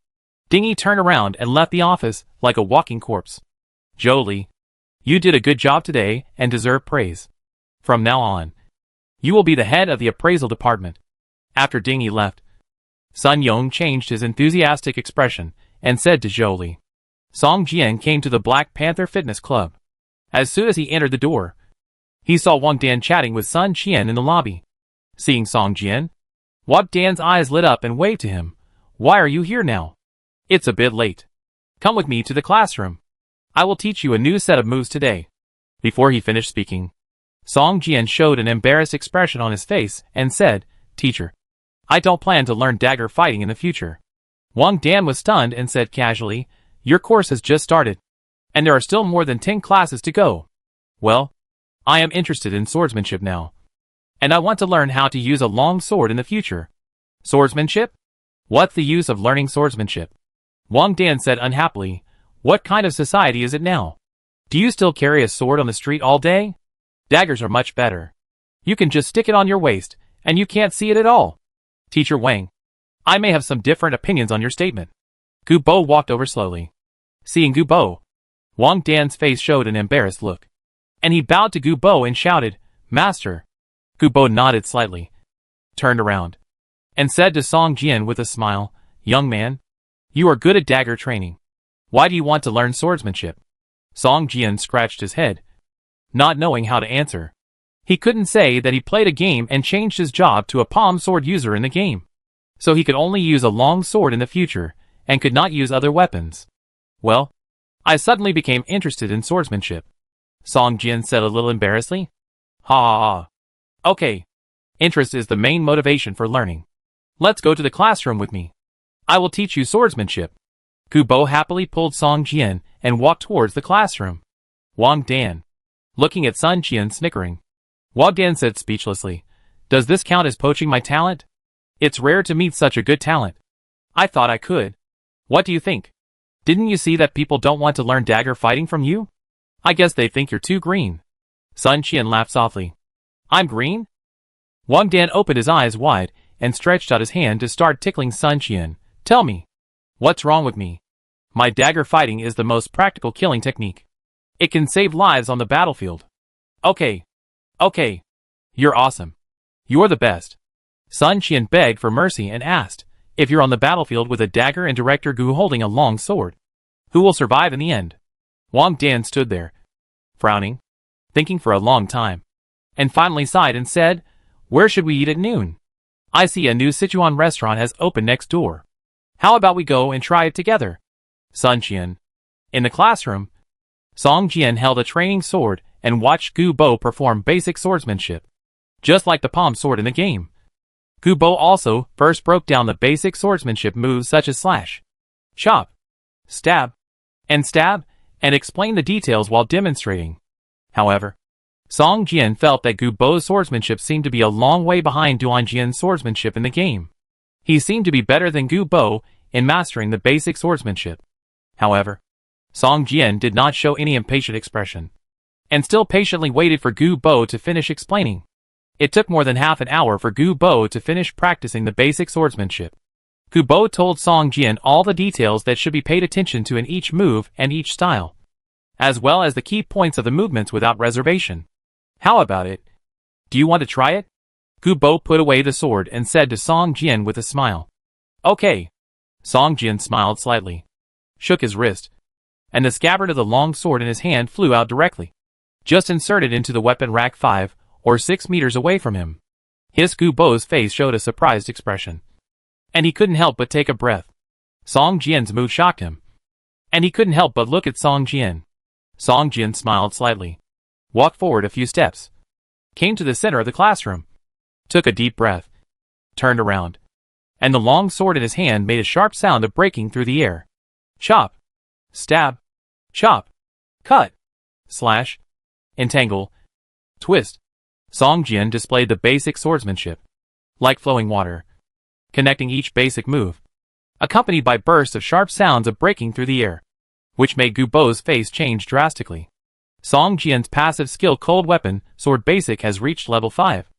Ding Yi turned around and left the office like a walking corpse. Jolie, you did a good job today and deserve praise. From now on, you will be the head of the appraisal department. After Ding Yi left, Sun Yong changed his enthusiastic expression and said to Jolie. Song Jian came to the Black Panther Fitness Club. As soon as he entered the door, he saw Wang Dan chatting with Sun Qian in the lobby. Seeing Song Jian, Wang Dan's eyes lit up and waved to him. Why are you here now? It's a bit late. Come with me to the classroom. I will teach you a new set of moves today. Before he finished speaking, Song Jian showed an embarrassed expression on his face and said, Teacher, I don't plan to learn dagger fighting in the future. Wang Dan was stunned and said casually, Your course has just started, and there are still more than 10 classes to go. Well, I am interested in swordsmanship now, and I want to learn how to use a long sword in the future. Swordsmanship? What's the use of learning swordsmanship? Wang Dan said unhappily, What kind of society is it now? Do you still carry a sword on the street all day? Daggers are much better. You can just stick it on your waist, and you can't see it at all. Teacher Wang, I may have some different opinions on your statement. Gu Bo walked over slowly. Seeing Gu Bo, Wang Dan's face showed an embarrassed look, and he bowed to Gu Bo and shouted, Master. Gu Bo nodded slightly, turned around, and said to Song Jian with a smile, Young man, you are good at dagger training. Why do you want to learn swordsmanship? Song Jian scratched his head, not knowing how to answer. He couldn't say that he played a game and changed his job to a palm sword user in the game, so he could only use a long sword in the future, and could not use other weapons. Well, I suddenly became interested in swordsmanship. Song Jian said a little embarrassedly. Ha ha ha. Okay. Interest is the main motivation for learning. Let's go to the classroom with me. I will teach you swordsmanship. Gu Bo happily pulled Song Jian and walked towards the classroom. Wang Dan. Looking at Sun Qian snickering. Wang Dan said speechlessly, "Does this count as poaching my talent? It's rare to meet such a good talent. I thought I could. What do you think? Didn't you see that people don't want to learn dagger fighting from you? I guess they think you're too green." Sun Qian laughed softly. "I'm green?" Wang Dan opened his eyes wide and stretched out his hand to start tickling Sun Qian. "Tell me, what's wrong with me? My dagger fighting is the most practical killing technique. It can save lives on the battlefield." Okay. You're awesome. You're the best." Sun Qian begged for mercy and asked, "If you're on the battlefield with a dagger and Director Gu holding a long sword, who will survive in the end?" Wang Dan stood there, frowning, thinking for a long time, and finally sighed and said, "Where should we eat at noon? I see a new Sichuan restaurant has opened next door. How about we go and try it together?" Sun Qian. In the classroom, Song Jian held a training sword and watched Gu Bo perform basic swordsmanship, just like the palm sword in the game. Gu Bo also first broke down the basic swordsmanship moves such as slash, chop, stab, and explained the details while demonstrating. However, Song Jian felt that Gu Bo's swordsmanship seemed to be a long way behind Duan Jian's swordsmanship in the game. He seemed to be better than Gu Bo in mastering the basic swordsmanship. However, Song Jian did not show any impatient expression, and still patiently waited for Gu Bo to finish explaining. It took more than half an hour for Gu Bo to finish practicing the basic swordsmanship. Gu Bo told Song Jian all the details that should be paid attention to in each move and each style, as well as the key points of the movements without reservation. "How about it? Do you want to try it?" Gu Bo put away the sword and said to Song Jian with a smile. "Okay." Song Jian smiled slightly, shook his wrist, and the scabbard of the long sword in his hand flew out directly, just inserted into the weapon rack 5 or 6 meters away from him. Gu Bo's face showed a surprised expression, and he couldn't help but take a breath. Song Jian's move shocked him, and he couldn't help but look at Song Jian. Song Jian smiled slightly, walked forward a few steps, came to the center of the classroom, took a deep breath, turned around, and the long sword in his hand made a sharp sound of breaking through the air. Chop, stab, chop, cut, slash, entangle, twist. Song Jian displayed the basic swordsmanship, like flowing water, connecting each basic move, accompanied by bursts of sharp sounds of breaking through the air, which made Gu Bo's face change drastically. Song Jian's passive skill Cold Weapon Sword Basic has reached level 5,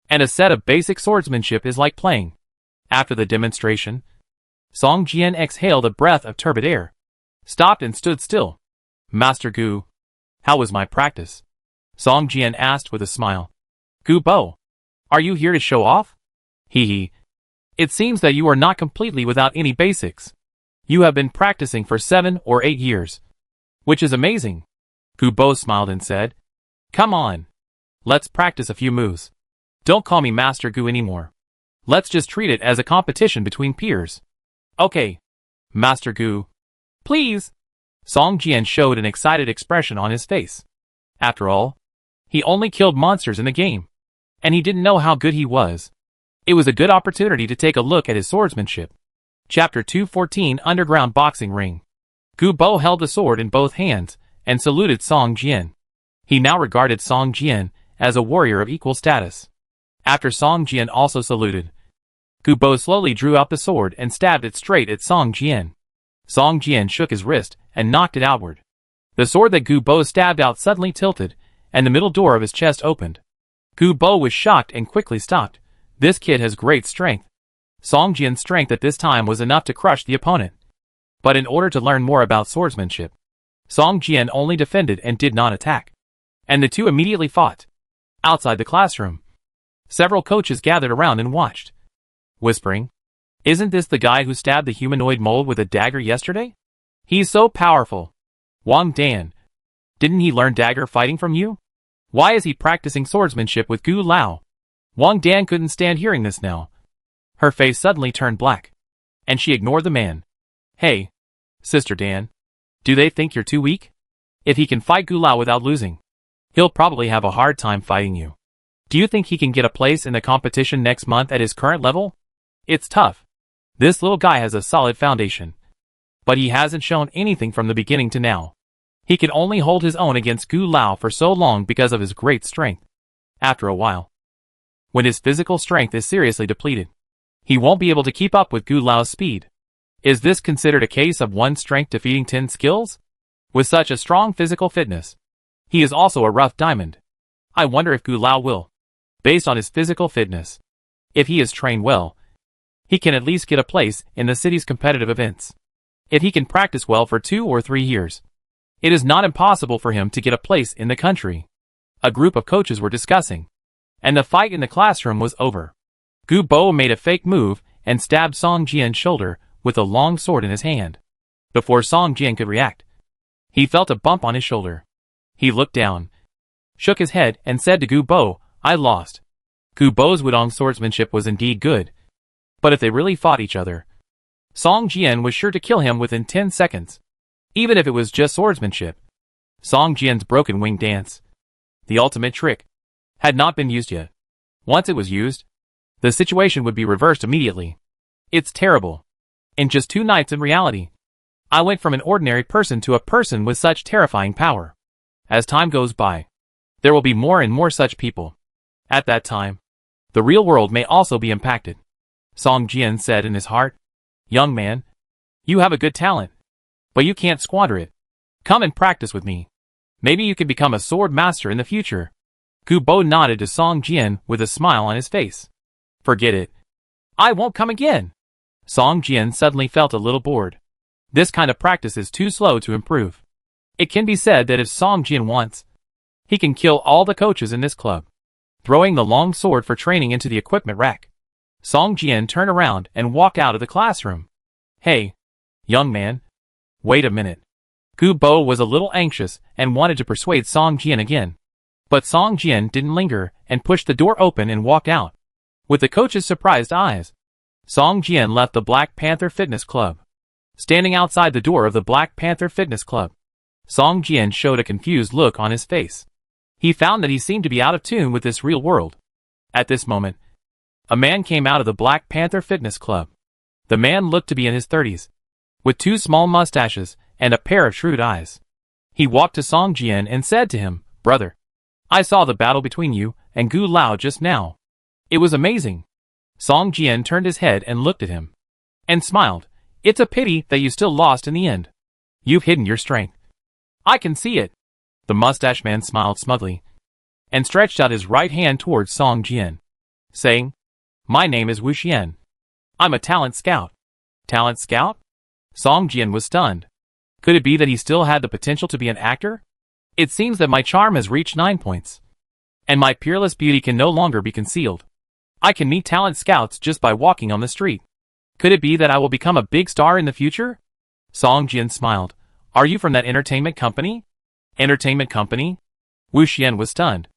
and a set of basic swordsmanship is like playing. After the demonstration, Song Jian exhaled a breath of turbid air, stopped and stood still. "Master Gu, how was my practice?" Song Jian asked with a smile. "Gu Bo, are you here to show off?" Hee. "It seems that you are not completely without any basics. You have been practicing for 7 or 8 years, which is amazing." Gu Bo smiled and said, "Come on, let's practice a few moves. Don't call me Master Gu anymore. Let's just treat it as a competition between peers." "Okay, Master Gu. Please." Song Jian showed an excited expression on his face. After all, he only killed monsters in the game, and he didn't know how good he was. It was a good opportunity to take a look at his swordsmanship. Chapter 214 Underground Boxing Ring. Gu Bo held the sword in both hands and saluted Song Jian. He now regarded Song Jian as a warrior of equal status. After Song Jian also saluted, Gu Bo slowly drew out the sword and stabbed it straight at Song Jian. Song Jian shook his wrist and knocked it outward. The sword that Gu Bo stabbed out suddenly tilted, and the middle door of his chest opened. Gu Bo was shocked and quickly stopped. This kid has great strength. Song Jian's strength at this time was enough to crush the opponent. But in order to learn more about swordsmanship, Song Jian only defended and did not attack. And the two immediately fought. Outside the classroom, several coaches gathered around and watched, whispering, "Isn't this the guy who stabbed the humanoid mold with a dagger yesterday? He's so powerful. Wang Dan, didn't he learn dagger fighting from you? Why is he practicing swordsmanship with Gu Lao?" Wang Dan couldn't stand hearing this now. Her face suddenly turned black, and she ignored the man. "Hey, Sister Dan, do they think you're too weak? If he can fight Gu Lao without losing, he'll probably have a hard time fighting you. Do you think he can get a place in the competition next month at his current level? It's tough." This little guy has a solid foundation. But he hasn't shown anything from the beginning to now. He could only hold his own against Gu Lao for so long because of his great strength. After a while, when his physical strength is seriously depleted, he won't be able to keep up with Gu Lao's speed. Is this considered a case of one strength defeating 10 skills? With such a strong physical fitness, he is also a rough diamond. I wonder if Gu Lao will, based on his physical fitness. If he is trained well, he can at least get a place in the city's competitive events. If he can practice well for 2 or 3 years, it is not impossible for him to get a place in the country. A group of coaches were discussing, and the fight in the classroom was over. Gu Bo made a fake move and stabbed Song Jian's shoulder with a long sword in his hand. Before Song Jian could react, he felt a bump on his shoulder. He looked down, shook his head, and said to Gu Bo, "I lost." Gu Bo's Wudong swordsmanship was indeed good. But if they really fought each other, Song Jian was sure to kill him within 10 seconds. Even if it was just swordsmanship. Song Jian's broken wing dance, the ultimate trick, had not been used yet. Once it was used, the situation would be reversed immediately. It's terrible. In just 2 nights in reality, I went from an ordinary person to a person with such terrifying power. As time goes by, there will be more and more such people. At that time, the real world may also be impacted. Song Jian said in his heart, "Young man, you have a good talent, but you can't squander it. Come and practice with me. Maybe you can become a sword master in the future." Gu Bo nodded to Song Jian with a smile on his face. "Forget it. I won't come again." Song Jian suddenly felt a little bored. This kind of practice is too slow to improve. It can be said that if Song Jian wants, he can kill all the coaches in this club. Throwing the long sword for training into the equipment rack, Song Jian turned around and walked out of the classroom. "Hey, young man. Wait a minute." Gu Bo was a little anxious and wanted to persuade Song Jian again. But Song Jian didn't linger and pushed the door open and walked out. With the coach's surprised eyes, Song Jian left the Black Panther Fitness Club. Standing outside the door of the Black Panther Fitness Club, Song Jian showed a confused look on his face. He found that he seemed to be out of tune with this real world. At this moment, a man came out of the Black Panther Fitness Club. The man looked to be in his 30s, with 2 small mustaches and a pair of shrewd eyes. He walked to Song Jian and said to him, "Brother, I saw the battle between you and Gu Lao just now. It was amazing." Song Jian turned his head and looked at him, and smiled. "It's a pity that you still lost in the end. You've hidden your strength. I can see it." The mustache man smiled smugly, and stretched out his right hand towards Song Jian, saying, "My name is Wu Xian. I'm a talent scout." Talent scout? Song Jian was stunned. Could it be that he still had the potential to be an actor? "It seems that my charm has reached 9 points, and my peerless beauty can no longer be concealed. I can meet talent scouts just by walking on the street. Could it be that I will become a big star in the future?" Song Jian smiled. "Are you from that entertainment company?" "Entertainment company?" Wu Xian was stunned,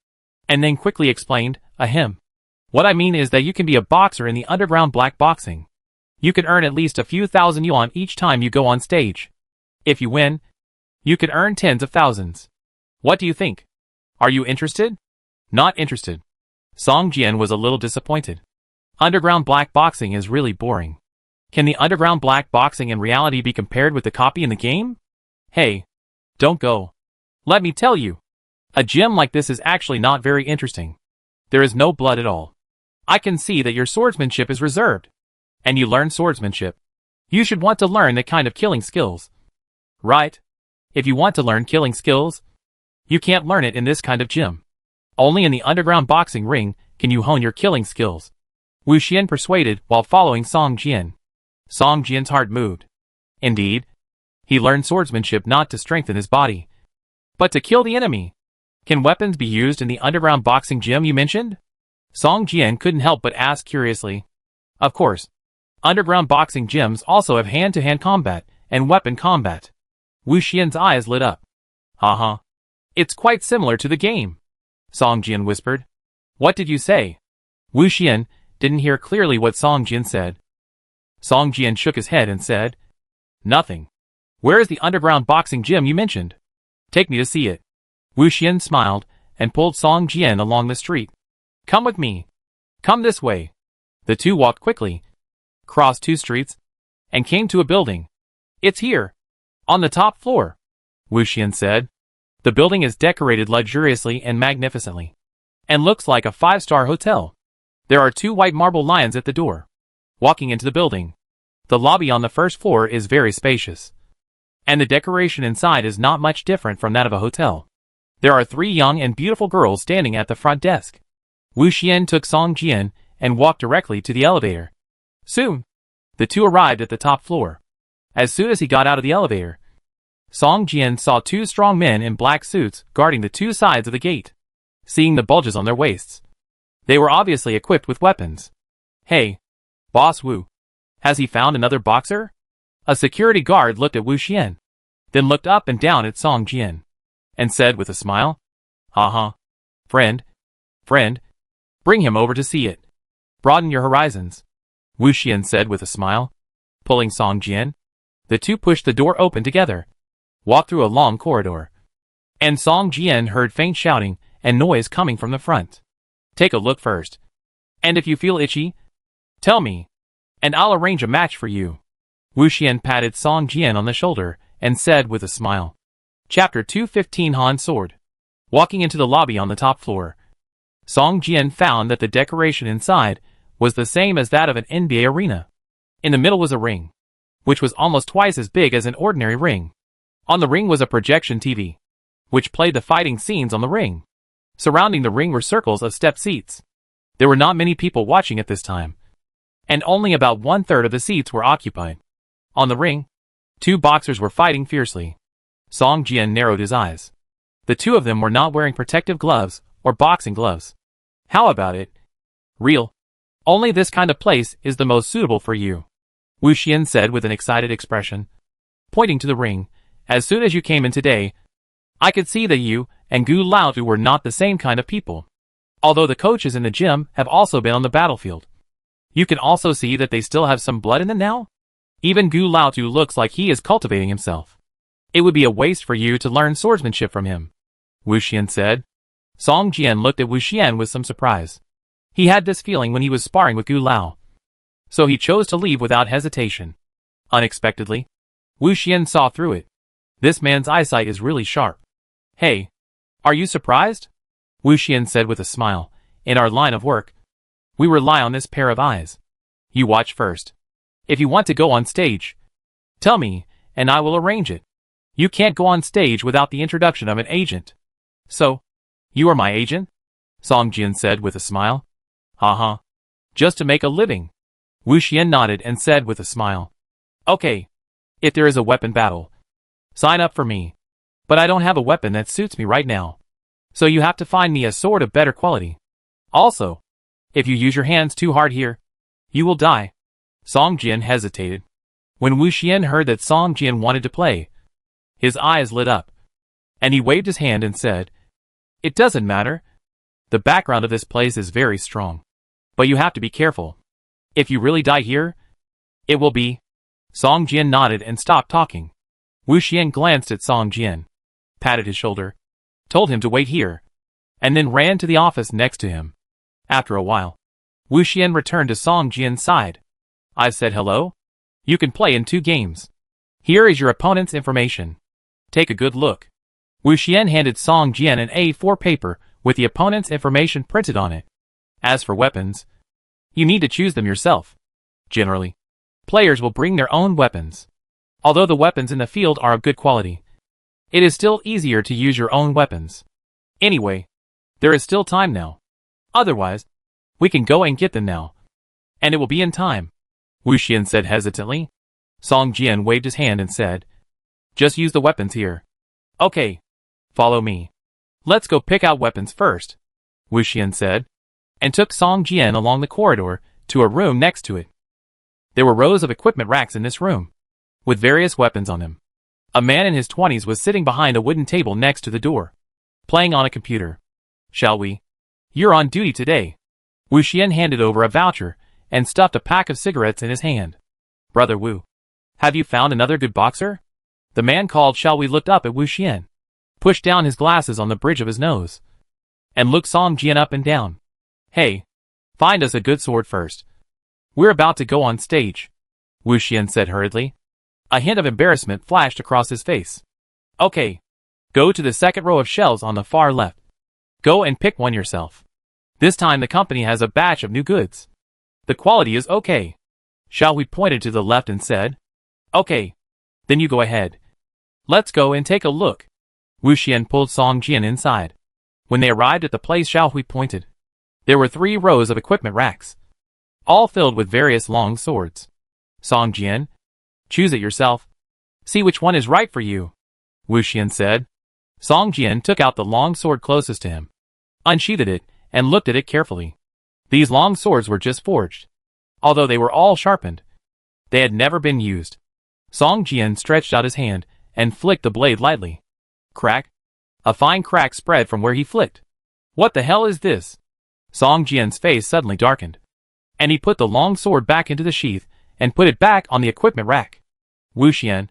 and then quickly explained, "Ahem. What I mean is that you can be a boxer in the underground black boxing. You can earn at least a few thousand yuan each time you go on stage. If you win, you could earn tens of thousands. What do you think? Are you interested?" "Not interested." Song Jian was a little disappointed. Underground black boxing is really boring. Can the underground black boxing in reality be compared with the copy in the game? "Hey, don't go. Let me tell you. A gym like this is actually not very interesting. There is no blood at all. I can see that your swordsmanship is reserved. And you learn swordsmanship. You should want to learn that kind of killing skills. Right? If you want to learn killing skills, you can't learn it in this kind of gym. Only in the underground boxing ring can you hone your killing skills." Wu Xian persuaded while following Song Jian. Song Jian's heart moved. Indeed, he learned swordsmanship not to strengthen his body, but to kill the enemy. "Can weapons be used in the underground boxing gym you mentioned?" Song Jian couldn't help but ask curiously. "Of course. Underground boxing gyms also have hand-to-hand combat and weapon combat." Wu Xian's eyes lit up. "Haha. It's quite similar to the game," Song Jian whispered. "What did you say?" Wu Xian didn't hear clearly what Song Jian said. Song Jian shook his head and said, "Nothing. Where is the underground boxing gym you mentioned? Take me to see it." Wu Xian smiled and pulled Song Jian along the street. "Come with me. Come this way." The two walked quickly, crossed 2 streets, and came to a building. "It's here. On the top floor," Wu Xian said. "The building is decorated luxuriously and magnificently, and looks like a 5-star hotel. There are 2 white marble lions at the door. Walking into the building, the lobby on the first floor is very spacious, and the decoration inside is not much different from that of a hotel. There are 3 young and beautiful girls standing at the front desk." Wu Xian took Song Jian and walked directly to the elevator. Soon, the 2 arrived at the top floor. As soon as he got out of the elevator, Song Jian saw 2 strong men in black suits guarding the 2 sides of the gate. Seeing the bulges on their waists, they were obviously equipped with weapons. "Hey, Boss Wu, has he found another boxer?" A security guard looked at Wu Xian, then looked up and down at Song Jian, and said with a smile, "Uh-huh. Friend, bring him over to see it. Broaden your horizons," Wu Xian said with a smile. Pulling Song Jian, the 2 pushed the door open together, walked through a long corridor, and Song Jian heard faint shouting and noise coming from the front. "Take a look first, and if you feel itchy, tell me, and I'll arrange a match for you." Wu Xian patted Song Jian on the shoulder and said with a smile. Chapter 215 Han's Sword. Walking into the lobby on the top floor, Song Jian found that the decoration inside was the same as that of an NBA arena. In the middle was a ring, which was almost twice as big as an ordinary ring. On the ring was a projection TV, which played the fighting scenes on the ring. Surrounding the ring were circles of step seats. There were not many people watching at this time, and only about 1/3 of the seats were occupied. On the ring, 2 boxers were fighting fiercely. Song Jian narrowed his eyes. The 2 of them were not wearing protective gloves or boxing gloves. "How about it? Real? Only this kind of place is the most suitable for you," Wu Xian said with an excited expression, pointing to the ring. "As soon as you came in today, I could see that you and Gu Laotu were not the same kind of people. Although the coaches in the gym have also been on the battlefield, you can also see that they still have some blood in them now. Even Gu Laotu looks like he is cultivating himself. It would be a waste for you to learn swordsmanship from him," Wu Xian said. Song Jian looked at Wu Xian with some surprise. He had this feeling when he was sparring with Gu Lao, so he chose to leave without hesitation. Unexpectedly, Wu Xian saw through it. This man's eyesight is really sharp. "Hey, are you surprised?" Wu Xian said with a smile. "In our line of work, we rely on this pair of eyes. You watch first. If you want to go on stage, tell me, and I will arrange it. You can't go on stage without the introduction of an agent. So, you are my agent?" Song Jian said with a smile. "Uh-huh. Just to make a living." Wu Xian nodded and said with a smile. "Okay. If there is a weapon battle, sign up for me. But I don't have a weapon that suits me right now, so you have to find me a sword of better quality. Also, if you use your hands too hard here, you will die." Song Jian hesitated. When Wu Xian heard that Song Jian wanted to play, his eyes lit up, and he waved his hand and said, "It doesn't matter. The background of this place is very strong, but you have to be careful. If you really die here, it will be..." Song Jian nodded and stopped talking. Wu Xian glanced at Song Jian, patted his shoulder, told him to wait here, and then ran to the office next to him. After a while, Wu Xian returned to Song Jian's side. "I've said hello? You can play in 2 games. Here is your opponent's information. Take a good look." Wu Xian handed Song Jian an A4 paper with the opponent's information printed on it. "As for weapons, you need to choose them yourself. Generally, players will bring their own weapons. Although the weapons in the field are of good quality, it is still easier to use your own weapons. Anyway, there is still time now. Otherwise, we can go and get them now, and it will be in time," Wu Xian said hesitantly. Song Jian waved his hand and said, "Just use the weapons here." "Okay. Follow me. Let's go pick out weapons first," Wu Xian said, and took Song Jian along the corridor to a room next to it. There were rows of equipment racks in this room, with various weapons on them. A man in his 20s was sitting behind a wooden table next to the door, playing on a computer. "Shall we? You're on duty today." Wu Xian handed over a voucher and stuffed a pack of cigarettes in his hand. "Brother Wu, have you found another good boxer?" The man called Shall We looked up at Wu Xian, pushed down his glasses on the bridge of his nose, and looked Song Jian up and down. "Hey, find us a good sword first." We're about to go on stage, Wu Xian said hurriedly. A hint of embarrassment flashed across his face. Okay. Go to the second row of shelves on the far left. Go and pick one yourself. This time the company has a batch of new goods. The quality is okay. Xiaohui pointed to the left and said, Okay. Then you go ahead. Let's go and take a look. Wu Xian pulled Song Jian inside. When they arrived at the place Xiaohui pointed, there were 3 rows of equipment racks, all filled with various long swords. Song Jian, choose it yourself. See which one is right for you, Wu Xian said. Song Jian took out the long sword closest to him, unsheathed it, and looked at it carefully. These long swords were just forged. Although they were all sharpened, they had never been used. Song Jian stretched out his hand and flicked the blade lightly. Crack. A fine crack spread from where he flicked. What the hell is this? Song Jian's face suddenly darkened, and he put the long sword back into the sheath and put it back on the equipment rack. Wu Xian,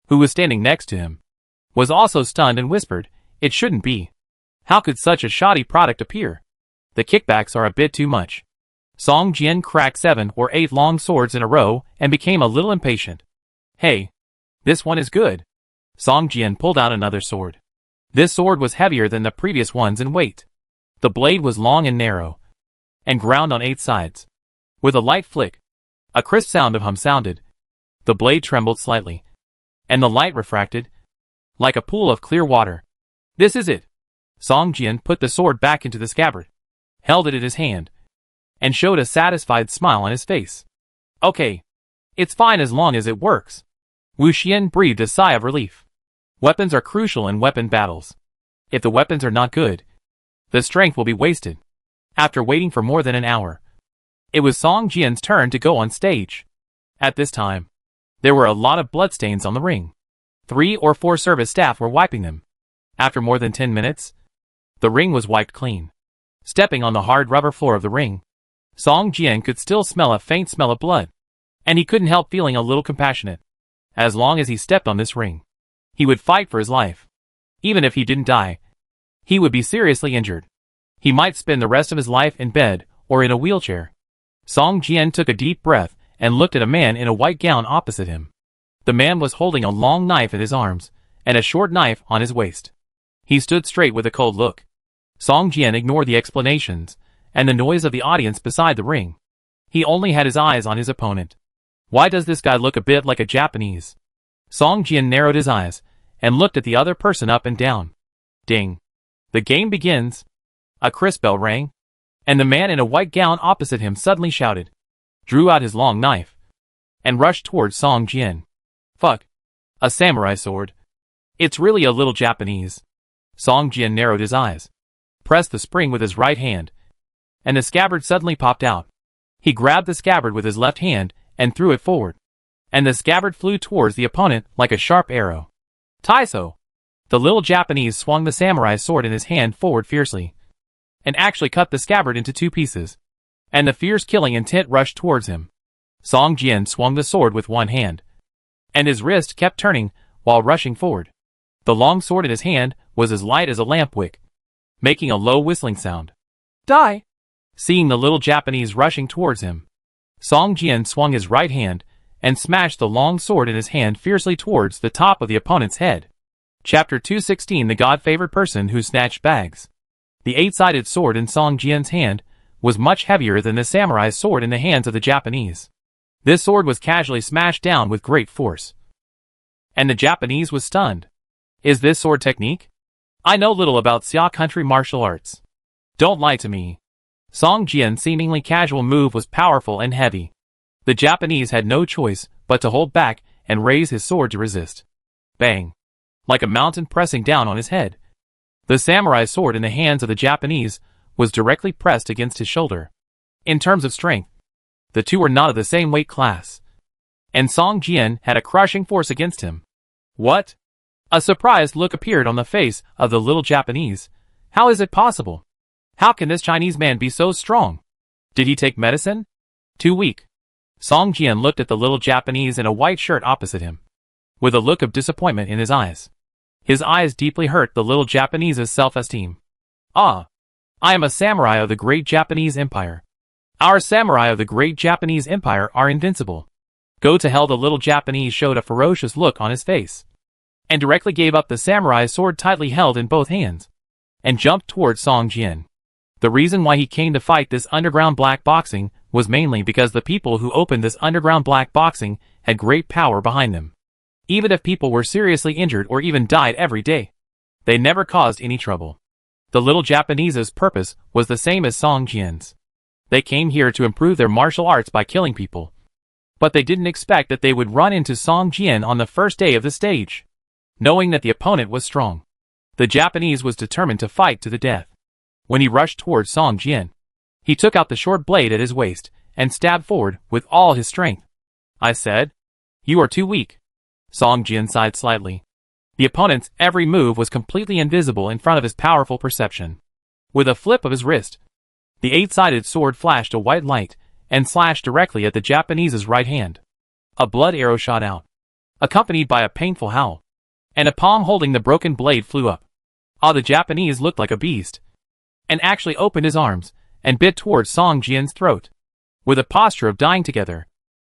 who was standing next to him, was also stunned and whispered, It shouldn't be. How could such a shoddy product appear? The kickbacks are a bit too much. Song Jian cracked 7 or 8 long swords in a row and became a little impatient. Hey, this one is good. Song Jian pulled out another sword. This sword was heavier than the previous ones in weight. The blade was long and narrow, and ground on 8 sides. With a light flick, a crisp sound of hum sounded. The blade trembled slightly, and the light refracted, like a pool of clear water. This is it. Song Jian put the sword back into the scabbard, held it in his hand, and showed a satisfied smile on his face. Okay. It's fine as long as it works. Wu Xian breathed a sigh of relief. Weapons are crucial in weapon battles. If the weapons are not good, the strength will be wasted. After waiting for more than an hour, it was Song Jian's turn to go on stage. At this time, there were a lot of bloodstains on the ring. 3 or 4 service staff were wiping them. After more than 10 minutes, the ring was wiped clean. Stepping on the hard rubber floor of the ring, Song Jian could still smell a faint smell of blood, and he couldn't help feeling a little compassionate. As long as he stepped on this ring, he would fight for his life. Even if he didn't die, he would be seriously injured. He might spend the rest of his life in bed or in a wheelchair. Song Jian took a deep breath and looked at a man in a white gown opposite him. The man was holding a long knife in his arms and a short knife on his waist. He stood straight with a cold look. Song Jian ignored the explanations and the noise of the audience beside the ring. He only had his eyes on his opponent. Why does this guy look a bit like a Japanese? Song Jian narrowed his eyes and looked at the other person up and down. Ding. The game begins. A crisp bell rang, and the man in a white gown opposite him suddenly shouted, drew out his long knife, and rushed towards Song Jian. Fuck. A samurai sword. It's really a little Japanese. Song Jian narrowed his eyes, pressed the spring with his right hand, and the scabbard suddenly popped out. He grabbed the scabbard with his left hand and threw it forward, and the scabbard flew towards the opponent like a sharp arrow. Taiso! The little Japanese swung the samurai sword in his hand forward fiercely, and actually cut the scabbard into 2 pieces, and the fierce killing intent rushed towards him. Song Jian swung the sword with one hand, and his wrist kept turning while rushing forward. The long sword in his hand was as light as a lamp wick, making a low whistling sound. Die! Seeing the little Japanese rushing towards him, Song Jian swung his right hand and smashed the long sword in his hand fiercely towards the top of the opponent's head. Chapter 216 The God-Favored Person Who Snatched Bags. The 8-sided sword in Song Jian's hand was much heavier than the samurai's sword in the hands of the Japanese. This sword was casually smashed down with great force, and the Japanese was stunned. Is this sword technique? I know little about Xia country martial arts. Don't lie to me. Song Jian's seemingly casual move was powerful and heavy. The Japanese had no choice but to hold back and raise his sword to resist. Bang! Like a mountain pressing down on his head. The samurai sword in the hands of the Japanese was directly pressed against his shoulder. In terms of strength, the two were not of the same weight class, and Song Jian had a crushing force against him. What? A surprised look appeared on the face of the little Japanese. How is it possible? How can this Chinese man be so strong? Did he take medicine? Too weak. Song Jian looked at the little Japanese in a white shirt opposite him, with a look of disappointment in his eyes. His eyes deeply hurt the little Japanese's self-esteem. Ah! I am a samurai of the great Japanese Empire. Our samurai of the great Japanese empire are invincible. Go to hell. The little Japanese showed a ferocious look on his face, and directly gave up the samurai's sword tightly held in both hands, and jumped towards Song Jian. The reason why he came to fight this underground black boxing was mainly because the people who opened this underground black boxing had great power behind them. Even if people were seriously injured or even died every day, they never caused any trouble. The little Japanese's purpose was the same as Song Jian's. They came here to improve their martial arts by killing people. But they didn't expect that they would run into Song Jian on the first day of the stage. Knowing that the opponent was strong, the Japanese was determined to fight to the death. When he rushed towards Song Jian, he took out the short blade at his waist and stabbed forward with all his strength. I said, "You are too weak." Song Jian sighed slightly. The opponent's every move was completely invisible in front of his powerful perception. With a flip of his wrist, the eight-sided sword flashed a white light and slashed directly at the Japanese's right hand. A blood arrow shot out, accompanied by a painful howl, and a palm holding the broken blade flew up. The Japanese looked like a beast, and actually opened his arms and bit towards Song Jian's throat. With a posture of dying together,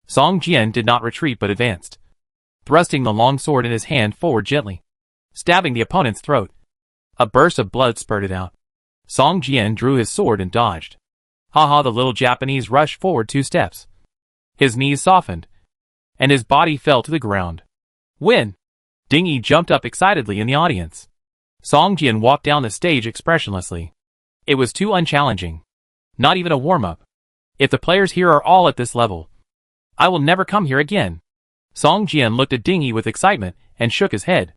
Song Jian did not retreat but advanced, thrusting the long sword in his hand forward gently, stabbing the opponent's throat. A burst of blood spurted out. Song Jian drew his sword and dodged. The little Japanese rushed forward 2 steps. His knees softened, and his body fell to the ground. Win! Ding-Yi jumped up excitedly in the audience. Song Jian walked down the stage expressionlessly. It was too unchallenging. Not even a warm-up. If the players here are all at this level, I will never come here again. Song Jian looked at Ding-Yi with excitement and shook his head.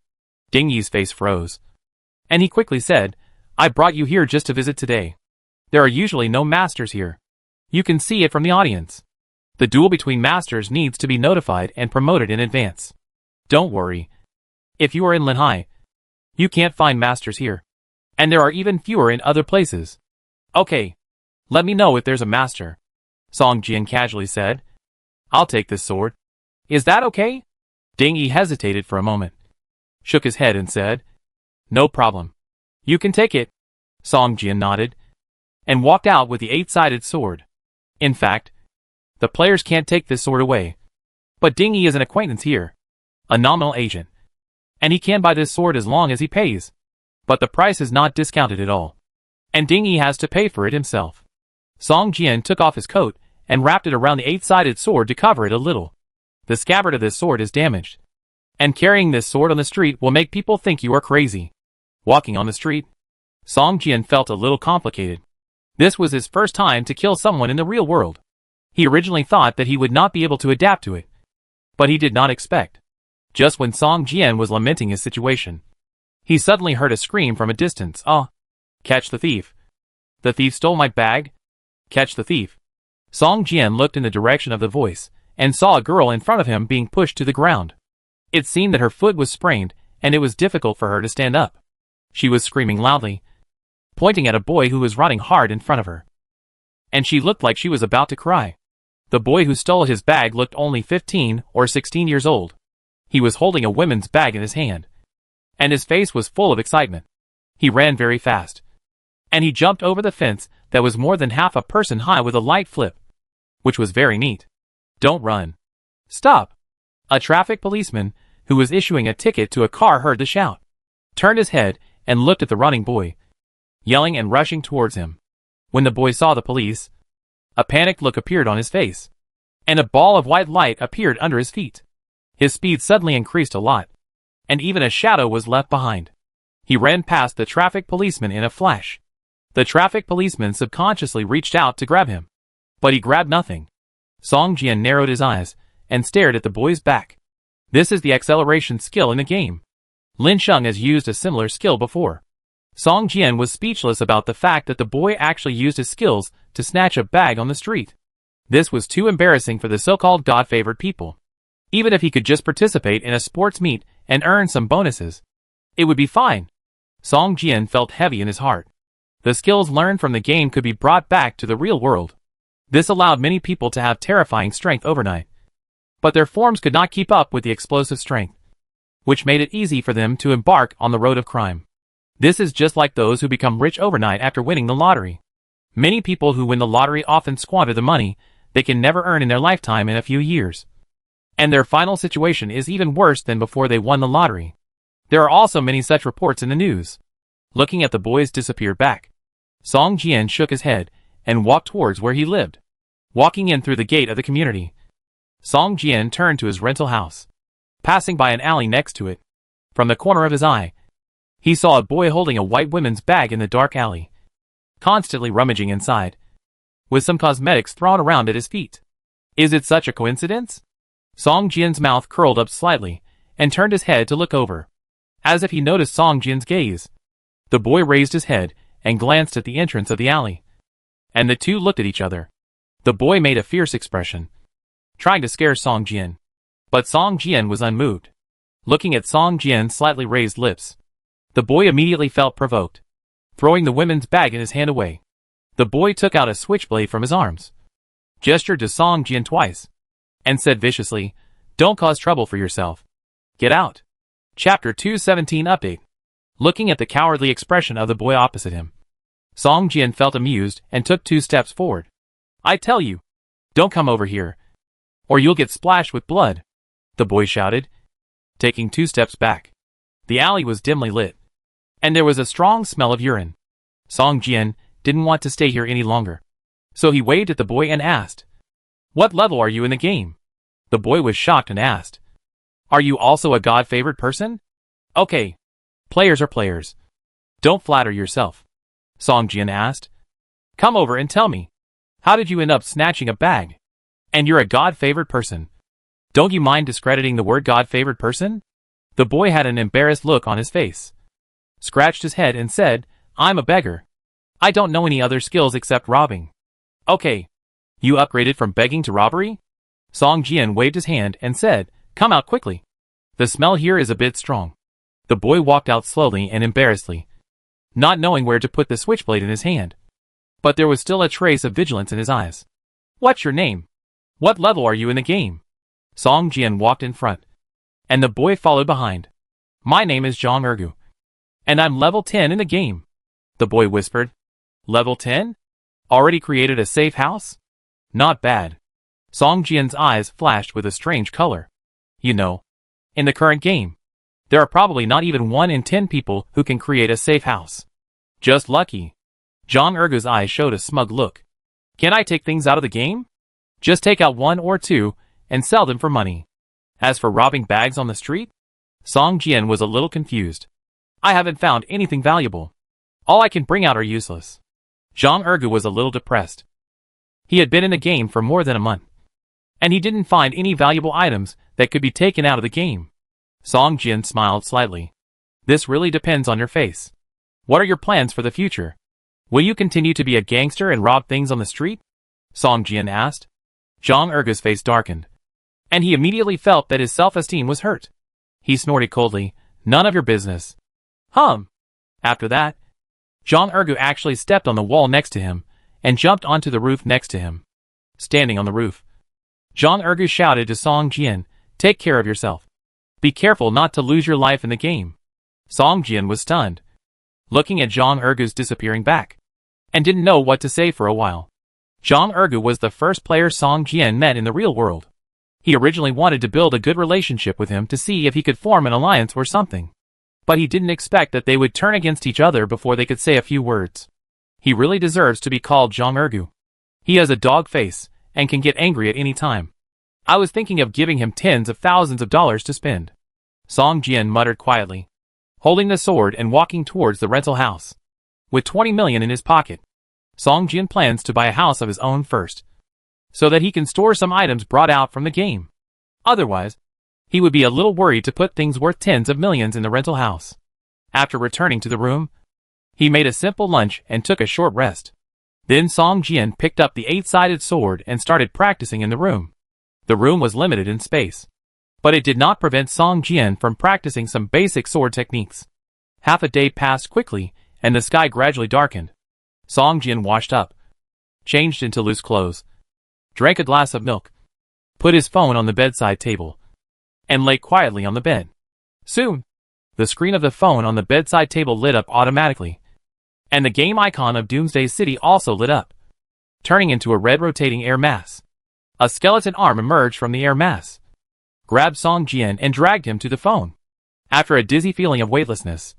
Ding-Yi's face froze, and he quickly said, "I brought you here just to visit today. There are usually no masters here. You can see it from the audience. The duel between masters needs to be notified and promoted in advance. Don't worry. If you are in Linhai, you can't find masters here. And there are even fewer in other places. Okay. Let me know if there's a master," Song Jian casually said. "I'll take this sword. Is that okay?" Ding-Yi hesitated for a moment, shook his head and said, "No problem. You can take it." Song Jian nodded, and walked out with the eight-sided sword. In fact, the players can't take this sword away. But Ding-Yi is an acquaintance here, a nominal agent, and he can buy this sword as long as he pays. But the price is not discounted at all, and Ding-Yi has to pay for it himself. Song Jian took off his coat and wrapped it around the eight-sided sword to cover it a little. The scabbard of this sword is damaged, and carrying this sword on the street will make people think you are crazy. Walking on the street, Song Jian felt a little complicated. This was his first time to kill someone in the real world. He originally thought that he would not be able to adapt to it, but he did not expect. Just when Song Jian was lamenting his situation, he suddenly heard a scream from a distance. Catch the thief. The thief stole my bag. Catch the thief." Song Jian looked in the direction of the voice, and saw a girl in front of him being pushed to the ground. It seemed that her foot was sprained, and it was difficult for her to stand up. She was screaming loudly, pointing at a boy who was running hard in front of her. And she looked like she was about to cry. The boy who stole his bag looked only 15 or 16 years old. He was holding a woman's bag in his hand, and his face was full of excitement. He ran very fast, and he jumped over the fence that was more than half a person high with a light flip, which was very neat. "Don't run. Stop." A traffic policeman, who was issuing a ticket to a car, heard the shout, turned his head, and looked at the running boy, yelling and rushing towards him. When the boy saw the police, a panicked look appeared on his face, and a ball of white light appeared under his feet. His speed suddenly increased a lot, and even a shadow was left behind. He ran past the traffic policeman in a flash. The traffic policeman subconsciously reached out to grab him, but he grabbed nothing. Song Jian narrowed his eyes and stared at the boy's back. This is the acceleration skill in the game. Lin Sheng has used a similar skill before. Song Jian was speechless about the fact that the boy actually used his skills to snatch a bag on the street. This was too embarrassing for the so-called God-favored people. Even if he could just participate in a sports meet and earn some bonuses, it would be fine. Song Jian felt heavy in his heart. The skills learned from the game could be brought back to the real world. This allowed many people to have terrifying strength overnight, but their forms could not keep up with the explosive strength, which made it easy for them to embark on the road of crime. This is just like those who become rich overnight after winning the lottery. Many people who win the lottery often squander the money they can never earn in their lifetime in a few years. And their final situation is even worse than before they won the lottery. There are also many such reports in the news. Looking at the boy's disappeared back, Song Jian shook his head and walked towards where he lived. Walking in through the gate of the community, Song Jian turned to his rental house. Passing by an alley next to it, from the corner of his eye, he saw a boy holding a white women's bag in the dark alley, constantly rummaging inside, with some cosmetics thrown around at his feet. Is it such a coincidence? Song Jian's mouth curled up slightly and turned his head to look over. As if he noticed Song Jian's gaze, the boy raised his head and glanced at the entrance of the alley. And the two looked at each other. The boy made a fierce expression, trying to scare Song Jian. But Song Jian was unmoved. Looking at Song Jian's slightly raised lips, the boy immediately felt provoked. Throwing the women's bag in his hand away, the boy took out a switchblade from his arms, gestured to Song Jian twice, and said viciously, "Don't cause trouble for yourself. Get out." Chapter 217 Update. Looking at the cowardly expression of the boy opposite him, Song Jian felt amused and took 2 steps forward. "I tell you, don't come over here, or you'll get splashed with blood," the boy shouted, taking 2 steps back. The alley was dimly lit, and there was a strong smell of urine. Song Jian didn't want to stay here any longer, so he waved at the boy and asked, "What level are you in the game?" The boy was shocked and asked, "Are you also a God-favored person?" "Okay. Players are players. Don't flatter yourself," Song Jian asked. "Come over and tell me, how did you end up snatching a bag? And you're a God-favored person. Don't you mind discrediting the word God-favored person?" The boy had an embarrassed look on his face, scratched his head and said, "I'm a beggar. I don't know any other skills except robbing." "Okay. You upgraded from begging to robbery?" Song Jian waved his hand and said, "Come out quickly. The smell here is a bit strong." The boy walked out slowly and embarrassedly, not knowing where to put the switchblade in his hand. But there was still a trace of vigilance in his eyes. "What's your name? What level are you in the game?" Song Jian walked in front, and the boy followed behind. "My name is Zhang Ergu, and I'm level 10 in the game," the boy whispered. "Level 10? Already created a safe house? Not bad." Song Jian's eyes flashed with a strange color. "You know, in the current game, there are probably not even 1 in 10 people who can create a safe house. Just lucky." Zhang Ergu's eyes showed a smug look. "Can I take things out of the game? Just take out 1 or 2 and sell them for money. As for robbing bags on the street?" Song Jian was a little confused. "I haven't found anything valuable. All I can bring out are useless." Zhang Ergu was a little depressed. He had been in the game for more than a month, and he didn't find any valuable items that could be taken out of the game. Song Jian smiled slightly. "This really depends on your face. What are your plans for the future? Will you continue to be a gangster and rob things on the street?" Song Jian asked. Zhang Ergu's face darkened, and he immediately felt that his self-esteem was hurt. He snorted coldly, "None of your business." After that, Zhang Ergu actually stepped on the wall next to him and jumped onto the roof next to him. Standing on the roof, Zhang Ergu shouted to Song Jian, "Take care of yourself. Be careful not to lose your life in the game." Song Jian was stunned, looking at Zhang Ergu's disappearing back, and didn't know what to say for a while. Zhang Ergu was the first player Song Jian met in the real world. He originally wanted to build a good relationship with him to see if he could form an alliance or something. But he didn't expect that they would turn against each other before they could say a few words. He really deserves to be called Zhang Ergu. He has a dog face and can get angry at any time. I was thinking of giving him tens of thousands of dollars to spend. Song Jian muttered quietly, holding the sword and walking towards the rental house. With 20 million in his pocket, Song Jian plans to buy a house of his own first, so that he can store some items brought out from the game. Otherwise, he would be a little worried to put things worth tens of millions in the rental house. After returning to the room, he made a simple lunch and took a short rest. Then Song Jian picked up the 8-sided sword and started practicing in the room. The room was limited in space, but it did not prevent Song Jian from practicing some basic sword techniques. Half a day passed quickly, and the sky gradually darkened. Song Jian washed up, changed into loose clothes, drank a glass of milk, put his phone on the bedside table, and lay quietly on the bed. Soon, the screen of the phone on the bedside table lit up automatically, and the game icon of Doomsday City also lit up, turning into a red rotating air mass. A skeleton arm emerged from the air mass, grabbed Song Jian and dragged him to the phone. After a dizzy feeling of weightlessness,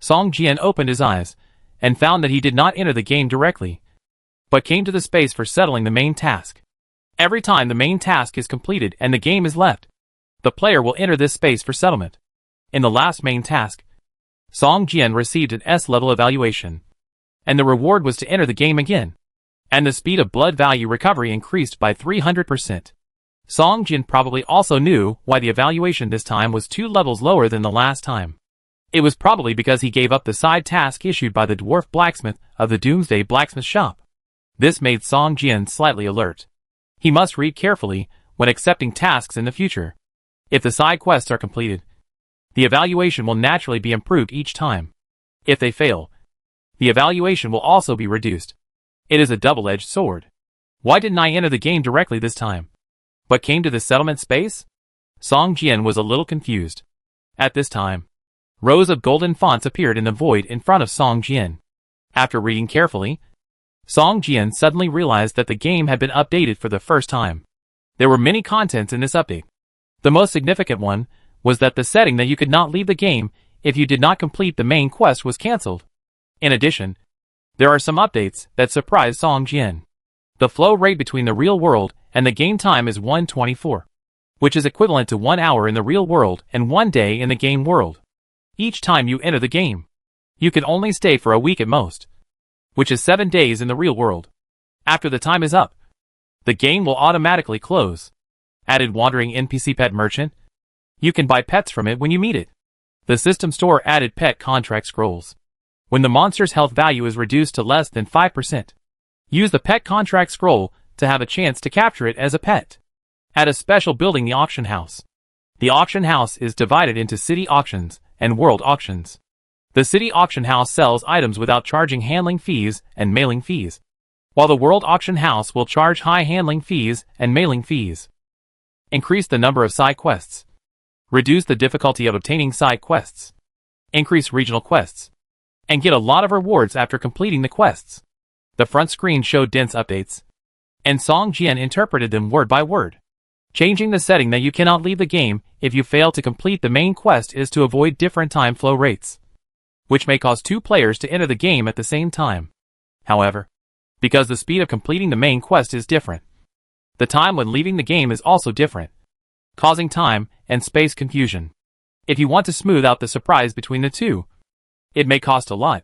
Song Jian opened his eyes and found that he did not enter the game directly, but came to the space for settling the main task. Every time the main task is completed and the game is left, the player will enter this space for settlement. In the last main task, Song Jian received an S-level evaluation, and the reward was to enter the game again, and the speed of blood value recovery increased by 300%. Song Jian probably also knew why the evaluation this time was 2 levels lower than the last time. It was probably because he gave up the side task issued by the dwarf blacksmith of the Doomsday blacksmith shop. This made Song Jian slightly alert. He must read carefully when accepting tasks in the future. If the side quests are completed, the evaluation will naturally be improved each time. If they fail, the evaluation will also be reduced. It is a double-edged sword. Why didn't I enter the game directly this time, but came to the settlement space? Song Jian was a little confused. At this time, rows of golden fonts appeared in the void in front of Song Jian. After reading carefully, Song Jian suddenly realized that the game had been updated for the first time. There were many contents in this update. The most significant one was that the setting that you could not leave the game if you did not complete the main quest was cancelled. In addition, there are some updates that surprised Song Jian. The flow rate between the real world and the game time is 1:24, which is equivalent to 1 hour in the real world and 1 day in the game world. Each time you enter the game, you can only stay for a week at most, which is 7 days in the real world. After the time is up, the game will automatically close. Added wandering NPC pet merchant. You can buy pets from it when you meet it. The system store added pet contract scrolls. When the monster's health value is reduced to less than 5%, use the pet contract scroll to have a chance to capture it as a pet. Add a special building, the auction house. The auction house is divided into city auctions and world auctions. The city auction house sells items without charging handling fees and mailing fees, while the world auction house will charge high handling fees and mailing fees. Increase the number of side quests. Reduce the difficulty of obtaining side quests. Increase regional quests, and get a lot of rewards after completing the quests. The front screen showed dense updates, and Song Jian interpreted them word by word. Changing the setting that you cannot leave the game if you fail to complete the main quest is to avoid different time flow rates, which may cause 2 players to enter the game at the same time. However, because the speed of completing the main quest is different, the time when leaving the game is also different, causing time and space confusion. If you want to smooth out the surprise between the two, it may cost a lot,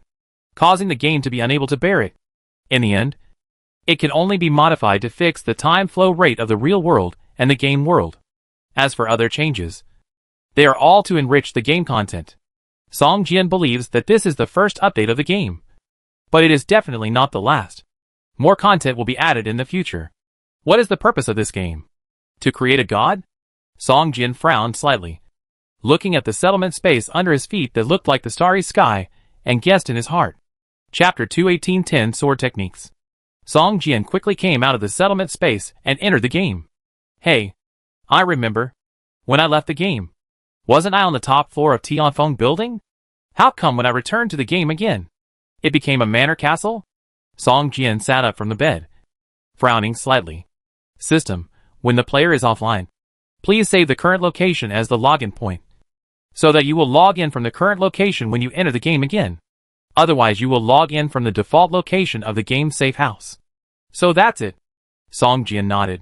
causing the game to be unable to bear it. In the end, it can only be modified to fix the time flow rate of the real world and the game world. As for other changes, they are all to enrich the game content. Song Jian believes that this is the first update of the game, but it is definitely not the last. More content will be added in the future. What is the purpose of this game? To create a god? Song Jian frowned slightly, looking at the settlement space under his feet that looked like the starry sky, and guessed in his heart. Chapter 2:18:10 Sword Techniques. Song Jian quickly came out of the settlement space and entered the game. Hey, I remember. When I left the game, wasn't I on the top floor of Tianfeng building? How come when I returned to the game again, it became a manor castle? Song Jian sat up from the bed, frowning slightly. System, when the player is offline, please save the current location as the login point, so that you will log in from the current location when you enter the game again. Otherwise you will log in from the default location of the game's safe house. So that's it. Song Jian nodded.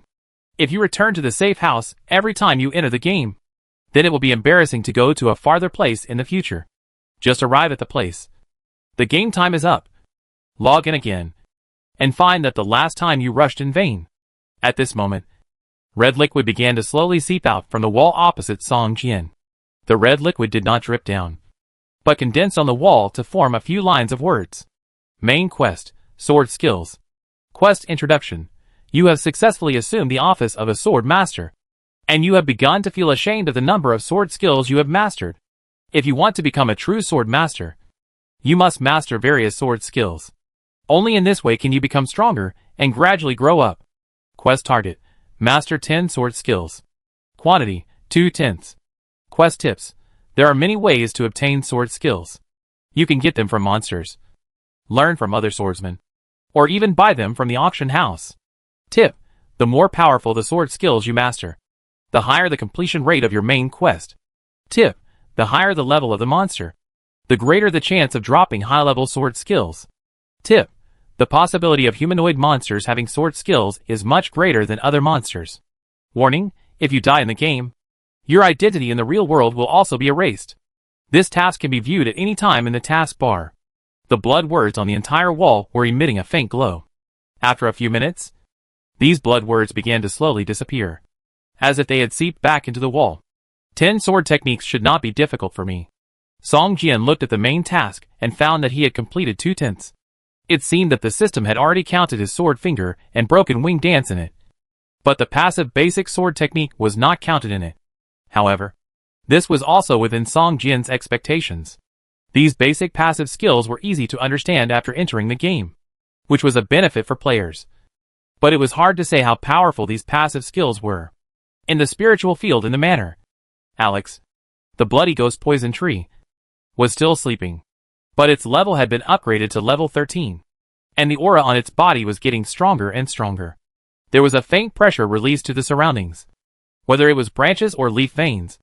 If you return to the safe house every time you enter the game, then it will be embarrassing to go to a farther place in the future. Just arrive at the place. The game time is up. Log in again, and find that the last time you rushed in vain. At this moment, red liquid began to slowly seep out from the wall opposite Song Jian. The red liquid did not drip down, but condensed on the wall to form a few lines of words. Main quest, sword skills. Quest introduction. You have successfully assumed the office of a sword master, and you have begun to feel ashamed of the number of sword skills you have mastered. If you want to become a true sword master, you must master various sword skills. Only in this way can you become stronger and gradually grow up. Quest target. Master 10 sword skills. Quantity, 2/10. Quest tips. There are many ways to obtain sword skills. You can get them from monsters, learn from other swordsmen, or even buy them from the auction house. Tip: the more powerful the sword skills you master, the higher the completion rate of your main quest. Tip: the higher the level of the monster, the greater the chance of dropping high-level sword skills. Tip: the possibility of humanoid monsters having sword skills is much greater than other monsters. Warning: if you die in the game, your identity in the real world will also be erased. This task can be viewed at any time in the taskbar. The blood words on the entire wall were emitting a faint glow. After a few minutes, these blood words began to slowly disappear, as if they had seeped back into the wall. 10 sword techniques should not be difficult for me. Song Jian looked at the main task and found that he had completed 2/10. It seemed that the system had already counted his sword finger and broken wing dance in it. But the passive basic sword technique was not counted in it. However, this was also within Song Jian's expectations. These basic passive skills were easy to understand after entering the game, which was a benefit for players. But it was hard to say how powerful these passive skills were. In the spiritual field in the manor, Alex, the bloody ghost poison tree, was still sleeping. But its level had been upgraded to level 13, and the aura on its body was getting stronger and stronger. There was a faint pressure released to the surroundings. Whether it was branches or leaf veins,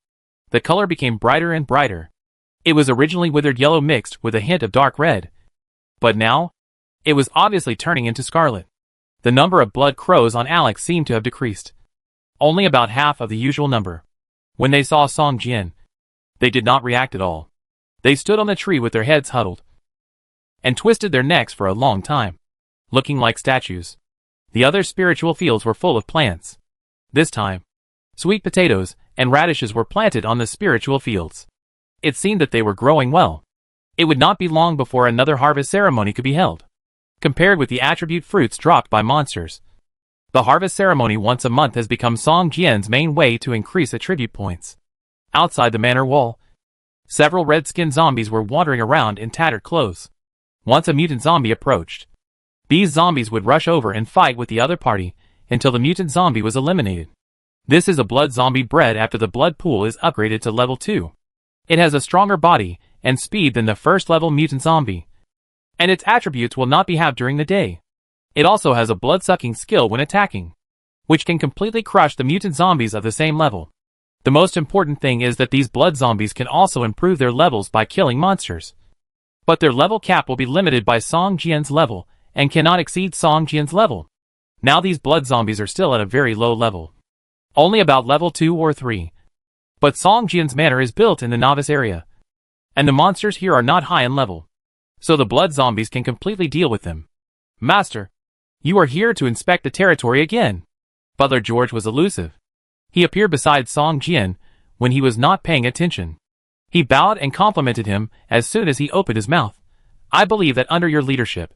the color became brighter and brighter. It was originally withered yellow mixed with a hint of dark red, but now, it was obviously turning into scarlet. The number of blood crows on Alex seemed to have decreased. Only about half of the usual number. When they saw Song Jian, they did not react at all. They stood on the tree with their heads huddled and twisted their necks for a long time, looking like statues. The other spiritual fields were full of plants. This time, sweet potatoes and radishes were planted on the spiritual fields. It seemed that they were growing well. It would not be long before another harvest ceremony could be held. Compared with the attribute fruits dropped by monsters, the harvest ceremony once a month has become Song Jian's main way to increase attribute points. Outside the manor wall, several red-skinned zombies were wandering around in tattered clothes. Once a mutant zombie approached, these zombies would rush over and fight with the other party until the mutant zombie was eliminated. This is a blood zombie bred after the blood pool is upgraded to level 2. It has a stronger body and speed than the first level mutant zombie, and its attributes will not be halved during the day. It also has a blood-sucking skill when attacking, which can completely crush the mutant zombies of the same level. The most important thing is that these blood zombies can also improve their levels by killing monsters. But their level cap will be limited by Song Jian's level and cannot exceed Song Jian's level. Now these blood zombies are still at a very low level, only about level 2 or 3. But Song Jian's manor is built in the novice area, and the monsters here are not high in level, so the blood zombies can completely deal with them. Master, you are here to inspect the territory again. Butler George was elusive. He appeared beside Song Jian when he was not paying attention. He bowed and complimented him as soon as he opened his mouth. I believe that under your leadership,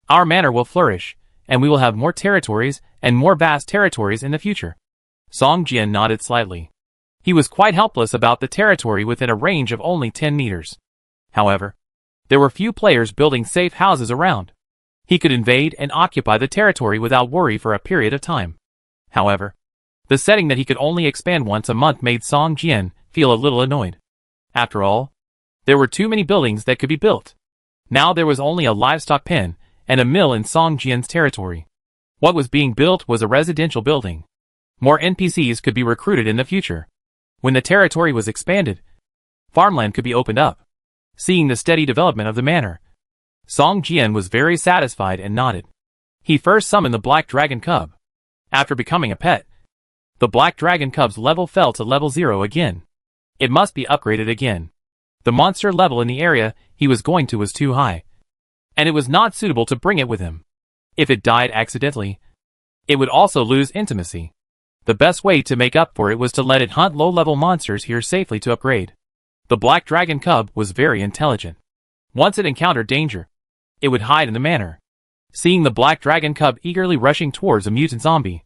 our manor will flourish, and we will have more territories and more vast territories in the future. Song Jian nodded slightly. He was quite helpless about the territory within a range of only 10 meters. However, there were few players building safe houses around. He could invade and occupy the territory without worry for a period of time. However, the setting that he could only expand once a month made Song Jian feel a little annoyed. After all, there were too many buildings that could be built. Now there was only a livestock pen and a mill in Song Jian's territory. What was being built was a residential building. More NPCs could be recruited in the future. When the territory was expanded, farmland could be opened up. Seeing the steady development of the manor, Song Jian was very satisfied and nodded. He first summoned the Black Dragon Cub. After becoming a pet, the Black Dragon Cub's level fell to level 0 again. It must be upgraded again. The monster level in the area he was going to was too high, and it was not suitable to bring it with him. If it died accidentally, it would also lose intimacy. The best way to make up for it was to let it hunt low-level monsters here safely to upgrade. The Black Dragon Cub was very intelligent. Once it encountered danger, it would hide in the manor. Seeing the Black Dragon Cub eagerly rushing towards a mutant zombie,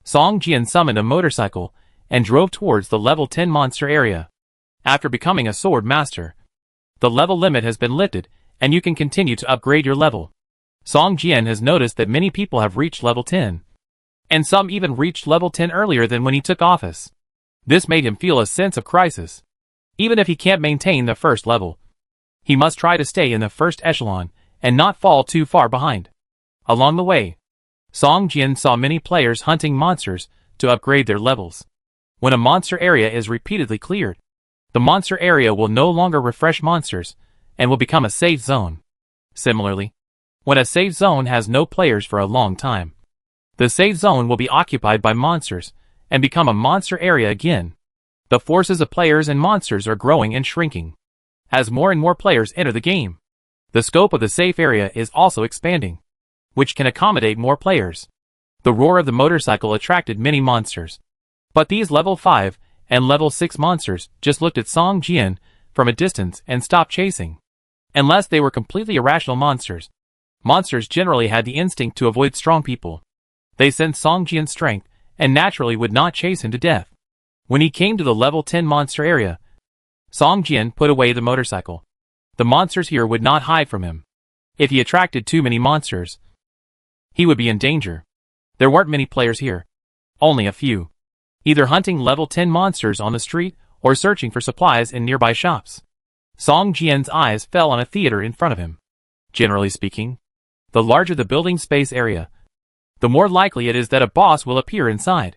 Song Jian summoned a motorcycle and drove towards the level 10 monster area. After becoming a sword master, the level limit has been lifted and you can continue to upgrade your level. Song Jian has noticed that many people have reached level 10, and some even reached level 10 earlier than when he took office. This made him feel a sense of crisis. Even if he can't maintain the first level, he must try to stay in the first echelon and not fall too far behind. Along the way, Song Jian saw many players hunting monsters to upgrade their levels. When a monster area is repeatedly cleared, the monster area will no longer refresh monsters and will become a safe zone. Similarly, when a safe zone has no players for a long time, the safe zone will be occupied by monsters and become a monster area again. The forces of players and monsters are growing and shrinking. As more and more players enter the game, the scope of the safe area is also expanding, which can accommodate more players. The roar of the motorcycle attracted many monsters. But these level 5 and level 6 monsters just looked at Song Jian from a distance and stopped chasing. Unless they were completely irrational monsters. Monsters generally had the instinct to avoid strong people. They sensed Song Jian's strength and naturally would not chase him to death. When he came to the level 10 monster area, Song Jian put away the motorcycle. The monsters here would not hide from him. If he attracted too many monsters, he would be in danger. There weren't many players here. Only a few. Either hunting level 10 monsters on the street or searching for supplies in nearby shops. Song Jian's eyes fell on a theater in front of him. Generally speaking, the larger the building space area, the more likely it is that a boss will appear inside.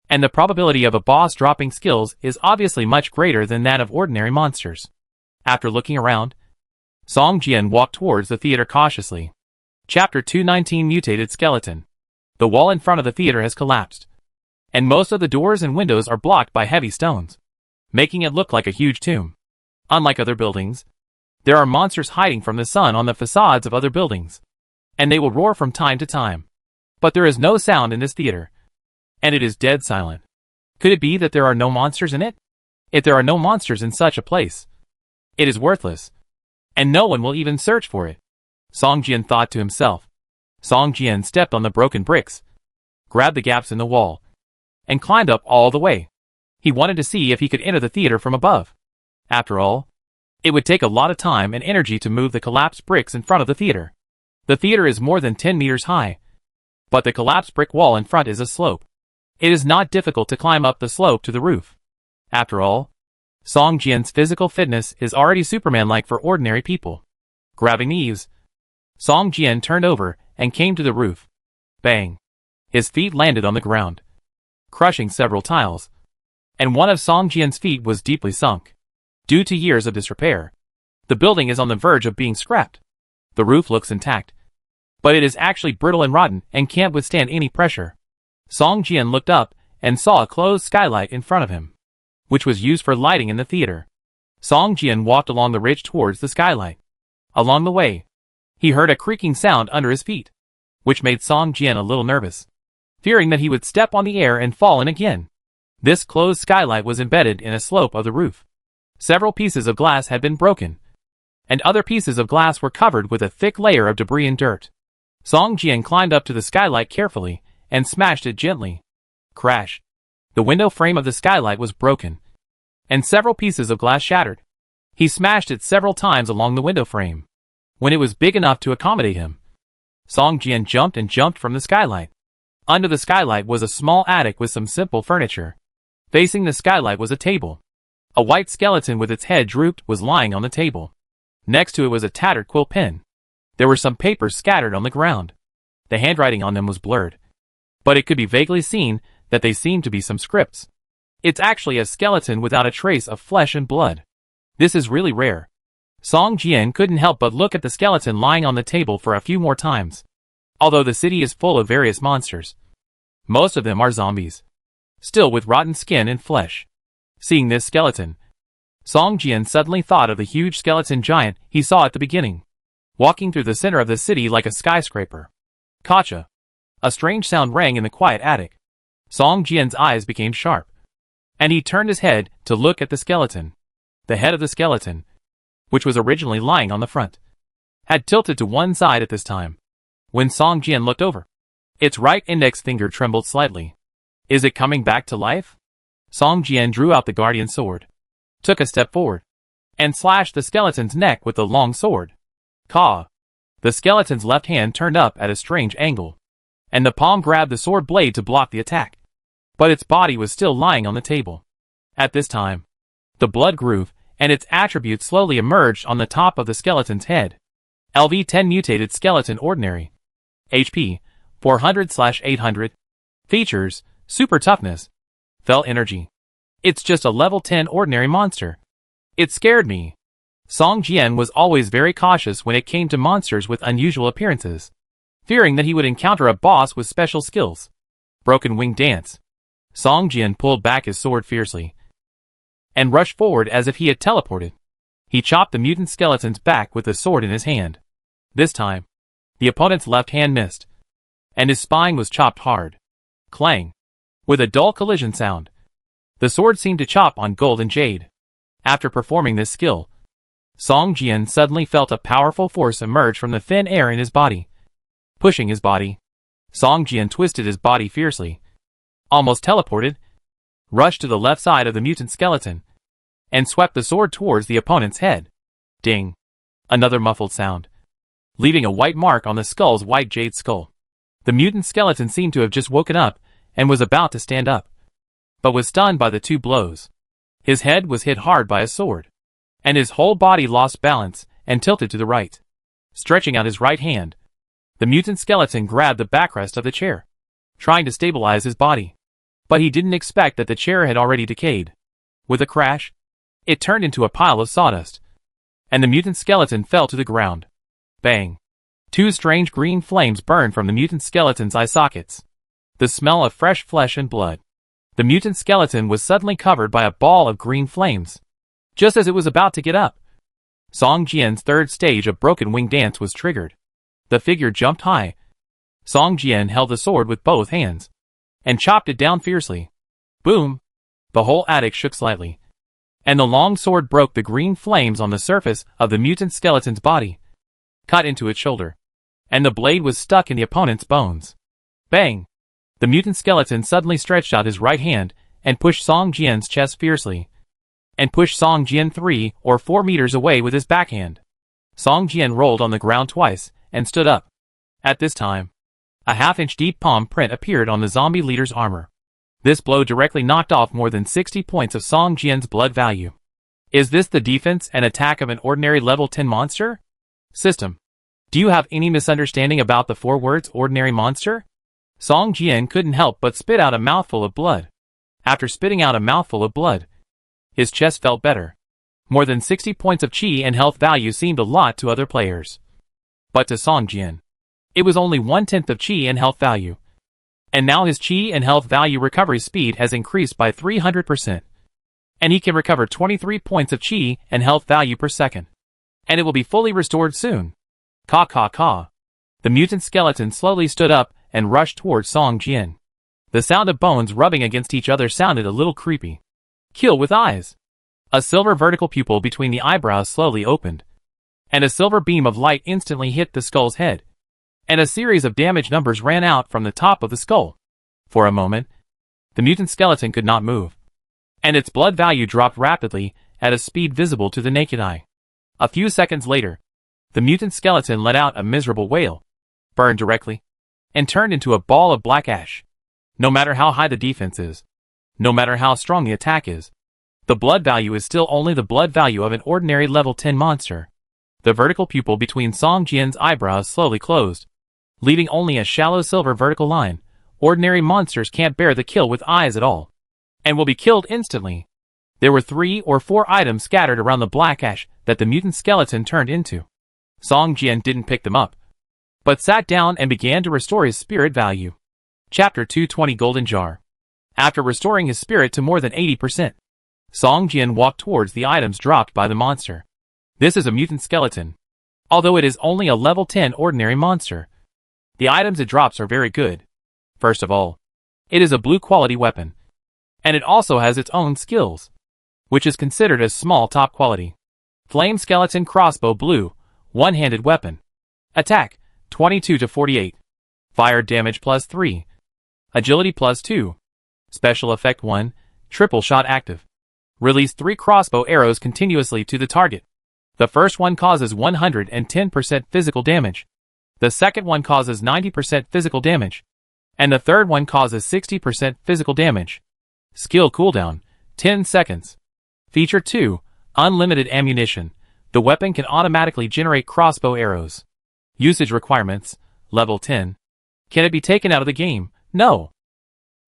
And the probability of a boss dropping skills is obviously much greater than that of ordinary monsters. After looking around, Song Jian walked towards the theater cautiously. Chapter 219 Mutated Skeleton. The wall in front of the theater has collapsed, and most of the doors and windows are blocked by heavy stones, making it look like a huge tomb. Unlike other buildings, there are monsters hiding from the sun on the facades of other buildings, and they will roar from time to time. But there is no sound in this theater, and it is dead silent. Could it be that there are no monsters in it? If there are no monsters in such a place, it is worthless, and no one will even search for it. Song Jian thought to himself. Song Jian stepped on the broken bricks, grabbed the gaps in the wall, and climbed up all the way. He wanted to see if he could enter the theater from above. After all, it would take a lot of time and energy to move the collapsed bricks in front of the theater. The theater is more than 10 meters high, but the collapsed brick wall in front is a slope. It is not difficult to climb up the slope to the roof. After all, Song Jian's physical fitness is already Superman-like for ordinary people. Grabbing the eaves, Song Jian turned over and came to the roof. Bang! His feet landed on the ground, crushing several tiles, and one of Song Jian's feet was deeply sunk. Due to years of disrepair, the building is on the verge of being scrapped. The roof looks intact, but it is actually brittle and rotten and can't withstand any pressure. Song Jian looked up and saw a closed skylight in front of him, which was used for lighting in the theater. Song Jian walked along the ridge towards the skylight. Along the way, he heard a creaking sound under his feet, which made Song Jian a little nervous, fearing that he would step on the air and fall in again. This closed skylight was embedded in a slope of the roof. Several pieces of glass had been broken, and other pieces of glass were covered with a thick layer of debris and dirt. Song Jian climbed up to the skylight carefully and smashed it gently. Crash! The window frame of the skylight was broken, and several pieces of glass shattered. He smashed it several times along the window frame. When it was big enough to accommodate him, Song Jian jumped from the skylight. Under the skylight was a small attic with some simple furniture. Facing the skylight was a table. A white skeleton with its head drooped was lying on the table. Next to it was a tattered quill pen. There were some papers scattered on the ground. The handwriting on them was blurred, but it could be vaguely seen that they seemed to be some scripts. It's actually a skeleton without a trace of flesh and blood. This is really rare. Song Jian couldn't help but look at the skeleton lying on the table for a few more times. Although the city is full of various monsters, most of them are zombies, still with rotten skin and flesh. Seeing this skeleton, Song Jian suddenly thought of the huge skeleton giant he saw at the beginning, walking through the center of the city like a skyscraper. Gotcha! A strange sound rang in the quiet attic. Song Jian's eyes became sharp, and he turned his head to look at the skeleton. The head of the skeleton, which was originally lying on the front, had tilted to one side at this time. When Song Jian looked over, its right index finger trembled slightly. Is it coming back to life? Song Jian drew out the guardian sword, took a step forward, and slashed the skeleton's neck with the long sword. Caw! The skeleton's left hand turned up at a strange angle, and the palm grabbed the sword blade to block the attack. But its body was still lying on the table. At this time, the blood grew, and its attributes slowly emerged on the top of the skeleton's head. LV10 Mutated Skeleton Ordinary. HP 400/800. Features: Super Toughness. Fell Energy. It's just a level 10 ordinary monster. It scared me. Song Jian was always very cautious when it came to monsters with unusual appearances, fearing that he would encounter a boss with special skills. Broken Wing Dance. Song Jian pulled back his sword fiercely and rushed forward as if he had teleported. He chopped the mutant skeleton's back with the sword in his hand. This time, the opponent's left hand missed, and his spine was chopped hard. Clang. With a dull collision sound, the sword seemed to chop on gold and jade. After performing this skill, Song Jian suddenly felt a powerful force emerge from the thin air in his body. Pushing his body, Song Jian twisted his body fiercely, almost teleported, rushed to the left side of the mutant skeleton, and swept the sword towards the opponent's head. Ding. Another muffled sound, leaving a white mark on the skull's white jade skull. The mutant skeleton seemed to have just woken up and was about to stand up, but was stunned by the two blows. His head was hit hard by a sword, and his whole body lost balance and tilted to the right. Stretching out his right hand, the mutant skeleton grabbed the backrest of the chair, trying to stabilize his body. But he didn't expect that the chair had already decayed. With a crash, it turned into a pile of sawdust, and the mutant skeleton fell to the ground. Bang! Two strange green flames burned from the mutant skeleton's eye sockets. The smell of fresh flesh and blood. The mutant skeleton was suddenly covered by a ball of green flames. Just as it was about to get up, Song Jian's third stage of Broken Wing Dance was triggered. The figure jumped high. Song Jian held the sword with both hands and chopped it down fiercely. Boom! The whole attic shook slightly, and the long sword broke the green flames on the surface of the mutant skeleton's body, cut into its shoulder, and the blade was stuck in the opponent's bones. Bang! The mutant skeleton suddenly stretched out his right hand and pushed Song Jian's chest fiercely, and pushed Song Jian 3 or 4 meters away with his backhand. Song Jian rolled on the ground twice and stood up. At this time, a half-inch deep palm print appeared on the zombie leader's armor. This blow directly knocked off more than 60 points of Song Jian's blood value. Is this the defense and attack of an ordinary level 10 monster? System. Do you have any misunderstanding about the 4 words ordinary monster? Song Jian couldn't help but spit out a mouthful of blood. After spitting out a mouthful of blood, his chest felt better. More than 60 points of chi and health value seemed a lot to other players. But to Song Jian, it was only 1/10 of chi and health value. And now his chi and health value recovery speed has increased by 300%. And he can recover 23 points of chi and health value per second. And it will be fully restored soon. Caw caw caw. The mutant skeleton slowly stood up and rushed towards Song Jian. The sound of bones rubbing against each other sounded a little creepy. Kill with eyes. A silver vertical pupil between the eyebrows slowly opened, and a silver beam of light instantly hit the skull's head, and a series of damage numbers ran out from the top of the skull. For a moment, the mutant skeleton could not move, and its blood value dropped rapidly at a speed visible to the naked eye. A few seconds later, the mutant skeleton let out a miserable wail, burned directly, and turned into a ball of black ash. No matter how high the defense is, no matter how strong the attack is, the blood value is still only the blood value of an ordinary level 10 monster. The vertical pupil between Song Jian's eyebrows slowly closed, leaving only a shallow silver vertical line. Ordinary monsters can't bear the kill with eyes at all, and will be killed instantly. There were 3 or 4 items scattered around the black ash that the mutant skeleton turned into. Song Jian didn't pick them up, but sat down and began to restore his spirit value. Chapter 220 Golden Jar. After restoring his spirit to more than 80%, Song Jian walked towards the items dropped by the monster. This is a mutant skeleton. Although it is only a level 10 ordinary monster, the items it drops are very good. First of all, it is a blue quality weapon, and it also has its own skills, which is considered as small top quality. Flame Skeleton Crossbow Blue, one-handed weapon. Attack, 22 to 48. Fire damage plus 3. Agility plus 2. Special effect 1, triple shot active. Release 3 crossbow arrows continuously to the target. The first one causes 110% physical damage. The second one causes 90% physical damage. And the third one causes 60% physical damage. Skill cooldown, 10 seconds. Feature 2, unlimited ammunition, The weapon can automatically generate crossbow arrows. Usage requirements, level 10. Can it be taken out of the game? No.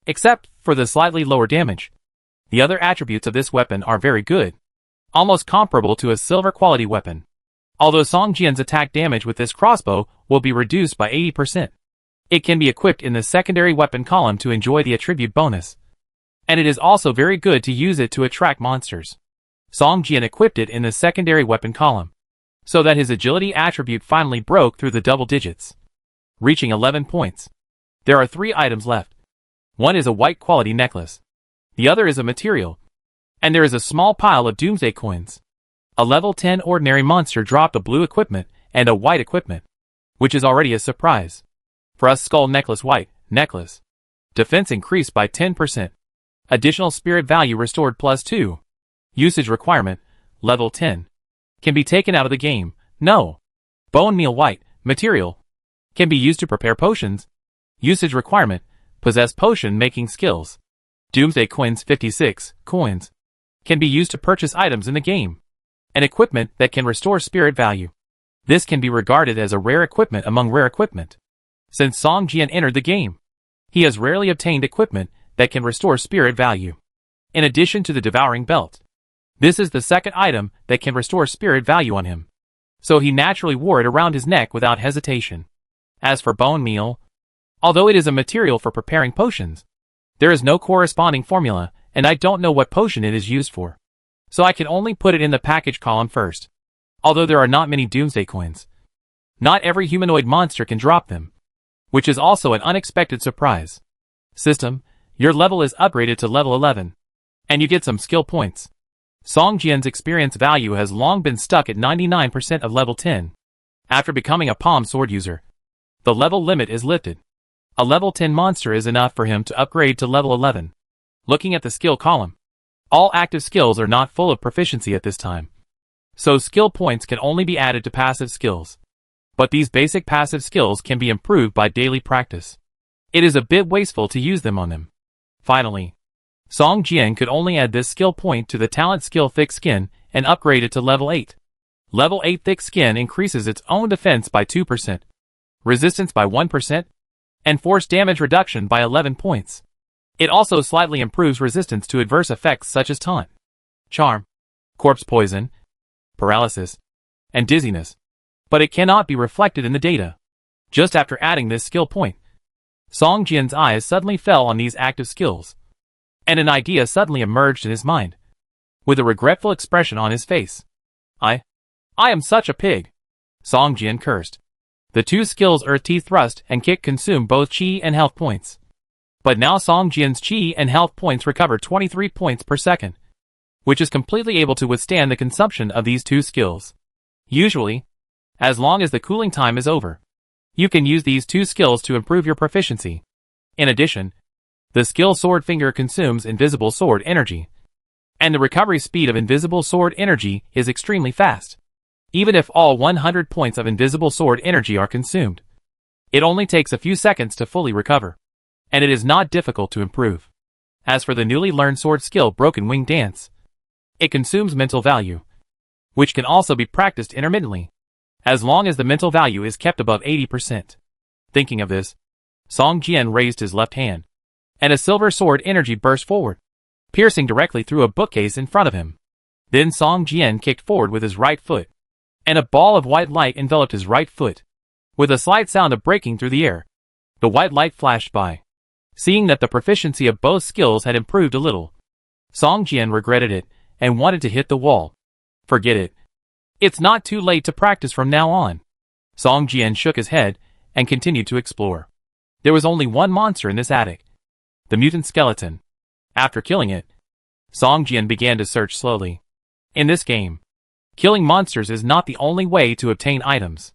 Except for the slightly lower damage. The other attributes of this weapon are very good. Almost comparable to a silver quality weapon. Although Song Jian's attack damage with this crossbow will be reduced by 80%. It can be equipped in the secondary weapon column to enjoy the attribute bonus. And it is also very good to use it to attract monsters. Song Jian equipped it in the secondary weapon column, so that his agility attribute finally broke through the double digits, reaching 11 points. There are 3 items left. One is a white quality necklace. The other is a material. And there is a small pile of Doomsday coins. A level 10 ordinary monster dropped a blue equipment and a white equipment, which is already a surprise. For us skull necklace white, necklace. Defense increased by 10%. Additional spirit value restored +2. Usage requirement, level 10. Can be taken out of the game, no. Bone meal white, material. Can be used to prepare potions. Usage requirement, possess potion making skills. Doomsday coins 56, coins. Can be used to purchase items in the game. An equipment that can restore spirit value. This can be regarded as a rare equipment among rare equipment. Since Song Jian entered the game, he has rarely obtained equipment that can restore spirit value. In addition to the devouring belt, this is the second item that can restore spirit value on him. So he naturally wore it around his neck without hesitation. As for bone meal, although it is a material for preparing potions, there is no corresponding formula, and I don't know what potion it is used for. So I can only put it in the package column first. Although there are not many Doomsday coins, not every humanoid monster can drop them, which is also an unexpected surprise. System, your level is upgraded to level 11, and you get some skill points. Song Jian's experience value has long been stuck at 99% of level 10. After becoming a palm sword user, the level limit is lifted. A level 10 monster is enough for him to upgrade to level 11. Looking at the skill column, all active skills are not full of proficiency at this time. So skill points can only be added to passive skills. But these basic passive skills can be improved by daily practice. It is a bit wasteful to use them on them. Finally, Song Jian could only add this skill point to the talent skill Thick Skin and upgrade it to level 8. Level 8 Thick Skin increases its own defense by 2%, resistance by 1%, and force damage reduction by 11 points. It also slightly improves resistance to adverse effects such as taunt, charm, corpse poison, paralysis, and dizziness. But it cannot be reflected in the data. Just after adding this skill point, Song Jian's eyes suddenly fell on these active skills, and an idea suddenly emerged in his mind. With a regretful expression on his face. I am such a pig. Song Jian cursed. The 2 skills Earth Teeth Thrust and Kick consume both chi and health points. But now Song Jian's chi and health points recover 23 points per second, which is completely able to withstand the consumption of these 2 skills. Usually, as long as the cooling time is over, you can use these 2 skills to improve your proficiency. In addition, the skill Sword Finger consumes invisible sword energy, and the recovery speed of invisible sword energy is extremely fast. Even if all 100 points of invisible sword energy are consumed, it only takes a few seconds to fully recover, and it is not difficult to improve. As for the newly learned sword skill Broken Wing Dance, it consumes mental value, which can also be practiced intermittently, as long as the mental value is kept above 80%. Thinking of this, Song Jian raised his left hand, and a silver sword energy burst forward, piercing directly through a bookcase in front of him. Then Song Jian kicked forward with his right foot, and a ball of white light enveloped his right foot. With a slight sound of breaking through the air, the white light flashed by. Seeing that the proficiency of both skills had improved a little, Song Jian regretted it and wanted to hit the wall. Forget it. It's not too late to practice from now on. Song Jian shook his head and continued to explore. There was only one monster in this attic, the mutant skeleton. After killing it, Song Jian began to search slowly. In this game, killing monsters is not the only way to obtain items.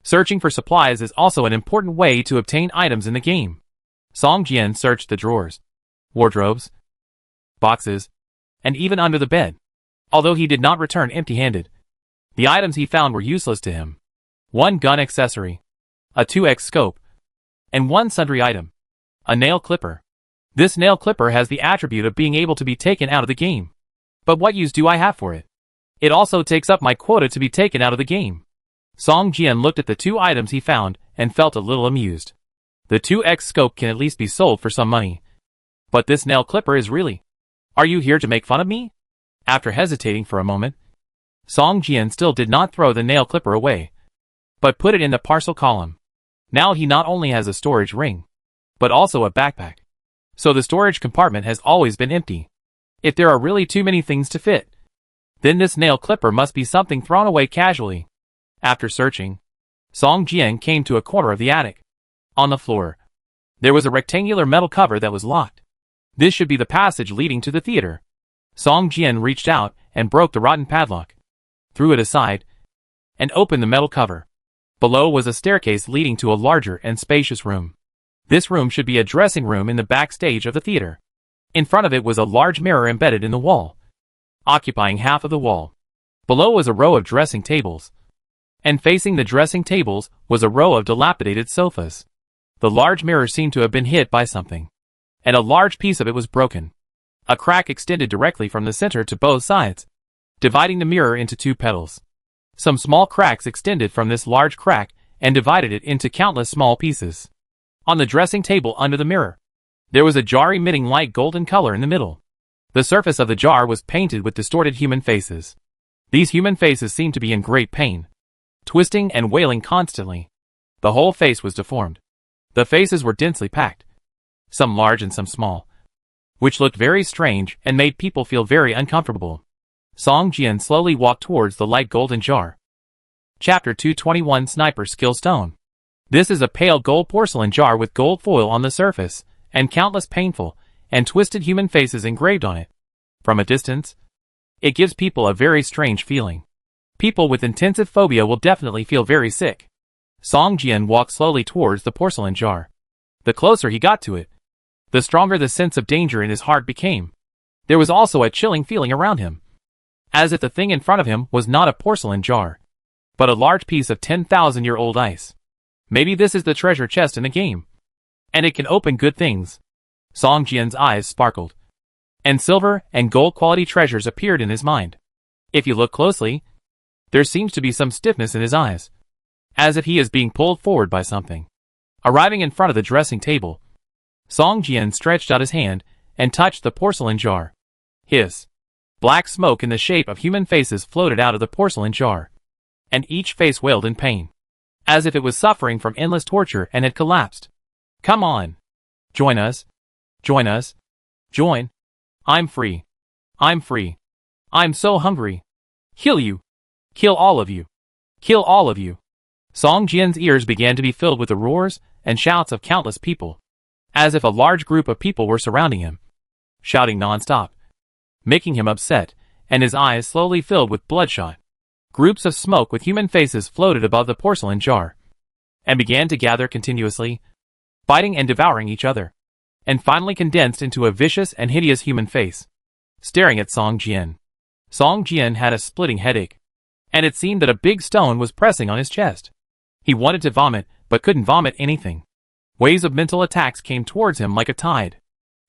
Searching for supplies is also an important way to obtain items in the game. Song Jian searched the drawers, wardrobes, boxes, and even under the bed. Although he did not return empty-handed, the items he found were useless to him. 1 gun accessory, a 2x scope, and 1 sundry item, a nail clipper. This nail clipper has the attribute of being able to be taken out of the game. But what use do I have for it? It also takes up my quota to be taken out of the game. Song Jian looked at the 2 items he found and felt a little amused. The 2x scope can at least be sold for some money. But this nail clipper is really... Are you here to make fun of me? After hesitating for a moment, Song Jian still did not throw the nail clipper away, but put it in the parcel column. Now he not only has a storage ring, but also a backpack. So the storage compartment has always been empty. If there are really too many things to fit, then this nail clipper must be something thrown away casually. After searching, Song Jian came to a corner of the attic. On the floor, there was a rectangular metal cover that was locked. This should be the passage leading to the theater. Song Jian reached out and broke the rotten padlock, threw it aside, and opened the metal cover. Below was a staircase leading to a larger and spacious room. This room should be a dressing room in the backstage of the theater. In front of it was a large mirror embedded in the wall, occupying half of the wall. Below was a row of dressing tables, and facing the dressing tables was a row of dilapidated sofas. The large mirror seemed to have been hit by something, and a large piece of it was broken. A crack extended directly from the center to both sides, dividing the mirror into 2 petals. Some small cracks extended from this large crack and divided it into countless small pieces. On the dressing table under the mirror, there was a jar emitting light golden color in the middle. The surface of the jar was painted with distorted human faces. These human faces seemed to be in great pain, twisting and wailing constantly. The whole face was deformed. The faces were densely packed, some large and some small, which looked very strange and made people feel very uncomfortable. Song Jian slowly walked towards the light golden jar. Chapter 221 Sniper Skill Stone. This is a pale gold porcelain jar with gold foil on the surface, and countless painful and twisted human faces engraved on it. From a distance, it gives people a very strange feeling. People with intensive phobia will definitely feel very sick. Song Jian walked slowly towards the porcelain jar. The closer he got to it, the stronger the sense of danger in his heart became. There was also a chilling feeling around him, as if the thing in front of him was not a porcelain jar, but a large piece of 10,000-year-old ice. Maybe this is the treasure chest in the game, and it can open good things. Song Jian's eyes sparkled, and silver and gold quality treasures appeared in his mind. If you look closely, there seems to be some stiffness in his eyes, as if he is being pulled forward by something. Arriving in front of the dressing table, Song Jian stretched out his hand and touched the porcelain jar. Hiss! Black smoke in the shape of human faces floated out of the porcelain jar, and each face wailed in pain, as if it was suffering from endless torture and had collapsed. Come on! Join us! Join us! Join! I'm free! I'm free! I'm so hungry! Kill you! Kill all of you! Kill all of you! Song Jian's ears began to be filled with the roars and shouts of countless people, as if a large group of people were surrounding him, shouting non-stop, making him upset, and his eyes slowly filled with bloodshot. Groups of smoke with human faces floated above the porcelain jar, and began to gather continuously, biting and devouring each other, and finally condensed into a vicious and hideous human face, staring at Song Jian. Song Jian had a splitting headache, and it seemed that a big stone was pressing on his chest. He wanted to vomit, but couldn't vomit anything. Waves of mental attacks came towards him like a tide,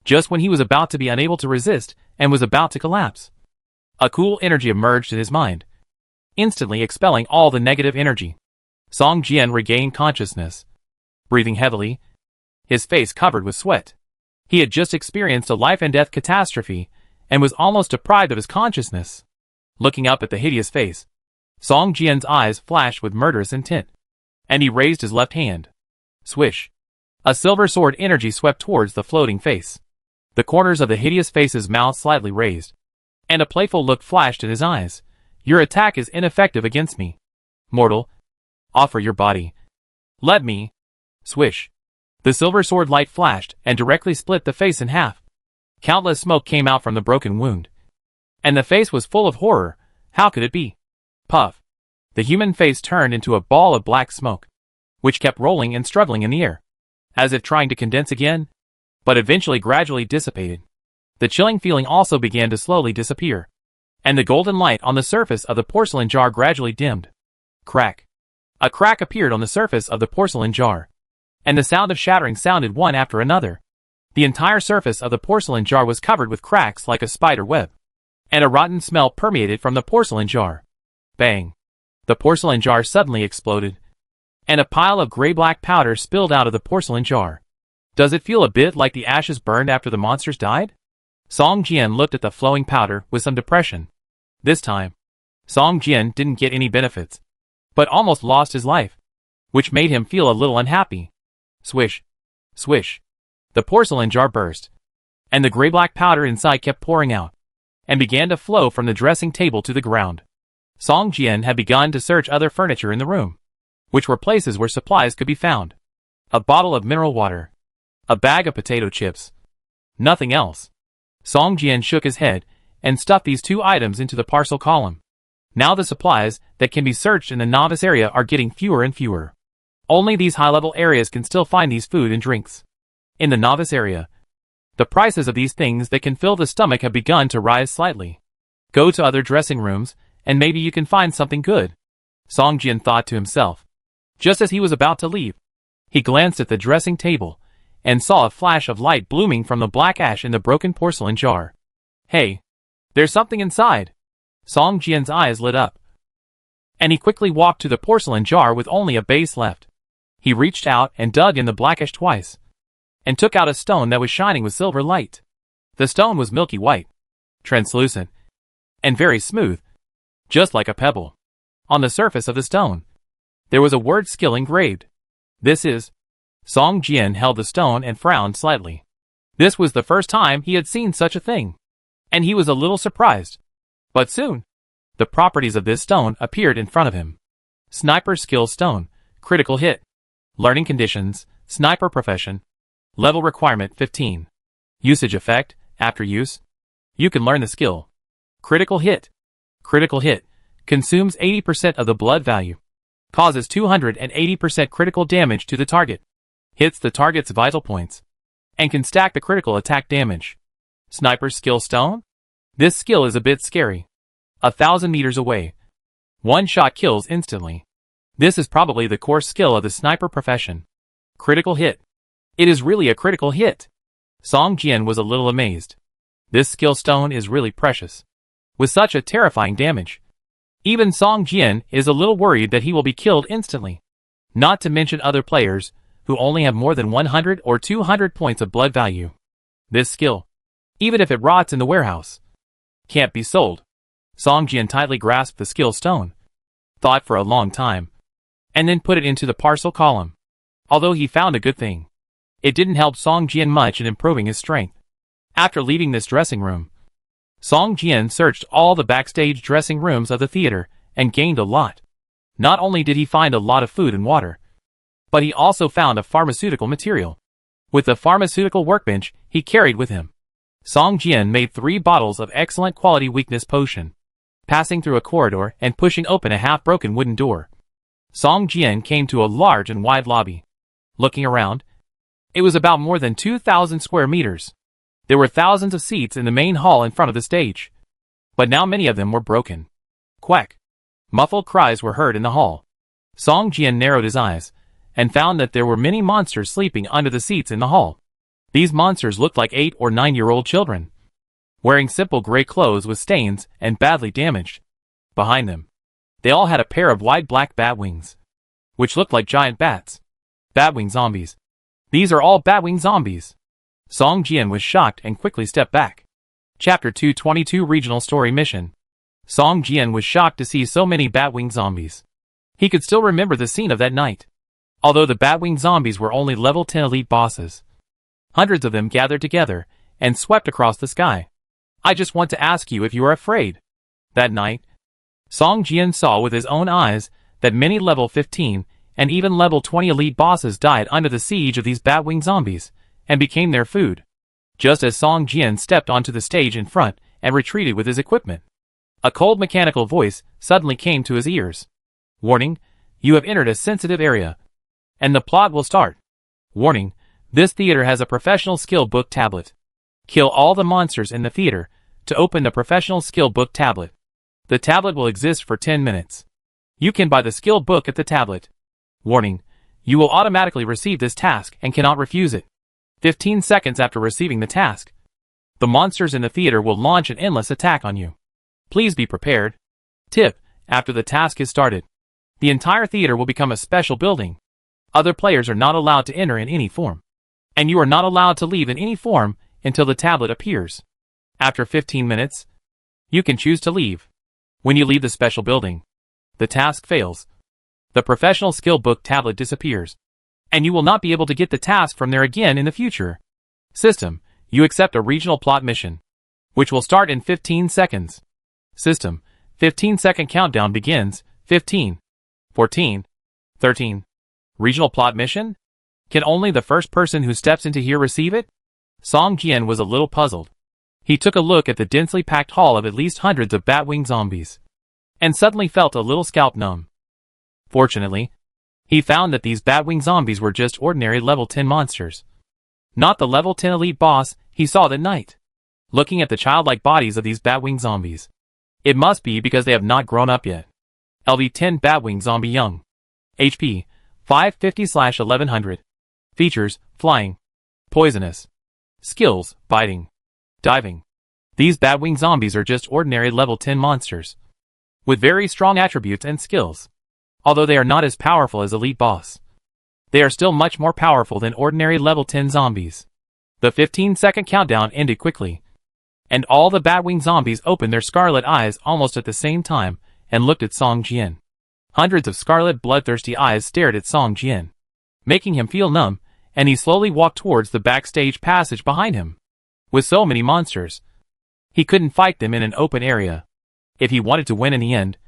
just when he was about to be unable to resist and was about to collapse. A cool energy emerged in his mind, instantly expelling all the negative energy. Song Jian regained consciousness, breathing heavily, his face covered with sweat. He had just experienced a life-and-death catastrophe and was almost deprived of his consciousness. Looking up at the hideous face, Song Jian's eyes flashed with murderous intent, and he raised his left hand. Swish! A silver sword energy swept towards the floating face. The corners of the hideous face's mouth slightly raised, and a playful look flashed in his eyes. Your attack is ineffective against me. Mortal, offer your body. Let me. Swish. The silver sword light flashed and directly split the face in half. Countless smoke came out from the broken wound, and the face was full of horror. How could it be? Puff. The human face turned into a ball of black smoke, which kept rolling and struggling in the air, as if trying to condense again, but eventually gradually dissipated. The chilling feeling also began to slowly disappear, and the golden light on the surface of the porcelain jar gradually dimmed. Crack. A crack appeared on the surface of the porcelain jar, and the sound of shattering sounded one after another. The entire surface of the porcelain jar was covered with cracks like a spider web, and a rotten smell permeated from the porcelain jar. Bang! The porcelain jar suddenly exploded, and a pile of gray-black powder spilled out of the porcelain jar. Does it feel a bit like the ashes burned after the monsters died? Song Jian looked at the flowing powder with some depression. This time, Song Jian didn't get any benefits, but almost lost his life, which made him feel a little unhappy. Swish! Swish! The porcelain jar burst, and the gray-black powder inside kept pouring out, and began to flow from the dressing table to the ground. Song Jian had begun to search other furniture in the room, which were places where supplies could be found. A bottle of mineral water, a bag of potato chips. Nothing else. Song Jian shook his head and stuffed these 2 items into the parcel column. Now the supplies that can be searched in the novice area are getting fewer and fewer. Only these high-level areas can still find these food and drinks. In the novice area, the prices of these things that can fill the stomach have begun to rise slightly. Go to other dressing rooms, and maybe you can find something good, Song Jian thought to himself. Just as he was about to leave, he glanced at the dressing table, and saw a flash of light blooming from the black ash in the broken porcelain jar. Hey! There's something inside! Song Jian's eyes lit up, and he quickly walked to the porcelain jar with only a base left. He reached out and dug in the black ash twice, and took out a stone that was shining with silver light. The stone was milky white, translucent, and very smooth, just like a pebble. On the surface of the stone, there was a word skill engraved. This is... Song Jian held the stone and frowned slightly. This was the first time he had seen such a thing, and he was a little surprised. But soon, the properties of this stone appeared in front of him. Sniper skill stone, critical hit. Learning conditions, sniper profession. Level requirement 15. Usage effect, after use, you can learn the skill. Critical hit. Critical hit consumes 80% of the blood value. Causes 280% critical damage to the target. Hits the target's vital points, and can stack the critical attack damage. Sniper skill stone? This skill is a bit scary. 1,000 meters away, one shot kills instantly. This is probably the core skill of the sniper profession. Critical hit. It is really a critical hit. Song Jian was a little amazed. This skill stone is really precious, with such a terrifying damage. Even Song Jian is a little worried that he will be killed instantly. Not to mention other players, who only have more than 100 or 200 points of blood value. This skill, even if it rots in the warehouse, can't be sold. Song Jian tightly grasped the skill stone, thought for a long time, and then put it into the parcel column. Although he found a good thing, it didn't help Song Jian much in improving his strength. After leaving this dressing room, Song Jian searched all the backstage dressing rooms of the theater and gained a lot. Not only did he find a lot of food and water, but he also found a pharmaceutical material. With the pharmaceutical workbench he carried with him, Song Jian made 3 bottles of excellent quality weakness potion. Passing through a corridor and pushing open a half-broken wooden door, Song Jian came to a large and wide lobby. Looking around, it was about more than 2,000 square meters. There were thousands of seats in the main hall in front of the stage, but now many of them were broken. Quack! Muffled cries were heard in the hall. Song Jian narrowed his eyes, and found that there were many monsters sleeping under the seats in the hall. These monsters looked like 8 or 9-year-old children, wearing simple gray clothes with stains and badly damaged. Behind them, they all had a pair of wide black bat wings, which looked like giant bats. Batwing zombies. These are all Batwing zombies. Song Jian was shocked and quickly stepped back. Chapter 222 Regional Story Mission. Song Jian was shocked to see so many Batwing zombies. He could still remember the scene of that night. Although the Batwing zombies were only level 10 elite bosses, hundreds of them gathered together and swept across the sky. I just want to ask you if you are afraid. That night, Song Jian saw with his own eyes that many level 15 and even level 20 elite bosses died under the siege of these Batwing zombies and became their food. Just as Song Jian stepped onto the stage in front and retreated with his equipment, a cold mechanical voice suddenly came to his ears. Warning, you have entered a sensitive area, and the plot will start. Warning, this theater has a professional skill book tablet. Kill all the monsters in the theater to open the professional skill book tablet. The tablet will exist for 10 minutes. You can buy the skill book at the tablet. Warning, you will automatically receive this task and cannot refuse it. 15 seconds after receiving the task, the monsters in the theater will launch an endless attack on you. Please be prepared. Tip: after the task is started, the entire theater will become a special building. Other players are not allowed to enter in any form, and you are not allowed to leave in any form until the tablet appears. After 15 minutes, you can choose to leave. When you leave the special building, the task fails. The professional skill book tablet disappears, and you will not be able to get the task from there again in the future. System: you accept a regional plot mission, which will start in 15 seconds. System: 15-second countdown begins. 15, 14, 13. Regional plot mission? Can only the first person who steps into here receive it? Song Jian was a little puzzled. He took a look at the densely packed hall of at least hundreds of Batwing zombies, and suddenly felt a little scalp numb. Fortunately, he found that these Batwing zombies were just ordinary level 10 monsters, not the level 10 elite boss he saw that night. Looking at the childlike bodies of these Batwing zombies, it must be because they have not grown up yet. LV10 Batwing Zombie Young. HP 550/1100. Features: flying, poisonous. Skills: biting, diving. These Batwing zombies are just ordinary level 10 monsters, with very strong attributes and skills. Although they are not as powerful as Elite Boss, they are still much more powerful than ordinary level 10 zombies. The 15-second countdown ended quickly, and all the Batwing zombies opened their scarlet eyes almost at the same time and looked at Song Jian. Hundreds of scarlet bloodthirsty eyes stared at Song Jian, making him feel numb, and he slowly walked towards the backstage passage behind him. With so many monsters, he couldn't fight them in an open area. If he wanted to win in the end,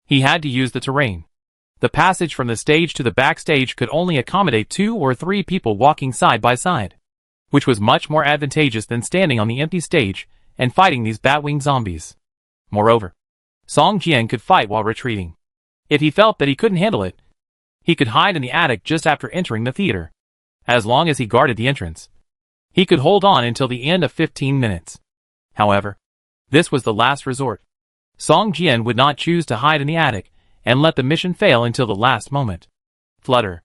he had to use the terrain. The passage from the stage to the backstage could only accommodate 2 or 3 people walking side by side, which was much more advantageous than standing on the empty stage and fighting these Batwing zombies. Moreover, Song Jian could fight while retreating. If he felt that he couldn't handle it, he could hide in the attic just after entering the theater. As long as he guarded the entrance, he could hold on until the end of 15 minutes. However, this was the last resort. Song Jian would not choose to hide in the attic and let the mission fail until the last moment. Flutter.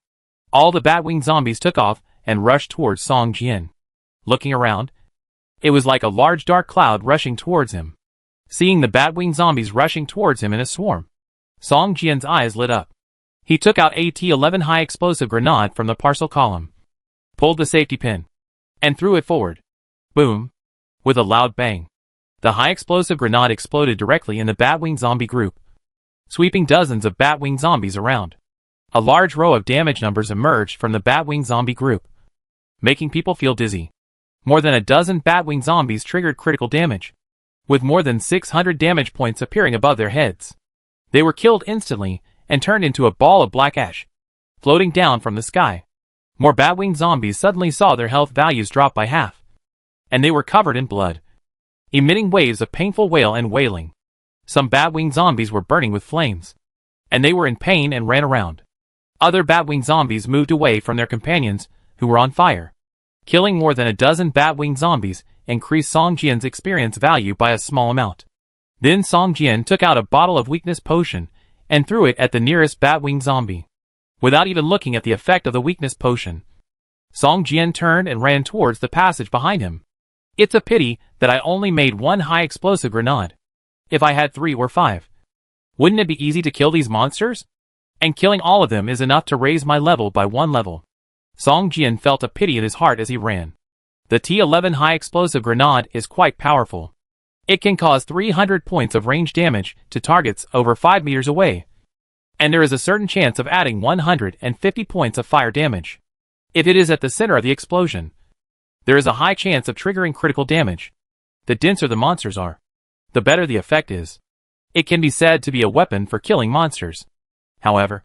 All the Batwing zombies took off and rushed towards Song Jian. Looking around, it was like a large dark cloud rushing towards him. Seeing the Batwing zombies rushing towards him in a swarm, Song Jian's eyes lit up. He took out a T-11 high explosive grenade from the parcel column, pulled the safety pin, and threw it forward. Boom! With a loud bang, the high explosive grenade exploded directly in the Batwing zombie group, sweeping dozens of Batwing zombies around. A large row of damage numbers emerged from the Batwing zombie group, making people feel dizzy. More than a dozen Batwing zombies triggered critical damage, with more than 600 damage points appearing above their heads. They were killed instantly and turned into a ball of black ash, floating down from the sky. More Batwing zombies suddenly saw their health values drop by half, and they were covered in blood, emitting waves of painful wail and wailing. Some Batwing zombies were burning with flames, and they were in pain and ran around. Other Batwing zombies moved away from their companions, who were on fire. Killing more than a dozen Batwing zombies increased Song Jian's experience value by a small amount. Then Song Jian took out a bottle of weakness potion and threw it at the nearest Batwing zombie. Without even looking at the effect of the weakness potion, Song Jian turned and ran towards the passage behind him. It's a pity that I only made 1 high explosive grenade. If I had 3 or 5, wouldn't it be easy to kill these monsters? And killing all of them is enough to raise my level by 1 level. Song Jian felt a pity in his heart as he ran. The T-11 high explosive grenade is quite powerful. It can cause 300 points of range damage to targets over 5 meters away, and there is a certain chance of adding 150 points of fire damage. If it is at the center of the explosion, there is a high chance of triggering critical damage. The denser the monsters are, the better the effect is. It can be said to be a weapon for killing monsters. However,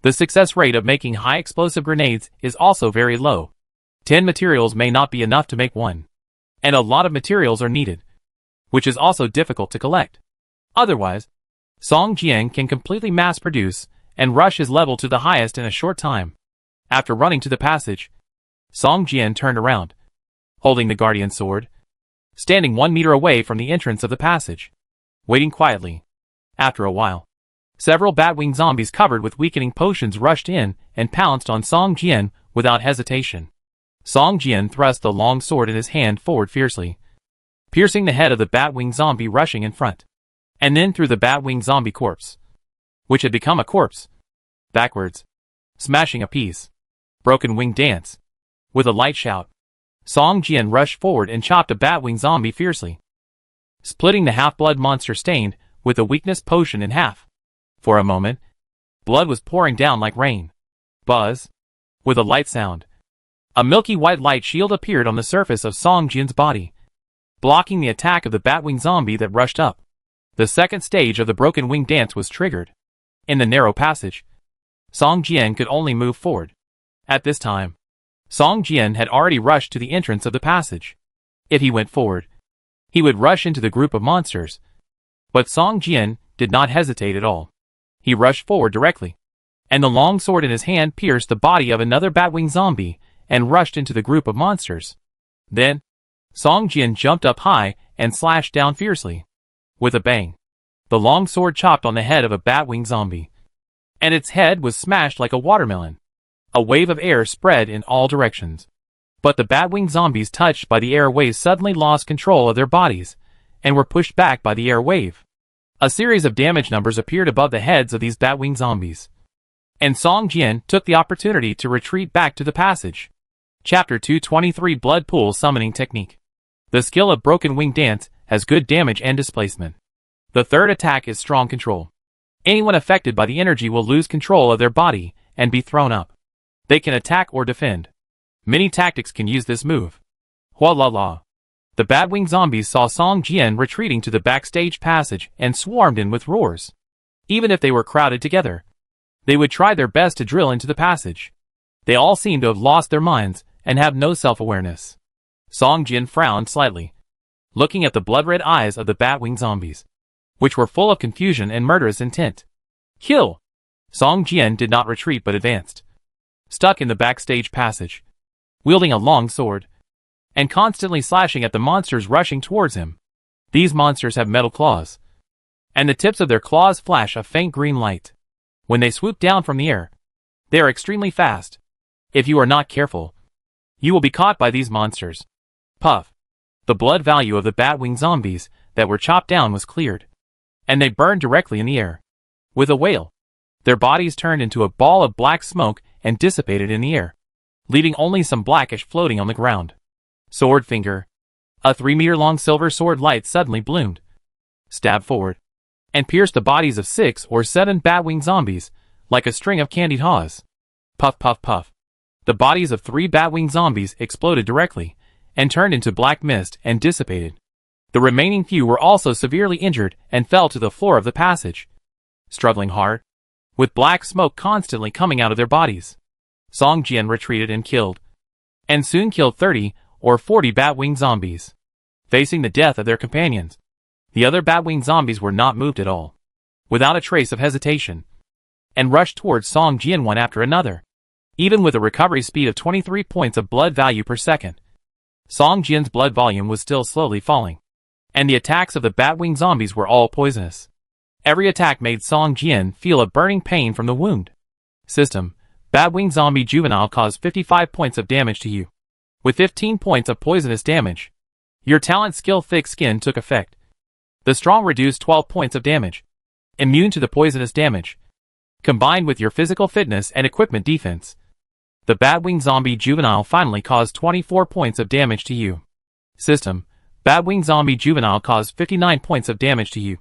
the success rate of making high explosive grenades is also very low. 10 materials may not be enough to make 1, and a lot of materials are needed, which is also difficult to collect. Otherwise, Song Jian can completely mass-produce and rush his level to the highest in a short time. After running to the passage, Song Jian turned around, holding the Guardian Sword, standing 1 meter away from the entrance of the passage, waiting quietly. After a while, several Batwing zombies covered with weakening potions rushed in and pounced on Song Jian without hesitation. Song Jian thrust the long sword in his hand forward fiercely, piercing the head of the Batwing zombie rushing in front. and then threw the bat-winged zombie corpse, which had become a corpse, backwards, smashing a piece. Broken wing dance. With a light shout, Song Jian rushed forward and chopped a bat-winged zombie fiercely, splitting the half-blood monster stained with a weakness potion in half. For a moment, blood was pouring down like rain. Buzz. With a light sound, a milky white light shield appeared on the surface of Song Jian's body, blocking the attack of the bat-winged zombie that rushed up. The second stage of the broken wing dance was triggered. In the narrow passage, Song Jian could only move forward. At this time, Song Jian had already rushed to the entrance of the passage. If he went forward, he would rush into the group of monsters. But Song Jian did not hesitate at all. He rushed forward directly, and the long sword in his hand pierced the body of another bat-winged zombie and rushed into the group of monsters. Then, Song Jian jumped up high and slashed down fiercely. With a bang, the long sword chopped on the head of a bat-winged zombie, and its head was smashed like a watermelon. A wave of air spread in all directions. But the bat-winged zombies touched by the air wave suddenly lost control of their bodies and were pushed back by the air wave. A series of damage numbers appeared above the heads of these bat-winged zombies, and Song Jian took the opportunity to retreat back to the passage. Chapter 223 Blood Pool Summoning Technique. The skill of Broken Wing Dance has good damage and displacement. The third attack is Strong Control. Anyone affected by the energy will lose control of their body and be thrown up. They can attack or defend. Many tactics can use this move. Hua la la. The bat-winged zombies saw Song Jian retreating to the backstage passage and swarmed in with roars. Even if they were crowded together, they would try their best to drill into the passage. They all seemed to have lost their minds and have no self-awareness. Song Jian frowned slightly, looking at the blood-red eyes of the bat-winged zombies, which were full of confusion and murderous intent. Kill! Song Jian did not retreat but advanced, stuck in the backstage passage, wielding a long sword, and constantly slashing at the monsters rushing towards him. These monsters have metal claws, and the tips of their claws flash a faint green light. When they swoop down from the air, they are extremely fast. If you are not careful, you will be caught by these monsters. Puff. The blood value of the bat-winged zombies that were chopped down was cleared, and they burned directly in the air. With a wail, their bodies turned into a ball of black smoke and dissipated in the air, leaving only some blackish floating on the ground. Sword Finger. A 3-meter-long silver sword light suddenly bloomed, stabbed forward, and pierced the bodies of 6 or 7 bat-winged zombies like a string of candied haws. Puff puff puff. The bodies of 3 bat-winged zombies exploded directly and turned into black mist and dissipated. The remaining few were also severely injured and fell to the floor of the passage, struggling hard, with black smoke constantly coming out of their bodies. Song Jian retreated and killed, and soon killed 30 or 40 bat-winged zombies. Facing the death of their companions, the other bat-winged zombies were not moved at all, without a trace of hesitation, and rushed towards Song Jian one after another. Even with a recovery speed of 23 points of blood value per second, Song Jian's blood volume was still slowly falling, and the attacks of the bat-winged zombies were all poisonous. Every attack made Song Jian feel a burning pain from the wound. System: Bat-winged zombie juvenile caused 55 points of damage to you, with 15 points of poisonous damage. Your talent skill Thick Skin took effect. The strong reduced 12 points of damage, immune to the poisonous damage, combined with your physical fitness and equipment defense. The bat-winged zombie juvenile finally caused 24 points of damage to you. System: Bat-winged zombie juvenile caused 59 points of damage to you,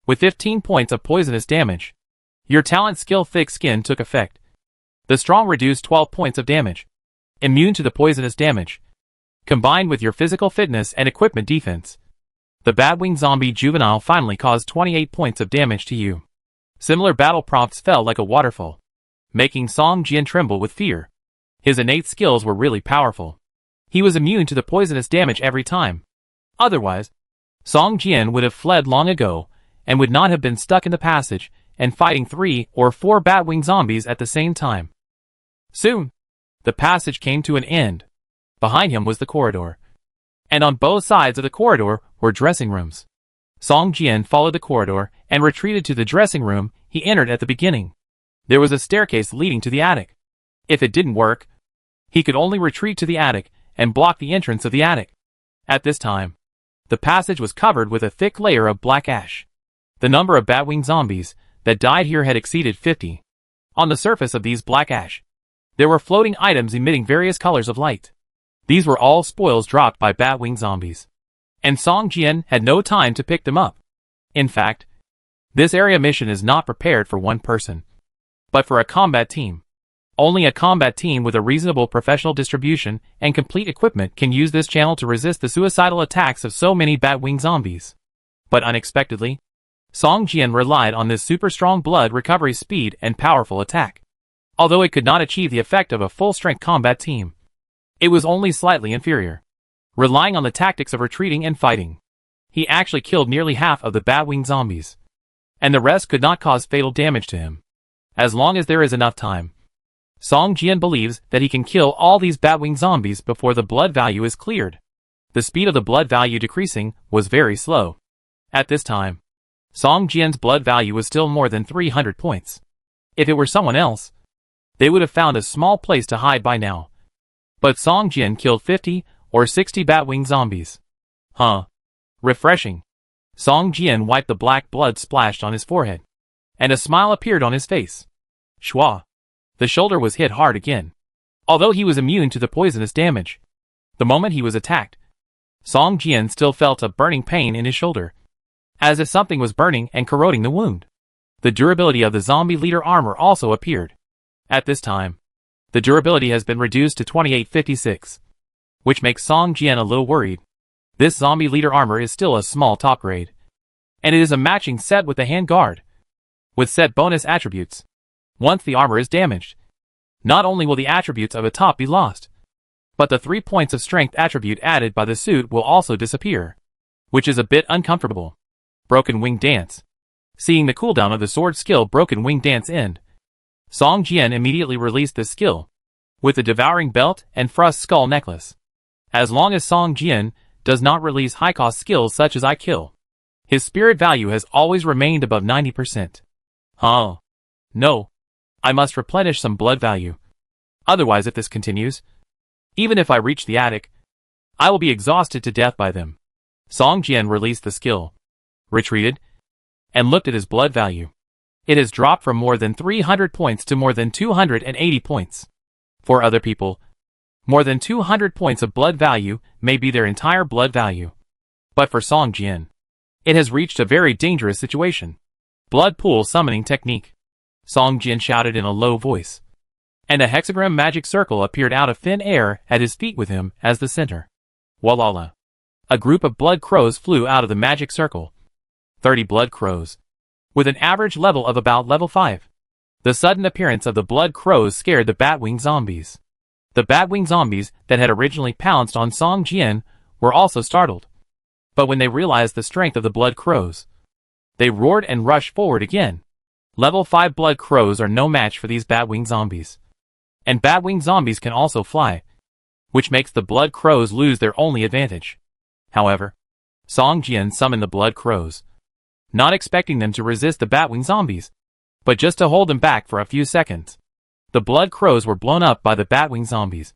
with 15 points of poisonous damage. Your talent skill Thick Skin took effect. The strong reduced 12 points of damage, immune to the poisonous damage, combined with your physical fitness and equipment defense. The bat-winged zombie juvenile finally caused 28 points of damage to you. Similar battle prompts fell like a waterfall, making Song Jian tremble with fear. His innate skills were really powerful. He was immune to the poisonous damage every time. Otherwise, Song Jian would have fled long ago and would not have been stuck in the passage and fighting 3 or 4 bat-winged zombies at the same time. Soon, the passage came to an end. Behind him was the corridor, and on both sides of the corridor were dressing rooms. Song Jian followed the corridor and retreated to the dressing room he entered at the beginning. There was a staircase leading to the attic. If it didn't work, he could only retreat to the attic and block the entrance of the attic. At this time, the passage was covered with a thick layer of black ash. The number of bat-winged zombies that died here had exceeded 50. On the surface of these black ash, there were floating items emitting various colors of light. These were all spoils dropped by bat-winged zombies, and Song Jian had no time to pick them up. In fact, this area mission is not prepared for one person, but for a combat team. Only a combat team with a reasonable professional distribution and complete equipment can use this channel to resist the suicidal attacks of so many bat-winged zombies. But unexpectedly, Song Jian relied on this super strong blood recovery speed and powerful attack. Although it could not achieve the effect of a full-strength combat team, it was only slightly inferior. Relying on the tactics of retreating and fighting, he actually killed nearly half of the bat-winged zombies, and the rest could not cause fatal damage to him. As long as there is enough time, Song Jian believes that he can kill all these bat-winged zombies before the blood value is cleared. The speed of the blood value decreasing was very slow. At this time, Song Jian's blood value was still more than 300 points. If it were someone else, they would have found a small place to hide by now. But Song Jian killed 50 or 60 bat-winged zombies. Refreshing. Song Jian wiped the black blood splashed on his forehead, and a smile appeared on his face. Shua. The shoulder was hit hard again. Although he was immune to the poisonous damage, the moment he was attacked, Song Jian still felt a burning pain in his shoulder, as if something was burning and corroding the wound. The durability of the zombie leader armor also appeared. At this time, the durability has been reduced to 2856, which makes Song Jian a little worried. This zombie leader armor is still a small top grade, and it is a matching set with the handguard, with set bonus attributes. Once the armor is damaged, not only will the attributes of a top be lost, but the 3 points of strength attribute added by the suit will also disappear, which is a bit uncomfortable. Broken Wing Dance. Seeing the cooldown of the sword skill Broken Wing Dance end, Song Jian immediately released this skill, with the Devouring Belt and Frost Skull Necklace. As long as Song Jian does not release high-cost skills such as I Kill, his spirit value has always remained above 90%. No. I must replenish some blood value. Otherwise, if this continues, even if I reach the attic, I will be exhausted to death by them. Song Jian released the skill, retreated, and looked at his blood value. It has dropped from more than 300 points to more than 280 points. For other people, more than 200 points of blood value may be their entire blood value. But for Song Jian, it has reached a very dangerous situation. Blood Pool Summoning Technique. Song Jian shouted in a low voice, and a hexagram magic circle appeared out of thin air at his feet with him as the center. Walala. A group of blood crows flew out of the magic circle. 30 blood crows, with an average level of about level 5. The sudden appearance of the blood crows scared the bat-winged zombies. The bat-winged zombies that had originally pounced on Song Jian were also startled. But when they realized the strength of the blood crows, they roared and rushed forward again. Level 5 blood crows are no match for these bat-winged zombies. And bat-winged zombies can also fly, which makes the blood crows lose their only advantage. However, Song Jian summoned the blood crows, not expecting them to resist the bat-winged zombies, but just to hold them back for a few seconds. The blood crows were blown up by the bat-winged zombies,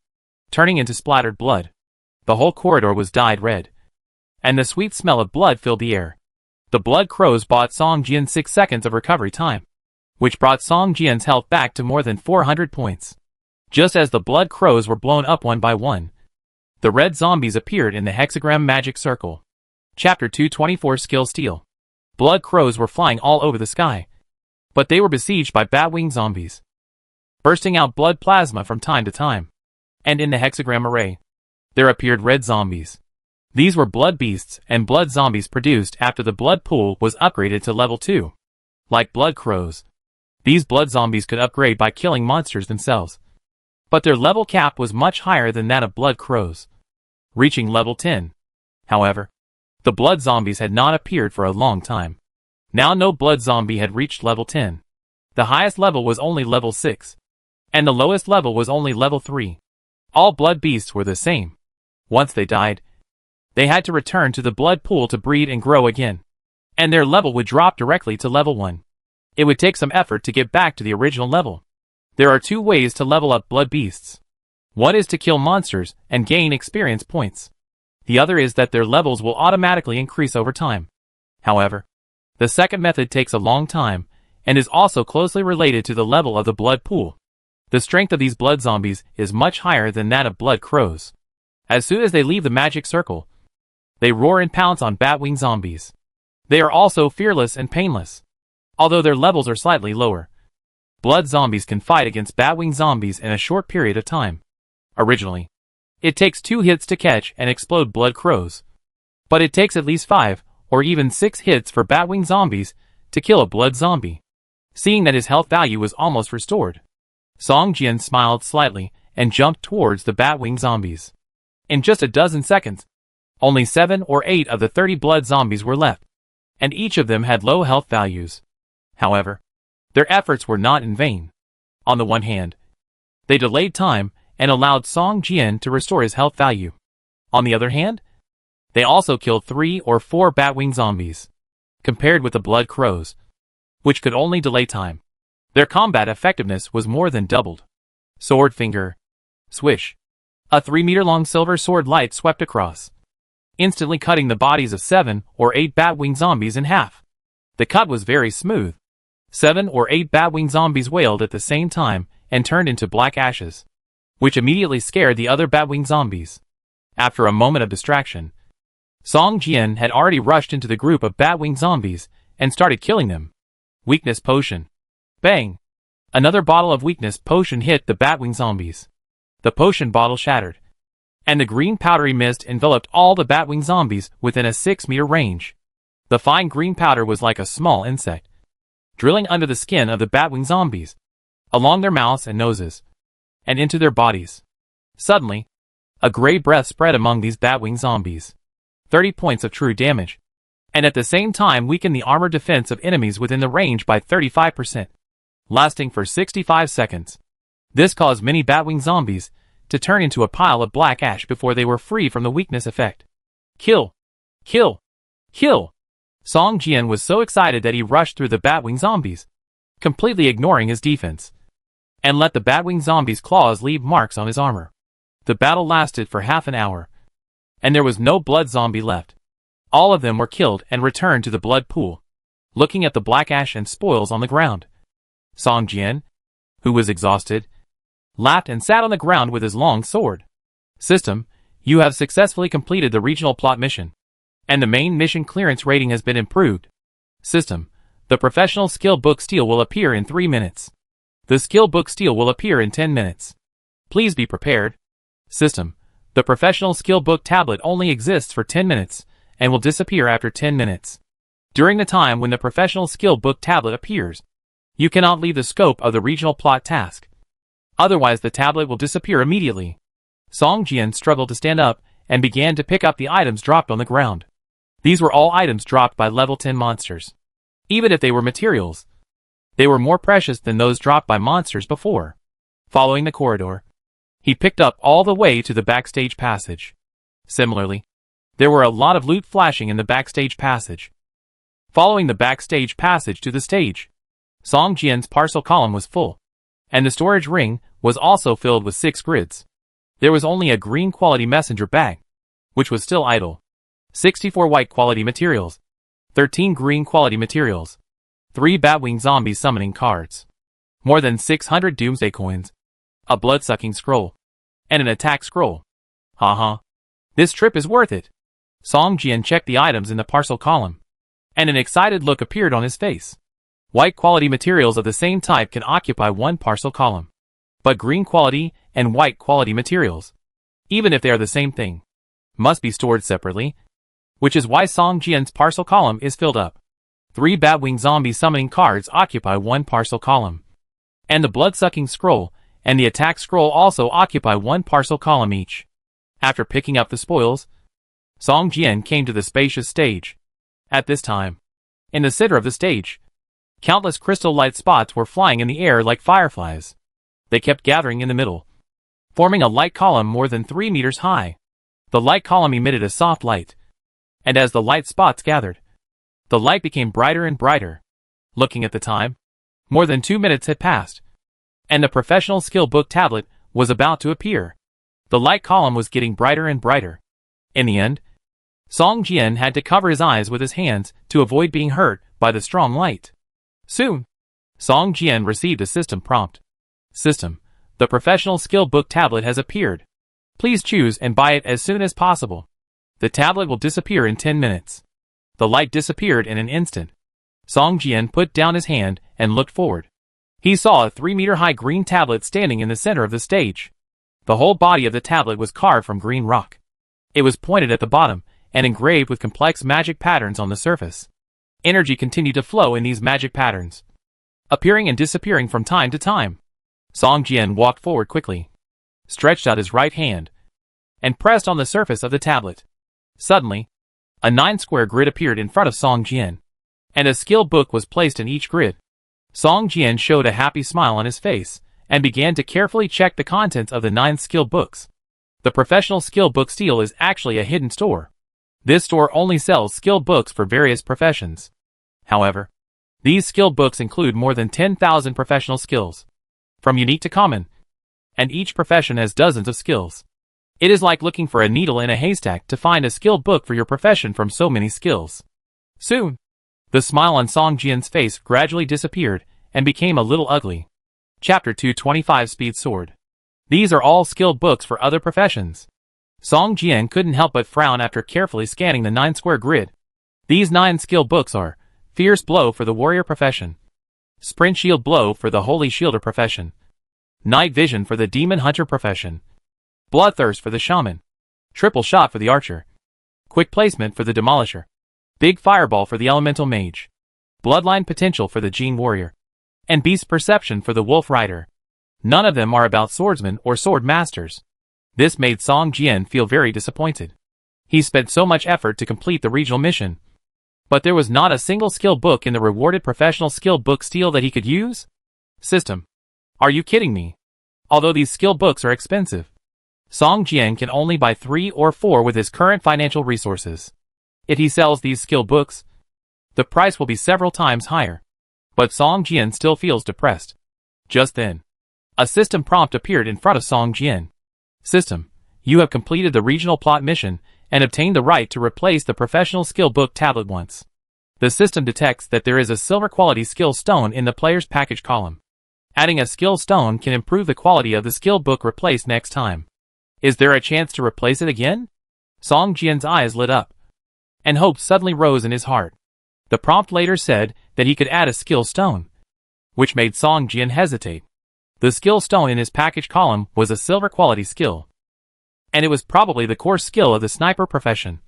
turning into splattered blood. The whole corridor was dyed red, and the sweet smell of blood filled the air. The blood crows bought Song Jian 6 seconds of recovery time, which brought Song Jian's health back to more than 400 points. Just as the blood crows were blown up one by one, the red zombies appeared in the hexagram magic circle. Chapter 224 Skill Steal. Blood crows were flying all over the sky, but they were besieged by bat-winged zombies, bursting out blood plasma from time to time. And in the hexagram array, there appeared red zombies. These were blood beasts and blood zombies produced after the blood pool was upgraded to level 2. Like blood crows, these blood zombies could upgrade by killing monsters themselves, but their level cap was much higher than that of blood crows, reaching level 10. However, the blood zombies had not appeared for a long time. Now no blood zombie had reached level 10. The highest level was only level 6, and the lowest level was only level 3. All blood beasts were the same. Once they died, they had to return to the blood pool to breed and grow again, and their level would drop directly to level 1. It would take some effort to get back to the original level. There are 2 ways to level up blood beasts. One is to kill monsters and gain experience points. The other is that their levels will automatically increase over time. However, The second method takes a long time, and is also closely related to the level of the blood pool. The strength of these blood zombies is much higher than that of blood crows. As soon as they leave the magic circle, they roar and pounce on batwing zombies. They are also fearless and painless, although their levels are slightly lower. Blood zombies can fight against batwing zombies in a short period of time. Originally, it takes 2 hits to catch and explode blood crows, but it takes at least 5 or even 6 hits for batwing zombies to kill a blood zombie. Seeing that his health value was almost restored, Song Jian smiled slightly and jumped towards the batwing zombies. In just a dozen seconds, only 7 or 8 of the 30 blood zombies were left, and each of them had low health values. However, their efforts were not in vain. On the one hand, they delayed time and allowed Song Jian to restore his health value. On the other hand, they also killed 3 or 4 batwing zombies. Compared with the blood crows, which could only delay time, their combat effectiveness was more than doubled. Sword finger. Swish. A 3-meter-long silver sword light swept across, instantly cutting the bodies of 7 or 8 batwing zombies in half. The cut was very smooth. 7 or 8 batwing zombies wailed at the same time and turned into black ashes, which immediately scared the other batwing zombies. After a moment of distraction, Song Jian had already rushed into the group of batwing zombies and started killing them. Weakness potion. Bang! Another bottle of weakness potion hit the batwing zombies. The potion bottle shattered, and the green powdery mist enveloped all the batwing zombies within a 6-meter range. The fine green powder was like a small insect, drilling under the skin of the batwing zombies, along their mouths and noses, and into their bodies. Suddenly, a gray breath spread among these batwing zombies. 30 points of true damage, and at the same time weakened the armor defense of enemies within the range by 35%, lasting for 65 seconds. This caused many batwing zombies to turn into a pile of black ash before they were free from the weakness effect. Kill! Kill! Kill! Song Jian was so excited that he rushed through the batwing zombies, completely ignoring his defense, and let the batwing zombies' claws leave marks on his armor. The battle lasted for half an hour, and there was no blood zombie left. All of them were killed and returned to the blood pool, looking at the black ash and spoils on the ground. Song Jian, who was exhausted, laughed and sat on the ground with his long sword. System, you have successfully completed the regional plot mission, and the main mission clearance rating has been improved. System, the professional skill book steel will appear in 3 minutes. The skill book steel will appear in 10 minutes. Please be prepared. System, the professional skill book tablet only exists for 10 minutes, and will disappear after 10 minutes. During the time when the professional skill book tablet appears, you cannot leave the scope of the regional plot task. Otherwise the tablet will disappear immediately. Song Jian struggled to stand up and began to pick up the items dropped on the ground. These were all items dropped by level 10 monsters. Even if they were materials, they were more precious than those dropped by monsters before. Following the corridor, he picked up all the way to the backstage passage. Similarly, there were a lot of loot flashing in the backstage passage. Following the backstage passage to the stage, Song Jian's parcel column was full, and the storage ring was also filled with 6 grids. There was only a green quality messenger bag, which was still idle. 64 white quality materials, 13 green quality materials, 3 batwing zombie summoning cards, more than 600 Doomsday coins, a blood-sucking scroll, and an attack scroll. Haha. This trip is worth it. Song Jian checked the items in the parcel column, and an excited look appeared on his face. White quality materials of the same type can occupy 1 parcel column, but green quality and white quality materials, even if they are the same thing, must be stored separately, which is why Song Jian's parcel column is filled up. 3 batwing zombie summoning cards occupy 1 parcel column, and the blood-sucking scroll and the attack scroll also occupy 1 parcel column each. After picking up the spoils, Song Jian came to the spacious stage. At this time, in the center of the stage, countless crystal light spots were flying in the air like fireflies. They kept gathering in the middle, forming a light column more than 3 meters high. The light column emitted a soft light, and as the light spots gathered, the light became brighter and brighter. Looking at the time, more than 2 minutes had passed, and the professional skill book tablet was about to appear. The light column was getting brighter and brighter. In the end, Song Jian had to cover his eyes with his hands to avoid being hurt by the strong light. Soon, Song Jian received a system prompt. System: the professional skill book tablet has appeared. Please choose and buy it as soon as possible. The tablet will disappear in 10 minutes. The light disappeared in an instant. Song Jian put down his hand and looked forward. He saw a 3-meter-high green tablet standing in the center of the stage. The whole body of the tablet was carved from green rock. It was pointed at the bottom and engraved with complex magic patterns on the surface. Energy continued to flow in these magic patterns, appearing and disappearing from time to time. Song Jian walked forward quickly, stretched out his right hand, and pressed on the surface of the tablet. Suddenly, a 9-square grid appeared in front of Song Jian, and a skill book was placed in each grid. Song Jian showed a happy smile on his face, and began to carefully check the contents of the 9 skill books. The professional skill book steel is actually a hidden store. This store only sells skill books for various professions. However, these skill books include more than 10,000 professional skills, from unique to common, and each profession has dozens of skills. It is like looking for a needle in a haystack to find a skill book for your profession from so many skills. Soon, the smile on Song Jian's face gradually disappeared and became a little ugly. Chapter 225 Speed Sword. These are all skill books for other professions. Song Jian couldn't help but frown after carefully scanning the 9-square grid. These 9 skill books are Fierce Blow for the warrior profession, Sprint Shield Blow for the holy shielder profession, Night Vision for the demon hunter profession, Bloodthirst for the shaman, Triple Shot for the archer, Quick Placement for the demolisher, Big Fireball for the elemental mage, Bloodline Potential for the Gene warrior, and Beast Perception for the wolf rider. None of them are about swordsmen or sword masters. This made Song Jian feel very disappointed. He spent so much effort to complete the regional mission, but there was not a single skill book in the rewarded professional skill book steel that he could use? System: are you kidding me? Although these skill books are expensive, Song Jian can only buy 3 or 4 with his current financial resources. If he sells these skill books, the price will be several times higher. But Song Jian still feels depressed. Just then, a system prompt appeared in front of Song Jian. System: you have completed the regional plot mission and obtained the right to replace the professional skill book tablet once. The system detects that there is a silver quality skill stone in the player's package column. Adding a skill stone can improve the quality of the skill book replaced next time. Is there a chance to replace it again? Song Jian's eyes lit up, and hope suddenly rose in his heart. The prompt later said that he could add a skill stone, which made Song Jian hesitate. The skill stone in his package column was a silver quality skill, and it was probably the core skill of the sniper profession,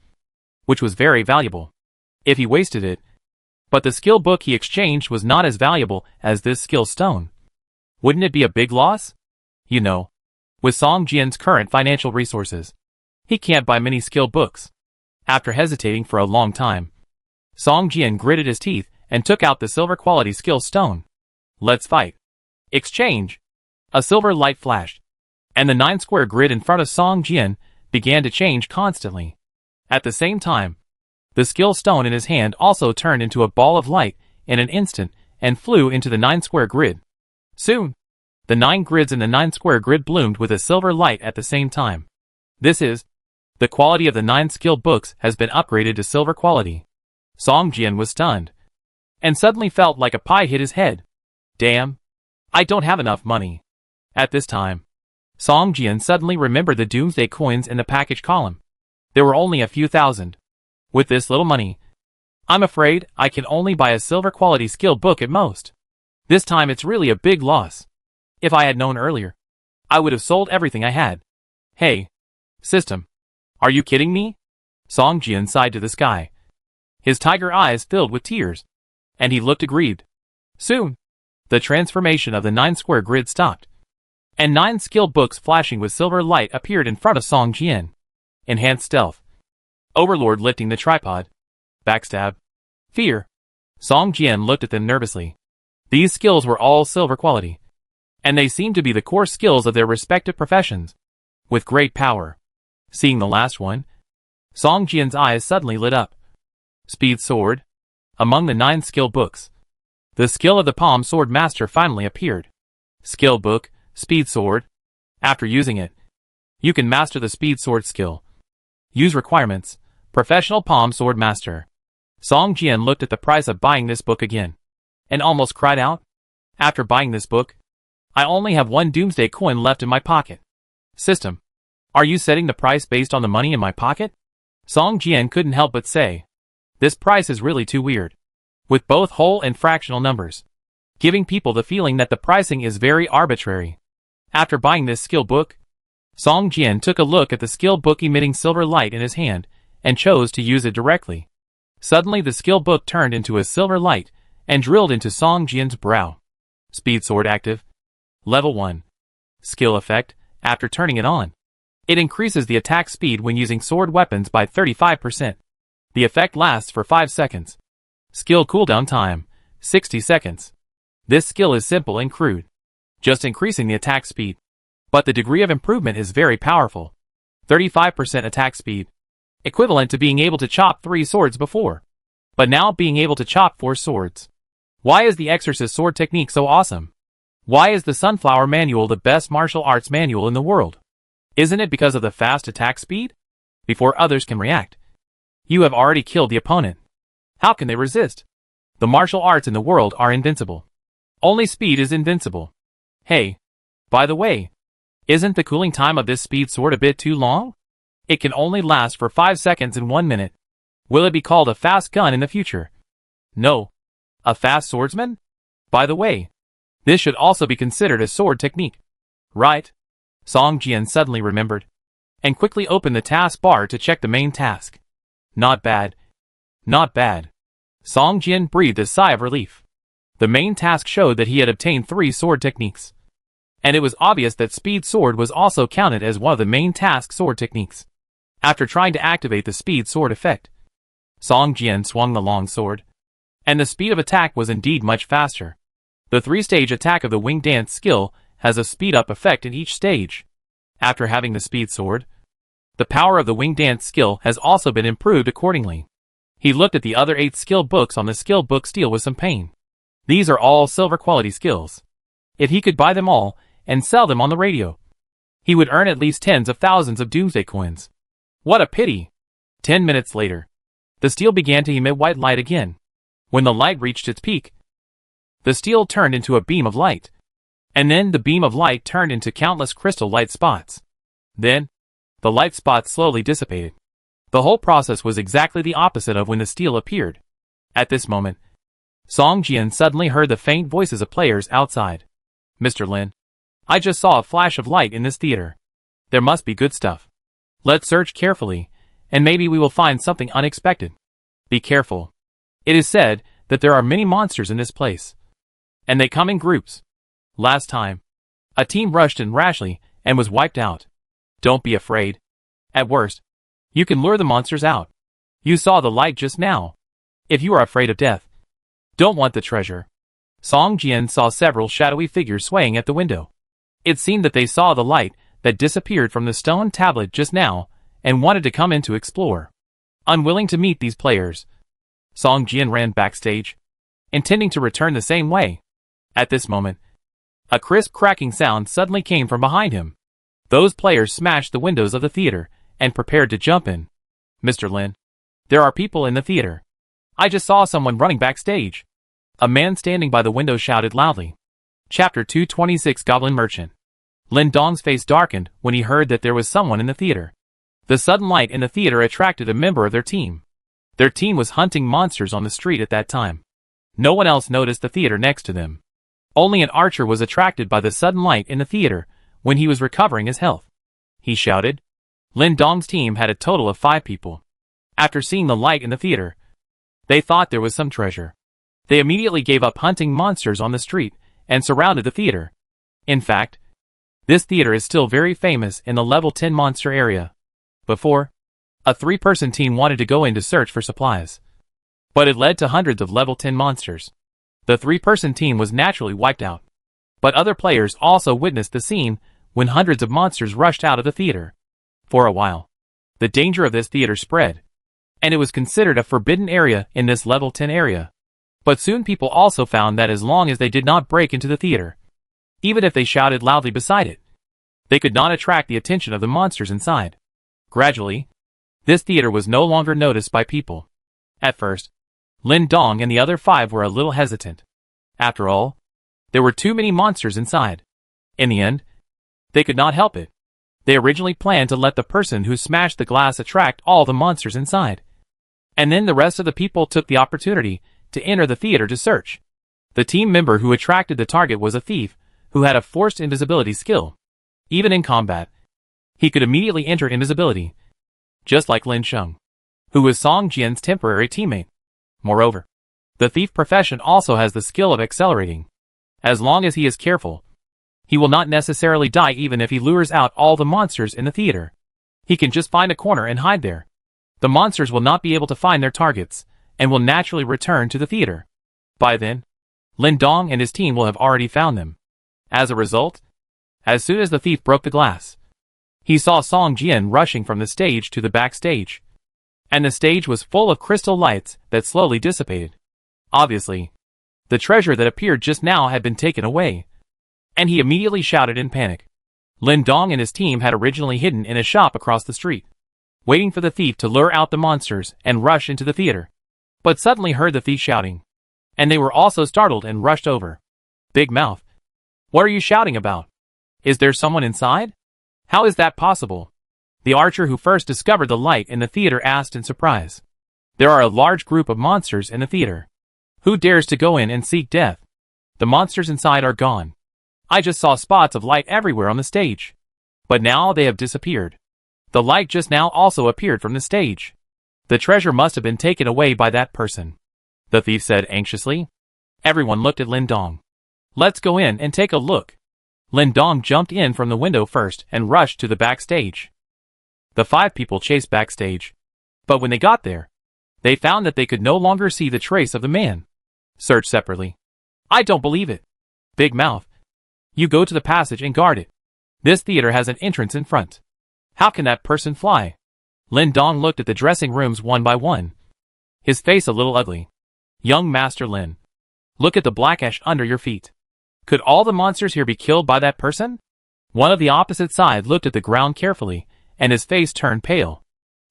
which was very valuable if he wasted it. But the skill book he exchanged was not as valuable as this skill stone. Wouldn't it be a big loss? You know, with Song Jian's current financial resources, he can't buy many skill books. After hesitating for a long time, Song Jian gritted his teeth and took out the silver quality skill stone. Let's fight. Exchange. A silver light flashed, and the 9-square grid in front of Song Jian began to change constantly. At the same time, the skill stone in his hand also turned into a ball of light in an instant and flew into the 9-square grid. Soon, the 9 grids in the 9-square grid bloomed with a silver light at the same time. This is, the quality of the 9 skill books has been upgraded to silver quality. Song Jian was stunned, and suddenly felt like a pie hit his head. Damn, I don't have enough money. At this time, Song Jian suddenly remembered the Doomsday coins in the package column. There were only a few thousand. With this little money, I'm afraid I can only buy a silver quality skill book at most. This time it's really a big loss. If I had known earlier, I would have sold everything I had. Hey, system, are you kidding me? Song Jian sighed to the sky. His tiger eyes filled with tears, and he looked aggrieved. Soon, the transformation of the 9-square grid stopped, and 9 skill books flashing with silver light appeared in front of Song Jian. Enhanced Stealth, Overlord lifting the tripod, Backstab, Fear. Song Jian looked at them nervously. These skills were all silver quality, and they seemed to be the core skills of their respective professions, with great power. Seeing the last one, Song Jian's eyes suddenly lit up. Speed Sword. Among the 9 skill books, the skill of the Palm Sword Master finally appeared. Skill book, Speed Sword. After using it, you can master the Speed Sword skill. Use requirements: Professional Palm Sword Master. Song Jian looked at the price of buying this book again, and almost cried out. After buying this book, I only have one Doomsday coin left in my pocket. System, are you setting the price based on the money in my pocket? Song Jian couldn't help but say, this price is really too weird, with both whole and fractional numbers, giving people the feeling that the pricing is very arbitrary. After buying this skill book, Song Jian took a look at the skill book emitting silver light in his hand, and chose to use it directly. Suddenly the skill book turned into a silver light, and drilled into Song Jian's brow. Speed sword active. Level 1. Skill effect, after turning it on. It increases the attack speed when using sword weapons by 35%. The effect lasts for 5 seconds. Skill cooldown time, 60 seconds. This skill is simple and crude, just increasing the attack speed. But the degree of improvement is very powerful. 35% attack speed, equivalent to being able to chop 3 swords before, but now being able to chop 4 swords. Why is the Exorcist sword technique so awesome? Why is the Sunflower Manual the best martial arts manual in the world? Isn't it because of the fast attack speed? Before others can react, you have already killed the opponent. How can they resist? The martial arts in the world are invincible. Only speed is invincible. Hey, by the way, isn't the cooling time of this speed sword a bit too long? It can only last for 5 seconds and 1 minute. Will it be called a fast gun in the future? No. A fast swordsman? By the way, this should also be considered a sword technique. Right? Song Jian suddenly remembered, and quickly opened the task bar to check the main task. Not bad. Not bad. Song Jian breathed a sigh of relief. The main task showed that he had obtained 3 sword techniques, and it was obvious that speed sword was also counted as one of the main task sword techniques. After trying to activate the speed sword effect, Song Jian swung the long sword, and the speed of attack was indeed much faster. The 3-stage attack of the wing dance skill has a speed-up effect in each stage. After having the speed sword, the power of the wing dance skill has also been improved accordingly. He looked at the other 8 skill books on the skill book steel with some pain. These are all silver quality skills. If he could buy them all and sell them on the radio, he would earn at least tens of thousands of Doomsday coins. What a pity! 10 minutes later, the steel began to emit white light again. When the light reached its peak, the steel turned into a beam of light, and then the beam of light turned into countless crystal light spots. Then, the light spots slowly dissipated. The whole process was exactly the opposite of when the steel appeared. At this moment, Song Jian suddenly heard the faint voices of players outside. Mr. Lin, I just saw a flash of light in this theater. There must be good stuff. Let's search carefully, and maybe we will find something unexpected. Be careful. It is said that there are many monsters in this place, and they come in groups. Last time, a team rushed in rashly and was wiped out. Don't be afraid. At worst, you can lure the monsters out. You saw the light just now. If you are afraid of death, don't want the treasure. Song Jian saw several shadowy figures swaying at the window. It seemed that they saw the light that disappeared from the stone tablet just now and wanted to come in to explore. Unwilling to meet these players, Song Jian ran backstage, intending to return the same way. At this moment, a crisp cracking sound suddenly came from behind him. Those players smashed the windows of the theater and prepared to jump in. Mr. Lin, there are people in the theater. I just saw someone running backstage. A man standing by the window shouted loudly. Chapter 226 Goblin Merchant. Lin Dong's face darkened when he heard that there was someone in the theater. The sudden light in the theater attracted a member of their team. Their team was hunting monsters on the street at that time. No one else noticed the theater next to them. Only an archer was attracted by the sudden light in the theater when he was recovering his health. He shouted. Lin Dong's team had a total of 5 people. After seeing the light in the theater, they thought there was some treasure. They immediately gave up hunting monsters on the street and surrounded the theater. In fact, this theater is still very famous in the level 10 monster area. Before, a 3-person team wanted to go in to search for supplies, but it led to hundreds of level 10 monsters. The 3-person team was naturally wiped out. But other players also witnessed the scene when hundreds of monsters rushed out of the theater. For a while, the danger of this theater spread, and it was considered a forbidden area in this level 10 area. But soon people also found that as long as they did not break into the theater, even if they shouted loudly beside it, they could not attract the attention of the monsters inside. Gradually, this theater was no longer noticed by people. At first, Lin Dong and the other 5 were a little hesitant. After all, there were too many monsters inside. In the end, they could not help it. They originally planned to let the person who smashed the glass attract all the monsters inside. And then the rest of the people took the opportunity to enter the theater to search. The team member who attracted the target was a thief who had a forced invisibility skill. Even in combat, he could immediately enter invisibility, just like Lin Sheng, who was Song Jian's temporary teammate. Moreover, the thief profession also has the skill of accelerating. As long as he is careful, he will not necessarily die even if he lures out all the monsters in the theater. He can just find a corner and hide there. The monsters will not be able to find their targets, and will naturally return to the theater. By then, Lin Dong and his team will have already found them. As a result, as soon as the thief broke the glass, he saw Song Jian rushing from the stage to the backstage. And the stage was full of crystal lights that slowly dissipated. Obviously, the treasure that appeared just now had been taken away. And he immediately shouted in panic. Lin Dong and his team had originally hidden in a shop across the street, waiting for the thief to lure out the monsters and rush into the theater. But suddenly heard the thief shouting. And they were also startled and rushed over. Big Mouth, what are you shouting about? Is there someone inside? How is that possible? The archer who first discovered the light in the theater asked in surprise. There are a large group of monsters in the theater. Who dares to go in and seek death? The monsters inside are gone. I just saw spots of light everywhere on the stage. But now they have disappeared. The light just now also appeared from the stage. The treasure must have been taken away by that person, the thief said anxiously. Everyone looked at Lin Dong. Let's go in and take a look. Lin Dong jumped in from the window first and rushed to the backstage. The 5 people chased backstage. But when they got there, they found that they could no longer see the trace of the man. Search separately. I don't believe it. Big Mouth, you go to the passage and guard it. This theater has an entrance in front. How can that person fly? Lin Dong looked at the dressing rooms one by one, his face a little ugly. Young Master Lin, look at the black ash under your feet. Could all the monsters here be killed by that person? One of the opposite side looked at the ground carefully, and his face turned pale.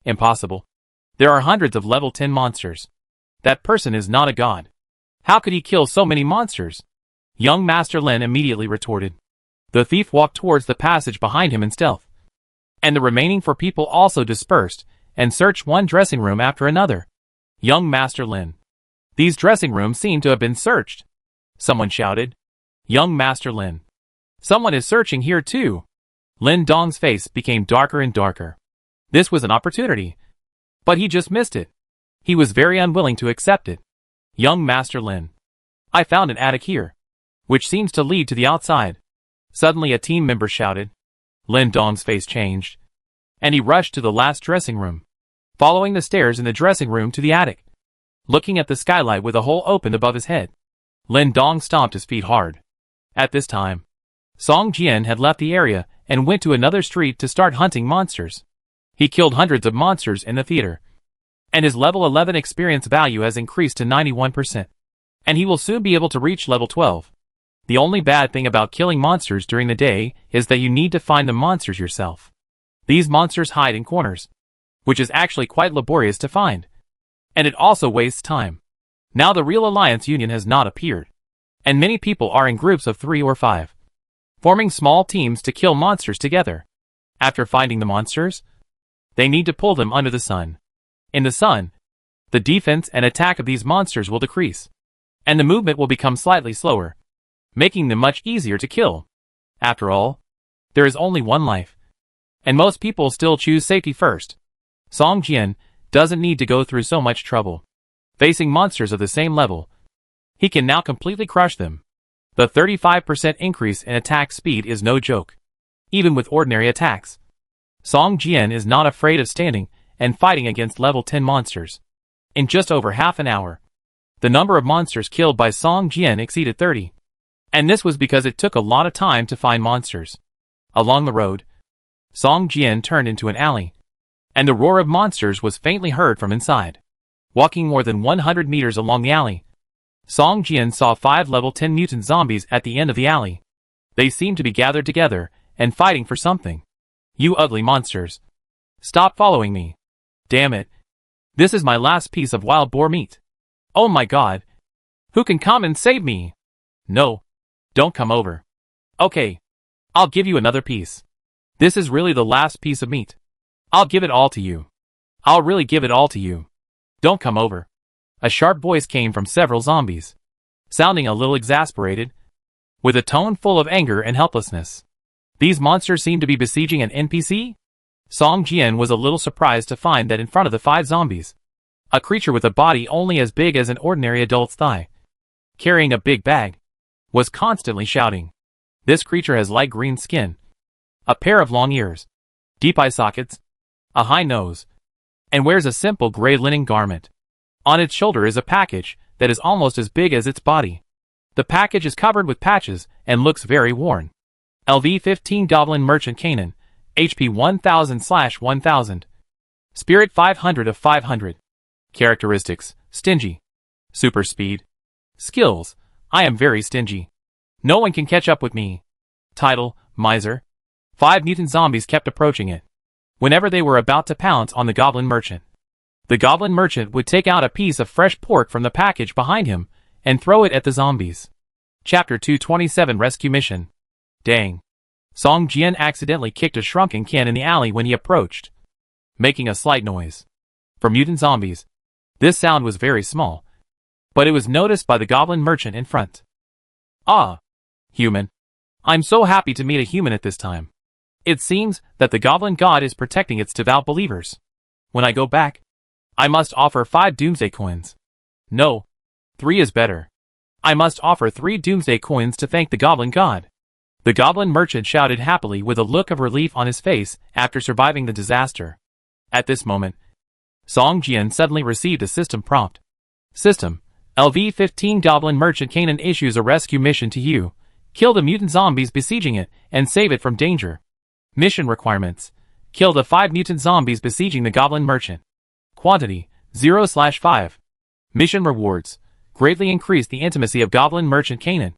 Impossible. There are hundreds of level 10 monsters. That person is not a god. How could he kill so many monsters? Young Master Lin immediately retorted. The thief walked towards the passage behind him in stealth. And the remaining 4 people also dispersed, and searched one dressing room after another. Young Master Lin, these dressing rooms seem to have been searched. Someone shouted. Young Master Lin, someone is searching here too. Lin Dong's face became darker and darker. This was an opportunity. But he just missed it. He was very unwilling to accept it. Young Master Lin, I found an attic here, which seems to lead to the outside. Suddenly a team member shouted. Lin Dong's face changed, and he rushed to the last dressing room, following the stairs in the dressing room to the attic. Looking at the skylight with a hole opened above his head, Lin Dong stomped his feet hard. At this time, Song Jian had left the area and went to another street to start hunting monsters. He killed hundreds of monsters in the theater, and his level 11 experience value has increased to 91%. And he will soon be able to reach level 12. The only bad thing about killing monsters during the day is that you need to find the monsters yourself. These monsters hide in corners, which is actually quite laborious to find. And it also wastes time. Now the real alliance union has not appeared, and many people are in groups of 3 or 5, forming small teams to kill monsters together. After finding the monsters, they need to pull them under the sun. In the sun, the defense and attack of these monsters will decrease, and the movement will become slightly slower, making them much easier to kill. After all, there is only one life, and most people still choose safety first. Song Jian doesn't need to go through so much trouble facing monsters of the same level. He can now completely crush them. The 35% increase in attack speed is no joke, even with ordinary attacks. Song Jian is not afraid of standing and fighting against level 10 monsters. In just over half an hour, the number of monsters killed by Song Jian exceeded 30. And this was because it took a lot of time to find monsters. Along the road, Song Jian turned into an alley, and the roar of monsters was faintly heard from inside. Walking more than 100 meters along the alley, Song Jian saw 5 level 10 mutant zombies at the end of the alley. They seemed to be gathered together and fighting for something. You ugly monsters. Stop following me. Damn it. This is my last piece of wild boar meat. Oh my god. Who can come and save me? No. Don't come over. Okay. I'll give you another piece. This is really the last piece of meat. I'll give it all to you. I'll really give it all to you. Don't come over. A sharp voice came from several zombies, sounding a little exasperated, with a tone full of anger and helplessness. These monsters seemed to be besieging an NPC? Song Jian was a little surprised to find that in front of the 5 zombies, a creature with a body only as big as an ordinary adult's thigh, carrying a big bag, was constantly shouting. This creature has light green skin, a pair of long ears, deep eye sockets, a high nose, and wears a simple gray linen garment. On its shoulder is a package that is almost as big as its body. The package is covered with patches and looks very worn. LV-15 Goblin Merchant Canaan, HP 1000/1000. Spirit 500 of 500. Characteristics: stingy. Super speed. Skills: I am very stingy. No one can catch up with me. Title: Miser. 5 mutant zombies kept approaching it. Whenever they were about to pounce on the Goblin Merchant, the Goblin Merchant would take out a piece of fresh pork from the package behind him and throw it at the zombies. Chapter 227 Rescue Mission. Dang. Song Jian accidentally kicked a shrunken can in the alley when he approached, making a slight noise. For mutant zombies, this sound was very small, but it was noticed by the Goblin Merchant in front. Ah, human. I'm so happy to meet a human at this time. It seems that the Goblin God is protecting its devout believers. When I go back, I must offer 5 Doomsday coins. No, 3 is better. I must offer 3 Doomsday coins to thank the Goblin God. The Goblin Merchant shouted happily with a look of relief on his face after surviving the disaster. At this moment, Song Jian suddenly received a system prompt. System: LV-15 Goblin Merchant Canaan issues a rescue mission to you. Kill the mutant zombies besieging it and save it from danger. Mission requirements: kill the 5 mutant zombies besieging the Goblin Merchant. Quantity: 0/5. Mission rewards: greatly increase the intimacy of Goblin Merchant Canaan,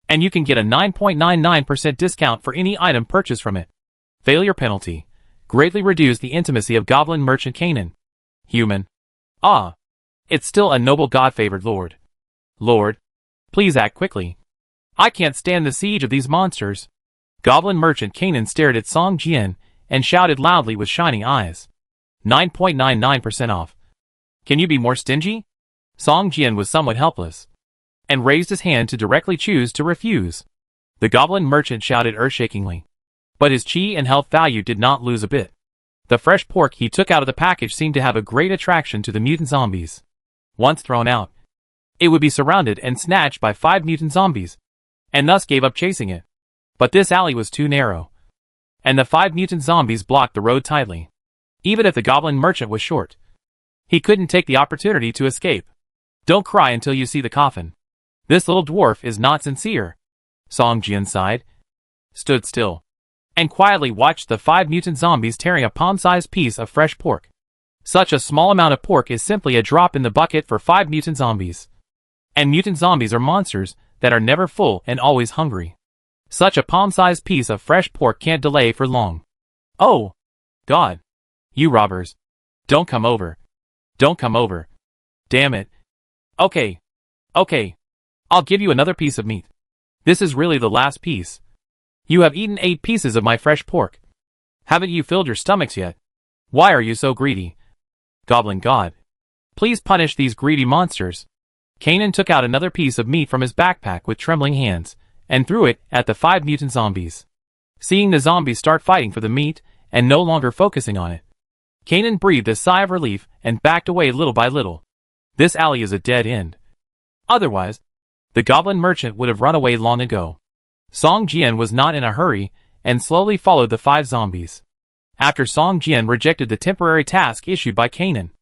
and you can get a 9.99% discount for any item purchased from it. Failure penalty: greatly reduce the intimacy of Goblin Merchant Canaan. Human. Ah. It's still a noble God-favored lord. Lord, please act quickly. I can't stand the siege of these monsters. Goblin Merchant Canaan stared at Song Jian and shouted loudly with shining eyes. 9.99% off. Can you be more stingy? Song Jian was somewhat helpless, and raised his hand to directly choose to refuse. The Goblin Merchant shouted earth-shakingly, but his chi and health value did not lose a bit. The fresh pork he took out of the package seemed to have a great attraction to the mutant zombies. Once thrown out, it would be surrounded and snatched by 5 mutant zombies, and thus gave up chasing it. But this alley was too narrow, and the 5 mutant zombies blocked the road tightly. Even if the Goblin Merchant was short, he couldn't take the opportunity to escape. Don't cry until you see the coffin. This little dwarf is not sincere. Song Jian sighed, stood still, and quietly watched the 5 mutant zombies tearing a palm-sized piece of fresh pork. Such a small amount of pork is simply a drop in the bucket for 5 mutant zombies. And mutant zombies are monsters that are never full and always hungry. Such a palm-sized piece of fresh pork can't delay for long. Oh, God. You robbers. Don't come over. Don't come over. Damn it. Okay. Okay. I'll give you another piece of meat. This is really the last piece. You have eaten 8 pieces of my fresh pork. Haven't you filled your stomachs yet? Why are you so greedy? Goblin God, please punish these greedy monsters. Canaan took out another piece of meat from his backpack with trembling hands, and threw it at the 5 mutant zombies. Seeing the zombies start fighting for the meat, and no longer focusing on it, Canaan breathed a sigh of relief and backed away little by little. This alley is a dead end. Otherwise, the Goblin Merchant would have run away long ago. Song Jian was not in a hurry, and slowly followed the 5 zombies. After Song Jian rejected the temporary task issued by Canaan,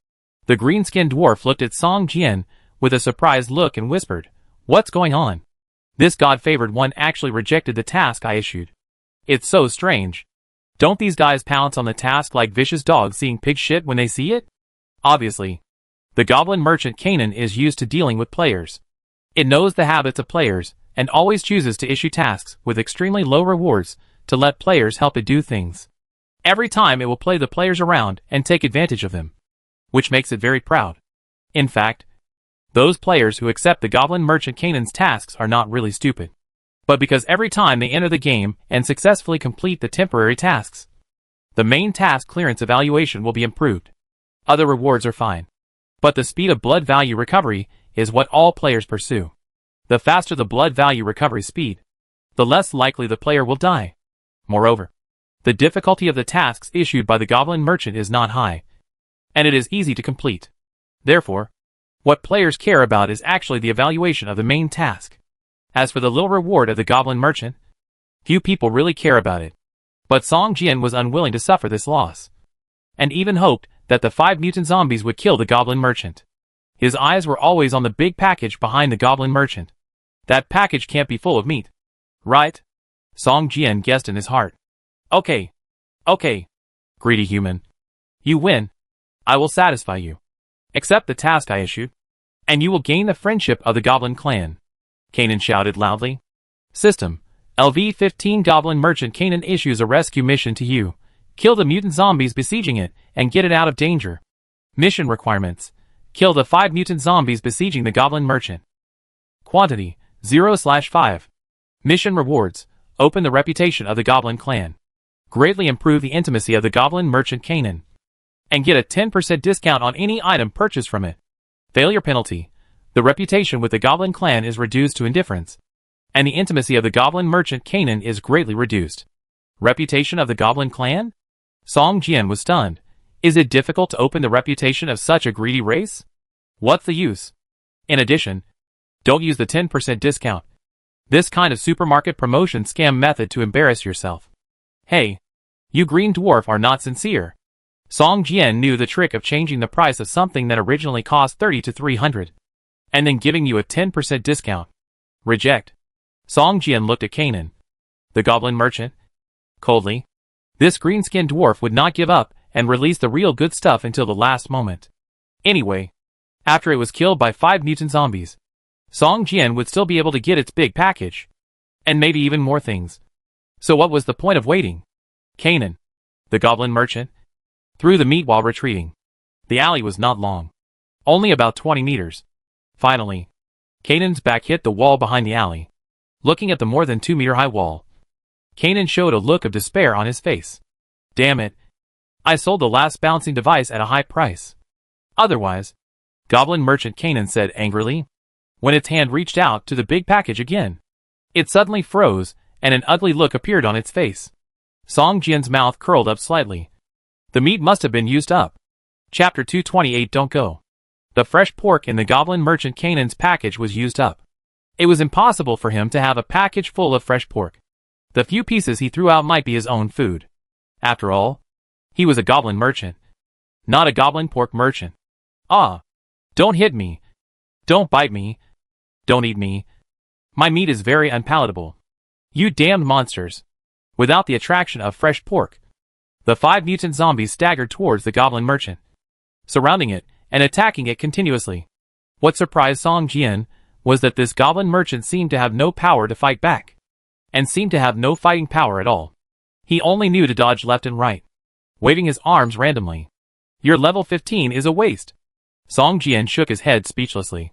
the green-skinned dwarf looked at Song Jian with a surprised look and whispered, "What's going on? This God-favored one actually rejected the task I issued. It's so strange. Don't these guys pounce on the task like vicious dogs seeing pig shit when they see it?" Obviously, the Goblin Merchant Canaan is used to dealing with players. It knows the habits of players, and always chooses to issue tasks with extremely low rewards to let players help it do things. Every time it will play the players around and take advantage of them, which makes it very proud. In fact, Those players who accept the Goblin Merchant Kanan's tasks are not really stupid, but because every time they enter the game and successfully complete the temporary tasks, the main task clearance evaluation will be improved. Other rewards are fine, but the speed of blood value recovery is what all players pursue. The faster the blood value recovery speed, the less likely the player will die. Moreover, the difficulty of the tasks issued by the Goblin Merchant is not high, and it is easy to complete. Therefore, what players care about is actually the evaluation of the main task. As for the little reward of the Goblin Merchant, few people really care about it. But Song Jian was unwilling to suffer this loss, and even hoped that the 5 mutant zombies would kill the Goblin Merchant. His eyes were always on the big package behind the Goblin Merchant. That package can't be full of meat, right? Song Jian guessed in his heart. Okay. Greedy human. You win. I will satisfy you. Accept the task I issued, and you will gain the friendship of the Goblin clan. Kanan shouted loudly. System. LV-15 Goblin Merchant Kanan issues a rescue mission to you. Kill the mutant zombies besieging it, and get it out of danger. Mission requirements. Kill the 5 mutant zombies besieging the Goblin Merchant. Quantity, 0/5. Mission rewards. Open the reputation of the Goblin clan. Greatly improve the intimacy of the Goblin Merchant Kanan, and get a 10% discount on any item purchased from it. Failure penalty. The reputation with the Goblin clan is reduced to indifference, and the intimacy of the Goblin Merchant Kanan is greatly reduced. Reputation of the Goblin clan? Song Jian was stunned. Is it difficult to open the reputation of such a greedy race? What's the use? In addition, don't use the 10% discount. This kind of supermarket promotion scam method to embarrass yourself. Hey, you green dwarf are not sincere. Song Jian knew the trick of changing the price of something that originally cost 30 to 300, and then giving you a 10% discount. Reject. Song Jian looked at Kanan, the Goblin Merchant, coldly. This green-skinned dwarf would not give up and release the real good stuff until the last moment. Anyway, after it was killed by 5 mutant zombies, Song Jian would still be able to get its big package, and maybe even more things. So what was the point of waiting? Kanan, the Goblin Merchant, threw the meat while retreating. The alley was not long, only about 20 meters. Finally, Kanan's back hit the wall behind the alley. Looking at the more than 2-meter-high wall, Kanan showed a look of despair on his face. Damn it. I sold the last bouncing device at a high price. Otherwise, Goblin Merchant Kanan said angrily. When its hand reached out to the big package again, it suddenly froze, and an ugly look appeared on its face. Song Jian's mouth curled up slightly. The meat must have been used up. Chapter 228 Don't Go. The fresh pork in the Goblin Merchant Kanan's package was used up. It was impossible for him to have a package full of fresh pork. The few pieces he threw out might be his own food. After all, he was a Goblin Merchant, not a Goblin pork merchant. Ah! Don't hit me. Don't bite me. Don't eat me. My meat is very unpalatable. You damned monsters. Without the attraction of fresh pork, the 5 mutant zombies staggered towards the Goblin Merchant, surrounding it and attacking it continuously. What surprised Song Jian was that this Goblin Merchant seemed to have no power to fight back, and seemed to have no fighting power at all. He only knew to dodge left and right, waving his arms randomly. Your level 15 is a waste. Song Jian shook his head speechlessly.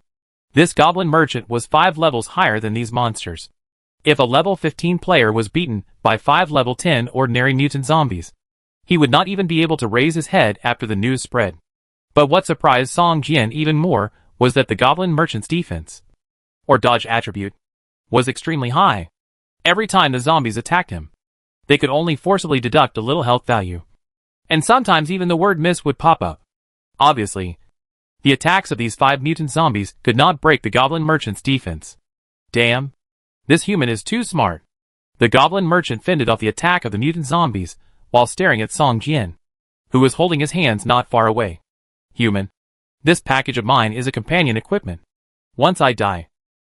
This Goblin Merchant was 5 levels higher than these monsters. If a level 15 player was beaten by 5 level 10 ordinary mutant zombies, he would not even be able to raise his head after the news spread. But what surprised Song Jian even more was that the Goblin Merchant's defense, or dodge attribute, was extremely high. Every time the zombies attacked him, they could only forcibly deduct a little health value. And sometimes even the word miss would pop up. Obviously, the attacks of these 5 mutant zombies could not break the Goblin Merchant's defense. Damn. This human is too smart. The Goblin Merchant fended off the attack of the mutant zombies while staring at Song Jian, who was holding his hands not far away. Human. This package of mine is a companion equipment. Once I die,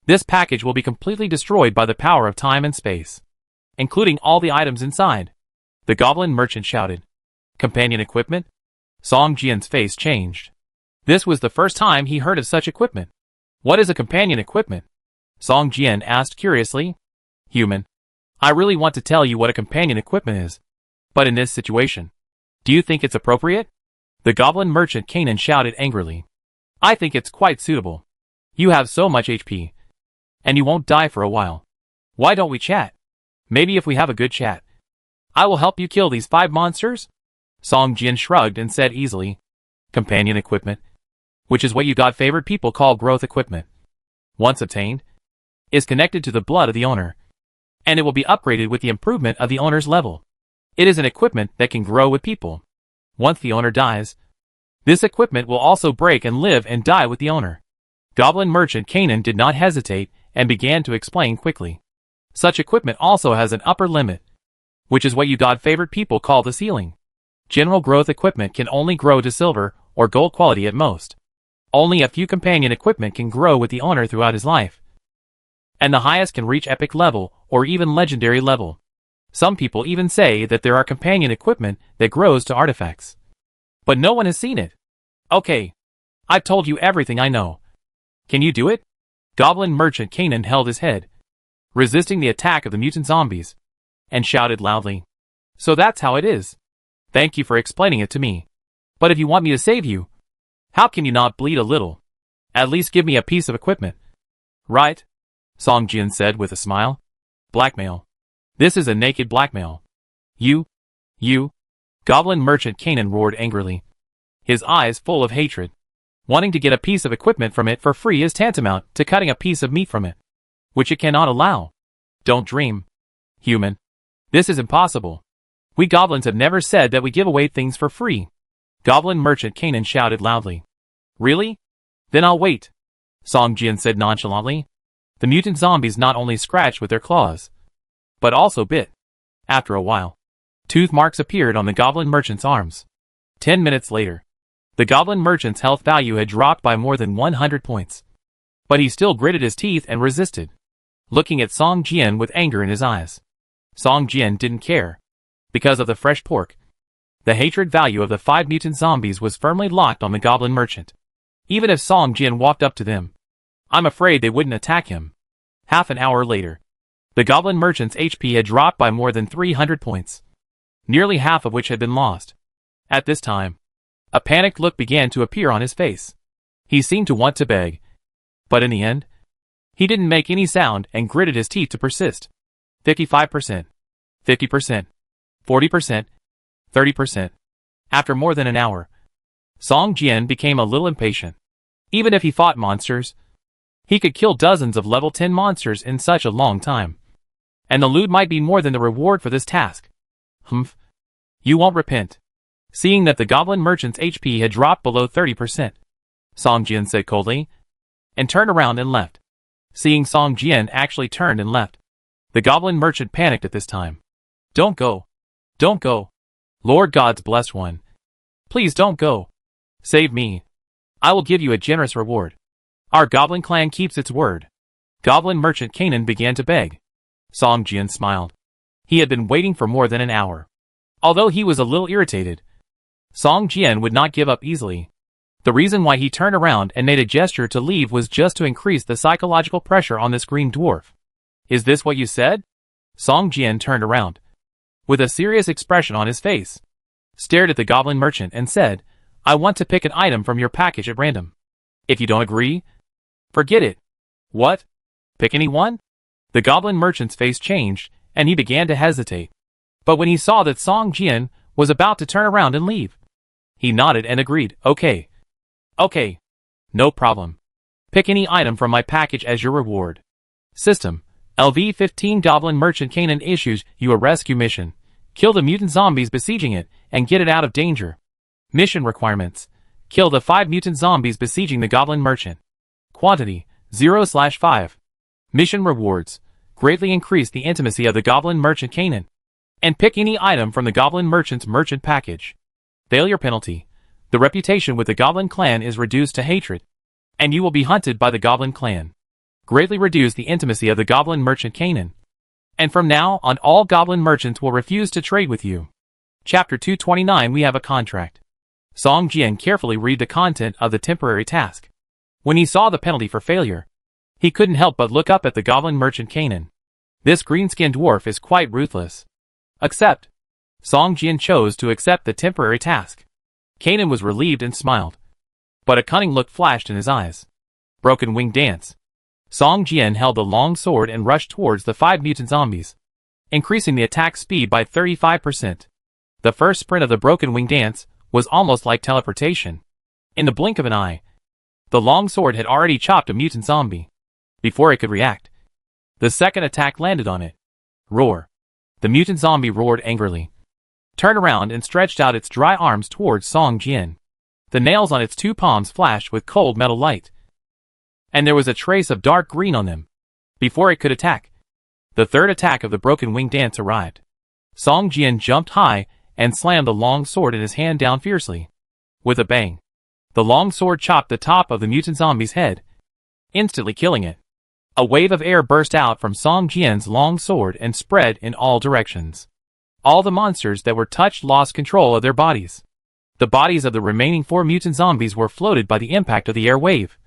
this package will be completely destroyed by the power of time and space, including all the items inside. The Goblin Merchant shouted. Companion equipment? Song Jian's face changed. This was the first time he heard of such equipment. What is a companion equipment? Song Jian asked curiously. Human. I really want to tell you what a companion equipment is. But in this situation, do you think it's appropriate? The Goblin Merchant Kanan shouted angrily. I think it's quite suitable. You have so much HP. And you won't die for a while. Why don't we chat? Maybe if we have a good chat. I will help you kill these 5 monsters? Song Jian shrugged and said easily. Companion equipment, which is what you God-favored people call growth equipment, once obtained, is connected to the blood of the owner, and it will be upgraded with the improvement of the owner's level. It is an equipment that can grow with people. Once the owner dies, this equipment will also break and live and die with the owner. Goblin merchant Kanan did not hesitate and began to explain quickly. Such equipment also has an upper limit, which is what you God-favored people call the ceiling. General growth equipment can only grow to silver or gold quality at most. Only a few companion equipment can grow with the owner throughout his life. And the highest can reach epic level or even legendary level. Some people even say that there are companion equipment that grows to artifacts. But no one has seen it. Okay. I've told you everything I know. Can you do it? Goblin merchant Kanan held his head, resisting the attack of the mutant zombies, and shouted loudly. So that's how it is. Thank you for explaining it to me. But if you want me to save you, how can you not bleed a little? At least give me a piece of equipment. Right? Song Jian said with a smile. Blackmail. This is a naked blackmail. You. Goblin merchant Kanan roared angrily, his eyes full of hatred. Wanting to get a piece of equipment from it for free is tantamount to cutting a piece of meat from it, which it cannot allow. Don't dream, human. This is impossible. We goblins have never said that we give away things for free. Goblin merchant Kanan shouted loudly. Really? Then I'll wait, Song Jian said nonchalantly. The mutant zombies not only scratched with their claws, but also bit. After a while, tooth marks appeared on the goblin merchant's arms. 10 minutes later, the goblin merchant's health value had dropped by more than 100 points. But he still gritted his teeth and resisted, looking at Song Jian with anger in his eyes. Song Jian didn't care. Because of the fresh pork, the hatred value of the 5 mutant zombies was firmly locked on the goblin merchant. Even if Song Jian walked up to them, I'm afraid they wouldn't attack him. Half an hour later, the goblin merchant's HP had dropped by more than 300 points, nearly half of which had been lost. At this time, a panicked look began to appear on his face. He seemed to want to beg, but in the end, he didn't make any sound and gritted his teeth to persist. 55%, 50%, 40%, 30%. After more than an hour, Song Jian became a little impatient. Even if he fought monsters, he could kill dozens of level 10 monsters in such a long time. And the loot might be more than the reward for this task. Humph. You won't repent. Seeing that the goblin merchant's HP had dropped below 30%, Song Jian said coldly, and turned around and left. Seeing Song Jian actually turned and left, the goblin merchant panicked at this time. Don't go. Don't go. Lord God's blessed one. Please don't go. Save me. I will give you a generous reward. Our goblin clan keeps its word. Goblin merchant Kanan began to beg. Song Jian smiled. He had been waiting for more than an hour. Although he was a little irritated, Song Jian would not give up easily. The reason why he turned around and made a gesture to leave was just to increase the psychological pressure on this green dwarf. Is this what you said? Song Jian turned around, with a serious expression on his face, stared at the goblin merchant and said, I want to pick an item from your package at random. If you don't agree, forget it. What? Pick any one? The goblin merchant's face changed, and he began to hesitate. But when he saw that Song Jian was about to turn around and leave, he nodded and agreed. Okay. Okay. No problem. Pick any item from my package as your reward. System. LV-15 Goblin Merchant Kanan issues you a rescue mission. Kill the mutant zombies besieging it, and get it out of danger. Mission requirements. Kill the 5 mutant zombies besieging the Goblin Merchant. Quantity, 0/5. Mission rewards. Greatly increase the intimacy of the Goblin Merchant Kanan. And pick any item from the Goblin Merchant's merchant package. Failure penalty. The reputation with the Goblin clan is reduced to hatred, and you will be hunted by the Goblin clan. Greatly reduce the intimacy of the Goblin Merchant Kanan. And from now on all Goblin merchants will refuse to trade with you. Chapter 229 We have a contract. Song Jian carefully read the content of the temporary task. When he saw the penalty for failure, he couldn't help but look up at the Goblin Merchant Kanan. This green-skinned dwarf is quite ruthless. Accept. Song Jian chose to accept the temporary task. Kanan was relieved and smiled, but a cunning look flashed in his eyes. Broken Wing Dance. Song Jian held the long sword and rushed towards the 5 mutant zombies, increasing the attack speed by 35%. The first sprint of the Broken Wing Dance was almost like teleportation. In the blink of an eye, the long sword had already chopped a mutant zombie. Before it could react, the second attack landed on it. Roar. The mutant zombie roared angrily, turned around and stretched out its dry arms towards Song Jian. The nails on its 2 palms flashed with cold metal light, and there was a trace of dark green on them. Before it could attack, the third attack of the Broken Wing Dance arrived. Song Jian jumped high and slammed the long sword in his hand down fiercely. With a bang, the long sword chopped the top of the mutant zombie's head, instantly killing it. A wave of air burst out from Song Jian's long sword and spread in all directions. All the monsters that were touched lost control of their bodies. The bodies of the remaining 4 mutant zombies were floated by the impact of the air wave,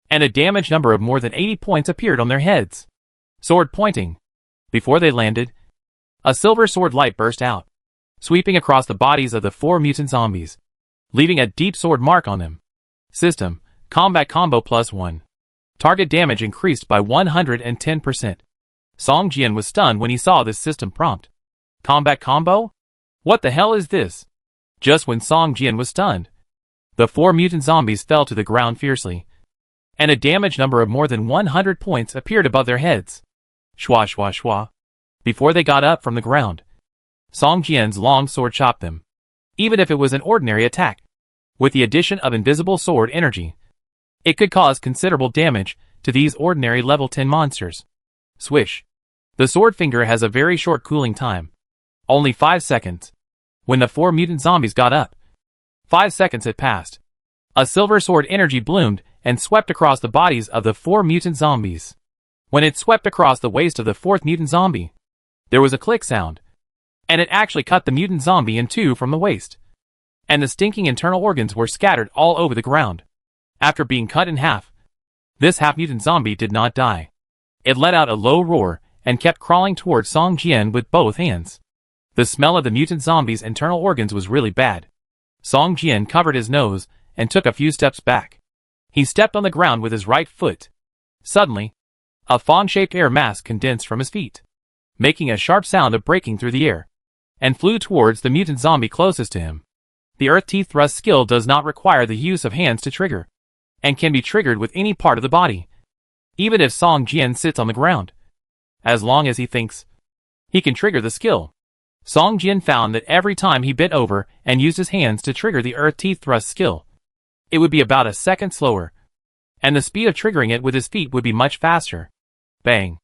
and a damage number of more than 80 points appeared on their heads. Sword pointing. Before they landed, a silver sword light burst out, sweeping across the bodies of the 4 mutant zombies, leaving a deep sword mark on them. System, Combat Combo +1. Target damage increased by 110%. Song Jian was stunned when he saw this system prompt. Combat Combo? What the hell is this? Just when Song Jian was stunned, the 4 mutant zombies fell to the ground fiercely, and a damage number of more than 100 points appeared above their heads. Shwa shwa shwa. Before they got up from the ground, Song Jian's long sword chopped them, even if it was an ordinary attack. With the addition of invisible sword energy, it could cause considerable damage to these ordinary level 10 monsters. Swish. The sword finger has a very short cooling time. Only 5 seconds. When the 4 mutant zombies got up, 5 seconds had passed. A silver sword energy bloomed and swept across the bodies of the 4 mutant zombies. When it swept across the waist of the 4th mutant zombie, there was a click sound, and it actually cut the mutant zombie in 2 from the waist, and the stinking internal organs were scattered all over the ground. After being cut in half, this half-mutant zombie did not die. It let out a low roar and kept crawling towards Song Jian with both hands. The smell of the mutant zombie's internal organs was really bad. Song Jian covered his nose and took a few steps back. He stepped on the ground with his right foot. Suddenly, a fawn-shaped air mass condensed from his feet, making a sharp sound of breaking through the air, and flew towards the mutant zombie closest to him. The Earth Teeth Thrust skill does not require the use of hands to trigger, and can be triggered with any part of the body, even if Song Jian sits on the ground. As long as he thinks, he can trigger the skill. Song Jian found that every time he bent over and used his hands to trigger the Earth Teeth Thrust skill, it would be about a second slower, and the speed of triggering it with his feet would be much faster. Bang!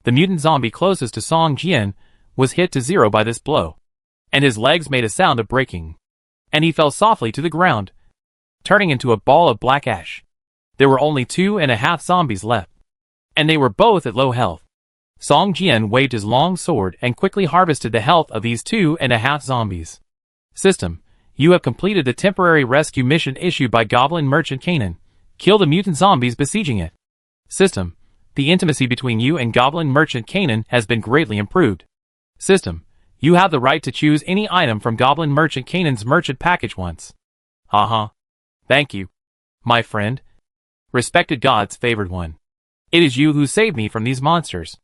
The mutant zombie closest to Song Jian was hit to 0 by this blow, and his legs made a sound of breaking, and he fell softly to the ground, turning into a ball of black ash. There were only 2.5 zombies left, and they were both at low health. Song Jian waved his long sword and quickly harvested the health of these 2.5 zombies. System, you have completed the temporary rescue mission issued by Goblin Merchant Canaan. Kill the mutant zombies besieging it. System, the intimacy between you and Goblin Merchant Canaan has been greatly improved. System, you have the right to choose any item from Goblin Merchant Canaan's merchant package once. Haha. Thank you, my friend. Respected God's favored one. It is you who saved me from these monsters.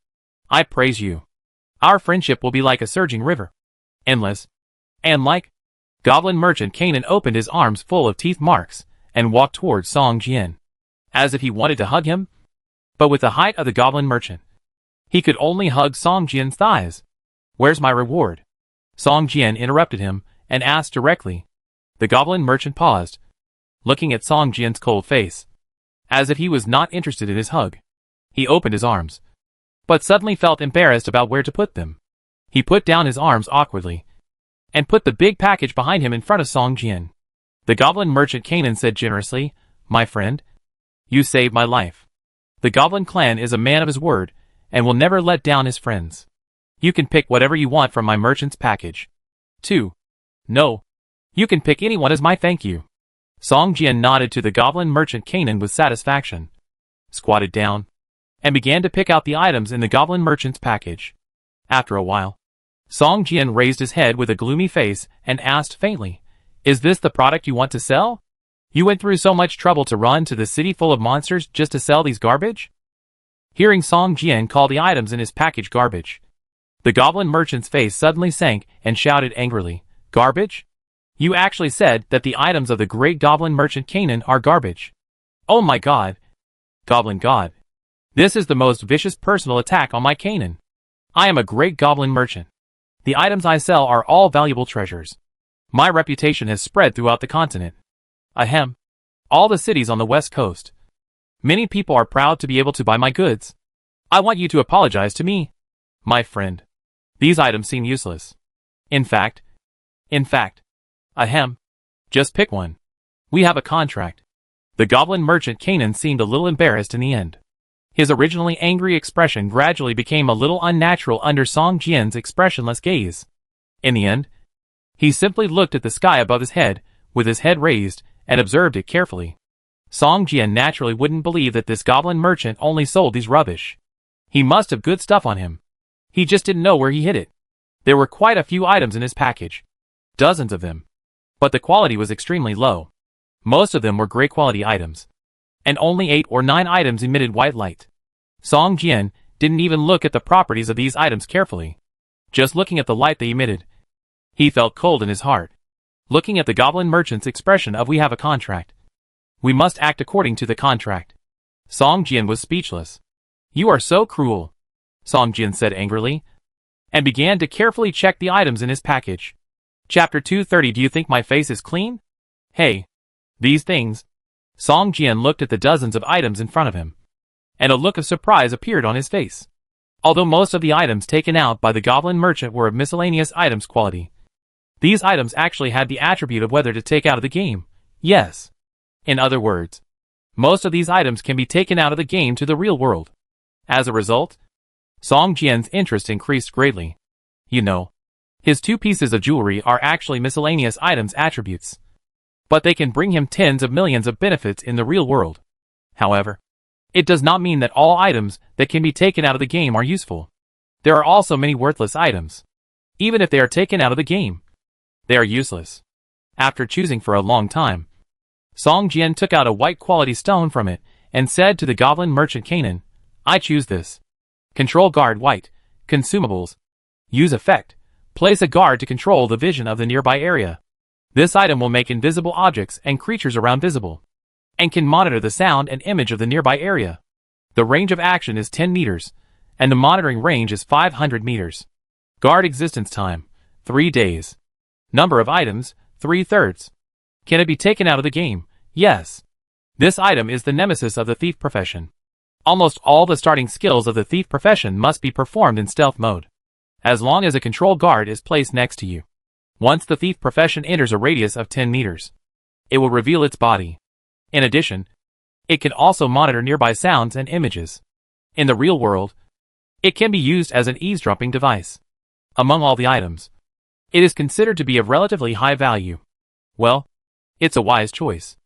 I praise you. Our friendship will be like a surging river. Endless. And like. Goblin Merchant Canaan opened his arms full of teeth marks and walked towards Song Jian, as if he wanted to hug him. But with the height of the Goblin Merchant, he could only hug Song Jian's thighs. Where's my reward? Song Jian interrupted him and asked directly. The Goblin Merchant paused, looking at Song Jian's cold face, as if he was not interested in his hug. He opened his arms, but suddenly felt embarrassed about where to put them. He put down his arms awkwardly, and put the big package behind him in front of Song Jian. The Goblin Merchant Canaan said generously, my friend, you saved my life. The Goblin clan is a man of his word, and will never let down his friends. You can pick whatever you want from my merchant's package. 2. No. You can pick anyone as my thank you. Song Jian nodded to the Goblin Merchant Canaan with satisfaction, squatted down, and began to pick out the items in the Goblin Merchant's package. After a while, Song Jian raised his head with a gloomy face and asked faintly, is this the product you want to sell? You went through so much trouble to run to the city full of monsters just to sell these garbage? Hearing Song Jian call the items in his package garbage, the goblin merchant's face suddenly sank and shouted angrily, "Garbage? You actually said that the items of the great goblin merchant Kanan are garbage. Oh my god. Goblin god. This is the most vicious personal attack on my Kanan. I am a great goblin merchant. The items I sell are all valuable treasures. My reputation has spread throughout the continent. Ahem. All the cities on the west coast. Many people are proud to be able to buy my goods. I want you to apologize to me, my friend. These items seem useless. In fact, ahem. Just pick one. We have a contract." The goblin merchant Kanan seemed a little embarrassed in the end. His originally angry expression gradually became a little unnatural under Song Jian's expressionless gaze. In the end, he simply looked at the sky above his head, with his head raised, and observed it carefully. Song Jian naturally wouldn't believe that this goblin merchant only sold these rubbish. He must have good stuff on him. He just didn't know where he hid it. There were quite a few items in his package. Dozens of them. But the quality was extremely low. Most of them were great quality items. And only 8 or 9 items emitted white light. Song Jian didn't even look at the properties of these items carefully. Just looking at the light they emitted, he felt cold in his heart. Looking at the goblin merchant's expression of "we have a contract. We must act according to the contract." Song Jian was speechless. "You are so cruel," Song Jian said angrily, and began to carefully check the items in his package. Chapter 230. Do you think my face is clean? Hey. These things. Song Jian looked at the dozens of items in front of him, and a look of surprise appeared on his face. Although most of the items taken out by the goblin merchant were of miscellaneous items quality, these items actually had the attribute of whether to take out of the game. Yes. In other words, most of these items can be taken out of the game to the real world. As a result, Song Jian's interest increased greatly. You know, his 2 pieces of jewelry are actually miscellaneous items attributes, but they can bring him tens of millions of benefits in the real world. However, it does not mean that all items that can be taken out of the game are useful. There are also many worthless items. Even if they are taken out of the game, they are useless. After choosing for a long time, Song Jian took out a white quality stone from it and said to the goblin merchant Kanan, "I choose this. Control guard white. Consumables. Use effect. Place a guard to control the vision of the nearby area. This item will make invisible objects and creatures around visible, and can monitor the sound and image of the nearby area. The range of action is 10 meters, and the monitoring range is 500 meters. Guard existence time, 3 days. Number of items, 3/3. Can it be taken out of the game? Yes. This item is the nemesis of the thief profession. Almost all the starting skills of the thief profession must be performed in stealth mode, as long as a control guard is placed next to you. Once the thief profession enters a radius of 10 meters, it will reveal its body. In addition, it can also monitor nearby sounds and images. In the real world, it can be used as an eavesdropping device. Among all the items, it is considered to be of relatively high value. Well, it's a wise choice.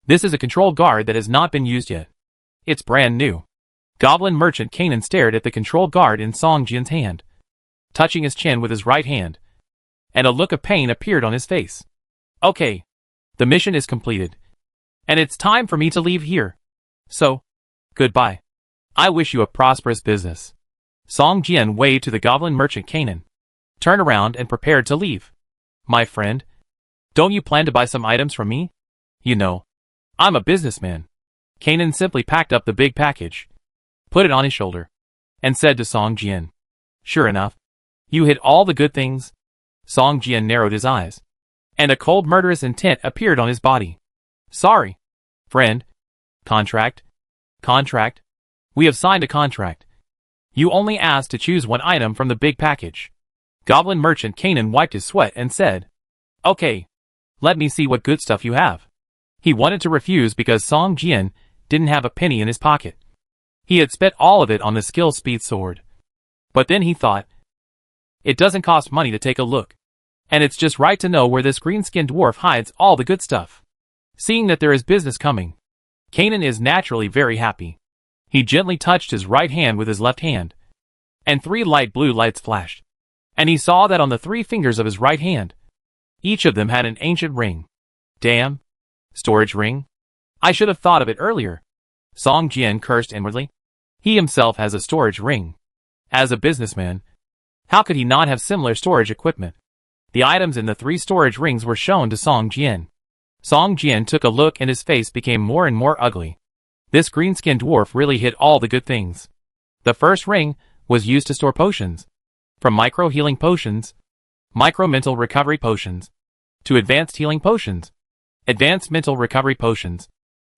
This is a control guard that has not been used yet. It's brand new." Goblin merchant Kanan stared at the control guard in Song Jian's hand, touching his chin with his right hand, and a look of pain appeared on his face. "Okay. The mission is completed, and it's time for me to leave here. So, goodbye. I wish you a prosperous business." Song Jian waved to the goblin merchant Kanan, turned around and prepared to leave. "My friend, don't you plan to buy some items from me? You know, I'm a businessman." Kanan simply packed up the big package, put it on his shoulder, and said to Song Jian, "Sure enough, you hid all the good things." Song Jian narrowed his eyes, and a cold murderous intent appeared on his body. "Sorry, friend. Contract? Contract? We have signed a contract. You only asked to choose one item from the big package." Goblin merchant Kanan wiped his sweat and said, "Okay, let me see what good stuff you have." He wanted to refuse because Song Jian didn't have a penny in his pocket. He had spent all of it on the skill speed sword. But then he thought, it doesn't cost money to take a look, and it's just right to know where this green-skinned dwarf hides all the good stuff. Seeing that there is business coming, Kanan is naturally very happy. He gently touched his right hand with his left hand, and 3 light blue lights flashed, and he saw that on the 3 fingers of his right hand, each of them had an ancient ring. Damn! Storage ring? I should have thought of it earlier. Song Jian cursed inwardly. He himself has a storage ring. As a businessman, how could he not have similar storage equipment? The items in the 3 storage rings were shown to Song Jian. Song Jian took a look and his face became more and more ugly. This green-skinned dwarf really hid all the good things. The first ring was used to store potions. From micro-healing potions, micro-mental recovery potions, to advanced healing potions, advanced mental recovery potions,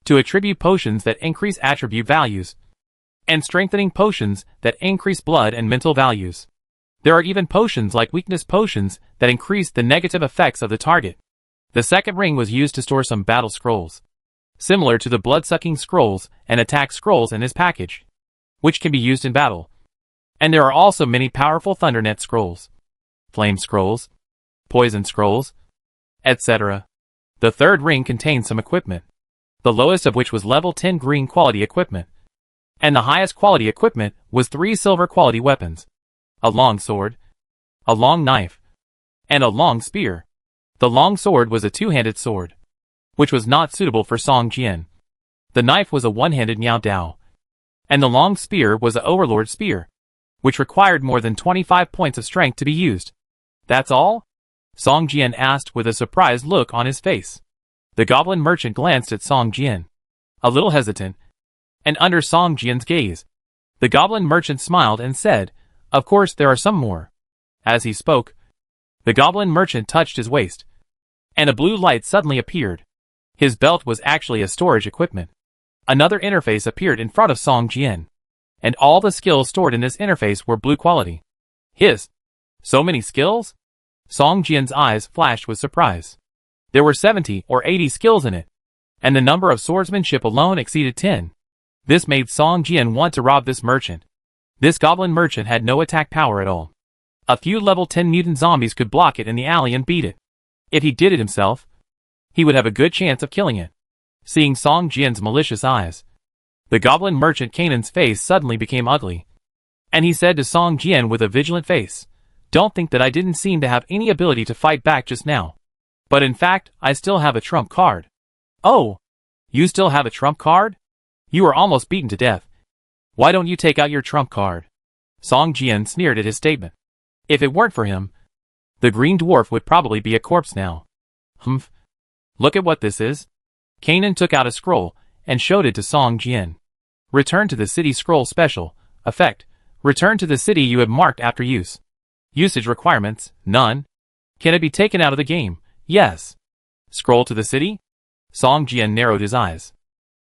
to attribute potions that increase attribute values, and strengthening potions that increase blood and mental values. There are even potions like weakness potions that increase the negative effects of the target. The second ring was used to store some battle scrolls, similar to the blood-sucking scrolls and attack scrolls in his package, which can be used in battle. And there are also many powerful Thundernet scrolls, flame scrolls, poison scrolls, etc. The third ring contained some equipment, the lowest of which was level 10 green quality equipment, and the highest quality equipment was 3 silver quality weapons, a long sword, a long knife, and a long spear. The long sword was a 2-handed sword, which was not suitable for Song Jian. The knife was a 1-handed Miao Dao, and the long spear was a Overlord spear, which required more than 25 points of strength to be used. That's all? Song Jian asked with a surprised look on his face. The goblin merchant glanced at Song Jian, a little hesitant, and under Song Jian's gaze, the goblin merchant smiled and said, "Of course there are some more." As he spoke, the goblin merchant touched his waist, and a blue light suddenly appeared. His belt was actually a storage equipment. Another interface appeared in front of Song Jian, and all the skills stored in this interface were blue quality. His! So many skills? Song Jian's eyes flashed with surprise. There were 70 or 80 skills in it, and the number of swordsmanship alone exceeded 10. This made Song Jian want to rob this merchant. This goblin merchant had no attack power at all. A few level 10 mutant zombies could block it in the alley and beat it. If he did it himself, he would have a good chance of killing it. Seeing Song Jian's malicious eyes, the goblin merchant Kanan's face suddenly became ugly, and he said to Song Jian with a vigilant face, "Don't think that I didn't seem to have any ability to fight back just now. But in fact, I still have a trump card." "Oh, you still have a trump card? You were almost beaten to death. Why don't you take out your trump card?" Song Jian sneered at his statement. If it weren't for him, the green dwarf would probably be a corpse now. Humph. Look at what this is. Kanan took out a scroll and showed it to Song Jian. Return to the city scroll special. Effect. Return to the city you have marked after use. Usage requirements. None. Can it be taken out of the game? Yes. Scroll to the city? Song Jian narrowed his eyes.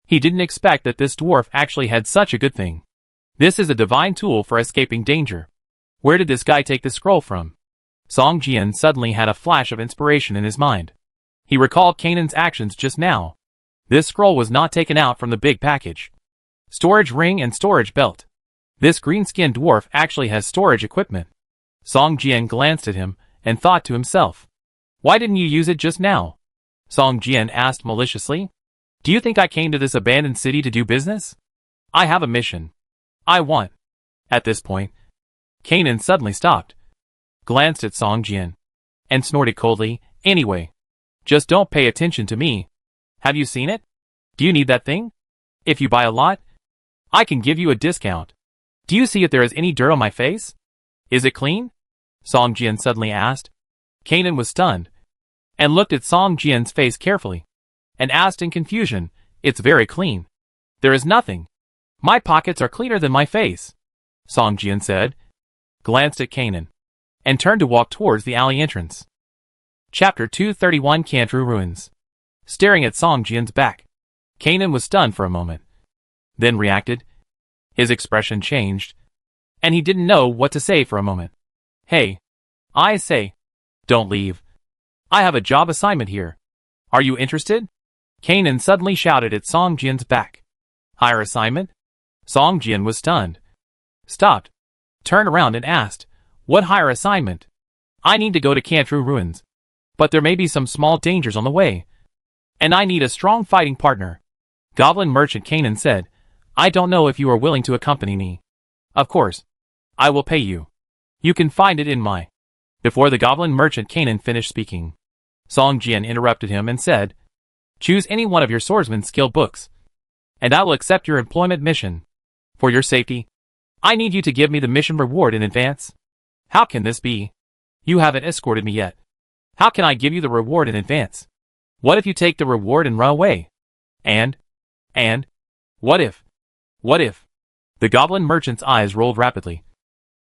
He didn't expect that this dwarf actually had such a good thing. This is a divine tool for escaping danger. Where did this guy take the scroll from? Song Jian suddenly had a flash of inspiration in his mind. He recalled Kanan's actions just now. This scroll was not taken out from the big package. Storage ring and storage belt. This green-skinned dwarf actually has storage equipment. Song Jian glanced at him and thought to himself, "Why didn't you use it just now?" Song Jian asked maliciously. "Do you think I came to this abandoned city to do business? I have a mission. I want." At this point, Kanan suddenly stopped, glanced at Song Jian, and snorted coldly, "Anyway, just don't pay attention to me. Have you seen it? Do you need that thing? If you buy a lot, I can give you a discount. Do you see if there is any dirt on my face? Is it clean?" Song Jian suddenly asked. Kanan was stunned, and looked at Song Jian's face carefully, and asked in confusion, "It's very clean. There is nothing. My pockets are cleaner than my face," Song Jian said, glanced at Kanan, and turned to walk towards the alley entrance. Chapter 231 Cantru Ruins. Staring at Song Jian's back, Kanan was stunned for a moment, then reacted. His expression changed, and he didn't know what to say for a moment. "Hey, I say, don't leave. I have a job assignment here. Are you interested?" Kanan suddenly shouted at Song Jian's back. "Hire assignment?" Song Jian was stunned, stopped, turned around and asked, "What hire assignment? I need to go to Cantru Ruins, but there may be some small dangers on the way, and I need a strong fighting partner." Goblin merchant Kanan said, "I don't know if you are willing to accompany me. Of course, I will pay you. You can find it in my..." Before the goblin merchant Kanan finished speaking, Song Jian interrupted him and said, Choose any one of your swordsman's skill books, and I will accept your employment mission. For your safety, I need you to give me the mission reward in advance. How can this be? You haven't escorted me yet. How can I give you the reward in advance? What if you take the reward and run away? And, what if? The goblin merchant's eyes rolled rapidly,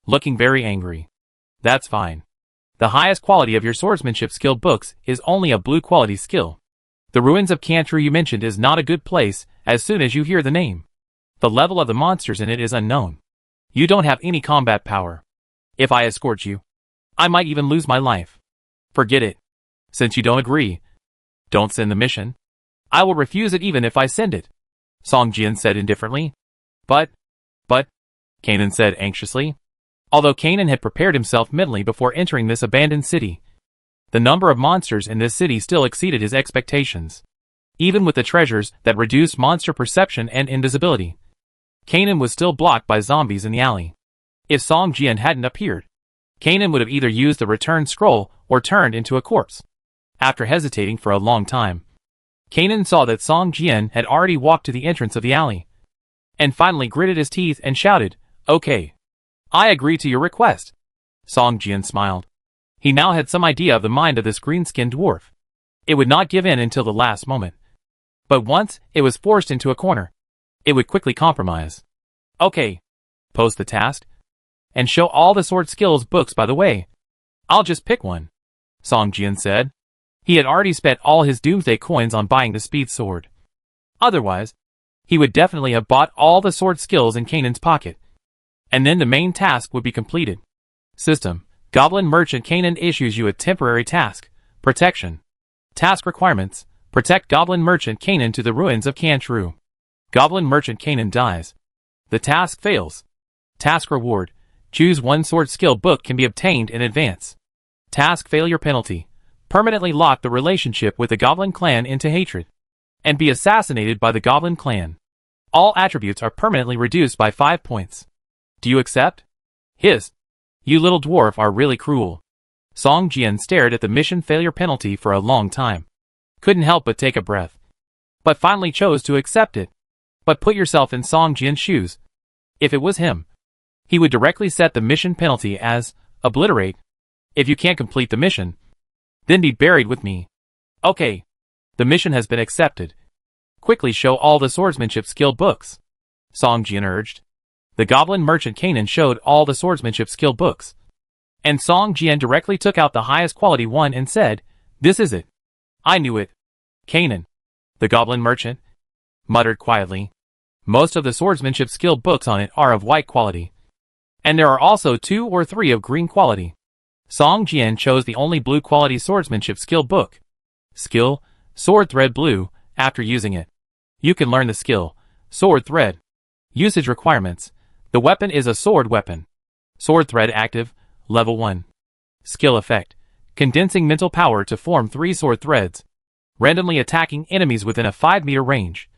looking very angry. That's fine. The highest quality of your swordsmanship skill books is only a blue quality skill. The ruins of Cantru you mentioned is not a good place as soon as you hear the name. The level of the monsters in it is unknown. You don't have any combat power. If I escort you, I might even lose my life. Forget it. Since you don't agree, don't send the mission. I will refuse it even if I send it, Song Jian said indifferently. But, Kanan said anxiously. Although Kanan had prepared himself mentally before entering this abandoned city, the number of monsters in this city still exceeded his expectations. Even with the treasures that reduced monster perception and invisibility, Kanan was still blocked by zombies in the alley. If Song Jian hadn't appeared, Kanan would have either used the return scroll or turned into a corpse. After hesitating for a long time, Kanan saw that Song Jian had already walked to the entrance of the alley, and finally gritted his teeth and shouted, "Okay. I agree to your request." Song Jian smiled. He now had some idea of the mind of this green-skinned dwarf. It would not give in until the last moment. But once it was forced into a corner, it would quickly compromise. "Okay. Post the task. And show all the sword skills books by the way. I'll just pick one," Song Jian said. He had already spent all his Doomsday coins on buying the speed sword. Otherwise, he would definitely have bought all the sword skills in Kanan's pocket. And then the main task would be completed. System: Goblin Merchant Kanan issues you a temporary task. Protection. Task requirements: protect Goblin Merchant Kanan to the ruins of Cantru. Goblin Merchant Kanan dies. The task fails. Task reward: choose one sword skill book can be obtained in advance. Task failure penalty: permanently lock the relationship with the Goblin clan into hatred, and be assassinated by the Goblin clan. All attributes are permanently reduced by 5 points. Do you accept? Hiss. You little dwarf are really cruel. Song Jian stared at the mission failure penalty for a long time. Couldn't help but take a breath. But finally chose to accept it. But put yourself in Song Jian's shoes. If it was him, he would directly set the mission penalty as obliterate. If you can't complete the mission, then be buried with me. Okay. The mission has been accepted. Quickly show all the swordsmanship skill books, Song Jian urged. The Goblin Merchant Kanan showed all the swordsmanship skill books, and Song Jian directly took out the highest quality one and said, "This is it. I knew it." Kanan, the Goblin Merchant, muttered quietly. Most of the swordsmanship skill books on it are of white quality, and there are also 2 or 3 of green quality. Song Jian chose the only blue quality swordsmanship skill book. Skill: Sword Thread Blue. After using it, you can learn the skill Sword Thread. Usage requirements: the weapon is a sword weapon. Sword Thread active, level 1. Skill effect: condensing mental power to form 3 sword threads, randomly attacking enemies within a 5-meter range.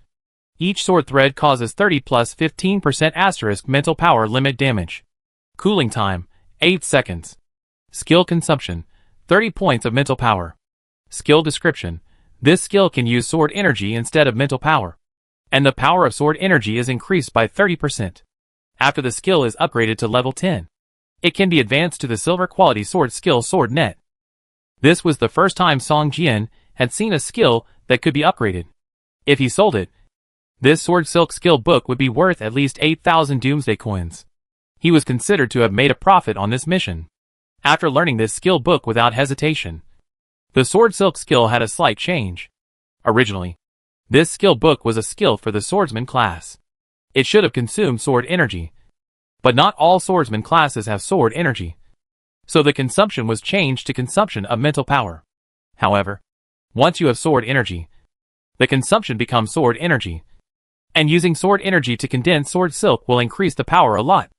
Each sword thread causes 30 plus 15% asterisk mental power limit damage. Cooling time: 8 seconds. Skill consumption: 30 points of mental power. Skill description: this skill can use sword energy instead of mental power, and the power of sword energy is increased by 30%. After the skill is upgraded to level 10, it can be advanced to the silver quality sword skill Sword Net. This was the first time Song Jian had seen a skill that could be upgraded. If he sold it, this Sword Silk skill book would be worth at least 8,000 Doomsday coins. He was considered to have made a profit on this mission. After learning this skill book without hesitation, the Sword Silk skill had a slight change. Originally, this skill book was a skill for the swordsman class. It should have consumed sword energy, but not all swordsman classes have sword energy, so the consumption was changed to consumption of mental power. However, once you have sword energy, the consumption becomes sword energy, and using sword energy to condense sword silk will increase the power a lot,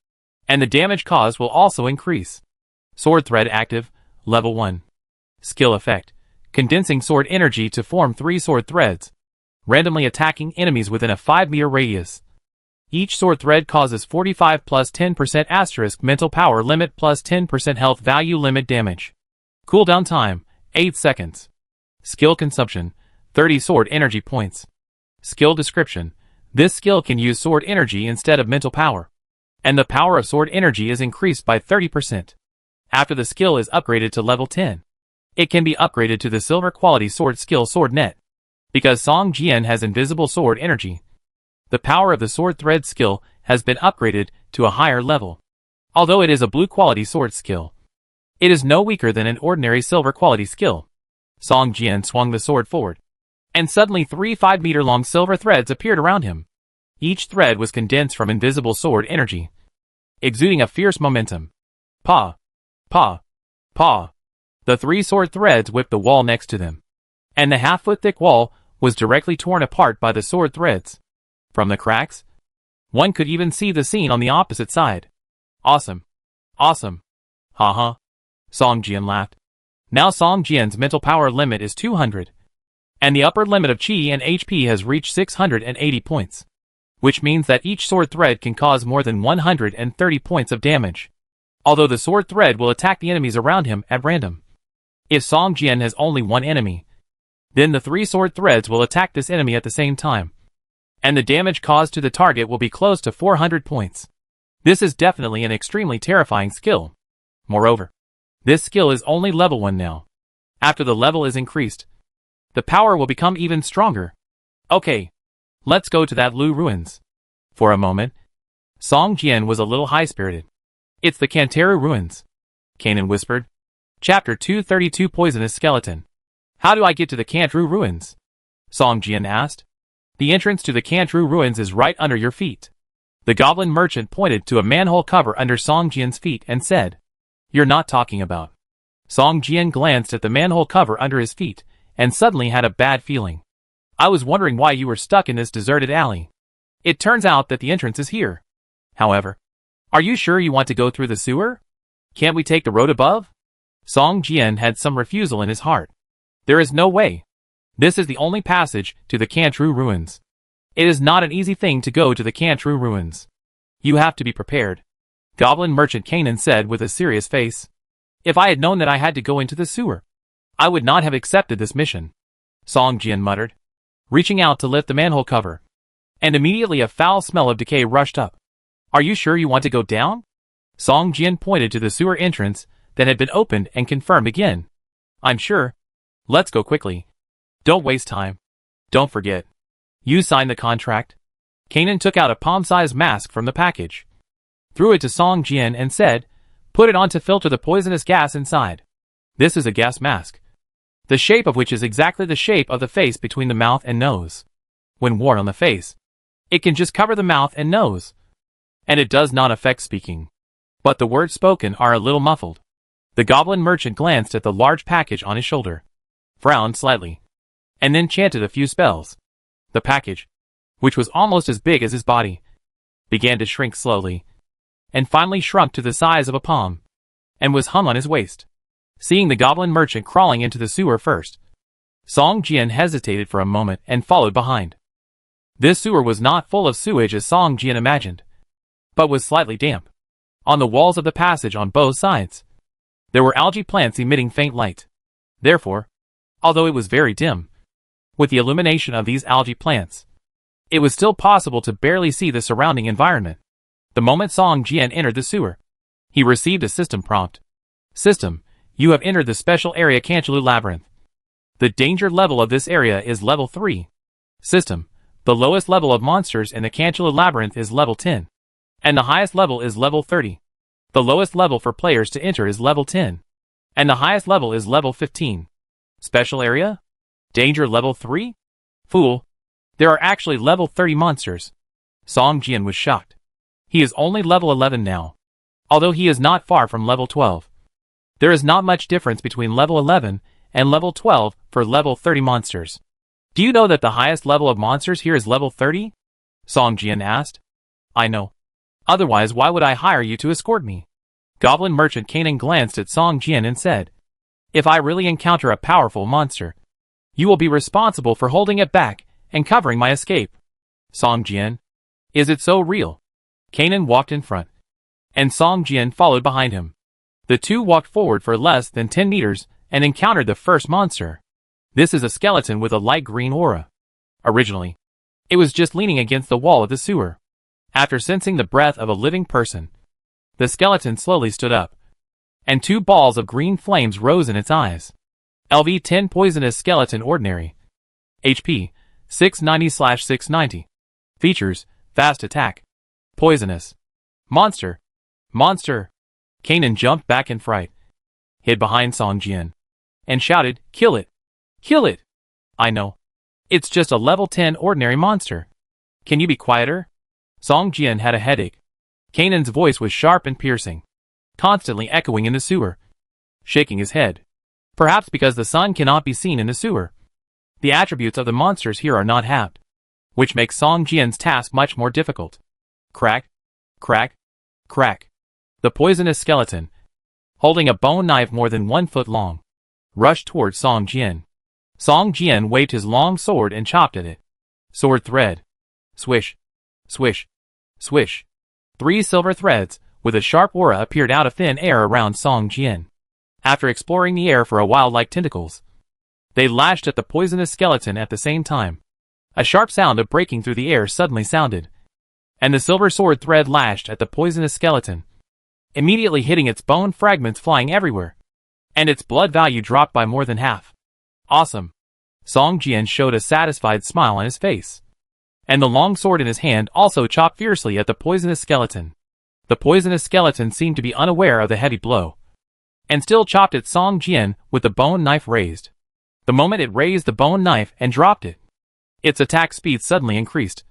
and the damage caused will also increase. Sword Thread active, level 1. Skill effect: condensing sword energy to form 3 sword threads, randomly attacking enemies within a 5-meter radius. Each sword thread causes 45 plus 10% asterisk mental power limit plus 10% health value limit damage. Cooldown time: 8 seconds. Skill consumption: 30 sword energy points. Skill description. This skill can use sword energy instead of mental power. And the power of sword energy is increased by 30%. After the skill is upgraded to level 10. It can be upgraded to the silver quality sword skill Sword Net. Because Song Jian has invisible sword energy, the power of the sword thread skill has been upgraded to a higher level. Although it is a blue quality sword skill, it is no weaker than an ordinary silver quality skill. Song Jian swung the sword forward. And suddenly 3 5-meter long silver threads appeared around him. Each thread was condensed from invisible sword energy, exuding a fierce momentum. Pa! Pa! Pa! The 3 sword threads whipped the wall next to them. And the half-foot thick wall was directly torn apart by the sword threads. From the cracks, one could even see the scene on the opposite side. Awesome. Awesome. Haha. Song Jian laughed. Now Song Jian's mental power limit is 200. And the upper limit of Qi and HP has reached 680 points. Which means that each sword thread can cause more than 130 points of damage. Although the sword thread will attack the enemies around him at random. If Song Jian has only one enemy, then the 3 sword threads will attack this enemy at the same time. And the damage caused to the target will be close to 400 points. This is definitely an extremely terrifying skill. Moreover, this skill is only level 1 now. After the level is increased, the power will become even stronger. Okay, let's go to that Lu ruins. For a moment, Song Jian was a little high-spirited. It's the Kanteru ruins, Kanan whispered. Chapter 232 Poisonous Skeleton. How do I get to the Kanteru ruins? Song Jian asked. The entrance to the Kanteru ruins is right under your feet. The goblin merchant pointed to a manhole cover under Song Jian's feet and said, You're not talking about. Song Jian glanced at the manhole cover under his feet and suddenly had a bad feeling. I was wondering why you were stuck in this deserted alley. It turns out that the entrance is here. However, are you sure you want to go through the sewer? Can't we take the road above? Song Jian had some refusal in his heart. There is no way. This is the only passage to the Kanteru ruins. It is not an easy thing to go to the Kanteru ruins. You have to be prepared. Goblin merchant Kanan said with a serious face. If I had known that I had to go into the sewer, I would not have accepted this mission. Song Jian muttered, reaching out to lift the manhole cover. And immediately a foul smell of decay rushed up. Are you sure you want to go down? Song Jian pointed to the sewer entrance that had been opened and confirmed again. I'm sure. Let's go quickly. Don't waste time. Don't forget. You signed the contract. Kanan took out a palm-sized mask from the package, threw it to Song Jian and said, Put it on to filter the poisonous gas inside. This is a gas mask, the shape of which is exactly the shape of the face between the mouth and nose. When worn on the face, it can just cover the mouth and nose, and it does not affect speaking. But the words spoken are a little muffled. The goblin merchant glanced at the large package on his shoulder, frowned slightly, and then chanted a few spells. The package, which was almost as big as his body, began to shrink slowly, and finally shrunk to the size of a palm, and was hung on his waist. Seeing the goblin merchant crawling into the sewer first, Song Jian hesitated for a moment and followed behind. This sewer was not full of sewage as Song Jian imagined, but was slightly damp. On the walls of the passage on both sides, there were algae plants emitting faint light. Therefore, although it was very dim, with the illumination of these algae plants, it was still possible to barely see the surrounding environment. The moment Song Jian entered the sewer, he received a system prompt. System, you have entered the special area Kanteru Labyrinth. The danger level of this area is level 3. System, the lowest level of monsters in the Kanteru Labyrinth is level 10. And the highest level is level 30. The lowest level for players to enter is level 10. And the highest level is level 15. Special area? Danger level 3? Fool. There are actually level 30 monsters. Song Jian was shocked. He is only level 11 now, although he is not far from level 12. There is not much difference between level 11 and level 12 for level 30 monsters. Do you know that the highest level of monsters here is level 30? Song Jian asked. I know. Otherwise why would I hire you to escort me? Goblin merchant Kanan glanced at Song Jian and said, If I really encounter a powerful monster, you will be responsible for holding it back and covering my escape. Song Jian, is it so real? Kanan walked in front, and Song Jian followed behind him. The two walked forward for less than 10 meters and encountered the first monster. This is a skeleton with a light green aura. Originally, it was just leaning against the wall of the sewer. After sensing the breath of a living person, the skeleton slowly stood up, and 2 balls of green flames rose in its eyes. LV-10 Poisonous Skeleton Ordinary. HP 690/690. Features: Fast Attack. Poisonous. Monster. Monster. Kanan jumped back in fright, hid behind Song Jian, and shouted, "Kill it! Kill it!" "I know. It's just a level 10 ordinary monster. Can you be quieter?" Song Jian had a headache. Kanan's voice was sharp and piercing, constantly echoing in the sewer. Shaking his head. Perhaps because the sun cannot be seen in the sewer, the attributes of the monsters here are not halved, which makes Song Jian's task much more difficult. Crack, crack, crack. The poisonous skeleton, holding a bone knife more than 1 foot long, rushed towards Song Jian. Song Jian waved his long sword and chopped at it. Sword thread. Swish, swish, swish. 3 silver threads, with a sharp aura, appeared out of thin air around Song Jian. After exploring the air for a while like tentacles, they lashed at the poisonous skeleton at the same time. A sharp sound of breaking through the air suddenly sounded, and the silver sword thread lashed at the poisonous skeleton, immediately hitting its bone fragments flying everywhere, and its blood value dropped by more than half. Awesome. Song Jian showed a satisfied smile on his face, and the long sword in his hand also chopped fiercely at the poisonous skeleton. The poisonous skeleton seemed to be unaware of the heavy blow, and still chopped at Song Jian with the bone knife raised. The moment it raised the bone knife and dropped it, its attack speed suddenly increased,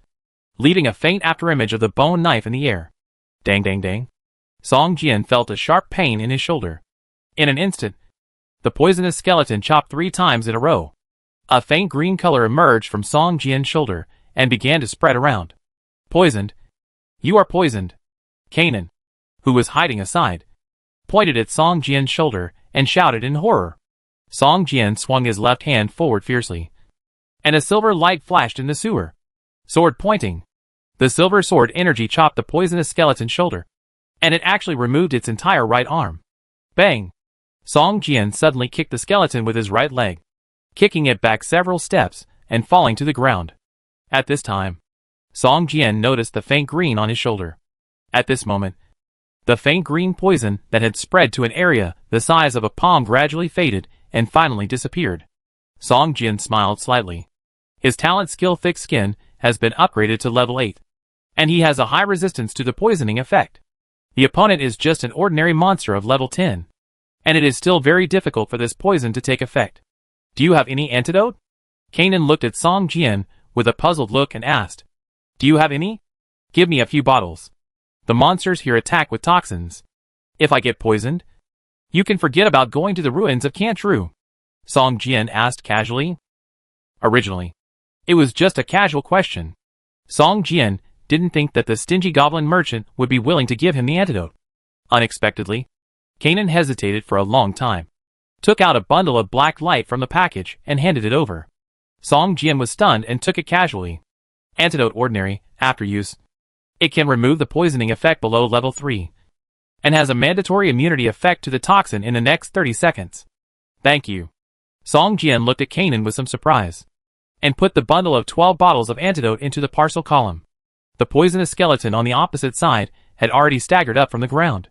leaving a faint afterimage of the bone knife in the air. Dang dang dang. Song Jian felt a sharp pain in his shoulder. In an instant, the poisonous skeleton chopped 3 times in a row. A faint green color emerged from Song Jian's shoulder and began to spread around. Poisoned. You are poisoned. Kanan, who was hiding aside, pointed at Song Jian's shoulder and shouted in horror. Song Jian swung his left hand forward fiercely, and a silver light flashed in the sewer. Sword pointing. The silver sword energy chopped the poisonous skeleton's shoulder, and it actually removed its entire right arm. Bang! Song Jian suddenly kicked the skeleton with his right leg, kicking it back several steps and falling to the ground. At this time, Song Jian noticed the faint green on his shoulder. At this moment, the faint green poison that had spread to an area the size of a palm gradually faded and finally disappeared. Song Jian smiled slightly. His talent skill Thick Skin has been upgraded to level 8, and he has a high resistance to the poisoning effect. The opponent is just an ordinary monster of level 10, and it is still very difficult for this poison to take effect. Do you have any antidote? Kanan looked at Song Jian with a puzzled look and asked, "Do you have any? Give me a few bottles. The monsters here attack with toxins. If I get poisoned, you can forget about going to the ruins of Cantru." Song Jian asked casually. Originally, it was just a casual question. Song Jian didn't think that the stingy goblin merchant would be willing to give him the antidote. Unexpectedly, Kanan hesitated for a long time, took out a bundle of black light from the package and handed it over. Song Jian was stunned and took it casually. Antidote ordinary, after use. It can remove the poisoning effect below level 3, and has a mandatory immunity effect to the toxin in the next 30 seconds. Thank you. Song Jian looked at Kanan with some surprise, and put the bundle of 12 bottles of antidote into the parcel column. The poisonous skeleton on the opposite side had already staggered up from the ground,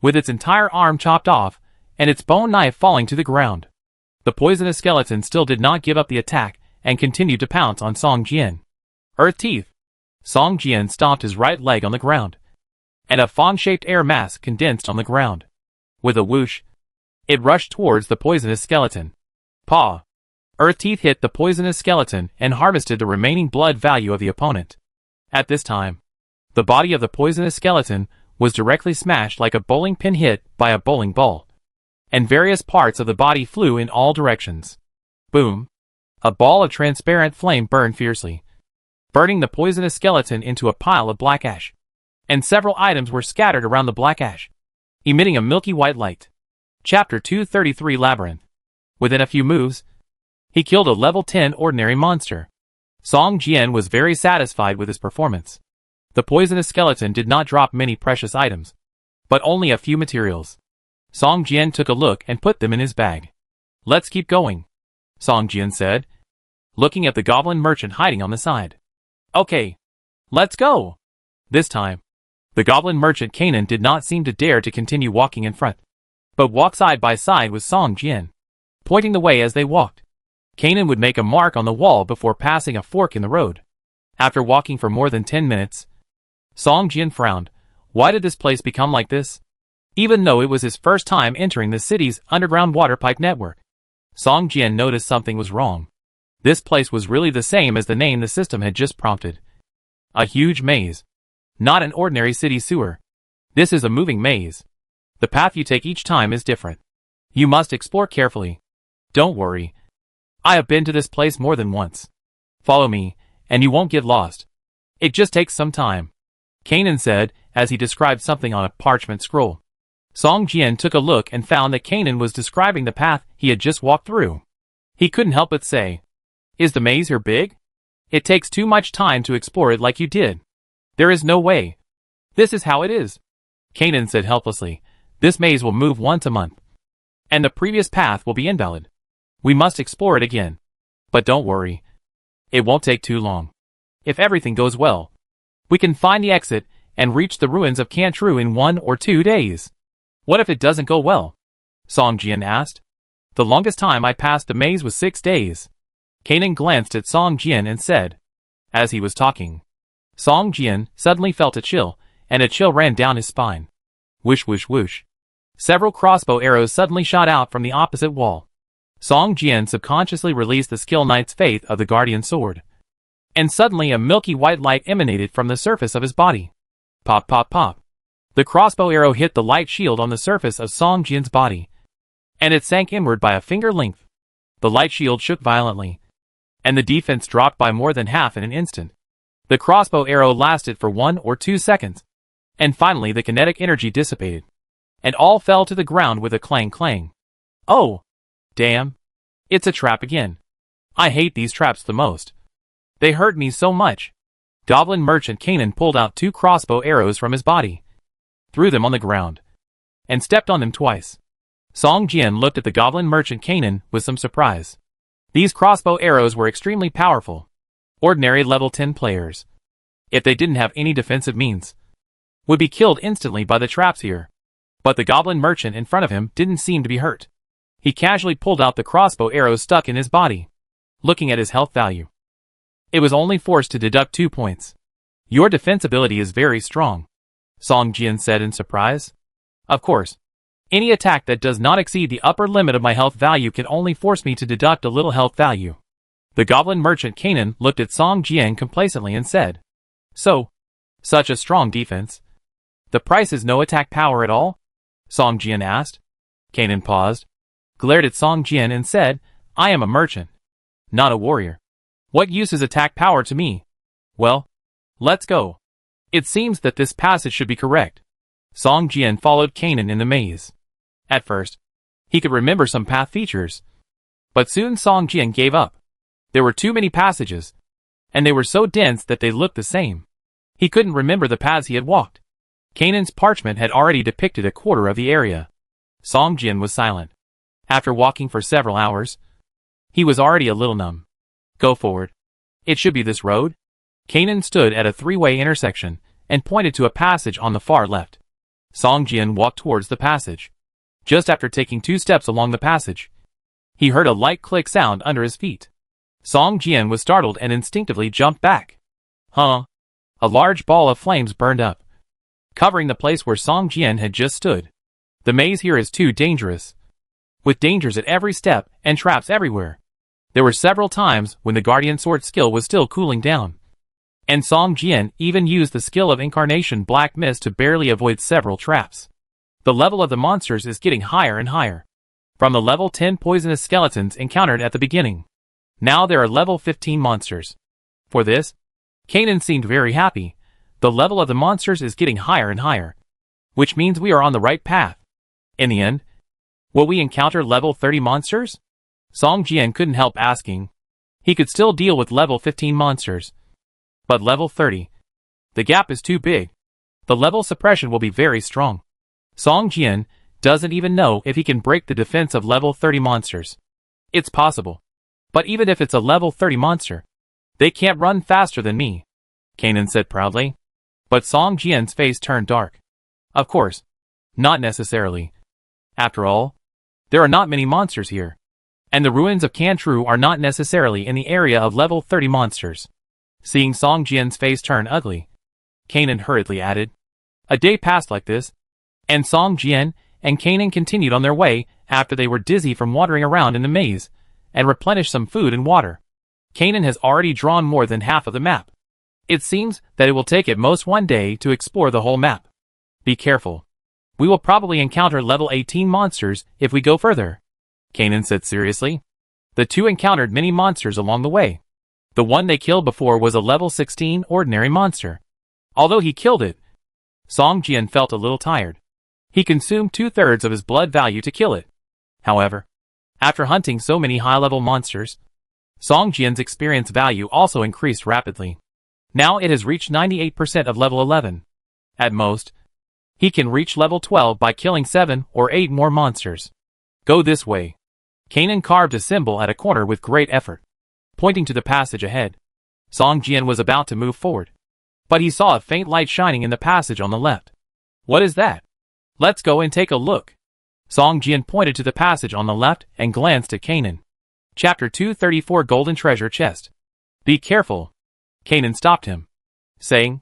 with its entire arm chopped off, and its bone knife falling to the ground. The poisonous skeleton still did not give up the attack, and continued to pounce on Song Jian. Earth Teeth. Song Jian stomped his right leg on the ground, and a fawn-shaped air mass condensed on the ground. With a whoosh, it rushed towards the poisonous skeleton. Paw. Earth Teeth hit the poisonous skeleton and harvested the remaining blood value of the opponent. At this time, the body of the poisonous skeleton was directly smashed like a bowling pin hit by a bowling ball, and various parts of the body flew in all directions. Boom! A ball of transparent flame burned fiercely, burning the poisonous skeleton into a pile of black ash, and several items were scattered around the black ash, emitting a milky white light. Chapter 233 Labyrinth. Within a few moves, he killed a level 10 ordinary monster. Song Jian was very satisfied with his performance. The poisonous skeleton did not drop many precious items, but only a few materials. Song Jian took a look and put them in his bag. Let's keep going. Song Jian said, looking at the goblin merchant hiding on the side. Okay. Let's go. This time, the goblin merchant Kanan did not seem to dare to continue walking in front, but walked side by side with Song Jian, pointing the way as they walked. Kanan would make a mark on the wall before passing a fork in the road. After walking for more than 10 minutes, Song Jian frowned. Why did this place become like this? Even though it was his first time entering the city's underground water pipe network, Song Jian noticed something was wrong. This place was really the same as the name the system had just prompted. A huge maze. Not an ordinary city sewer. This is a moving maze. The path you take each time is different. You must explore carefully. Don't worry. I have been to this place more than once. Follow me, and you won't get lost. It just takes some time, Kanan said, as he described something on a parchment scroll. Song Jian took a look and found that Kanan was describing the path he had just walked through. He couldn't help but say, "Is the maze here big? It takes too much time to explore it like you did. There is no way. This is how it is," Kanan said helplessly. "This maze will move once a month, and the previous path will be invalid. We must explore it again. But don't worry. It won't take too long. If everything goes well, we can find the exit and reach the ruins of Cantru in 1 or 2 days." "What if it doesn't go well?" Song Jian asked. "The longest time I passed the maze was 6 days. Kanan glanced at Song Jian and said, as he was talking. Song Jian suddenly felt a chill, and a chill ran down his spine. Whoosh whoosh whoosh. Several crossbow arrows suddenly shot out from the opposite wall. Song Jian subconsciously released the skill Knight's Faith of the Guardian Sword. And suddenly a milky white light emanated from the surface of his body. Pop pop pop. The crossbow arrow hit the light shield on the surface of Song Jian's body, and it sank inward by a finger length. The light shield shook violently, and the defense dropped by more than half in an instant. The crossbow arrow lasted for 1 or 2 seconds, and finally the kinetic energy dissipated, and all fell to the ground with a clang clang. Oh! Damn! It's a trap again. I hate these traps the most. They hurt me so much. Goblin merchant Kanan pulled out 2 crossbow arrows from his body, threw them on the ground, and stepped on them twice. Song Jian looked at the goblin merchant Kanan with some surprise. These crossbow arrows were extremely powerful. Ordinary level 10 players, if they didn't have any defensive means, would be killed instantly by the traps here. But the goblin merchant in front of him didn't seem to be hurt. He casually pulled out the crossbow arrows stuck in his body, looking at his health value. It was only forced to deduct 2 points. Your defense ability is very strong, Song Jian said in surprise. Of course. Any attack that does not exceed the upper limit of my health value can only force me to deduct a little health value. The goblin merchant Kanan looked at Song Jian complacently and said, So, such a strong defense. The price is no attack power at all? Song Jian asked. Kanan paused, glared at Song Jian and said, I am a merchant, not a warrior. What use is attack power to me? Well, let's go. It seems that this passage should be correct. Song Jian followed Kanan in the maze. At first, he could remember some path features, but soon Song Jian gave up. There were too many passages, and they were so dense that they looked the same. He couldn't remember the paths he had walked. Kanan's parchment had already depicted a quarter of the area. Song Jian was silent. After walking for several hours, he was already a little numb. Go forward. It should be this road. Kanan stood at a 3-way intersection and pointed to a passage on the far left. Song Jian walked towards the passage. Just after taking 2 steps along the passage, he heard a light click sound under his feet. Song Jian was startled and instinctively jumped back. Huh? A large ball of flames burned up, covering the place where Song Jian had just stood. The maze here is too dangerous, with dangers at every step and traps everywhere. There were several times when the Guardian Sword skill was still cooling down, and Song Jian even used the skill of Incarnation Black Mist to barely avoid several traps. The level of the monsters is getting higher and higher. From the level 10 poisonous skeletons encountered at the beginning, now there are level 15 monsters. For this, Kanan seemed very happy. The level of the monsters is getting higher and higher, which means we are on the right path. In the end, will we encounter level 30 monsters? Song Jian couldn't help asking. He could still deal with level 15 monsters, but level 30, the gap is too big. The level suppression will be very strong. Song Jian doesn't even know if he can break the defense of level 30 monsters. It's possible. But even if it's a level 30 monster, they can't run faster than me, Kanan said proudly. But Song Jian's face turned dark. Of course, not necessarily. After all, there are not many monsters here. And the ruins of Cantru are not necessarily in the area of level 30 monsters. Seeing Song Jian's face turn ugly, Kanan hurriedly added. A day passed like this, and Song Jian and Kanan continued on their way after they were dizzy from wandering around in the maze, and replenished some food and water. Kanan has already drawn more than half of the map. It seems that it will take at most 1 day to explore the whole map. Be careful. We will probably encounter level 18 monsters if we go further, Kanan said seriously. The two encountered many monsters along the way. The one they killed before was a level 16 ordinary monster. Although he killed it, Song Jian felt a little tired. He consumed 2/3 of his blood value to kill it. However, after hunting so many high-level monsters, Song Jian's experience value also increased rapidly. Now it has reached 98% of level 11. At most, he can reach level 12 by killing 7 or 8 more monsters. Go this way. Kanan carved a symbol at a corner with great effort, pointing to the passage ahead. Song Jian was about to move forward, but he saw a faint light shining in the passage on the left. What is that? Let's go and take a look. Song Jian pointed to the passage on the left and glanced at Kanan. Chapter 234 Golden Treasure Chest. Be careful. Kanan stopped him, saying,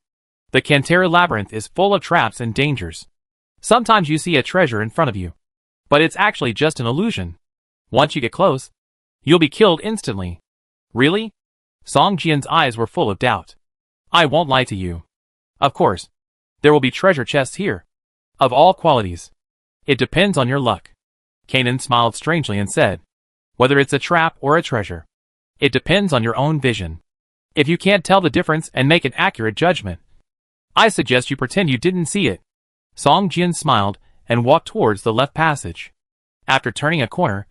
the Cantera Labyrinth is full of traps and dangers. Sometimes you see a treasure in front of you, but it's actually just an illusion. Once you get close, you'll be killed instantly. Really? Song Jian's eyes were full of doubt. I won't lie to you. Of course, there will be treasure chests here, of all qualities. It depends on your luck. Kanan smiled strangely and said, whether it's a trap or a treasure, it depends on your own vision. If you can't tell the difference and make an accurate judgment, I suggest you pretend you didn't see it. Song Jian smiled and walked towards the left passage. After turning a corner,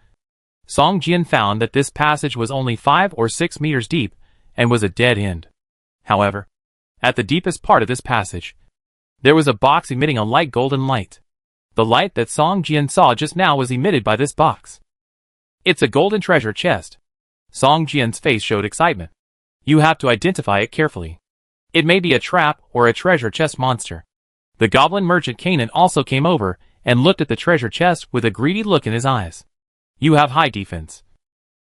Song Jian found that this passage was only 5 or 6 meters deep and was a dead end. However, at the deepest part of this passage, there was a box emitting a light golden light. The light that Song Jian saw just now was emitted by this box. It's a golden treasure chest. Song Jian's face showed excitement. You have to identify it carefully. It may be a trap or a treasure chest monster. The goblin merchant Kanan also came over and looked at the treasure chest with a greedy look in his eyes. You have high defense.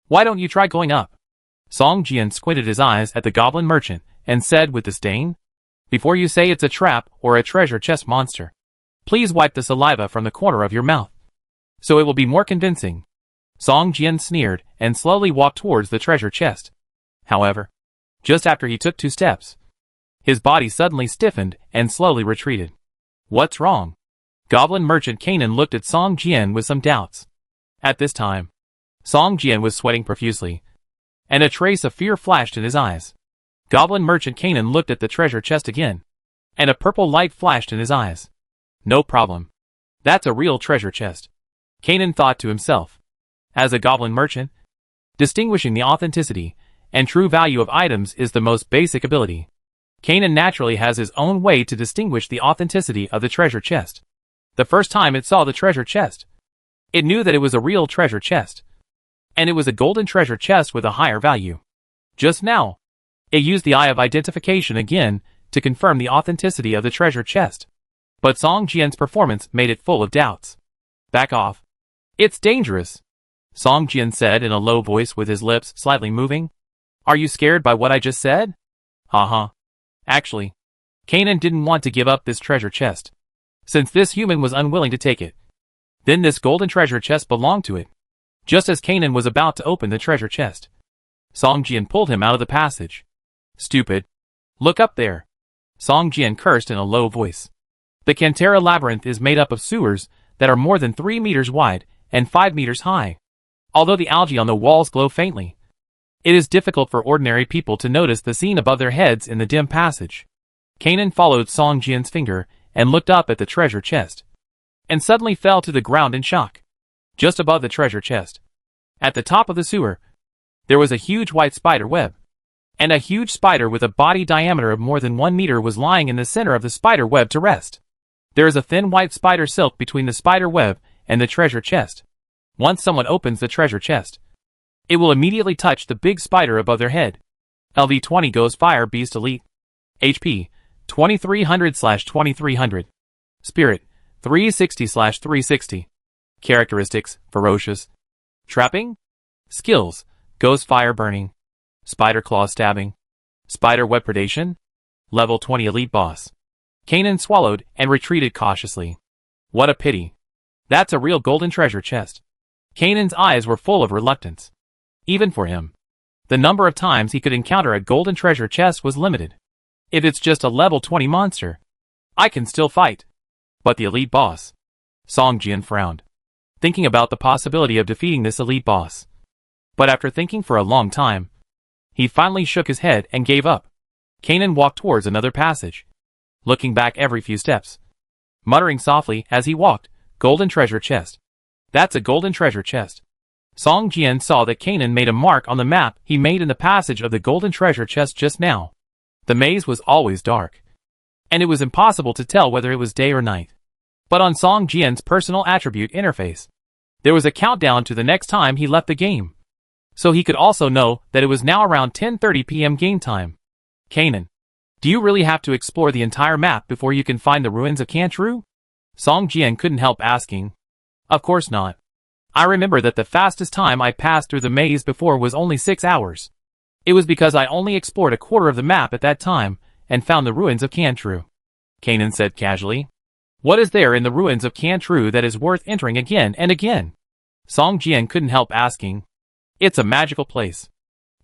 Why don't you try going up? Song Jian squinted his eyes at the goblin merchant and said with disdain, before you say it's a trap or a treasure chest monster, please wipe the saliva from the corner of your mouth, so it will be more convincing. Song Jian sneered and slowly walked towards the treasure chest. However, just after he took 2 steps, his body suddenly stiffened and slowly retreated. What's wrong? Goblin merchant Kanan looked at Song Jian with some doubts. At this time, Song Jian was sweating profusely, and a trace of fear flashed in his eyes. Goblin merchant Kanan looked at the treasure chest again, and a purple light flashed in his eyes. No problem. That's a real treasure chest, Kanan thought to himself. As a goblin merchant, distinguishing the authenticity and true value of items is the most basic ability. Kanan naturally has his own way to distinguish the authenticity of the treasure chest. The first time it saw the treasure chest, it knew that it was a real treasure chest, and it was a golden treasure chest with a higher value. Just now, it used the eye of identification again to confirm the authenticity of the treasure chest. But Song Jian's performance made it full of doubts. Back off. It's dangerous, Song Jian said in a low voice with his lips slightly moving. Are you scared by what I just said? Uh-huh. Actually, Kanan didn't want to give up this treasure chest, since this human was unwilling to take it. Then this golden treasure chest belonged to it. Just as Kanan was about to open the treasure chest, Song Jian pulled him out of the passage. Stupid. Look up there. Song Jian cursed in a low voice. The Cantera Labyrinth is made up of sewers that are more than 3 meters wide and 5 meters high. Although the algae on the walls glow faintly, it is difficult for ordinary people to notice the scene above their heads in the dim passage. Kanan followed Song Jian's finger and looked up at the treasure chest, and suddenly fell to the ground in shock. Just above the treasure chest, at the top of the sewer, there was a huge white spider web, and a huge spider with a body diameter of more than 1 meter was lying in the center of the spider web to rest. There is a thin white spider silk between the spider web and the treasure chest. Once someone opens the treasure chest, It will immediately touch the big spider above their head. LV20 Ghost Fire Beast Elite. HP 2300/2300. Spirit 360/360. Characteristics: ferocious. Trapping. Skills: Ghost Fire Burning, Spider Claw Stabbing, Spider Web Predation. Level 20 Elite Boss. Kanan swallowed and retreated cautiously. What a pity. That's a real golden treasure chest. Kanan's eyes were full of reluctance. Even for him, the number of times he could encounter a golden treasure chest was limited. If it's just a level 20 monster, I can still fight. But the elite boss. Song Jian frowned, thinking about the possibility of defeating this elite boss. But after thinking for a long time, he finally shook his head and gave up. Kanan walked towards another passage, looking back every few steps, muttering softly as he walked, golden treasure chest. That's a golden treasure chest. Song Jian saw that Kanan made a mark on the map he made in the passage of the golden treasure chest just now. The maze was always dark, and it was impossible to tell whether it was day or night. But on Song Jian's personal attribute interface, there was a countdown to the next time he left the game. So he could also know that it was now around 10:30 p.m. game time. Kanan, do you really have to explore the entire map before you can find the ruins of Cantru? Song Jian couldn't help asking. Of course not. I remember that the fastest time I passed through the maze before was only 6 hours. It was because I only explored a quarter of the map at that time and found the ruins of Cantru. Kanan said casually. What is there in the ruins of Cantru that is worth entering again and again? Song Jian couldn't help asking. It's a magical place.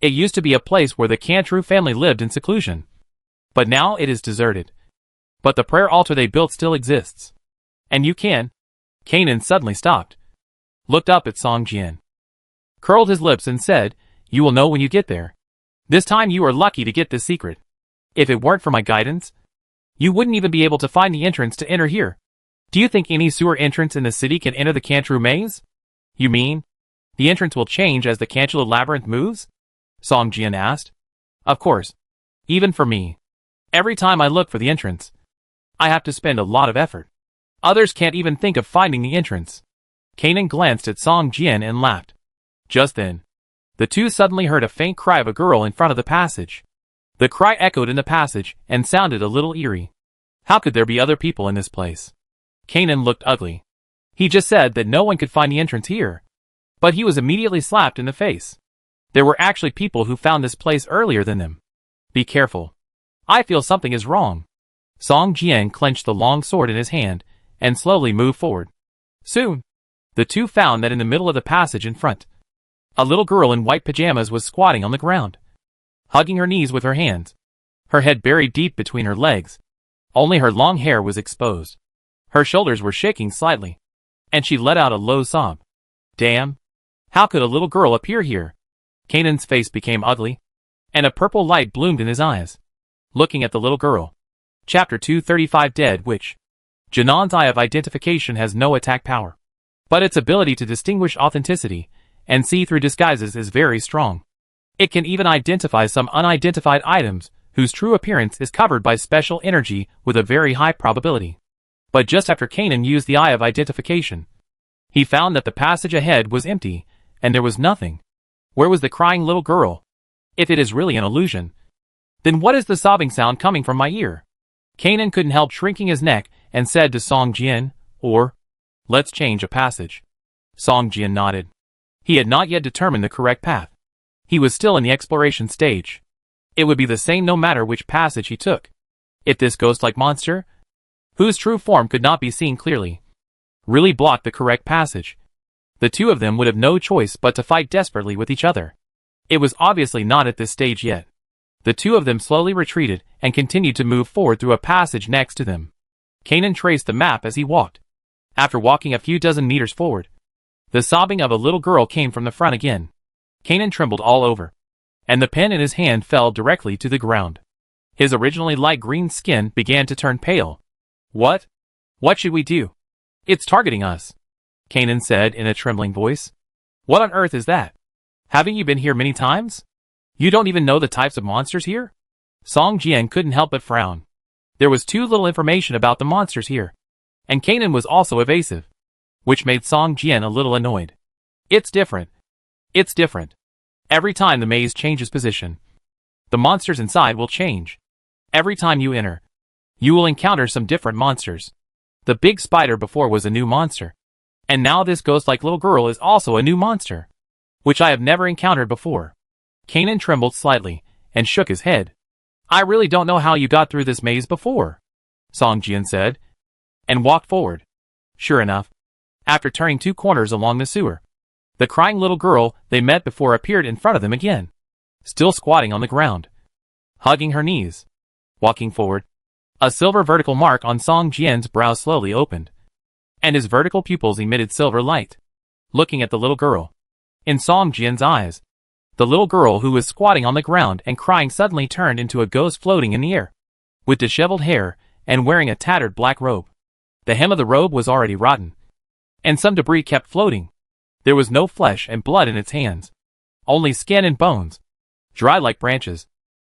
It used to be a place where the Cantru family lived in seclusion. But now it is deserted. But the prayer altar they built still exists. And you can. Kanan suddenly stopped, looked up at Song Jian, curled his lips and said, You will know when you get there. This time you are lucky to get this secret. If it weren't for my guidance, you wouldn't even be able to find the entrance to enter here. Do you think any sewer entrance in the city can enter the Cantru maze? You mean the entrance will change as the Cantru labyrinth moves? Song Jian asked. Of course. Even for me. Every time I look for the entrance, I have to spend a lot of effort. Others can't even think of finding the entrance. Kanan glanced at Song Jian and laughed. Just then, the two suddenly heard a faint cry of a girl in front of the passage. The cry echoed in the passage and sounded a little eerie. How could there be other people in this place? Kanan looked ugly. He just said that no one could find the entrance here. But he was immediately slapped in the face. There were actually people who found this place earlier than them. Be careful. I feel something is wrong. Song Jian clenched the long sword in his hand and slowly moved forward. Soon, the two found that in the middle of the passage in front, a little girl in white pajamas was squatting on the ground, hugging her knees with her hands, her head buried deep between her legs. Only her long hair was exposed. Her shoulders were shaking slightly, and she let out a low sob. Damn! How could a little girl appear here? Kanan's face became ugly, and a purple light bloomed in his eyes. Looking at the little girl. Chapter 235 Dead Witch. Janon's Eye of Identification has no attack power, but its ability to distinguish authenticity and see through disguises is very strong. It can even identify some unidentified items whose true appearance is covered by special energy with a very high probability. But just after Kanan used the Eye of Identification, he found that the passage ahead was empty, and there was nothing. Where was the crying little girl? If it is really an illusion, then what is the sobbing sound coming from my ear? Kanan couldn't help shrinking his neck and said to Song Jian, let's change a passage. Song Jian nodded. He had not yet determined the correct path. He was still in the exploration stage. It would be the same no matter which passage he took. If this ghost-like monster, whose true form could not be seen clearly, really blocked the correct passage, the two of them would have no choice but to fight desperately with each other. It was obviously not at this stage yet. The two of them slowly retreated and continued to move forward through a passage next to them. Kanan traced the map as he walked. After walking a few dozen meters forward, the sobbing of a little girl came from the front again. Kanan trembled all over, and the pen in his hand fell directly to the ground. His originally light green skin began to turn pale. What? What should we do? It's targeting us, Kanan said in a trembling voice. What on earth is that? Haven't you been here many times? You don't even know the types of monsters here? Song Jian couldn't help but frown. There was too little information about the monsters here, and Kanan was also evasive, which made Song Jian a little annoyed. It's different. It's different. Every time the maze changes position, the monsters inside will change. Every time you enter, you will encounter some different monsters. The big spider before was a new monster. And now this ghost-like little girl is also a new monster, which I have never encountered before. Kanan trembled slightly, and shook his head. I really don't know how you got through this maze before, Song Jian said, and walked forward. Sure enough, after turning 2 corners along the sewer, the crying little girl they met before appeared in front of them again, still squatting on the ground, hugging her knees. Walking forward, a silver vertical mark on Song Jian's brow slowly opened, and his vertical pupils emitted silver light. Looking at the little girl, in Song Jian's eyes, the little girl who was squatting on the ground and crying suddenly turned into a ghost floating in the air, with disheveled hair and wearing a tattered black robe. The hem of the robe was already rotten, and some debris kept floating. There was no flesh and blood in its hands, only skin and bones, dry like branches,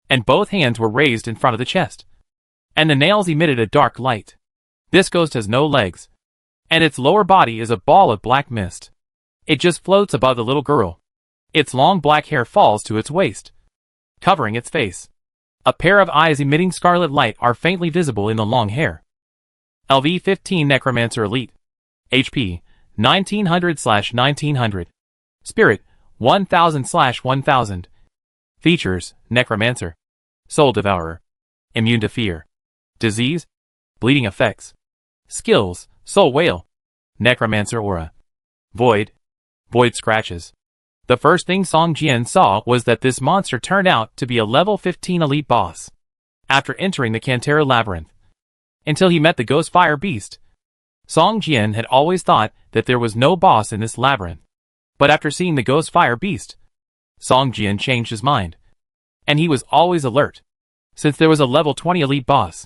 and both hands were raised in front of the chest, and the nails emitted a dark light. This ghost has no legs, and its lower body is a ball of black mist. It just floats above the little girl. Its long black hair falls to its waist, covering its face. A pair of eyes emitting scarlet light are faintly visible in the long hair. LV-15 Necromancer Elite. HP 1900/1900. Spirit 1000/1000. Features: Necromancer, Soul Devourer, Immune to Fear, Disease, Bleeding Effects. Skills: Soul Whale, Necromancer Aura, Void, Void Scratches. The first thing Song Jian saw was that this monster turned out to be a level 15 elite boss. After entering the Cantera Labyrinth, until he met the Ghost Fire Beast, Song Jian had always thought that there was no boss in this labyrinth. But after seeing the Ghost Fire Beast, Song Jian changed his mind. And he was always alert. Since there was a level 20 elite boss,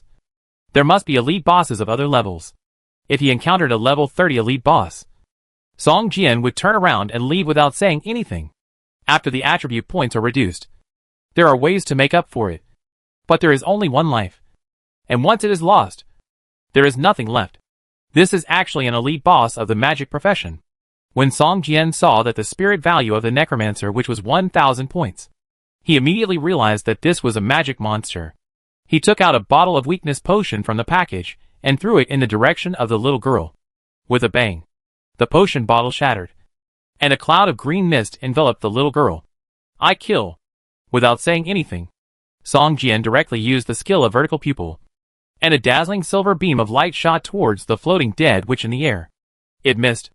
there must be elite bosses of other levels. If he encountered a level 30 elite boss, Song Jian would turn around and leave without saying anything. After the attribute points are reduced, there are ways to make up for it. But there is only one life. And once it is lost, there is nothing left. This is actually an elite boss of the magic profession. When Song Jian saw that the spirit value of the necromancer, which was 1000 points, he immediately realized that this was a magic monster. He took out a bottle of weakness potion from the package and threw it in the direction of the little girl. With a bang, the potion bottle shattered, and a cloud of green mist enveloped the little girl. I kill. Without saying anything, Song Jian directly used the skill of vertical pupil, and a dazzling silver beam of light shot towards the floating dead witch in the air. It missed.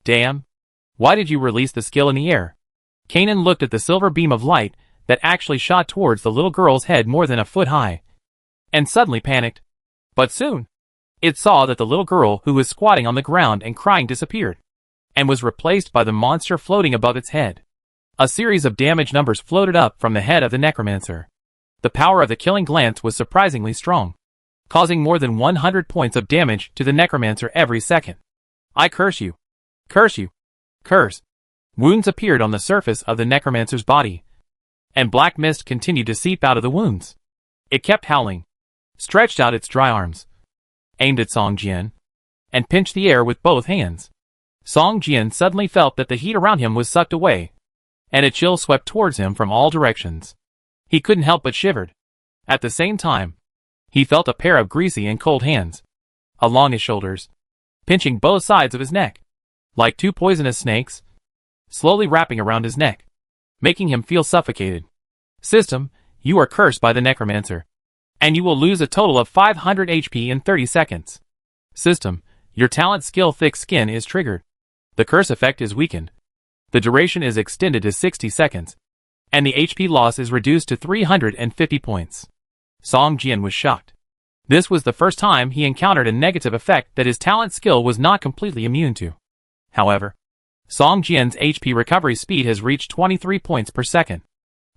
Damn. Why did you release the skill in the air? Kanan looked at the silver beam of light that actually shot towards the little girl's head more than a foot high, and suddenly panicked. But soon, it saw that the little girl who was squatting on the ground and crying disappeared, and was replaced by the monster floating above its head. A series of damage numbers floated up from the head of the necromancer. The power of the killing glance was surprisingly strong, causing more than 100 points of damage to the necromancer every second. I curse you. Curse you. Curse. Wounds appeared on the surface of the necromancer's body, and black mist continued to seep out of the wounds. It kept howling, stretched out its dry arms, aimed at Song Jian, and pinched the air with both hands. Song Jian suddenly felt that the heat around him was sucked away, and a chill swept towards him from all directions. He couldn't help but shivered. At the same time, he felt a pair of greasy and cold hands along his shoulders, pinching both sides of his neck, like two poisonous snakes, slowly wrapping around his neck, making him feel suffocated. System, you are cursed by the necromancer, and you will lose a total of 500 HP in 30 seconds. System, your talent skill Thick Skin is triggered. The curse effect is weakened. The duration is extended to 60 seconds, and the HP loss is reduced to 350 points. Song Jian was shocked. This was the first time he encountered a negative effect that his talent skill was not completely immune to. However, Song Jian's HP recovery speed has reached 23 points per second.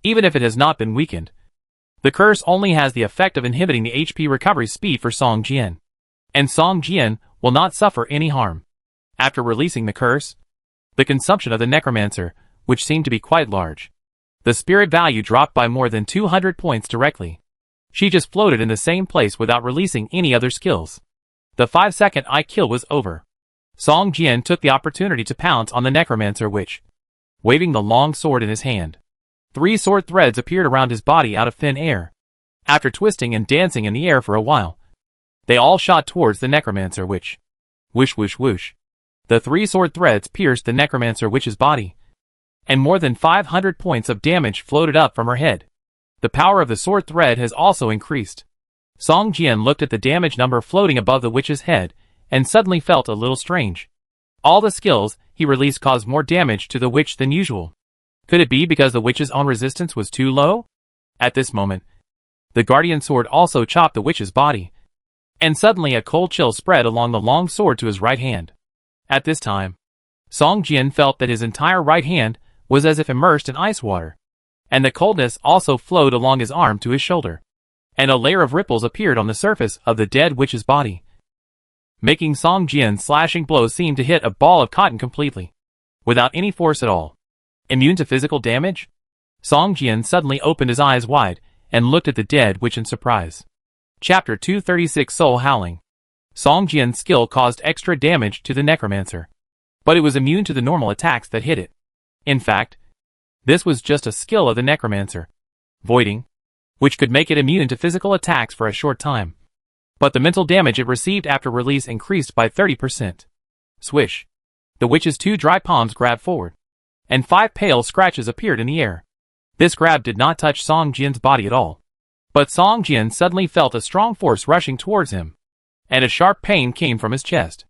Even if it has not been weakened, the curse only has the effect of inhibiting the HP recovery speed for Song Jian, and Song Jian will not suffer any harm. After releasing the curse, the consumption of the necromancer, which seemed to be quite large, the spirit value dropped by more than 200 points directly. She just floated in the same place without releasing any other skills. The 5-second I kill was over. Song Jian took the opportunity to pounce on the necromancer which, waving the long sword in his hand, 3 sword threads appeared around his body out of thin air. After twisting and dancing in the air for a while, they all shot towards the necromancer witch. Whoosh whoosh whoosh. The 3 sword threads pierced the necromancer witch's body, and more than 500 points of damage floated up from her head. The power of the sword thread has also increased. Song Jian looked at the damage number floating above the witch's head, and suddenly felt a little strange. All the skills he released caused more damage to the witch than usual. Could it be because the witch's own resistance was too low? At this moment, the guardian sword also chopped the witch's body, and suddenly a cold chill spread along the long sword to his right hand. At this time, Song Jian felt that his entire right hand was as if immersed in ice water, and the coldness also flowed along his arm to his shoulder, and a layer of ripples appeared on the surface of the dead witch's body, making Song Jian's slashing blows seem to hit a ball of cotton completely, without any force at all. Immune to physical damage? Song Jian suddenly opened his eyes wide and looked at the dead witch in surprise. Chapter 236 Soul Howling. Song Jian's skill caused extra damage to the necromancer, but it was immune to the normal attacks that hit it. In fact, this was just a skill of the necromancer, voiding, which could make it immune to physical attacks for a short time. But the mental damage it received after release increased by 30%. Swish. The witch's 2 dry palms grabbed forward, and 5 pale scratches appeared in the air. This grab did not touch Song Jian's body at all, but Song Jian suddenly felt a strong force rushing towards him, and a sharp pain came from his chest.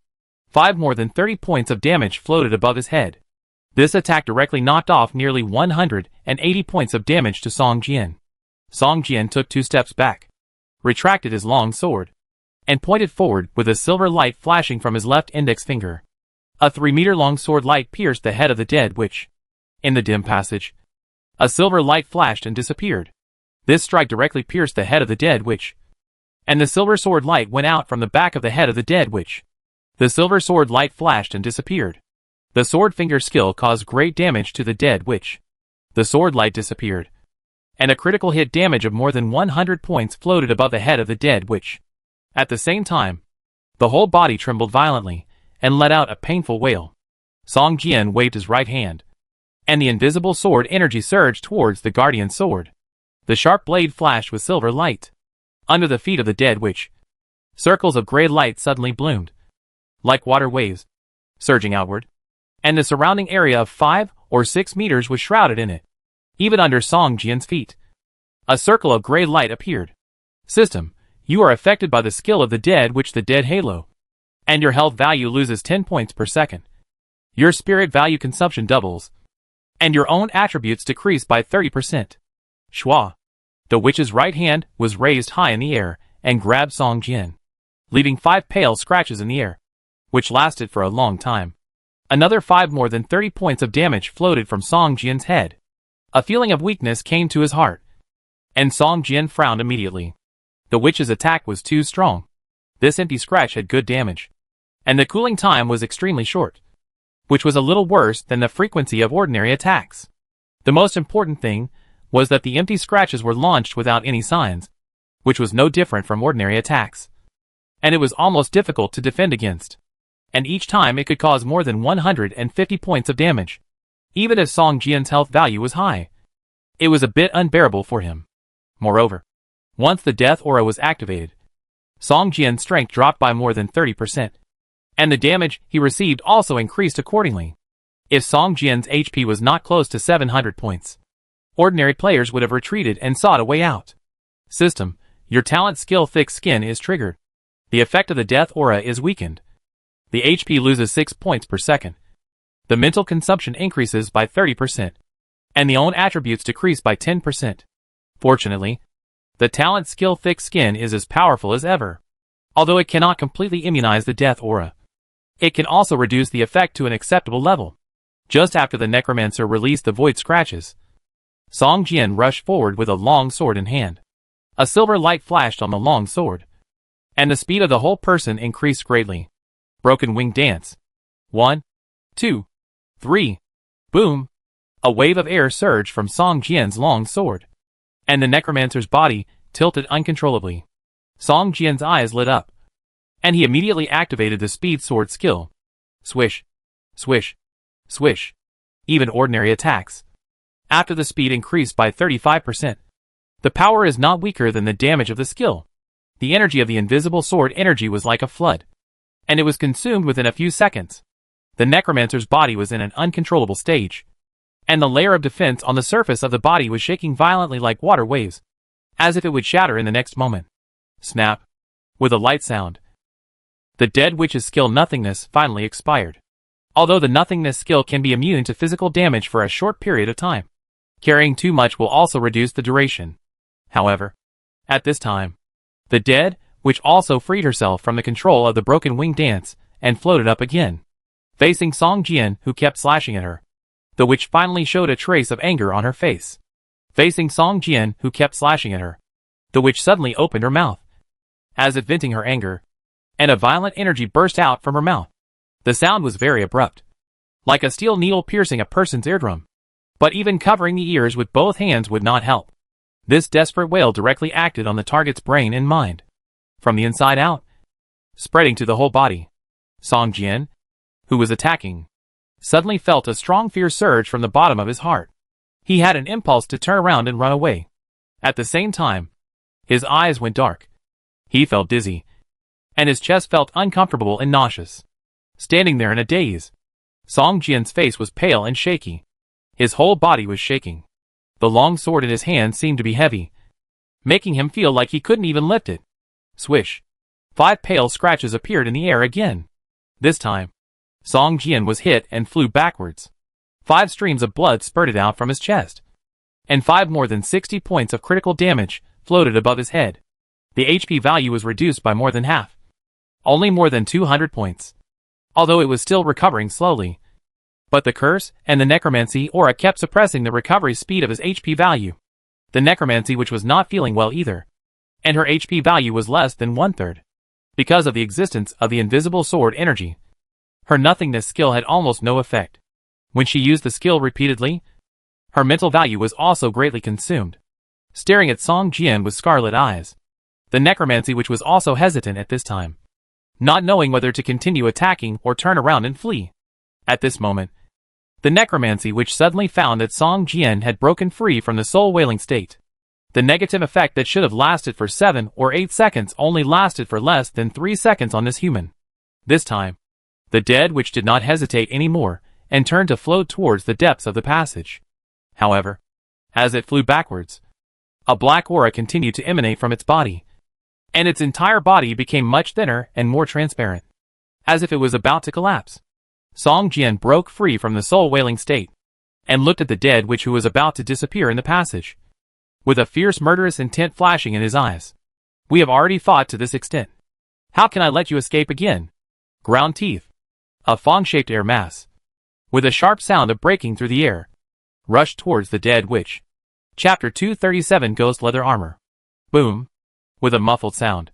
5 more than 30 points of damage floated above his head. This attack directly knocked off nearly 180 points of damage to Song Jian. Song Jian took 2 steps back, retracted his long sword, and pointed forward with a silver light flashing from his left index finger. A 3-meter-long sword light pierced the head of the dead witch. In the dim passage, a silver light flashed and disappeared. This strike directly pierced the head of the dead witch, and the silver sword light went out from the back of the head of the dead witch. The silver sword light flashed and disappeared. The sword finger skill caused great damage to the dead witch. The sword light disappeared, and a critical hit damage of more than 100 points floated above the head of the dead witch. At the same time, the whole body trembled violently and let out a painful wail. Song Jian waved his right hand, and the invisible sword energy surged towards the guardian sword. The sharp blade flashed with silver light. Under the feet of the dead witch, circles of gray light suddenly bloomed, like water waves, surging outward, and the surrounding area of 5 or 6 meters was shrouded in it. Even under Song Jian's feet, a circle of gray light appeared. System, you are affected by the skill of the dead witch, the dead halo, and your health value loses 10 points per second. Your spirit value consumption doubles, and your own attributes decrease by 30%. Shua. The witch's right hand was raised high in the air and grabbed Song Jian, leaving 5 pale scratches in the air, which lasted for a long time. Another 5 more than 30 points of damage floated from Song Jian's head. A feeling of weakness came to his heart, and Song Jian frowned immediately. The witch's attack was too strong. This empty scratch had good damage, and the cooling time was extremely short, which was a little worse than the frequency of ordinary attacks. The most important thing was that the empty scratches were launched without any signs, which was no different from ordinary attacks, and it was almost difficult to defend against. And each time it could cause more than 150 points of damage. Even if Song Jian's health value was high, it was a bit unbearable for him. Moreover, once the death aura was activated, Song Jian's strength dropped by more than 30%, and the damage he received also increased accordingly. If Song Jian's HP was not close to 700 points, ordinary players would have retreated and sought a way out. System, your talent skill Thick Skin is triggered. The effect of the death aura is weakened. The HP loses 6 points per second. The mental consumption increases by 30%, and the own attributes decrease by 10%. Fortunately, the talent skill Thick Skin is as powerful as ever. Although it cannot completely immunize the death aura, it can also reduce the effect to an acceptable level. Just after the necromancer released the void scratches, Song Jian rushed forward with a long sword in hand. A silver light flashed on the long sword, and the speed of the whole person increased greatly. Broken wing dance. 1, 2, 3. Boom. A wave of air surged from Song Jian's long sword, and the necromancer's body tilted uncontrollably. Song Jian's eyes lit up, and he immediately activated the speed sword skill. Swish, swish, swish. Even ordinary attacks, after the speed increased by 35%. The power is not weaker than the damage of the skill. The energy of the invisible sword energy was like a flood, and it was consumed within a few seconds. The necromancer's body was in an uncontrollable stage, and the layer of defense on the surface of the body was shaking violently like water waves, as if it would shatter in the next moment. Snap! With a light sound, the dead witch's skill Nothingness finally expired. Although the Nothingness skill can be immune to physical damage for a short period of time, carrying too much will also reduce the duration. However, at this time, the dead witch also freed herself from the control of the broken wing dance and floated up again, facing Song Jian, who kept slashing at her. The witch finally showed a trace of anger on her face. Facing Song Jian, who kept slashing at her, the witch suddenly opened her mouth, as if venting her anger, and a violent energy burst out from her mouth. The sound was very abrupt, like a steel needle piercing a person's eardrum. But even covering the ears with both hands would not help. This desperate wail directly acted on the target's brain and mind, from the inside out, spreading to the whole body. Song Jian, who was attacking, suddenly felt a strong fear surge from the bottom of his heart. He had an impulse to turn around and run away. At the same time, his eyes went dark. He felt dizzy, and his chest felt uncomfortable and nauseous. Standing there in a daze, Song Jian's face was pale and shaky. His whole body was shaking. The long sword in his hand seemed to be heavy, making him feel like he couldn't even lift it. Swish! 5 pale scratches appeared in the air again. This time, Song Jian was hit and flew backwards. 5 streams of blood spurted out from his chest, and 5 more than 60 points of critical damage floated above his head. The HP value was reduced by more than half, only more than 200 points, although it was still recovering slowly. But the curse and the necromancy aura kept suppressing the recovery speed of his HP value. The necromancy which was not feeling well either, and her HP value was less than 1/3. Because of the existence of the invisible sword energy, her Nothingness skill had almost no effect. When she used the skill repeatedly, her mental value was also greatly consumed. Staring at Song Jian with scarlet eyes, the necromancy which was also hesitant at this time, not knowing whether to continue attacking or turn around and flee. At this moment, the necromancy which suddenly found that Song Jian had broken free from the soul wailing state. The negative effect that should have lasted for 7 or 8 seconds only lasted for less than 3 seconds on this human. This time, the dead witch did not hesitate anymore and turned to float towards the depths of the passage. However, as it flew backwards, a black aura continued to emanate from its body, and its entire body became much thinner and more transparent, as if it was about to collapse. Song Jian broke free from the soul-wailing state, and looked at the dead witch who was about to disappear in the passage, with a fierce murderous intent flashing in his eyes. We have already fought to this extent. How can I let you escape again? Ground teeth. A fong-shaped air mass, with a sharp sound of breaking through the air, rushed towards the dead witch. Chapter 237 Ghost Leather Armor. Boom. With a muffled sound,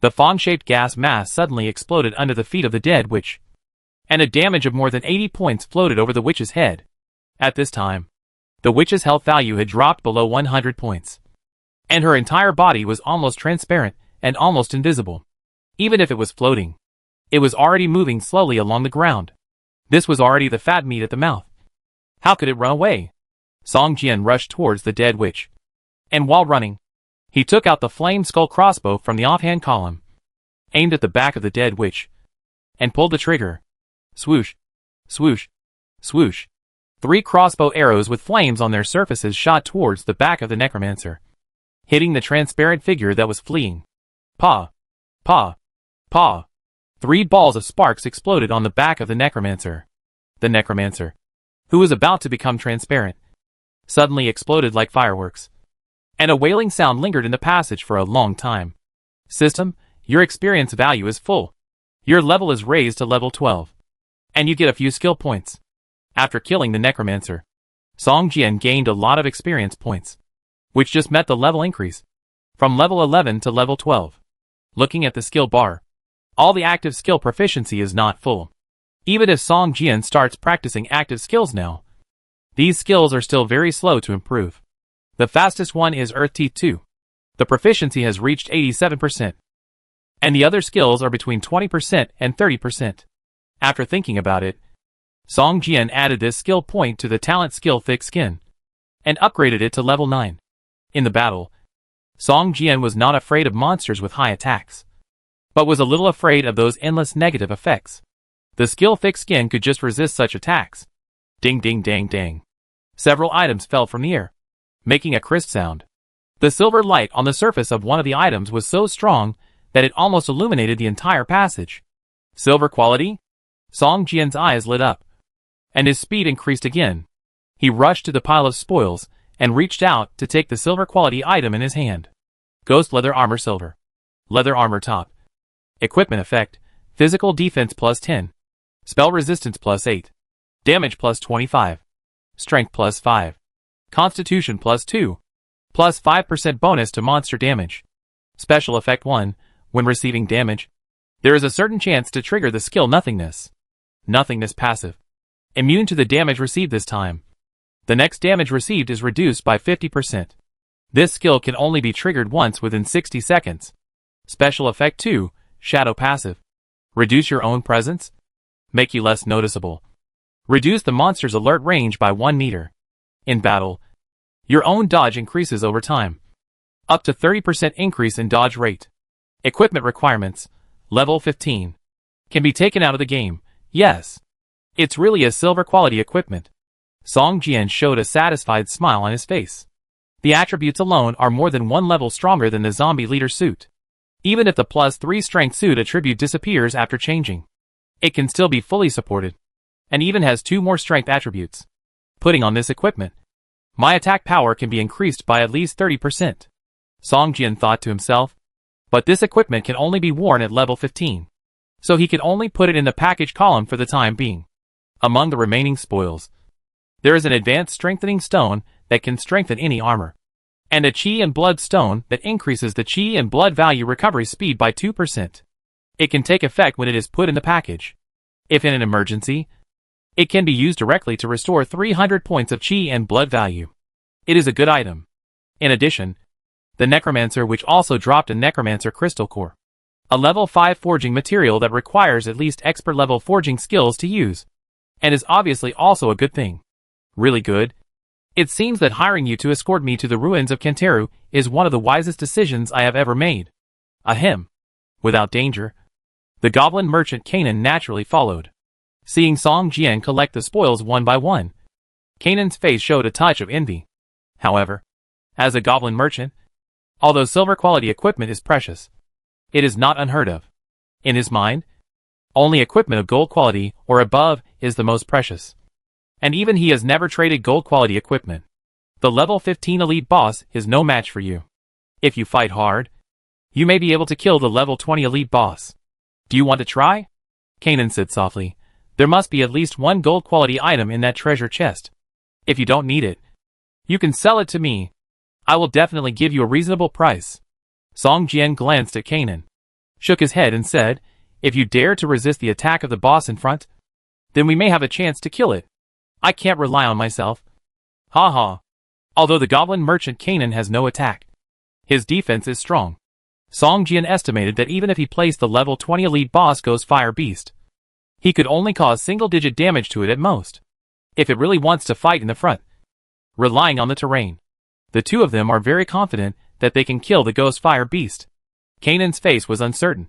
the fong-shaped gas mass suddenly exploded under the feet of the dead witch, and a damage of more than 80 points floated over the witch's head. At this time, the witch's health value had dropped below 100 points, and her entire body was almost transparent and almost invisible. Even if it was floating, it was already moving slowly along the ground. This was already the fat meat at the mouth. How could it run away? Song Jian rushed towards the dead witch, and while running, he took out the flame skull crossbow from the offhand column, aimed at the back of the dead witch, and pulled the trigger. Swoosh, swoosh, swoosh. 3 crossbow arrows with flames on their surfaces shot towards the back of the necromancer, hitting the transparent figure that was fleeing. Paw, paw, paw. 3 balls of sparks exploded on the back of the necromancer. The necromancer, who was about to become transparent, suddenly exploded like fireworks, and a wailing sound lingered in the passage for a long time. System, your experience value is full. Your level is raised to level 12. And you get a few skill points. After killing the necromancer, Song Jian gained a lot of experience points, which just met the level increase, from level 11 to level 12. Looking at the skill bar, all the active skill proficiency is not full. Even if Song Jian starts practicing active skills now, these skills are still very slow to improve. The fastest one is Earth Teeth 2. The proficiency has reached 87%. And the other skills are between 20% and 30%. After thinking about it, Song Jian added this skill point to the talent skill Thick Skin. and upgraded it to level 9. In the battle, Song Jian was not afraid of monsters with high attacks, but was a little afraid of those endless negative effects. The skill Thick Skin could just resist such attacks. Ding ding dang dang. Several items fell from the air, making a crisp sound. The silver light on the surface of one of the items was so strong that it almost illuminated the entire passage. Silver quality? Song Jian's eyes lit up, and his speed increased again. He rushed to the pile of spoils and reached out to take the silver quality item in his hand. Ghost leather armor silver. Leather armor top. Equipment effect, physical defense plus 10. Spell resistance plus 8. Damage plus 25. Strength plus 5. Constitution plus 2. Plus 5% bonus to monster damage. Special effect 1. When receiving damage, there is a certain chance to trigger the skill Nothingness. Nothingness passive. Immune to the damage received this time. The next damage received is reduced by 50%. This skill can only be triggered once within 60 seconds. Special effect 2. Shadow passive. Reduce your own presence. Make you less noticeable. Reduce the monster's alert range by 1 meter. In battle, your own dodge increases over time. Up to 30% increase in dodge rate. Equipment requirements. Level 15. Can be taken out of the game. Yes. It's really a silver quality equipment. Song Jian showed a satisfied smile on his face. The attributes alone are more than 1 level stronger than the zombie leader suit. Even if the plus 3 strength suit attribute disappears after changing, it can still be fully supported, and even has 2 more strength attributes. Putting on this equipment, my attack power can be increased by at least 30%. Song Jian thought to himself, but this equipment can only be worn at level 15, so he could only put it in the package column for the time being. Among the remaining spoils, there is an advanced strengthening stone that can strengthen any armor, and a Qi and Blood stone that increases the Qi and Blood value recovery speed by 2%. It can take effect when it is put in the package. If in an emergency, it can be used directly to restore 300 points of Qi and Blood value. It is a good item. In addition, the Necromancer, which also dropped a Necromancer crystal core, a level 5 forging material that requires at least expert level forging skills to use, and is obviously also a good thing. Really good. It seems that hiring you to escort me to the ruins of Kenteru is one of the wisest decisions I have ever made. Ahem. Without danger, the goblin merchant Kanan naturally followed. Seeing Song Jian collect the spoils one by one, Kanan's face showed a touch of envy. However, as a goblin merchant, although silver quality equipment is precious, it is not unheard of. In his mind, only equipment of gold quality or above is the most precious. And even he has never traded gold quality equipment. The level 15 elite boss is no match for you. If you fight hard, you may be able to kill the level 20 elite boss. Do you want to try? Kanan said softly. There must be at least 1 gold quality item in that treasure chest. If you don't need it, you can sell it to me. I will definitely give you a reasonable price. Song Jian glanced at Kanan, shook his head and said, if you dare to resist the attack of the boss in front, then we may have a chance to kill it. I can't rely on myself. Ha ha. Although the goblin merchant Kanan has no attack, his defense is strong. Song Jian estimated that even if he placed the level 20 elite boss Ghost Fire Beast, he could only cause single-digit damage to it at most, if it really wants to fight in the front. Relying on the terrain, the two of them are very confident that they can kill the Ghost Fire Beast. Kanan's face was uncertain,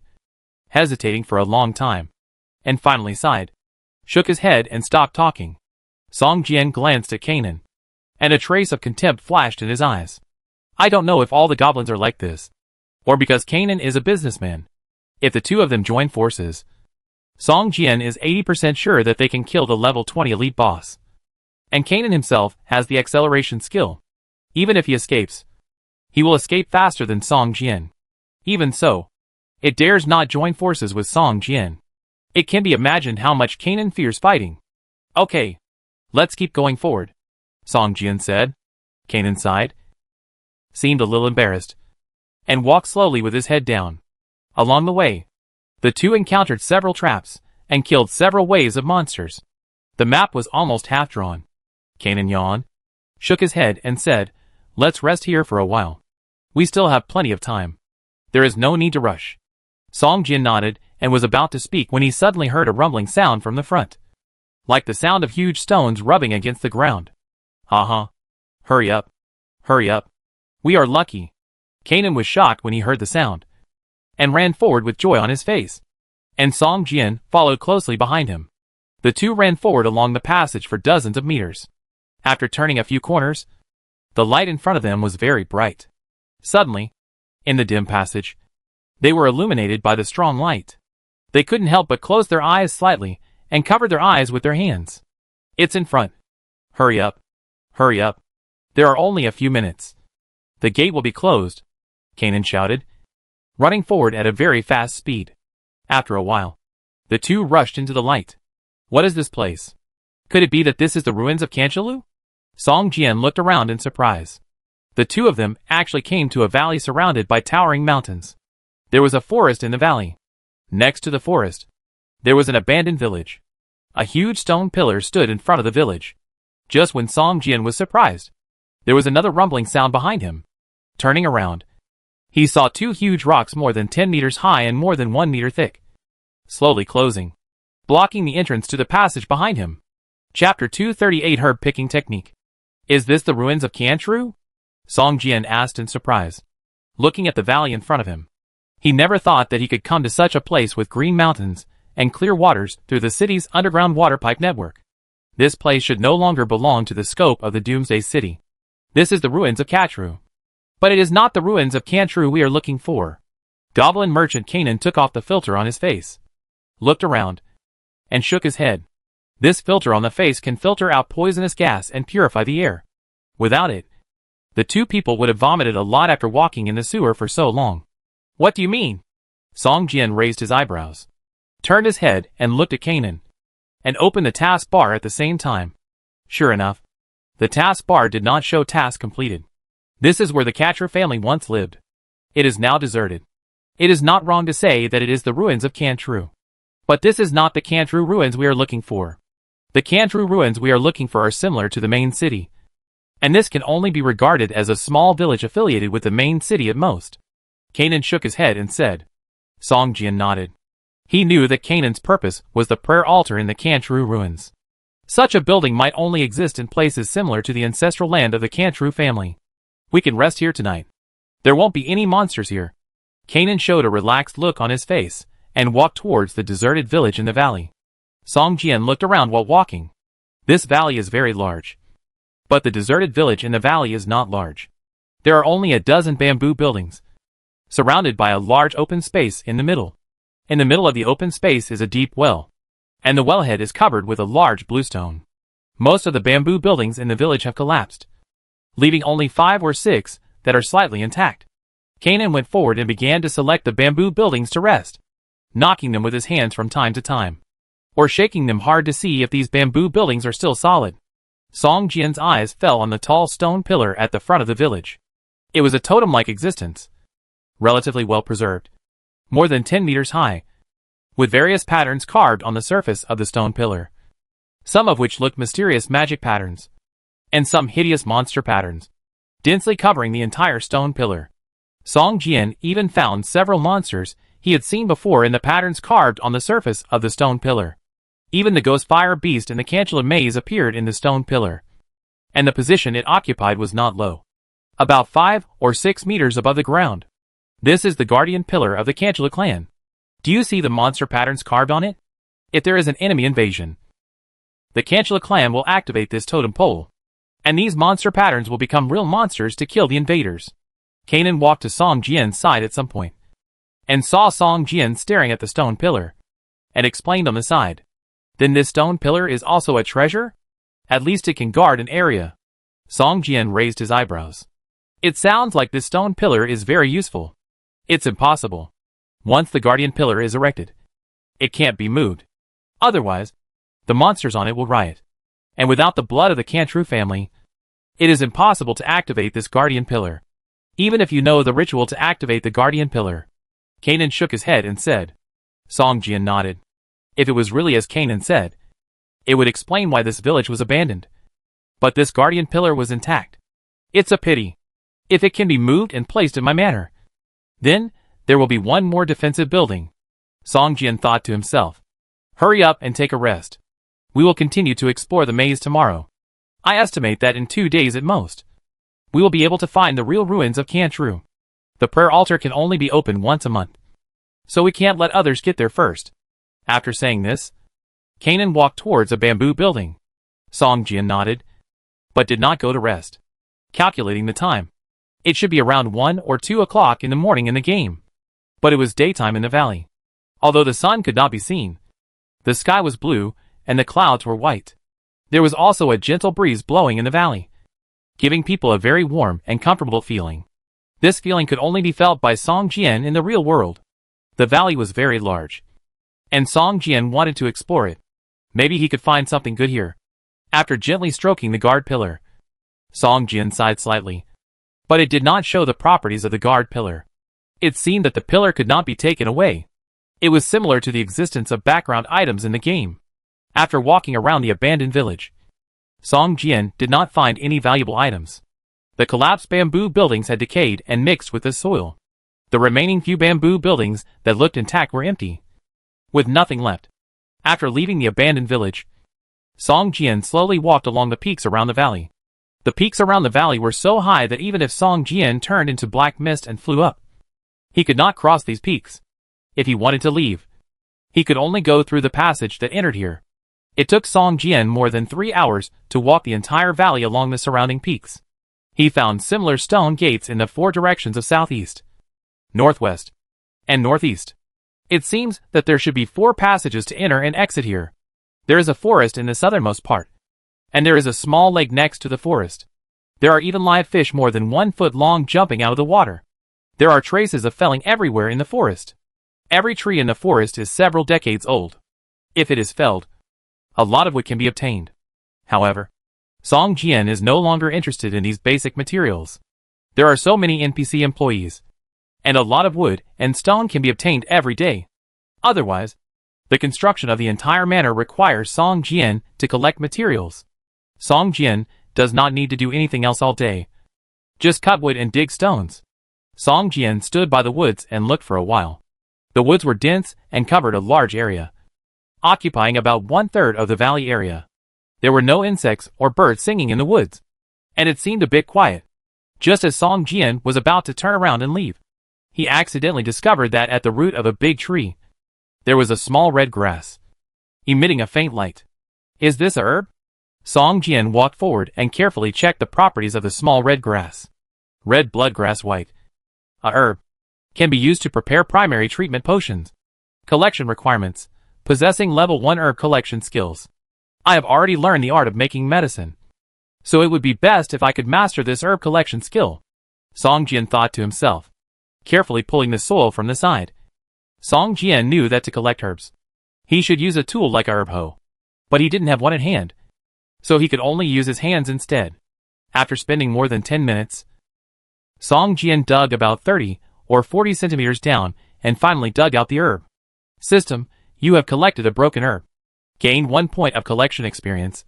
hesitating for a long time, and finally sighed, shook his head and stopped talking. Song Jian glanced at Kanan, and a trace of contempt flashed in his eyes. I don't know if all the goblins are like this, or because Kanan is a businessman. If the two of them join forces, Song Jian is 80% sure that they can kill the level 20 elite boss. And Kanan himself has the acceleration skill. Even if he escapes, he will escape faster than Song Jian. Even so, it dares not join forces with Song Jian. It can be imagined how much Kanan fears fighting. Okay, let's keep going forward, Song Jian said. Kanan sighed, seemed a little embarrassed, and walked slowly with his head down. Along the way, the two encountered several traps, and killed several waves of monsters. The map was almost half drawn. Kanan yawned, shook his head and said, let's rest here for a while. We still have plenty of time. There is no need to rush. Song Jian nodded and was about to speak when he suddenly heard a rumbling sound from the front, like the sound of huge stones rubbing against the ground. Ha ha. Hurry up. Hurry up. We are lucky. Kanan was shocked when he heard the sound, and ran forward with joy on his face, and Song Jian followed closely behind him. The two ran forward along the passage for dozens of meters. After turning a few corners, the light in front of them was very bright. Suddenly, in the dim passage, they were illuminated by the strong light. They couldn't help but close their eyes slightly and covered their eyes with their hands. It's in front. Hurry up. Hurry up. There are only a few minutes. The gate will be closed, Kanan shouted, running forward at a very fast speed. After a while, the two rushed into the light. What is this place? Could it be that this is the ruins of Kanchalu? Song Jian looked around in surprise. The two of them actually came to a valley surrounded by towering mountains. There was a forest in the valley. Next to the forest, there was an abandoned village. A huge stone pillar stood in front of the village. Just when Song Jian was surprised, there was another rumbling sound behind him. Turning around, he saw two huge rocks more than 10 meters high and more than 1 meter thick, slowly closing, blocking the entrance to the passage behind him. Chapter 238 Herb Picking Technique. Is this the ruins of Kanchalu? Song Jian asked in surprise, looking at the valley in front of him. He never thought that he could come to such a place with green mountains and clear waters through the city's underground water pipe network. This place should no longer belong to the scope of the Doomsday City. This is the ruins of Kanchalu. But it is not the ruins of Kanchalu we are looking for. Goblin merchant Kanan took off the filter on his face, looked around, and shook his head. This filter on the face can filter out poisonous gas and purify the air. Without it, the two people would have vomited a lot after walking in the sewer for so long. What do you mean? Song Jian raised his eyebrows, turned his head and looked at Kanan, and opened the task bar at the same time. Sure enough, the task bar did not show task completed. This is where the Kanchalu family once lived. It is now deserted. It is not wrong to say that it is the ruins of Kanchalu. But this is not the Kanchalu ruins we are looking for. The Kanchalu ruins we are looking for are similar to the main city, and this can only be regarded as a small village affiliated with the main city at most. Kanan shook his head and said. Song Jian nodded. He knew that Kanan's purpose was the prayer altar in the Kanchalu ruins. Such a building might only exist in places similar to the ancestral land of the Kanchalu family. We can rest here tonight. There won't be any monsters here. Kanan showed a relaxed look on his face and walked towards the deserted village in the valley. Song Jian looked around while walking. This valley is very large, but the deserted village in the valley is not large. There are only a dozen bamboo buildings, surrounded by a large open space in the middle. In the middle of the open space is a deep well, and the wellhead is covered with a large bluestone. Most of the bamboo buildings in the village have collapsed, leaving only 5 or 6 that are slightly intact. Kanan went forward and began to select the bamboo buildings to rest, knocking them with his hands from time to time, or shaking them hard to see if these bamboo buildings are still solid. Song Jian's eyes fell on the tall stone pillar at the front of the village. It was a totem-like existence, relatively well preserved, more than 10 meters high, with various patterns carved on the surface of the stone pillar, some of which looked mysterious magic patterns, and some hideous monster patterns, densely covering the entire stone pillar. Song Jian even found several monsters he had seen before in the patterns carved on the surface of the stone pillar. Even the ghost fire beast in the Kanchalu maze appeared in the stone pillar, and the position it occupied was not low, about 5 or 6 meters above the ground. This is the guardian pillar of the Kanchalu clan. Do you see the monster patterns carved on it? If there is an enemy invasion, the Kanchalu clan will activate this totem pole, and these monster patterns will become real monsters to kill the invaders. Kanan walked to Song Jian's side at some point, and saw Song Jian staring at the stone pillar, and explained on the side. Then this stone pillar is also a treasure? At least it can guard an area. Song Jian raised his eyebrows. It sounds like this stone pillar is very useful. It's impossible. Once the guardian pillar is erected, it can't be moved. Otherwise, the monsters on it will riot. And without the blood of the Kanchalu family, it is impossible to activate this guardian pillar, even if you know the ritual to activate the guardian pillar. Kanan shook his head and said. Song Jian nodded. If it was really as Kanan said, it would explain why this village was abandoned. But this guardian pillar was intact. It's a pity. If it can be moved and placed in my manor, then there will be one more defensive building. Song Jian thought to himself. Hurry up and take a rest. We will continue to explore the maze tomorrow. I estimate that in 2 days at most, we will be able to find the real ruins of Cantru. The prayer altar can only be opened once a month, so we can't let others get there first. After saying this, Kanan walked towards a bamboo building. Song Jian nodded, but did not go to rest. Calculating the time, it should be around 1 or 2 o'clock in the morning in the game. But it was daytime in the valley. Although the sun could not be seen, the sky was blue, and the clouds were white. There was also a gentle breeze blowing in the valley, giving people a very warm and comfortable feeling. This feeling could only be felt by Song Jian in the real world. The valley was very large, and Song Jian wanted to explore it. Maybe he could find something good here. After gently stroking the guard pillar, Song Jian sighed slightly, but it did not show the properties of the guard pillar. It seemed that the pillar could not be taken away. It was similar to the existence of background items in the game. After walking around the abandoned village, Song Jian did not find any valuable items. The collapsed bamboo buildings had decayed and mixed with the soil. The remaining few bamboo buildings that looked intact were empty, with nothing left. After leaving the abandoned village, Song Jian slowly walked along the peaks around the valley. The peaks around the valley were so high that even if Song Jian turned into black mist and flew up, he could not cross these peaks. If he wanted to leave, he could only go through the passage that entered here. It took Song Jian more than 3 hours to walk the entire valley along the surrounding peaks. He found similar stone gates in the 4 directions of southeast, northwest, and northeast. It seems that there should be 4 passages to enter and exit here. There is a forest in the southernmost part, and there is a small lake next to the forest. There are even live fish more than 1 foot long jumping out of the water. There are traces of felling everywhere in the forest. Every tree in the forest is several decades old. If it is felled, a lot of wood can be obtained. However, Song Jian is no longer interested in these basic materials. There are so many NPC employees, and a lot of wood and stone can be obtained every day. Otherwise, the construction of the entire manor requires Song Jian to collect materials. Song Jian does not need to do anything else all day. Just cut wood and dig stones. Song Jian stood by the woods and looked for a while. The woods were dense and covered a large area, occupying about 1/3 of the valley area. There were no insects or birds singing in the woods, and it seemed a bit quiet. Just as Song Jian was about to turn around and leave, he accidentally discovered that at the root of a big tree, there was a small red grass, emitting a faint light. Is this a herb? Song Jian walked forward and carefully checked the properties of the small red grass. Red bloodgrass white. A herb. Can be used to prepare primary treatment potions. Collection requirements. Possessing level 1 herb collection skills. I have already learned the art of making medicine, so it would be best if I could master this herb collection skill, Song Jian thought to himself, carefully pulling the soil from the side. Song Jian knew that to collect herbs, he should use a tool like a herb hoe, but he didn't have one at hand, so he could only use his hands instead. After spending more than 10 minutes, Song Jian dug about 30 or 40 centimeters down and finally dug out the herb. System, you have collected a broken herb. Gain 1 point of collection experience,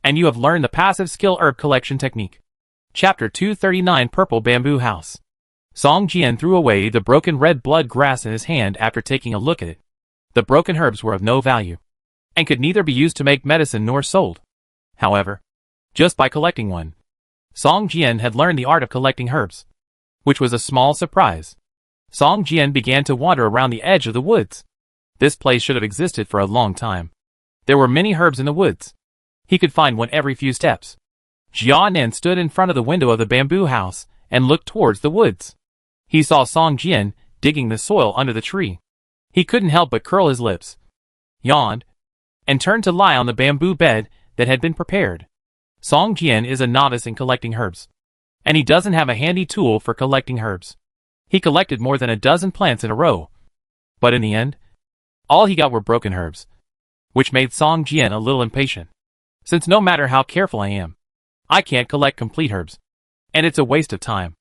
and you have learned the passive skill herb collection technique. Chapter 239 Purple Bamboo House. Song Jian threw away the broken red blood grass in his hand after taking a look at it. The broken herbs were of no value, and could neither be used to make medicine nor sold. However, just by collecting one, Song Jian had learned the art of collecting herbs, which was a small surprise. Song Jian began to wander around the edge of the woods. This place should have existed for a long time. There were many herbs in the woods. He could find one every few steps. Jia Nen stood in front of the window of the bamboo house and looked towards the woods. He saw Song Jian digging the soil under the tree. He couldn't help but curl his lips, yawned, and turned to lie on the bamboo bed that had been prepared. Song Jian is a novice in collecting herbs, and he doesn't have a handy tool for collecting herbs. He collected more than a dozen plants in a row, but in the end, all he got were broken herbs, which made Song Jian a little impatient. Since no matter how careful I am, I can't collect complete herbs, and it's a waste of time.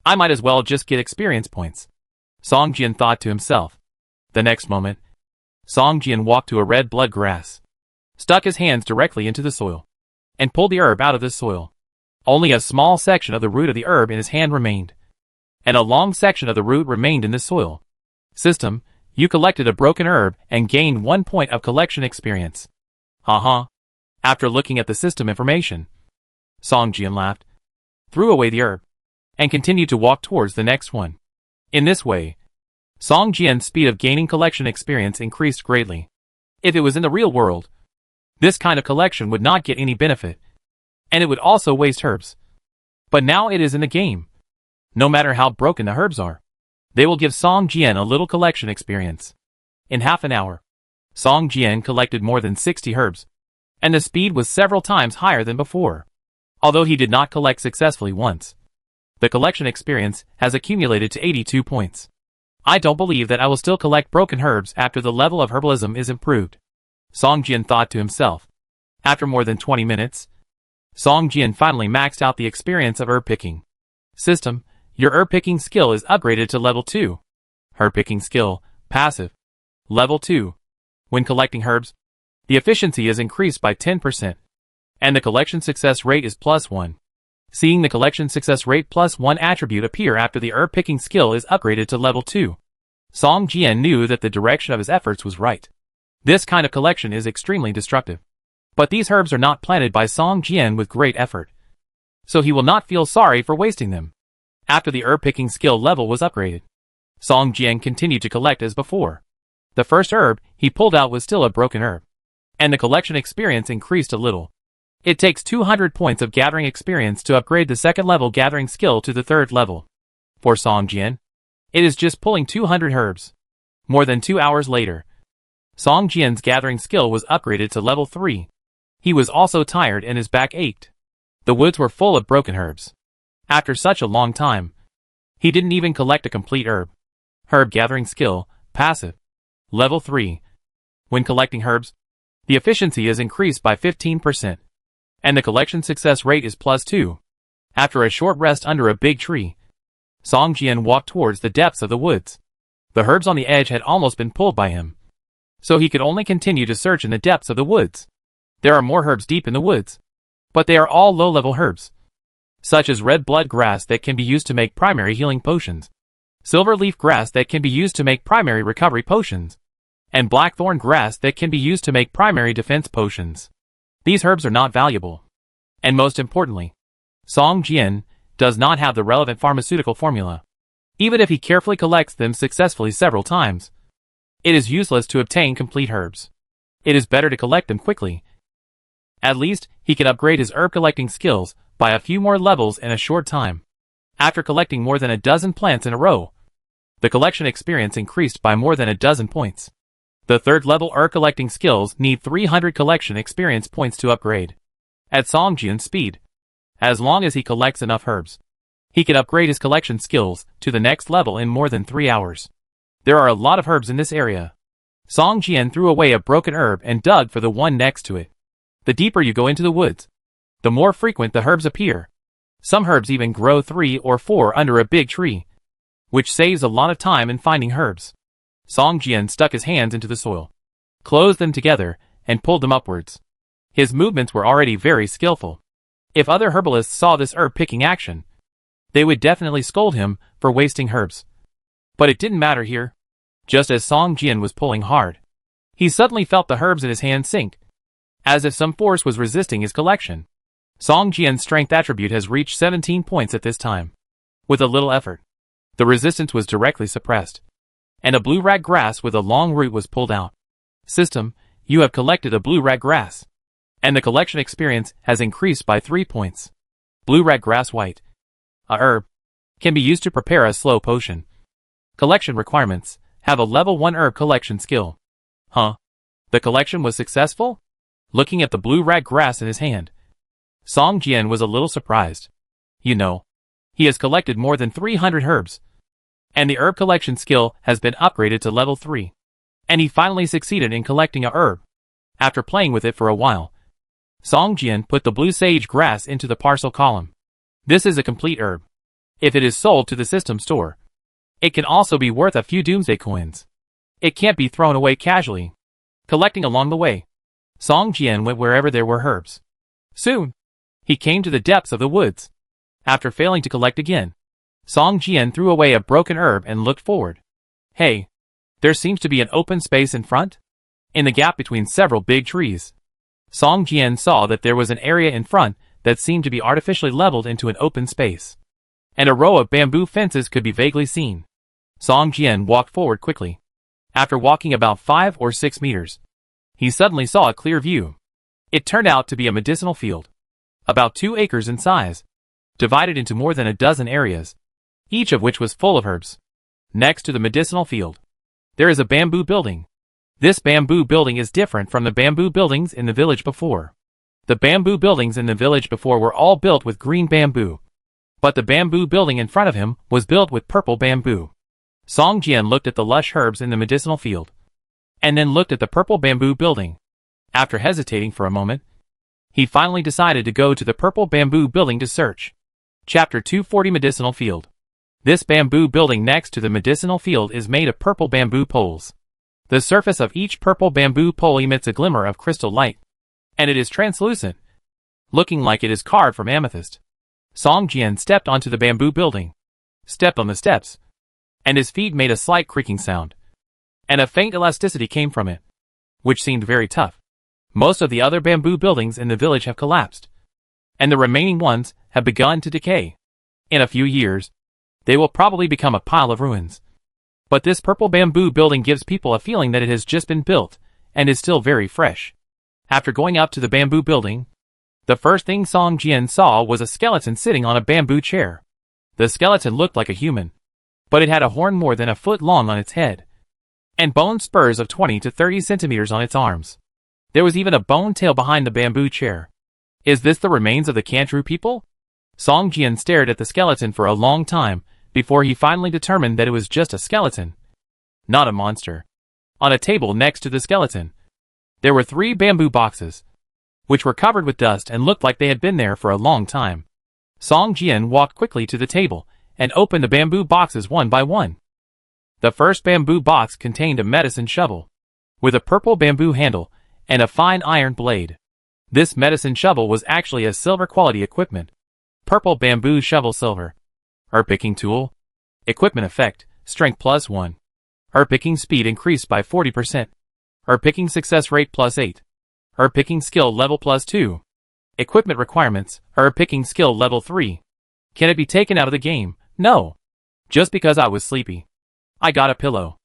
I might as well just get experience points, Song Jian thought to himself. The next moment, Song Jian walked to a red blood grass, stuck his hands directly into the soil, and pulled the herb out of the soil. Only a small section of the root of the herb in his hand remained, and a long section of the root remained in the soil. System, you collected a broken herb and gained 1 point of collection experience. After looking at the system information, Song Jian laughed. threw away the herb, and continued to walk towards the next one. In this way, Song Jian's speed of gaining collection experience increased greatly. If it was in the real world, this kind of collection would not get any benefit, and it would also waste herbs. But now it is in the game. No matter how broken the herbs are, they will give Song Jian a little collection experience. In half an hour, Song Jian collected more than 60 herbs, and the speed was several times higher than before. Although he did not collect successfully once, the collection experience has accumulated to 82 points. I don't believe that I will still collect broken herbs after the level of herbalism is improved, Song Jian thought to himself. After more than 20 minutes, Song Jian finally maxed out the experience of herb picking. System, your herb picking skill is upgraded to level 2. Herb picking skill, passive. Level 2. When collecting herbs, the efficiency is increased by 10%, and the collection success rate is +1. Seeing the collection success rate +1 attribute appear after the herb picking skill is upgraded to level 2, Song Jian knew that the direction of his efforts was right. This kind of collection is extremely destructive. But these herbs are not planted by Song Jian with great effort, so he will not feel sorry for wasting them. After the herb picking skill level was upgraded, Song Jian continued to collect as before. The first herb he pulled out was still a broken herb, and the collection experience increased a little. It takes 200 points of gathering experience to upgrade the second level gathering skill to the third level. For Song Jian, it is just pulling 200 herbs. More than 2 hours later, Song Jian's gathering skill was upgraded to level 3. He was also tired and his back ached. The woods were full of broken herbs. After such a long time, he didn't even collect a complete herb. Herb gathering skill, passive. Level 3. When collecting herbs, the efficiency is increased by 15%, and the collection success rate is +2. After a short rest under a big tree, Song Jian walked towards the depths of the woods. The herbs on the edge had almost been pulled by him, so he could only continue to search in the depths of the woods. There are more herbs deep in the woods, but they are all low-level herbs, such as red blood grass that can be used to make primary healing potions, silver leaf grass that can be used to make primary recovery potions, and blackthorn grass that can be used to make primary defense potions. These herbs are not valuable. And most importantly, Song Jian does not have the relevant pharmaceutical formula. Even if he carefully collects them successfully several times, it is useless to obtain complete herbs. It is better to collect them quickly. At least, he can upgrade his herb collecting skills by a few more levels in a short time. After collecting more than a dozen plants in a row, the collection experience increased by more than a dozen points. The third level herb collecting skills need 300 collection experience points to upgrade. At Song Jian's speed, as long as he collects enough herbs, he can upgrade his collection skills to the next level in more than 3 hours. There are a lot of herbs in this area. Song Jian threw away a broken herb and dug for the one next to it. The deeper you go into the woods, the more frequent the herbs appear. Some herbs even grow 3 or 4 under a big tree, which saves a lot of time in finding herbs. Song Jian stuck his hands into the soil, closed them together, and pulled them upwards. His movements were already very skillful. If other herbalists saw this herb picking action, they would definitely scold him for wasting herbs. But it didn't matter here. Just as Song Jian was pulling hard, he suddenly felt the herbs in his hand sink, as if some force was resisting his collection. Song Jian's strength attribute has reached 17 points at this time. With a little effort, the resistance was directly suppressed, and a blue rag grass with a long root was pulled out. System, you have collected a blue rag grass, and the collection experience has increased by 3 points. Blue rag grass white, a herb, can be used to prepare a slow potion. Collection requirements, have a level 1 herb collection skill. Huh? The collection was successful? Looking at the blue rag grass in his hand, Song Jian was a little surprised. You know, he has collected more than 300 herbs, and the herb collection skill has been upgraded to level 3. And he finally succeeded in collecting a herb. After playing with it for a while, Song Jian put the blue sage grass into the parcel column. This is a complete herb. If it is sold to the system store, it can also be worth a few Doomsday coins. It can't be thrown away casually. Collecting along the way, Song Jian went wherever there were herbs. Soon, he came to the depths of the woods. After failing to collect again, Song Jian threw away a broken herb and looked forward. Hey, there seems to be an open space in front? In the gap between several big trees, Song Jian saw that there was an area in front that seemed to be artificially leveled into an open space. And a row of bamboo fences could be vaguely seen. Song Jian walked forward quickly. After walking about 5 or 6 meters, he suddenly saw a clear view. It turned out to be a medicinal field, about 2 acres in size, divided into more than a dozen areas, each of which was full of herbs. Next to the medicinal field, there is a bamboo building. This bamboo building is different from the bamboo buildings in the village before. The bamboo buildings in the village before were all built with green bamboo, but the bamboo building in front of him was built with purple bamboo. Song Jian looked at the lush herbs in the medicinal field, and then looked at the purple bamboo building. After hesitating for a moment, he finally decided to go to the purple bamboo building to search. Chapter 240 Medicinal Field. This bamboo building next to the medicinal field is made of purple bamboo poles. The surface of each purple bamboo pole emits a glimmer of crystal light, and it is translucent, looking like it is carved from amethyst. Song Jian stepped onto the bamboo building, stepped on the steps, and his feet made a slight creaking sound, and a faint elasticity came from it, which seemed very tough. Most of the other bamboo buildings in the village have collapsed, and the remaining ones have begun to decay. In a few years, they will probably become a pile of ruins. But this purple bamboo building gives people a feeling that it has just been built, and is still very fresh. After going up to the bamboo building, the first thing Song Jian saw was a skeleton sitting on a bamboo chair. The skeleton looked like a human, but it had a horn more than a foot long on its head, and bone spurs of 20 to 30 centimeters on its arms. There was even a bone tail behind the bamboo chair. Is this the remains of the Kantru people? Song Jian stared at the skeleton for a long time, before he finally determined that it was just a skeleton, not a monster. On a table next to the skeleton, there were 3 bamboo boxes, which were covered with dust and looked like they had been there for a long time. Song Jian walked quickly to the table and opened the bamboo boxes one by one. The first bamboo box contained a medicine shovel, with a purple bamboo handle and a fine iron blade. This medicine shovel was actually a silver quality equipment. Purple bamboo shovel silver. Herb picking tool. Equipment effect, strength +1. Herb picking speed increased by 40%. Herb picking success rate +8. Herb picking skill level +2. Equipment requirements, herb picking skill level 3. Can it be taken out of the game? No. Just because I was sleepy, I got a pillow.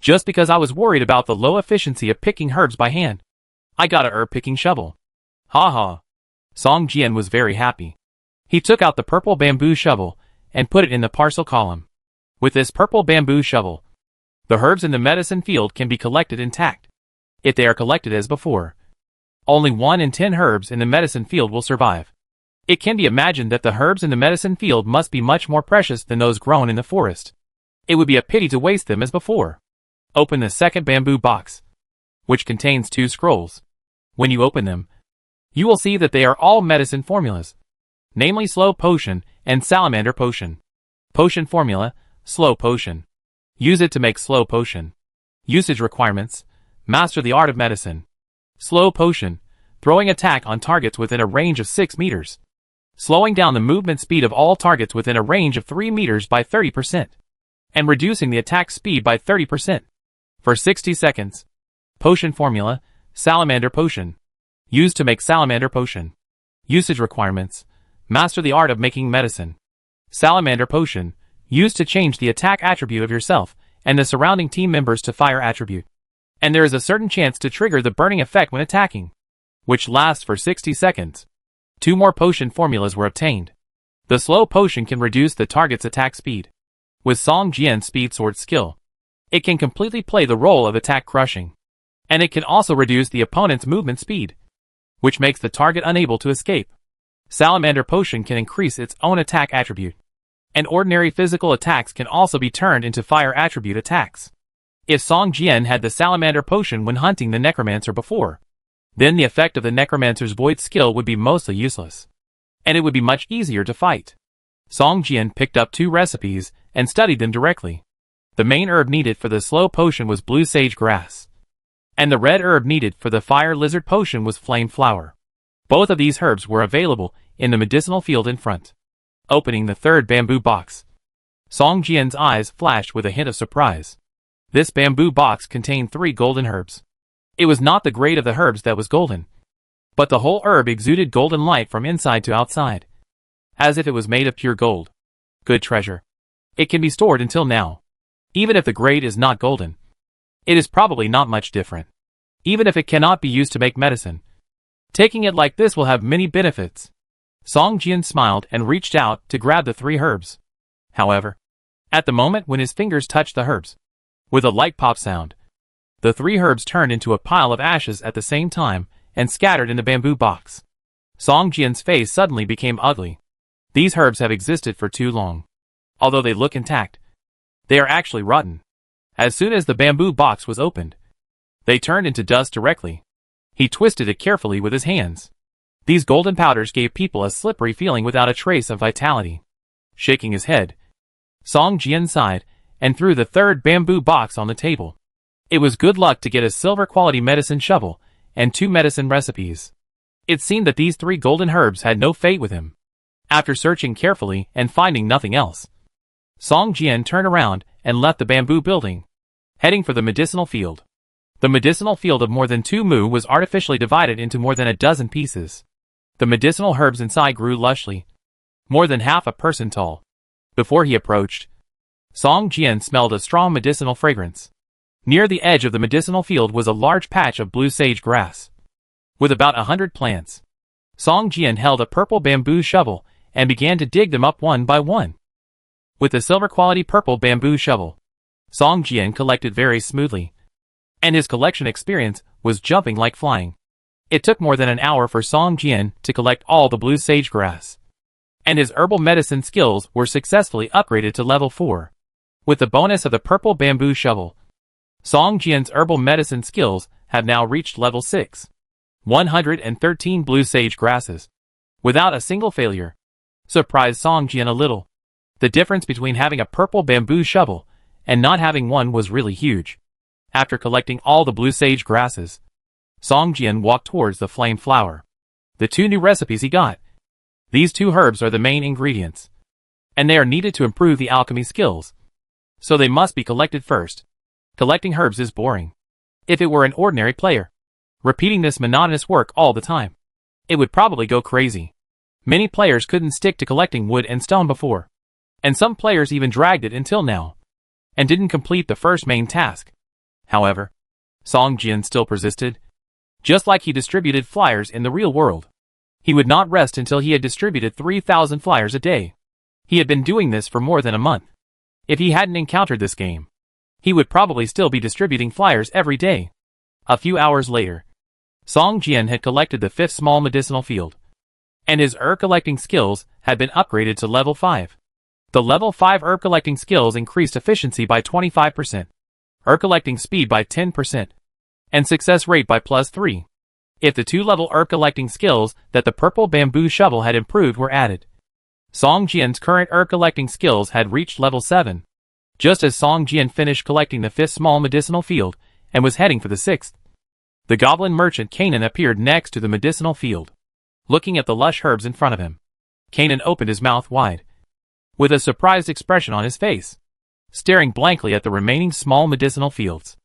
Just because I was worried about the low efficiency of picking herbs by hand, I got a herb picking shovel. Ha ha. Song Jian was very happy. He took out the purple bamboo shovel and put it in the parcel column. With this purple bamboo shovel, the herbs in the medicine field can be collected intact. If they are collected as before, only 1 in 10 herbs in the medicine field will survive. It can be imagined that the herbs in the medicine field must be much more precious than those grown in the forest. It would be a pity to waste them as before. Open the second bamboo box, which contains 2 scrolls. When you open them, you will see that they are all medicine formulas, namely Slow Potion and Salamander Potion. Potion formula, Slow Potion. Use it to make Slow Potion. Usage requirements, master the art of medicine. Slow Potion, throwing attack on targets within a range of 6 meters. Slowing down the movement speed of all targets within a range of 3 meters by 30%. And reducing the attack speed by 30%. For 60 seconds. Potion formula, Salamander Potion. Used to make Salamander Potion. Usage requirements, master the art of making medicine. Salamander Potion, used to change the attack attribute of yourself and the surrounding team members to fire attribute. And there is a certain chance to trigger the burning effect when attacking, which lasts for 60 seconds. 2 more potion formulas were obtained. The Slow Potion can reduce the target's attack speed. With Song Jian's Speed Sword skill, it can completely play the role of attack crushing. And it can also reduce the opponent's movement speed, which makes the target unable to escape. Salamander Potion can increase its own attack attribute, and ordinary physical attacks can also be turned into fire attribute attacks. If Song Jian had the Salamander Potion when hunting the Necromancer before, then the effect of the Necromancer's Void skill would be mostly useless, and it would be much easier to fight. Song Jian picked up 2 recipes and studied them directly. The main herb needed for the Slow Potion was Blue Sage Grass, and the red herb needed for the Fire Lizard Potion was Flame Flower. Both of these herbs were available in the medicinal field in front. Opening the 3rd bamboo box, Song Jian's eyes flashed with a hint of surprise. This bamboo box contained 3 golden herbs. It was not the grade of the herbs that was golden. But the whole herb exuded golden light from inside to outside, as if it was made of pure gold. Good treasure. It can be stored until now. Even if the grade is not golden, it is probably not much different. Even if it cannot be used to make medicine, taking it like this will have many benefits. Song Jian smiled and reached out to grab the 3 herbs. However, at the moment when his fingers touched the herbs, with a light pop sound, the 3 herbs turned into a pile of ashes at the same time and scattered in the bamboo box. Song Jian's face suddenly became ugly. These herbs have existed for too long. Although they look intact, they are actually rotten. As soon as the bamboo box was opened, they turned into dust directly. He twisted it carefully with his hands. These golden powders gave people a slippery feeling without a trace of vitality. Shaking his head, Song Jian sighed and threw the 3rd bamboo box on the table. It was good luck to get a silver quality medicine shovel and 2 medicine recipes. It seemed that these 3 golden herbs had no fate with him. After searching carefully and finding nothing else, Song Jian turned around and left the bamboo building, heading for the medicinal field. The medicinal field of more than 2 mu was artificially divided into more than a dozen pieces. The medicinal herbs inside grew lushly, more than half a person tall. Before he approached, Song Jian smelled a strong medicinal fragrance. Near the edge of the medicinal field was a large patch of blue sage grass, with about 100 plants. Song Jian held a purple bamboo shovel and began to dig them up one by one. With the silver quality purple bamboo shovel, Song Jian collected very smoothly, and his collection experience was jumping like flying. It took more than an hour for Song Jian to collect all the blue sage grass, and his herbal medicine skills were successfully upgraded to level 4. With the bonus of the purple bamboo shovel, Song Jian's herbal medicine skills have now reached level 6. 113 blue sage grasses, without a single failure, surprised Song Jian a little. The difference between having a purple bamboo shovel and not having one was really huge. After collecting all the blue sage grasses, Song Jian walked towards the flame flower. The 2 new recipes he got. These 2 herbs are the main ingredients, and they are needed to improve the alchemy skills, so they must be collected first. Collecting herbs is boring. If it were an ordinary player, repeating this monotonous work all the time, it would probably go crazy. Many players couldn't stick to collecting wood and stone before, and some players even dragged it until now, and didn't complete the first main task. However, Song Jian still persisted. Just like he distributed flyers in the real world, he would not rest until he had distributed 3,000 flyers a day. He had been doing this for more than a month. If he hadn't encountered this game, he would probably still be distributing flyers every day. A few hours later, Song Jian had collected the 5th small medicinal field, and his herb collecting skills had been upgraded to level 5. The level 5 herb collecting skills increased efficiency by 25%, herb collecting speed by 10%, and success rate by +3. If the 2-level herb collecting skills that the purple bamboo shovel had improved were added, Song Jian's current herb collecting skills had reached level 7. Just as Song Jian finished collecting the 5th small medicinal field and was heading for the 6th, the goblin merchant Kanan appeared next to the medicinal field. Looking at the lush herbs in front of him, Kanan opened his mouth wide, with a surprised expression on his face, staring blankly at the remaining small medicinal fields.